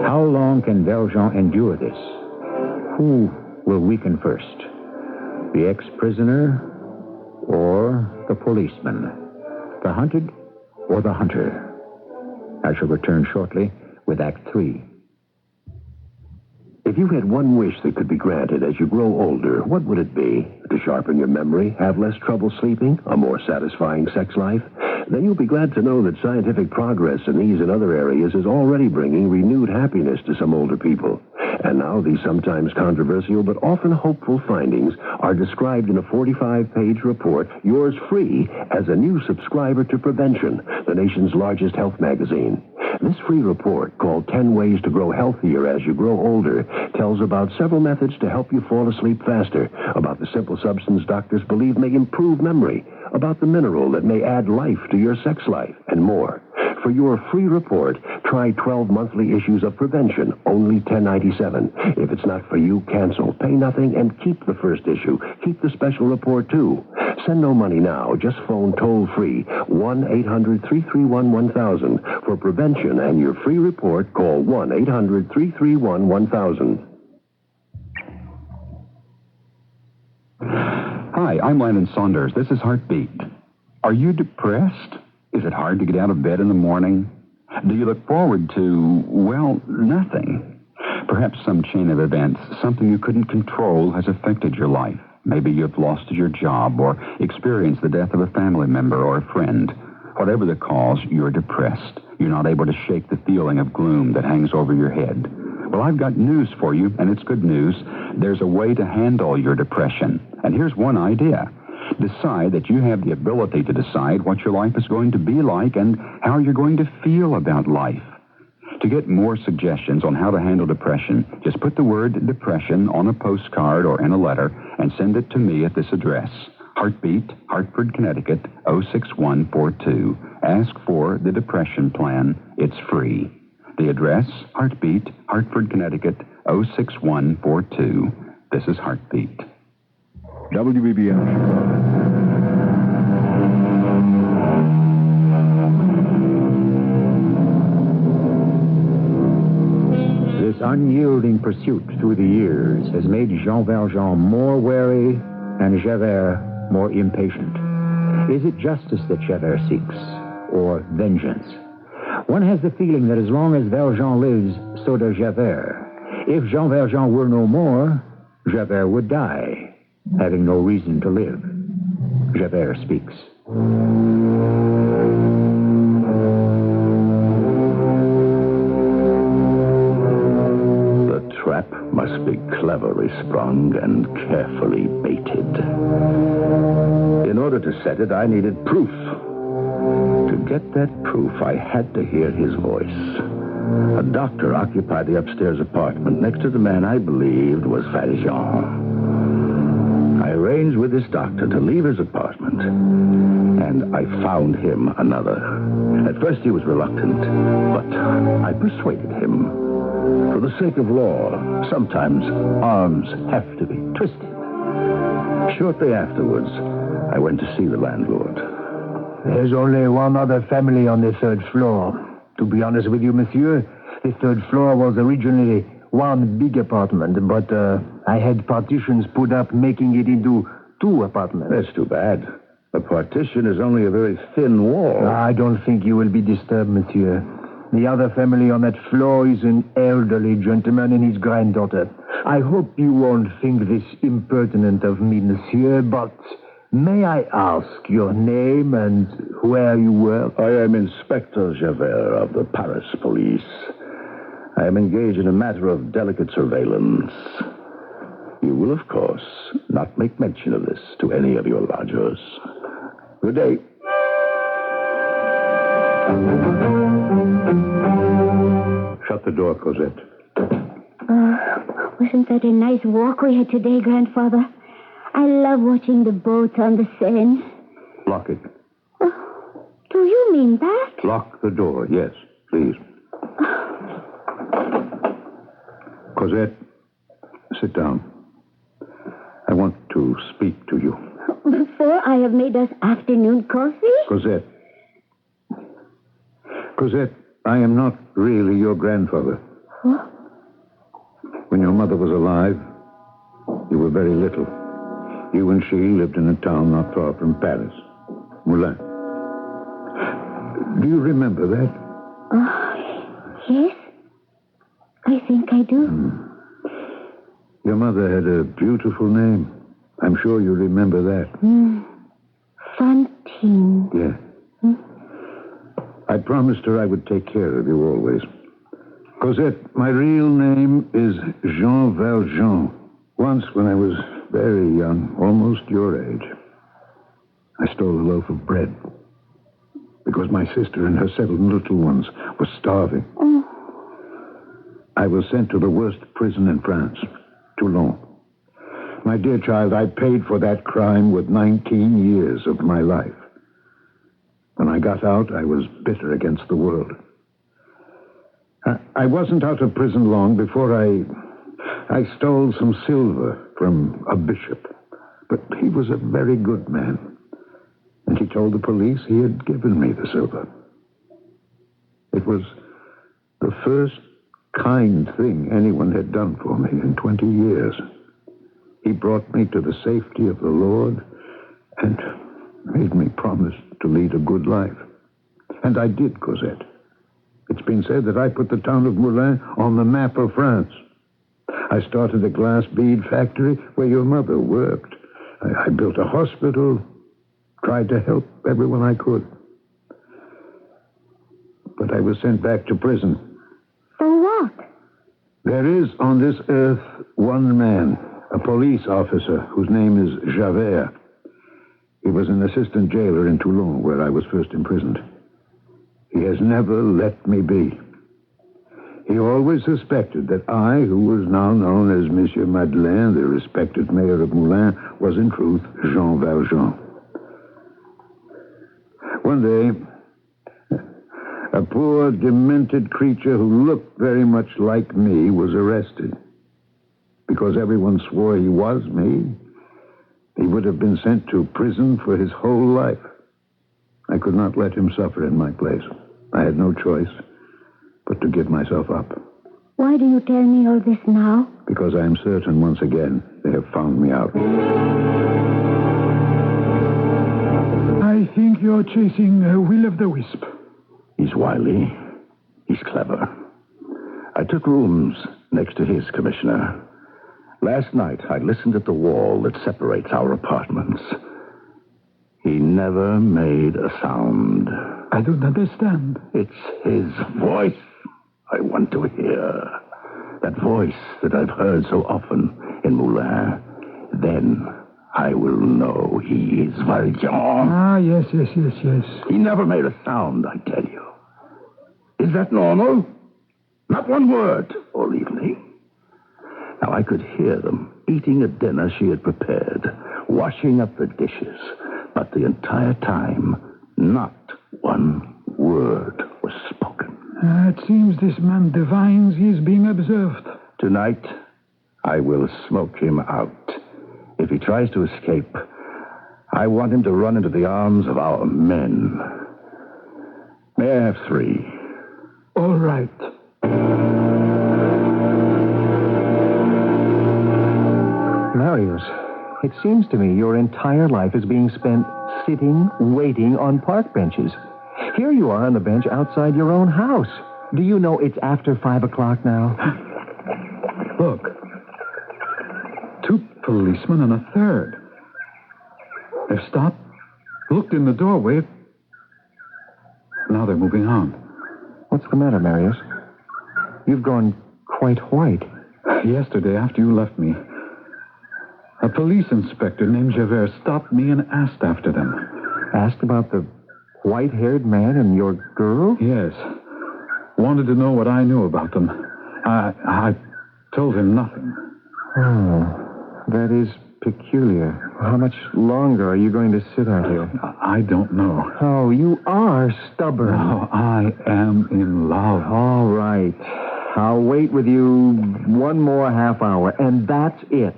Speaker 1: How long can Valjean endure this? Who will weaken first? The ex-prisoner or the policeman? The hunted or the hunter? I shall return shortly with Act 3.
Speaker 12: If you had one wish that could be granted as you grow older, what would it be? To sharpen your memory, have less trouble sleeping, a more satisfying sex life? Then you'll be glad to know that scientific progress in these and other areas is already bringing renewed happiness to some older people. And now these sometimes controversial but often hopeful findings are described in a 45-page report, yours free as a new subscriber to Prevention, the nation's largest health magazine. This free report, called 10 Ways to Grow Healthier as You Grow Older, tells about several methods to help you fall asleep faster, about the simple substance doctors believe may improve memory, about the mineral that may add life to your sex life, and more. For your free report, try 12 monthly issues of Prevention, only $10.97. If it's not for you, cancel. Pay nothing and keep the first issue. Keep the special report, too. Send no money now. Just phone toll-free 1-800-331-1000. For Prevention and your free report, call 1-800-331-1000.
Speaker 1: Hi, I'm Landon Saunders. This is Heartbeat. Are you depressed? Is it hard to get out of bed in the morning? Do you look forward to, well, nothing? Perhaps some chain of events, something you couldn't control, has affected your life. Maybe you've lost your job or experienced the death of a family member or a friend. Whatever the cause, you're depressed. You're not able to shake the feeling of gloom that hangs over your head. Well, I've got news for you, and it's good news. There's a way to handle your depression. And here's one idea. Decide that you have the ability to decide what your life is going to be like and how you're going to feel about life. To get more suggestions on how to handle depression, just put the word depression on a postcard or in a letter and send it to me at this address. Heartbeat, Hartford, Connecticut, 06142. Ask for the Depression Plan. It's free. The address, Heartbeat, Hartford, Connecticut, 06142. This is Heartbeat.
Speaker 2: WBBM.
Speaker 1: This unyielding pursuit through the years has made Jean Valjean more wary and Javert more impatient. Is it justice that Javert seeks, or vengeance? One has the feeling that as long as Valjean lives, so does Javert. If Jean Valjean were no more, Javert would die, having no reason to live. Javert speaks.
Speaker 12: The trap must be cleverly sprung and carefully baited. In order to set it, I needed proof. To get that proof, I had to hear his voice. A doctor occupied the upstairs apartment next to the man I believed was Valjean. I arranged with this doctor to leave his apartment, and I found him another. At first he was reluctant, but I persuaded him. For the sake of law, sometimes arms have to be twisted. Shortly afterwards, I went to see the landlord.
Speaker 24: There's only one other family on the third floor. To be honest with you, monsieur, the third floor was originally one big apartment, but I had partitions put up, making it into 2 apartments.
Speaker 12: That's too bad. A partition is only a very thin wall.
Speaker 24: I don't think you will be disturbed, monsieur. The other family on that floor is an elderly gentleman and his granddaughter. I hope you won't think this impertinent of me, monsieur, but may I ask your name and where you work?
Speaker 12: I am Inspector Javert of the Paris police. I am engaged in a matter of delicate surveillance. You will, of course, not make mention of this to any of your lodgers. Good day.
Speaker 3: Shut the door, Cosette.
Speaker 8: Wasn't that a nice walk we had today, Grandfather? I love watching the boats on the Seine.
Speaker 3: Lock it.
Speaker 8: Do you mean that?
Speaker 3: Lock the door, yes, please. Cosette, sit down. I want to speak to you.
Speaker 8: Before I have made us afternoon coffee?
Speaker 3: Cosette. Cosette, I am not really your grandfather.
Speaker 8: Huh?
Speaker 3: When your mother was alive, you were very little. You and she lived in a town not far from Paris, Moulins. Do you remember that?
Speaker 8: Yes. I think I do.
Speaker 3: Your mother had a beautiful name. I'm sure you remember that.
Speaker 8: Fantine.
Speaker 3: Yeah. I promised her I would take care of you always. Cosette, my real name is Jean Valjean. Once, when I was very young, almost your age, I stole a loaf of bread because my sister and her 7 little ones were starving. I was sent to the worst prison in France, Toulon. My dear child, I paid for that crime with 19 years of my life. When I got out, I was bitter against the world. I wasn't out of prison long before I stole some silver from a bishop. But he was a very good man. And he told the police he had given me the silver. It was the first kind thing anyone had done for me in 20 years. He brought me to the safety of the Lord and made me promise to lead a good life. And I did, Cosette. It's been said that I put the town of Moulins on the map of France. I started a glass bead factory where your mother worked. I built a hospital, tried to help everyone I could. But I was sent back to prison.
Speaker 11: For what?
Speaker 3: There is on this earth one man, a police officer, whose name is Javert. He was an assistant jailer in Toulon, where I was first imprisoned. He has never let me be. He always suspected that I, who was now known as Monsieur Madeleine, the respected mayor of Moulins, was in truth Jean Valjean. One day, a poor, demented creature who looked very much like me was arrested. Because everyone swore he was me, he would have been sent to prison for his whole life. I could not let him suffer in my place. I had no choice but to give myself up.
Speaker 11: Why do you tell me all this now?
Speaker 3: Because I am certain once again they have found me out.
Speaker 21: I think you're chasing Will of the Wisp.
Speaker 12: He's wily. He's clever. I took rooms next to his, Commissioner. Last night, I listened at the wall that separates our apartments. He never made a sound.
Speaker 21: I don't understand.
Speaker 12: It's his voice I want to hear. That voice that I've heard so often in Moulins. Then I will know he is Valjean.
Speaker 21: Ah, yes.
Speaker 12: He never made a sound, I tell you. Is that normal? Not one word all evening. Now, I could hear them eating a dinner she had prepared, washing up the dishes, but the entire time, not one word was spoken.
Speaker 21: It seems this man divines he is being observed.
Speaker 12: Tonight, I will smoke him out. If he tries to escape, I want him to run into the arms of our men. May I have 3?
Speaker 21: All right.
Speaker 4: Marius, it seems to me your entire life is being spent sitting, waiting on park benches. Here you are on the bench outside your own house. Do you know it's after 5 o'clock now?
Speaker 21: Look. 2 policemen and a third. They've stopped, looked in the doorway. Now they're moving on.
Speaker 4: What's the matter, Marius? You've gone quite white.
Speaker 21: Yesterday, after you left me, a police inspector named Javert stopped me and asked after them.
Speaker 4: Asked about the white-haired man and your girl?
Speaker 21: Yes. Wanted to know what I knew about them. I told him nothing.
Speaker 4: Oh, that is peculiar. How much longer are you going to sit out here?
Speaker 21: I don't know.
Speaker 4: Oh, you are stubborn.
Speaker 21: No, I am in love.
Speaker 4: All right. I'll wait with you 1 more half hour, and that's it.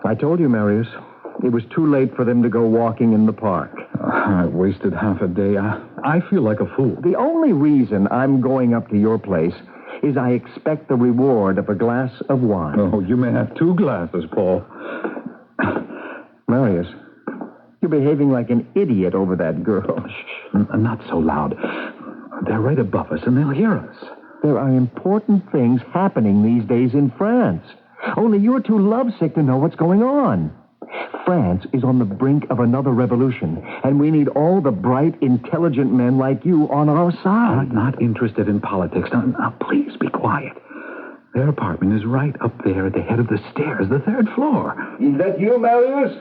Speaker 4: I told you, Marius, it was too late for them to go walking in the park.
Speaker 21: I wasted half a day. I feel like a fool.
Speaker 4: The only reason I'm going up to your place is I expect the reward of a glass of wine.
Speaker 21: Oh, you may have 2 glasses, Paul.
Speaker 4: Marius, you're behaving like an idiot over that girl.
Speaker 21: Shh, not so loud. They're right above us, and they'll hear us.
Speaker 4: There are important things happening these days in France. Only you're too lovesick to know what's going on. France is on the brink of another revolution, and we need all the bright, intelligent men like you on our side.
Speaker 26: I'm not interested in politics. Now, please be quiet. Their apartment is right up there at the head of the stairs, the third floor.
Speaker 24: Is that you, Marius?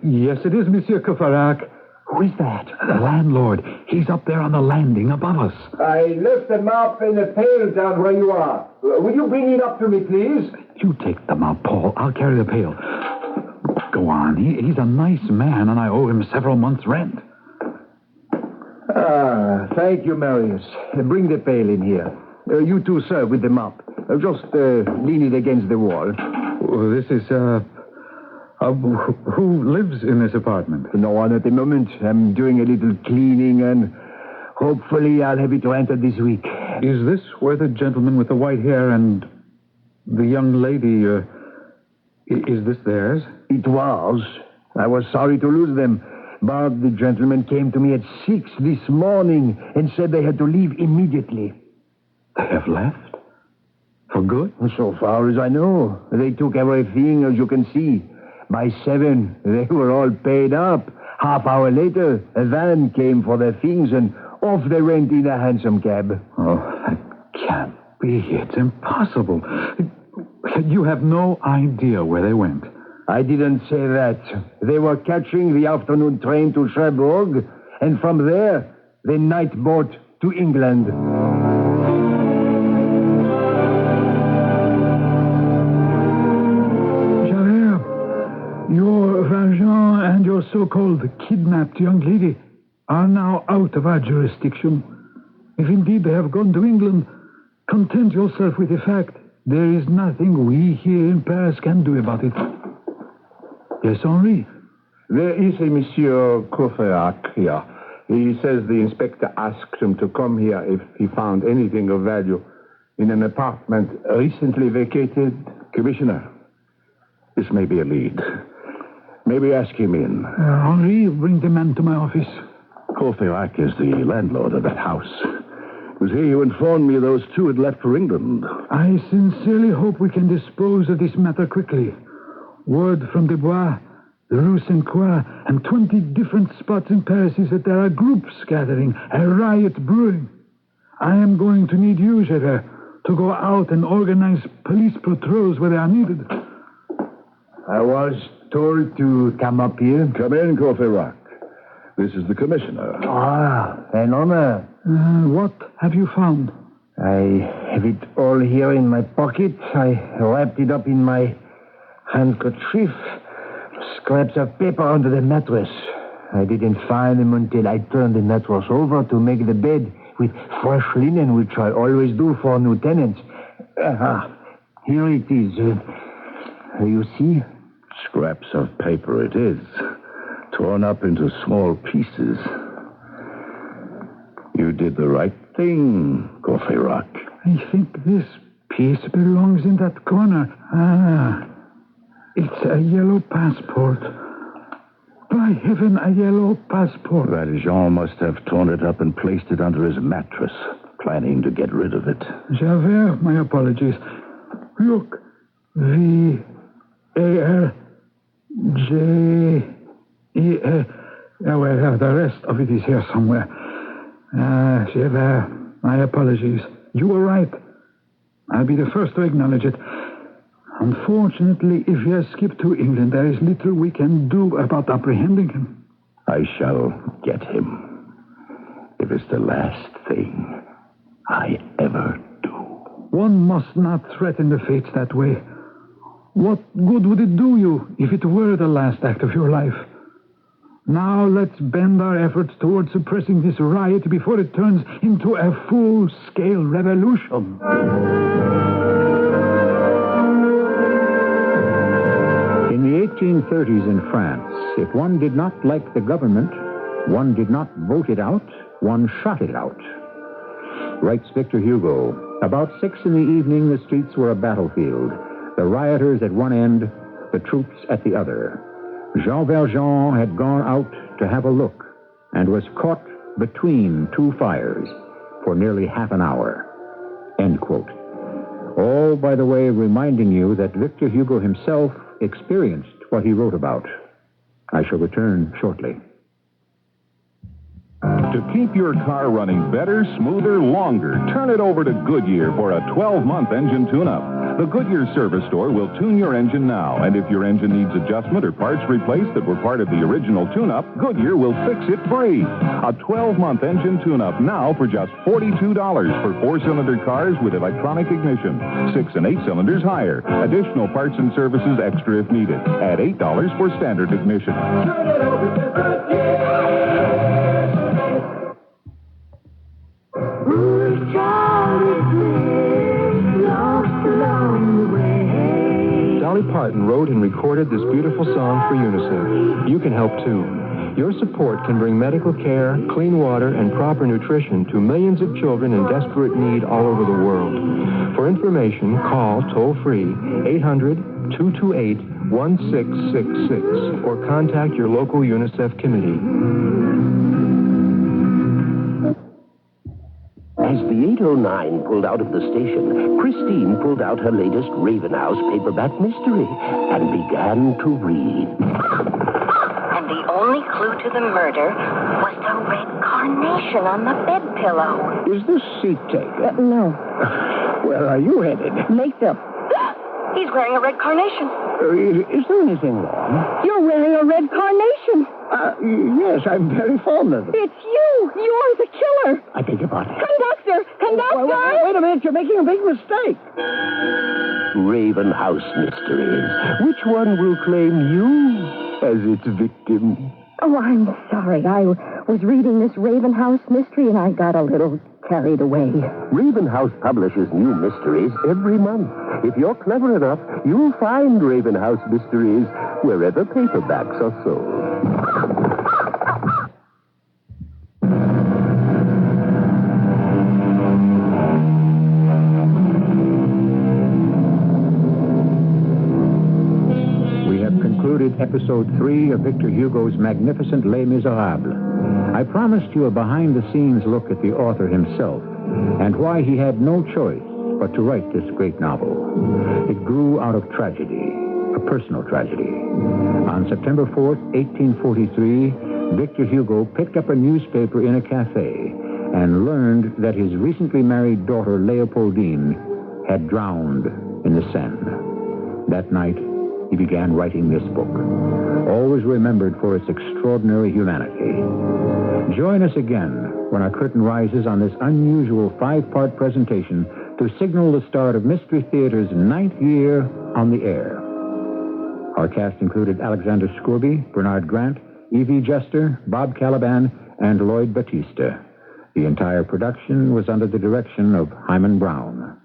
Speaker 26: Yes, it is, Monsieur Courfeyrac.
Speaker 4: Who is that?
Speaker 26: The landlord. He's up there on the landing above us.
Speaker 24: I left the mop and the pail down where you are. Will you bring it up to me, please?
Speaker 26: You take the mop, Paul. I'll carry the pail. Go on. He's a nice man, and I owe him several months' rent.
Speaker 24: Thank you, Marius. Bring the pail in here. You two, sir, with the mop. Just lean it against the wall.
Speaker 26: This is, who lives in this apartment?
Speaker 24: No one at the moment. I'm doing a little cleaning, and hopefully I'll have it rented this week.
Speaker 26: Is this where the gentleman with the white hair and the young lady, is this theirs?
Speaker 24: It was. I was sorry to lose them. But the gentleman came to me at 6 this morning and said they had to leave immediately.
Speaker 26: They have left? For good?
Speaker 24: So far as I know. They took everything, as you can see. By 7, they were all paid up. Half hour later, a van came for their things, and off they went in a hansom cab.
Speaker 26: Oh, that can't be. It's impossible. You have no idea where they went.
Speaker 24: I didn't say that. They were catching the afternoon train to Cherbourg, and from there, the night boat to England.
Speaker 23: Your Valjean and your so-called kidnapped young lady are now out of our jurisdiction. If indeed they have gone to England, content yourself with the fact there is nothing we here in Paris can do about it. Yes, Henri?
Speaker 12: There is a Monsieur Courfeyrac here. He says the inspector asked him to come here if he found anything of value in an apartment recently vacated.
Speaker 7: Commissioner, this may be a lead. Maybe ask him in.
Speaker 23: Henri, bring the man to my office.
Speaker 7: Courfeyrac is the landlord of that house. It was he who informed me those two had left for England.
Speaker 23: I sincerely hope we can dispose of this matter quickly. Word from Desbois, the Rue Sainte-Croix, and 20 different spots in Paris is that there are groups gathering, a riot brewing. I am going to need you, Javert, to go out and organize police patrols where they are needed.
Speaker 24: I was told to come up here.
Speaker 7: Come in, Courfeyrac. This is the commissioner.
Speaker 24: An honor.
Speaker 23: What have you found?
Speaker 24: I have it all here in my pocket. I wrapped it up in my handkerchief. Scraps of paper under the mattress. I didn't find them until I turned the mattress over to make the bed with fresh linen, which I always do for new tenants. Here it is. You see?
Speaker 7: Scraps of paper it is, torn up into small pieces. You did the right thing, Courfeyrac.
Speaker 23: I think this piece belongs in that corner. It's a yellow passport. By heaven, a yellow passport.
Speaker 7: Valjean must have torn it up and placed it under his mattress, planning to get rid of it.
Speaker 23: Javert, my apologies. Look, V-A-R-J-E-A. Well, the rest of it is here somewhere. Javert, my apologies. You were right. I'll be the first to acknowledge it. Unfortunately, if he has skipped to England, there is little we can do about apprehending him.
Speaker 7: I shall get him. If it's the last thing I ever do.
Speaker 23: One must not threaten the fates that way. What good would it do you if it were the last act of your life? Now let's bend our efforts towards suppressing this riot before it turns into a full-scale revolution.
Speaker 1: In the 1830s in France, if one did not like the government, one did not vote it out, one shot it out. Writes Victor Hugo, about 6 in the evening, the streets were a battlefield. The rioters at one end, the troops at the other. Jean Valjean had gone out to have a look and was caught between two fires for nearly half an hour. End quote. All, by the way, reminding you that Victor Hugo himself experienced what he wrote about. I shall return shortly.
Speaker 2: To keep your car running better, smoother, longer, turn it over to Goodyear for a 12-month engine tune-up. The Goodyear service store will tune your engine now, and if your engine needs adjustment or parts replaced that were part of the original tune-up, Goodyear will fix it free. A 12-month engine tune-up now for just $42 for 4-cylinder cars with electronic ignition, 6 and 8 cylinders higher. Additional parts and services extra if needed. Add $8 for standard ignition.
Speaker 6: Turn it over to Goodyear.
Speaker 4: Dolly Parton wrote and recorded this beautiful song for UNICEF. You can help too. Your support can bring medical care, clean water, and proper nutrition to millions of children in desperate need all over the world. For information, call toll-free 800-228-1666 or contact your local UNICEF committee.
Speaker 12: As the 809 pulled out of the station, Christine pulled out her latest Ravenhouse paperback mystery and began to read.
Speaker 13: And the only clue to the murder was the red carnation on the bed pillow.
Speaker 24: Is this seat taken?
Speaker 13: No.
Speaker 24: Where are you headed?
Speaker 13: Lakeville. He's wearing a red carnation.
Speaker 24: Is there anything wrong?
Speaker 13: You're wearing a red carnation.
Speaker 24: Yes, I'm very fond of them.
Speaker 13: It's you. You're the killer.
Speaker 24: I beg your pardon.
Speaker 13: Conductor!
Speaker 24: Wait a minute, you're making a big mistake.
Speaker 12: Ravenhouse Mysteries. Which one will claim you as its victim?
Speaker 13: Oh, I'm sorry. I was reading this Ravenhouse mystery and I got a little carried away.
Speaker 12: Ravenhouse publishes new mysteries every month. If you're clever enough, you'll find Ravenhouse Mysteries wherever paperbacks are sold.
Speaker 1: We have concluded episode 3 of Victor Hugo's magnificent Les Miserables. I promised you a behind-the-scenes look at the author himself and why he had no choice but to write this great novel. It grew out of tragedy, a personal tragedy. On September 4th, 1843, Victor Hugo picked up a newspaper in a cafe and learned that his recently married daughter, Leopoldine, had drowned in the Seine. That night, he began writing this book, always remembered for its extraordinary humanity. Join us again when our curtain rises on this unusual 5-part presentation to signal the start of Mystery Theater's 9th year on the air. Our cast included Alexander Scourby, Bernard Grant, Evie Juster, Bob Caliban, and Lloyd Batista. The entire production was under the direction of Hyman Brown.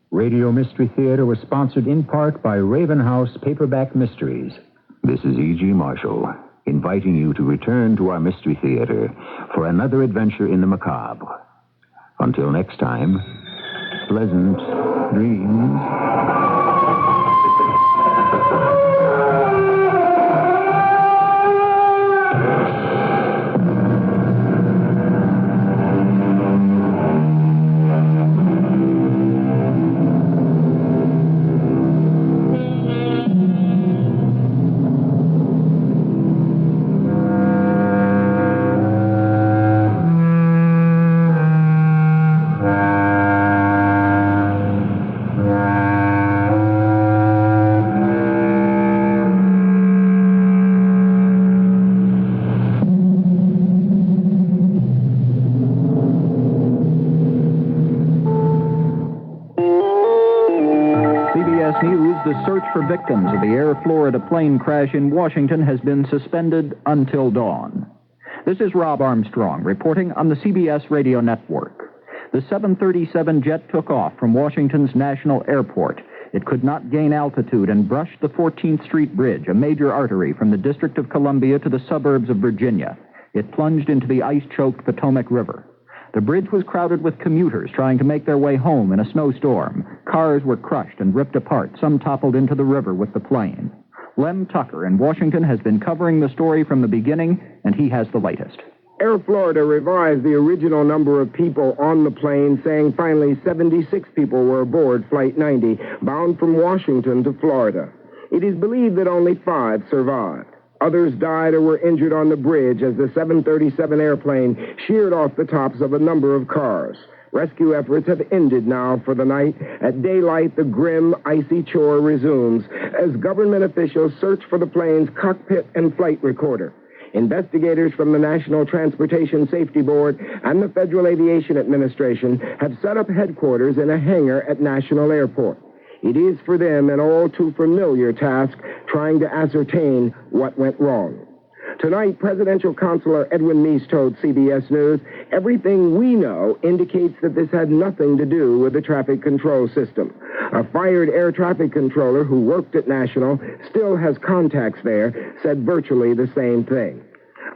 Speaker 1: Radio Mystery Theater was sponsored in part by Ravenhouse Paperback Mysteries.
Speaker 15: This is E.G. Marshall, inviting you to return to our Mystery Theater for another adventure in the macabre. Until next time, pleasant dreams.
Speaker 14: CBS News, the search for victims of the Air Florida plane crash in Washington has been suspended until dawn. This is Rob Armstrong reporting on the CBS radio network. The 737 jet took off from Washington's National Airport. It could not gain altitude and brushed the 14th Street Bridge, a major artery from the District of Columbia to the suburbs of Virginia. It plunged into the ice-choked Potomac River. The bridge was crowded with commuters trying to make their way home in a snowstorm. Cars were crushed and ripped apart. Some toppled into the river with the plane. Lem Tucker in Washington has been covering the story from the beginning, and he has the latest.
Speaker 17: Air Florida revised the original number of people on the plane, saying finally 76 people were aboard Flight 90, bound from Washington to Florida. It is believed that only 5 survived. Others died or were injured on the bridge as the 737 airplane sheared off the tops of a number of cars. Rescue efforts have ended now for the night. At daylight, the grim, icy chore resumes as government officials search for the plane's cockpit and flight recorder. Investigators from the National Transportation Safety Board and the Federal Aviation Administration have set up headquarters in a hangar at National Airport. It is for them an all too familiar task trying to ascertain what went wrong. Tonight, Presidential Counselor Edwin Meese told CBS News, everything we know indicates that this had nothing to do with the traffic control system. A fired air traffic controller who worked at National, still has contacts there, said virtually the same thing.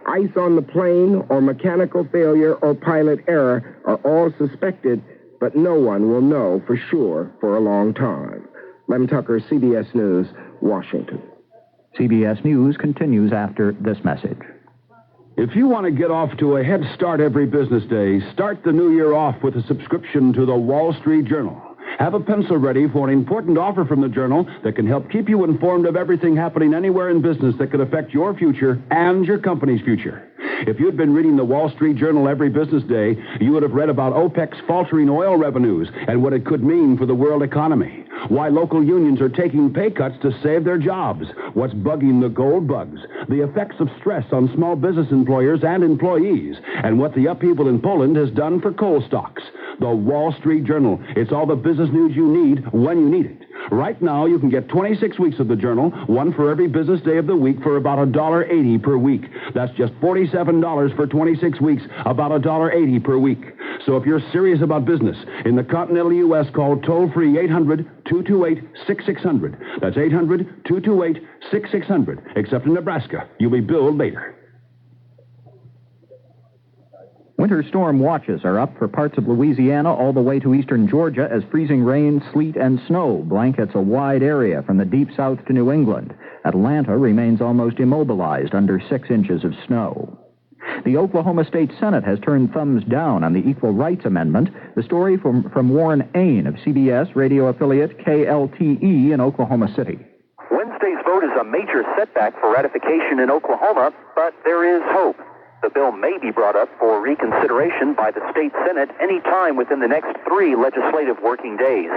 Speaker 17: Ice on the plane or mechanical failure or pilot error are all suspected, but no one will know for sure for a long time. Lem Tucker, CBS News, Washington.
Speaker 14: CBS News continues after this message.
Speaker 5: If you want to get off to a head start every business day, start the new year off with a subscription to the Wall Street Journal. Have a pencil ready for an important offer from the Journal that can help keep you informed of everything happening anywhere in business that could affect your future and your company's future. If you'd been reading the Wall Street Journal every business day, you would have read about OPEC's faltering oil revenues and what it could mean for the world economy. Why local unions are taking pay cuts to save their jobs. What's bugging the gold bugs. The effects of stress on small business employers and employees. And what the upheaval in Poland has done for coal stocks. The Wall Street Journal. It's all the business news you need when you need it. Right now, you can get 26 weeks of the Journal, one for every business day of the week for about $1.80 per week. That's just $47 for 26 weeks, about $1.80 per week. So if you're serious about business, in the continental U.S., call toll-free 800-228-6600. That's 800-228-6600. Except in Nebraska, you'll be billed later.
Speaker 14: Winter storm watches are up for parts of Louisiana all the way to eastern Georgia as freezing rain, sleet, and snow blankets a wide area from the deep south to New England. Atlanta remains almost immobilized under 6 inches of snow. The Oklahoma State Senate has turned thumbs down on the Equal Rights Amendment. The story from Warren Ain of CBS radio affiliate KLTE in Oklahoma City.
Speaker 10: Wednesday's vote is a major setback for ratification in Oklahoma, but there is hope. The bill may be brought up for reconsideration by the state Senate any time within the next 3 legislative working days.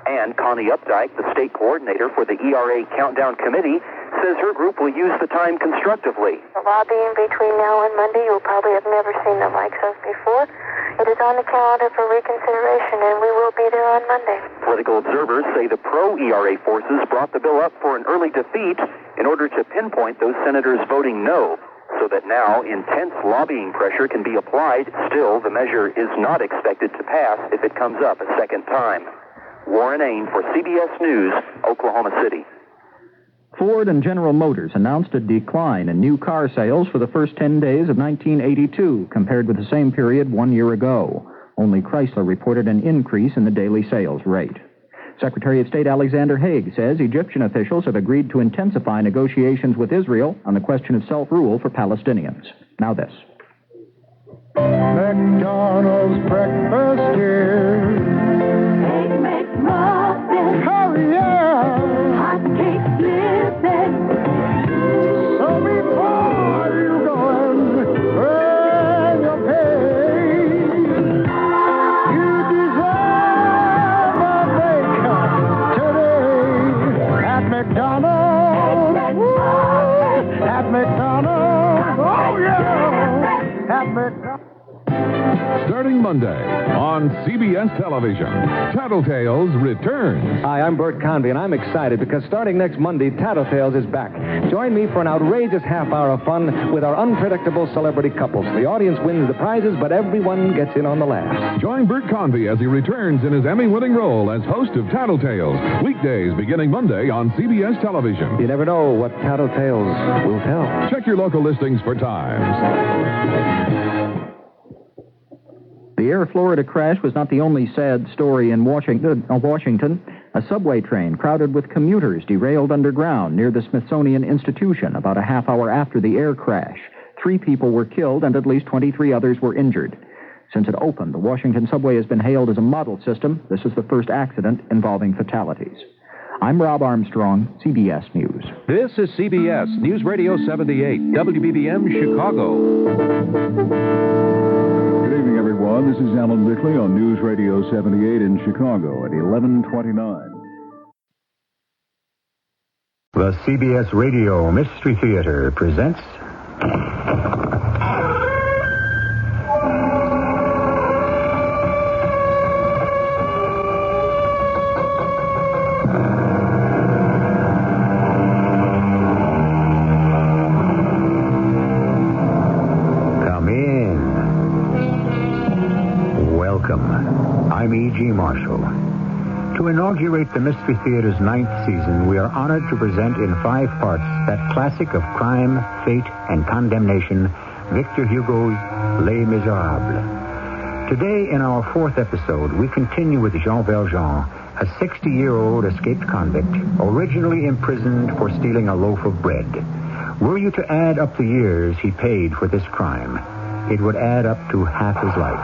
Speaker 10: And Connie Updike, the state coordinator for the ERA Countdown Committee, says her group will use the time constructively.
Speaker 19: The lobbying between now and Monday, you'll probably have never seen the likes of before. It is on the calendar for reconsideration, and we will be there on Monday.
Speaker 10: Political observers say the pro-ERA forces brought the bill up for an early defeat in order to pinpoint those senators voting no, so that now intense lobbying pressure can be applied. Still, the measure is not expected to pass if it comes up a second time. Warren Ain for CBS News, Oklahoma City.
Speaker 14: Ford and General Motors announced a decline in new car sales for the first 10 days of 1982 compared with the same period 1 year ago. Only Chrysler reported an increase in the daily sales rate. Secretary of State Alexander Haig says Egyptian officials have agreed to intensify negotiations with Israel on the question of self-rule for Palestinians. Now this.
Speaker 6: McDonald's breakfast here. Egg McMuffin. Oh, yeah. Hot cake slipping. So before you go and earn your pay, you deserve a bacon today at McDonald's. At McDonald's. Oh, yeah. At McDonald's.
Speaker 20: Starting Monday on CBS Television, Tattletales returns.
Speaker 9: Hi, I'm Bert Convy, and I'm excited because starting next Monday, Tattletales is back. Join me for an outrageous half hour of fun with our unpredictable celebrity couples. The audience wins the prizes, but everyone gets in on the laughs.
Speaker 20: Join Bert Convy as he returns in his Emmy-winning role as host of Tattletales, weekdays beginning Monday on CBS Television.
Speaker 9: You never know what Tattletales will tell.
Speaker 20: Check your local listings for times.
Speaker 14: The Air Florida crash was not the only sad story in Washington. A subway train crowded with commuters derailed underground near the Smithsonian Institution about a half hour after the air crash. 3 people were killed and at least 23 others were injured. Since it opened, the Washington subway has been hailed as a model system. This is the first accident involving fatalities. I'm Rob Armstrong, CBS News.
Speaker 8: This is CBS News Radio 78, WBBM Chicago.
Speaker 20: Good evening, everyone. This is Alan Bickley on News Radio 78 in Chicago at 11:29.
Speaker 1: The CBS Radio Mystery Theater presents... Come in. Welcome. I'm E.G. Marshall. To inaugurate the Mystery Theater's 9th season, we are honored to present in 5 parts that classic of crime, fate, and condemnation, Victor Hugo's Les Miserables. Today, in our 4th episode, we continue with Jean Valjean, a 60-year-old escaped convict, originally imprisoned for stealing a loaf of bread. Were you to add up the years he paid for this crime, it would add up to half his life.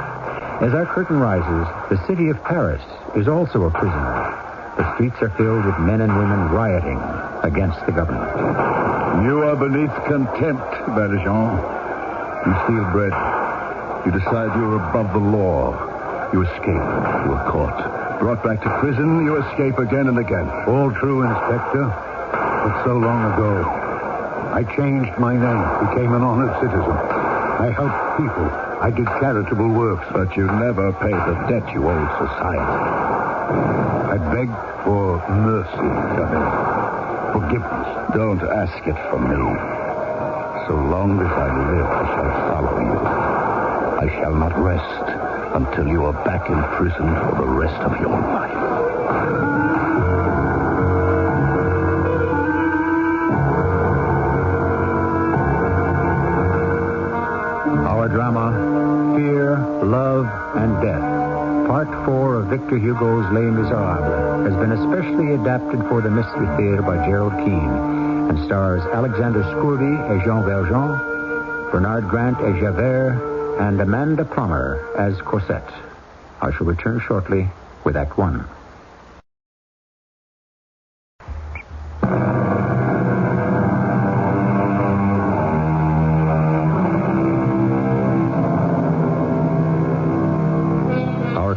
Speaker 1: As our curtain rises, the city of Paris is also a prison. The streets are filled with men and women rioting against the government.
Speaker 7: You are beneath contempt, Valjean. You steal bread. You decide you are above the law. You escape. You are caught. Brought back to prison, you escape again and again.
Speaker 3: All true, Inspector, but so long ago. I changed my name, became an honored citizen. I helped people. I did charitable works.
Speaker 7: But you never paid the debt you owed society.
Speaker 3: I begged for mercy, forgiveness.
Speaker 7: Don't ask it from me. So long as I live, I shall follow you. I shall not rest until you are back in prison for the rest of your life.
Speaker 1: Our drama, Fear, Love, and Death, Part 4 of Victor Hugo's Les Miserables, has been especially adapted for the Mystery Theater by Gerald Keane and stars Alexander Scourby as Jean Valjean, Bernard Grant as Javert, and Amanda Plummer as Cosette. I shall return shortly with Act 1.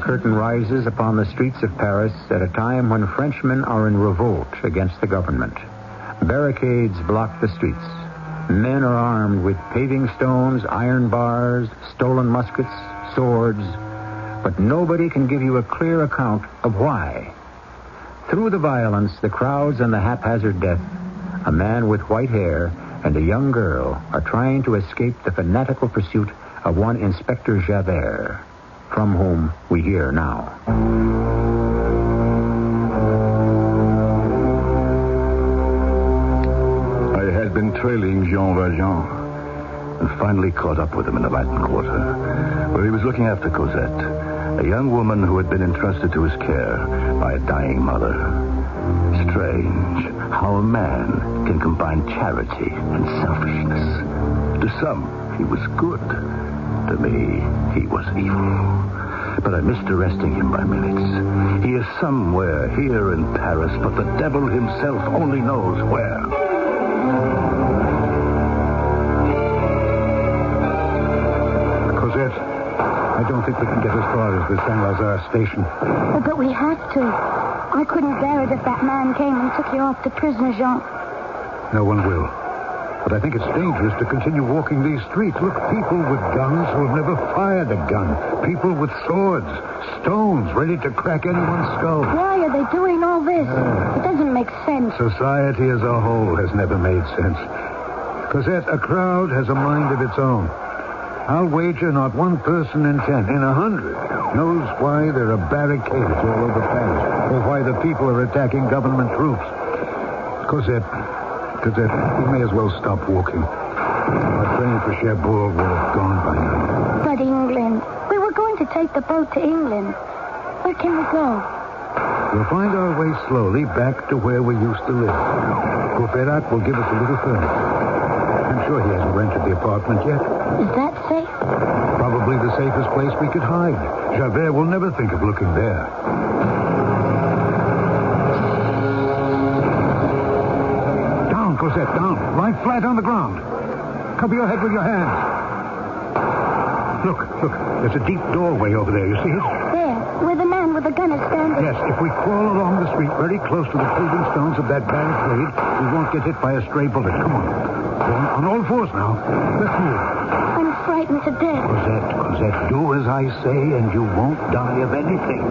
Speaker 1: Curtain rises upon the streets of Paris at a time when Frenchmen are in revolt against the government. Barricades block the streets. Men are armed with paving stones, iron bars, stolen muskets, swords, but nobody can give you a clear account of why. Through the violence, the crowds, and the haphazard death, a man with white hair and a young girl are trying to escape the fanatical pursuit of one Inspector Javert, from whom we hear now.
Speaker 7: I had been trailing Jean Valjean and finally caught up with him in the Latin Quarter, where he was looking after Cosette, a young woman who had been entrusted to his care by a dying mother. Strange how a man can combine charity and selfishness. To some, he was good. To me, he was evil. But I missed arresting him by minutes. He is somewhere here in Paris, but the devil himself only knows where.
Speaker 3: Cosette, I don't think we can get as far as the Saint-Lazare station.
Speaker 11: Oh, but we have to. I couldn't bear it if that man came and took you off to prison, Jean.
Speaker 3: No one will. But I think it's dangerous to continue walking these streets. Look, people with guns who have never fired a gun. People with swords, stones, ready to crack anyone's skull.
Speaker 11: Why are they doing all this? It doesn't make sense.
Speaker 3: Society as a whole has never made sense. Cosette, a crowd has a mind of its own. I'll wager not one person in 10, in 100, knows why there are barricades all over Paris, or why the people are attacking government troops. Cosette, we may as well stop walking. Our train for Cherbourg will have gone by now.
Speaker 11: But England. We were going to take the boat to England. Where can we go?
Speaker 3: We'll find our way slowly back to where we used to live. Courfeyrac will give us a little furniture. I'm sure he hasn't rented the apartment yet.
Speaker 11: Is that safe?
Speaker 3: Probably the safest place we could hide. Javert will never think of looking there. Cosette, down. Lie flat on the ground. Cover your head with your hands. Look. There's a deep doorway over there. You see it?
Speaker 11: There, where the man with the gun is standing.
Speaker 3: Yes, if we crawl along the street very close to the paving stones of that barricade, we won't get hit by a stray bullet. Come on. On all fours now. Let's move.
Speaker 11: I'm frightened to death.
Speaker 3: Cosette, do as I say, and you won't die of anything.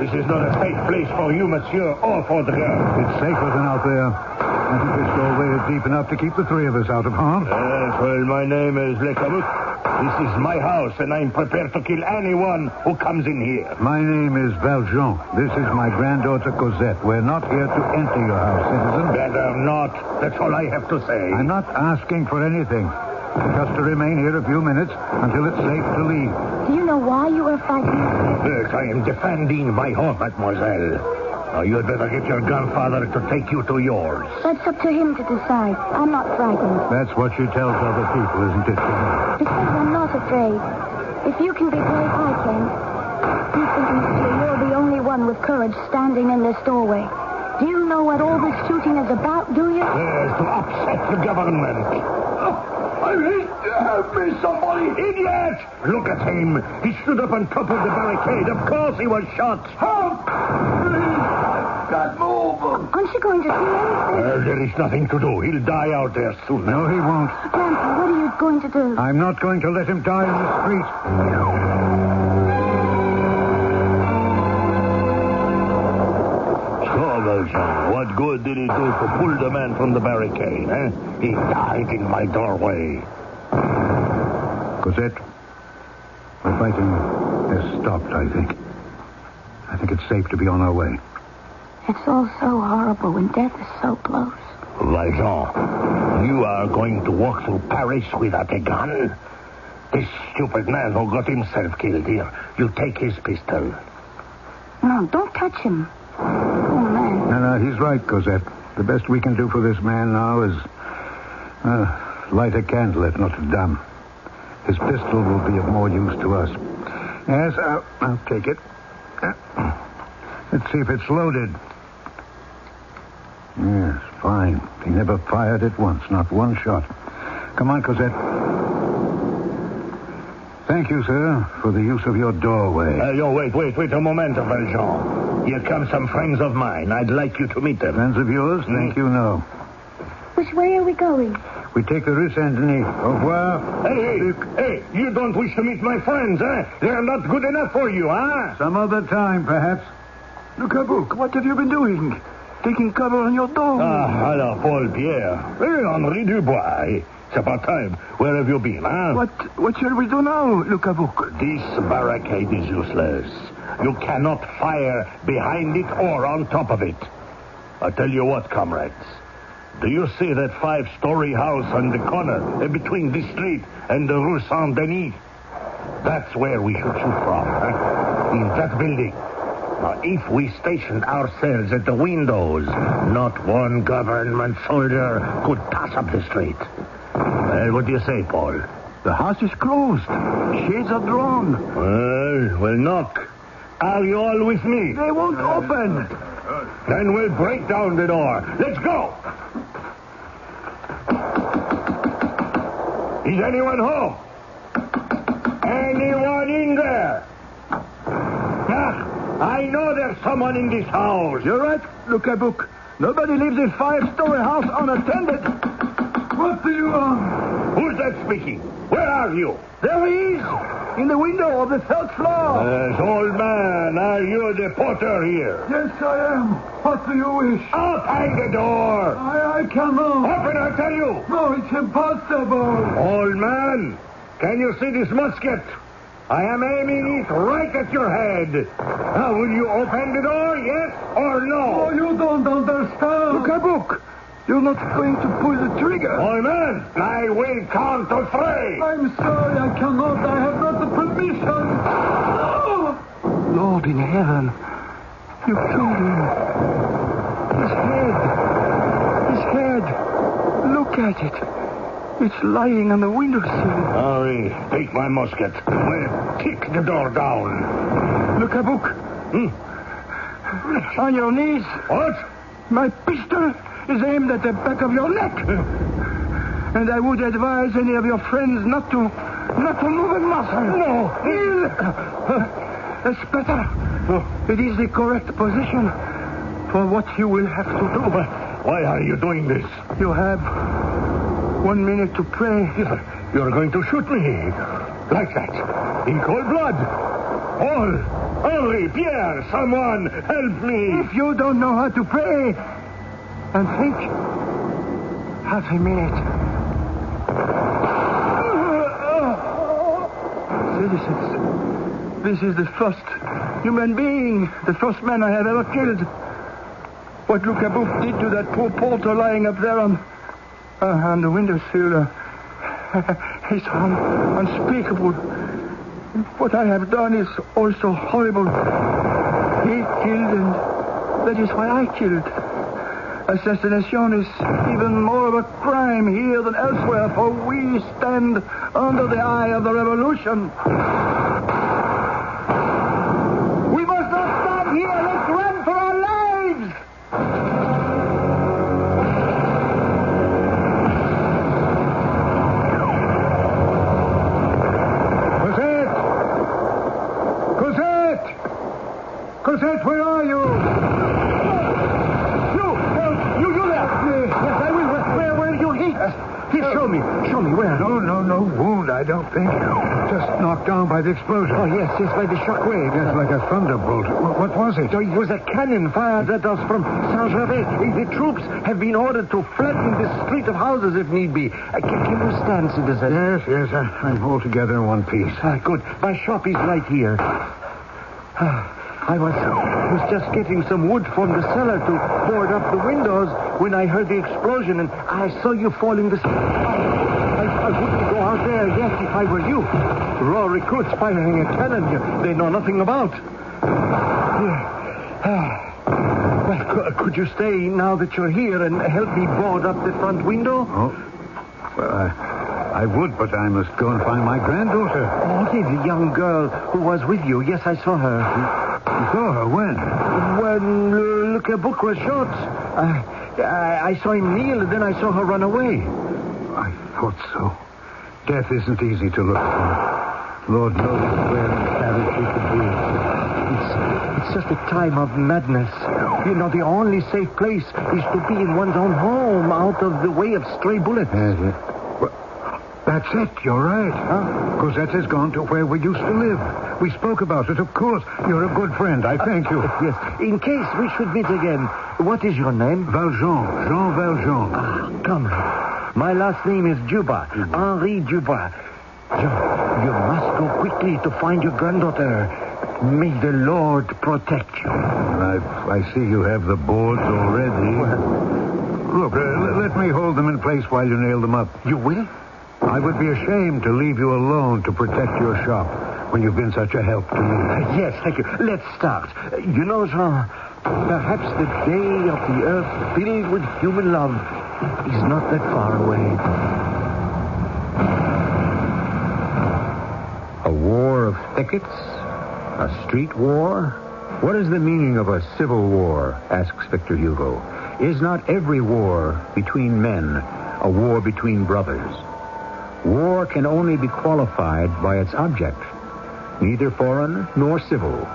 Speaker 12: This is not a safe place for you, monsieur, or for the girl.
Speaker 3: It's safer than out there. I think this doorway is deep enough to keep the three of us out of harm.
Speaker 12: Yes, well, my name is Le Camus. This is my house, and I'm prepared to kill anyone who comes in here.
Speaker 3: My name is Valjean. This is my granddaughter, Cosette. We're not here to enter your house, citizen.
Speaker 12: Better not. That's all I have to say.
Speaker 3: I'm not asking for anything. Just to remain here a few minutes until it's safe to leave.
Speaker 11: Do you know why you were fighting?
Speaker 12: Yes, I am defending my home, mademoiselle. Now, you had better get your grandfather to take you to yours.
Speaker 11: That's up to him to decide. I'm not frightened.
Speaker 3: That's what she tells other people, isn't it?
Speaker 11: Because I'm not afraid. If you can be brave, I can. You think, monsieur, you're the only one with courage standing in this doorway. Do you know what all this shooting is about, do you?
Speaker 12: Yes, to upset the government. I hate to help me, somebody. Idiot! Look at him. He stood up on top of the barricade. Of course he was shot. Help! Please! God, move!
Speaker 11: Aren't you going to see anything?
Speaker 12: There is nothing to do. He'll die out there soon.
Speaker 3: No, he won't.
Speaker 11: Grandpa, what are you going to do?
Speaker 3: I'm not going to let him die in the street.
Speaker 12: What good did it do to pull the man from the barricade, eh? He died in my doorway.
Speaker 3: Cosette, the fighting has stopped, I think. I think it's safe to be on our way.
Speaker 11: It's all so horrible when death is so close.
Speaker 12: Valjean, you are going to walk through Paris without a gun? This stupid man who got himself killed here, you take his pistol.
Speaker 11: No, don't touch him. Oh, man.
Speaker 3: No, he's right, Cosette. The best we can do for this man now is light a candle at Notre Dame. His pistol will be of more use to us. Yes, I'll take it. Let's see if it's loaded. Yes, fine. He never fired it once, not one shot. Come on, Cosette. Thank you, sir, for the use of your doorway.
Speaker 12: Wait a moment, Valjean. Here come some friends of mine. I'd like you to meet them.
Speaker 3: Friends of yours? Thank you, no.
Speaker 11: Which way are we going?
Speaker 3: We take the Rue Saint-Denis. Au revoir.
Speaker 12: Hey, you don't wish to meet my friends, eh? They're not good enough for you, huh?
Speaker 3: Some other time, perhaps.
Speaker 16: Look, Cabuc, what have you been doing? Taking cover on your door.
Speaker 12: Alors, Paul Pierre. Hey, Henri Dubois. It's about time. Where have you been, huh?
Speaker 16: What shall we do now, Le Cabuc?
Speaker 12: This barricade is useless. You cannot fire behind it or on top of it. I tell you what, comrades. Do you see that 5-story house on the corner between this street and the Rue Saint-Denis? That's where we should shoot from, huh? In that building. Now, if we stationed ourselves at the windows, not one government soldier could pass up the street. Well, what do you say, Paul?
Speaker 16: The house is closed. Shades are drawn.
Speaker 12: Well, knock. Are you all with me?
Speaker 16: They won't open.
Speaker 12: Then we'll break down the door. Let's go. Is anyone home? Anyone in there? I know there's someone in this house.
Speaker 16: You're right, Le Cabuc. Nobody lives in 5-story house unattended. What do you want?
Speaker 12: Who's that speaking? Where are you?
Speaker 16: There he is, in the window of the 3rd floor.
Speaker 12: Yes, old man, are you the porter here?
Speaker 16: Yes, I am. What do you wish?
Speaker 12: Open the door.
Speaker 16: I cannot.
Speaker 12: Open, I tell you.
Speaker 16: No, it's impossible.
Speaker 12: Old man, can you see this musket? I am aiming it right at your head. Now, will you open the door, yes or no?
Speaker 16: Oh, you don't understand.
Speaker 12: Le Cabuc,
Speaker 16: you're not going to pull the trigger.
Speaker 12: Old man, I will count to 3.
Speaker 16: I'm sorry, I cannot. I have not the permission. Oh! Lord in heaven, you killed him. His head. Look at it. It's lying on the windowsill.
Speaker 12: Hurry, take my musket. We'll kick the door down.
Speaker 16: Le Cabuc. On your knees.
Speaker 12: What?
Speaker 16: My pistol is aimed at the back of your neck. And I would advise any of your friends not to move a muscle. No. That's better. It is the correct position for what you will have to do.
Speaker 7: But why are you doing this?
Speaker 16: You have 1 minute to pray.
Speaker 7: You're going to shoot me. Like that. In cold blood. Paul, Henri, Pierre, someone help me.
Speaker 16: If you don't know how to pray and think, half a minute. Citizens, this is the first human being, the first man I have ever killed. What Luc Abouf did to that poor porter lying up there on the windowsill is unspeakable. What I have done is also horrible. He killed, and that is why I killed. Assassination is even more of a crime here than elsewhere, for we stand under the eye of the revolution. We must not stand here. Let's run for our lives.
Speaker 6: Cosette, where are you? You there? Yes, I will. Where are you hit? Here, show me where.
Speaker 3: No wound, I don't think. Just knocked down by the explosion.
Speaker 6: Oh, yes, by the shockwave.
Speaker 3: Yes, like a thunderbolt. What was it?
Speaker 6: It was a cannon fired at us from Saint-Gervais. The troops have been ordered to flatten this street of houses if need be. Can you stand, citizen?
Speaker 3: Yes, I'm altogether in one piece.
Speaker 6: Good. My shop is right here. I was just getting some wood from the cellar to board up the windows when I heard the explosion, and I saw you falling the stairs. I wouldn't go out there yet if I were you. Raw recruits firing a cannon they know nothing about. Well, could you stay now that you're here and help me board up the front window?
Speaker 3: Oh, well, I would, but I must go and find my granddaughter.
Speaker 6: Oh, the young girl who was with you. Yes, I saw her.
Speaker 3: You saw her? When?
Speaker 6: When Luc Abouf was shot. I saw him kneel, and then I saw her run away.
Speaker 3: I thought so. Death isn't easy to look for. Lord knows where in savage she could be.
Speaker 6: It's just a time of madness. You know, the only safe place is to be in one's own home, out of the way of stray bullets.
Speaker 3: Yes. Well, that's it. You're right. Cosette has gone to where we used to live. We spoke about it, of course. You're a good friend. I thank you.
Speaker 6: Yes. In case we should meet again, what is your name?
Speaker 3: Valjean. Jean Valjean.
Speaker 6: Come. My last name is Dubois. Henri Dubois. You must go quickly to find your granddaughter. May the Lord protect you.
Speaker 3: I see you have the boards already. Look, let me hold them in place while you nail them up.
Speaker 6: You will?
Speaker 3: I would be ashamed to leave you alone to protect your shop when you've been such a help to me.
Speaker 6: Yes, thank you. Let's start. You know, Jean, perhaps the day of the earth filled with human love is not that far away.
Speaker 15: A war of thickets? A street war? What is the meaning of a civil war, asks Victor Hugo. Is not every war between men a war between brothers? War can only be qualified by its object, neither foreign nor civil.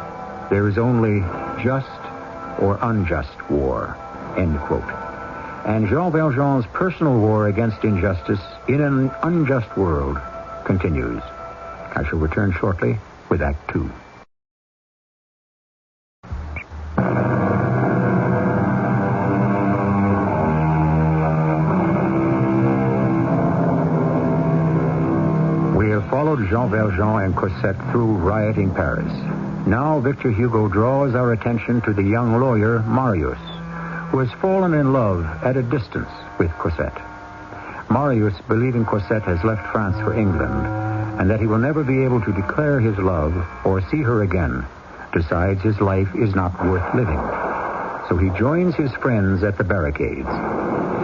Speaker 15: There is only just or unjust war, end quote. And Jean Valjean's personal war against injustice in an unjust world continues. I shall return shortly with Act Two. We have followed Jean Valjean and Cosette through rioting Paris. Now Victor Hugo draws our attention to the young lawyer, Marius, who has fallen in love at a distance with Cosette. Marius, believing Cosette has left France for England, and that he will never be able to declare his love or see her again, decides his life is not worth living. So he joins his friends at the barricades.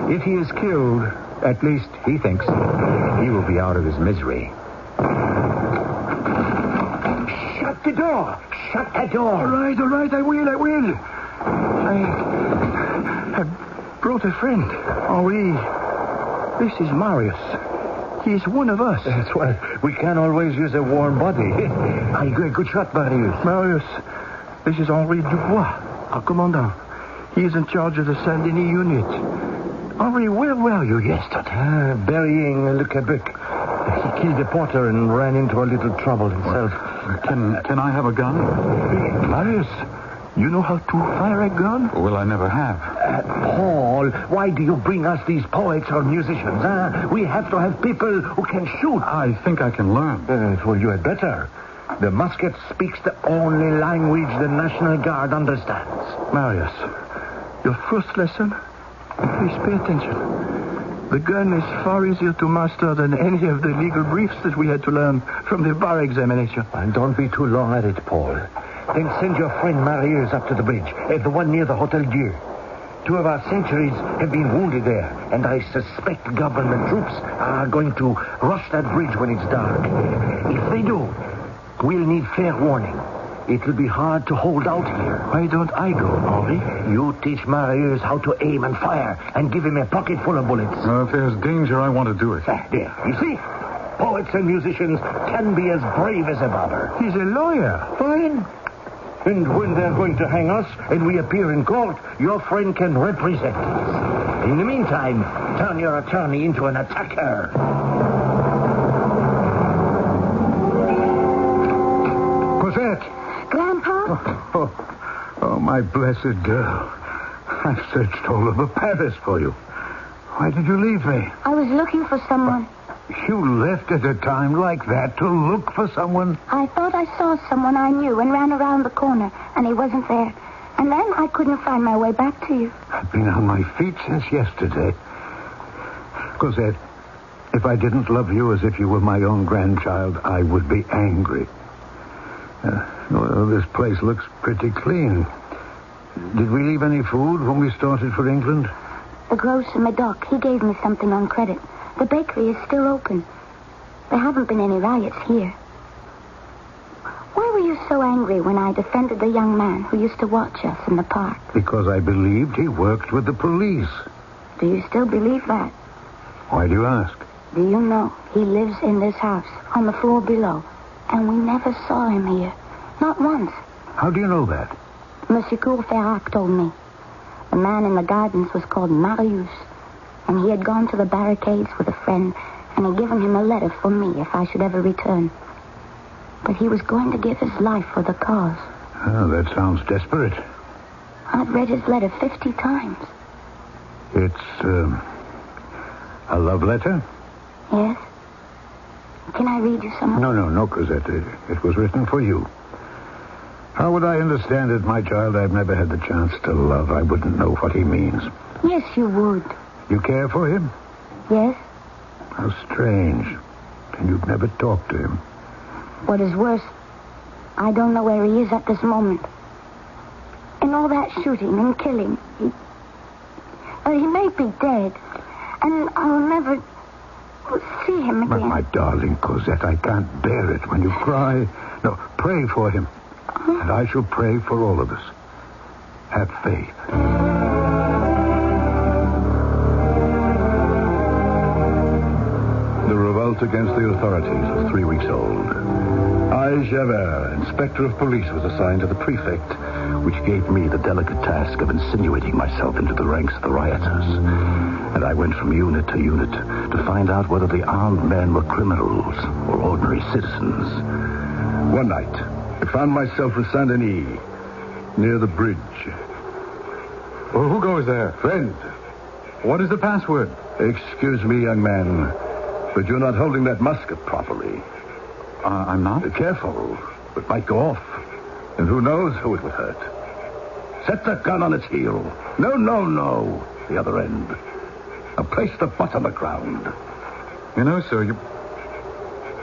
Speaker 15: If he is killed, at least he thinks he will be out of his misery.
Speaker 6: Shut the door! Shut the door!
Speaker 16: All right, I will. I've brought a friend. Henri, this is Marius. He's one of us.
Speaker 6: That's why we can't always use a warm body. Good shot, Marius.
Speaker 16: Marius, this is Henri Dubois, our commandant. He is in charge of the Saint-Denis unit. Henri, where were you yesterday?
Speaker 6: Burying Le Cabuc. He killed a porter and ran into a little trouble himself.
Speaker 18: Can I have a gun?
Speaker 16: Marius, you know how to fire a gun?
Speaker 18: Well, I never have.
Speaker 6: Paul, why do you bring us these poets or musicians? We have to have people who can shoot.
Speaker 18: I think I can learn.
Speaker 6: Well, you had better. The musket speaks the only language the National Guard understands.
Speaker 16: Marius, your first lesson? Please pay attention. The gun is far easier to master than any of the legal briefs that we had to learn from the bar examination.
Speaker 6: And don't be too long at it, Paul. Then send your friend Marius up to the bridge, the one near the Hotel Dieu. 2 of our sentries have been wounded there, and I suspect government troops are going to rush that bridge when it's dark. If they do, we'll need fair warning. It'll be hard to hold out here.
Speaker 16: Why don't I go, Henri?
Speaker 6: You teach Marius how to aim and fire, and give him a pocket full of bullets.
Speaker 18: If there's danger, I want to do it.
Speaker 6: There, you see? Poets and musicians can be as brave as a barber.
Speaker 16: He's a lawyer.
Speaker 6: Fine. And when they're going to hang us and we appear in court, your friend can represent us. In the meantime, turn your attorney into an attacker.
Speaker 3: Cosette!
Speaker 11: Grandpa?
Speaker 3: Oh, my blessed girl. I've searched all over Paris for you. Why did you leave me?
Speaker 11: I was looking for someone.
Speaker 3: You left at a time like that to look for someone?
Speaker 11: I thought I saw someone I knew and ran around the corner, and he wasn't there. And then I couldn't find my way back to you.
Speaker 3: I've been on my feet since yesterday. Cosette, if I didn't love you as if you were my own grandchild, I would be angry. Well, this place looks pretty clean. Did we leave any food when we started for England?
Speaker 11: The grocer, Medoc, he gave me something on credit. The bakery is still open. There haven't been any riots here. Why were you so angry when I defended the young man who used to watch us in the park?
Speaker 3: Because I believed he worked with the police.
Speaker 11: Do you still believe that?
Speaker 3: Why do you ask?
Speaker 11: Do you know he lives in this house on the floor below, and we never saw him here. Not once.
Speaker 3: How do you know that?
Speaker 11: Monsieur Courfeyrac told me. The man in the gardens was called Marius, and he had gone to the barricades with a friend, and had given him a letter for me if I should ever return. But he was going to give his life for the cause.
Speaker 3: Oh, that sounds desperate.
Speaker 11: I've read his letter 50 times.
Speaker 3: It's, a love letter?
Speaker 11: Yes. Can I read you some?
Speaker 3: No, Cosette. It was written for you. How would I understand it, my child? I've never had the chance to love. I wouldn't know what he means.
Speaker 11: Yes, you would.
Speaker 3: You care for him?
Speaker 11: Yes.
Speaker 3: How strange. And you've never talked to him.
Speaker 11: What is worse, I don't know where he is at this moment. In all that shooting and killing, he may be dead. And I'll never see him again.
Speaker 3: My darling Cosette, I can't bear it when you cry. No, pray for him. And I shall pray for all of us. Have faith.
Speaker 7: The revolt against the authorities was 3 weeks old. I, Javert, inspector of police, was assigned to the prefect, which gave me the delicate task of insinuating myself into the ranks of the rioters. And I went from unit to unit to find out whether the armed men were criminals or ordinary citizens. One night, I found myself in Saint-Denis, near the bridge.
Speaker 18: Well, who goes there?
Speaker 7: Friend.
Speaker 18: What is the password?
Speaker 7: Excuse me, young man, but you're not holding that musket properly.
Speaker 18: I'm not?
Speaker 7: Careful. It might go off. And who knows who it would hurt. Set that gun on its heel. No. The other end. Now place the butt on the ground.
Speaker 18: You know, sir,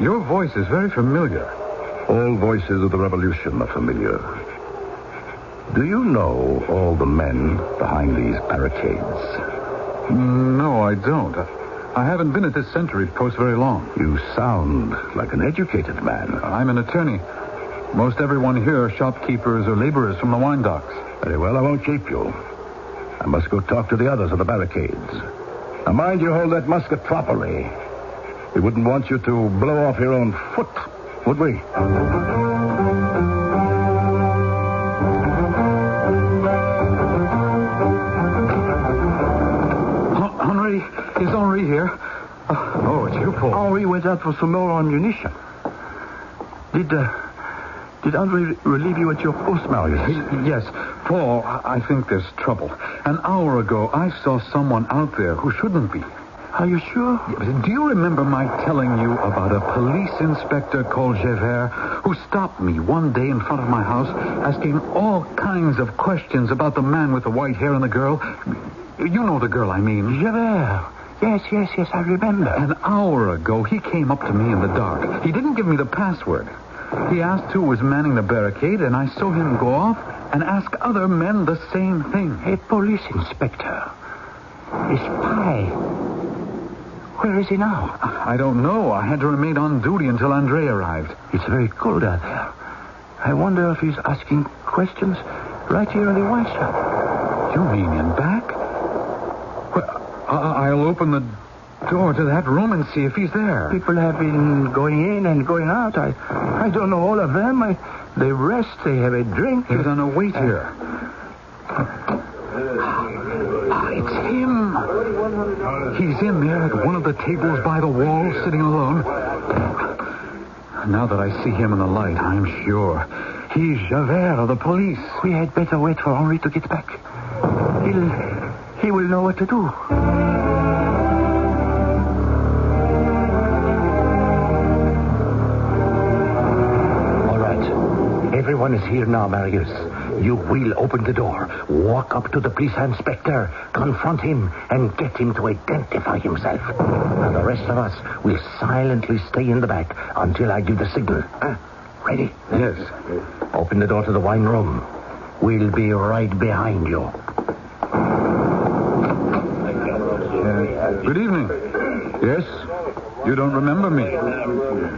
Speaker 18: your voice is very familiar.
Speaker 7: All voices of the revolution are familiar. Do you know all the men behind these barricades?
Speaker 18: No, I don't. I haven't been at this sentry post very long.
Speaker 7: You sound like an educated man.
Speaker 18: I'm an attorney. Most everyone here are shopkeepers or laborers from the wine docks.
Speaker 7: Very well, I won't keep you.
Speaker 12: I must go talk to the others on the barricades. Now, mind you hold that musket properly. We wouldn't want you to blow off your own foot, would we?
Speaker 18: Henri, is Henri here? Oh, it's you, Paul.
Speaker 16: Henri went out for some more ammunition. Did Henri relieve you at your post, Marius?
Speaker 18: Yes. Paul, I think there's trouble. An hour ago, I saw someone out there who shouldn't be.
Speaker 16: Are you sure?
Speaker 18: Do you remember my telling you about a police inspector called Javert who stopped me one day in front of my house asking all kinds of questions about the man with the white hair and the girl? You know the girl I mean.
Speaker 16: Javert. Yes, I remember.
Speaker 18: An hour ago, he came up to me in the dark. He didn't give me the password. He asked who was manning the barricade, and I saw him go off and ask other men the same thing.
Speaker 16: A police inspector. A spy. Where is he now?
Speaker 18: I don't know. I had to remain on duty until Andre arrived.
Speaker 16: It's very cold out there. I wonder if he's asking questions right here in the wine shop.
Speaker 18: You mean in back? Well, I'll open the door to that room and see if he's there.
Speaker 16: People have been going in and going out. I don't know all of them. They rest, they have a drink.
Speaker 18: He's on a wait here. It's him. He's in there at one of the tables by the wall, sitting alone. Now that I see him in the light, I'm sure he's Javert of the police.
Speaker 16: We had better wait for Henri to get back. He will know what to do.
Speaker 6: Everyone is here now, Marius. You will open the door, walk up to the police inspector, confront him, and get him to identify himself. And the rest of us will silently stay in the back until I give the signal. Ready?
Speaker 18: Yes.
Speaker 6: Open the door to the wine room. We'll be right behind you.
Speaker 18: Good evening. Yes? You don't remember me?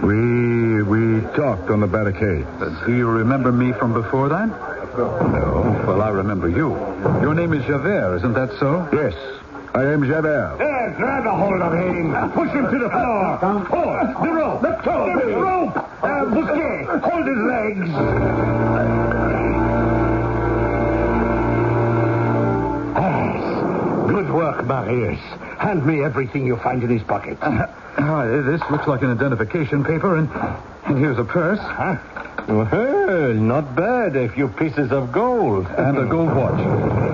Speaker 12: We talked on the barricade.
Speaker 18: Do you remember me from before that?
Speaker 12: No.
Speaker 18: Well, I remember you. Your name is Javert, isn't that so?
Speaker 12: Yes, I am Javert.
Speaker 6: There, grab a hold of him. Push him to the floor. Hold the rope. Let go of the rope. Bousquet, hold his legs. Yes. Good work, Marius. Hand me everything you find in his pocket.
Speaker 18: This looks like an identification paper, and here's a purse.
Speaker 6: Huh? Well, not bad. A few pieces of gold.
Speaker 18: And a gold watch.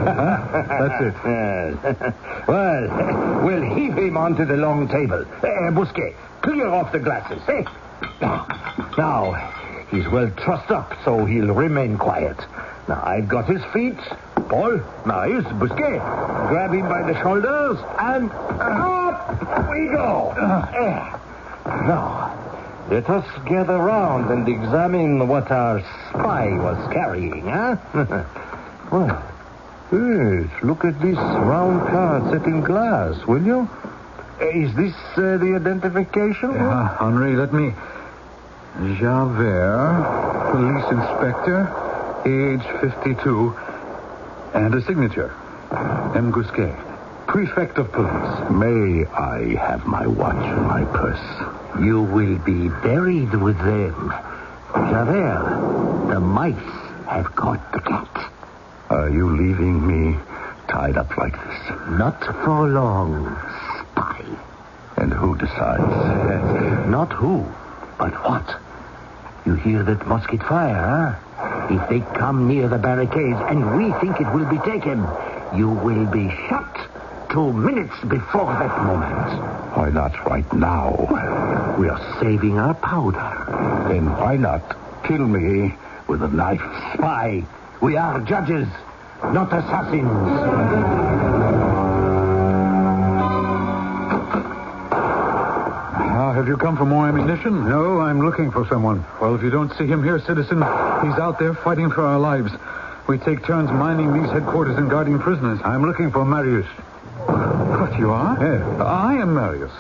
Speaker 18: That's it.
Speaker 6: Yes. Well, we'll heave him onto the long table. Bousquet, clear off the glasses, eh? Now, he's well trussed up, so he'll remain quiet. Now, I've got his feet. Paul, Marius, Bousquet, grab him by the shoulders, and up we go. Now, let us gather round and examine what our spy was carrying, huh? Well, yes, look at this round card set in glass, will you? Is this the identification?
Speaker 18: Yeah, Henri, let me... Javert, police inspector, age 52, and a signature. M. Bousquet, prefect of police.
Speaker 12: May I have my watch and my purse?
Speaker 6: You will be buried with them. Javert, the mice have caught the cat.
Speaker 12: Are you leaving me tied up like this?
Speaker 6: Not for long, spy.
Speaker 12: And who decides?
Speaker 6: Not who, but what. You hear that musket fire, huh? If they come near the barricades and we think it will be taken, you will be shot 2 minutes before that moment.
Speaker 12: Why not right now?
Speaker 6: We are saving our powder.
Speaker 12: Then why not kill me with a knife?
Speaker 6: Spy, we are judges, not assassins.
Speaker 18: Have you come for more ammunition?
Speaker 12: No, I'm looking for someone.
Speaker 18: Well, if you don't see him here, citizen, he's out there fighting for our lives. We take turns mining these headquarters and guarding prisoners.
Speaker 12: I'm looking for Marius.
Speaker 18: What, you are?
Speaker 12: Yes.
Speaker 18: I am Marius.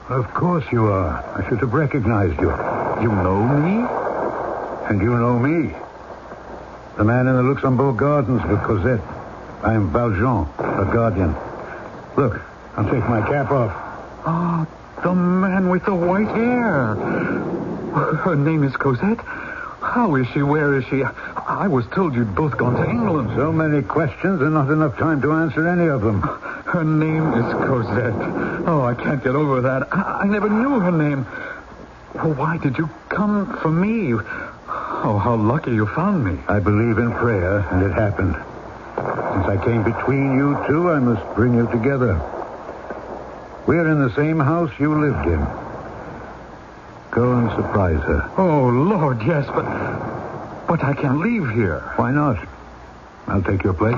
Speaker 12: Of course you are. I should have recognized you.
Speaker 18: You know me?
Speaker 12: And you know me. The man in the Luxembourg Gardens with Cosette.
Speaker 3: I'm Valjean, a guardian. Look, I'll take my cap off.
Speaker 18: Oh, the man with the white hair. Her name is Cosette? How is she? Where is she? I was told you'd both gone to England.
Speaker 3: So many questions and not enough time to answer any of them.
Speaker 18: Her name is Cosette. Oh, I can't get over that. I never knew her name. Well, why did you come for me? Oh, how lucky you found me.
Speaker 3: I believe in prayer, and it happened. Since I came between you two, I must bring you together. We're in the same house you lived in. Go and surprise her.
Speaker 18: Oh, Lord, yes, but I can't leave here.
Speaker 3: Why not? I'll take your place.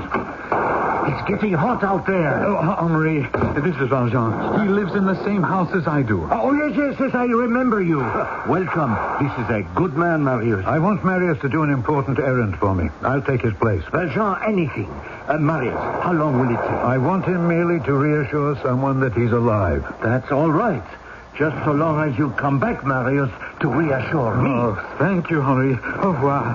Speaker 6: It's getting hot out there.
Speaker 18: Oh, Henri, this is Valjean. He lives in the same house as I do.
Speaker 6: Oh, yes, I remember you. Welcome. This is a good man, Marius.
Speaker 3: I want Marius to do an important errand for me. I'll take his place.
Speaker 6: Valjean, anything. Marius, how long will it take?
Speaker 3: I want him merely to reassure someone that he's alive.
Speaker 6: That's all right. Just so long as you come back, Marius, to reassure me.
Speaker 18: Oh, thank you, Henri. Au revoir.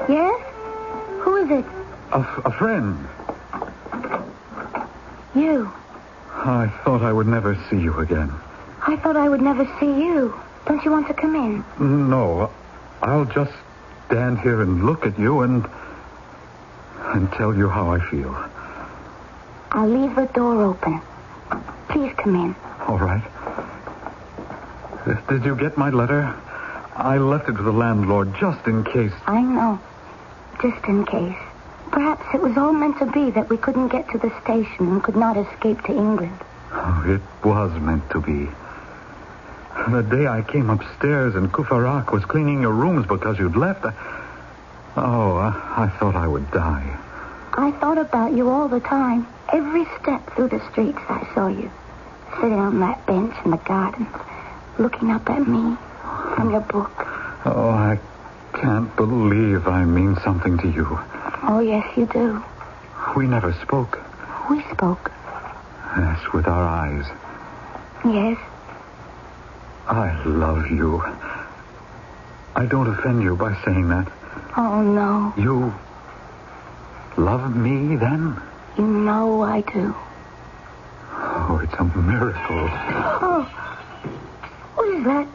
Speaker 11: Yes? Who is it?
Speaker 18: A friend.
Speaker 11: You.
Speaker 18: I thought I would never see you again.
Speaker 11: I thought I would never see you. Don't you want to come in?
Speaker 18: No. I'll just stand here and look at you and tell you how I feel.
Speaker 11: I'll leave the door open. Please come in.
Speaker 18: All right. Did you get my letter? I left it with the landlord just in case.
Speaker 11: I know. Just in case. Perhaps it was all meant to be that we couldn't get to the station and could not escape to England.
Speaker 18: Oh, it was meant to be. The day I came upstairs and Couffarak was cleaning your rooms because you'd left, I thought I would die.
Speaker 11: I thought about you all the time. Every step through the streets I saw you. Sitting on that bench in the garden, looking up at me from your book.
Speaker 18: Oh, I can't believe I mean something to you.
Speaker 11: Oh, yes, you do.
Speaker 18: We never spoke.
Speaker 11: We spoke.
Speaker 18: Yes, with our eyes.
Speaker 11: Yes.
Speaker 18: I love you. I don't offend you by saying that.
Speaker 11: Oh, no.
Speaker 18: You love me, then?
Speaker 11: You know I do.
Speaker 18: Oh, it's a miracle.
Speaker 11: Oh, what is that?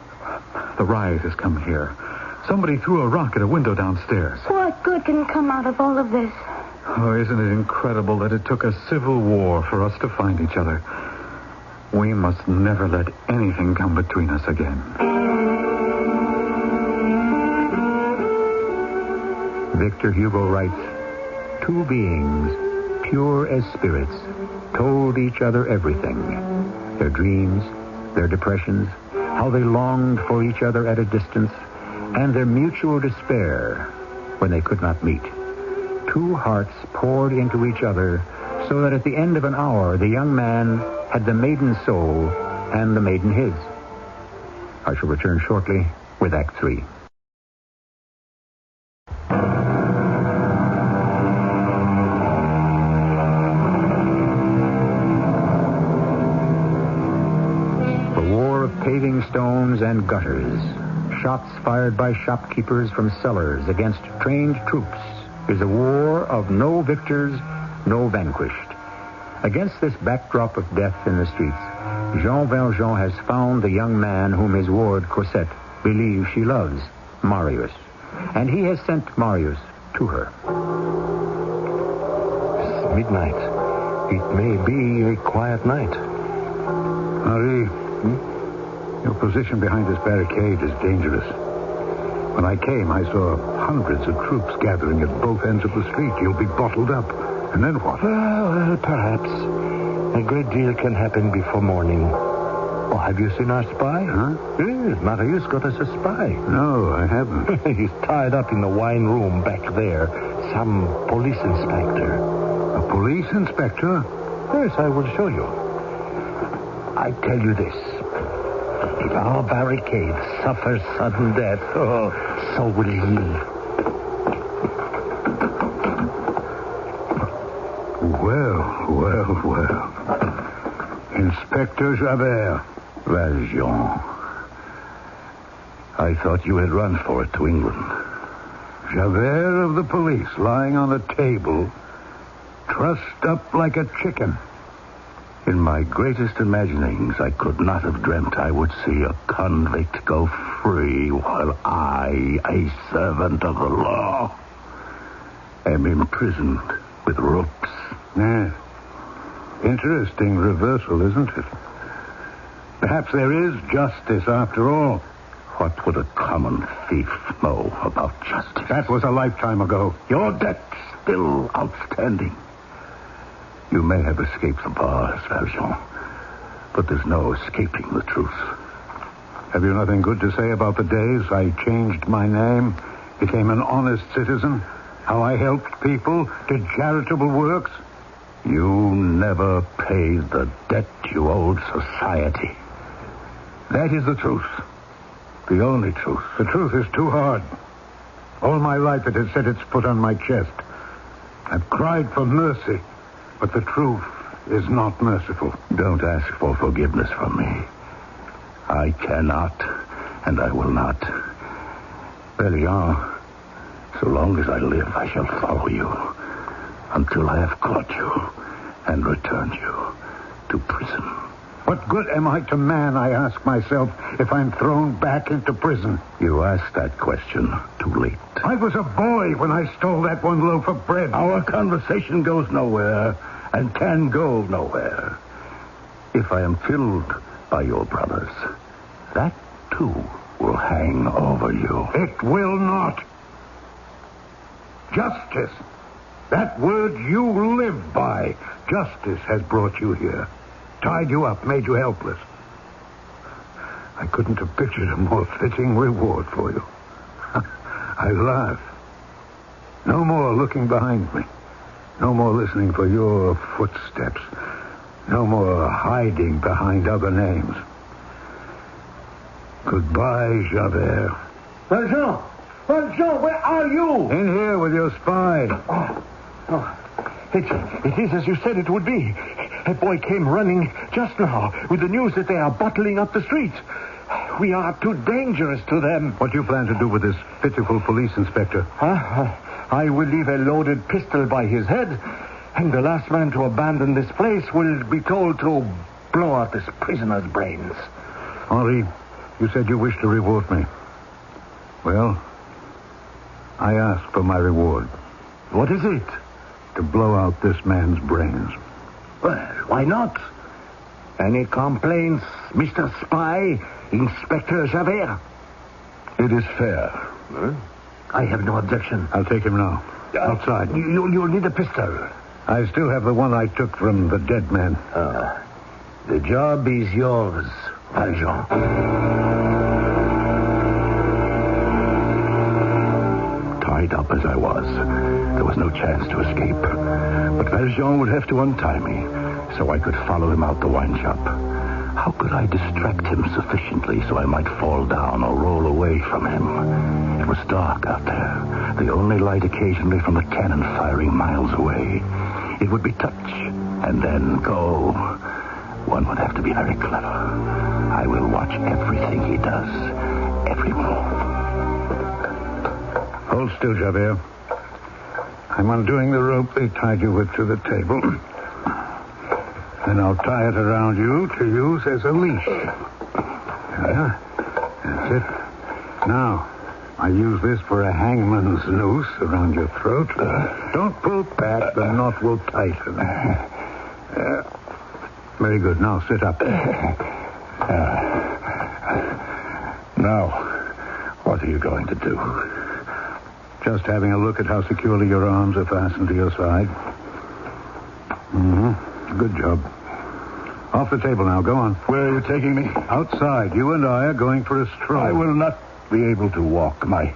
Speaker 18: The riot has come here. Somebody threw a rock at a window downstairs.
Speaker 11: What good can come out of all of this?
Speaker 18: Oh, isn't it incredible that it took a civil war for us to find each other? We must never let anything come between us again.
Speaker 1: Victor Hugo writes, two beings, pure as spirits, told each other everything. Their dreams, their depressions, how they longed for each other at a distance, and their mutual despair when they could not meet. Two hearts poured into each other so that at the end of an hour the young man had the maiden soul and the maiden his. I shall return shortly with Act 3. Paving stones and gutters, shots fired by shopkeepers from cellars against trained troops, is a war of no victors, no vanquished. Against this backdrop of death in the streets, Jean Valjean has found the young man whom his ward, Cosette, believes she loves, Marius. And he has sent Marius to her.
Speaker 6: It's midnight. It may be a quiet night.
Speaker 3: Henri, your position behind this barricade is dangerous. When I came, I saw hundreds of troops gathering at both ends of the street. You'll be bottled up. And then what?
Speaker 6: Well, perhaps. A great deal can happen before morning. Oh, have you seen our spy?
Speaker 3: Huh?
Speaker 6: Yes, Marius got us a spy.
Speaker 3: No, I haven't.
Speaker 6: He's tied up in the wine room back there. Some police inspector.
Speaker 3: A police inspector?
Speaker 6: Yes, I will show you. I tell you this. If our barricade suffers sudden death, so will he.
Speaker 3: Well. Inspector Javert.
Speaker 1: Valjean.
Speaker 3: I thought you had run for it to England. Javert of the police, lying on a table, trussed up like a chicken. In my greatest imaginings, I could not have dreamt I would see a convict go free while I, a servant of the law, am imprisoned with ropes. Yes. Interesting reversal, isn't it? Perhaps there is justice after all. What would a common thief know about justice? That was a lifetime ago. Your debt's still outstanding. You may have escaped the bars, Valjean, but there's no escaping the truth. Have you nothing good to say about the days I changed my name, became an honest citizen, how I helped people, did charitable works? You never paid the debt you owed society. That is the truth. The only truth. The truth is too hard. All my life it has set its foot on my chest. I've cried for mercy, but the truth is not merciful. Don't ask for forgiveness from me. I cannot, and I will not. Valjean, so long as I live, I shall follow you until I have caught you and returned you to prison. What good am I to man, I ask myself, if I'm thrown back into prison? You asked that question too late. I was a boy when I stole that one loaf of bread. Our conversation goes nowhere and can go nowhere. If I am killed by your brothers, that too will hang over you. It will not. Justice. That word you live by. Justice has brought you here. Tied you up, made you helpless. I couldn't have pictured a more fitting reward for you. I laugh. No more looking behind me. No more listening for your footsteps. No more hiding behind other names. Goodbye, Javert.
Speaker 6: Valjean! Valjean, where are you?
Speaker 3: In here with your spy.
Speaker 6: It is as you said it would be. A boy came running just now with the news that they are bottling up the streets. We are too dangerous to them.
Speaker 3: What do you plan to do with this pitiful police inspector?
Speaker 6: I will leave a loaded pistol by his head, and the last man to abandon this place will be told to blow out this prisoner's brains.
Speaker 3: Henri, you said you wished to reward me. Well, I ask for my reward.
Speaker 6: What is it?
Speaker 3: To blow out this man's brains.
Speaker 6: Well, why not? Any complaints, Mr. Spy, Inspector Javert?
Speaker 3: It is fair.
Speaker 6: I have no objection.
Speaker 3: I'll take him now. Outside.
Speaker 6: You'll need a pistol.
Speaker 3: I still have the one I took from the dead man.
Speaker 6: The job is yours, Valjean.
Speaker 3: Tied up as I was, there was no chance to escape. But Valjean would have to untie me so I could follow him out the wine shop. How could I distract him sufficiently so I might fall down or roll away from him? It was dark out there, the only light occasionally from the cannon firing miles away. It would be touch and then go. One would have to be very clever. I will watch everything he does, every move. Hold still, Javert. I'm undoing the rope they tied you with to the table. Then I'll tie it around you to use as a leash. Yeah, that's it. Now, I use this for a hangman's noose around your throat. Don't pull back, the knot will tighten. Very good. Now, sit up. Now, what are you going to do? Just having a look at how securely your arms are fastened to your side. Good job. Off the table now. Go on.
Speaker 6: Where are you taking me?
Speaker 3: Outside. You and I are going for a stroll.
Speaker 6: I will not be able to walk. My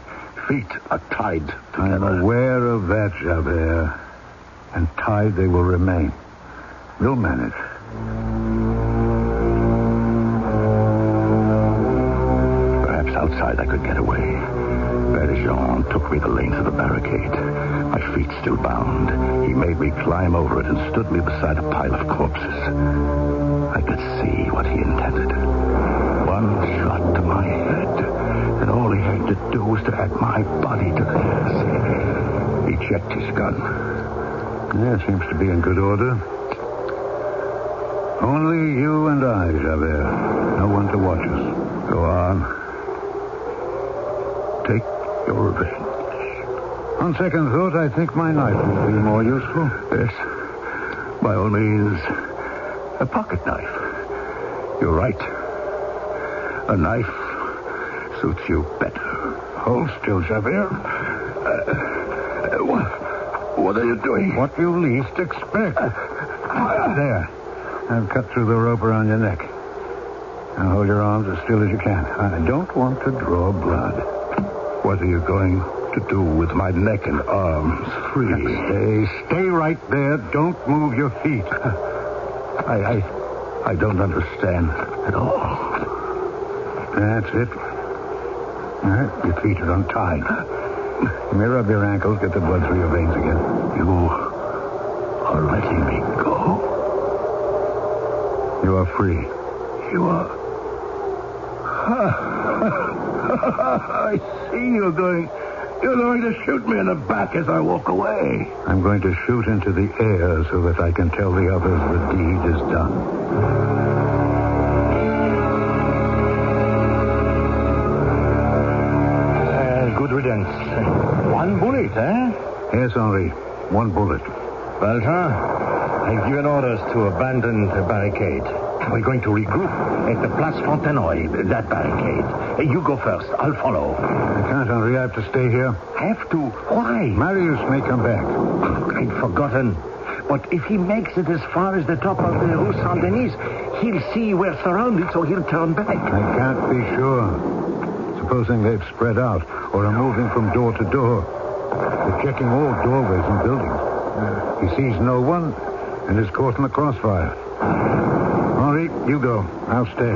Speaker 6: feet are tied together.
Speaker 3: I am aware of that, Javert. And tied they will remain. We'll manage. Perhaps outside I could get away. Valjean took me the length of the barricade. My feet still bound. He made me climb over it and stood me beside a pile of corpses. I could see what he intended. One shot to my head, And all he had to do was to add my body to theirs. He checked his gun. Yeah, seems to be in good order. Only you and I, Javert. No one to watch us. Go on. Take your revenge. On second thought, I think my knife will be more useful. Yes. By all means, a pocket knife. You're right. A knife suits you better. Hold still, Javert. What are you doing? What you least expect. There. I've cut through the rope around your neck. Now hold your arms as still as you can. I don't want to draw blood. What are you going to do with my neck and arms? Free. Stay right there. Don't move your feet. I don't understand at all. That's it. All right, your feet are untied. You may rub your ankles, get the blood through your veins again. You are letting me go. You are free. You are... I see you're going to shoot me in the back as I walk away. I'm going to shoot into the air so that I can tell the others the deed is done.
Speaker 4: Good riddance. One bullet, eh?
Speaker 3: Yes, Henri. One bullet.
Speaker 4: Valjean, I've given orders to abandon the barricade. We're going to regroup at the Place Fontenoy, that barricade. You go first. I'll follow.
Speaker 3: I can't, Henri. I have to stay here.
Speaker 4: Have to? Why?
Speaker 3: Marius may come back.
Speaker 4: I'd forgotten. But if he makes it as far as the top of the Rue Saint-Denis, he'll see we're surrounded, so he'll turn back.
Speaker 3: I can't be sure. Supposing they've spread out or are moving from door to door. They're checking all doorways and buildings. He sees no one and is caught in the crossfire. Henri, you go. I'll stay.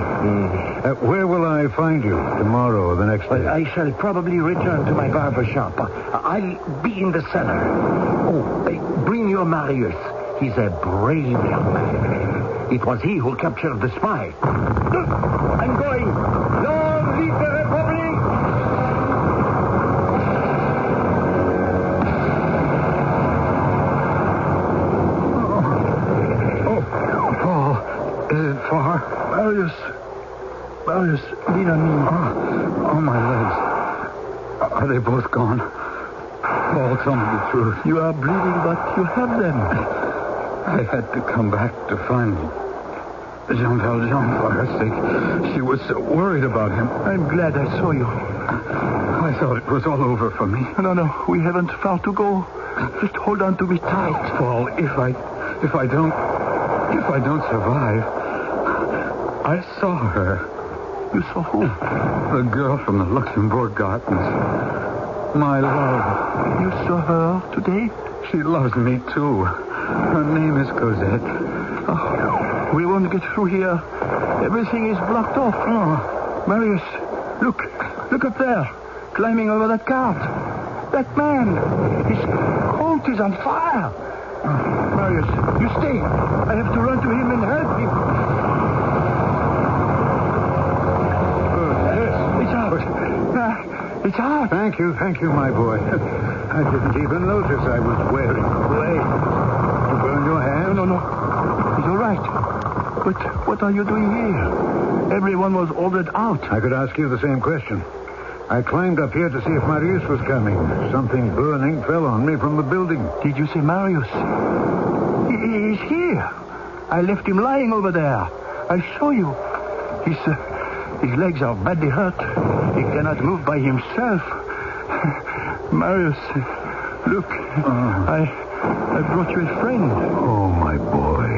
Speaker 3: Where will I find you? Tomorrow or the next day?
Speaker 4: I shall probably return to my barber shop. I'll be in the cellar. Oh, bring your Marius. He's a brave young man. It was he who captured the spy. I'm going. Long live the Republic!
Speaker 3: Far?
Speaker 16: Marius, lean on me.
Speaker 3: Oh, my legs. Are they both gone? Paul, tell me the truth.
Speaker 16: You are bleeding, but you have them.
Speaker 3: I had to come back to find Jean Valjean for her sake. She was so worried about him.
Speaker 16: I'm glad I saw you.
Speaker 3: I thought it was all over for me.
Speaker 16: No, we haven't far to go. Just hold on to me tight.
Speaker 3: Paul, if I don't survive, I saw her.
Speaker 16: You saw who?
Speaker 3: The girl from the Luxembourg Gardens. My love.
Speaker 16: You saw her today?
Speaker 3: She loves me, too. Her name is Cosette.
Speaker 16: Oh, we won't get through here. Everything is blocked off. Oh. Marius, look up there. Climbing over that cart. That man. His coat is on fire. Marius, you stay. I have to run to him and help him. It's out.
Speaker 3: Thank you, my boy. I didn't even notice I was wearing blade. You burn your hand?
Speaker 16: No. It's all right. But what are you doing here? Everyone was ordered out.
Speaker 3: I could ask you the same question. I climbed up here to see if Marius was coming. Something burning fell on me from the building.
Speaker 16: Did you see Marius? He's here. I left him lying over there. I'll show you. His legs are badly hurt. He cannot move by himself. Marius, look. I brought you a friend.
Speaker 3: Oh, my boy.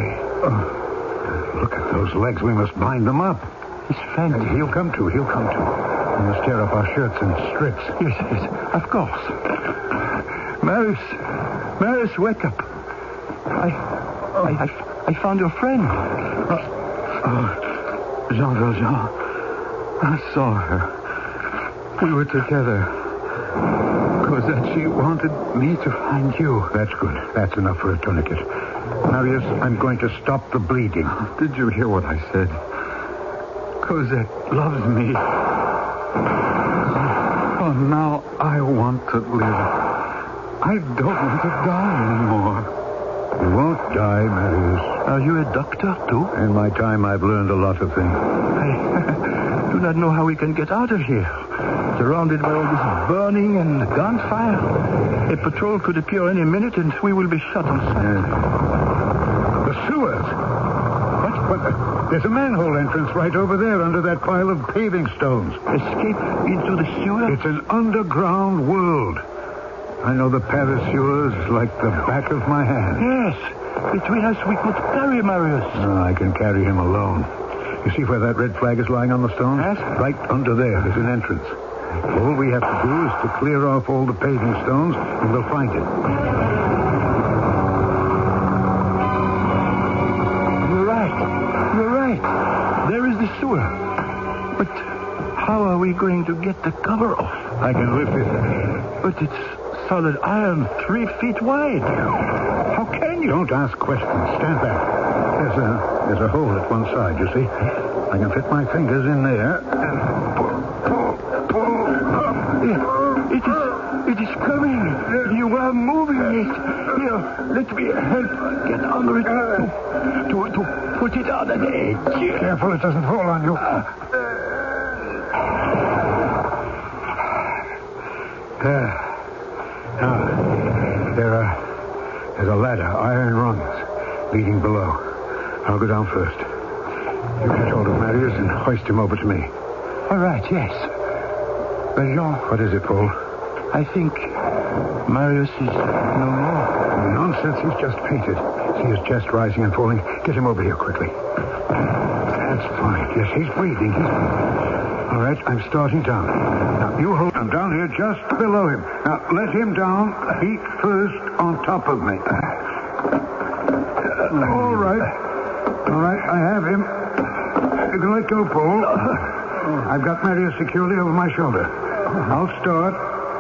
Speaker 3: Look at those legs. We must bind them up.
Speaker 16: His friend.
Speaker 3: He'll come to. We must tear up our shirts and strips.
Speaker 16: Yes, of course. Marius, wake up. I found your friend.
Speaker 3: Jean Valjean. I saw her. We were together. Cosette, she wanted me to find you. That's good. That's enough for a tourniquet. Marius, I'm going to stop the bleeding. Did you hear what I said? Cosette loves me.
Speaker 18: Oh, now I want to live. I don't want to die anymore.
Speaker 3: You won't die, Marius.
Speaker 16: Are you a doctor, too?
Speaker 3: In my time, I've learned a lot of things.
Speaker 16: I do not know how we can get out of here. Surrounded by all this burning and gunfire. A patrol could appear any minute and we will be shot on sight.
Speaker 3: The sewers. What? There's a manhole entrance right over there under that pile of paving stones.
Speaker 16: Escape into the sewer?
Speaker 3: It's an underground world. I know the Paris sewers like the back of my hand.
Speaker 16: Yes. Between us, we could carry Marius.
Speaker 3: No, I can carry him alone. You see where that red flag is lying on the stone?
Speaker 16: Yes.
Speaker 3: Right under there. There's an entrance. All we have to do is to clear off all the paving stones, and we'll find it.
Speaker 16: You're right. There is the sewer. But how are we going to get the cover off?
Speaker 3: I can lift it.
Speaker 16: But it's solid iron, 3 feet wide. How can you?
Speaker 3: Don't ask questions. Stand back. There's a hole at one side, you see. I can fit my fingers in there and pull.
Speaker 16: It is coming. You are moving it. Here, let me help get under it to put it on an edge.
Speaker 3: Careful, it doesn't fall on you. There's a ladder, iron rungs, leading below. I'll go down first. You catch hold of Marius and hoist him over to me.
Speaker 16: All right, yes. Jean.
Speaker 3: What is it, Paul?
Speaker 16: I think Marius is no more.
Speaker 3: Nonsense, he's just fainted. See his chest rising and falling. Get him over here quickly. That's fine. Yes, he's breathing. All right, I'm starting down. Now, you hold him down here just below him. Now, let him down, feet first on top of me. All right, I have him. You can let go, Paul. I've got Marius securely over my shoulder. I'll start,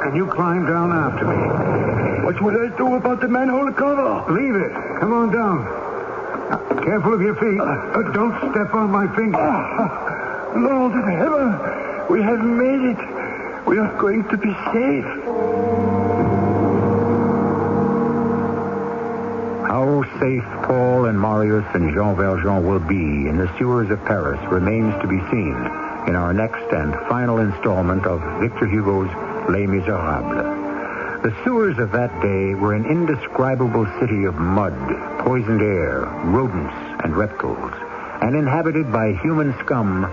Speaker 3: and you climb down after me.
Speaker 16: What will I do about the manhole cover?
Speaker 3: Leave it. Come on down. Now, careful of your feet. Don't step on my finger.
Speaker 16: Lord in heaven, we have made it. We are going to be safe.
Speaker 1: How safe Paul and Marius and Jean Valjean will be in the sewers of Paris remains to be seen in our next and final installment of Victor Hugo's Les Miserables. The sewers of that day were an indescribable city of mud, poisoned air, rodents, and reptiles, and inhabited by human scum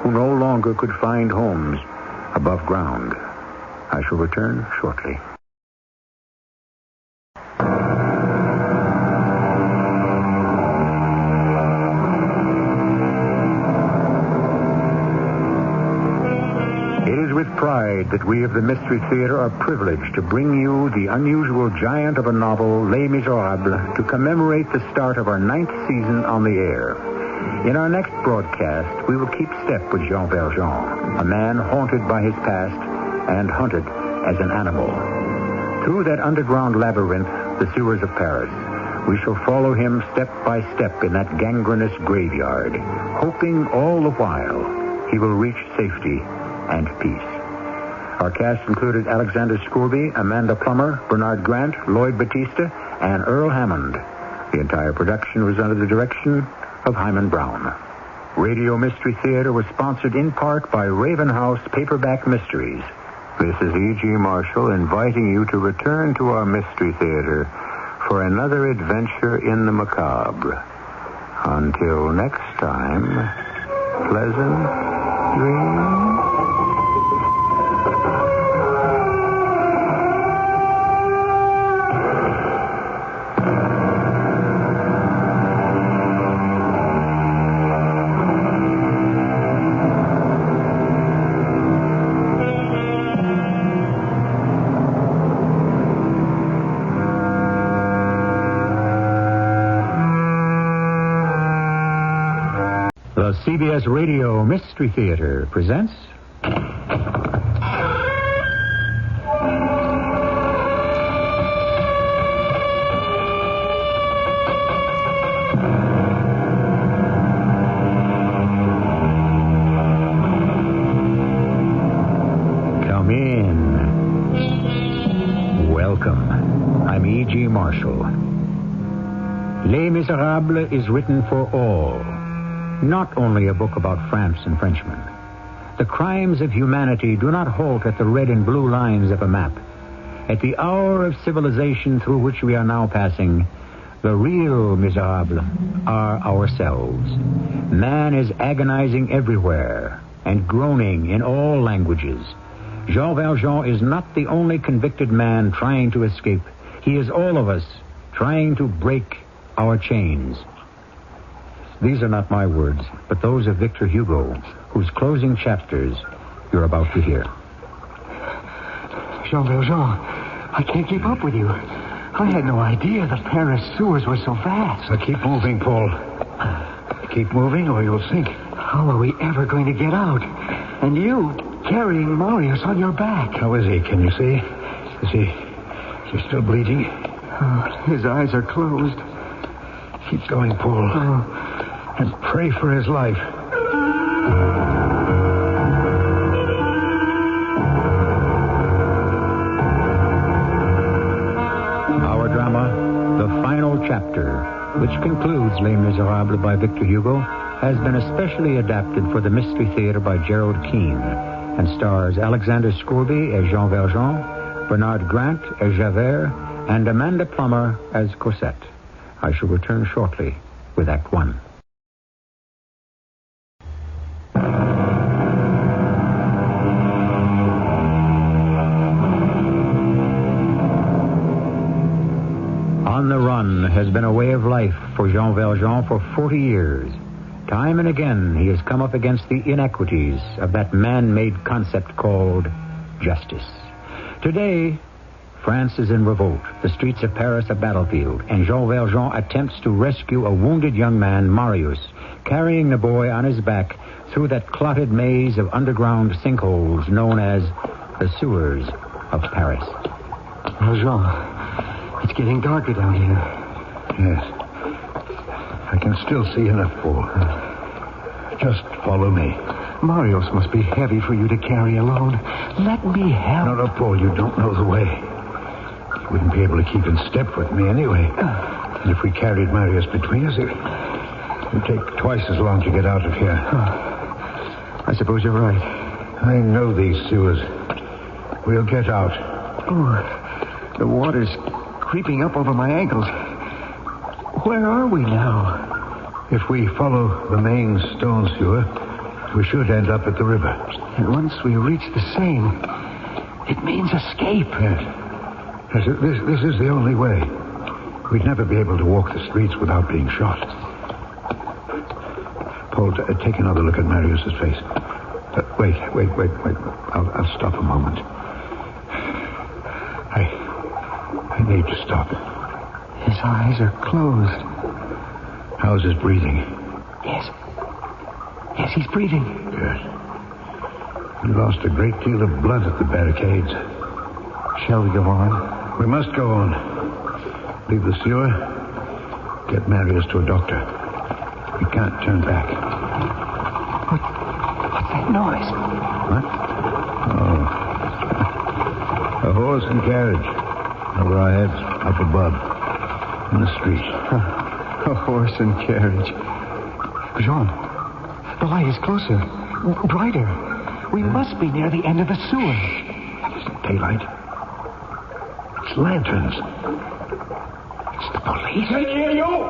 Speaker 1: who no longer could find homes above ground. I shall return shortly. With pride that we of the Mystery Theater are privileged to bring you the unusual giant of a novel, Les Miserables, to commemorate the start of our 9th season on the air. In our next broadcast, we will keep step with Jean Valjean, a man haunted by his past and hunted as an animal. Through that underground labyrinth, the sewers of Paris, we shall follow him step by step in that gangrenous graveyard, hoping all the while he will reach safety and peace. Our cast included Alexander Scourby, Amanda Plummer, Bernard Grant, Lloyd Batista, and Earl Hammond. The entire production was under the direction of Hyman Brown. Radio Mystery Theater was sponsored in part by Raven House Paperback Mysteries. This is E.G. Marshall inviting you to return to our Mystery Theater for another adventure in the macabre. Until next time, pleasant dreams. The CBS Radio Mystery Theater presents... Welcome. I'm E.G. Marshall. Les Miserables is written for all, not only a book about France and Frenchmen. The crimes of humanity do not halt at the red and blue lines of a map. At the hour of civilization through which we are now passing, the real miserables are ourselves. Man is agonizing everywhere and groaning in all languages. Jean Valjean is not the only convicted man trying to escape. He is all of us trying to break our chains. These are not my words, but those of Victor Hugo, whose closing chapters you're about to hear.
Speaker 6: Jean Valjean, I can't keep up with you. I had no idea the Paris sewers were so vast.
Speaker 3: So keep moving, Paul. Keep moving or you'll sink.
Speaker 6: How are we ever going to get out? And you carrying Marius on your back.
Speaker 3: How is he? Can you see? Is he still bleeding?
Speaker 6: His eyes are closed.
Speaker 3: Keep going, Paul. And pray for his life.
Speaker 1: Our drama, The Final Chapter, which concludes Les Miserables by Victor Hugo, has been especially adapted for the Mystery Theater by Gerald Keane and stars Alexander Scourby as Jean Valjean, Bernard Grant as Javert, and Amanda Plummer as Cosette. I shall return shortly with Act One. On the run has been a way of life for Jean Valjean for 40 years. Time and again, he has come up against the inequities of that man-made concept called justice. Today, France is in revolt, the streets of Paris a battlefield, and Jean Valjean attempts to rescue a wounded young man, Marius, carrying the boy on his back through that clotted maze of underground sinkholes known as the sewers of Paris.
Speaker 6: Valjean, it's getting darker down here.
Speaker 3: Yes. I can still see enough, Paul. Just follow me.
Speaker 6: Marius must be heavy for you to carry alone. Let me help.
Speaker 3: No, Paul, you don't know the way. You wouldn't be able to keep in step with me anyway. And if we carried Marius between us, it would take twice as long to get out of here.
Speaker 6: I suppose you're right.
Speaker 3: I know these sewers. We'll get out.
Speaker 6: Oh, the water's creeping up over my ankles. Where are we now?
Speaker 3: If we follow the main stone sewer, we should end up at the river.
Speaker 6: And once we reach the Seine, it means escape.
Speaker 3: Yes. This is the only way. We'd never be able to walk the streets without being shot. Paul, take another look at Marius's face. Wait. I'll stop a moment. I need to stop.
Speaker 6: His eyes are closed.
Speaker 3: How's his breathing?
Speaker 6: Yes, he's breathing.
Speaker 3: Yes. We lost a great deal of blood at the barricades.
Speaker 6: Shall we go on?
Speaker 3: We must go on. Leave the sewer. Get Marius to a doctor. We can't turn back.
Speaker 6: What's that noise?
Speaker 3: What? Oh. A horse and carriage. Over our heads, up above. In the street.
Speaker 6: A horse and carriage. Jean, the light is closer. Brighter. We must be near the end of the sewer.
Speaker 3: That isn't daylight. It's lanterns. It's the police.
Speaker 2: Can you hear you?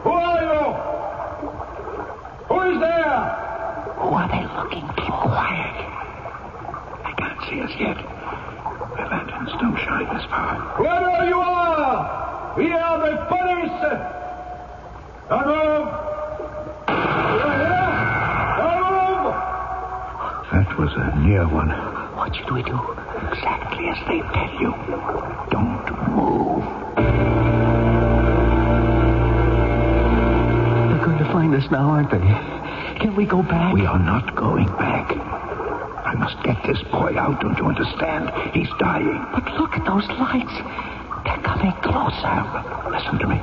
Speaker 2: Who are you? Who is there?
Speaker 6: Who are they looking for?
Speaker 3: Keep quiet. They can't see us yet. The lanterns don't shine this far.
Speaker 2: Whoever you are, we are the police. Don't move. Don't move.
Speaker 3: That was a near one.
Speaker 6: What should we do?
Speaker 3: Exactly as they tell you. Don't move.
Speaker 6: They're going to find us now, aren't they? Can we go back?
Speaker 3: We are not going back. I must get this boy out, don't you understand? He's dying.
Speaker 6: But look at those lights. They're coming closer.
Speaker 3: Listen to me.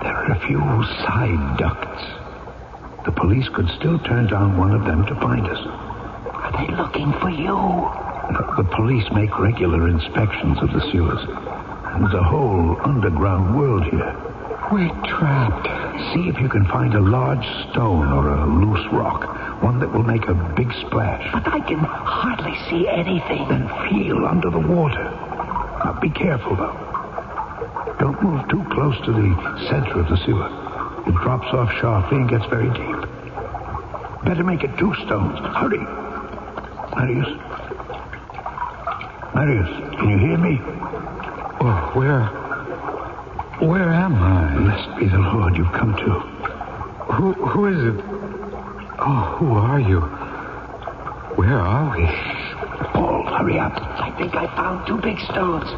Speaker 3: There are a few side ducts. The police could still turn down one of them to find us.
Speaker 6: Are they looking for you?
Speaker 3: The police make regular inspections of the sewers. There's a whole underground world here.
Speaker 6: We're trapped.
Speaker 3: See if you can find a large stone or a loose rock. One that will make a big splash.
Speaker 6: But I can hardly see anything.
Speaker 3: Then feel under the water. Now be careful, though. Don't move too close to the center of the sewer. It drops off sharply and gets very deep. Better make it 2 stones. Hurry. Marius, can you hear me?
Speaker 18: Oh, where am I?
Speaker 3: Blessed be the Lord you've come to.
Speaker 18: Who is it? Oh, who are you? Where are we?
Speaker 3: Paul, hurry up.
Speaker 6: I think I found 2 big stones.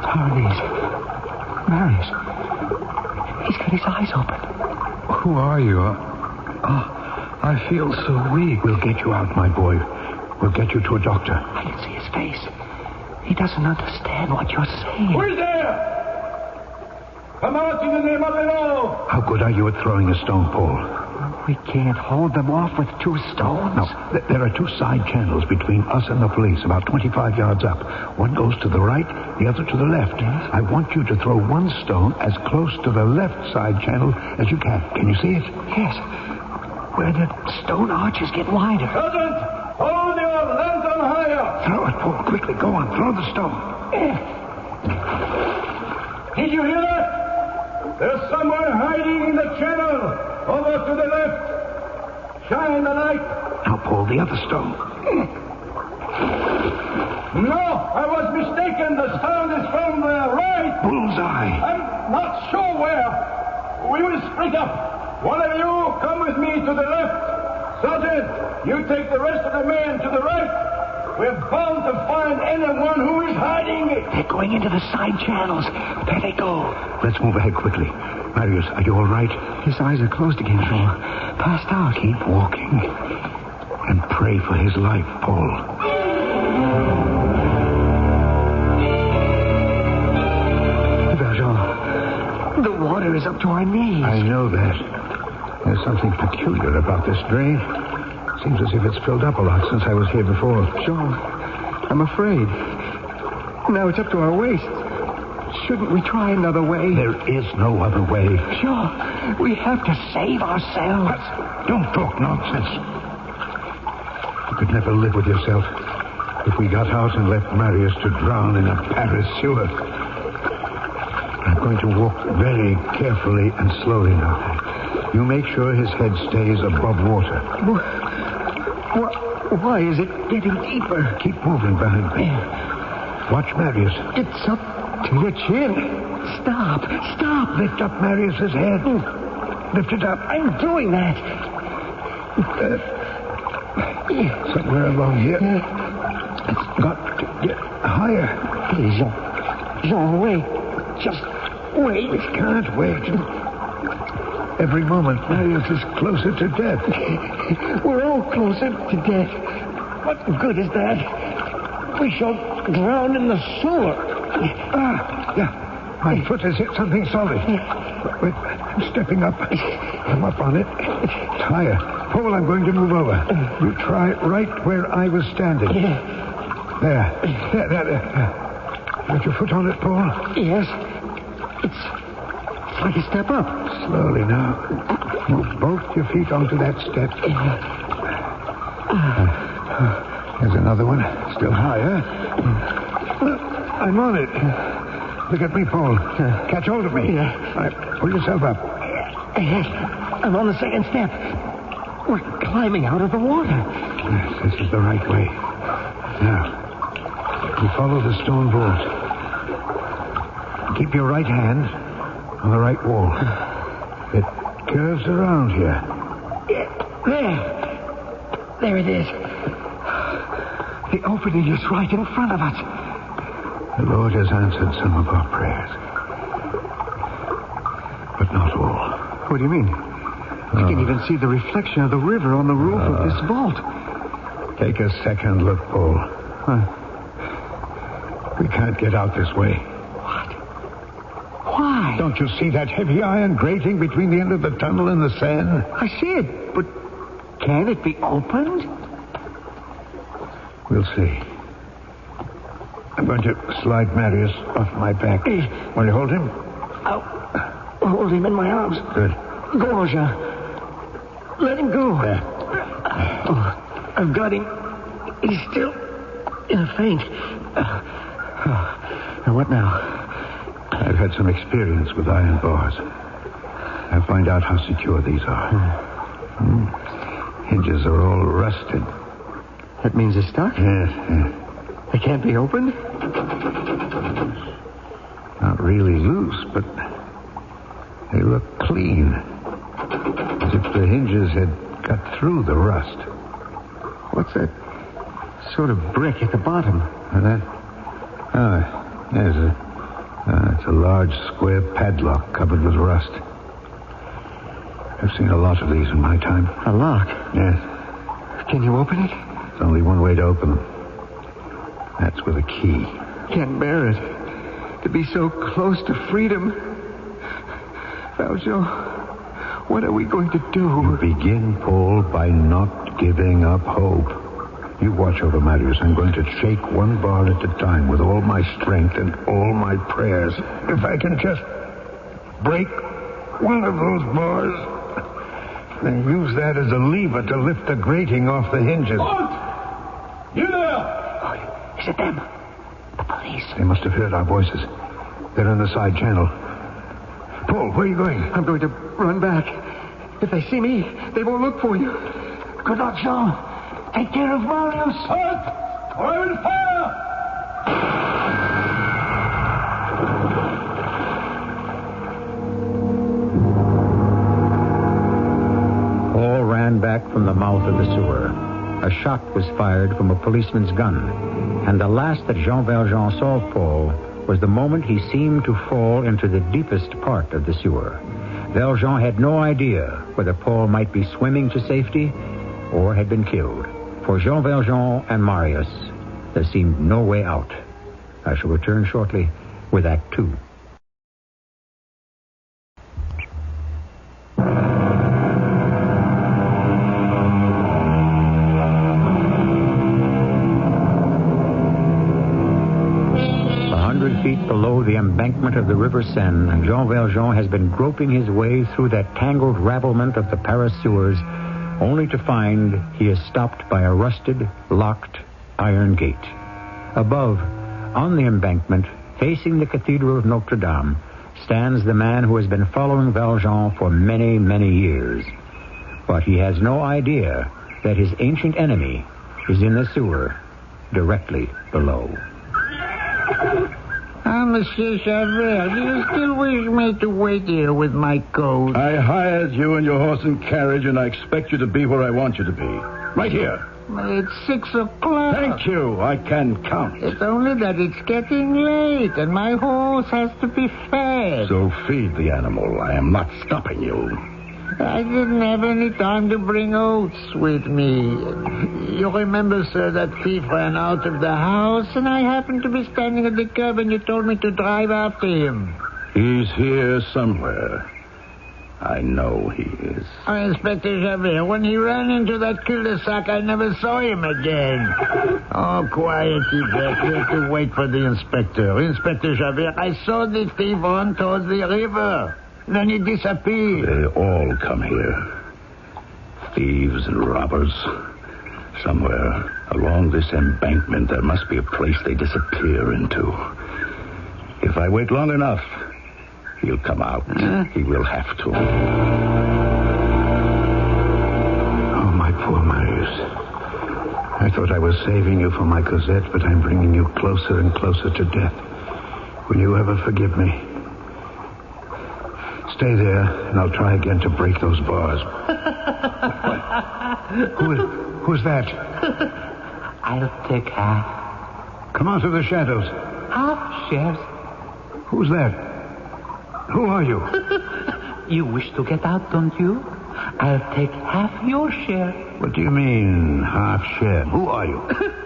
Speaker 6: How are these? Marius. He's got his eyes open.
Speaker 18: Who are you? I feel so weak.
Speaker 3: We'll get you out, my boy. We'll get you to a doctor.
Speaker 6: I can see his face. He doesn't understand what you're saying.
Speaker 2: Who is there? Come out in the name of the law.
Speaker 3: How good are you at throwing a stone, Paul?
Speaker 6: We can't hold them off with 2 stones.
Speaker 3: No, there are 2 side channels between us and the police, about 25 yards up. One goes to the right, the other to the left.
Speaker 6: Yes?
Speaker 3: I want you to throw 1 stone as close to the left side channel as you can. Can you see it?
Speaker 6: Yes. Where the stone arches get wider.
Speaker 2: Sergeant, hold your lantern higher.
Speaker 3: Throw it, Paul. Quickly, go on. Throw the stone.
Speaker 2: Did you hear that? There's someone hiding in the channel. Over to the left. Shine the light.
Speaker 3: Now, Paul, the other stone.
Speaker 2: No, I was mistaken. The sound is from the right.
Speaker 3: Bullseye.
Speaker 2: I'm not sure where. We will split up. One of you come with me to the left. Sergeant, you take the rest of the men to the right. We're bound to find anyone who is hiding.
Speaker 6: They're going into the side channels. There they go.
Speaker 3: Let's move ahead quickly. Marius, are you all right?
Speaker 6: His eyes are closed again, Joel. Passed out.
Speaker 3: Keep walking. And pray for his life, Paul.
Speaker 6: Valjean, the water is up to our knees.
Speaker 3: I know that. There's something peculiar about this drain. Seems as if it's filled up a lot since I was here before.
Speaker 6: Jean, I'm afraid. Now it's up to our waist. Shouldn't we try another way?
Speaker 3: There is no other way.
Speaker 6: Jean, we have to save ourselves.
Speaker 3: Don't talk nonsense. You could never live with yourself if we got out and left Marius to drown in a Paris sewer. I'm going to walk very carefully and slowly now. You make sure his head stays above water.
Speaker 6: Why is it getting deeper?
Speaker 3: Keep moving behind me. Watch Marius.
Speaker 6: It's up to your chin. Stop.
Speaker 3: Lift up Marius's head. Lift it up.
Speaker 6: I'm doing that.
Speaker 3: Somewhere along here. It's got to get higher.
Speaker 6: Please, Jean, wait. Just wait.
Speaker 3: We can't wait. Every moment, Marius is closer to death.
Speaker 6: We're all closer to death. What good is that? We shall drown in the sewer.
Speaker 3: Yeah. My foot has hit something solid. Wait, I'm stepping up. I'm up on it. It's higher. Paul, I'm going to move over. You try right where I was standing. There. Got your foot on it, Paul?
Speaker 6: Yes. It's like a step up.
Speaker 3: Slowly now. Move both your feet onto that step. There's another one. Still higher. I'm on it. Look at me, Paul. Catch hold of me.
Speaker 6: Yeah.
Speaker 3: All right, pull yourself up.
Speaker 6: Yes. I'm on the second step. We're climbing out of the water.
Speaker 3: Yes, this is the right way. Now, you follow the stone vault. Keep your right hand on the right wall. It curves around here.
Speaker 6: There it is. The opening is right in front of us.
Speaker 3: The Lord has answered some of our prayers. But not all.
Speaker 6: What do you mean? I can even see the reflection of the river on the roof of this vault.
Speaker 3: Take a second look, Paul. We can't get out this way.
Speaker 6: What? Why?
Speaker 3: Don't you see that heavy iron grating between the end of the tunnel and the Seine?
Speaker 6: I see it, but can it be opened?
Speaker 3: We'll see. I'm going to slide Marius off my back. Want to hold him?
Speaker 6: I'll hold him in my arms.
Speaker 3: Good.
Speaker 6: Go, Jean. Let him go.
Speaker 3: There.
Speaker 6: Oh, I've got him. He's still in a faint. What now?
Speaker 3: I've had some experience with iron bars. I'll find out how secure these are. Hinges are all rusted.
Speaker 6: That means they're stuck?
Speaker 3: Yes.
Speaker 6: They can't be opened?
Speaker 3: Not really loose, but they look clean. As if the hinges had cut through the rust.
Speaker 6: What's that sort of brick at the bottom?
Speaker 3: That? Oh, there's it's a large square padlock covered with rust. I've seen a lot of these in my time.
Speaker 6: A lock?
Speaker 3: Yes.
Speaker 6: Can you open it?
Speaker 3: There's only one way to open them. That's with a key.
Speaker 6: Can't bear it. To be so close to freedom. Valjean, what are we going to do?
Speaker 3: You begin, Paul, by not giving up hope. You watch over Marius. I'm going to shake one bar at a time with all my strength and all my prayers. If I can just break one of those bars, then use that as a lever to lift the grating off the hinges.
Speaker 2: What? You there?
Speaker 6: Oh, is it them? The police.
Speaker 3: They must have heard our voices. They're in the side channel. Paul, where are you going?
Speaker 6: I'm going to run back. If they see me, they won't look for you. Good luck, Jean. Take care of Marius.
Speaker 2: Halt! Or I will fire!
Speaker 1: Paul ran back from the mouth of the sewer. A shot was fired from a policeman's gun, and the last that Jean Valjean saw of Paul was the moment he seemed to fall into the deepest part of the sewer. Valjean had no idea whether Paul might be swimming to safety or had been killed. For Jean Valjean and Marius, there seemed no way out. I shall return shortly with Act Two. Feet below the embankment of the River Seine, Jean Valjean has been groping his way through that tangled ravelment of the Paris sewers, only to find he is stopped by a rusted, locked iron gate. Above, on the embankment, facing the Cathedral of Notre Dame, stands the man who has been following Valjean for many, many years. But he has no idea that his ancient enemy is in the sewer directly below.
Speaker 21: Monsieur Javert, do you still wish me to wait here with my coat?
Speaker 7: I hired you and your horse and carriage, and I expect you to be where I want you to be. Right here.
Speaker 21: It's 6 o'clock.
Speaker 7: Thank you. I can count.
Speaker 21: It's only that it's getting late, and my horse has to be fed.
Speaker 7: So feed the animal. I am not stopping you.
Speaker 21: I didn't have any time to bring oats with me. You remember, sir, that thief ran out of the house, and I happened to be standing at the curb, and you told me to drive after him.
Speaker 7: He's here somewhere. I know he is.
Speaker 21: Inspector Javert, when he ran into that cul-de-sac, I never saw him again. Oh, quiet, Yvette. You have to wait for the inspector. Inspector Javert, I saw the thief run towards the river. Then he disappeared.
Speaker 7: They all come here. Thieves and robbers. Somewhere along this embankment, there must be a place they disappear into. If I wait long enough, he'll come out. He will have to.
Speaker 3: Oh, my poor Marius. I thought I was saving you for my Cosette, but I'm bringing you closer and closer to death. Will you ever forgive me? Stay there, and I'll try again to break those bars. Who's that?
Speaker 21: I'll take half.
Speaker 3: Come out of the shadows.
Speaker 21: Half, Sheriff.
Speaker 3: Who's that? Who are you?
Speaker 21: You wish to get out, don't you? I'll take half your share.
Speaker 3: What do you mean, half share? Who are you?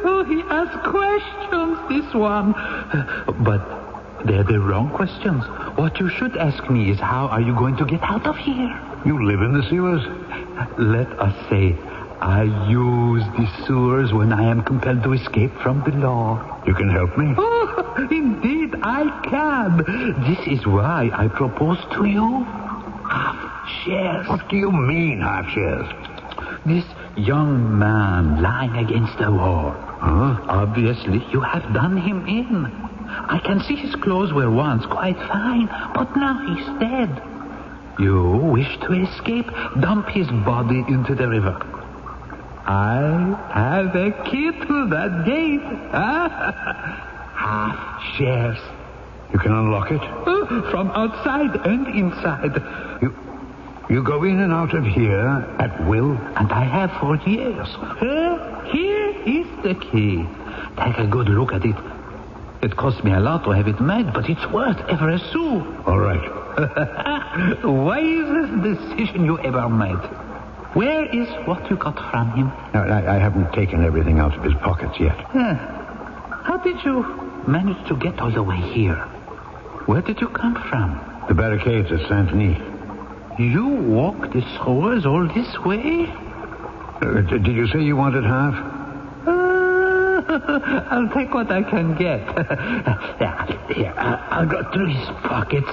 Speaker 21: Oh, he asks questions, this one. But they're the wrong questions. What you should ask me is, how are you going to get out of here?
Speaker 3: You live in the sewers?
Speaker 21: Let us say,
Speaker 18: I use the sewers when I am compelled to escape from the law.
Speaker 3: You can help me?
Speaker 18: Oh, indeed, I can. This is why I propose to you half shares.
Speaker 3: What do you mean, half shares?
Speaker 18: This young man lying against the wall.
Speaker 3: Huh?
Speaker 18: Obviously, you have done him in. I can see his clothes were once quite fine, but now he's dead. You wish to escape? Dump his body into the river. I have a key to that gate. Half shares.
Speaker 3: You can unlock it?
Speaker 18: From outside and inside.
Speaker 3: You go in and out of here at will?
Speaker 18: And I have for years. Here is the key. Take a good look at it. It cost me a lot to have it made, but it's worth every sou.
Speaker 3: All right.
Speaker 18: Wisest decision you ever made. Where is what you got from him?
Speaker 3: No, I haven't taken everything out of his pockets yet.
Speaker 18: How did you manage to get all the way here? Where did you come from?
Speaker 3: The barricades at Saint-Denis.
Speaker 18: You walked the sewers all this way?
Speaker 3: Did you say you wanted half?
Speaker 18: I'll take what I can get. Here, I'll go through his pockets.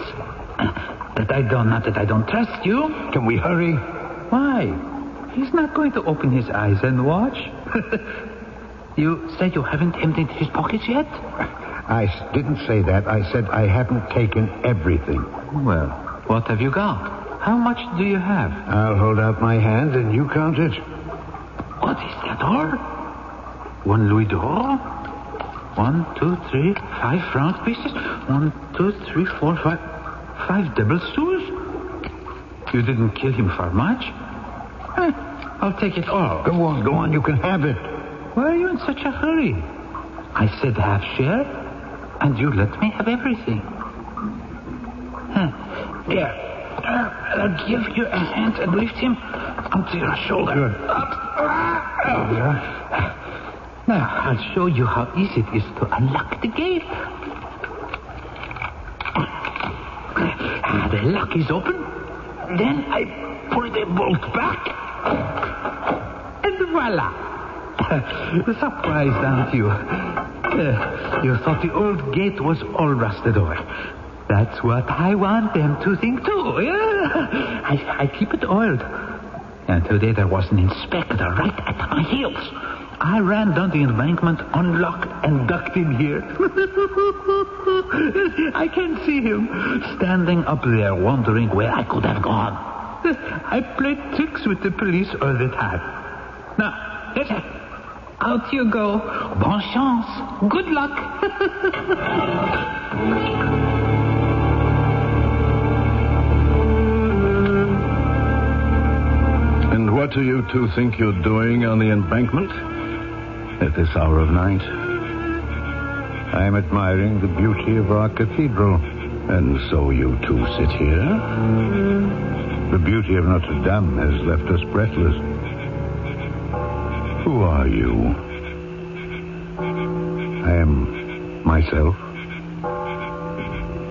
Speaker 18: Not that I don't trust you.
Speaker 3: Can we hurry?
Speaker 18: Why? He's not going to open his eyes and watch. You said you haven't emptied his pockets yet?
Speaker 3: I didn't say that. I said I haven't taken everything.
Speaker 18: Well, what have you got? How much do you have?
Speaker 3: I'll hold out my hand and you count it.
Speaker 18: What is that all? 1 louis d'or? 1, 2, 3, 5 franc pieces? 1, 2, 3, 4, 5. 5 double sous? You didn't kill him for much? I'll take it all.
Speaker 3: Go on, you can have it.
Speaker 18: Why are you in such a hurry? I said half share, and you let me have everything. Here, I'll give you a hand and lift him onto your shoulder.
Speaker 3: Good.
Speaker 18: Now, I'll show you how easy it is to unlock the gate. The lock is open. Then I pull the bolt back. And voila. Surprised, aren't you? You thought the old gate was all rusted over. That's what I want them to think, too. Yeah. I keep it oiled. And today there was an inspector right at my heels. I ran down the embankment, unlocked, and ducked in here. I can see him standing up there wondering where I could have gone. I played tricks with the police all the time. Now, that's it. Out you go. Bonne chance. Good luck.
Speaker 7: And what do you two think you're doing on the embankment at this hour of night?
Speaker 3: I am admiring the beauty of our cathedral.
Speaker 7: And so you two sit here?
Speaker 3: The beauty of Notre Dame has left us breathless.
Speaker 7: Who are you?
Speaker 3: I am myself.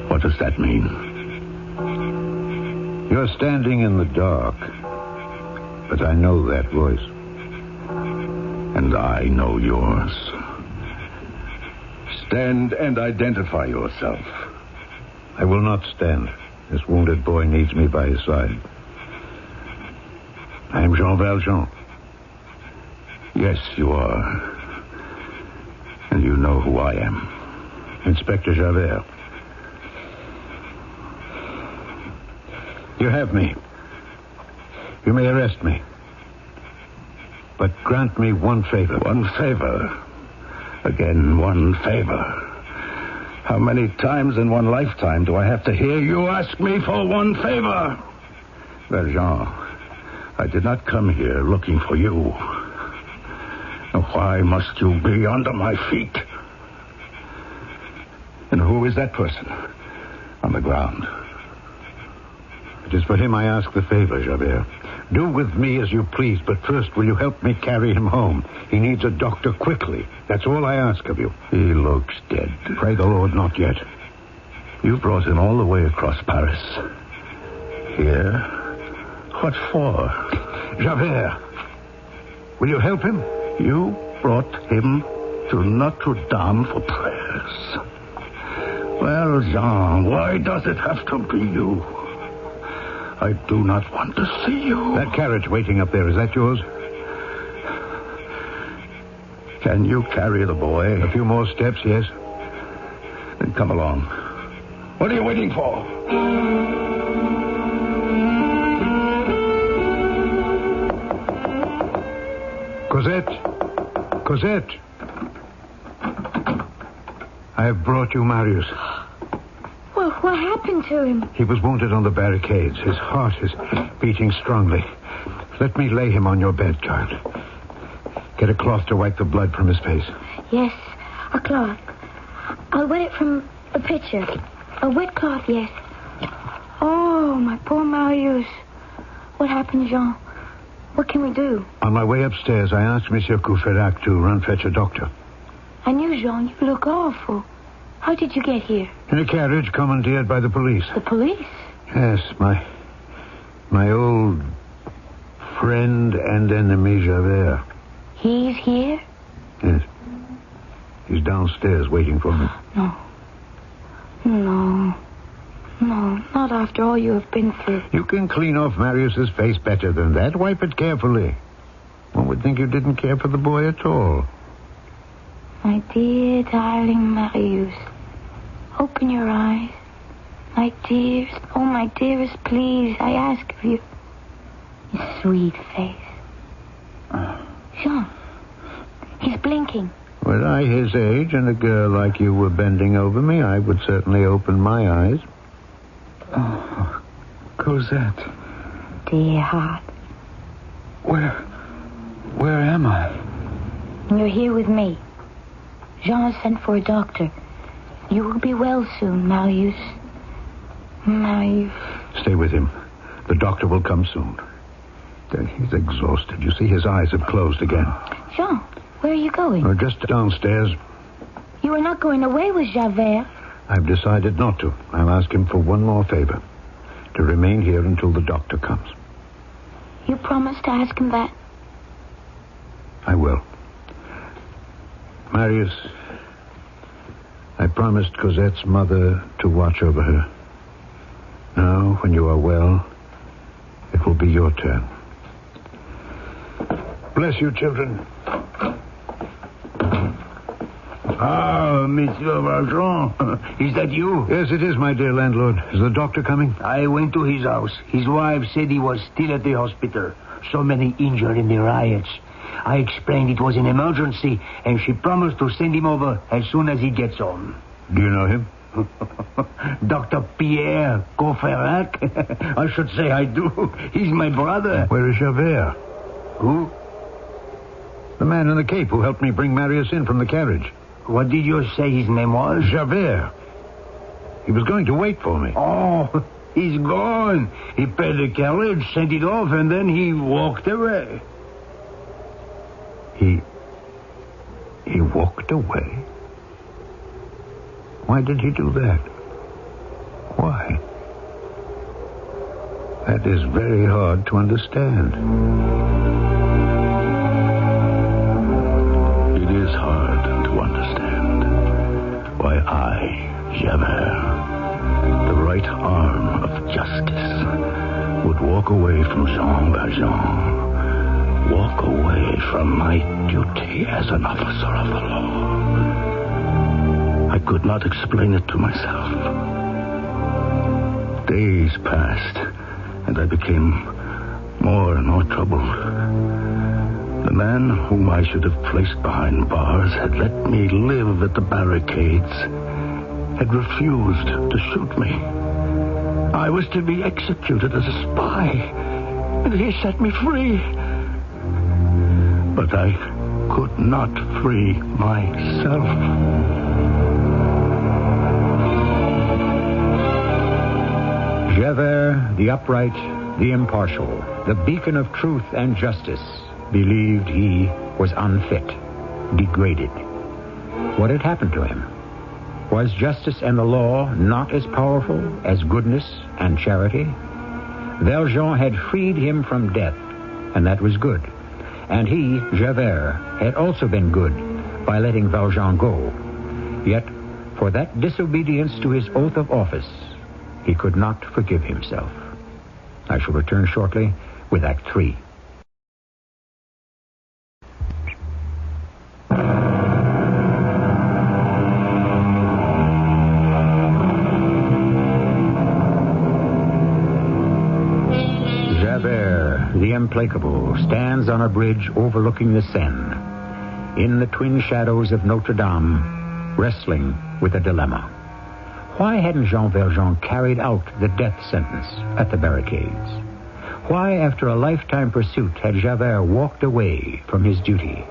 Speaker 7: What does that mean?
Speaker 3: You're standing in the dark, but I know that voice.
Speaker 7: And I know yours. Stand and identify yourself.
Speaker 3: I will not stand. This wounded boy needs me by his side. I am Jean Valjean.
Speaker 7: Yes, you are. And you know who I am.
Speaker 3: Inspector Javert. You have me. You may arrest me. But grant me one favor.
Speaker 7: One favor? Again, one favor. How many times in one lifetime do I have to hear you ask me for one favor? Valjean, I did not come here looking for you. Now, why must you be under my feet? And who is that person on the ground?
Speaker 3: It is for him I ask the favor, Javert. Do with me as you please, but first will you help me carry him home? He needs a doctor quickly. That's all I ask of you.
Speaker 7: He looks dead.
Speaker 3: Pray the Lord, not yet.
Speaker 7: You brought him all the way across Paris. Here? What for?
Speaker 3: Javert,
Speaker 7: Will you help him?
Speaker 12: You brought him to Notre Dame for prayers. Well, Jean, why does it have to be you? I do not want to see you.
Speaker 7: That carriage waiting up there, is that yours?
Speaker 12: Can you carry the boy?
Speaker 7: A few more steps, yes.
Speaker 12: Then come along. What are you waiting for?
Speaker 7: Cosette! I have brought you Marius.
Speaker 11: Well, what happened to him?
Speaker 7: He was wounded on the barricades. His heart is beating strongly. Let me lay him on your bed, child. Get a cloth to wipe the blood from his face.
Speaker 11: Yes, a cloth. I'll wet it from a pitcher. A wet cloth, yes. Oh, my poor Marius. What happened, Jean? What can we do?
Speaker 7: On my way upstairs, I asked Monsieur Courfeyrac to run fetch a doctor.
Speaker 11: I knew, Jean, you look awful. How did you get here?
Speaker 7: In a carriage commandeered by the police.
Speaker 11: The police?
Speaker 7: Yes, my old friend and enemy, Javert.
Speaker 11: He's here?
Speaker 7: Yes. He's downstairs waiting for me.
Speaker 11: No, not after all you have been through.
Speaker 7: You can clean off Marius's face better than that. Wipe it carefully. One would think you didn't care for the boy at all.
Speaker 11: My dear, darling Marius, open your eyes. My dearest, oh, my dearest, please, I ask of you. Your sweet face. Jean, he's blinking.
Speaker 7: Were I his age and a girl like you were bending over me, I would certainly open my eyes.
Speaker 16: Oh, Cosette.
Speaker 11: Dear heart.
Speaker 16: Where am I?
Speaker 11: You're here with me. Jean sent for a doctor. You will be well soon, Marius. Marius.
Speaker 7: Stay with him. The doctor will come soon. He's exhausted. You see, his eyes have closed again.
Speaker 11: Jean, where are you going?
Speaker 7: Just downstairs.
Speaker 11: You are not going away with Javert.
Speaker 7: I've decided not to. I'll ask him for one more favor. To remain here until the doctor comes.
Speaker 11: You promised to ask him that?
Speaker 7: I will. Marius, I promised Cosette's mother to watch over her. Now, when you are well, it will be your turn. Bless you, children.
Speaker 2: Ah, Monsieur Valjean. Is that you?
Speaker 7: Yes, it is, my dear landlord. Is the doctor coming?
Speaker 2: I went to his house. His wife said he was still at the hospital. So many injured in the riots. I explained it was an emergency, and she promised to send him over as soon as he gets home.
Speaker 7: Do you know him?
Speaker 2: Dr. Pierre Courfeyrac? I should say I do. He's my brother.
Speaker 7: Where is Javert?
Speaker 2: Who?
Speaker 7: The man in the cape who helped me bring Marius in from the carriage.
Speaker 2: What did you say his name was?
Speaker 7: Javert. He was going to wait for me.
Speaker 2: Oh, he's gone. He paid the carriage, sent it off, and then he walked away.
Speaker 7: He walked away? Why did he do that? Why? That is very hard to understand.
Speaker 12: It is hard to understand why I, Javert, the right arm of justice, would walk away from Jean Valjean. Walk away from my duty as an officer of the law. I could not explain it to myself. Days passed, and I became more and more troubled. The man whom I should have placed behind bars had let me live at the barricades, had refused to shoot me. I was to be executed as a spy, and he set me free. But I could not free myself.
Speaker 1: Javert, the upright, the impartial, the beacon of truth and justice, believed he was unfit, degraded. What had happened to him? Was justice and the law not as powerful as goodness and charity? Valjean had freed him from death, and that was good. And he, Javert, had also been good by letting Valjean go. Yet, for that disobedience to his oath of office, he could not forgive himself. I shall return shortly with Act 3. Javert, the implacable, stands on a bridge overlooking the Seine, in the twin shadows of Notre Dame, wrestling with a dilemma. Why hadn't Jean Valjean carried out the death sentence at the barricades? Why, after a lifetime pursuit, had Javert walked away from his duty?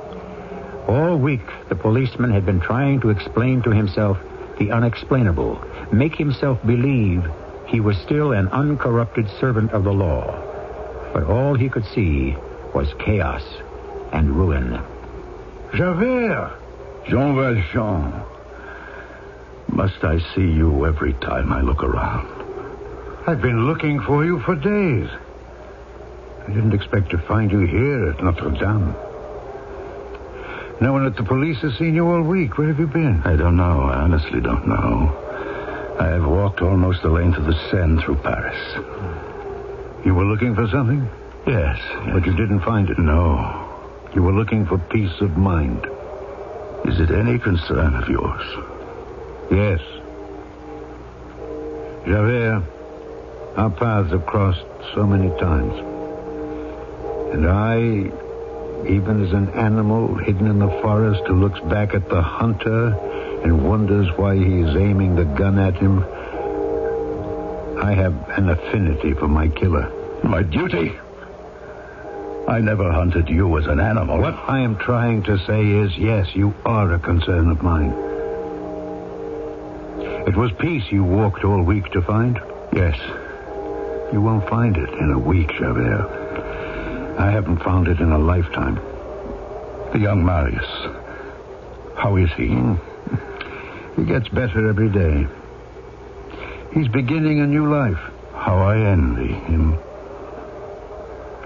Speaker 1: All week, the policeman had been trying to explain to himself the unexplainable, make himself believe he was still an uncorrupted servant of the law. But all he could see was chaos and ruin.
Speaker 7: Javert! Jean Valjean. Must I see you every time I look around?
Speaker 3: I've been looking for you for days. I didn't expect to find you here at Notre Dame. No one at the police has seen you all week. Where have you been?
Speaker 7: I don't know. I honestly don't know. I have walked almost the length of the Seine through Paris.
Speaker 3: You were looking for something?
Speaker 7: Yes.
Speaker 3: But you didn't find it?
Speaker 7: No.
Speaker 3: You were looking for peace of mind.
Speaker 7: Is it any concern of yours?
Speaker 3: Yes. Javert, our paths have crossed so many times. And I, even as an animal hidden in the forest who looks back at the hunter and wonders why he is aiming the gun at him, I have an affinity for my killer.
Speaker 7: My duty? I never hunted you as an animal.
Speaker 3: What I am trying to say is, yes, you are a concern of mine. It was peace you walked all week to find?
Speaker 7: Yes.
Speaker 3: You won't find it in a week, Javert. I haven't found it in a lifetime.
Speaker 7: The young Marius. How is he?
Speaker 3: He gets better every day. He's beginning a new life.
Speaker 7: How I envy him.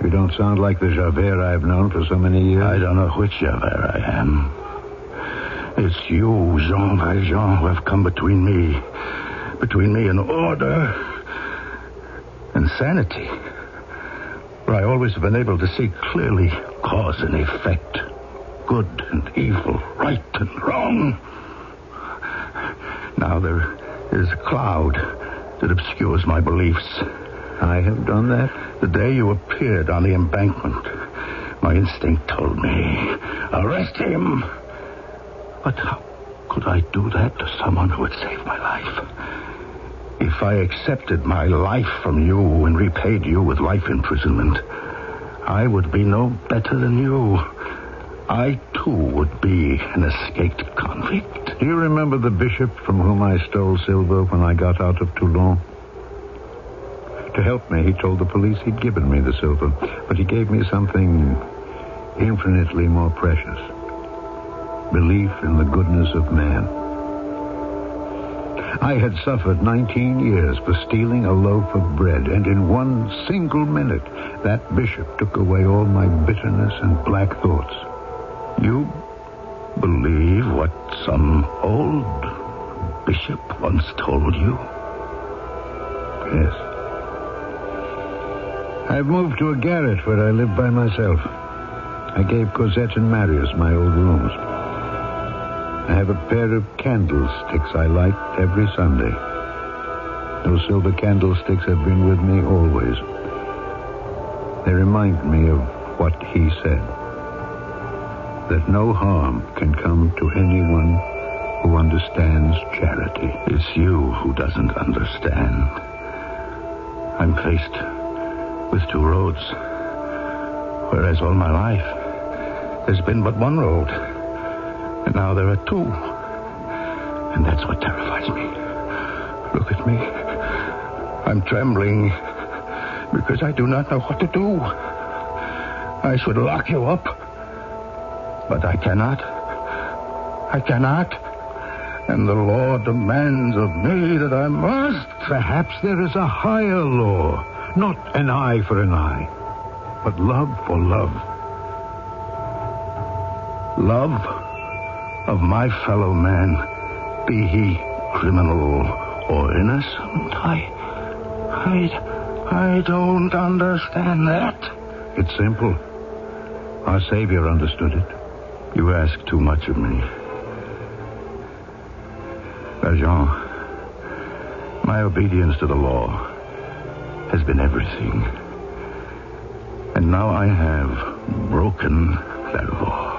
Speaker 3: You don't sound like the Javert I've known for so many years.
Speaker 7: I don't know which Javert I am. It's you, Jean Valjean, who have come between me and order and sanity. For I always have been able to see clearly cause and effect, good and evil, right and wrong. Now there is a cloud that obscures my beliefs.
Speaker 3: I have done that?
Speaker 7: The day you appeared on the embankment, my instinct told me, arrest him. But how could I do that to someone who had saved my life? If I accepted my life from you and repaid you with life imprisonment, I would be no better than you. I, too, would be an escaped convict.
Speaker 3: Do you remember the bishop from whom I stole silver when I got out of Toulon? To help me, he told the police he'd given me the silver, but he gave me something infinitely more precious. Belief in the goodness of man. I had suffered 19 years for stealing a loaf of bread, and in one single minute, that bishop took away all my bitterness and black thoughts.
Speaker 7: You believe what some old bishop once told you?
Speaker 3: Yes. I've moved to a garret where I live by myself. I gave Cosette and Marius my old rooms. I have a pair of candlesticks I light every Sunday. Those silver candlesticks have been with me always. They remind me of what he said. That no harm can come to anyone who understands charity.
Speaker 7: It's you who doesn't understand. I'm faced with two roads, whereas all my life there's been but one road. And now there are two. And that's what terrifies me. Look at me. I'm trembling because I do not know what to do. I should lock you up. But I cannot. I cannot. And the law demands of me that I must.
Speaker 3: Perhaps there is a higher law. Not an eye for an eye, but love for love. Love of my fellow man, be he criminal or innocent. I don't understand that.
Speaker 7: It's simple. Our Savior understood it. You ask too much of me. Valjean, my obedience to the law has been everything. And now I have broken that law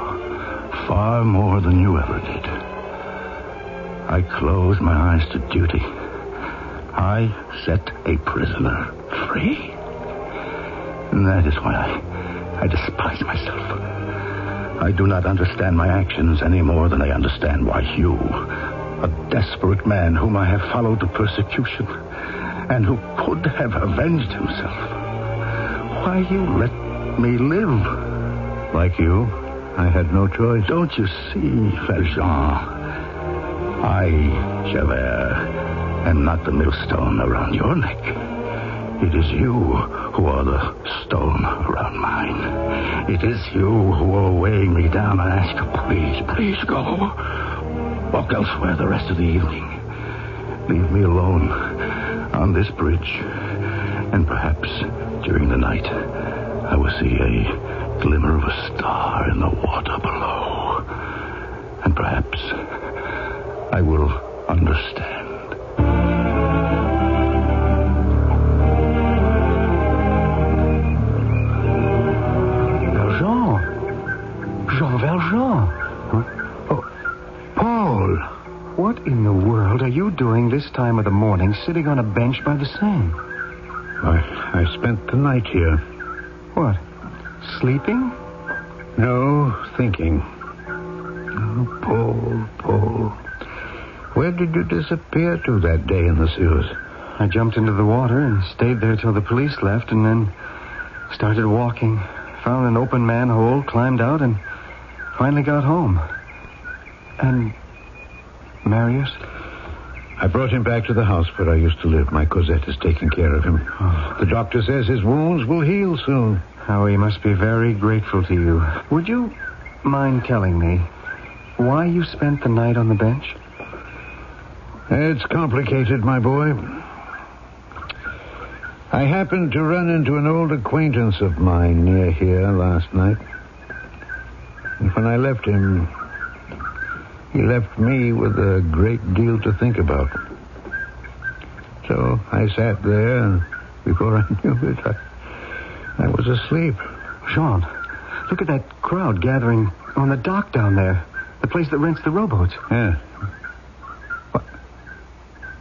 Speaker 7: far more than you ever did. I close my eyes to duty. I set a prisoner free. And that is why I despise myself. I do not understand my actions any more than I understand why you, a desperate man whom I have followed to persecution and who could have avenged himself, why you let me live. Like you, I had no choice.
Speaker 3: Don't you see, Valjean? I, Javert, am not the millstone around your neck. It is you who are the stone around mine. It is you who are weighing me down. I ask you, please go. Walk elsewhere the rest of the evening. Leave me alone on this bridge. And perhaps during the night, I will see a glimmer of a star in the water below. And perhaps I will understand.
Speaker 6: Jean Valjean. Huh? Oh, Paul. What in the world are you doing this time of the morning sitting on a bench by the Seine?
Speaker 7: I spent the night here.
Speaker 6: What? Sleeping?
Speaker 7: No, thinking. Oh, Paul. Where did you disappear to that day in the sewers?
Speaker 6: I jumped into the water and stayed there till the police left and then started walking. Found an open manhole, climbed out, and finally got home. And Marius?
Speaker 7: I brought him back to the house where I used to live. My Cosette is taking care of him.
Speaker 6: Oh.
Speaker 7: The doctor says his wounds will heal soon.
Speaker 6: How he must be very grateful to you. Would you mind telling me why you spent the night on the bench?
Speaker 7: It's complicated, my boy. I happened to run into an old acquaintance of mine near here last night. And when I left him, he left me with a great deal to think about. So I sat there, and before I knew it, I was asleep.
Speaker 6: Jean, look at that crowd gathering on the dock down there. The place that rents the rowboats.
Speaker 7: Yeah. What?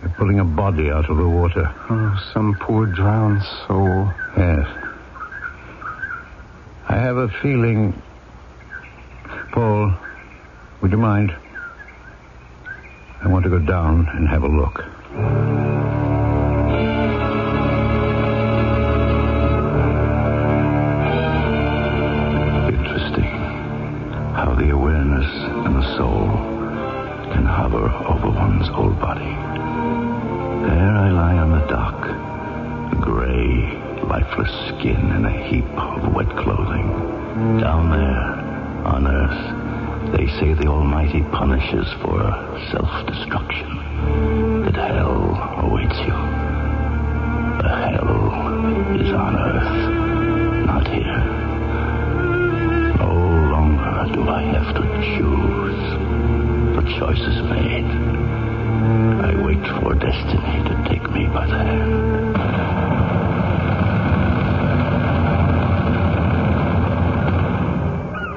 Speaker 7: They're pulling a body out of the water.
Speaker 6: Oh, some poor drowned soul.
Speaker 7: Yes. I have a feeling... Paul, would you mind? I want to go down and have a look. Interesting how the awareness and the soul can hover over one's whole body. There I lie on the dock, a gray, lifeless skin in a heap of wet clothing. Down there, on earth, they say the Almighty punishes for self-destruction, that hell awaits you. The hell is on earth, not here. No longer do I have to choose. The choice is made. I wait for destiny to take me by the hand.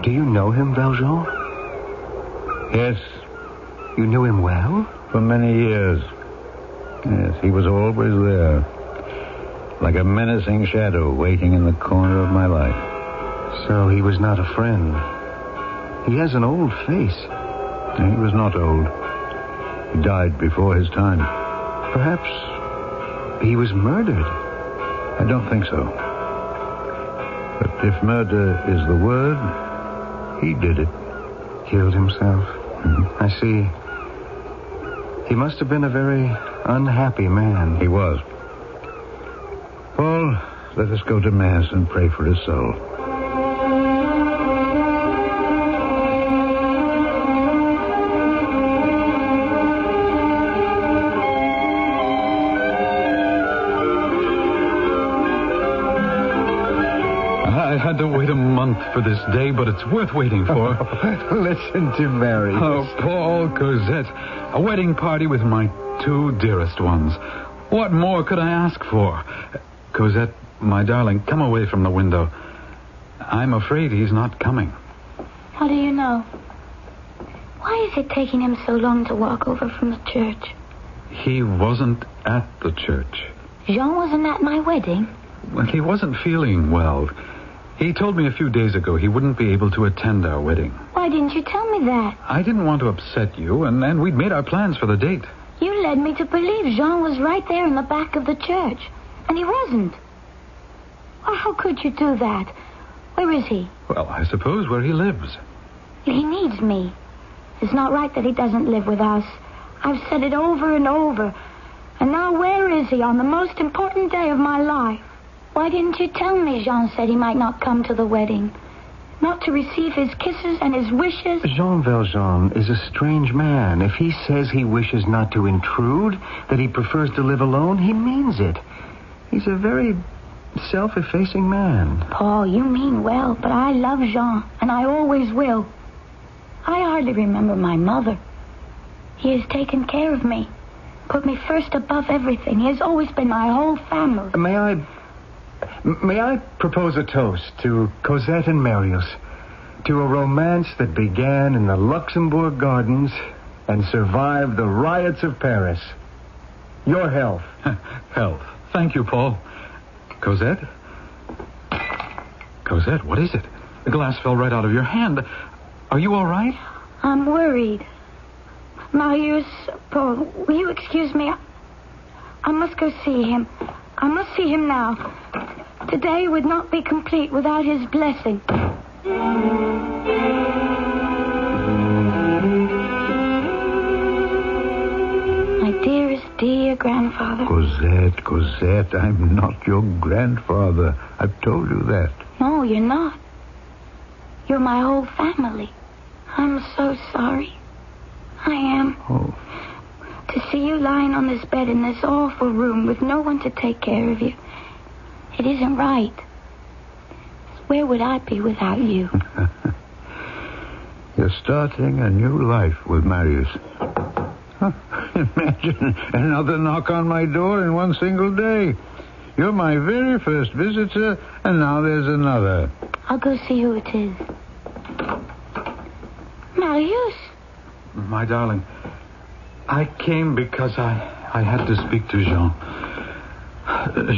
Speaker 6: Do you know him, Valjean?
Speaker 7: Yes.
Speaker 6: You knew him well?
Speaker 7: For many years. Yes, he was always there. Like a menacing shadow waiting in the corner of my life.
Speaker 6: So he was not a friend. He has an old face.
Speaker 7: He was not old. He died before his time.
Speaker 6: Perhaps he was murdered.
Speaker 7: I don't think so. But if murder is the word, he did it.
Speaker 6: Killed himself.
Speaker 7: Mm-hmm.
Speaker 6: I see. He must have been a very unhappy man.
Speaker 7: He was. Paul, let us go to Mass and pray for his soul.
Speaker 18: had to wait a month for this day, but it's worth waiting for.
Speaker 6: Listen to Mary.
Speaker 18: Oh, Paul, Cosette. A wedding party with my two dearest ones. What more could I ask for? Cosette, my darling, come away from the window. I'm afraid he's not coming.
Speaker 11: How do you know? Why is it taking him so long to walk over from the church?
Speaker 18: He wasn't at the church.
Speaker 11: Jean wasn't at my wedding?
Speaker 18: Well, he wasn't feeling well. He told me a few days ago he wouldn't be able to attend our wedding.
Speaker 11: Why didn't you tell me that?
Speaker 18: I didn't want to upset you, and we'd made our plans for the date.
Speaker 11: You led me to believe Jean was right there in the back of the church, and he wasn't. Well, how could you do that? Where is he?
Speaker 18: Well, I suppose where he lives.
Speaker 11: He needs me. It's not right that he doesn't live with us. I've said it over and over. And now where is he on the most important day of my life? Why didn't you tell me Jean said he might not come to the wedding? Not to receive his kisses and his wishes?
Speaker 6: Jean Valjean is a strange man. If he says he wishes not to intrude, that he prefers to live alone, he means it. He's a very self-effacing man.
Speaker 11: Paul, you mean well, but I love Jean, and I always will. I hardly remember my mother. He has taken care of me, put me first above everything. He has always been my whole family.
Speaker 6: May I propose a toast to Cosette and Marius, to a romance that began in the Luxembourg Gardens and survived the riots of Paris. Your health.
Speaker 18: Health. Thank you, Paul. Cosette? Cosette, what is it? The glass fell right out of your hand. Are you all right?
Speaker 11: I'm worried. Marius, Paul, will you excuse me? I must go see him. I must see him now. Today would not be complete without his blessing. My dearest, dear grandfather.
Speaker 12: Cosette, I'm not your grandfather. I've told you that.
Speaker 11: No, you're not. You're my whole family. I'm so sorry. I am.
Speaker 12: Oh.
Speaker 11: To see you lying on this bed in this awful room with no one to take care of you. It isn't right. Where would I be without you?
Speaker 12: You're starting a new life with Marius. Huh. Imagine another knock on my door in one single day. You're my very first visitor, and now there's another.
Speaker 11: I'll go see who it is. Marius?
Speaker 18: My darling, I came because I had to speak to Jean.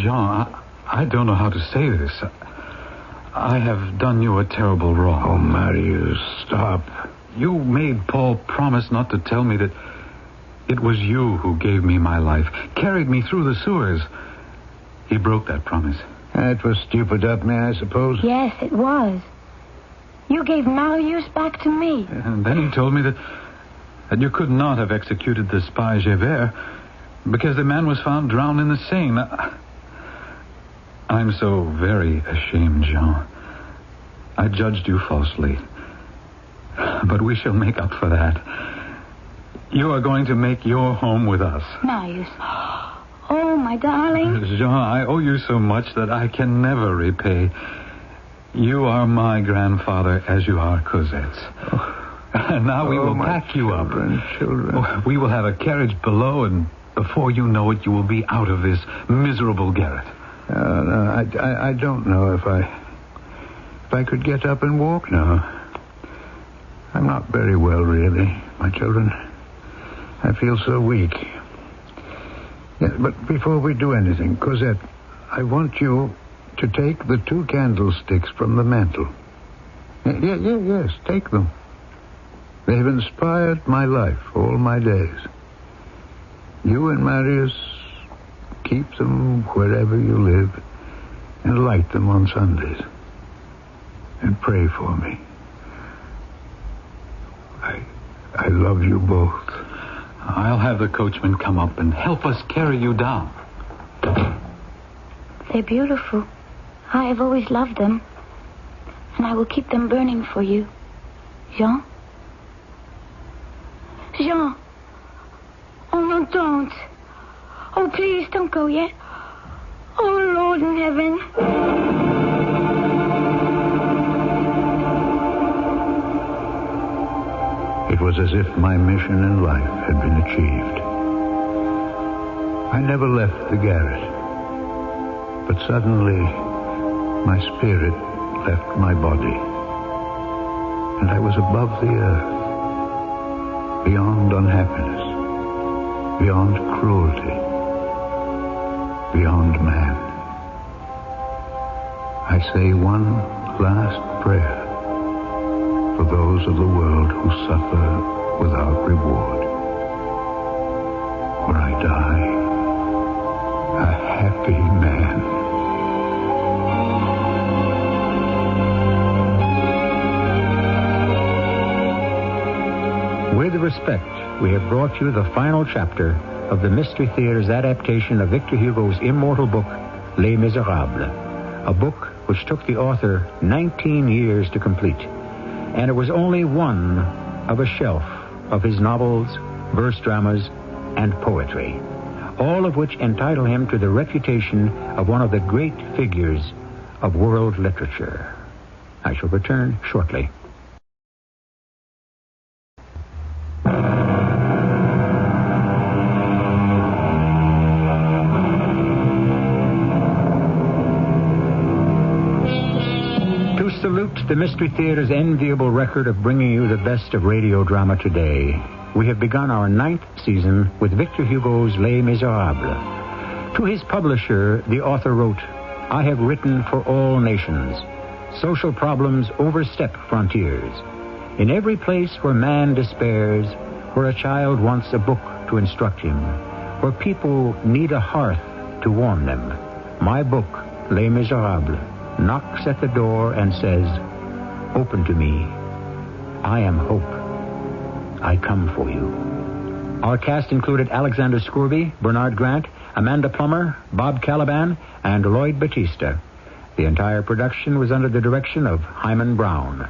Speaker 18: Jean, I don't know how to say this. I have done you a terrible wrong.
Speaker 12: Oh, Marius, stop.
Speaker 18: You made Paul promise not to tell me that it was you who gave me my life, carried me through the sewers. He broke that promise.
Speaker 12: That was stupid of me, I suppose.
Speaker 11: Yes, it was. You gave Marius back to me.
Speaker 18: And then he told me that you could not have executed the spy Javert because the man was found drowned in the Seine. I'm so very ashamed, Jean. I judged you falsely. But we shall make up for that. You are going to make your home with us.
Speaker 11: Marius. Oh, my darling.
Speaker 18: Jean, I owe you so much that I can never repay. You are my grandfather as you are Cosette's. And now we will pack you up.
Speaker 12: Children.
Speaker 18: We will have a carriage below, and before you know it, you will be out of this miserable garret.
Speaker 12: No, I don't know if I could get up and walk now. I'm not very well, really, my children. I feel so weak. Yeah, but before we do anything, Cosette, I want you to take the 2 candlesticks from the mantel. Yes, take them. They've inspired my life all my days. You and Marius keep them wherever you live and light them on Sundays. And pray for me. I love you both.
Speaker 18: I'll have the coachman come up and help us carry you down.
Speaker 11: They're beautiful. I have always loved them. And I will keep them burning for you. Jean? Jean! Oh, no, don't. Oh, please, don't go yet. Oh, Lord in heaven.
Speaker 3: was as if my mission in life had been achieved. I never left the garret, but suddenly my spirit left my body, and I was above the earth, beyond unhappiness, beyond cruelty, beyond man. I say one last prayer for those of the world who suffer without reward. For I die a happy man.
Speaker 1: With respect, we have brought you the final chapter of the Mystery Theater's adaptation of Victor Hugo's immortal book, Les Miserables, a book which took the author 19 years to complete. And it was only one of a shelf of his novels, verse dramas, and poetry, all of which entitle him to the reputation of one of the great figures of world literature. I shall return shortly. The Mystery Theater's enviable record of bringing you the best of radio drama today, we have begun our 9th season with Victor Hugo's Les Miserables. To his publisher, the author wrote, "I have written for all nations. Social problems overstep frontiers. In every place where man despairs, where a child wants a book to instruct him, where people need a hearth to warm them, my book, Les Miserables, knocks at the door and says, 'Open to me. I am hope. I come for you.'" Our cast included Alexander Scourby, Bernard Grant, Amanda Plummer, Bob Caliban, and Lloyd Batista. The entire production was under the direction of Hyman Brown.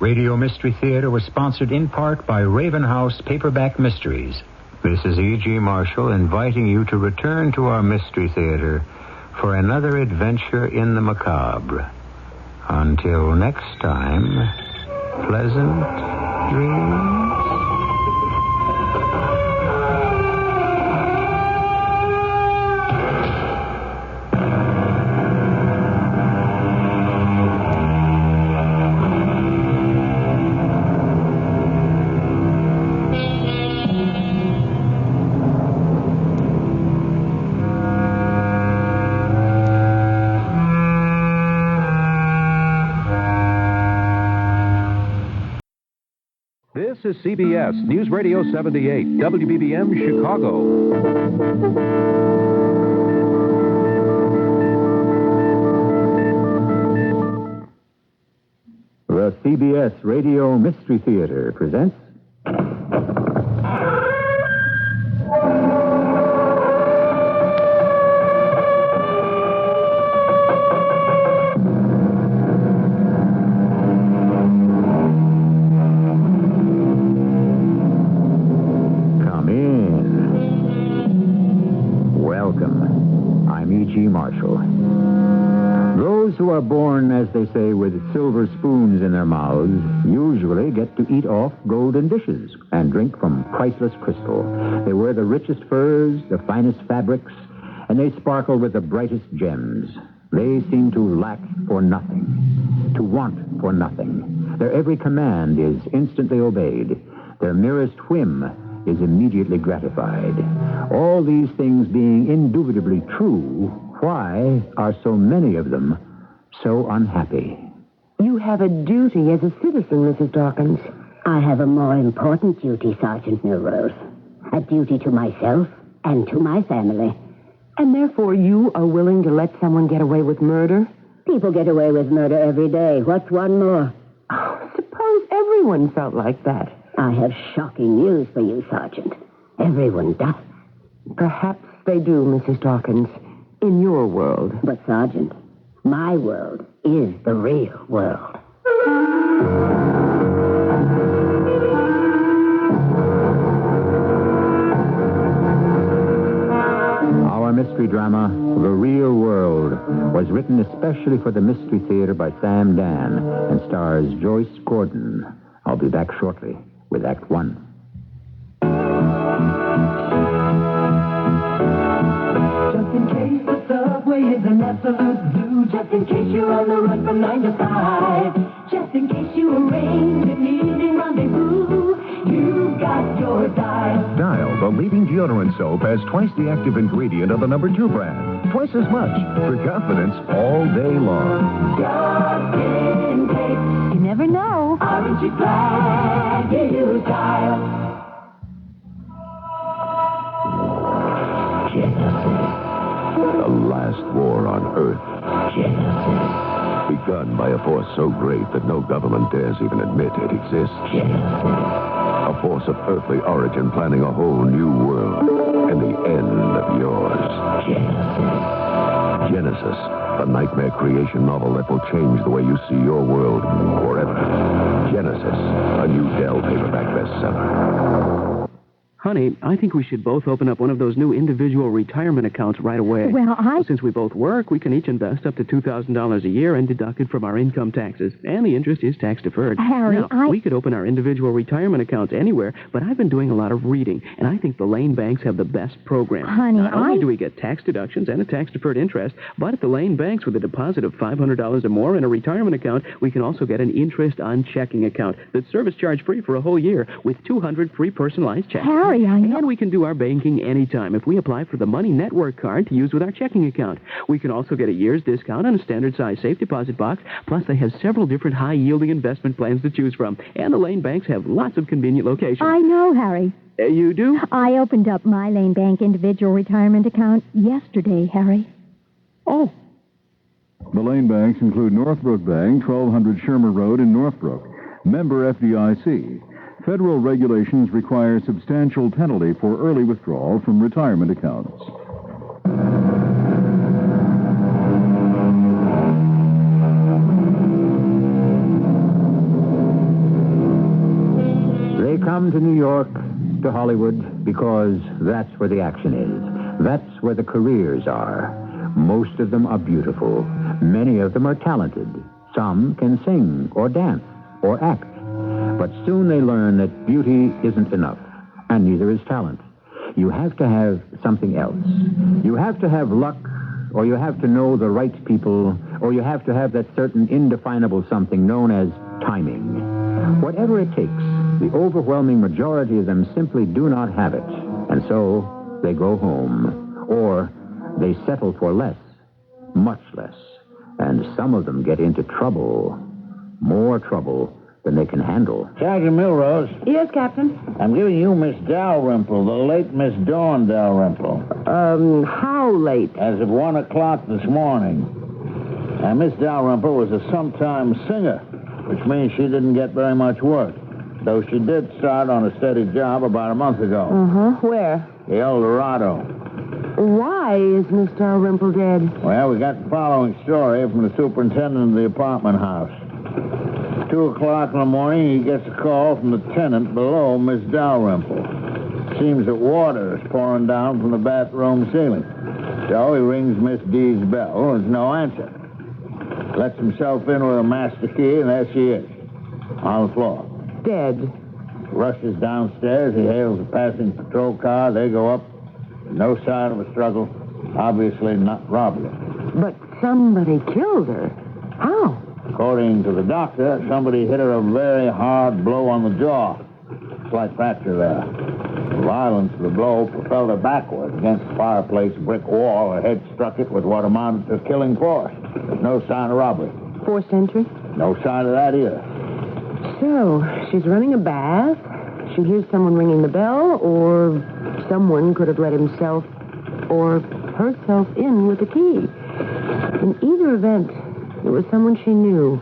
Speaker 1: Radio Mystery Theater was sponsored in part by Raven House Paperback Mysteries. This is E.G. Marshall inviting you to return to our Mystery Theater for another adventure in the macabre. Until next time, pleasant dreams.
Speaker 8: This is CBS News Radio 78, WBBM Chicago.
Speaker 15: The CBS Radio Mystery Theater presents Marshall. Those who are born, as they say, with silver spoons in their mouths usually get to eat off golden dishes and drink from priceless crystal. They wear the richest furs, the finest fabrics, and they sparkle with the brightest gems. They seem to lack for nothing, to want for nothing. Their every command is instantly obeyed. Their merest whim is immediately gratified. All these things being indubitably true, why are so many of them so unhappy?
Speaker 13: You have a duty as a citizen, Mrs. Dawkins. I have a more important duty, Sergeant Milrose. A duty to myself and to my family.
Speaker 22: And therefore you are willing to let someone get away with murder?
Speaker 13: People get away with murder every day. What's one more?
Speaker 22: Oh, suppose everyone felt like that.
Speaker 13: I have shocking news for you, Sergeant. Everyone does.
Speaker 22: Perhaps they do, Mrs. Dawkins. In your world.
Speaker 13: But, Sergeant, my world is the real world.
Speaker 1: Our mystery drama, The Real World, was written especially for the Mystery Theater by Sam Dan and stars Joyce Gordon. I'll be back shortly with Act One.
Speaker 5: Just in case the subway is an absolute zoo, just in case you're on the run from 9 to 5, just in case you arrange an evening rendezvous, you got your Dial.
Speaker 20: Dial, the leading deodorant soap, has twice the active ingredient of the number 2 brand. Twice as much for confidence all day long.
Speaker 5: Just in case. You never know. Aren't you glad you used Dial?
Speaker 12: The last war on Earth. Begun by a force so great that no government dares even admit it exists. A force of earthly origin planning a whole new world and the end of yours. Genesis, a nightmare creation novel that will change the way you see your world forever. Genesis, a new Dell paperback bestseller.
Speaker 17: Honey, I think we should both open up one of those new individual retirement accounts right away.
Speaker 23: Well,
Speaker 17: Since we both work, we can each invest up to $2,000 a year and deduct it from our income taxes. And the interest is tax-deferred.
Speaker 23: Harry,
Speaker 17: now, we could open our individual retirement accounts anywhere, but I've been doing a lot of reading, and I think the Lane banks have the best program.
Speaker 23: Honey,
Speaker 17: Not only do we get tax deductions and a tax-deferred interest, but at the Lane banks with a deposit of $500 or more in a retirement account, we can also get an interest on checking account that's service charge-free for a whole year with 200 free personalized checks.
Speaker 23: Harry, I know.
Speaker 17: And we can do our banking anytime if we apply for the Money Network card to use with our checking account. We can also get a year's discount on a standard-size safe deposit box, plus they have several different high-yielding investment plans to choose from. And the Lane banks have lots of convenient locations.
Speaker 23: I know, Harry.
Speaker 17: You do?
Speaker 23: I opened up my Lane Bank individual retirement account yesterday, Harry.
Speaker 17: Oh.
Speaker 24: The Lane banks include Northbrook Bank, 1200 Shermer Road in Northbrook. Member FDIC. Federal regulations require substantial penalty for early withdrawal from retirement accounts.
Speaker 1: They come to New York, to Hollywood, because that's where the action is. That's where the careers are. Most of them are beautiful. Many of them are talented. Some can sing or dance or act. But soon they learn that beauty isn't enough, and neither is talent. You have to have something else. You have to have luck, or you have to know the right people, or you have to have that certain indefinable something known as timing. Whatever it takes, the overwhelming majority of them simply do not have it, and so they go home, or they settle for less, much less, and some of them get into trouble, more trouble than they can handle.
Speaker 25: Sergeant Milrose.
Speaker 23: Yes, Captain?
Speaker 25: I'm giving you Miss Dalrymple, the late Miss Dawn Dalrymple.
Speaker 22: How late?
Speaker 25: As of 1 o'clock this morning. Now, Miss Dalrymple was a sometime singer, which means she didn't get very much work, though she did start on a steady job about a month ago.
Speaker 22: Where?
Speaker 25: The El Dorado.
Speaker 22: Why is Miss Dalrymple dead?
Speaker 25: Well, we got the following story from the superintendent of the apartment house. 2 o'clock in the morning, he gets a call from the tenant below Miss Dalrymple. Seems that water is pouring down from the bathroom ceiling. So he rings Miss D's bell. There's no answer. Lets himself in with a master key, and there she is, on the floor.
Speaker 22: Dead.
Speaker 25: Rushes downstairs. He hails a passing patrol car. They go up. No sign of a struggle. Obviously not robbery.
Speaker 22: But somebody killed her. How?
Speaker 25: According to the doctor, somebody hit her a very hard blow on the jaw. Slight fracture there. The violence of the blow propelled her backward against the fireplace brick wall. Her head struck it with what amounted to killing force. There's no sign of robbery.
Speaker 22: Forced entry?
Speaker 25: No sign of that either.
Speaker 22: So, she's running a bath. She hears someone ringing the bell, or someone could have let himself or herself in with a key. In either event, it was someone she knew.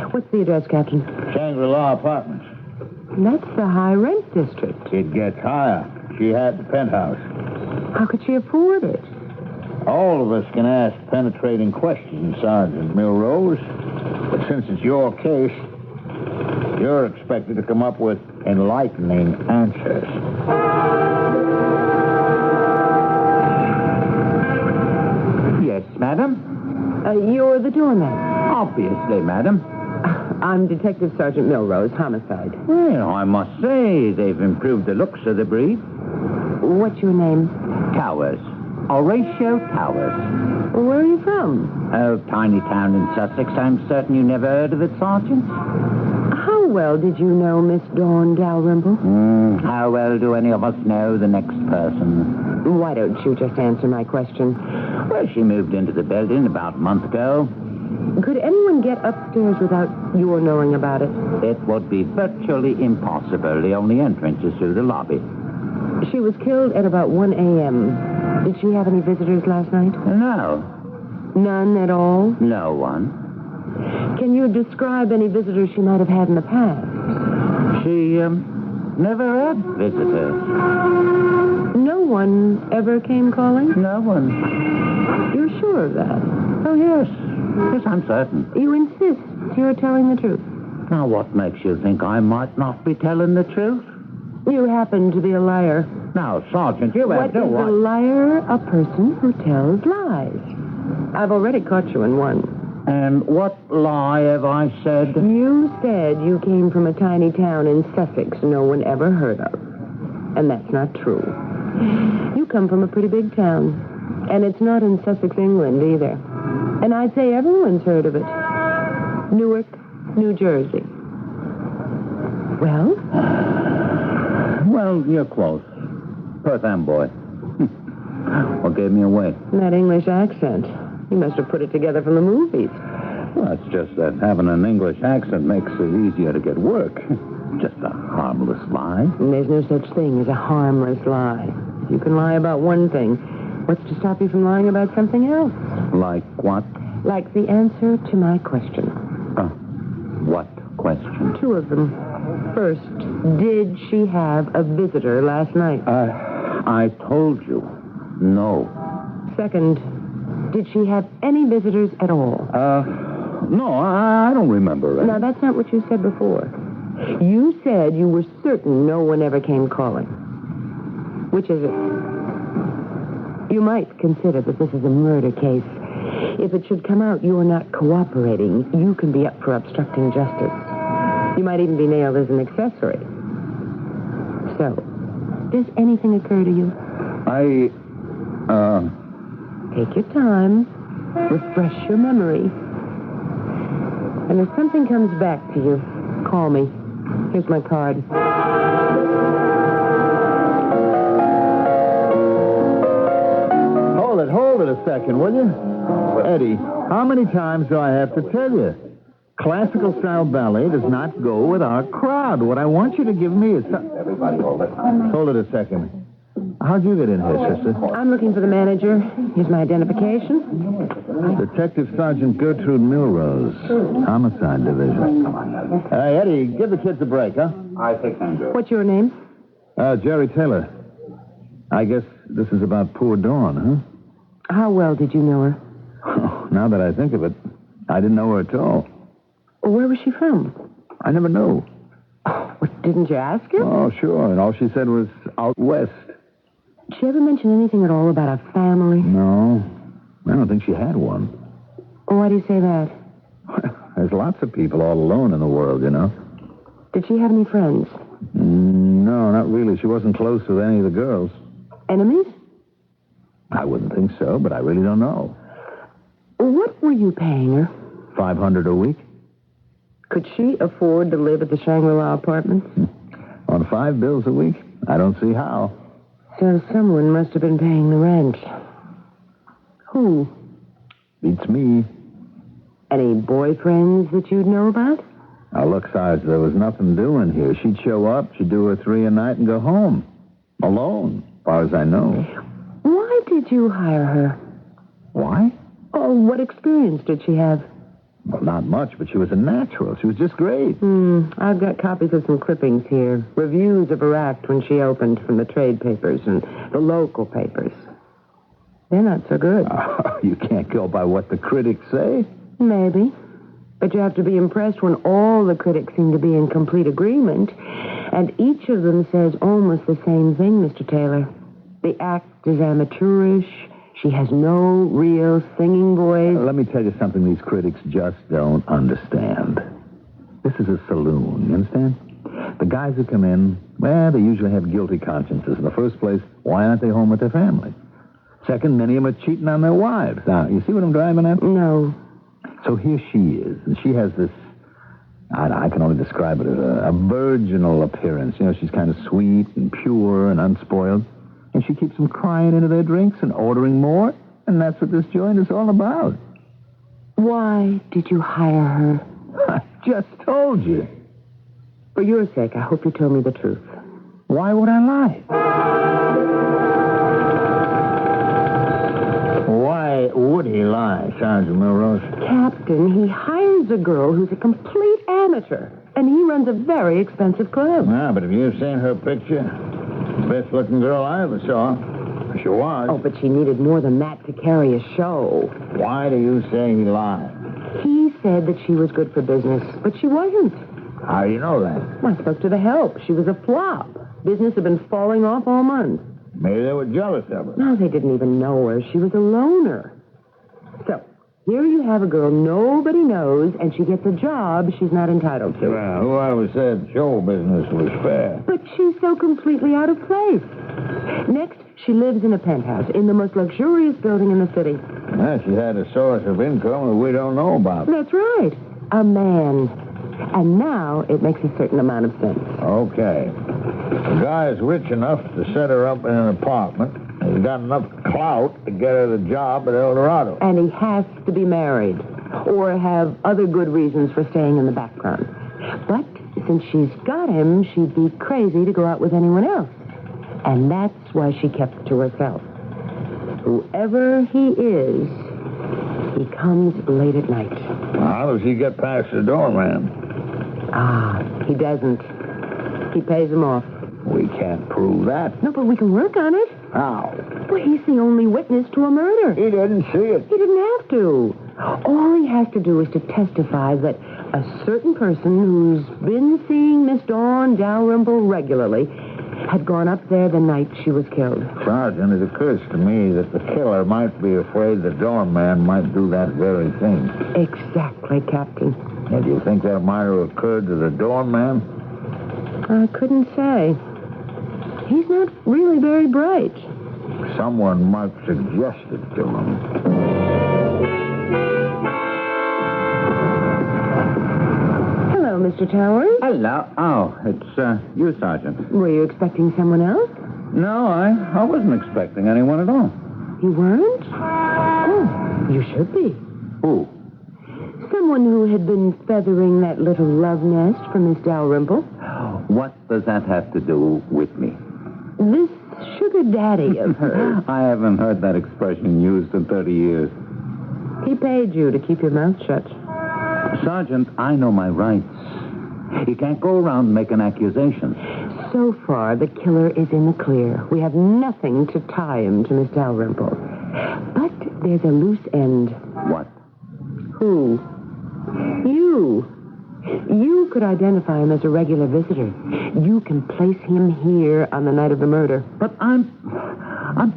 Speaker 22: What's the address, Captain?
Speaker 25: Shangri-La Apartments.
Speaker 22: That's the high rent district.
Speaker 25: It gets higher. She had the penthouse.
Speaker 22: How could she afford it?
Speaker 25: All of us can ask penetrating questions, Sergeant Milrose. But since it's your case, you're expected to come up with enlightening answers.
Speaker 1: Yes, madam?
Speaker 22: You're the doorman.
Speaker 1: Obviously, madam.
Speaker 22: I'm Detective Sergeant Milrose, homicide.
Speaker 1: Well, I must say they've improved the looks of the breed.
Speaker 22: What's your name?
Speaker 1: Towers. Horatio Towers.
Speaker 22: Where are you from?
Speaker 1: Oh, tiny town in Sussex. I'm certain you never heard of it, Sergeant.
Speaker 22: How well did you know Miss Dawn Dalrymple?
Speaker 1: How well do any of us know the next person?
Speaker 22: Why don't you just answer my question?
Speaker 1: Well, she moved into the building about a month ago.
Speaker 22: Could anyone get upstairs without your knowing about it?
Speaker 1: It would be virtually impossible. The only entrance is through the lobby.
Speaker 22: She was killed at about 1 a.m. Did she have any visitors last night?
Speaker 1: No.
Speaker 22: None at all?
Speaker 1: No one.
Speaker 22: Can you describe any visitors she might have had in the past?
Speaker 1: She, never had visitors.
Speaker 22: No one ever came calling?
Speaker 1: No one.
Speaker 22: You're sure of that?
Speaker 1: Oh, yes. Yes, I'm certain.
Speaker 22: You insist you're telling the truth?
Speaker 1: Now, what makes you think I might not be telling the truth?
Speaker 22: You happen to be a liar.
Speaker 1: Now, Sergeant, you have no
Speaker 22: What is a liar? A person who tells lies. I've already caught you in one.
Speaker 1: And what lie have I said?
Speaker 22: You said you came from a tiny town in Sussex no one ever heard of. And that's not true. You come from a pretty big town. And it's not in Sussex, England, either. And I'd say everyone's heard of it. Newark, New Jersey. Well?
Speaker 1: Well, you're close. Perth Amboy. What gave me away?
Speaker 22: That English accent. You must have put it together from the movies.
Speaker 1: Well, it's just that having an English accent makes it easier to get work. Just a harmless lie.
Speaker 22: And there's no such thing as a harmless lie. You can lie about one thing. What's to stop you from lying about something else?
Speaker 1: Like what?
Speaker 22: Like the answer to my question.
Speaker 1: What question?
Speaker 22: Two of them. First, did she have a visitor last night?
Speaker 1: I told you. No.
Speaker 22: Second, did she have any visitors at all?
Speaker 1: No, I don't remember.
Speaker 22: Now, that's not what you said before. You said you were certain no one ever came calling. Which is it? You might consider that this is a murder case. If it should come out you're not cooperating, you can be up for obstructing justice. You might even be nailed as an accessory. So, does anything occur to you? Take your time. Refresh your memory. And if something comes back to you, call me. Here's my card.
Speaker 25: Hold it a second, will you? Eddie, how many times do I have to tell you? Classical-style ballet does not go with our crowd. What I want you to give me is... Everybody hold it. Hold it a second. How'd you get in here, sister?
Speaker 22: I'm looking for the manager. Here's my identification.
Speaker 25: Detective Sergeant Gertrude Milrose, Homicide Division. Hey, Eddie, give the kids a break, huh?
Speaker 1: I think I'm good.
Speaker 22: What's your name?
Speaker 25: Jerry Taylor. I guess this is about poor Dawn, huh?
Speaker 22: How well did you know her?
Speaker 25: Oh, now that I think of it, I didn't know her at all.
Speaker 22: Where was she from?
Speaker 25: I never knew.
Speaker 22: Oh, didn't you ask her?
Speaker 25: Oh, sure, and all she said was out west.
Speaker 22: Did she ever mention anything at all about a family?
Speaker 25: No, I don't think she had one.
Speaker 22: Why do you say that?
Speaker 25: There's lots of people all alone in the world, you know.
Speaker 22: Did she have any friends?
Speaker 25: No, not really. She wasn't close with any of the girls.
Speaker 22: Enemies?
Speaker 25: I wouldn't think so, but I really don't know.
Speaker 22: What were you paying her?
Speaker 25: $500 a week.
Speaker 22: Could she afford to live at the Shangri-La apartments?
Speaker 25: On $5 a week? I don't see how.
Speaker 22: So someone must have been paying the rent. Who?
Speaker 25: Beats me.
Speaker 22: Any boyfriends that you'd know about?
Speaker 25: Now, look, Sarge, there was nothing doing here. She'd show up, she'd do her 3 a night and go home. Alone, as far as I know.
Speaker 22: Why did you hire her?
Speaker 25: Why?
Speaker 22: Oh, what experience did she have?
Speaker 25: Well, not much, but she was a natural. She was just great.
Speaker 22: I've got copies of some clippings here. Reviews of her act when she opened from the trade papers and the local papers. They're not so good.
Speaker 25: You can't go by what the critics say?
Speaker 22: Maybe. But you have to be impressed when all the critics seem to be in complete agreement. And each of them says almost the same thing, Mr. Taylor. The act is amateurish. She has no real singing voice.
Speaker 25: Let me tell you something these critics just don't understand.
Speaker 1: This is a saloon, you understand? The guys who come in, well, they usually have guilty consciences. In the first place, why aren't they home with their family? Second, many of them are cheating on their wives. Now, you see what I'm driving at?
Speaker 22: No.
Speaker 1: So here she is, and she has this, I can only describe it as a virginal appearance. You know, she's kind of sweet and pure and unspoiled. And she keeps them crying into their drinks and ordering more, and that's what this joint is all about.
Speaker 22: Why did you hire her?
Speaker 1: I just told you.
Speaker 22: For your sake, I hope you tell me the truth.
Speaker 1: Why would I lie? Why would he lie, Sergeant Milrose?
Speaker 22: Captain, he hires a girl who's a complete amateur, and he runs a very expensive club.
Speaker 25: Yeah, but have you seen her picture? Best-looking girl I ever saw. She was.
Speaker 22: Oh, but she needed more than that to carry a show.
Speaker 25: Why do you say he lied?
Speaker 22: He said that she was good for business, but she wasn't.
Speaker 25: How do you know that?
Speaker 22: I spoke to the help. She was a flop. Business had been falling off all month.
Speaker 25: Maybe they were jealous of her.
Speaker 22: No, they didn't even know her. She was a loner. So, here you have a girl nobody knows, and she gets a job she's not entitled to.
Speaker 25: Well, whoever said show business was fair?
Speaker 22: But she's so completely out of place. Next, she lives in a penthouse in the most luxurious building in the city.
Speaker 25: Yeah, she had a source of income that we don't know about.
Speaker 22: That's right. A man. And now it makes a certain amount of sense.
Speaker 25: Okay. The guy is rich enough to set her up in an apartment. He's got enough clout to get her the job at El Dorado.
Speaker 22: And he has to be married or have other good reasons for staying in the background. But since she's got him, she'd be crazy to go out with anyone else. And that's why she kept it to herself. Whoever he is, he comes late at night.
Speaker 25: How does he get past the doorman?
Speaker 22: He doesn't. He pays him off.
Speaker 25: We can't prove that.
Speaker 22: No, but we can work on it.
Speaker 25: How?
Speaker 22: Well, he's the only witness to a murder.
Speaker 25: He didn't see it.
Speaker 22: He didn't have to. All he has to do is to testify that a certain person who's been seeing Miss Dawn Dalrymple regularly had gone up there the night she was killed.
Speaker 25: Sergeant, it occurs to me that the killer might be afraid the doorman might do that very thing.
Speaker 22: Exactly, Captain.
Speaker 25: And do you think that might have occurred to the doorman?
Speaker 22: I couldn't say. He's not really very bright.
Speaker 25: Someone might suggest it to him.
Speaker 22: Hello, Mr. Towers.
Speaker 15: Hello. Oh, it's you, Sergeant.
Speaker 22: Were you expecting someone else?
Speaker 15: No, I wasn't expecting anyone at all.
Speaker 22: You weren't? Oh, you should be.
Speaker 15: Who?
Speaker 22: Someone who had been feathering that little love nest for Miss Dalrymple.
Speaker 15: What does that have to do with me?
Speaker 22: This sugar daddy of hers.
Speaker 15: I haven't heard that expression used in 30 years.
Speaker 22: He paid you to keep your mouth shut.
Speaker 15: Sergeant, I know my rights. You can't go around making accusations.
Speaker 22: So far, the killer is in the clear. We have nothing to tie him to Miss Dalrymple. But there's a loose end.
Speaker 15: What?
Speaker 22: Who? You. You could identify him as a regular visitor. You can place him here on the night of the murder.
Speaker 15: But I'm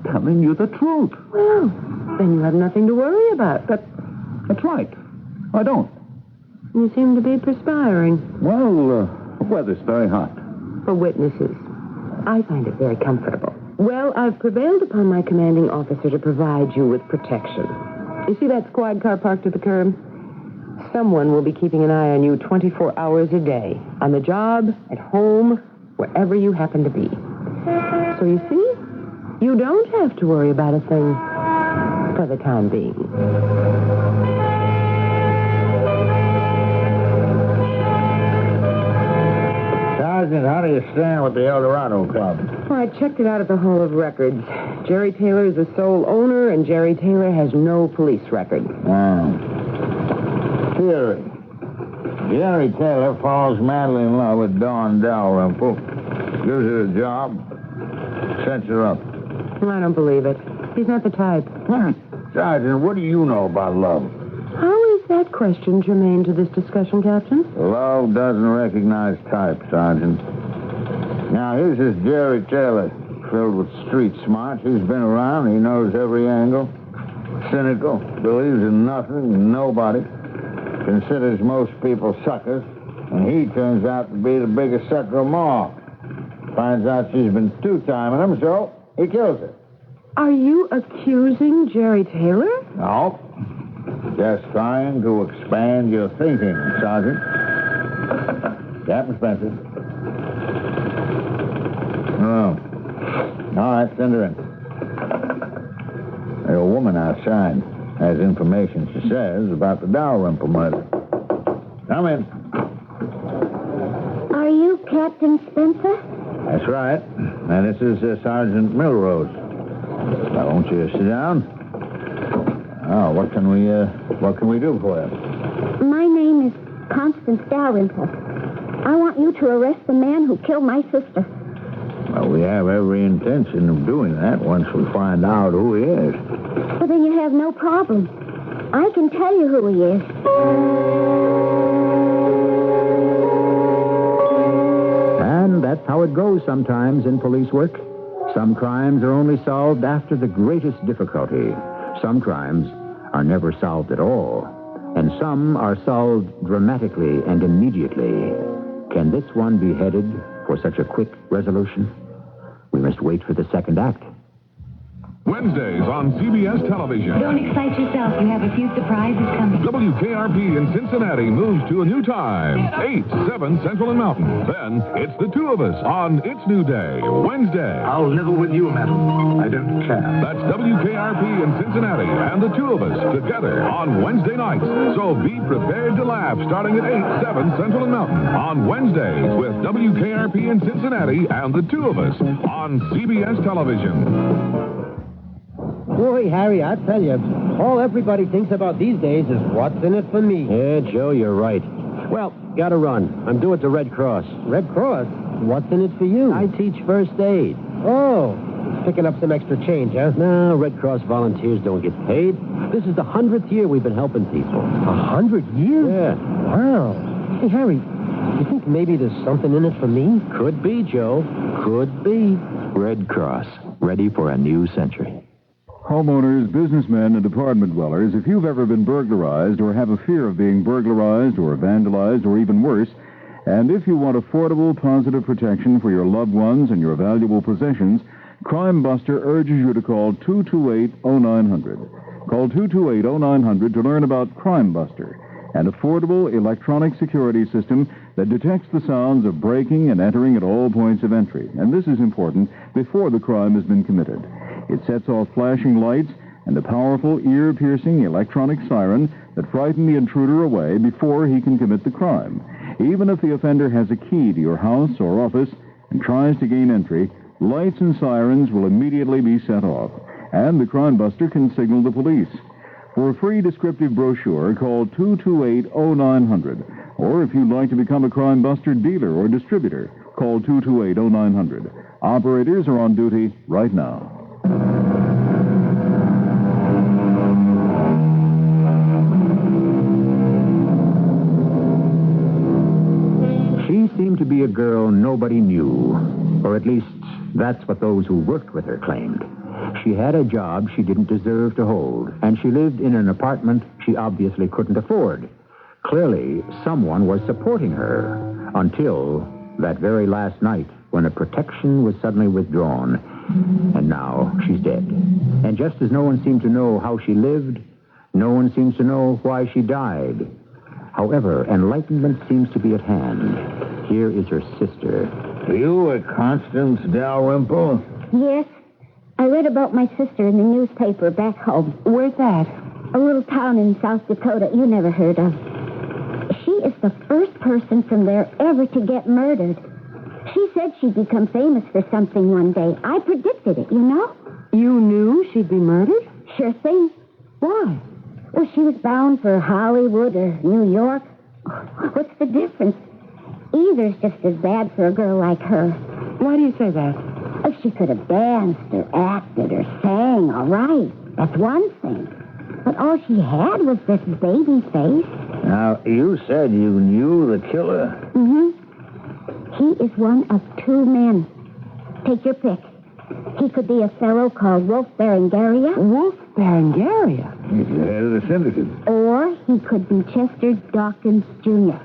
Speaker 15: telling you the truth.
Speaker 22: Well, then you have nothing to worry about.
Speaker 15: That's right. I don't.
Speaker 22: You seem to be perspiring.
Speaker 15: Well, the weather's very hot.
Speaker 22: For witnesses. I find it very comfortable. Well, I've prevailed upon my commanding officer to provide you with protection. You see that squad car parked at the curb? Someone will be keeping an eye on you 24 hours a day. On the job, at home, wherever you happen to be. So you see, you don't have to worry about a thing for the time being.
Speaker 25: Sergeant, how do you stand with the El Dorado Club?
Speaker 22: Well, I checked it out at the Hall of Records. Jerry Taylor is the sole owner, and Jerry Taylor has no police record.
Speaker 25: Theory. Jerry Taylor falls madly in love with Dawn Dalrymple, gives her a job, sets her up.
Speaker 22: I don't believe it. He's not the type.
Speaker 25: Sergeant, what do you know about love?
Speaker 22: How is that question germane to this discussion, Captain?
Speaker 25: Love doesn't recognize type, Sergeant. Now, here's this Jerry Taylor, filled with street smarts. He's been around. He knows every angle. Cynical, believes in nothing and nobody. Considers most people suckers. And he turns out to be the biggest sucker of them all. Finds out she's been two-timing him, so he kills her.
Speaker 22: Are you accusing Jerry Taylor?
Speaker 25: No. Just trying to expand your thinking, Sergeant. Captain Spencer. Oh. All right, send her in. The old woman outside has information, she says, about the Dalrymple murder. Come in.
Speaker 11: Are you Captain Spencer?
Speaker 25: That's right. And this is Sergeant Milrose. Now, won't you sit down? Oh, what can we do for you?
Speaker 11: My name is Constance Dalrymple. I want you to arrest the man who killed my sister.
Speaker 25: Well, we have every intention of doing that once we find out who he is.
Speaker 11: Well, then you have no problem. I can tell you who he is.
Speaker 1: And that's how it goes sometimes in police work. Some crimes are only solved after the greatest difficulty. Some crimes are never solved at all. And some are solved dramatically and immediately. Can this one be headed for such a quick resolution? We must wait for the second act.
Speaker 20: Wednesdays on CBS television.
Speaker 4: Don't excite yourself. You have a few surprises coming.
Speaker 20: WKRP in Cincinnati moves to a new time, 8, 7 Central and Mountain. Then it's the two of us on It's New Day, Wednesday.
Speaker 18: I'll level with you, madam. I don't care.
Speaker 20: That's WKRP in Cincinnati and the two of us together on Wednesday nights. So be prepared to laugh starting at 8, 7 Central and Mountain on Wednesdays with WKRP in Cincinnati and the two of us on CBS television.
Speaker 6: Boy, Harry, I tell you, all everybody thinks about these days is what's in it for me.
Speaker 9: Yeah, Joe, you're right. Well, gotta run. I'm due at the Red Cross.
Speaker 6: Red Cross? What's in it for you?
Speaker 9: I teach first aid.
Speaker 6: Oh, picking up some extra change, huh?
Speaker 9: No, Red Cross volunteers don't get paid. This is the 100th year we've been helping people.
Speaker 6: 100 years?
Speaker 9: Yeah.
Speaker 6: Wow. Hey, Harry, you think maybe there's something in it for me?
Speaker 9: Could be, Joe. Could be.
Speaker 15: Red Cross, ready for a new century.
Speaker 24: Homeowners, businessmen, and apartment dwellers, if you've ever been burglarized or have a fear of being burglarized or vandalized or even worse, and if you want affordable, positive protection for your loved ones and your valuable possessions, Crime Buster urges you to call 228-0900. Call 228-0900 to learn about Crime Buster, an affordable electronic security system that detects the sounds of breaking and entering at all points of entry. And this is important before the crime has been committed. It sets off flashing lights and a powerful, ear-piercing electronic siren that frighten the intruder away before he can commit the crime. Even if the offender has a key to your house or office and tries to gain entry, lights and sirens will immediately be set off, and the Crime Buster can signal the police. For a free descriptive brochure, call 228-0900. Or if you'd like to become a Crime Buster dealer or distributor, call 228-0900. Operators are on duty right now.
Speaker 1: She seemed to be a girl nobody knew, or at least that's what those who worked with her claimed. She had a job she didn't deserve to hold, and she lived in an apartment she obviously couldn't afford. Clearly, someone was supporting her until that very last night when a protection was suddenly withdrawn. And now she's dead. And just as no one seemed to know how she lived, no one seems to know why she died. However, enlightenment seems to be at hand. Here is her sister.
Speaker 25: You are Constance Dalrymple?
Speaker 11: Yes. I read about my sister in the newspaper back home.
Speaker 22: Where's that?
Speaker 11: A little town in South Dakota you never heard of. She is the first person from there ever to get murdered. She said she'd become famous for something one day. I predicted it, you know?
Speaker 22: You knew she'd be murdered?
Speaker 11: Sure thing.
Speaker 22: Why?
Speaker 11: Well, she was bound for Hollywood or New York. What's the difference? Either's just as bad for a girl like her.
Speaker 22: Why do you say that?
Speaker 11: If she could have danced or acted or sang, all right. That's one thing. But all she had was this baby face.
Speaker 25: Now, you said you knew the killer?
Speaker 11: Mm-hmm. He is one of two men. Take your pick. He could be a fellow called Wolf Berengaria.
Speaker 22: Wolf Berengaria?
Speaker 25: He's the head of the syndicate.
Speaker 11: Or he could be Chester Dawkins, Jr.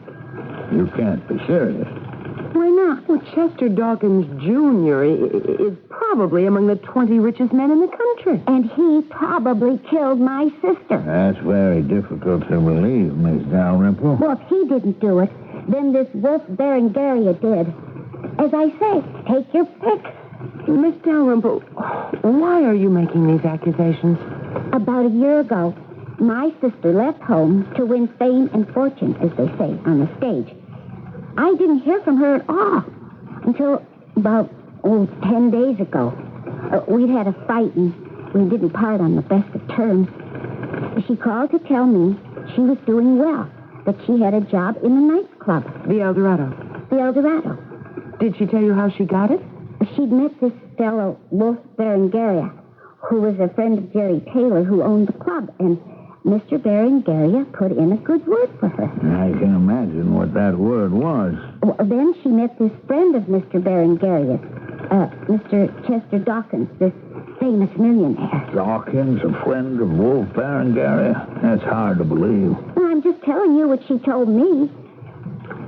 Speaker 25: You can't be serious.
Speaker 22: Why not? Well, Chester Dawkins Jr. is probably among the 20 richest men in the country.
Speaker 13: And he probably killed my sister.
Speaker 25: That's very difficult to believe, Miss Dalrymple.
Speaker 13: Well, if he didn't do it, then this Wolf Berengaria did. As I say, take your pick.
Speaker 22: Miss Dalrymple, why are you making these accusations?
Speaker 13: About a year ago, my sister left home to win fame and fortune, as they say, on the stage. I didn't hear from her at all until about, 10 days ago. We'd had a fight and we didn't part on the best of terms. She called to tell me she was doing well, that she had a job in the nightclub.
Speaker 22: The El Dorado.
Speaker 13: The El Dorado.
Speaker 22: Did she tell you how she got it?
Speaker 13: She'd met this fellow, Wolf Berengaria, who was a friend of Jerry Taylor, who owned the club, and Mr. Berengaria put in a good word for her.
Speaker 25: I can imagine what that word was.
Speaker 13: Well, then she met this friend of Mr. Berengaria, Mr. Chester Dawkins, this famous millionaire.
Speaker 25: Dawkins, a friend of Wolf Berengaria? That's hard to believe.
Speaker 13: Well, I'm just telling you what she told me.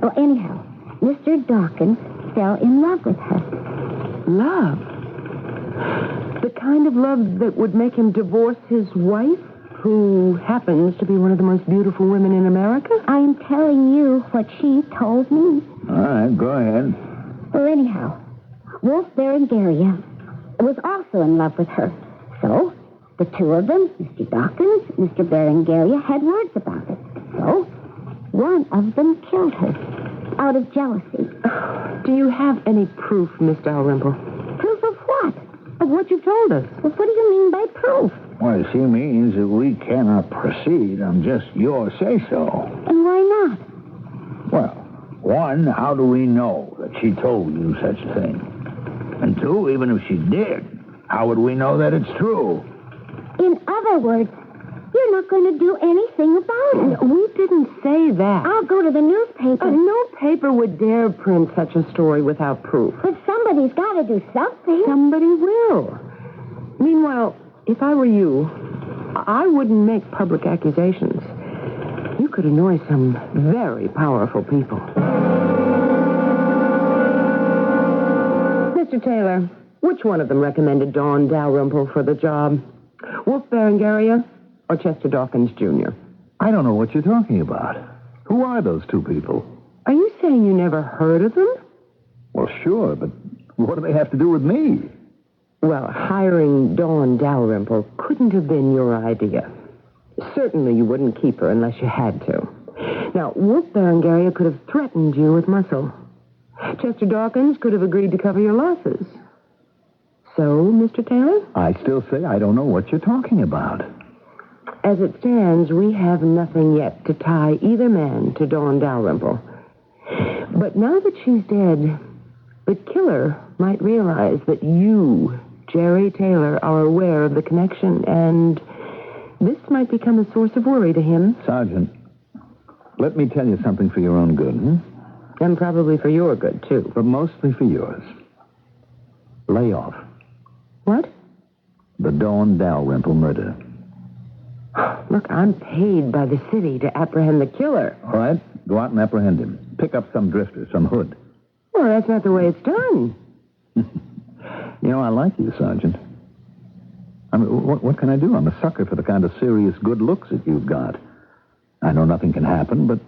Speaker 13: Well, anyhow, Mr. Dawkins fell in love with her.
Speaker 22: Love? The kind of love that would make him divorce his wife, who happens to be one of the most beautiful women in America?
Speaker 13: I'm telling you what she told me.
Speaker 25: All right, go ahead.
Speaker 13: Well, anyhow, Wolf Berengaria was also in love with her. So, the two of them, Mr. Dawkins, Mr. Berengaria, had words about it. So, one of them killed her out of jealousy.
Speaker 22: Do you have any proof, Miss Dalrymple?
Speaker 13: Proof of what?
Speaker 22: Of what you've told us.
Speaker 13: Well, what do you mean by proof?
Speaker 25: Well, she means that we cannot proceed on just your say-so.
Speaker 13: And why not?
Speaker 25: Well, one, how do we know that she told you such a thing? And two, even if she did, how would we know that it's true?
Speaker 13: In other words, you're not going to do anything about it.
Speaker 22: We didn't say that.
Speaker 13: I'll go to the newspaper.
Speaker 22: No paper would dare print such a story without proof.
Speaker 13: But somebody's got to do something.
Speaker 22: Somebody will. Meanwhile, if I were you, I wouldn't make public accusations. You could annoy some very powerful people. Mr. Taylor, which one of them recommended Dawn Dalrymple for the job? Wolf Berengaria or Chester Dawkins Jr.?
Speaker 12: I don't know what you're talking about. Who are those two people?
Speaker 22: Are you saying you never heard of them?
Speaker 12: Well, sure, but what do they have to do with me?
Speaker 22: Well, hiring Dawn Dalrymple couldn't have been your idea. Certainly you wouldn't keep her unless you had to. Now, Wolf Berengaria could have threatened you with muscle. Chester Dawkins could have agreed to cover your losses. So, Mr. Taylor?
Speaker 12: I still say I don't know what you're talking about.
Speaker 22: As it stands, we have nothing yet to tie either man to Dawn Dalrymple. But now that she's dead, the killer might realize that you, Jerry Taylor, are aware of the connection, and this might become a source of worry to him.
Speaker 12: Sergeant, let me tell you something for your own good,
Speaker 22: And probably for your good, too.
Speaker 12: But mostly for yours. Lay off.
Speaker 22: What?
Speaker 12: The Dawn Dalrymple murder.
Speaker 22: Look, I'm paid by the city to apprehend the killer.
Speaker 12: All right, go out and apprehend him. Pick up some drifter, some hood.
Speaker 22: Well, that's not the way it's done.
Speaker 12: You know, I like you, Sergeant. I mean, what can I do? I'm a sucker for the kind of serious good looks that you've got. I know nothing can happen, but,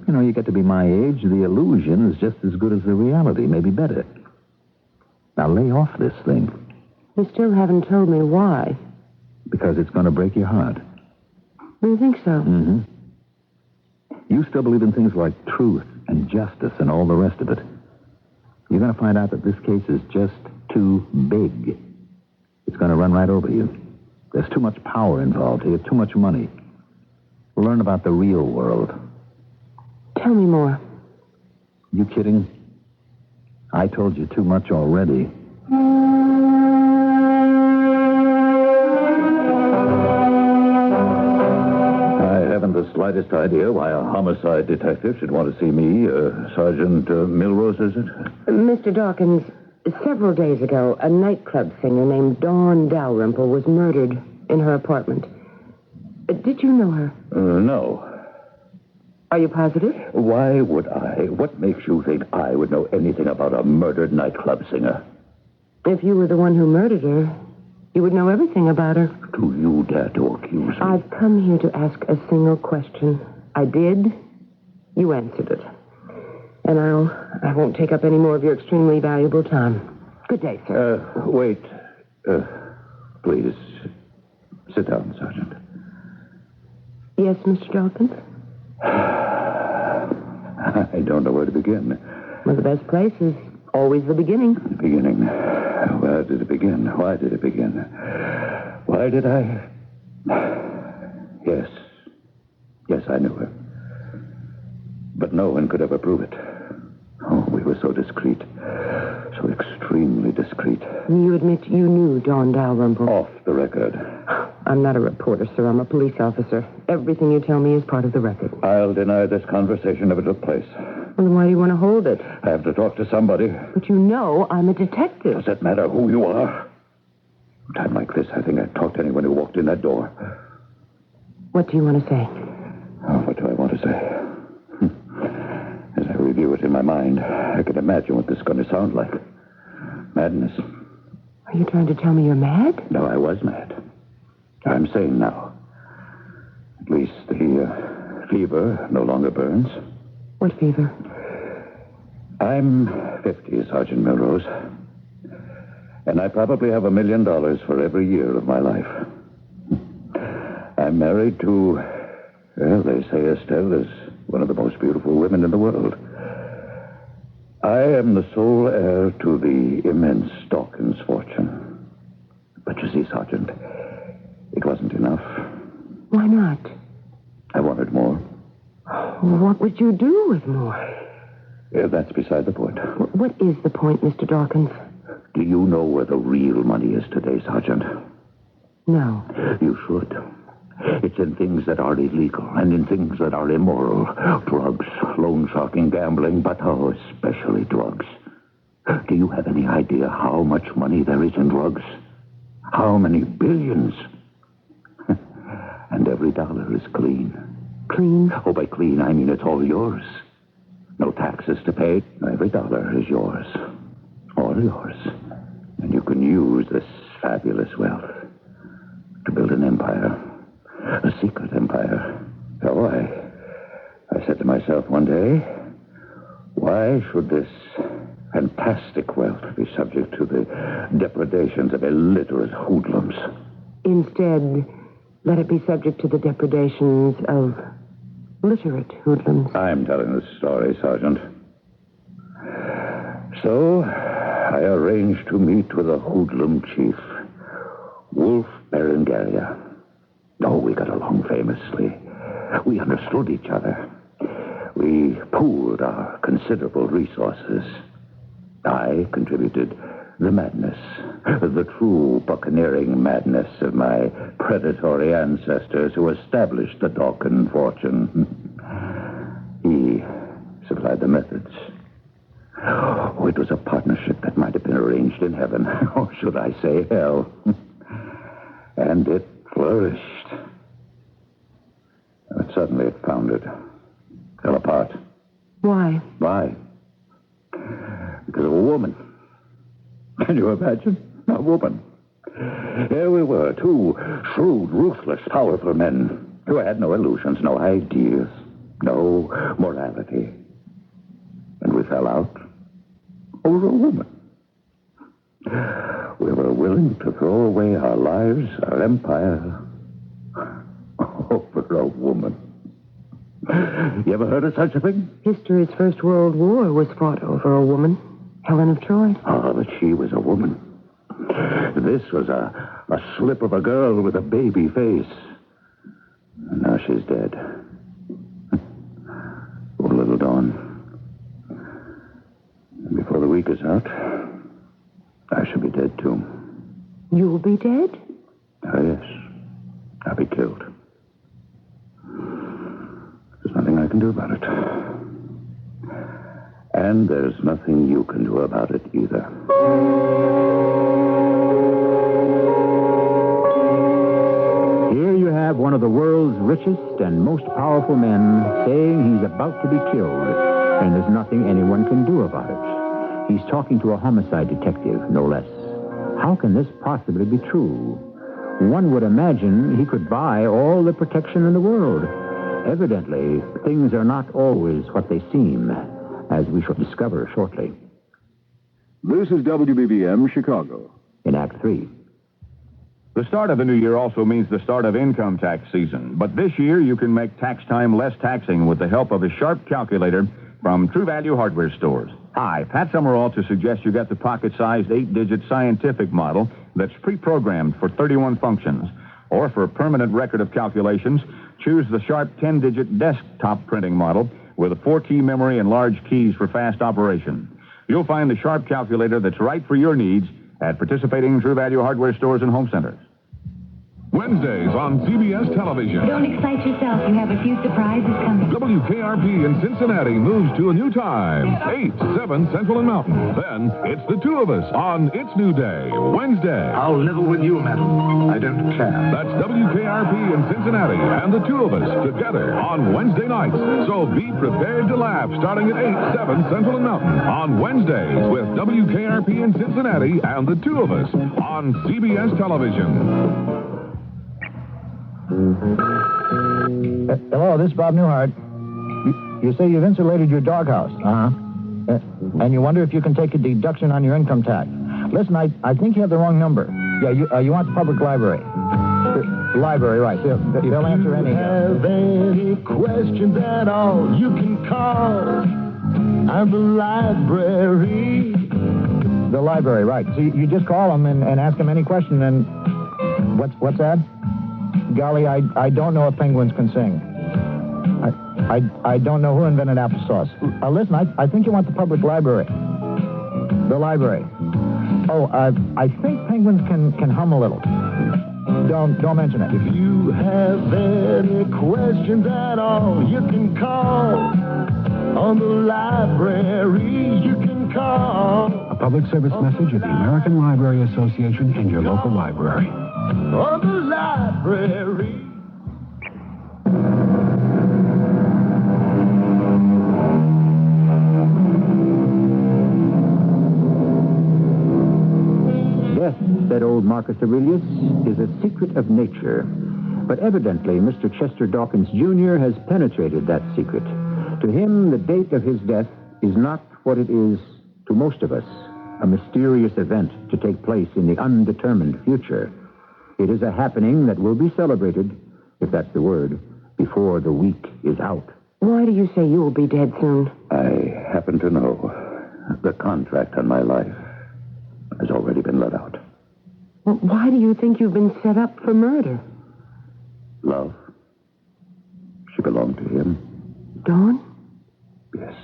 Speaker 12: you get to be my age, the illusion is just as good as the reality, maybe better. Now, lay off this thing.
Speaker 22: You still haven't told me why.
Speaker 12: Because it's going to break your heart.
Speaker 22: Do you think so?
Speaker 12: Mm-hmm. You still believe in things like truth and justice and all the rest of it. You're going to find out that this case is just too big. It's going to run right over you. There's too much power involved here, too much money. Learn about the real world.
Speaker 22: Tell me more.
Speaker 12: You kidding? I told you too much already. I haven't the slightest idea why a homicide detective should want to see me. Sergeant Milrose, is it?
Speaker 22: Mr. Dawkins, several days ago, a nightclub singer named Dawn Dalrymple was murdered in her apartment. Did you know her?
Speaker 12: No.
Speaker 22: Are you positive?
Speaker 12: Why would I? What makes you think I would know anything about a murdered nightclub singer?
Speaker 22: If you were the one who murdered her, you would know everything about her.
Speaker 12: Do you dare to accuse me?
Speaker 22: I've come here to ask a single question. I did. You answered it. And I won't take up any more of your extremely valuable time. Good day, sir.
Speaker 12: Wait. Please, sit down, Sergeant.
Speaker 22: Yes, Mr. Dawkins?
Speaker 12: I don't know where to begin.
Speaker 22: Well, the best place is always the beginning.
Speaker 12: The beginning. Where did it begin? Why did it begin? Why did I... Yes. Yes, I knew her. But no one could ever prove it. Oh, we were so discreet. So extremely discreet.
Speaker 22: You admit you knew Dawn Dalrymple?
Speaker 12: Off the record.
Speaker 22: I'm not a reporter, sir. I'm a police officer. Everything you tell me is part of the record.
Speaker 12: I'll deny this conversation if it took place.
Speaker 22: Well, then why do you want to hold it?
Speaker 12: I have to talk to somebody.
Speaker 22: But you know I'm a detective.
Speaker 12: Does it matter who you are? A time like this, I think I'd talk to anyone who walked in that door.
Speaker 22: What do you want to say?
Speaker 12: Oh, what do I want to say? As I review it in my mind, I can imagine what this is going to sound like. Madness.
Speaker 22: Are you trying to tell me you're mad?
Speaker 12: No, I was mad. I'm sane now. At least the fever no longer burns.
Speaker 22: What fever?
Speaker 12: I'm 50, Sergeant Melrose. And I probably have $1 million for every year of my life. I'm married to, well, they say Estelle is one of the most beautiful women in the world. I am the sole heir to the immense Dawkins fortune. But you see, Sergeant, it wasn't enough.
Speaker 22: Why not?
Speaker 12: I wanted more.
Speaker 22: What would you do with more?
Speaker 12: That's beside the point.
Speaker 22: What is the point, Mr. Dawkins?
Speaker 12: Do you know where the real money is today, Sergeant?
Speaker 22: No.
Speaker 12: You should. It's in things that are illegal and in things that are immoral. Drugs, loan sharking, gambling, but especially drugs. Do you have any idea how much money there is in drugs? How many billions? And every dollar is clean.
Speaker 22: Clean?
Speaker 12: Oh, by clean, I mean it's all yours. No taxes to pay. Every dollar is yours. All yours. And you can use this fabulous wealth to build an empire. A secret empire. Oh, I said to myself one day, why should this fantastic wealth be subject to the depredations of illiterate hoodlums?
Speaker 22: Instead, let it be subject to the depredations of literate hoodlums.
Speaker 12: I'm telling the story, Sergeant. So, I arranged to meet with a hoodlum chief, Wolf Berengaria. Oh, we got along famously. We understood each other. We pooled our considerable resources. I contributed the madness, the true buccaneering madness of my predatory ancestors who established the Dawkins fortune. He supplied the methods. Oh, it was a partnership that might have been arranged in heaven, or should I say hell. And it flourished. But suddenly it foundered. Fell apart.
Speaker 22: Why?
Speaker 12: Why? Because of a woman. Can you imagine? A woman. Here we were, two shrewd, ruthless, powerful men who had no illusions, no ideas, no morality. And we fell out over a woman. We were willing to throw away our lives, our empire, over a woman. You ever heard of such a thing?
Speaker 22: History's First World War was fought over a woman, Helen of Troy.
Speaker 12: Oh, but she was a woman. This was a slip of a girl with a baby face. And now she's dead. Poor little Dawn. And before the week is out, I shall be dead, too.
Speaker 22: You'll be dead?
Speaker 12: Oh, yes. I'll be killed. There's nothing I can do about it. And there's nothing you can do about it either.
Speaker 1: Here you have have one of the world's richest and most powerful men saying he's about to be killed, and there's nothing anyone can do about it. He's talking to a homicide detective, no less. How can this possibly be true? One would imagine he could buy all the protection in the world. Evidently, things are not always what they seem, as we shall discover shortly.
Speaker 24: This is WBBM Chicago.
Speaker 1: In Act 3.
Speaker 10: The start of the new year also means the start of income tax season. But this year, you can make tax time less taxing with the help of a sharp calculator from True Value Hardware Stores. Hi, Pat Summerall to suggest you get the pocket-sized 8-digit scientific model that's pre-programmed for 31 functions. Or for a permanent record of calculations, choose the sharp 10-digit desktop printing model with a 4-key memory and large keys for fast operation. You'll find the sharp calculator that's right for your needs at participating True Value Hardware Stores and home centers.
Speaker 20: Wednesdays on CBS television.
Speaker 4: Don't excite yourself. You have a few surprises coming.
Speaker 20: WKRP in Cincinnati moves to a new time, 8, 7 Central and Mountain. Then it's the two of us on It's New Day, Wednesday.
Speaker 18: I'll level with you, madam. I don't care.
Speaker 20: That's WKRP in Cincinnati and the two of us together on Wednesday nights. So be prepared to laugh starting at 8, 7 Central and Mountain on Wednesdays with WKRP in Cincinnati and the two of us on CBS television.
Speaker 14: Hello, this is Bob Newhart. You say you've insulated your doghouse. And you wonder if you can take a deduction on your income tax. Listen, I think you have the wrong number. Yeah, you want the public library. Library, right. They'll answer any.
Speaker 5: If you have any questions at all, you can call. I'm the library.
Speaker 14: The library, right. So you just call them and ask them any question, and what's that? Golly, I don't know if penguins can sing. I don't know who invented applesauce. Listen, I think you want the public library. The library. Oh, I think penguins can hum a little. Don't mention it.
Speaker 5: If you have any questions at all, you can call. On the library, you can call.
Speaker 16: A public service message of the American Library Association and your local library.
Speaker 5: On the library.
Speaker 1: Death, said old Marcus Aurelius, is a secret of nature. But evidently, Mr. Chester Dawkins, Jr. has penetrated that secret. To him, the date of his death is not what it is to most of us, a mysterious event to take place in the undetermined future. It is a happening that will be celebrated, if that's the word, before the week is out.
Speaker 22: Why do you say you will be dead soon?
Speaker 12: I happen to know the contract on my life has already been let out.
Speaker 22: Well, why do you think you've been set up for murder?
Speaker 12: Love. She belonged to him.
Speaker 22: Dawn?
Speaker 12: Yes.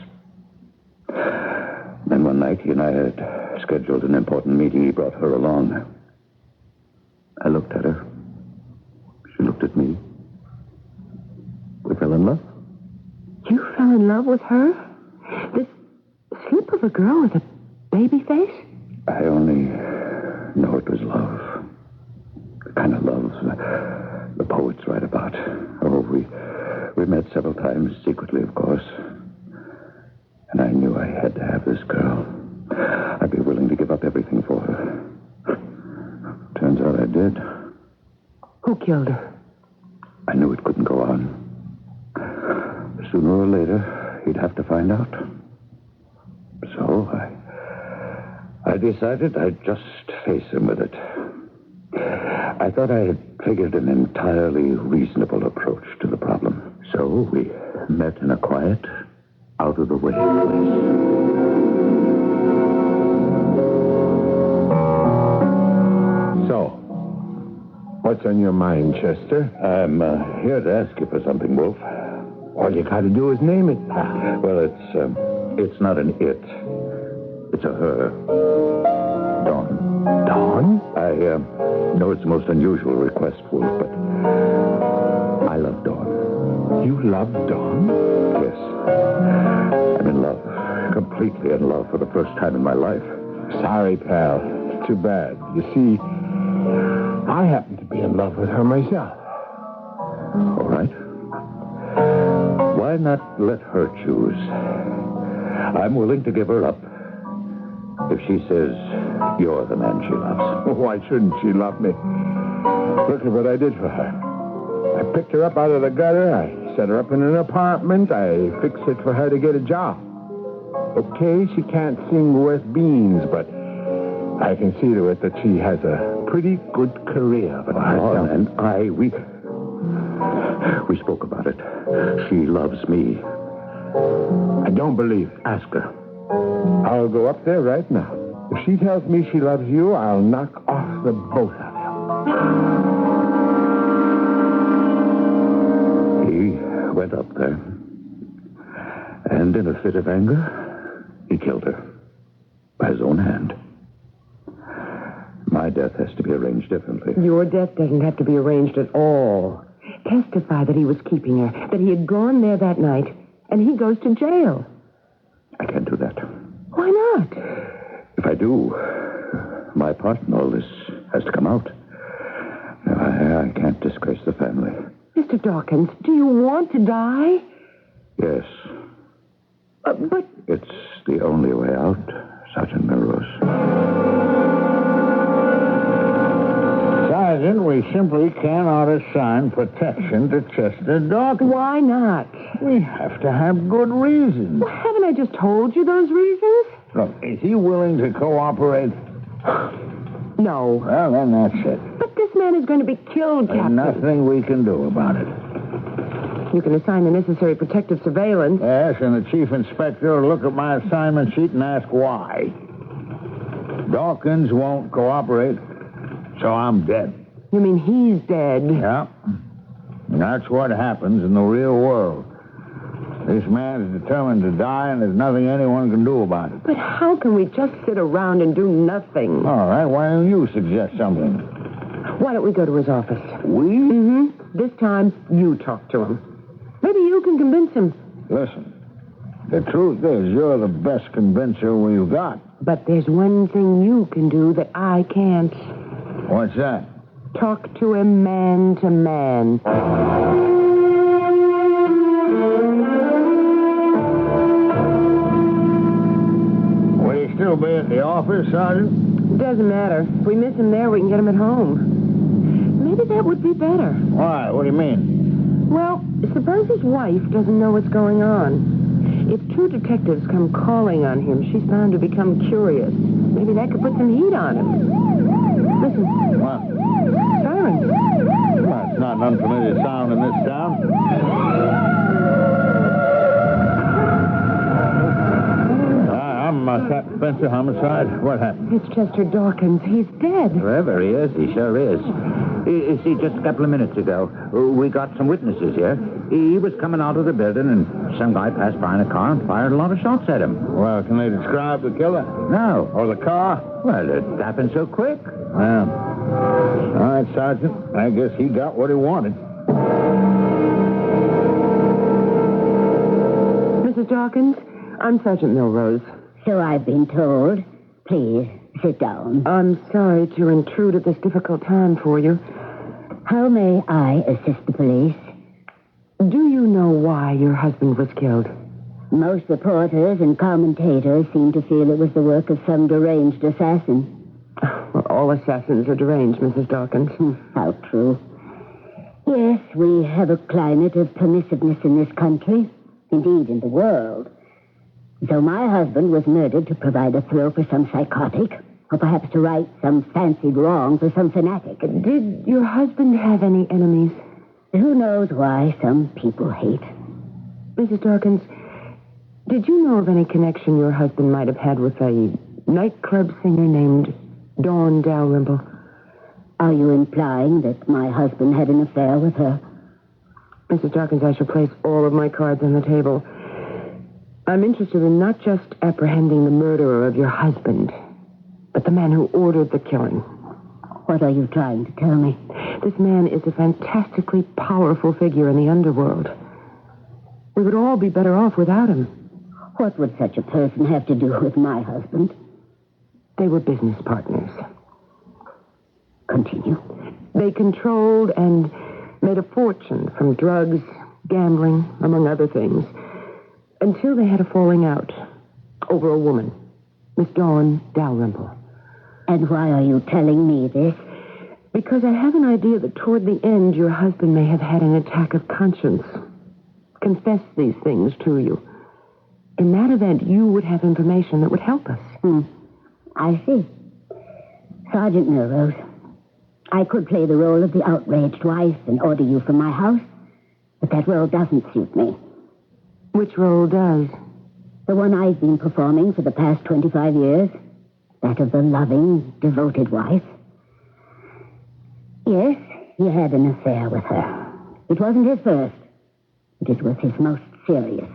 Speaker 12: Then one night, he and I had scheduled an important meeting. He brought her along. I looked at her. She looked at me. We fell in love.
Speaker 22: You fell in love with her? This slip of a girl with a baby face?
Speaker 12: I only know it was love. The kind of love the poets write about. Oh, we met several times, secretly, of course. And I knew I had to have this girl. I'd be willing to give up everything for her. Turns out I did.
Speaker 22: Who killed her?
Speaker 12: I knew it couldn't go on. Sooner or later, he'd have to find out. So I decided I'd just face him with it. I thought I had figured an entirely reasonable approach to the problem. So we met in a quiet, out-of-the-way place.
Speaker 3: So, what's on your mind, Chester?
Speaker 12: I'm here to ask you for something, Wolf.
Speaker 3: All you gotta do is name it, pal.
Speaker 12: Well, it's not an it. It's a her. Dawn.
Speaker 3: Dawn?
Speaker 12: I know it's the most unusual request, Wolf, but I love Dawn.
Speaker 3: You love Dawn?
Speaker 12: Yes. I'm in love. Completely in love for the first time in my life.
Speaker 3: Sorry, pal. Too bad. You see, I happen to be in love with her myself.
Speaker 12: Why not let her choose? I'm willing to give her up. If she says you're the man she loves.
Speaker 2: Why shouldn't she love me? Look at what I did for her. I picked her up out of the gutter. I set her up in an apartment. I fixed it for her to get a job. Okay, she can't sing worth beans, but I can see to it that she has a pretty good career for herself.
Speaker 12: And we spoke about it. She loves me.
Speaker 2: I don't believe it.
Speaker 12: Ask her.
Speaker 2: I'll go up there right now. If she tells me she loves you, I'll knock off the both of you.
Speaker 12: He went up there, and in a fit of anger, he killed her by his own hand. My death has to be arranged differently.
Speaker 22: Your death doesn't have to be arranged at all. Testify that he was keeping her, that he had gone there that night, and he goes to jail.
Speaker 12: I can't do that.
Speaker 22: Why not?
Speaker 12: If I do, my part in all this has to come out. I can't disgrace the family.
Speaker 22: Mr. Dawkins, do you want to die?
Speaker 12: Yes.
Speaker 22: But...
Speaker 12: It's the only way out, Sergeant Melrose.
Speaker 25: Sergeant, we simply cannot assign protection to Chester Dawkins.
Speaker 22: Why not?
Speaker 25: We have to have good reasons.
Speaker 22: Well, haven't I just told you those reasons?
Speaker 25: Look, is he willing to cooperate?
Speaker 22: No.
Speaker 25: Well, then that's it.
Speaker 22: But this man is going to be killed,
Speaker 25: There's
Speaker 22: Captain.
Speaker 25: nothing we can do about it.
Speaker 22: You can assign the necessary protective surveillance.
Speaker 25: Yes, and the chief inspector will look at my assignment sheet and ask why. Dawkins won't cooperate, so I'm dead.
Speaker 22: You mean he's dead?
Speaker 25: Yeah. And that's what happens in the real world. This man is determined to die, and there's nothing anyone can do about it.
Speaker 22: But how can we just sit around and do nothing?
Speaker 25: All right, why don't you suggest something?
Speaker 22: Why don't we go to his office?
Speaker 25: We?
Speaker 22: Mm-hmm. This time, you talk to him. Maybe you can convince him.
Speaker 25: Listen, the truth is you're the best convincer we've got.
Speaker 22: But there's one thing you can do that I can't.
Speaker 25: What's that?
Speaker 22: Talk to him man to man.
Speaker 25: Will he still be at the office, Sergeant?
Speaker 22: Doesn't matter. If we miss him there, we can get him at home. Maybe that would be better.
Speaker 25: Why? What do you mean?
Speaker 22: Well, suppose his wife doesn't know what's going on. If two detectives come calling on him, she's bound to become curious. Maybe that could put some heat on him. Listen.
Speaker 25: What?
Speaker 22: Sirens.
Speaker 25: Well, it's not an unfamiliar sound in this town. I'm Captain Spencer, homicide. What happened?
Speaker 22: It's Chester Dawkins. He's dead.
Speaker 1: Wherever he is, he sure is. You see, just a couple of minutes ago, we got some witnesses here. He was coming out of the building, and some guy passed by in a car and fired a lot of shots at him.
Speaker 25: Well, can they describe the killer?
Speaker 1: No.
Speaker 25: Or the car?
Speaker 1: Well, it happened so quick.
Speaker 25: Well, all right, Sergeant. I guess he got what he wanted.
Speaker 22: Mrs. Dawkins, I'm Sergeant Milrose.
Speaker 13: So I've been told. Please, sit down.
Speaker 22: I'm sorry to intrude at this difficult time for you.
Speaker 13: How may I assist the police?
Speaker 22: Do you know why your husband was killed?
Speaker 13: Most reporters and commentators seem to feel it was the work of some deranged assassin.
Speaker 22: Well, all assassins are deranged, Mrs. Dawkins.
Speaker 13: How true. Yes, we have a climate of permissiveness in this country. Indeed, in the world. So my husband was murdered to provide a thrill for some psychotic, or perhaps to right some fancied wrong for some fanatic.
Speaker 22: Did your husband have any enemies?
Speaker 13: Who knows why some people hate.
Speaker 22: Mrs. Dawkins, did you know of any connection your husband might have had with a nightclub singer named Dawn Dalrymple?
Speaker 13: Are you implying that my husband had an affair with her?
Speaker 22: Mrs. Dawkins, I shall place all of my cards on the table. I'm interested in not just apprehending the murderer of your husband, but the man who ordered the killing.
Speaker 13: What are you trying to tell me?
Speaker 22: This man is a fantastically powerful figure in the underworld. We would all be better off without him.
Speaker 13: What would such a person have to do with my husband?
Speaker 22: They were business partners.
Speaker 13: Continue.
Speaker 22: They controlled and made a fortune from drugs, gambling, among other things, until they had a falling out over a woman, Miss Dawn Dalrymple.
Speaker 13: And why are you telling me this?
Speaker 22: Because I have an idea that toward the end your husband may have had an attack of conscience. Confess these things to you. In that event, you would have information that would help us.
Speaker 13: I see. Sergeant Milrose, I could play the role of the outraged wife and order you from my house, but that role doesn't suit me.
Speaker 22: Which role does?
Speaker 13: The one I've been performing for the past 25 years. That of the loving, devoted wife. Yes, he had an affair with her. It wasn't his first, but it was his most serious.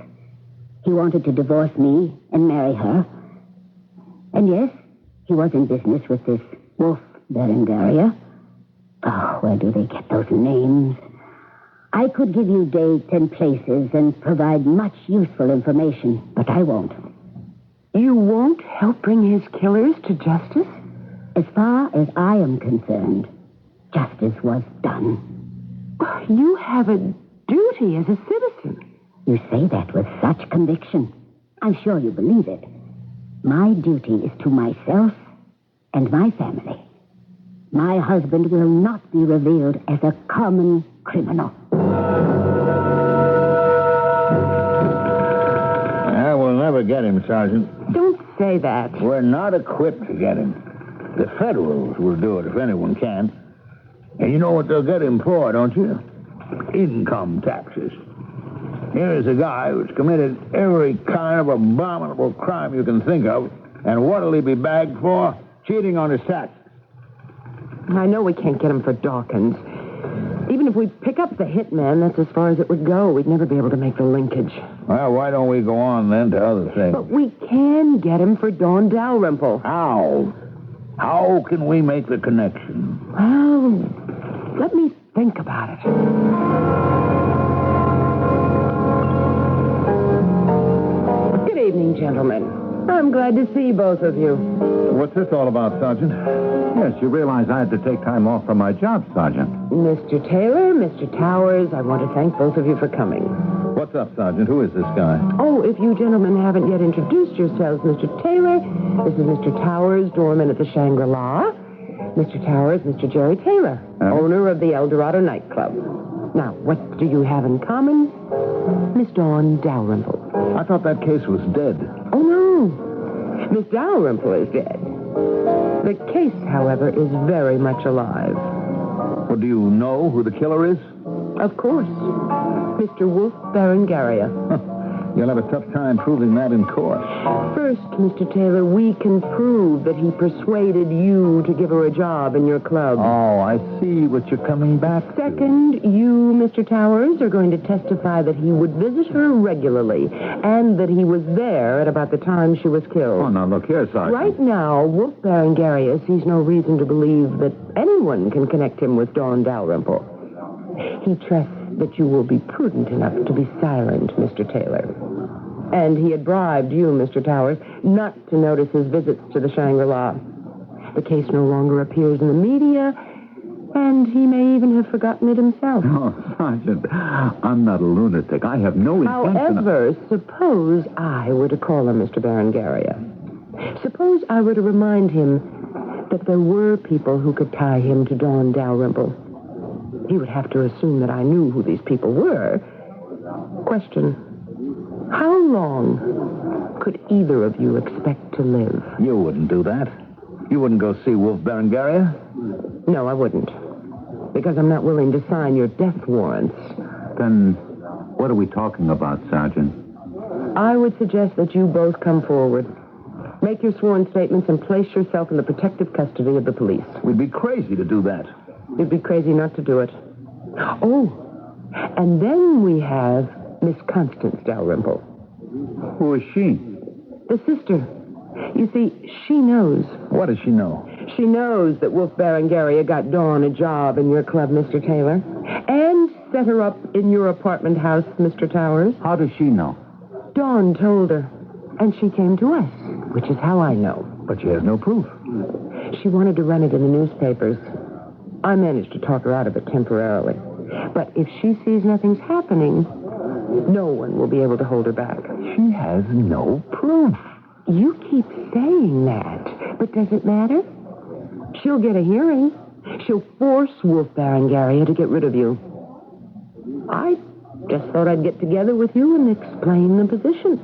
Speaker 13: He wanted to divorce me and marry her. And yes, he was in business with this Wolf Berengaria. Oh, where do they get those names? I could give you dates and places and provide much useful information, but I won't.
Speaker 22: You won't help bring his killers to justice?
Speaker 13: As far as I am concerned, justice was done.
Speaker 22: You have a duty as a citizen.
Speaker 13: You say that with such conviction. I'm sure you believe it. My duty is to myself and my family. My husband will not be revealed as a common criminal.
Speaker 25: We'll never get him, Sergeant.
Speaker 22: Don't say that.
Speaker 25: We're not equipped to get him. The Federals will do it if anyone can. And you know what they'll get him for, don't you? Income taxes. Here is a guy who's committed every kind of abominable crime you can think of, and what'll he be bagged for? Cheating on his taxes.
Speaker 22: I know we can't get him for Dawkins. Even if we pick up the hitman, that's as far as it would go. We'd never be able to make the linkage.
Speaker 25: Well, why don't we go on then to other things?
Speaker 22: But we can get him for Dawn Dalrymple.
Speaker 25: How? How can we make the connection?
Speaker 22: Well, let me think about it. Good evening, gentlemen. I'm glad to see both of you.
Speaker 10: What's this all about, Sergeant? Yes, you realize I had to take time off from my job, Sergeant.
Speaker 22: Mr. Taylor, Mr. Towers, I want to thank both of you for coming.
Speaker 10: What's up, Sergeant? Who is this guy?
Speaker 22: Oh, if you gentlemen haven't yet introduced yourselves, Mr. Taylor, this is Mr. Towers, doorman at the Shangri-La. Mr. Towers, Mr. Jerry Taylor, owner of the El Dorado nightclub. Now, what do you have in common? Miss Dawn Dalrymple.
Speaker 10: I thought that case was dead.
Speaker 22: Oh, no. Miss Dalrymple is dead. The case, however, is very much alive.
Speaker 10: Well, do you know who the killer is?
Speaker 22: Of course. Mr. Wolf Berengaria.
Speaker 10: You'll have a tough time proving that in court.
Speaker 22: First, Mr. Taylor, we can prove that he persuaded you to give her a job in your club.
Speaker 10: Oh, I see what you're coming back to.
Speaker 22: Second, you, Mr. Towers, are going to testify that he would visit her regularly and that he was there at about the time she was killed.
Speaker 10: Oh, now, look here, Sergeant.
Speaker 22: Right now, Wolf Berengaria sees no reason to believe that anyone can connect him with Dawn Dalrymple. He trusts that you will be prudent enough to be silent, Mr. Taylor. And he had bribed you, Mr. Towers, not to notice his visits to the Shangri-La. The case no longer appears in the media, and he may even have forgotten it himself.
Speaker 10: Oh, Sergeant, I'm not a lunatic. I have no intention
Speaker 22: However, suppose I were to call him Mr. Berengaria. Suppose I were to remind him that there were people who could tie him to Dawn Dalrymple. He would have to assume that I knew who these people were. Question. How long could either of you expect to live?
Speaker 10: You wouldn't do that. You wouldn't go see Wolf Berengaria?
Speaker 22: No, I wouldn't. Because I'm not willing to sign your death warrants.
Speaker 10: Then what are we talking about, Sergeant?
Speaker 22: I would suggest that you both come forward. Make your sworn statements and place yourself in the protective custody of the police.
Speaker 10: We'd be crazy to do that.
Speaker 22: You'd be crazy not to do it. Oh, and then we have Miss Constance Dalrymple.
Speaker 10: Who is she?
Speaker 22: The sister. You see, she knows.
Speaker 10: What does she know?
Speaker 22: She knows that Wolf Berengaria got Dawn a job in your club, Mr. Taylor, and set her up in your apartment house, Mr. Towers.
Speaker 10: How does she know?
Speaker 22: Dawn told her, and she came to us, which is how I know.
Speaker 10: But she has no proof.
Speaker 22: She wanted to run it in the newspapers. I managed to talk her out of it temporarily. But if she sees nothing's happening, no one will be able to hold her back.
Speaker 12: She has no proof.
Speaker 22: You keep saying that, but does it matter? She'll get a hearing. She'll force Wolf Berengaria to get rid of you. I just thought I'd get together with you and explain the position.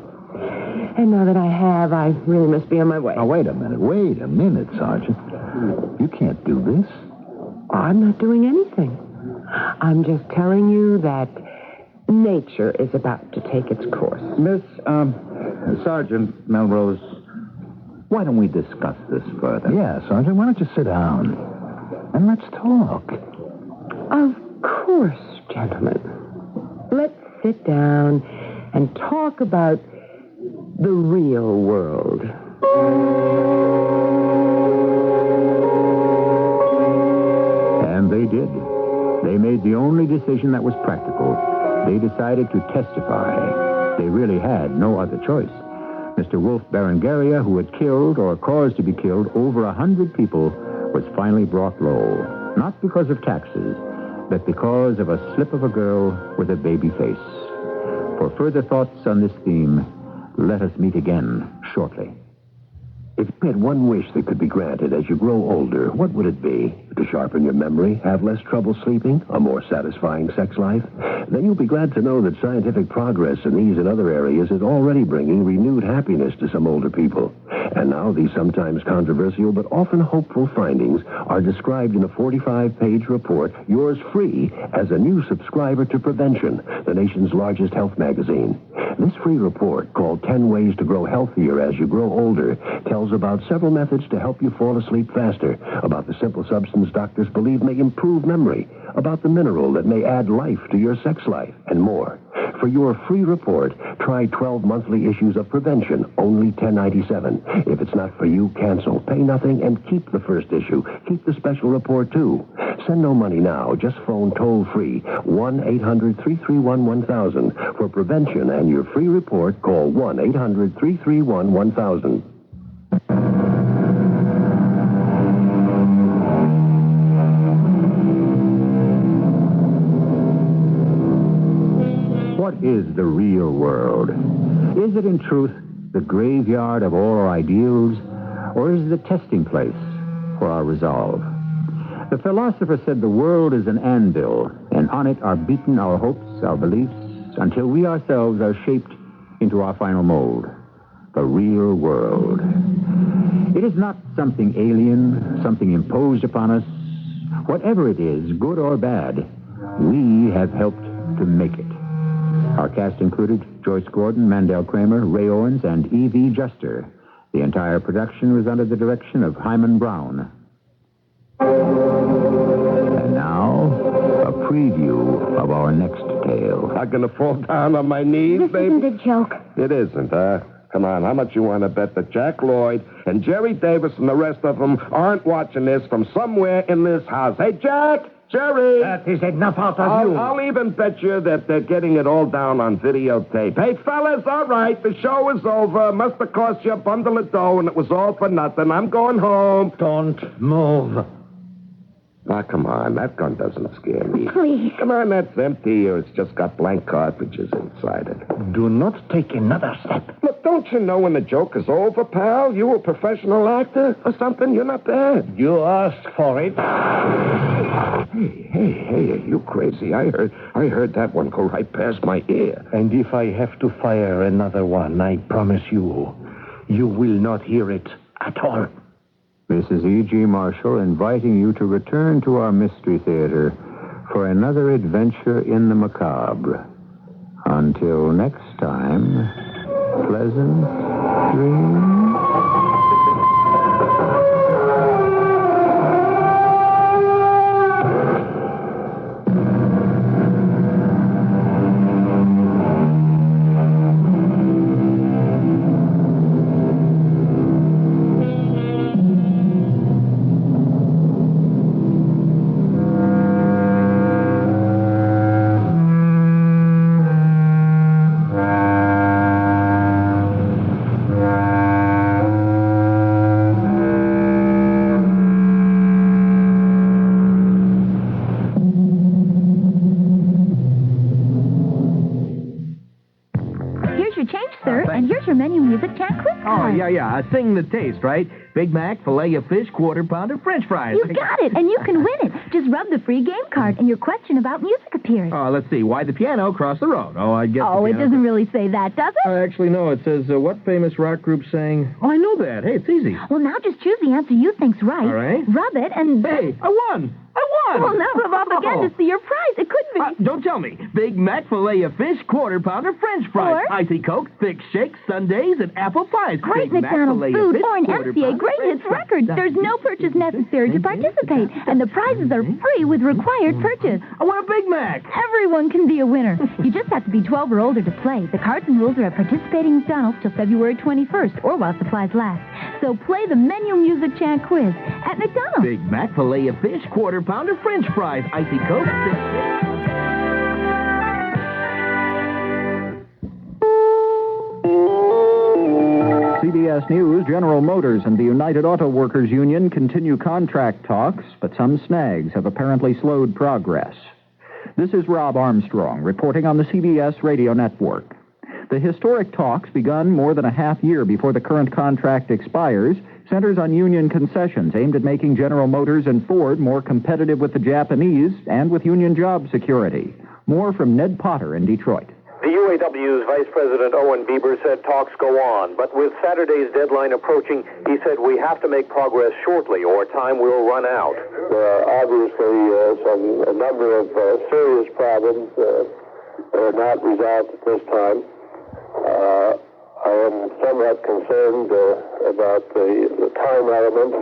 Speaker 22: And now that I have, I really must be on my way.
Speaker 12: Now, wait a minute, Sergeant. You can't do this.
Speaker 22: I'm not doing anything. I'm just telling you that nature is about to take its course.
Speaker 1: Miss, Sergeant Melrose, why don't we discuss this further?
Speaker 12: Yeah, Sergeant, why don't you sit down and let's talk?
Speaker 22: Of course, gentlemen. Let's sit down and talk about the real world.
Speaker 1: And they did. They made the only decision that was practical. They decided to testify. They really had no other choice. Mr. Wolf Berengaria, who had killed or caused to be killed over 100 people, was finally brought low. Not because of taxes, but because of a slip of a girl with a baby face. For further thoughts on this theme, let us meet again shortly.
Speaker 12: If you had one wish that could be granted as you grow older, what would it be? To sharpen your memory, have less trouble sleeping, a more satisfying sex life? Then you'll be glad to know that scientific progress in these and other areas is already bringing renewed happiness to some older people. And now these sometimes controversial but often hopeful findings are described in a 45-page report, yours free as a new subscriber to Prevention, the nation's largest health magazine. This free report, called 10 Ways to Grow Healthier as You Grow Older, tells about several methods to help you fall asleep faster, about the simple substance doctors believe may improve memory, about the mineral that may add life to your sex life, and more. For your free report, try 12 monthly issues of Prevention, only $10.97. If it's not for you, cancel. Pay nothing and keep the first issue. Keep the special report, too. Send no money now. Just phone toll-free 1-800-331-1000. For Prevention and your free report, call 1-800-331-1000.
Speaker 1: What is the real world? Is it in truth the graveyard of all our ideals, or is it a testing place for our resolve? The philosopher said the world is an anvil, and on it are beaten our hopes, our beliefs, until we ourselves are shaped into our final mold. The real world. It is not something alien, something imposed upon us. Whatever it is, good or bad, we have helped to make it. Our cast included Joyce Gordon, Mandel Kramer, Ray Owens, and E.V. Juster. The entire production was under the direction of Hyman Brown. And now, a preview of our next tale.
Speaker 7: I'm going to fall down on my knees,
Speaker 11: This
Speaker 7: baby.
Speaker 11: isn't a joke.
Speaker 7: It isn't, huh? Come on, how much you want to bet that Jack Lloyd and Jerry Davis and the rest of them aren't watching this from somewhere in this house? Hey, Jack! Jerry!
Speaker 6: That is enough out of you.
Speaker 7: I'll even bet you that they're getting it all down on videotape. Hey, fellas, all right, the show is over. Must have cost you a bundle of dough, and it was all for nothing. I'm going home.
Speaker 6: Don't move.
Speaker 7: Ah, come on, that gun doesn't scare me.
Speaker 11: Please.
Speaker 7: Come on, that's empty, or it's just got blank cartridges inside it.
Speaker 6: Do not take another step.
Speaker 7: Look, don't you know when the joke is over, pal? You a professional actor or something? You're not bad.
Speaker 6: You asked for it.
Speaker 7: Hey, are you crazy? I heard that one go right past my ear.
Speaker 6: And if I have to fire another one, I promise you will not hear it at all.
Speaker 1: This is E.G. Marshall inviting you to return to our Mystery Theater for another adventure in the macabre. Until next time, pleasant dreams.
Speaker 4: sir. And here's your menu music chant quiz card.
Speaker 8: Oh, yeah. Sing the taste, right? Big Mac, filet-o-fish, quarter-pounder, French fries.
Speaker 4: You got it, and you can win it. Just rub the free game card, and your question about music appears.
Speaker 8: Oh, let's see. Why the piano cross the road? Oh, I guess.
Speaker 4: Oh, it doesn't really say that, does it?
Speaker 8: Actually, no. It says, what famous rock group sang... Oh, I know that. Hey, it's easy.
Speaker 4: Well, now just choose the answer you think's right.
Speaker 8: All right.
Speaker 4: Rub it, and...
Speaker 8: Hey, I won!
Speaker 4: Well, now rub off again to see your prize. It could be...
Speaker 8: don't tell me. Big Mac, filet-o-fish, quarter-pounder, French fries,
Speaker 4: or...
Speaker 8: icy Coke, thick shakes, sundaes, and apple pies.
Speaker 4: Great
Speaker 8: Big
Speaker 4: McDonald's
Speaker 8: Mac,
Speaker 4: food or an MCA Great Hits record. There's no purchase necessary to participate, and the prizes are free with required purchase.
Speaker 8: I want a Big Mac.
Speaker 4: Everyone can be a winner. You just have to be 12 or older to play. The cards and rules are at participating McDonald's till February 21st, or while supplies last. So play the menu music chant quiz at McDonald's.
Speaker 8: Big Mac, filet-o-fish, quarter-pounder, French fries, icy Coke, thick shakes.
Speaker 14: CBS News, General Motors and the United Auto Workers Union continue contract talks, but some snags have apparently slowed progress. This is Rob Armstrong reporting on the CBS radio network. The historic talks, begun more than a half year before the current contract expires, centers on union concessions aimed at making General Motors and Ford more competitive with the Japanese and with union job security. More from Ned Potter in Detroit.
Speaker 17: The UAW's Vice President Owen Bieber said talks go on, but with Saturday's deadline approaching, he said we have to make progress shortly or time will run out.
Speaker 19: There are obviously a number of serious problems that are not resolved at this time. I am somewhat concerned about the time element.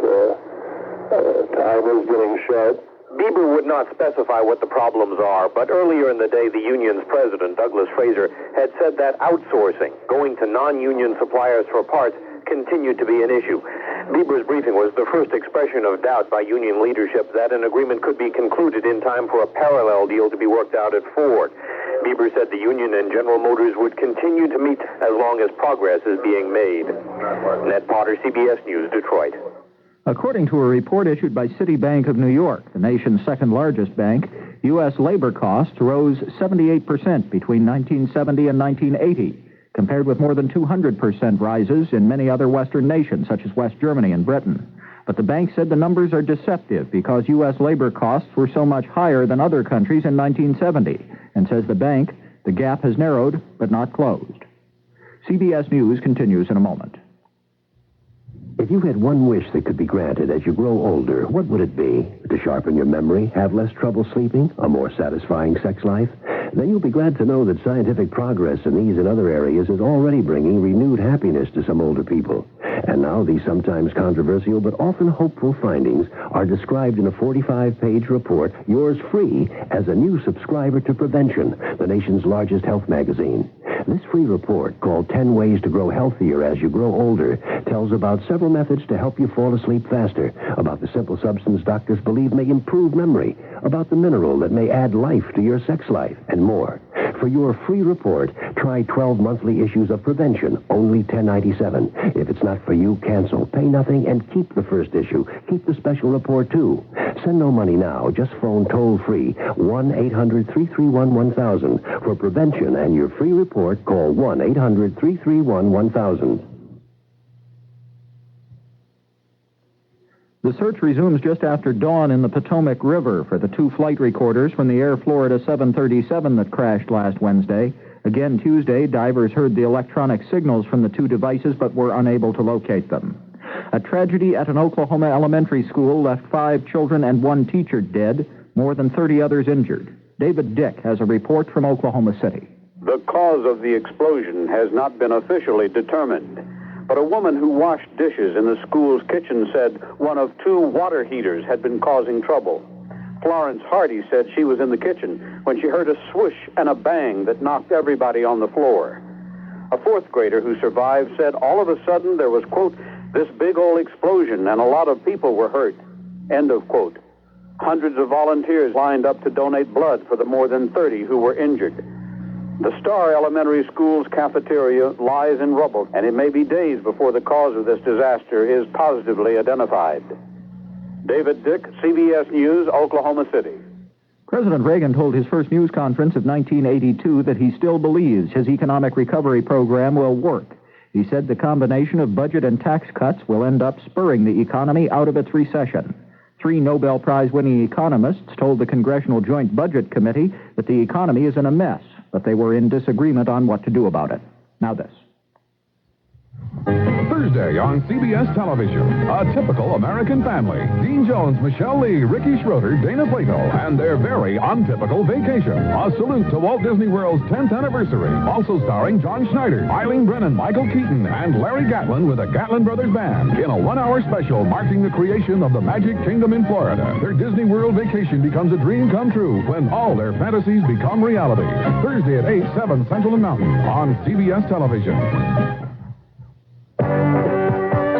Speaker 19: Time is getting short.
Speaker 17: Bieber would not specify what the problems are, but earlier in the day, the union's president, Douglas Fraser, had said that outsourcing, going to non-union suppliers for parts, continued to be an issue. Bieber's briefing was the first expression of doubt by union leadership that an agreement could be concluded in time for a parallel deal to be worked out at Ford. Bieber said the union and General Motors would continue to meet as long as progress is being made. Ned Potter, CBS News, Detroit.
Speaker 14: According to a report issued by Citibank of New York, the nation's second-largest bank, U.S. labor costs rose 78% between 1970 and 1980, compared with more than 200% rises in many other Western nations, such as West Germany and Britain. But the bank said the numbers are deceptive because U.S. labor costs were so much higher than other countries in 1970, and says the gap has narrowed but not closed. CBS News continues in a moment.
Speaker 21: If you had one wish that could be granted as you grow older, what would it be? To sharpen your memory, have less trouble sleeping, a more satisfying sex life? Then you'll be glad to know that scientific progress in these and other areas is already bringing renewed happiness to some older people. And now these sometimes controversial but often hopeful findings are described in a 45-page report, yours free as a new subscriber to Prevention, the nation's largest health magazine. This free report, called 10 Ways to Grow Healthier as You Grow Older, tells about several methods to help you fall asleep faster, about the simple substance doctors believe may improve memory, about the mineral that may add life to your sex life, and more. For your free report, try 12 monthly issues of Prevention, only $10.97. If it's not for you, cancel, pay nothing, and keep the first issue. Keep the special report, too. Send no money now. Just phone toll-free 1-800-331-1000. For Prevention and your free report, call 1-800-331-1000.
Speaker 14: The search resumes just after dawn in the Potomac River for the two flight recorders from the Air Florida 737 that crashed last Wednesday. Again Tuesday, divers heard the electronic signals from the two devices but were unable to locate them. A tragedy at an Oklahoma elementary school left 5 children and 1 teacher dead, more than 30 others injured. David Dick has a report from Oklahoma City.
Speaker 23: The cause of the explosion has not been officially determined. But a woman who washed dishes in the school's kitchen said one of 2 water heaters had been causing trouble. Florence Hardy said she was in the kitchen when she heard a swoosh and a bang that knocked everybody on the floor. A 4th grader who survived said all of a sudden there was, quote, this big old explosion and a lot of people were hurt, end of quote. Hundreds of volunteers lined up to donate blood for the more than 30 who were injured. The Star Elementary School's cafeteria lies in rubble, and it may be days before the cause of this disaster is positively identified. David Dick, CBS News, Oklahoma City.
Speaker 9: President Reagan told his first news conference of 1982 that he still believes his economic recovery program will work. He said the combination of budget and tax cuts will end up spurring the economy out of its recession. 3 Nobel Prize-winning economists told the Congressional Joint Budget Committee that the economy is in a mess, but they were in disagreement on what to do about it. Now this.
Speaker 15: Thursday on CBS television, a typical American family. Dean Jones, Michelle Lee, Ricky Schroeder, Dana Plato, and their very untypical vacation. A salute to Walt Disney World's 10th anniversary. Also starring John Schneider, Eileen Brennan, Michael Keaton, and Larry Gatlin with the Gatlin Brothers Band in a 1-hour special marking the creation of the Magic Kingdom in Florida. Their Disney World vacation becomes a dream come true when all their fantasies become reality. Thursday at 8, 7 Central and Mountain on CBS television.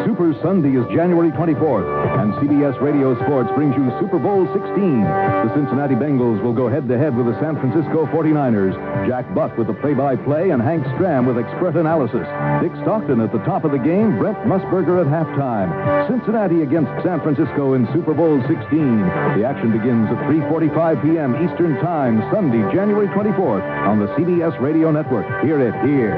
Speaker 18: Super Sunday is January 24th, and CBS Radio Sports brings you Super Bowl 16. The Cincinnati Bengals will go head-to-head with the San Francisco 49ers. Jack Buck with the play-by-play and Hank Stram with expert analysis. Dick Stockton at the top of the game, Brent Musburger at halftime. Cincinnati against San Francisco in Super Bowl 16. The action begins at 3:45 p.m. Eastern Time, Sunday, January 24th, on the CBS Radio Network. Hear it here.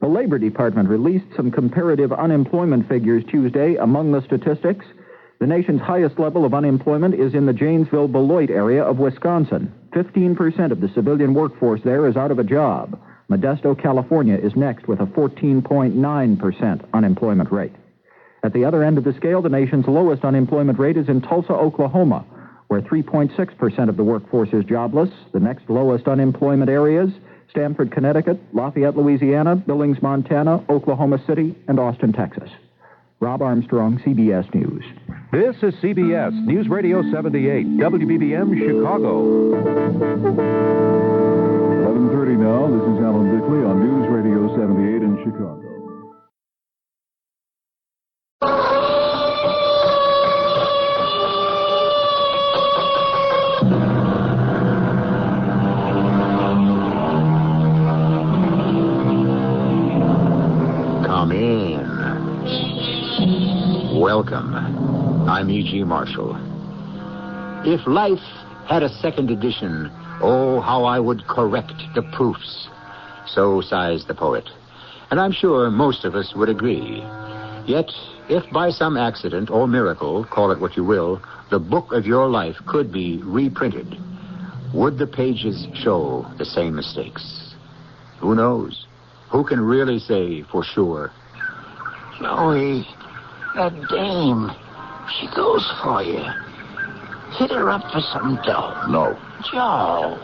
Speaker 9: The Labor Department released some comparative unemployment figures Tuesday. Among the statistics, the nation's highest level of unemployment is in the Janesville-Beloit area of Wisconsin. 15% of the civilian workforce there is out of a job. Modesto, California is next with a 14.9% unemployment rate. At the other end of the scale, the nation's lowest unemployment rate is in Tulsa, Oklahoma, where 3.6% of the workforce is jobless. The next lowest unemployment areas: Stamford, Connecticut, Lafayette, Louisiana, Billings, Montana, Oklahoma City, and Austin, Texas. Rob Armstrong, CBS News.
Speaker 20: This is CBS News Radio 78, WBBM, Chicago.
Speaker 24: 11:30 now. This is Alan Bickley on News Radio 78 in Chicago.
Speaker 1: Welcome. I'm E.G. Marshall. If life had a second edition, oh, how I would correct the proofs. So sighs the poet. And I'm sure most of us would agree. Yet, if by some accident or miracle, call it what you will, the book of your life could be reprinted, would the pages show the same mistakes? Who knows? Who can really say for sure?
Speaker 26: Joey, that dame, she goes for you. Hit her up for some dough.
Speaker 12: No.
Speaker 26: Joe,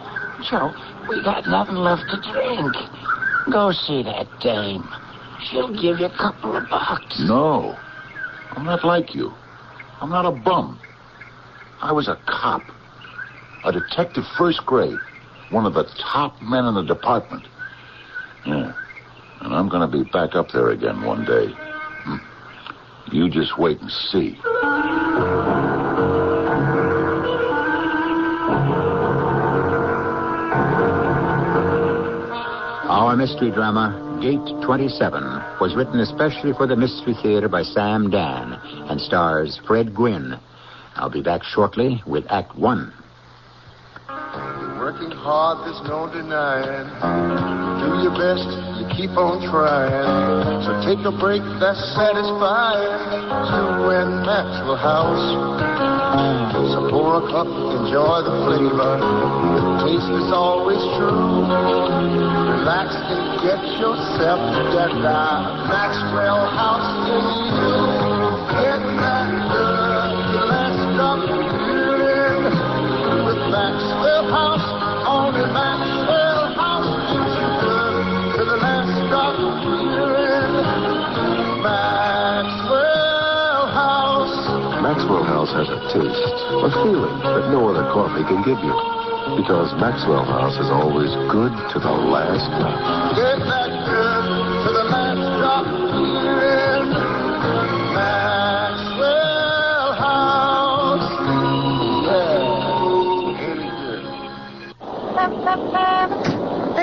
Speaker 26: we got nothing left to drink. Go see that dame. She'll give you a couple of bucks.
Speaker 12: No. I'm not like you. I'm not a bum. I was a cop. A detective first grade. One of the top men in the department. Yeah. And I'm going to be back up there again one day. You just wait and see.
Speaker 1: Our mystery drama, Gate 27, was written especially for the Mystery Theater by Sam Dan and stars Fred Gwynne. I'll be back shortly with Act 1.
Speaker 27: You're working hard, there's no denying. You do your best, you keep on trying. So take a break that's satisfying. You and Maxwell House. So pour a cup, enjoy the flavor. The taste is always true. Relax and get yourself together. Maxwell House in you. Get that good, the last drop feeling. With Maxwell House, only Maxwell House gives you good to the last drop feeling. Maxwell House.
Speaker 12: Maxwell House has a taste, a feeling that no other coffee can give you. Because Maxwell House is always good to the last drop.
Speaker 27: Get that good to the last drop feeling. Maxwell House. Yeah. Very good.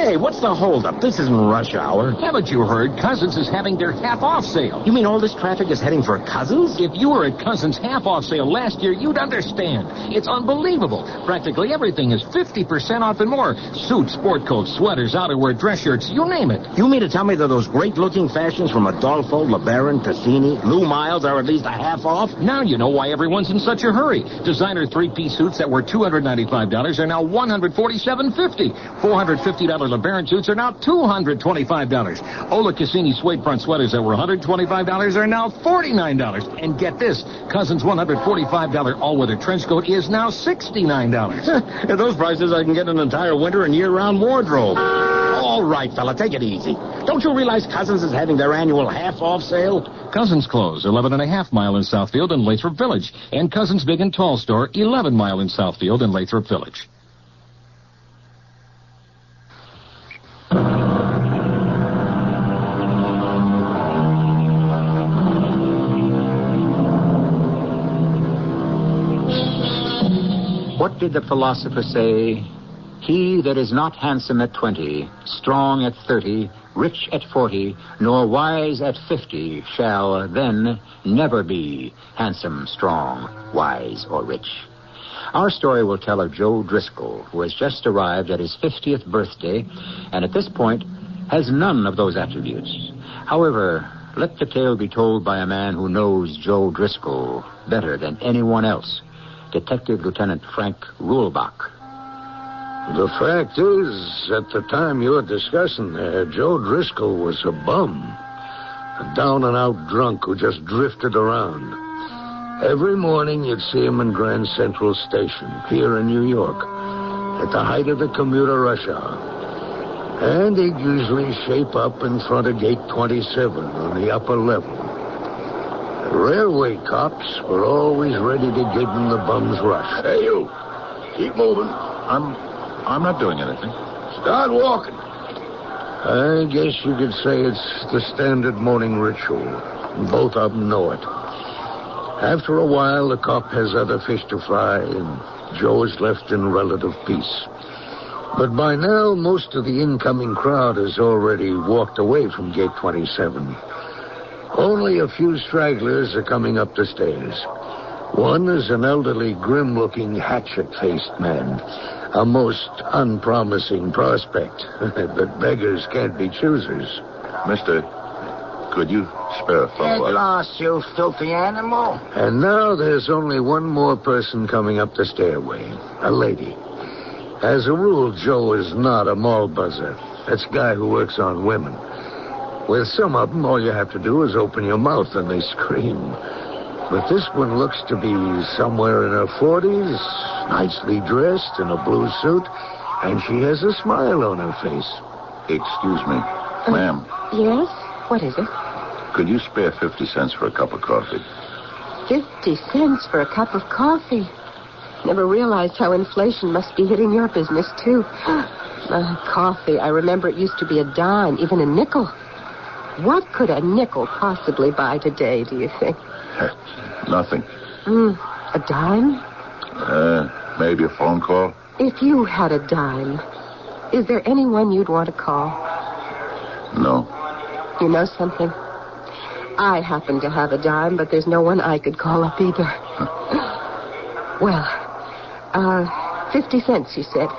Speaker 2: Hey, what's the holdup? This isn't rush hour.
Speaker 3: Haven't you heard? Cousins is having their half-off sale.
Speaker 2: You mean all this traffic is heading for Cousins?
Speaker 3: If you were at Cousins' half-off sale last year, you'd understand. It's unbelievable. Practically everything is 50% off and more. Suits, sport coats, sweaters, outerwear, dress shirts, you name it.
Speaker 2: You mean to tell me that those great-looking fashions from Adolfo, LeBaron, Cassini, Lou Miles are at least a half off?
Speaker 3: Now you know why everyone's in such a hurry. Designer three-piece suits that were $295 are now $147.50. $450 LeBaron suits are now $225. Ola Cassini suede front sweaters that were $125 are now $49. And get this, Cousins' $145 all-weather trench coat is now $69.
Speaker 2: At those prices, I can get an entire winter and year-round wardrobe. All right, fella, take it easy. Don't you realize Cousins is having their annual half-off sale?
Speaker 3: Cousins Clothes, 11.5 mile in Southfield and Lathrop Village. And Cousins Big and Tall Store, 11 mile in Southfield and Lathrop Village.
Speaker 1: What did the philosopher say? He that is not handsome at 20, strong at 30, rich at 40, nor wise at 50, shall then never be handsome, strong, wise, or rich. Our story will tell of Joe Driscoll, who has just arrived at his 50th birthday, and at this point has none of those attributes. However, let the tale be told by a man who knows Joe Driscoll better than anyone else, Detective Lieutenant Frank Ruhlbach.
Speaker 5: The fact is, at the time you're discussing there, Joe Driscoll was a bum. A down-and-out drunk who just drifted around. Every morning you'd see him in Grand Central Station, here in New York, at the height of the commuter rush hour. And he'd usually shape up in front of Gate 27 on the upper level. The railway cops were always ready to give him the bum's rush. Hey, you. Keep moving.
Speaker 12: I'm not doing anything.
Speaker 5: Start walking. I guess you could say it's the standard morning ritual. Both of them know it. After a while, the cop has other fish to fry, and Joe is left in relative peace. But by now, most of the incoming crowd has already walked away from Gate 27. Only a few stragglers are coming up the stairs. One is an elderly, grim-looking, hatchet-faced man. A most unpromising prospect. But beggars can't be choosers.
Speaker 12: Mister, could you spare a phone?
Speaker 26: Get lost, you filthy animal.
Speaker 5: And now there's only one more person coming up the stairway. A lady. As a rule, Joe is not a mall buzzer. That's a guy who works on women. With some of them, all you have to do is open your mouth and they scream. But this one looks to be somewhere in her 40s, nicely dressed in a blue suit, and she has a smile on her face.
Speaker 12: Excuse me, ma'am.
Speaker 22: Yes? What is it?
Speaker 12: Could you spare 50 cents for a cup of coffee?
Speaker 22: 50 cents for a cup of coffee. Never realized how inflation must be hitting your business, too. Coffee, I remember it used to be a dime, even a nickel. What could a nickel possibly buy today, do you think?
Speaker 12: Nothing.
Speaker 22: A dime?
Speaker 12: Maybe a phone call?
Speaker 22: If you had a dime, is there anyone you'd want to call?
Speaker 12: No.
Speaker 22: You know something? I happen to have a dime, but there's no one I could call up either. Well, 50 cents, you said.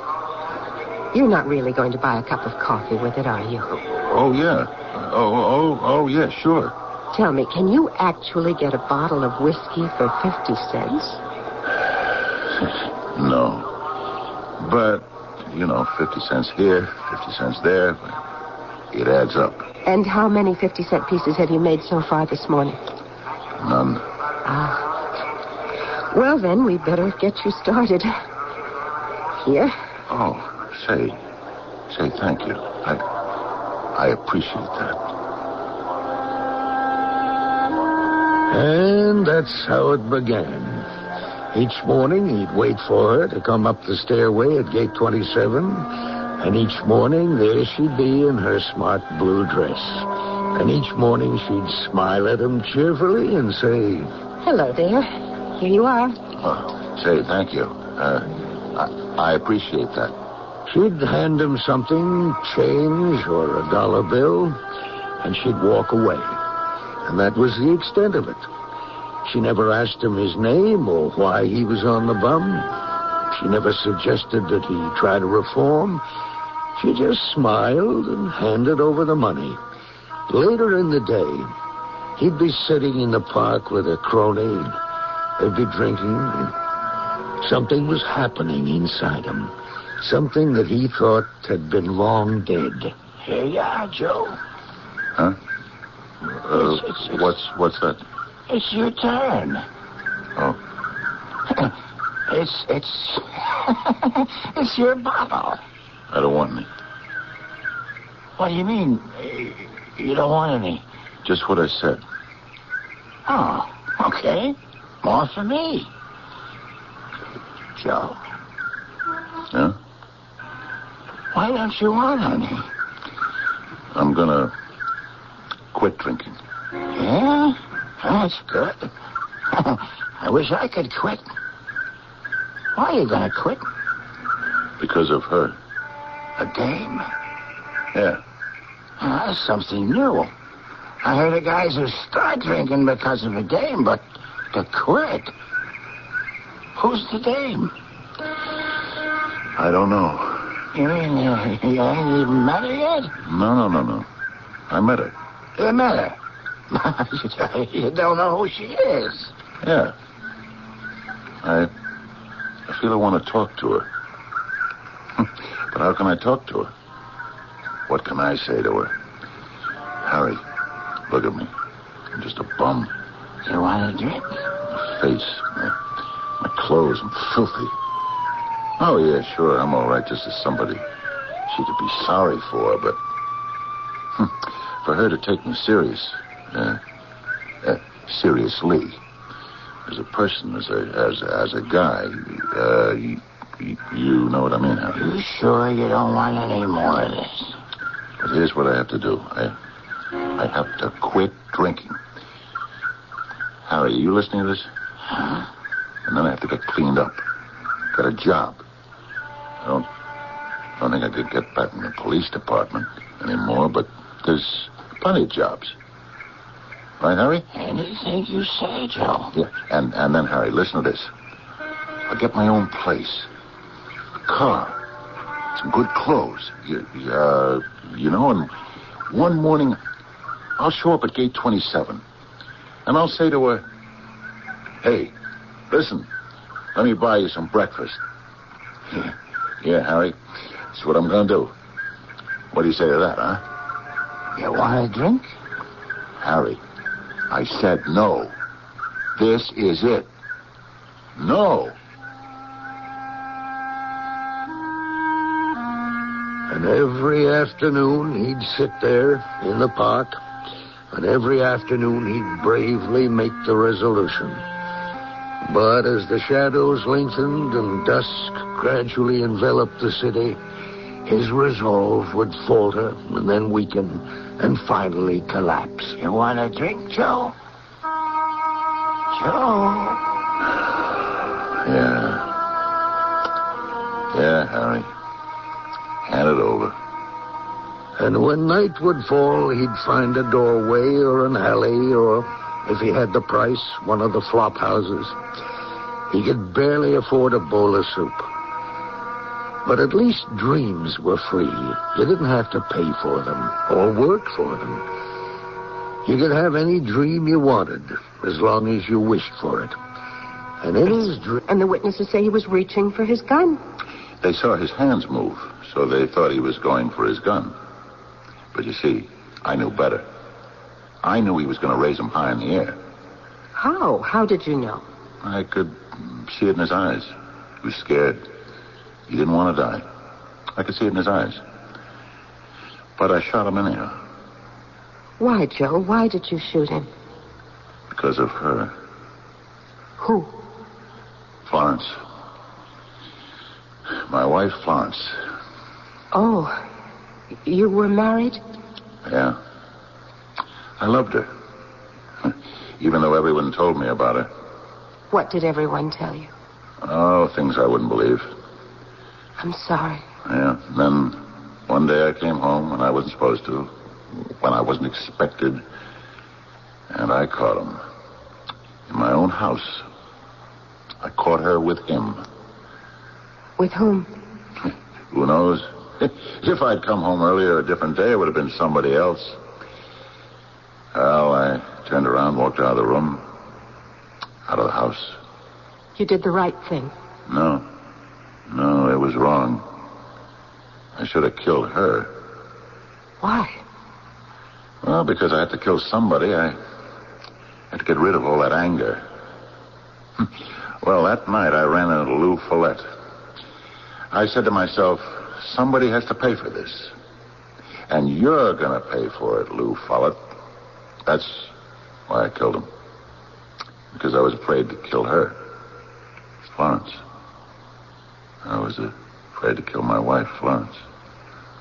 Speaker 22: You're not really going to buy a cup of coffee with it, are you?
Speaker 12: Oh, yeah. Oh, yeah, sure.
Speaker 22: Tell me, can you actually get a bottle of whiskey for 50 cents?
Speaker 12: No. But, 50 cents here, 50 cents there. It adds up.
Speaker 22: And how many 50-cent pieces have you made so far this morning?
Speaker 12: None.
Speaker 22: Well, then, we better get you started. Here.
Speaker 12: Oh, say thank you. I appreciate that.
Speaker 5: And that's how it began. Each morning, he'd wait for her to come up the stairway at Gate 27, and each morning, there she'd be in her smart blue dress. And each morning, she'd smile at him cheerfully and say,
Speaker 22: Hello there. Here you are.
Speaker 12: Say thank you. I appreciate that.
Speaker 5: She'd hand him something, change or a dollar bill, and she'd walk away. And that was the extent of it. She never asked him his name or why he was on the bum. She never suggested that he try to reform. She just smiled and handed over the money. Later in the day, he'd be sitting in the park with a crony. They'd be drinking. And something was happening inside him. Something that he thought had been long dead.
Speaker 26: Here you are, Joe.
Speaker 12: Huh? What's that?
Speaker 26: It's your turn.
Speaker 12: Oh.
Speaker 26: It's it's your bottle.
Speaker 12: I don't want any.
Speaker 26: What do you mean? You don't want any?
Speaker 12: Just what I said.
Speaker 26: Oh, okay. More for me. Joe.
Speaker 12: Yeah?
Speaker 26: Why don't you want any?
Speaker 12: I'm gonna quit drinking.
Speaker 26: Yeah? That's good. I wish I could quit. Why are you gonna quit?
Speaker 12: Because of her.
Speaker 26: A dame?
Speaker 12: Yeah.
Speaker 26: Oh, that's something new. I heard of guys who start drinking because of a dame, but to quit? Who's the dame?
Speaker 12: I don't know.
Speaker 26: You mean you ain't even met her yet?
Speaker 12: No. I met her.
Speaker 26: You met her? You don't know who she is.
Speaker 12: Yeah. I feel I want to talk to her. But how can I talk to her? What can I say to her? Harry, look at me. I'm just a bum.
Speaker 26: You want a drink?
Speaker 12: My face, my clothes, I'm filthy. Oh, yeah, sure, I'm all right just as somebody she could be sorry for, but for her to take me seriously, as a person, as a guy, you know what I mean, Harry?
Speaker 26: You sure you don't want any more of this?
Speaker 12: But here's what I have to do. I have to quit drinking. Harry, are you listening to this?
Speaker 26: Huh?
Speaker 12: And then I have to get cleaned up. Get a job. I don't think I could get back in the police department anymore, but there's plenty of jobs. Right, Harry?
Speaker 26: Anything you say, Joe.
Speaker 12: Yeah, and then, Harry, listen to this. I'll get my own place. A car. Some good clothes. You know, and one morning, I'll show up at gate 27. And I'll say to her, hey, listen, let me buy you some breakfast. Yeah, Harry, that's what I'm going to do. What do you say to that, huh?
Speaker 26: You want a drink?
Speaker 12: Harry, I said no. This is it. No.
Speaker 5: And every afternoon he'd sit there in the park, and every afternoon he'd bravely make the resolution. But as the shadows lengthened and dusk gradually enveloped the city, his resolve would falter and then weaken and finally collapse.
Speaker 26: You want a drink, Joe? Joe?
Speaker 12: Yeah, Harry. Hand it over.
Speaker 5: And when night would fall, he'd find a doorway or an alley or, if he had the price, one of the flop houses. He could barely afford a bowl of soup. But at least dreams were free. You didn't have to pay for them or work for them. You could have any dream you wanted as long as you wished for it. And in his dream...
Speaker 22: And the witnesses say he was reaching for his gun.
Speaker 12: They saw his hands move, so they thought he was going for his gun. But you see, I knew better. I knew he was going to raise him high in the air.
Speaker 22: How? How did you know?
Speaker 12: I could see it in his eyes. He was scared. He didn't want to die. I could see it in his eyes. But I shot him anyhow.
Speaker 22: Why, Joe? Why did you shoot him?
Speaker 12: Because of her.
Speaker 22: Who?
Speaker 12: Florence. My wife, Florence.
Speaker 22: Oh, you were married?
Speaker 12: Yeah. I loved her. Even though everyone told me about her.
Speaker 22: What did everyone tell you?
Speaker 12: Oh, things I wouldn't believe.
Speaker 22: I'm sorry.
Speaker 6: Yeah. Then one day I came home when I wasn't supposed to, when I wasn't expected, and I caught him. In my own house. I caught her with him.
Speaker 22: With whom?
Speaker 6: Who knows? If I'd come home earlier a different day, it would have been somebody else. Well, I turned around, walked out of the room, out of the house.
Speaker 22: You did the right thing.
Speaker 6: No, it was wrong. I should have killed her.
Speaker 22: Why?
Speaker 6: Well, because I had to kill somebody. I had to get rid of all that anger. Well, that night I ran into Lou Follette. I said to myself, somebody has to pay for this. And you're going to pay for it, Lou Follette. That's why I killed him. Because I was afraid to kill her. Florence. I was afraid to kill my wife, Florence.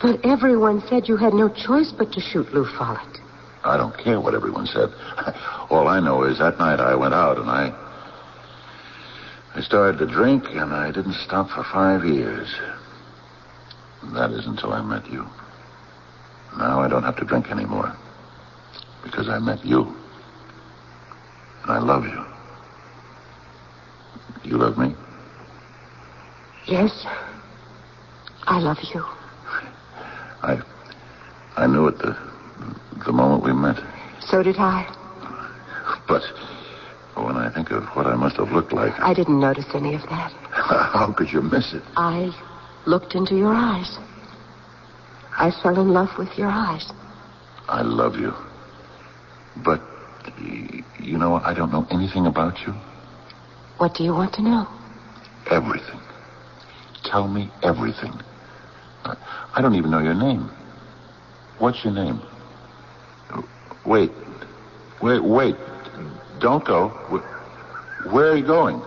Speaker 22: But everyone said you had no choice but to shoot Lou Follette.
Speaker 6: I don't care what everyone said. All I know is that night I went out and I started to drink, and I didn't stop for 5 years. That is until I met you. Now I don't have to drink anymore. Because I met you. And I love you. You love me?
Speaker 22: Yes. I love you.
Speaker 6: I knew it the moment we met.
Speaker 22: So did I.
Speaker 6: But when I think of what I must have looked like...
Speaker 22: I didn't notice any of that.
Speaker 6: How could you miss it?
Speaker 22: I looked into your eyes. I fell in love with your eyes.
Speaker 6: I love you. But, you know, I don't know anything about you.
Speaker 22: What do you want to know?
Speaker 6: Everything. Tell me everything. I don't even know your name. What's your name? Wait. Don't go. Where are you going?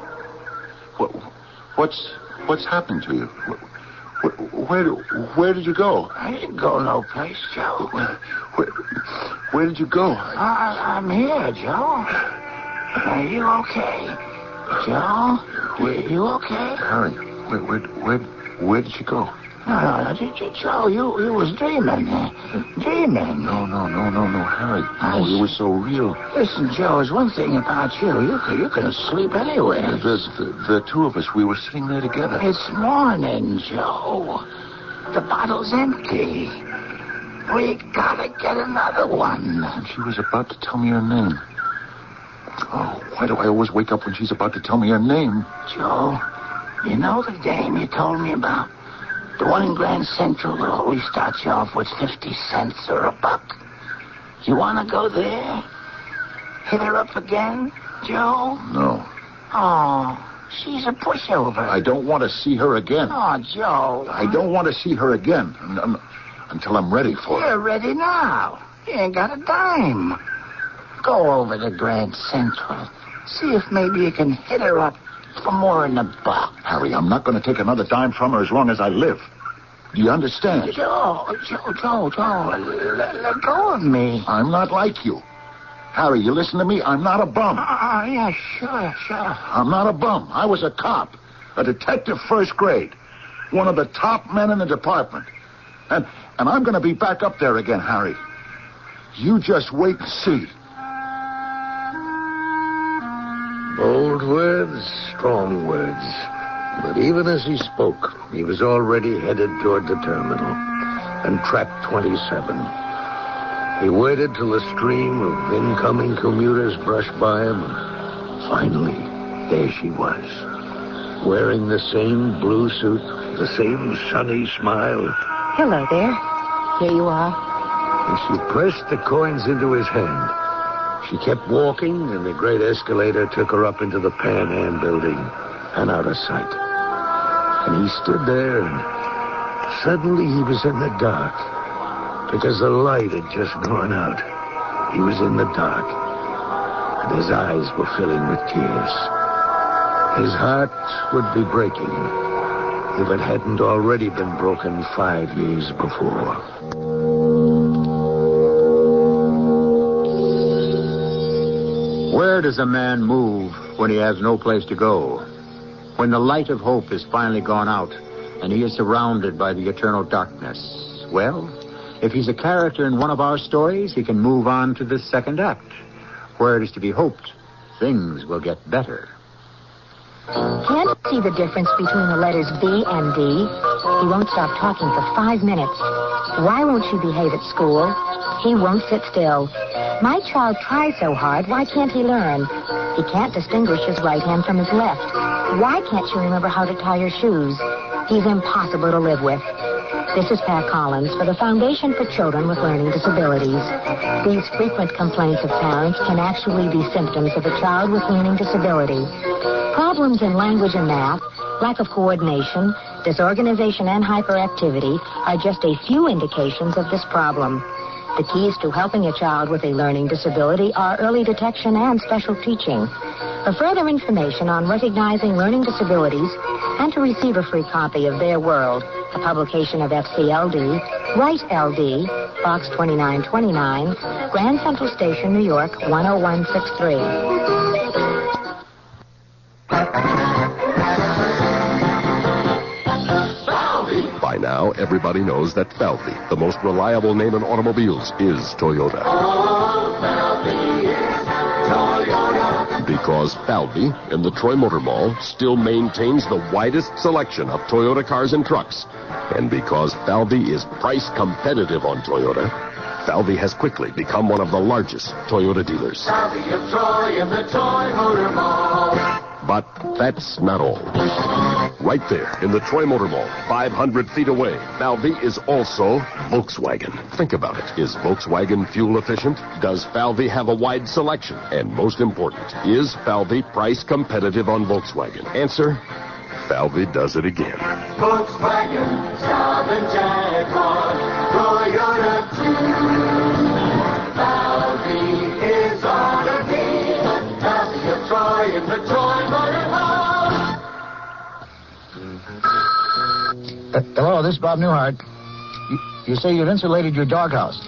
Speaker 6: What's happened to you? Where did you go?
Speaker 26: I didn't go no place, Joe.
Speaker 6: Where did you go?
Speaker 26: I'm here, Joe. Are you okay? Joe? You okay?
Speaker 6: Harry, where did you go?
Speaker 26: No, Joe, you was dreaming. Dreaming.
Speaker 6: No, Harry. No, you were so real.
Speaker 26: Listen, Joe, there's one thing about you. You can sleep anywhere.
Speaker 6: The two of us, we were sitting there together.
Speaker 26: It's morning, Joe. The bottle's empty. We gotta get another one.
Speaker 6: And she was about to tell me her name. Oh, why do I always wake up when she's about to tell me her name?
Speaker 26: Joe, you know the dame you told me about? The one in Grand Central that always starts you off with 50 cents or a buck. You want to go there? Hit her up again, Joe?
Speaker 6: No.
Speaker 26: Oh, she's a pushover.
Speaker 6: I don't want to see her again.
Speaker 26: Oh, Joe.
Speaker 6: I don't want to see her again until I'm ready for it.
Speaker 26: You're ready now. You ain't got a dime. Go over to Grand Central. See if maybe you can hit her up for more than a buck.
Speaker 6: Harry, I'm not going to take another dime from her as long as I live. Do you understand?
Speaker 26: Joe, let go of me.
Speaker 6: I'm not like you. Harry, you listen to me? I'm not a bum.
Speaker 26: Yeah, sure.
Speaker 6: I'm not a bum. I was a cop, a detective first grade, one of the top men in the department. And I'm going to be back up there again, Harry. You just wait and see.
Speaker 5: Bold words, strong words. But even as he spoke, he was already headed toward the terminal and track 27. He waited till the stream of incoming commuters brushed by him. Finally, there she was, wearing the same blue suit, the same sunny smile.
Speaker 22: Hello there. Here you are.
Speaker 5: And she pressed the coins into his hand. She kept walking, and the great escalator took her up into the Pan Am building and out of sight. And he stood there, and suddenly he was in the dark because the light had just gone out. He was in the dark, and his eyes were filling with tears. His heart would be breaking if it hadn't already been broken 5 years before.
Speaker 1: Where does a man move when he has no place to go? When the light of hope is finally gone out and he is surrounded by the eternal darkness. Well, if he's a character in one of our stories, he can move on to the second act, where it is to be hoped things will get better.
Speaker 4: Can't see the difference between the letters B and D. He won't stop talking for 5 minutes. Why won't she behave at school? He won't sit still. My child tries so hard, why can't he learn? He can't distinguish his right hand from his left. Why can't she remember how to tie her shoes? He's impossible to live with. This is Pat Collins for the Foundation for Children with Learning Disabilities. These frequent complaints of parents can actually be symptoms of a child with learning disability. Problems in language and math, lack of coordination, disorganization, and hyperactivity are just a few indications of this problem. The keys to helping a child with a learning disability are early detection and special teaching. For further information on recognizing learning disabilities and to receive a free copy of Their World, a publication of FCLD, write LD, Box 2929, Grand Central Station, New York, 10163.
Speaker 7: By now, everybody knows that Falvey, the most reliable name in automobiles, is Toyota. Because Falvey, in the Troy Motor Mall, still maintains the widest selection of Toyota cars and trucks. And because Falvey is price competitive on Toyota, Falvey has quickly become one of the largest Toyota dealers.
Speaker 10: Falvey of Troy in the Troy Motor Mall.
Speaker 7: But that's not all. Right there in the Troy Motor Mall, 500 feet away, Falvey is also Volkswagen. Think about it. Is Volkswagen fuel efficient? Does Falvey have a wide selection? And most important, is Falvey price competitive on Volkswagen? Answer, Falvey does it again.
Speaker 10: Volkswagen, Saab and Jaguar, Toyota too. Falvey is on the beat. Falvey of Troy in the Troy Motor Mall.
Speaker 14: Hello, this is Bob Newhart. You say you've insulated your doghouse.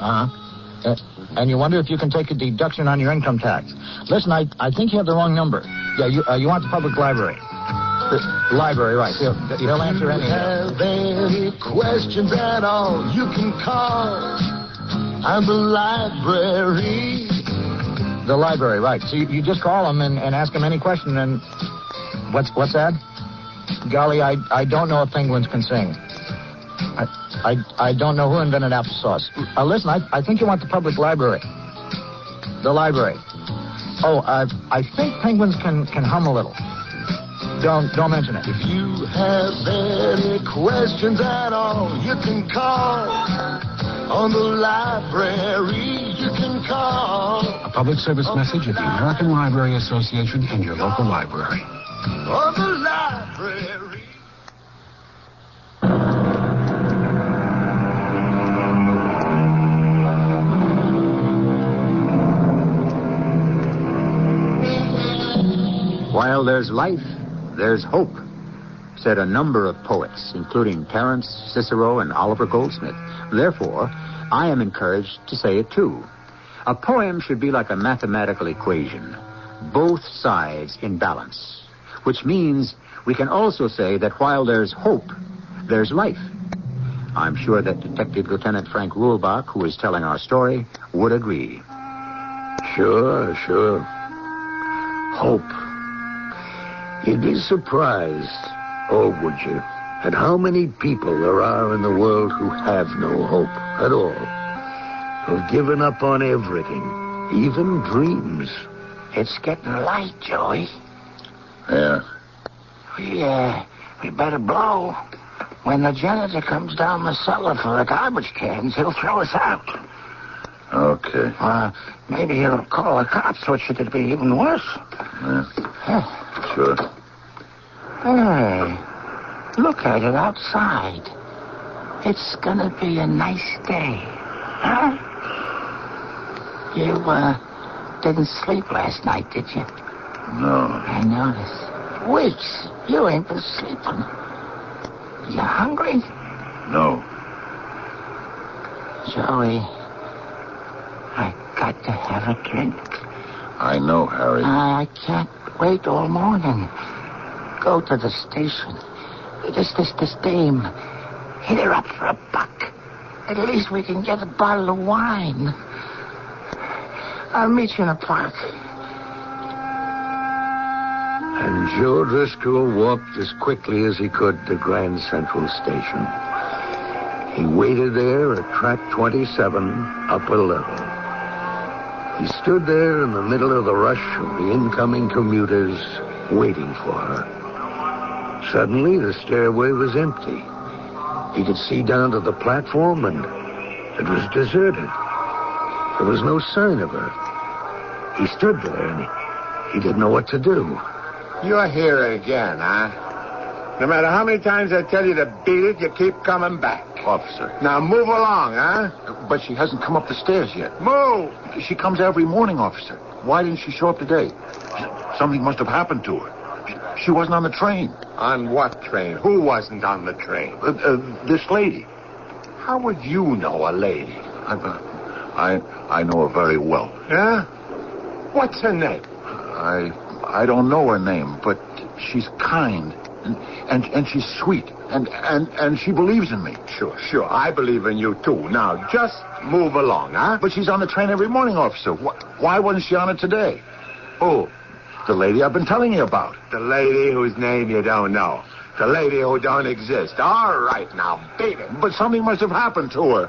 Speaker 14: And you wonder if you can take a deduction on your income tax. Listen, I think you have the wrong number. Yeah, you want the public library. The library, right. He'll answer any.
Speaker 27: Have any questions at all, you can call. I'm the library.
Speaker 14: The library, right. So you just call them and ask them any question, and what's that? Golly, I don't know if penguins can sing. I don't know who invented applesauce. Listen, I think you want the public library. The library. Oh, I think penguins can hum a little. Don't mention it.
Speaker 27: If you have any questions at all, you can call. On the library, you can call.
Speaker 11: A public service message of the American Library Association and your local library.
Speaker 27: On the library.
Speaker 1: While there's life, there's hope, said a number of poets, including Terence, Cicero, and Oliver Goldsmith. Therefore, I am encouraged to say it too. A poem should be like a mathematical equation, both sides in balance, which means we can also say that while there's hope, there's life. I'm sure that Detective Lieutenant Frank Ruhlbach, who is telling our story, would agree.
Speaker 5: Sure. Hope. You'd be surprised, or would you, at how many people there are in the world who have no hope at all, who've given up on everything, even dreams.
Speaker 26: It's getting light, Joey.
Speaker 6: Yeah.
Speaker 26: We better blow. When the janitor comes down the cellar for the garbage cans, he'll throw us out.
Speaker 6: Okay.
Speaker 26: Maybe he'll call the cops, which it'd be even worse.
Speaker 6: Yeah. Sure.
Speaker 26: Hey, look at it outside. It's gonna be a nice day. Huh? You, didn't sleep last night, did you?
Speaker 6: No.
Speaker 26: I noticed. Weeks. You ain't been sleeping. You hungry?
Speaker 6: No.
Speaker 26: Joey, I got to have a drink.
Speaker 6: I know, Harry.
Speaker 26: I can't wait all morning. Go to the station. This dame. Hit her up for $1. At least we can get a bottle of wine. I'll meet you in the park.
Speaker 5: And Joe Driscoll walked as quickly as he could to Grand Central Station. He waited there at track 27, upper level. He stood there in the middle of the rush of the incoming commuters, waiting for her. Suddenly, the stairway was empty. He could see down to the platform, and it was deserted. There was no sign of her. He stood there, and he didn't know what to do.
Speaker 8: You're here again, huh? No matter how many times I tell you to beat it, you keep coming back.
Speaker 6: Officer.
Speaker 8: Now move along, huh?
Speaker 6: But she hasn't come up the stairs yet.
Speaker 8: Move!
Speaker 6: She comes every morning, officer. Why didn't she show up today? Something must have happened to her. She wasn't on the train.
Speaker 8: On what train? Who wasn't on the train?
Speaker 6: This lady.
Speaker 8: How would you know a lady?
Speaker 6: I know her very well.
Speaker 8: Yeah? What's her name?
Speaker 6: I don't know her name, but she's kind. And she's sweet, and she believes in me.
Speaker 8: Sure. I believe in you, too. Now, just move along, huh?
Speaker 6: But she's on the train every morning, officer. Why wasn't she on it today?
Speaker 8: Who?
Speaker 6: The lady I've been telling you about.
Speaker 8: The lady whose name you don't know. The lady who don't exist. All right, now, beat it.
Speaker 6: But something must have happened to her.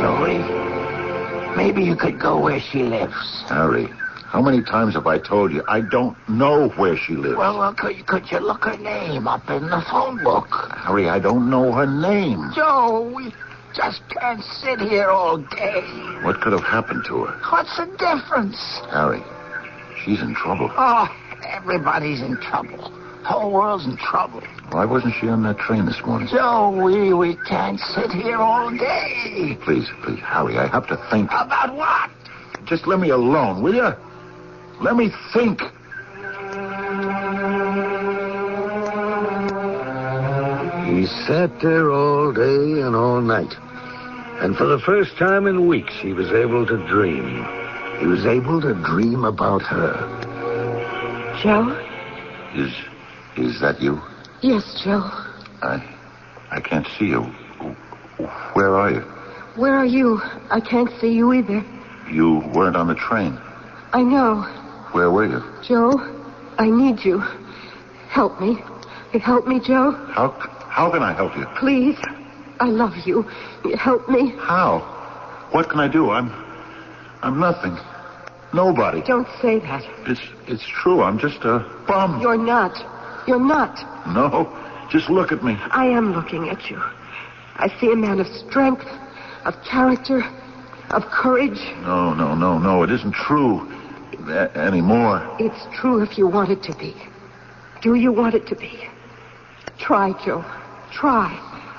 Speaker 26: Joey, maybe you could go where she lives.
Speaker 6: Harry. How many times have I told you I don't know where she lives?
Speaker 26: Well, could you look her name up in the phone book?
Speaker 6: Harry, I don't know her name.
Speaker 26: Joe, we just can't sit here all day.
Speaker 6: What could have happened to her?
Speaker 26: What's the difference?
Speaker 6: Harry, she's in trouble.
Speaker 26: Oh, everybody's in trouble. Whole world's in trouble.
Speaker 6: Why wasn't she on that train this morning?
Speaker 26: Joe, we can't sit here all day.
Speaker 6: Please, Harry, I have to think.
Speaker 26: About what?
Speaker 6: Just let me alone, will you? Let me think.
Speaker 5: He sat there all day and all night. And for the first time in weeks, he was able to dream. He was able to dream about her.
Speaker 4: Joe?
Speaker 6: Is that you?
Speaker 4: Yes, Joe.
Speaker 6: I can't see you. Where are you?
Speaker 4: Where are you? I can't see you either.
Speaker 6: You weren't on the train.
Speaker 4: I know.
Speaker 6: Where were you?
Speaker 4: Joe, I need you. Help me. Help me, Joe.
Speaker 6: How can I help you?
Speaker 4: Please. I love you. Help me.
Speaker 6: How? What can I do? I'm nothing. Nobody.
Speaker 4: Don't say that.
Speaker 6: It's true. I'm just a bum.
Speaker 4: You're not. You're not.
Speaker 6: No. Just look at me.
Speaker 4: I am looking at you. I see a man of strength, of character, of courage.
Speaker 6: No. It isn't true anymore.
Speaker 4: It's true if you want it to be. Do you want it to be? Try, Joe. Try.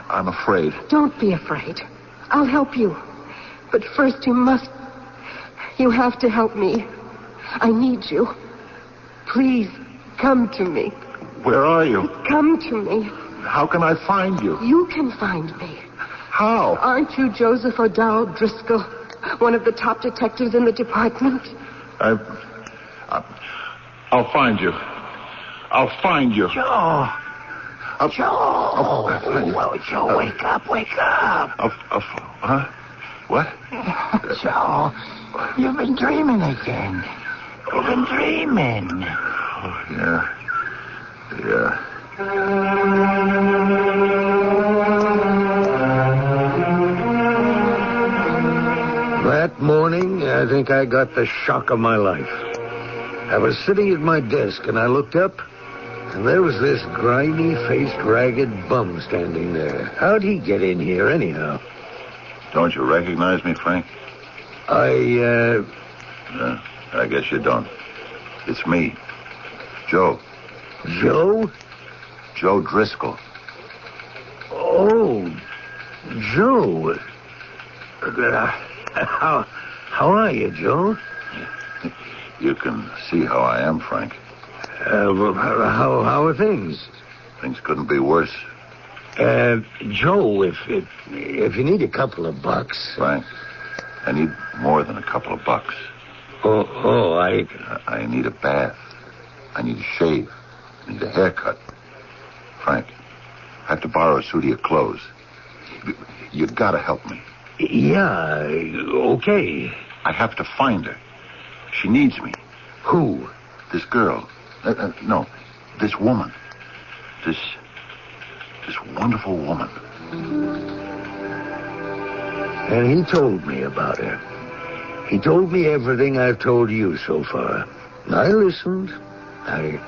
Speaker 6: I'm afraid.
Speaker 4: Don't be afraid. I'll help you. But first you have to help me. I need you. Please, come to me.
Speaker 6: Where are you?
Speaker 4: Come to me.
Speaker 6: How can I find you?
Speaker 4: You can find me.
Speaker 6: How?
Speaker 4: Aren't you Joseph O'Dowd Driscoll, one of the top detectives in the department?
Speaker 6: I'll find you. I'll find you.
Speaker 26: Joe. Joe, wake up.
Speaker 6: Huh? What?
Speaker 26: Joe, you've been dreaming again. You've been dreaming.
Speaker 6: Oh, yeah.
Speaker 5: That morning, I think I got the shock of my life. I was sitting at my desk, and I looked up, and there was this grimy-faced, ragged bum standing there. How'd he get in here, anyhow?
Speaker 6: Don't you recognize me, Frank?
Speaker 5: I
Speaker 6: guess you don't. It's me. Joe.
Speaker 5: Joe?
Speaker 6: Joe Driscoll.
Speaker 5: Oh, Joe. How are you, Joe?
Speaker 6: You can see how I am, Frank.
Speaker 5: How are things?
Speaker 6: Things couldn't be worse.
Speaker 5: Joe, if you need a couple of bucks...
Speaker 6: Frank, I need more than a couple of bucks.
Speaker 5: I
Speaker 6: need a bath. I need a shave. I need a haircut. Frank, I have to borrow a suit of your clothes. You gotta help me.
Speaker 5: Yeah, okay.
Speaker 6: I have to find her. She needs me.
Speaker 5: Who?
Speaker 6: This girl. No, this woman. This wonderful woman.
Speaker 5: And he told me about her. He told me everything I've told you so far. I listened. I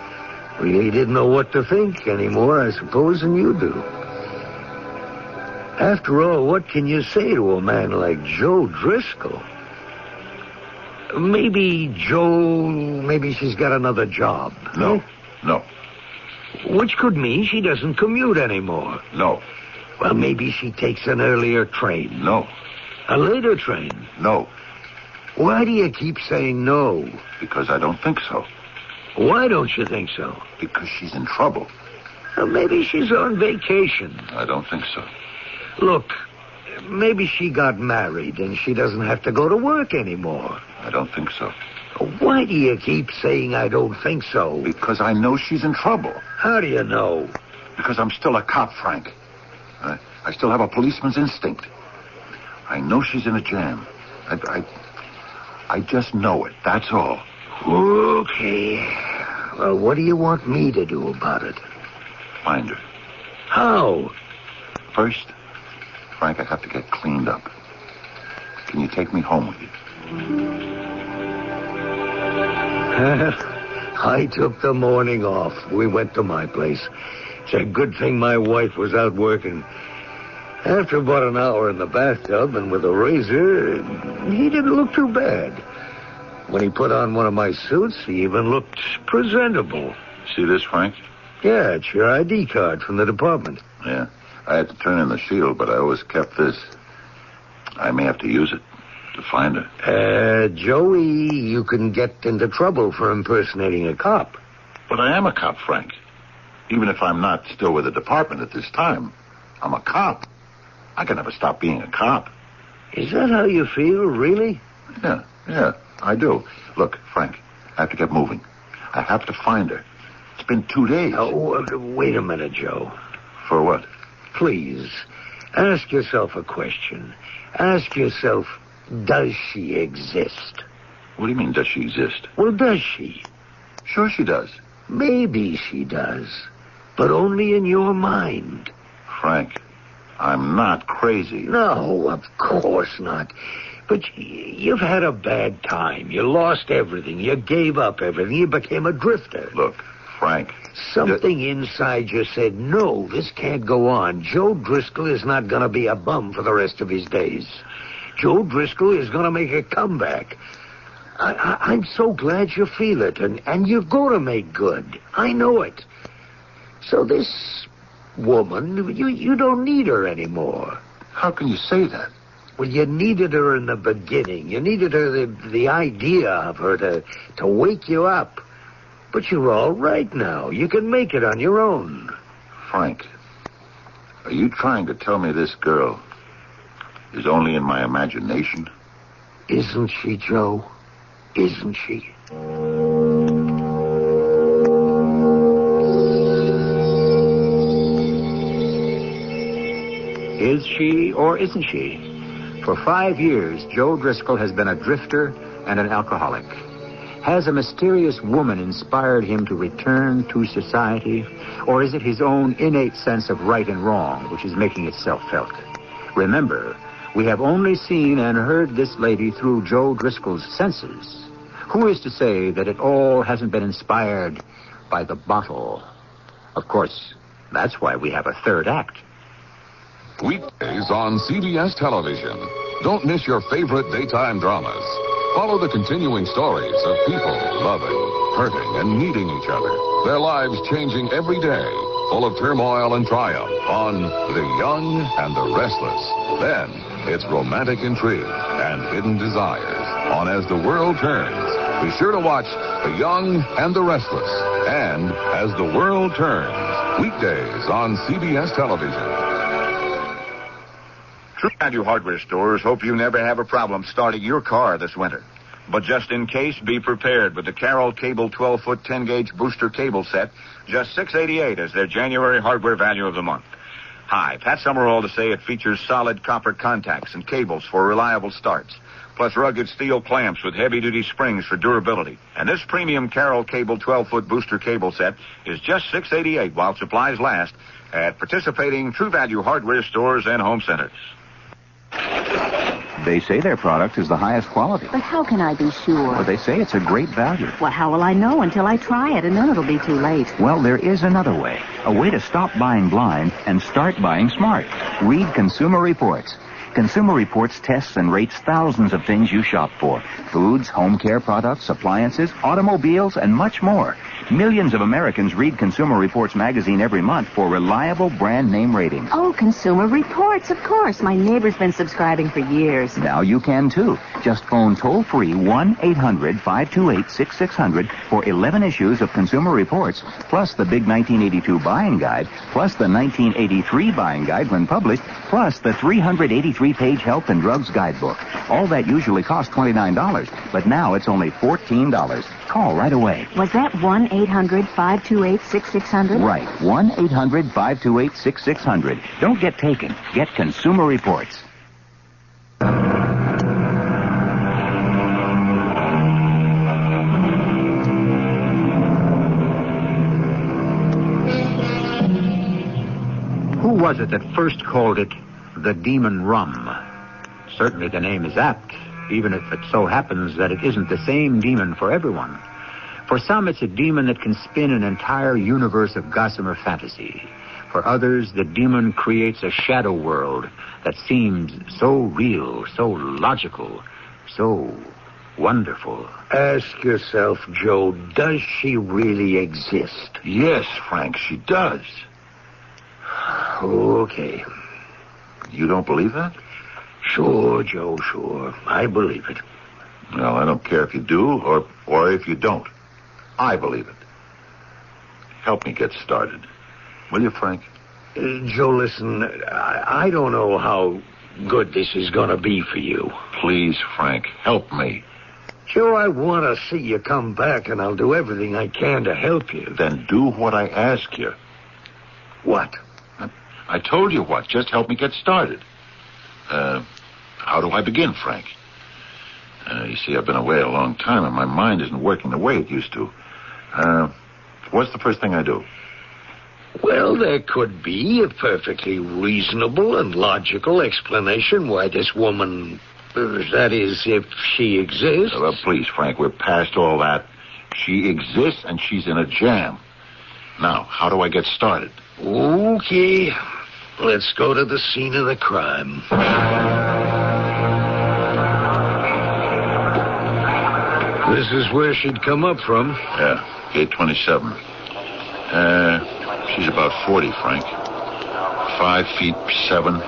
Speaker 5: really didn't know what to think anymore, I suppose, than you do. After all, what can you say to a man like Joe Driscoll? Maybe she's got another job.
Speaker 6: No.
Speaker 5: Which could mean she doesn't commute anymore.
Speaker 6: No.
Speaker 5: Well, maybe she takes an earlier train.
Speaker 6: No.
Speaker 5: A later train.
Speaker 6: No.
Speaker 5: Why do you keep saying no?
Speaker 6: Because I don't think so.
Speaker 5: Why don't you think so?
Speaker 6: Because she's in trouble.
Speaker 5: Well, maybe she's on vacation.
Speaker 6: I don't think so.
Speaker 5: Look, maybe she got married and she doesn't have to go to work anymore.
Speaker 6: I don't think so.
Speaker 5: Why do you keep saying I don't think so?
Speaker 6: Because I know she's in trouble.
Speaker 5: How do you know?
Speaker 6: Because I'm still a cop, Frank. I still have a policeman's instinct. I know she's in a jam. I just know it, that's all.
Speaker 5: Okay. Well, what do you want me to do about it?
Speaker 6: Find her.
Speaker 5: How?
Speaker 6: First, Frank, I have to get cleaned up. Can you take me home with you?
Speaker 5: I took the morning off. We went to my place. It's a good thing my wife was out working. After about an hour in the bathtub and with a razor, he didn't look too bad. When he put on one of my suits, he even looked presentable.
Speaker 6: See this, Frank?
Speaker 5: Yeah, it's your ID card from the department.
Speaker 6: Yeah. I had to turn in the shield, but I always kept this. I may have to use it to find her.
Speaker 5: Joey, you can get into trouble for impersonating a cop.
Speaker 6: But I am a cop, Frank. Even if I'm not still with the department at this time, I'm a cop. I can never stop being a cop.
Speaker 5: Is that how you feel, really?
Speaker 6: Yeah, I do. Look, Frank, I have to get moving. I have to find her. It's been 2 days.
Speaker 5: Oh, wait a minute, Joe.
Speaker 6: For what?
Speaker 5: Please, ask yourself a question. Ask yourself, does she exist?
Speaker 6: What do you mean, does she exist?
Speaker 5: Well, does she?
Speaker 6: Sure she does.
Speaker 5: Maybe she does, but only in your mind.
Speaker 6: Frank, I'm not crazy.
Speaker 5: No, of course not. But you've had a bad time. You lost everything. You gave up everything. You became a drifter.
Speaker 6: Look, Frank.
Speaker 5: Something inside you said, no, this can't go on. Joe Driscoll is not going to be a bum for the rest of his days. Joe Driscoll is going to make a comeback. I'm so glad you feel it, and you're going to make good. I know it. So this woman, you don't need her anymore.
Speaker 6: How can you say that?
Speaker 5: Well, you needed her in the beginning. You needed her, the idea of her to wake you up. But you're all right now. You can make it on your own.
Speaker 6: Frank, are you trying to tell me this girl is only in my imagination?
Speaker 5: Isn't she, Joe? Isn't she?
Speaker 1: Is she or isn't she? For 5 years, Joe Driscoll has been a drifter and an alcoholic. Has a mysterious woman inspired him to return to society, or is it his own innate sense of right and wrong which is making itself felt? Remember, we have only seen and heard this lady through Joe Driscoll's senses. Who is to say that it all hasn't been inspired by the bottle? Of course, that's why we have a third act.
Speaker 15: Weekdays on CBS television. Don't miss your favorite daytime dramas. Follow the continuing stories of people loving, hurting, and needing each other. Their lives changing every day, full of turmoil and triumph on The Young and the Restless. Then, it's romantic intrigue and hidden desires on As the World Turns. Be sure to watch The Young and the Restless and As the World Turns. Weekdays on CBS television.
Speaker 13: True Value Hardware stores hope you never have a problem starting your car this winter.
Speaker 6: But just in case, be prepared with the Carroll Cable 12-foot 10-gauge booster cable set, just $6.88 as their January hardware value of the month. Hi, Pat Summerall to say it features solid copper contacts and cables for reliable starts, plus rugged steel clamps with heavy-duty springs for durability. And this premium Carroll Cable 12-foot booster cable set is just $6.88 while supplies last at participating True Value hardware stores and home centers.
Speaker 1: They say their product is the highest quality.
Speaker 13: But how can I be sure?
Speaker 1: Well, they say it's a great value.
Speaker 13: Well, how will I know until I try it, and then it'll be too late?
Speaker 1: Well, there is another way. A way to stop buying blind and start buying smart. Read Consumer Reports. Consumer Reports tests and rates thousands of things you shop for. Foods, home care products, appliances, automobiles, and much more. Millions of Americans read Consumer Reports magazine every month for reliable brand name ratings.
Speaker 13: Oh, Consumer Reports, of course. My neighbor's been subscribing for years.
Speaker 1: Now you can, too. Just phone toll-free 1-800-528-6600 for 11 issues of Consumer Reports, plus the big 1982 buying guide, plus the 1983 buying guide when published, plus the 383-page Health and Drugs Guidebook. All that usually costs $29, but now it's only $14. Call right away.
Speaker 13: Was that 1-800-528-6600?
Speaker 1: Right, 1-800-528-6600. Don't get taken. Get Consumer Reports. Who was it that first called it the demon rum? Certainly the name is apt, even if it so happens that it isn't the same demon for everyone. For some, it's a demon that can spin an entire universe of gossamer fantasy. For others, the demon creates a shadow world that seems so real, so logical, so wonderful.
Speaker 5: Ask yourself, Joe, does she really exist?
Speaker 6: Yes, Frank, she does.
Speaker 5: Okay.
Speaker 6: You don't believe that?
Speaker 5: Sure, Joe, sure. I believe it.
Speaker 6: Well, I don't care if you do or if you don't. I believe it. Help me get started. Will you, Frank?
Speaker 5: Joe, listen, I don't know how good this is going to be for you.
Speaker 6: Please, Frank, help me.
Speaker 5: Joe, I want to see you come back, and I'll do everything I can to help you.
Speaker 6: Then do what I ask you.
Speaker 5: What?
Speaker 6: I told you what. Just help me get started. How do I begin, Frank? You see, I've been away a long time, and my mind isn't working the way it used to. What's the first thing I do?
Speaker 5: Well, there could be a perfectly reasonable and logical explanation why this woman, that is, if she exists.
Speaker 6: Well, please, Frank, we're past all that. She exists, and she's in a jam. Now, how do I get started?
Speaker 5: Okay, let's go to the scene of the crime. This is where she'd come up from.
Speaker 6: Yeah, gate 27. She's about 40, Frank. 5'7",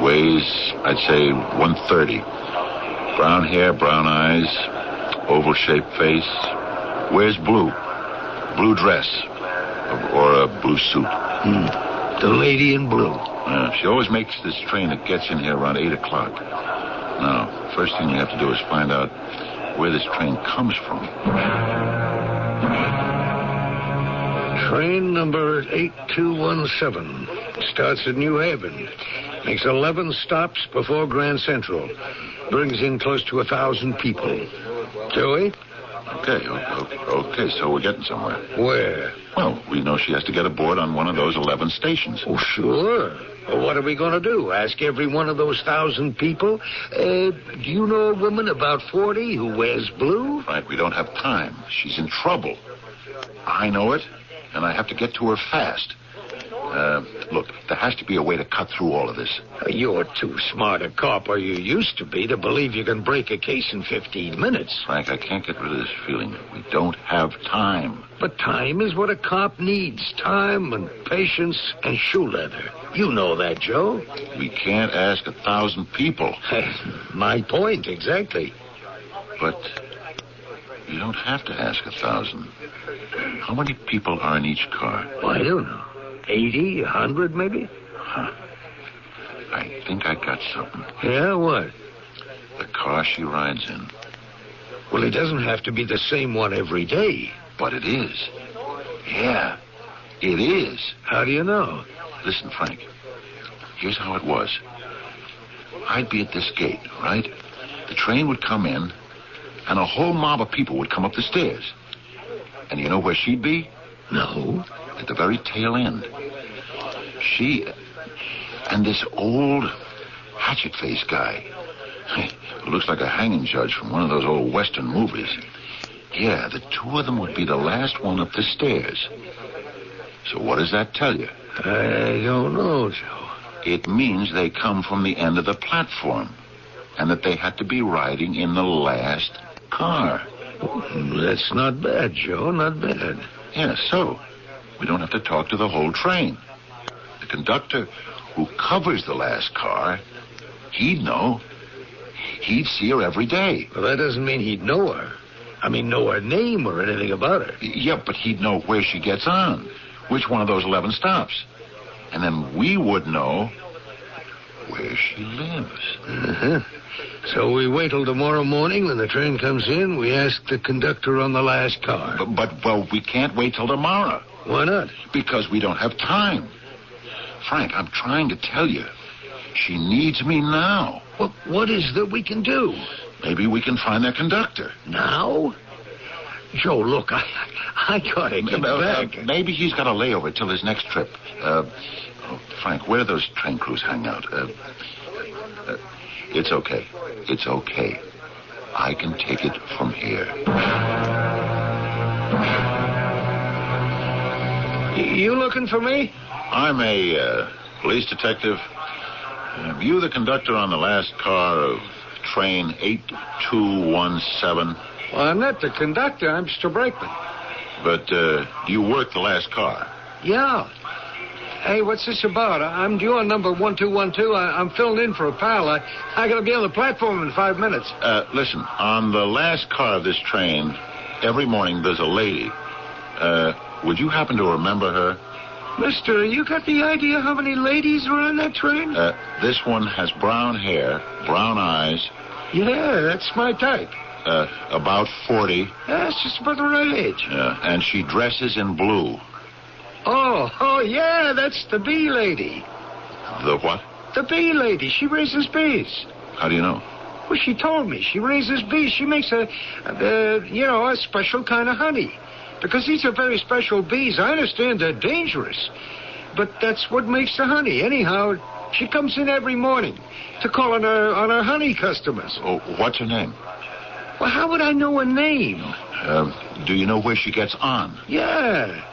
Speaker 6: weighs, I'd say, 130. Brown hair, brown eyes, oval-shaped face. Wears blue dress, or a blue suit.
Speaker 5: The lady in blue.
Speaker 6: She always makes this train that gets in here around 8 o'clock. Now, first thing we have to do is find out where this train comes from.
Speaker 5: Train number 8217 starts at New Haven. Makes 11 stops before Grand Central. Brings in close to 1,000 people. Joey?
Speaker 6: Okay, so we're getting somewhere.
Speaker 5: Where?
Speaker 6: Well, we know she has to get aboard on one of those 11 stations.
Speaker 5: Oh, sure. Well, what are we going to do? Ask every one of those 1,000 people? Do you know a woman about 40 who wears blue?
Speaker 6: Frank, we don't have time. She's in trouble. I know it, and I have to get to her fast. Look, there has to be a way to cut through all of this.
Speaker 5: You're too smart a cop, or you used to be, to believe you can break a case in 15 minutes.
Speaker 6: Frank, I can't get rid of this feeling that we don't have time.
Speaker 5: But time is what a cop needs. Time and patience and shoe leather. You know that, Joe.
Speaker 6: We can't ask 1,000 people.
Speaker 5: My point, exactly.
Speaker 6: But you don't have to ask 1,000. How many people are in each car?
Speaker 5: I don't know. 80, 100, maybe?
Speaker 6: Huh. I think I got something.
Speaker 5: Yeah, what?
Speaker 6: The car she rides in.
Speaker 5: Well, it doesn't have to be the same one every day.
Speaker 6: But it is. Yeah, it is.
Speaker 5: How do you know?
Speaker 6: Listen, Frank. Here's how it was. I'd be at this gate, right? The train would come in, and a whole mob of people would come up the stairs. And you know where she'd be?
Speaker 5: No.
Speaker 6: At the very tail end. She and this old hatchet-faced guy. Who looks like a hanging judge from one of those old Western movies. Yeah, the two of them would be the last one up the stairs. So what does that tell you?
Speaker 5: I don't know, Joe.
Speaker 6: It means they come from the end of the platform, and that they had to be riding in the last car.
Speaker 5: That's not bad, Joe, not bad.
Speaker 6: Yeah, so we don't have to talk to the whole train. The conductor who covers the last car, he'd know. He'd see her every day.
Speaker 5: Well, that doesn't mean he'd know her. I mean, know her name or anything about her.
Speaker 6: Yeah, but he'd know where she gets on, which one of those 11 stops. And then we would know where she lives.
Speaker 5: Uh-huh. So we wait till tomorrow morning when the train comes in. We ask the conductor on the last car.
Speaker 6: Well, we can't wait till tomorrow.
Speaker 5: Why not?
Speaker 6: Because we don't have time. Frank, I'm trying to tell you. She needs me now.
Speaker 5: Well, what is that we can do?
Speaker 6: Maybe we can find their conductor.
Speaker 5: Now? Joe, look, I gotta get back.
Speaker 6: Maybe he's got a layover till his next trip. Frank, where do those train crews hang out? It's okay. It's okay. I can take it from here.
Speaker 5: You looking for me?
Speaker 6: I'm a police detective. You the conductor on the last car of train 8217.
Speaker 16: Well, I'm not the conductor. I'm Mr. Brakeman.
Speaker 6: But do you work the last car?
Speaker 16: Yeah. Hey, what's this about? I'm due on number 1212. I'm filling in for a pal. I got to be on the platform in 5 minutes.
Speaker 6: Listen, on the last car of this train, every morning there's a lady. Would you happen to remember her?
Speaker 16: Mister, you got the idea how many ladies were on that train?
Speaker 6: This one has brown hair, brown eyes.
Speaker 16: Yeah, that's my type.
Speaker 6: About 40.
Speaker 16: That's just about the right age.
Speaker 6: And she dresses in blue.
Speaker 16: Oh, yeah, that's the bee lady.
Speaker 6: The what?
Speaker 16: The bee lady. She raises bees.
Speaker 6: How do you know?
Speaker 16: Well, she told me. She raises bees. She makes a special kind of honey. Because these are very special bees. I understand they're dangerous. But that's what makes the honey. Anyhow, she comes in every morning to call on her honey customers.
Speaker 6: Oh, what's her name?
Speaker 16: Well, how would I know her name?
Speaker 6: Do you know where she gets on?
Speaker 16: Yeah.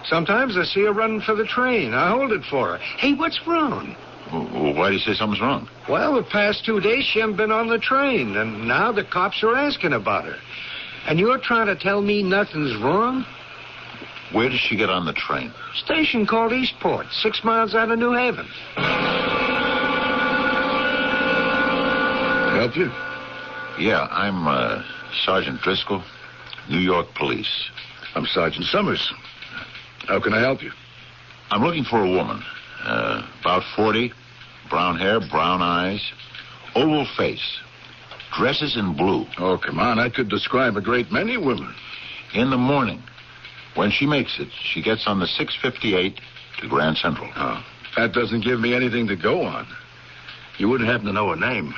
Speaker 16: Sometimes I see her running for the train. I hold it for her. Hey, what's wrong?
Speaker 6: Well, why do you say something's wrong?
Speaker 16: Well, the past 2 days she hasn't been on the train, and now the cops are asking about her. And you're trying to tell me nothing's wrong?
Speaker 6: Where does she get on the train?
Speaker 16: Station called Eastport, 6 miles out of New Haven.
Speaker 5: Help you?
Speaker 6: Yeah, I'm Sergeant Driscoll, New York Police.
Speaker 5: I'm Sergeant Summers. How can I help you?
Speaker 6: I'm looking for a woman. About 40, brown hair, brown eyes, oval face, dresses in blue.
Speaker 5: Oh, come on. I could describe a great many women.
Speaker 6: In the morning, when she makes it, she gets on the 658 to Grand Central.
Speaker 5: Oh, that doesn't give me anything to go on. You wouldn't happen to know her name.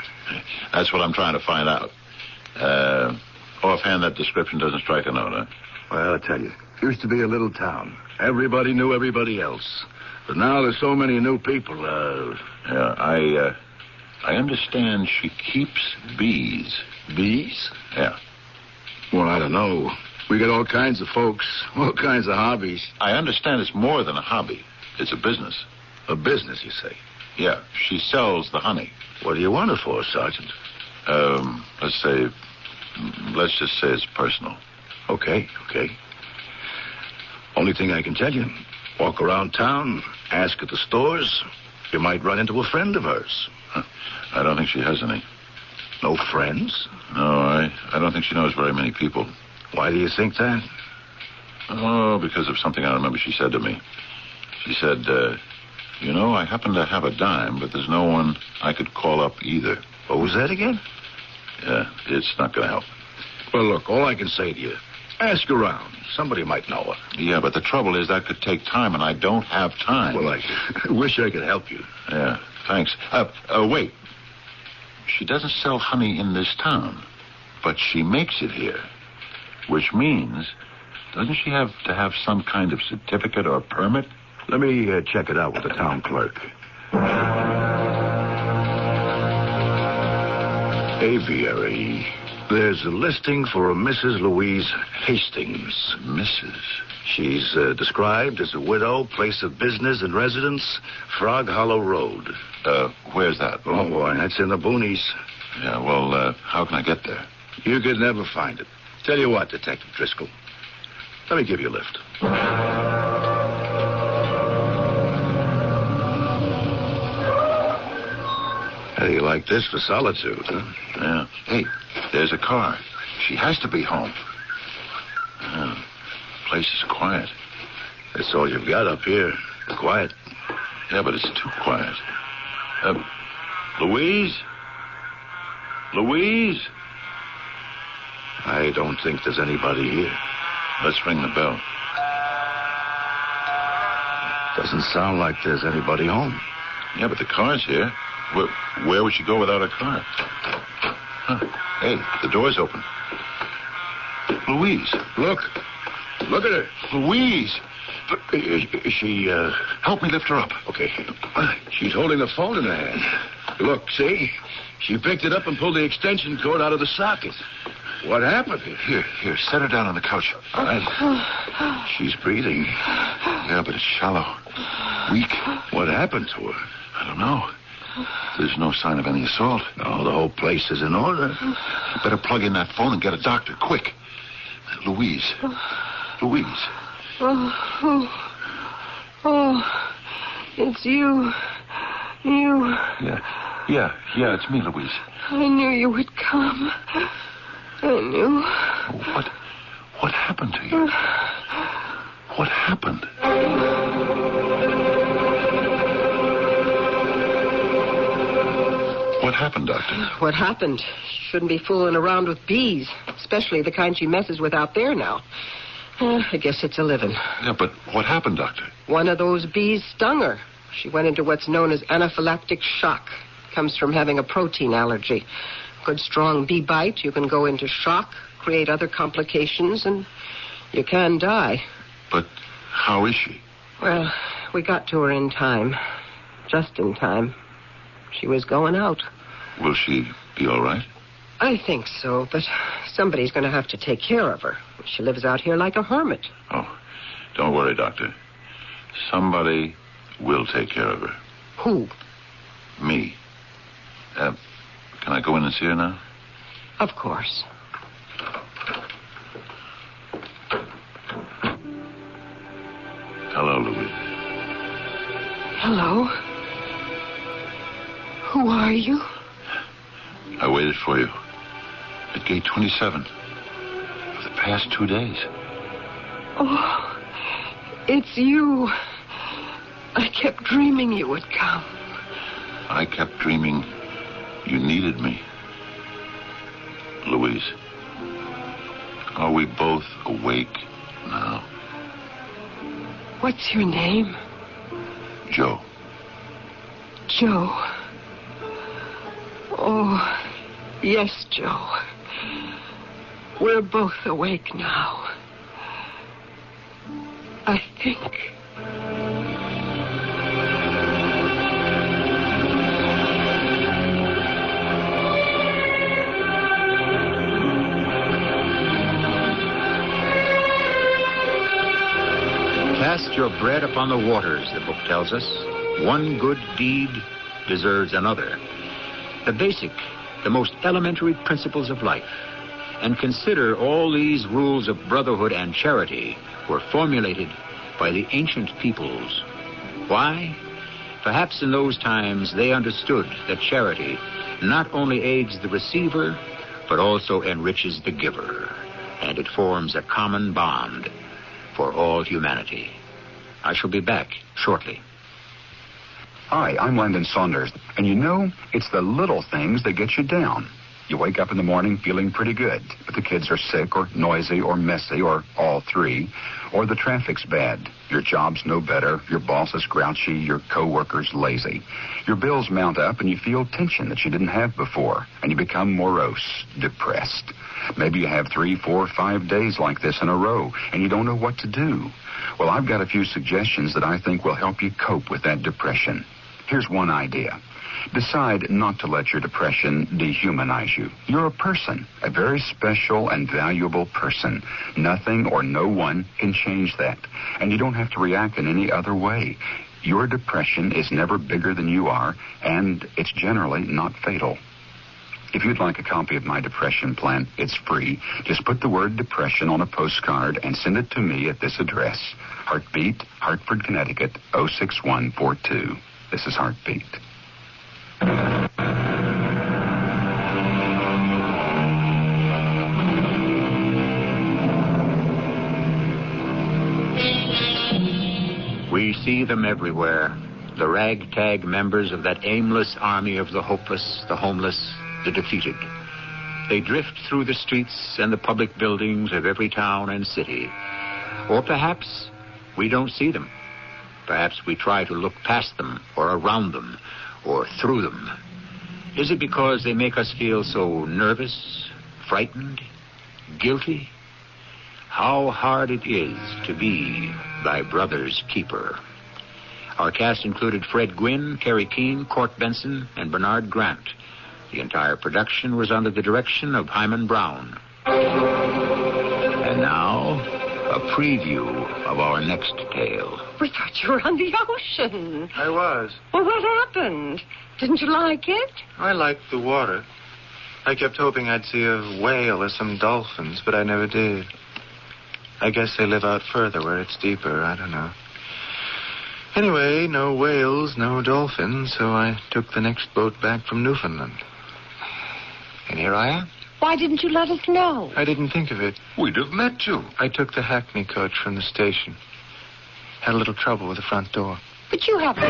Speaker 6: That's what I'm trying to find out. Offhand, that description doesn't strike a note, huh?
Speaker 5: Well, I'll tell you. It used to be a little town. Everybody knew everybody else. But now there's so many new people.
Speaker 6: Yeah, I understand she keeps bees.
Speaker 5: Bees?
Speaker 6: Yeah.
Speaker 5: Well, I don't know. We got all kinds of folks, all kinds of hobbies.
Speaker 6: I understand it's more than a hobby. It's a business.
Speaker 5: A business, you say?
Speaker 6: Yeah, she sells the honey.
Speaker 5: What do you want it for, Sergeant?
Speaker 6: Let's just say it's personal.
Speaker 5: Okay. Only thing I can tell you, walk around town, ask at the stores. You might run into a friend of hers.
Speaker 6: Huh. I don't think she has any.
Speaker 5: No friends?
Speaker 6: No, I don't think she knows very many people.
Speaker 5: Why do you think that?
Speaker 6: Oh, because of something I remember she said to me. She said, I happen to have a dime, but there's no one I could call up either.
Speaker 5: What was that again?
Speaker 6: Yeah, it's not going to help.
Speaker 12: Well, look, all I can say to you, ask around. Somebody might know her.
Speaker 6: Yeah, but the trouble is that could take time, and I don't have time.
Speaker 12: Well, I wish I could help you.
Speaker 6: Yeah, thanks. Wait. She doesn't sell honey in this town, but she makes it here, which means, doesn't she have to have some kind of certificate or permit?
Speaker 12: Let me check it out with the town clerk. Aviary. There's a listing for a Mrs. Louise Hastings.
Speaker 6: Mrs.?
Speaker 12: She's described as a widow, place of business and residence, Frog Hollow Road.
Speaker 6: Where's that?
Speaker 12: Oh, boy, that's in the boonies.
Speaker 6: Yeah, well, how can I get there?
Speaker 12: You could never find it. Tell you what, Detective Driscoll. Let me give you a lift. How do you like this for solitude, huh?
Speaker 6: Yeah. Hey, there's a car. She has to be home. Yeah. Place is quiet.
Speaker 12: That's all you've got up here. Quiet.
Speaker 6: Yeah, but it's too quiet. Louise? Louise?
Speaker 12: I don't think there's anybody here.
Speaker 6: Let's ring the bell.
Speaker 12: Doesn't sound like there's anybody home.
Speaker 6: Yeah, but the car's here. Where would she go without a car? Huh. Hey, the door's open. Louise.
Speaker 12: Look at her.
Speaker 6: Louise.
Speaker 12: Is she,
Speaker 6: Help me lift her up.
Speaker 12: Okay. She's holding the phone in her hand. Look, see? She picked it up and pulled the extension cord out of the socket. What happened?
Speaker 6: Here, set her down on the couch. All right.
Speaker 12: She's breathing.
Speaker 6: Yeah, but it's shallow. Weak.
Speaker 12: What happened to her?
Speaker 6: I don't know. There's no sign of any assault.
Speaker 12: No, the whole place is in order.
Speaker 6: You better plug in that phone and get a doctor, quick. Louise. Louise.
Speaker 22: Oh, it's you. You.
Speaker 6: Yeah, it's me, Louise.
Speaker 22: I knew you would come. I knew.
Speaker 6: What happened to you? What happened? What happened, Doctor?
Speaker 9: What happened? She shouldn't be fooling around with bees, especially the kind she messes with out there now. I guess it's a living.
Speaker 6: Yeah, but what happened, Doctor?
Speaker 9: One of those bees stung her. She went into what's known as anaphylactic shock. Comes from having a protein allergy. Good strong bee bite, you can go into shock, create other complications, and you can die.
Speaker 6: But how is she?
Speaker 9: Well, we got to her in time. Just in time. She was going out.
Speaker 6: Will she be all right?
Speaker 9: I think so, but somebody's going to have to take care of her. She lives out here like a hermit.
Speaker 6: Oh, don't worry, Doctor. Somebody will take care of her.
Speaker 9: Who?
Speaker 6: Me. Can I go in and see her now?
Speaker 9: Of course.
Speaker 6: Hello, Louise.
Speaker 9: Hello. Who are you?
Speaker 6: I waited for you at gate 27 for the past 2 days.
Speaker 9: Oh, it's you. I kept dreaming you would come.
Speaker 6: I kept dreaming you needed me. Louise, are we both awake now?
Speaker 9: What's your name?
Speaker 6: Joe.
Speaker 9: Joe. Oh, yes, Joe. We're both awake now. I think.
Speaker 1: Cast your bread upon the waters, the book tells us. One good deed deserves another. The basic, the most elementary principles of life. And consider all these rules of brotherhood and charity were formulated by the ancient peoples. Why? Perhaps in those times they understood that charity not only aids the receiver, but also enriches the giver. And it forms a common bond for all humanity. I shall be back shortly.
Speaker 17: Hi, I'm Landon Saunders. And you know, it's the little things that get you down. You wake up in the morning feeling pretty good, but the kids are sick or noisy or messy or all three, or the traffic's bad. Your job's no better, your boss is grouchy, your coworker's lazy. Your bills mount up and you feel tension that you didn't have before, and you become morose, depressed. Maybe you have 3, 4, 5 days like this in a row, and you don't know what to do. Well, I've got a few suggestions that I think will help you cope with that depression. Here's one idea. Decide not to let your depression dehumanize you. You're a person, a very special and valuable person. Nothing or no one can change that. And you don't have to react in any other way. Your depression is never bigger than you are, and it's generally not fatal. If you'd like a copy of my depression plan, it's free. Just put the word depression on a postcard and send it to me at this address. Heartbeat, Hartford, Connecticut, 06142. This is Heartbeat.
Speaker 1: We see them everywhere, the ragtag members of that aimless army of the hopeless, the homeless, the defeated. They drift through the streets and the public buildings of every town and city. Or perhaps we don't see them. Perhaps we try to look past them or around them or through them. Is it because they make us feel so nervous, frightened, guilty? How hard it is to be thy brother's keeper. Our cast included Fred Gwynn, Kerry Keane, Court Benson, and Bernard Grant. The entire production was under the direction of Hyman Brown. And now, a preview of our next tale.
Speaker 9: We thought you were on the ocean.
Speaker 18: I was.
Speaker 9: Well, what happened? Didn't you like it?
Speaker 18: I liked the water. I kept hoping I'd see a whale or some dolphins, but I never did. I guess they live out further where it's deeper. I don't know. Anyway, no whales, no dolphins, so I took the next boat back from Newfoundland. And here I am.
Speaker 9: Why didn't you let us know?
Speaker 18: I didn't think of it. We'd have met you. I took the Hackney coach from the station. Had a little trouble with the front door.
Speaker 9: But you haven't.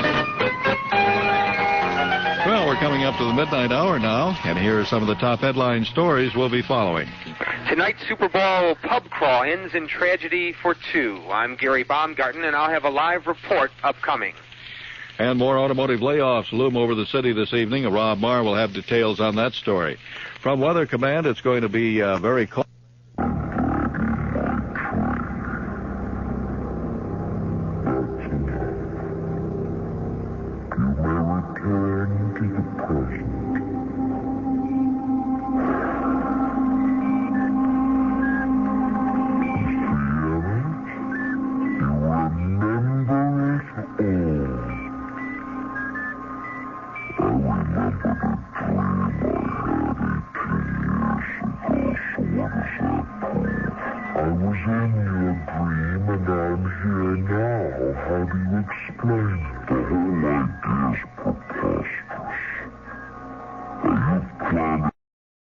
Speaker 19: Well, we're coming up to the midnight hour now, and here are some of the top headline stories we'll be following.
Speaker 20: Tonight's Super Bowl pub crawl ends in tragedy for two. I'm Gary Baumgarten, and I'll have a live report upcoming.
Speaker 19: And more automotive layoffs loom over the city this evening. Rob Marr will have details on that story. From Weather Command, it's going to be very cold.
Speaker 10: How do you explain? The whole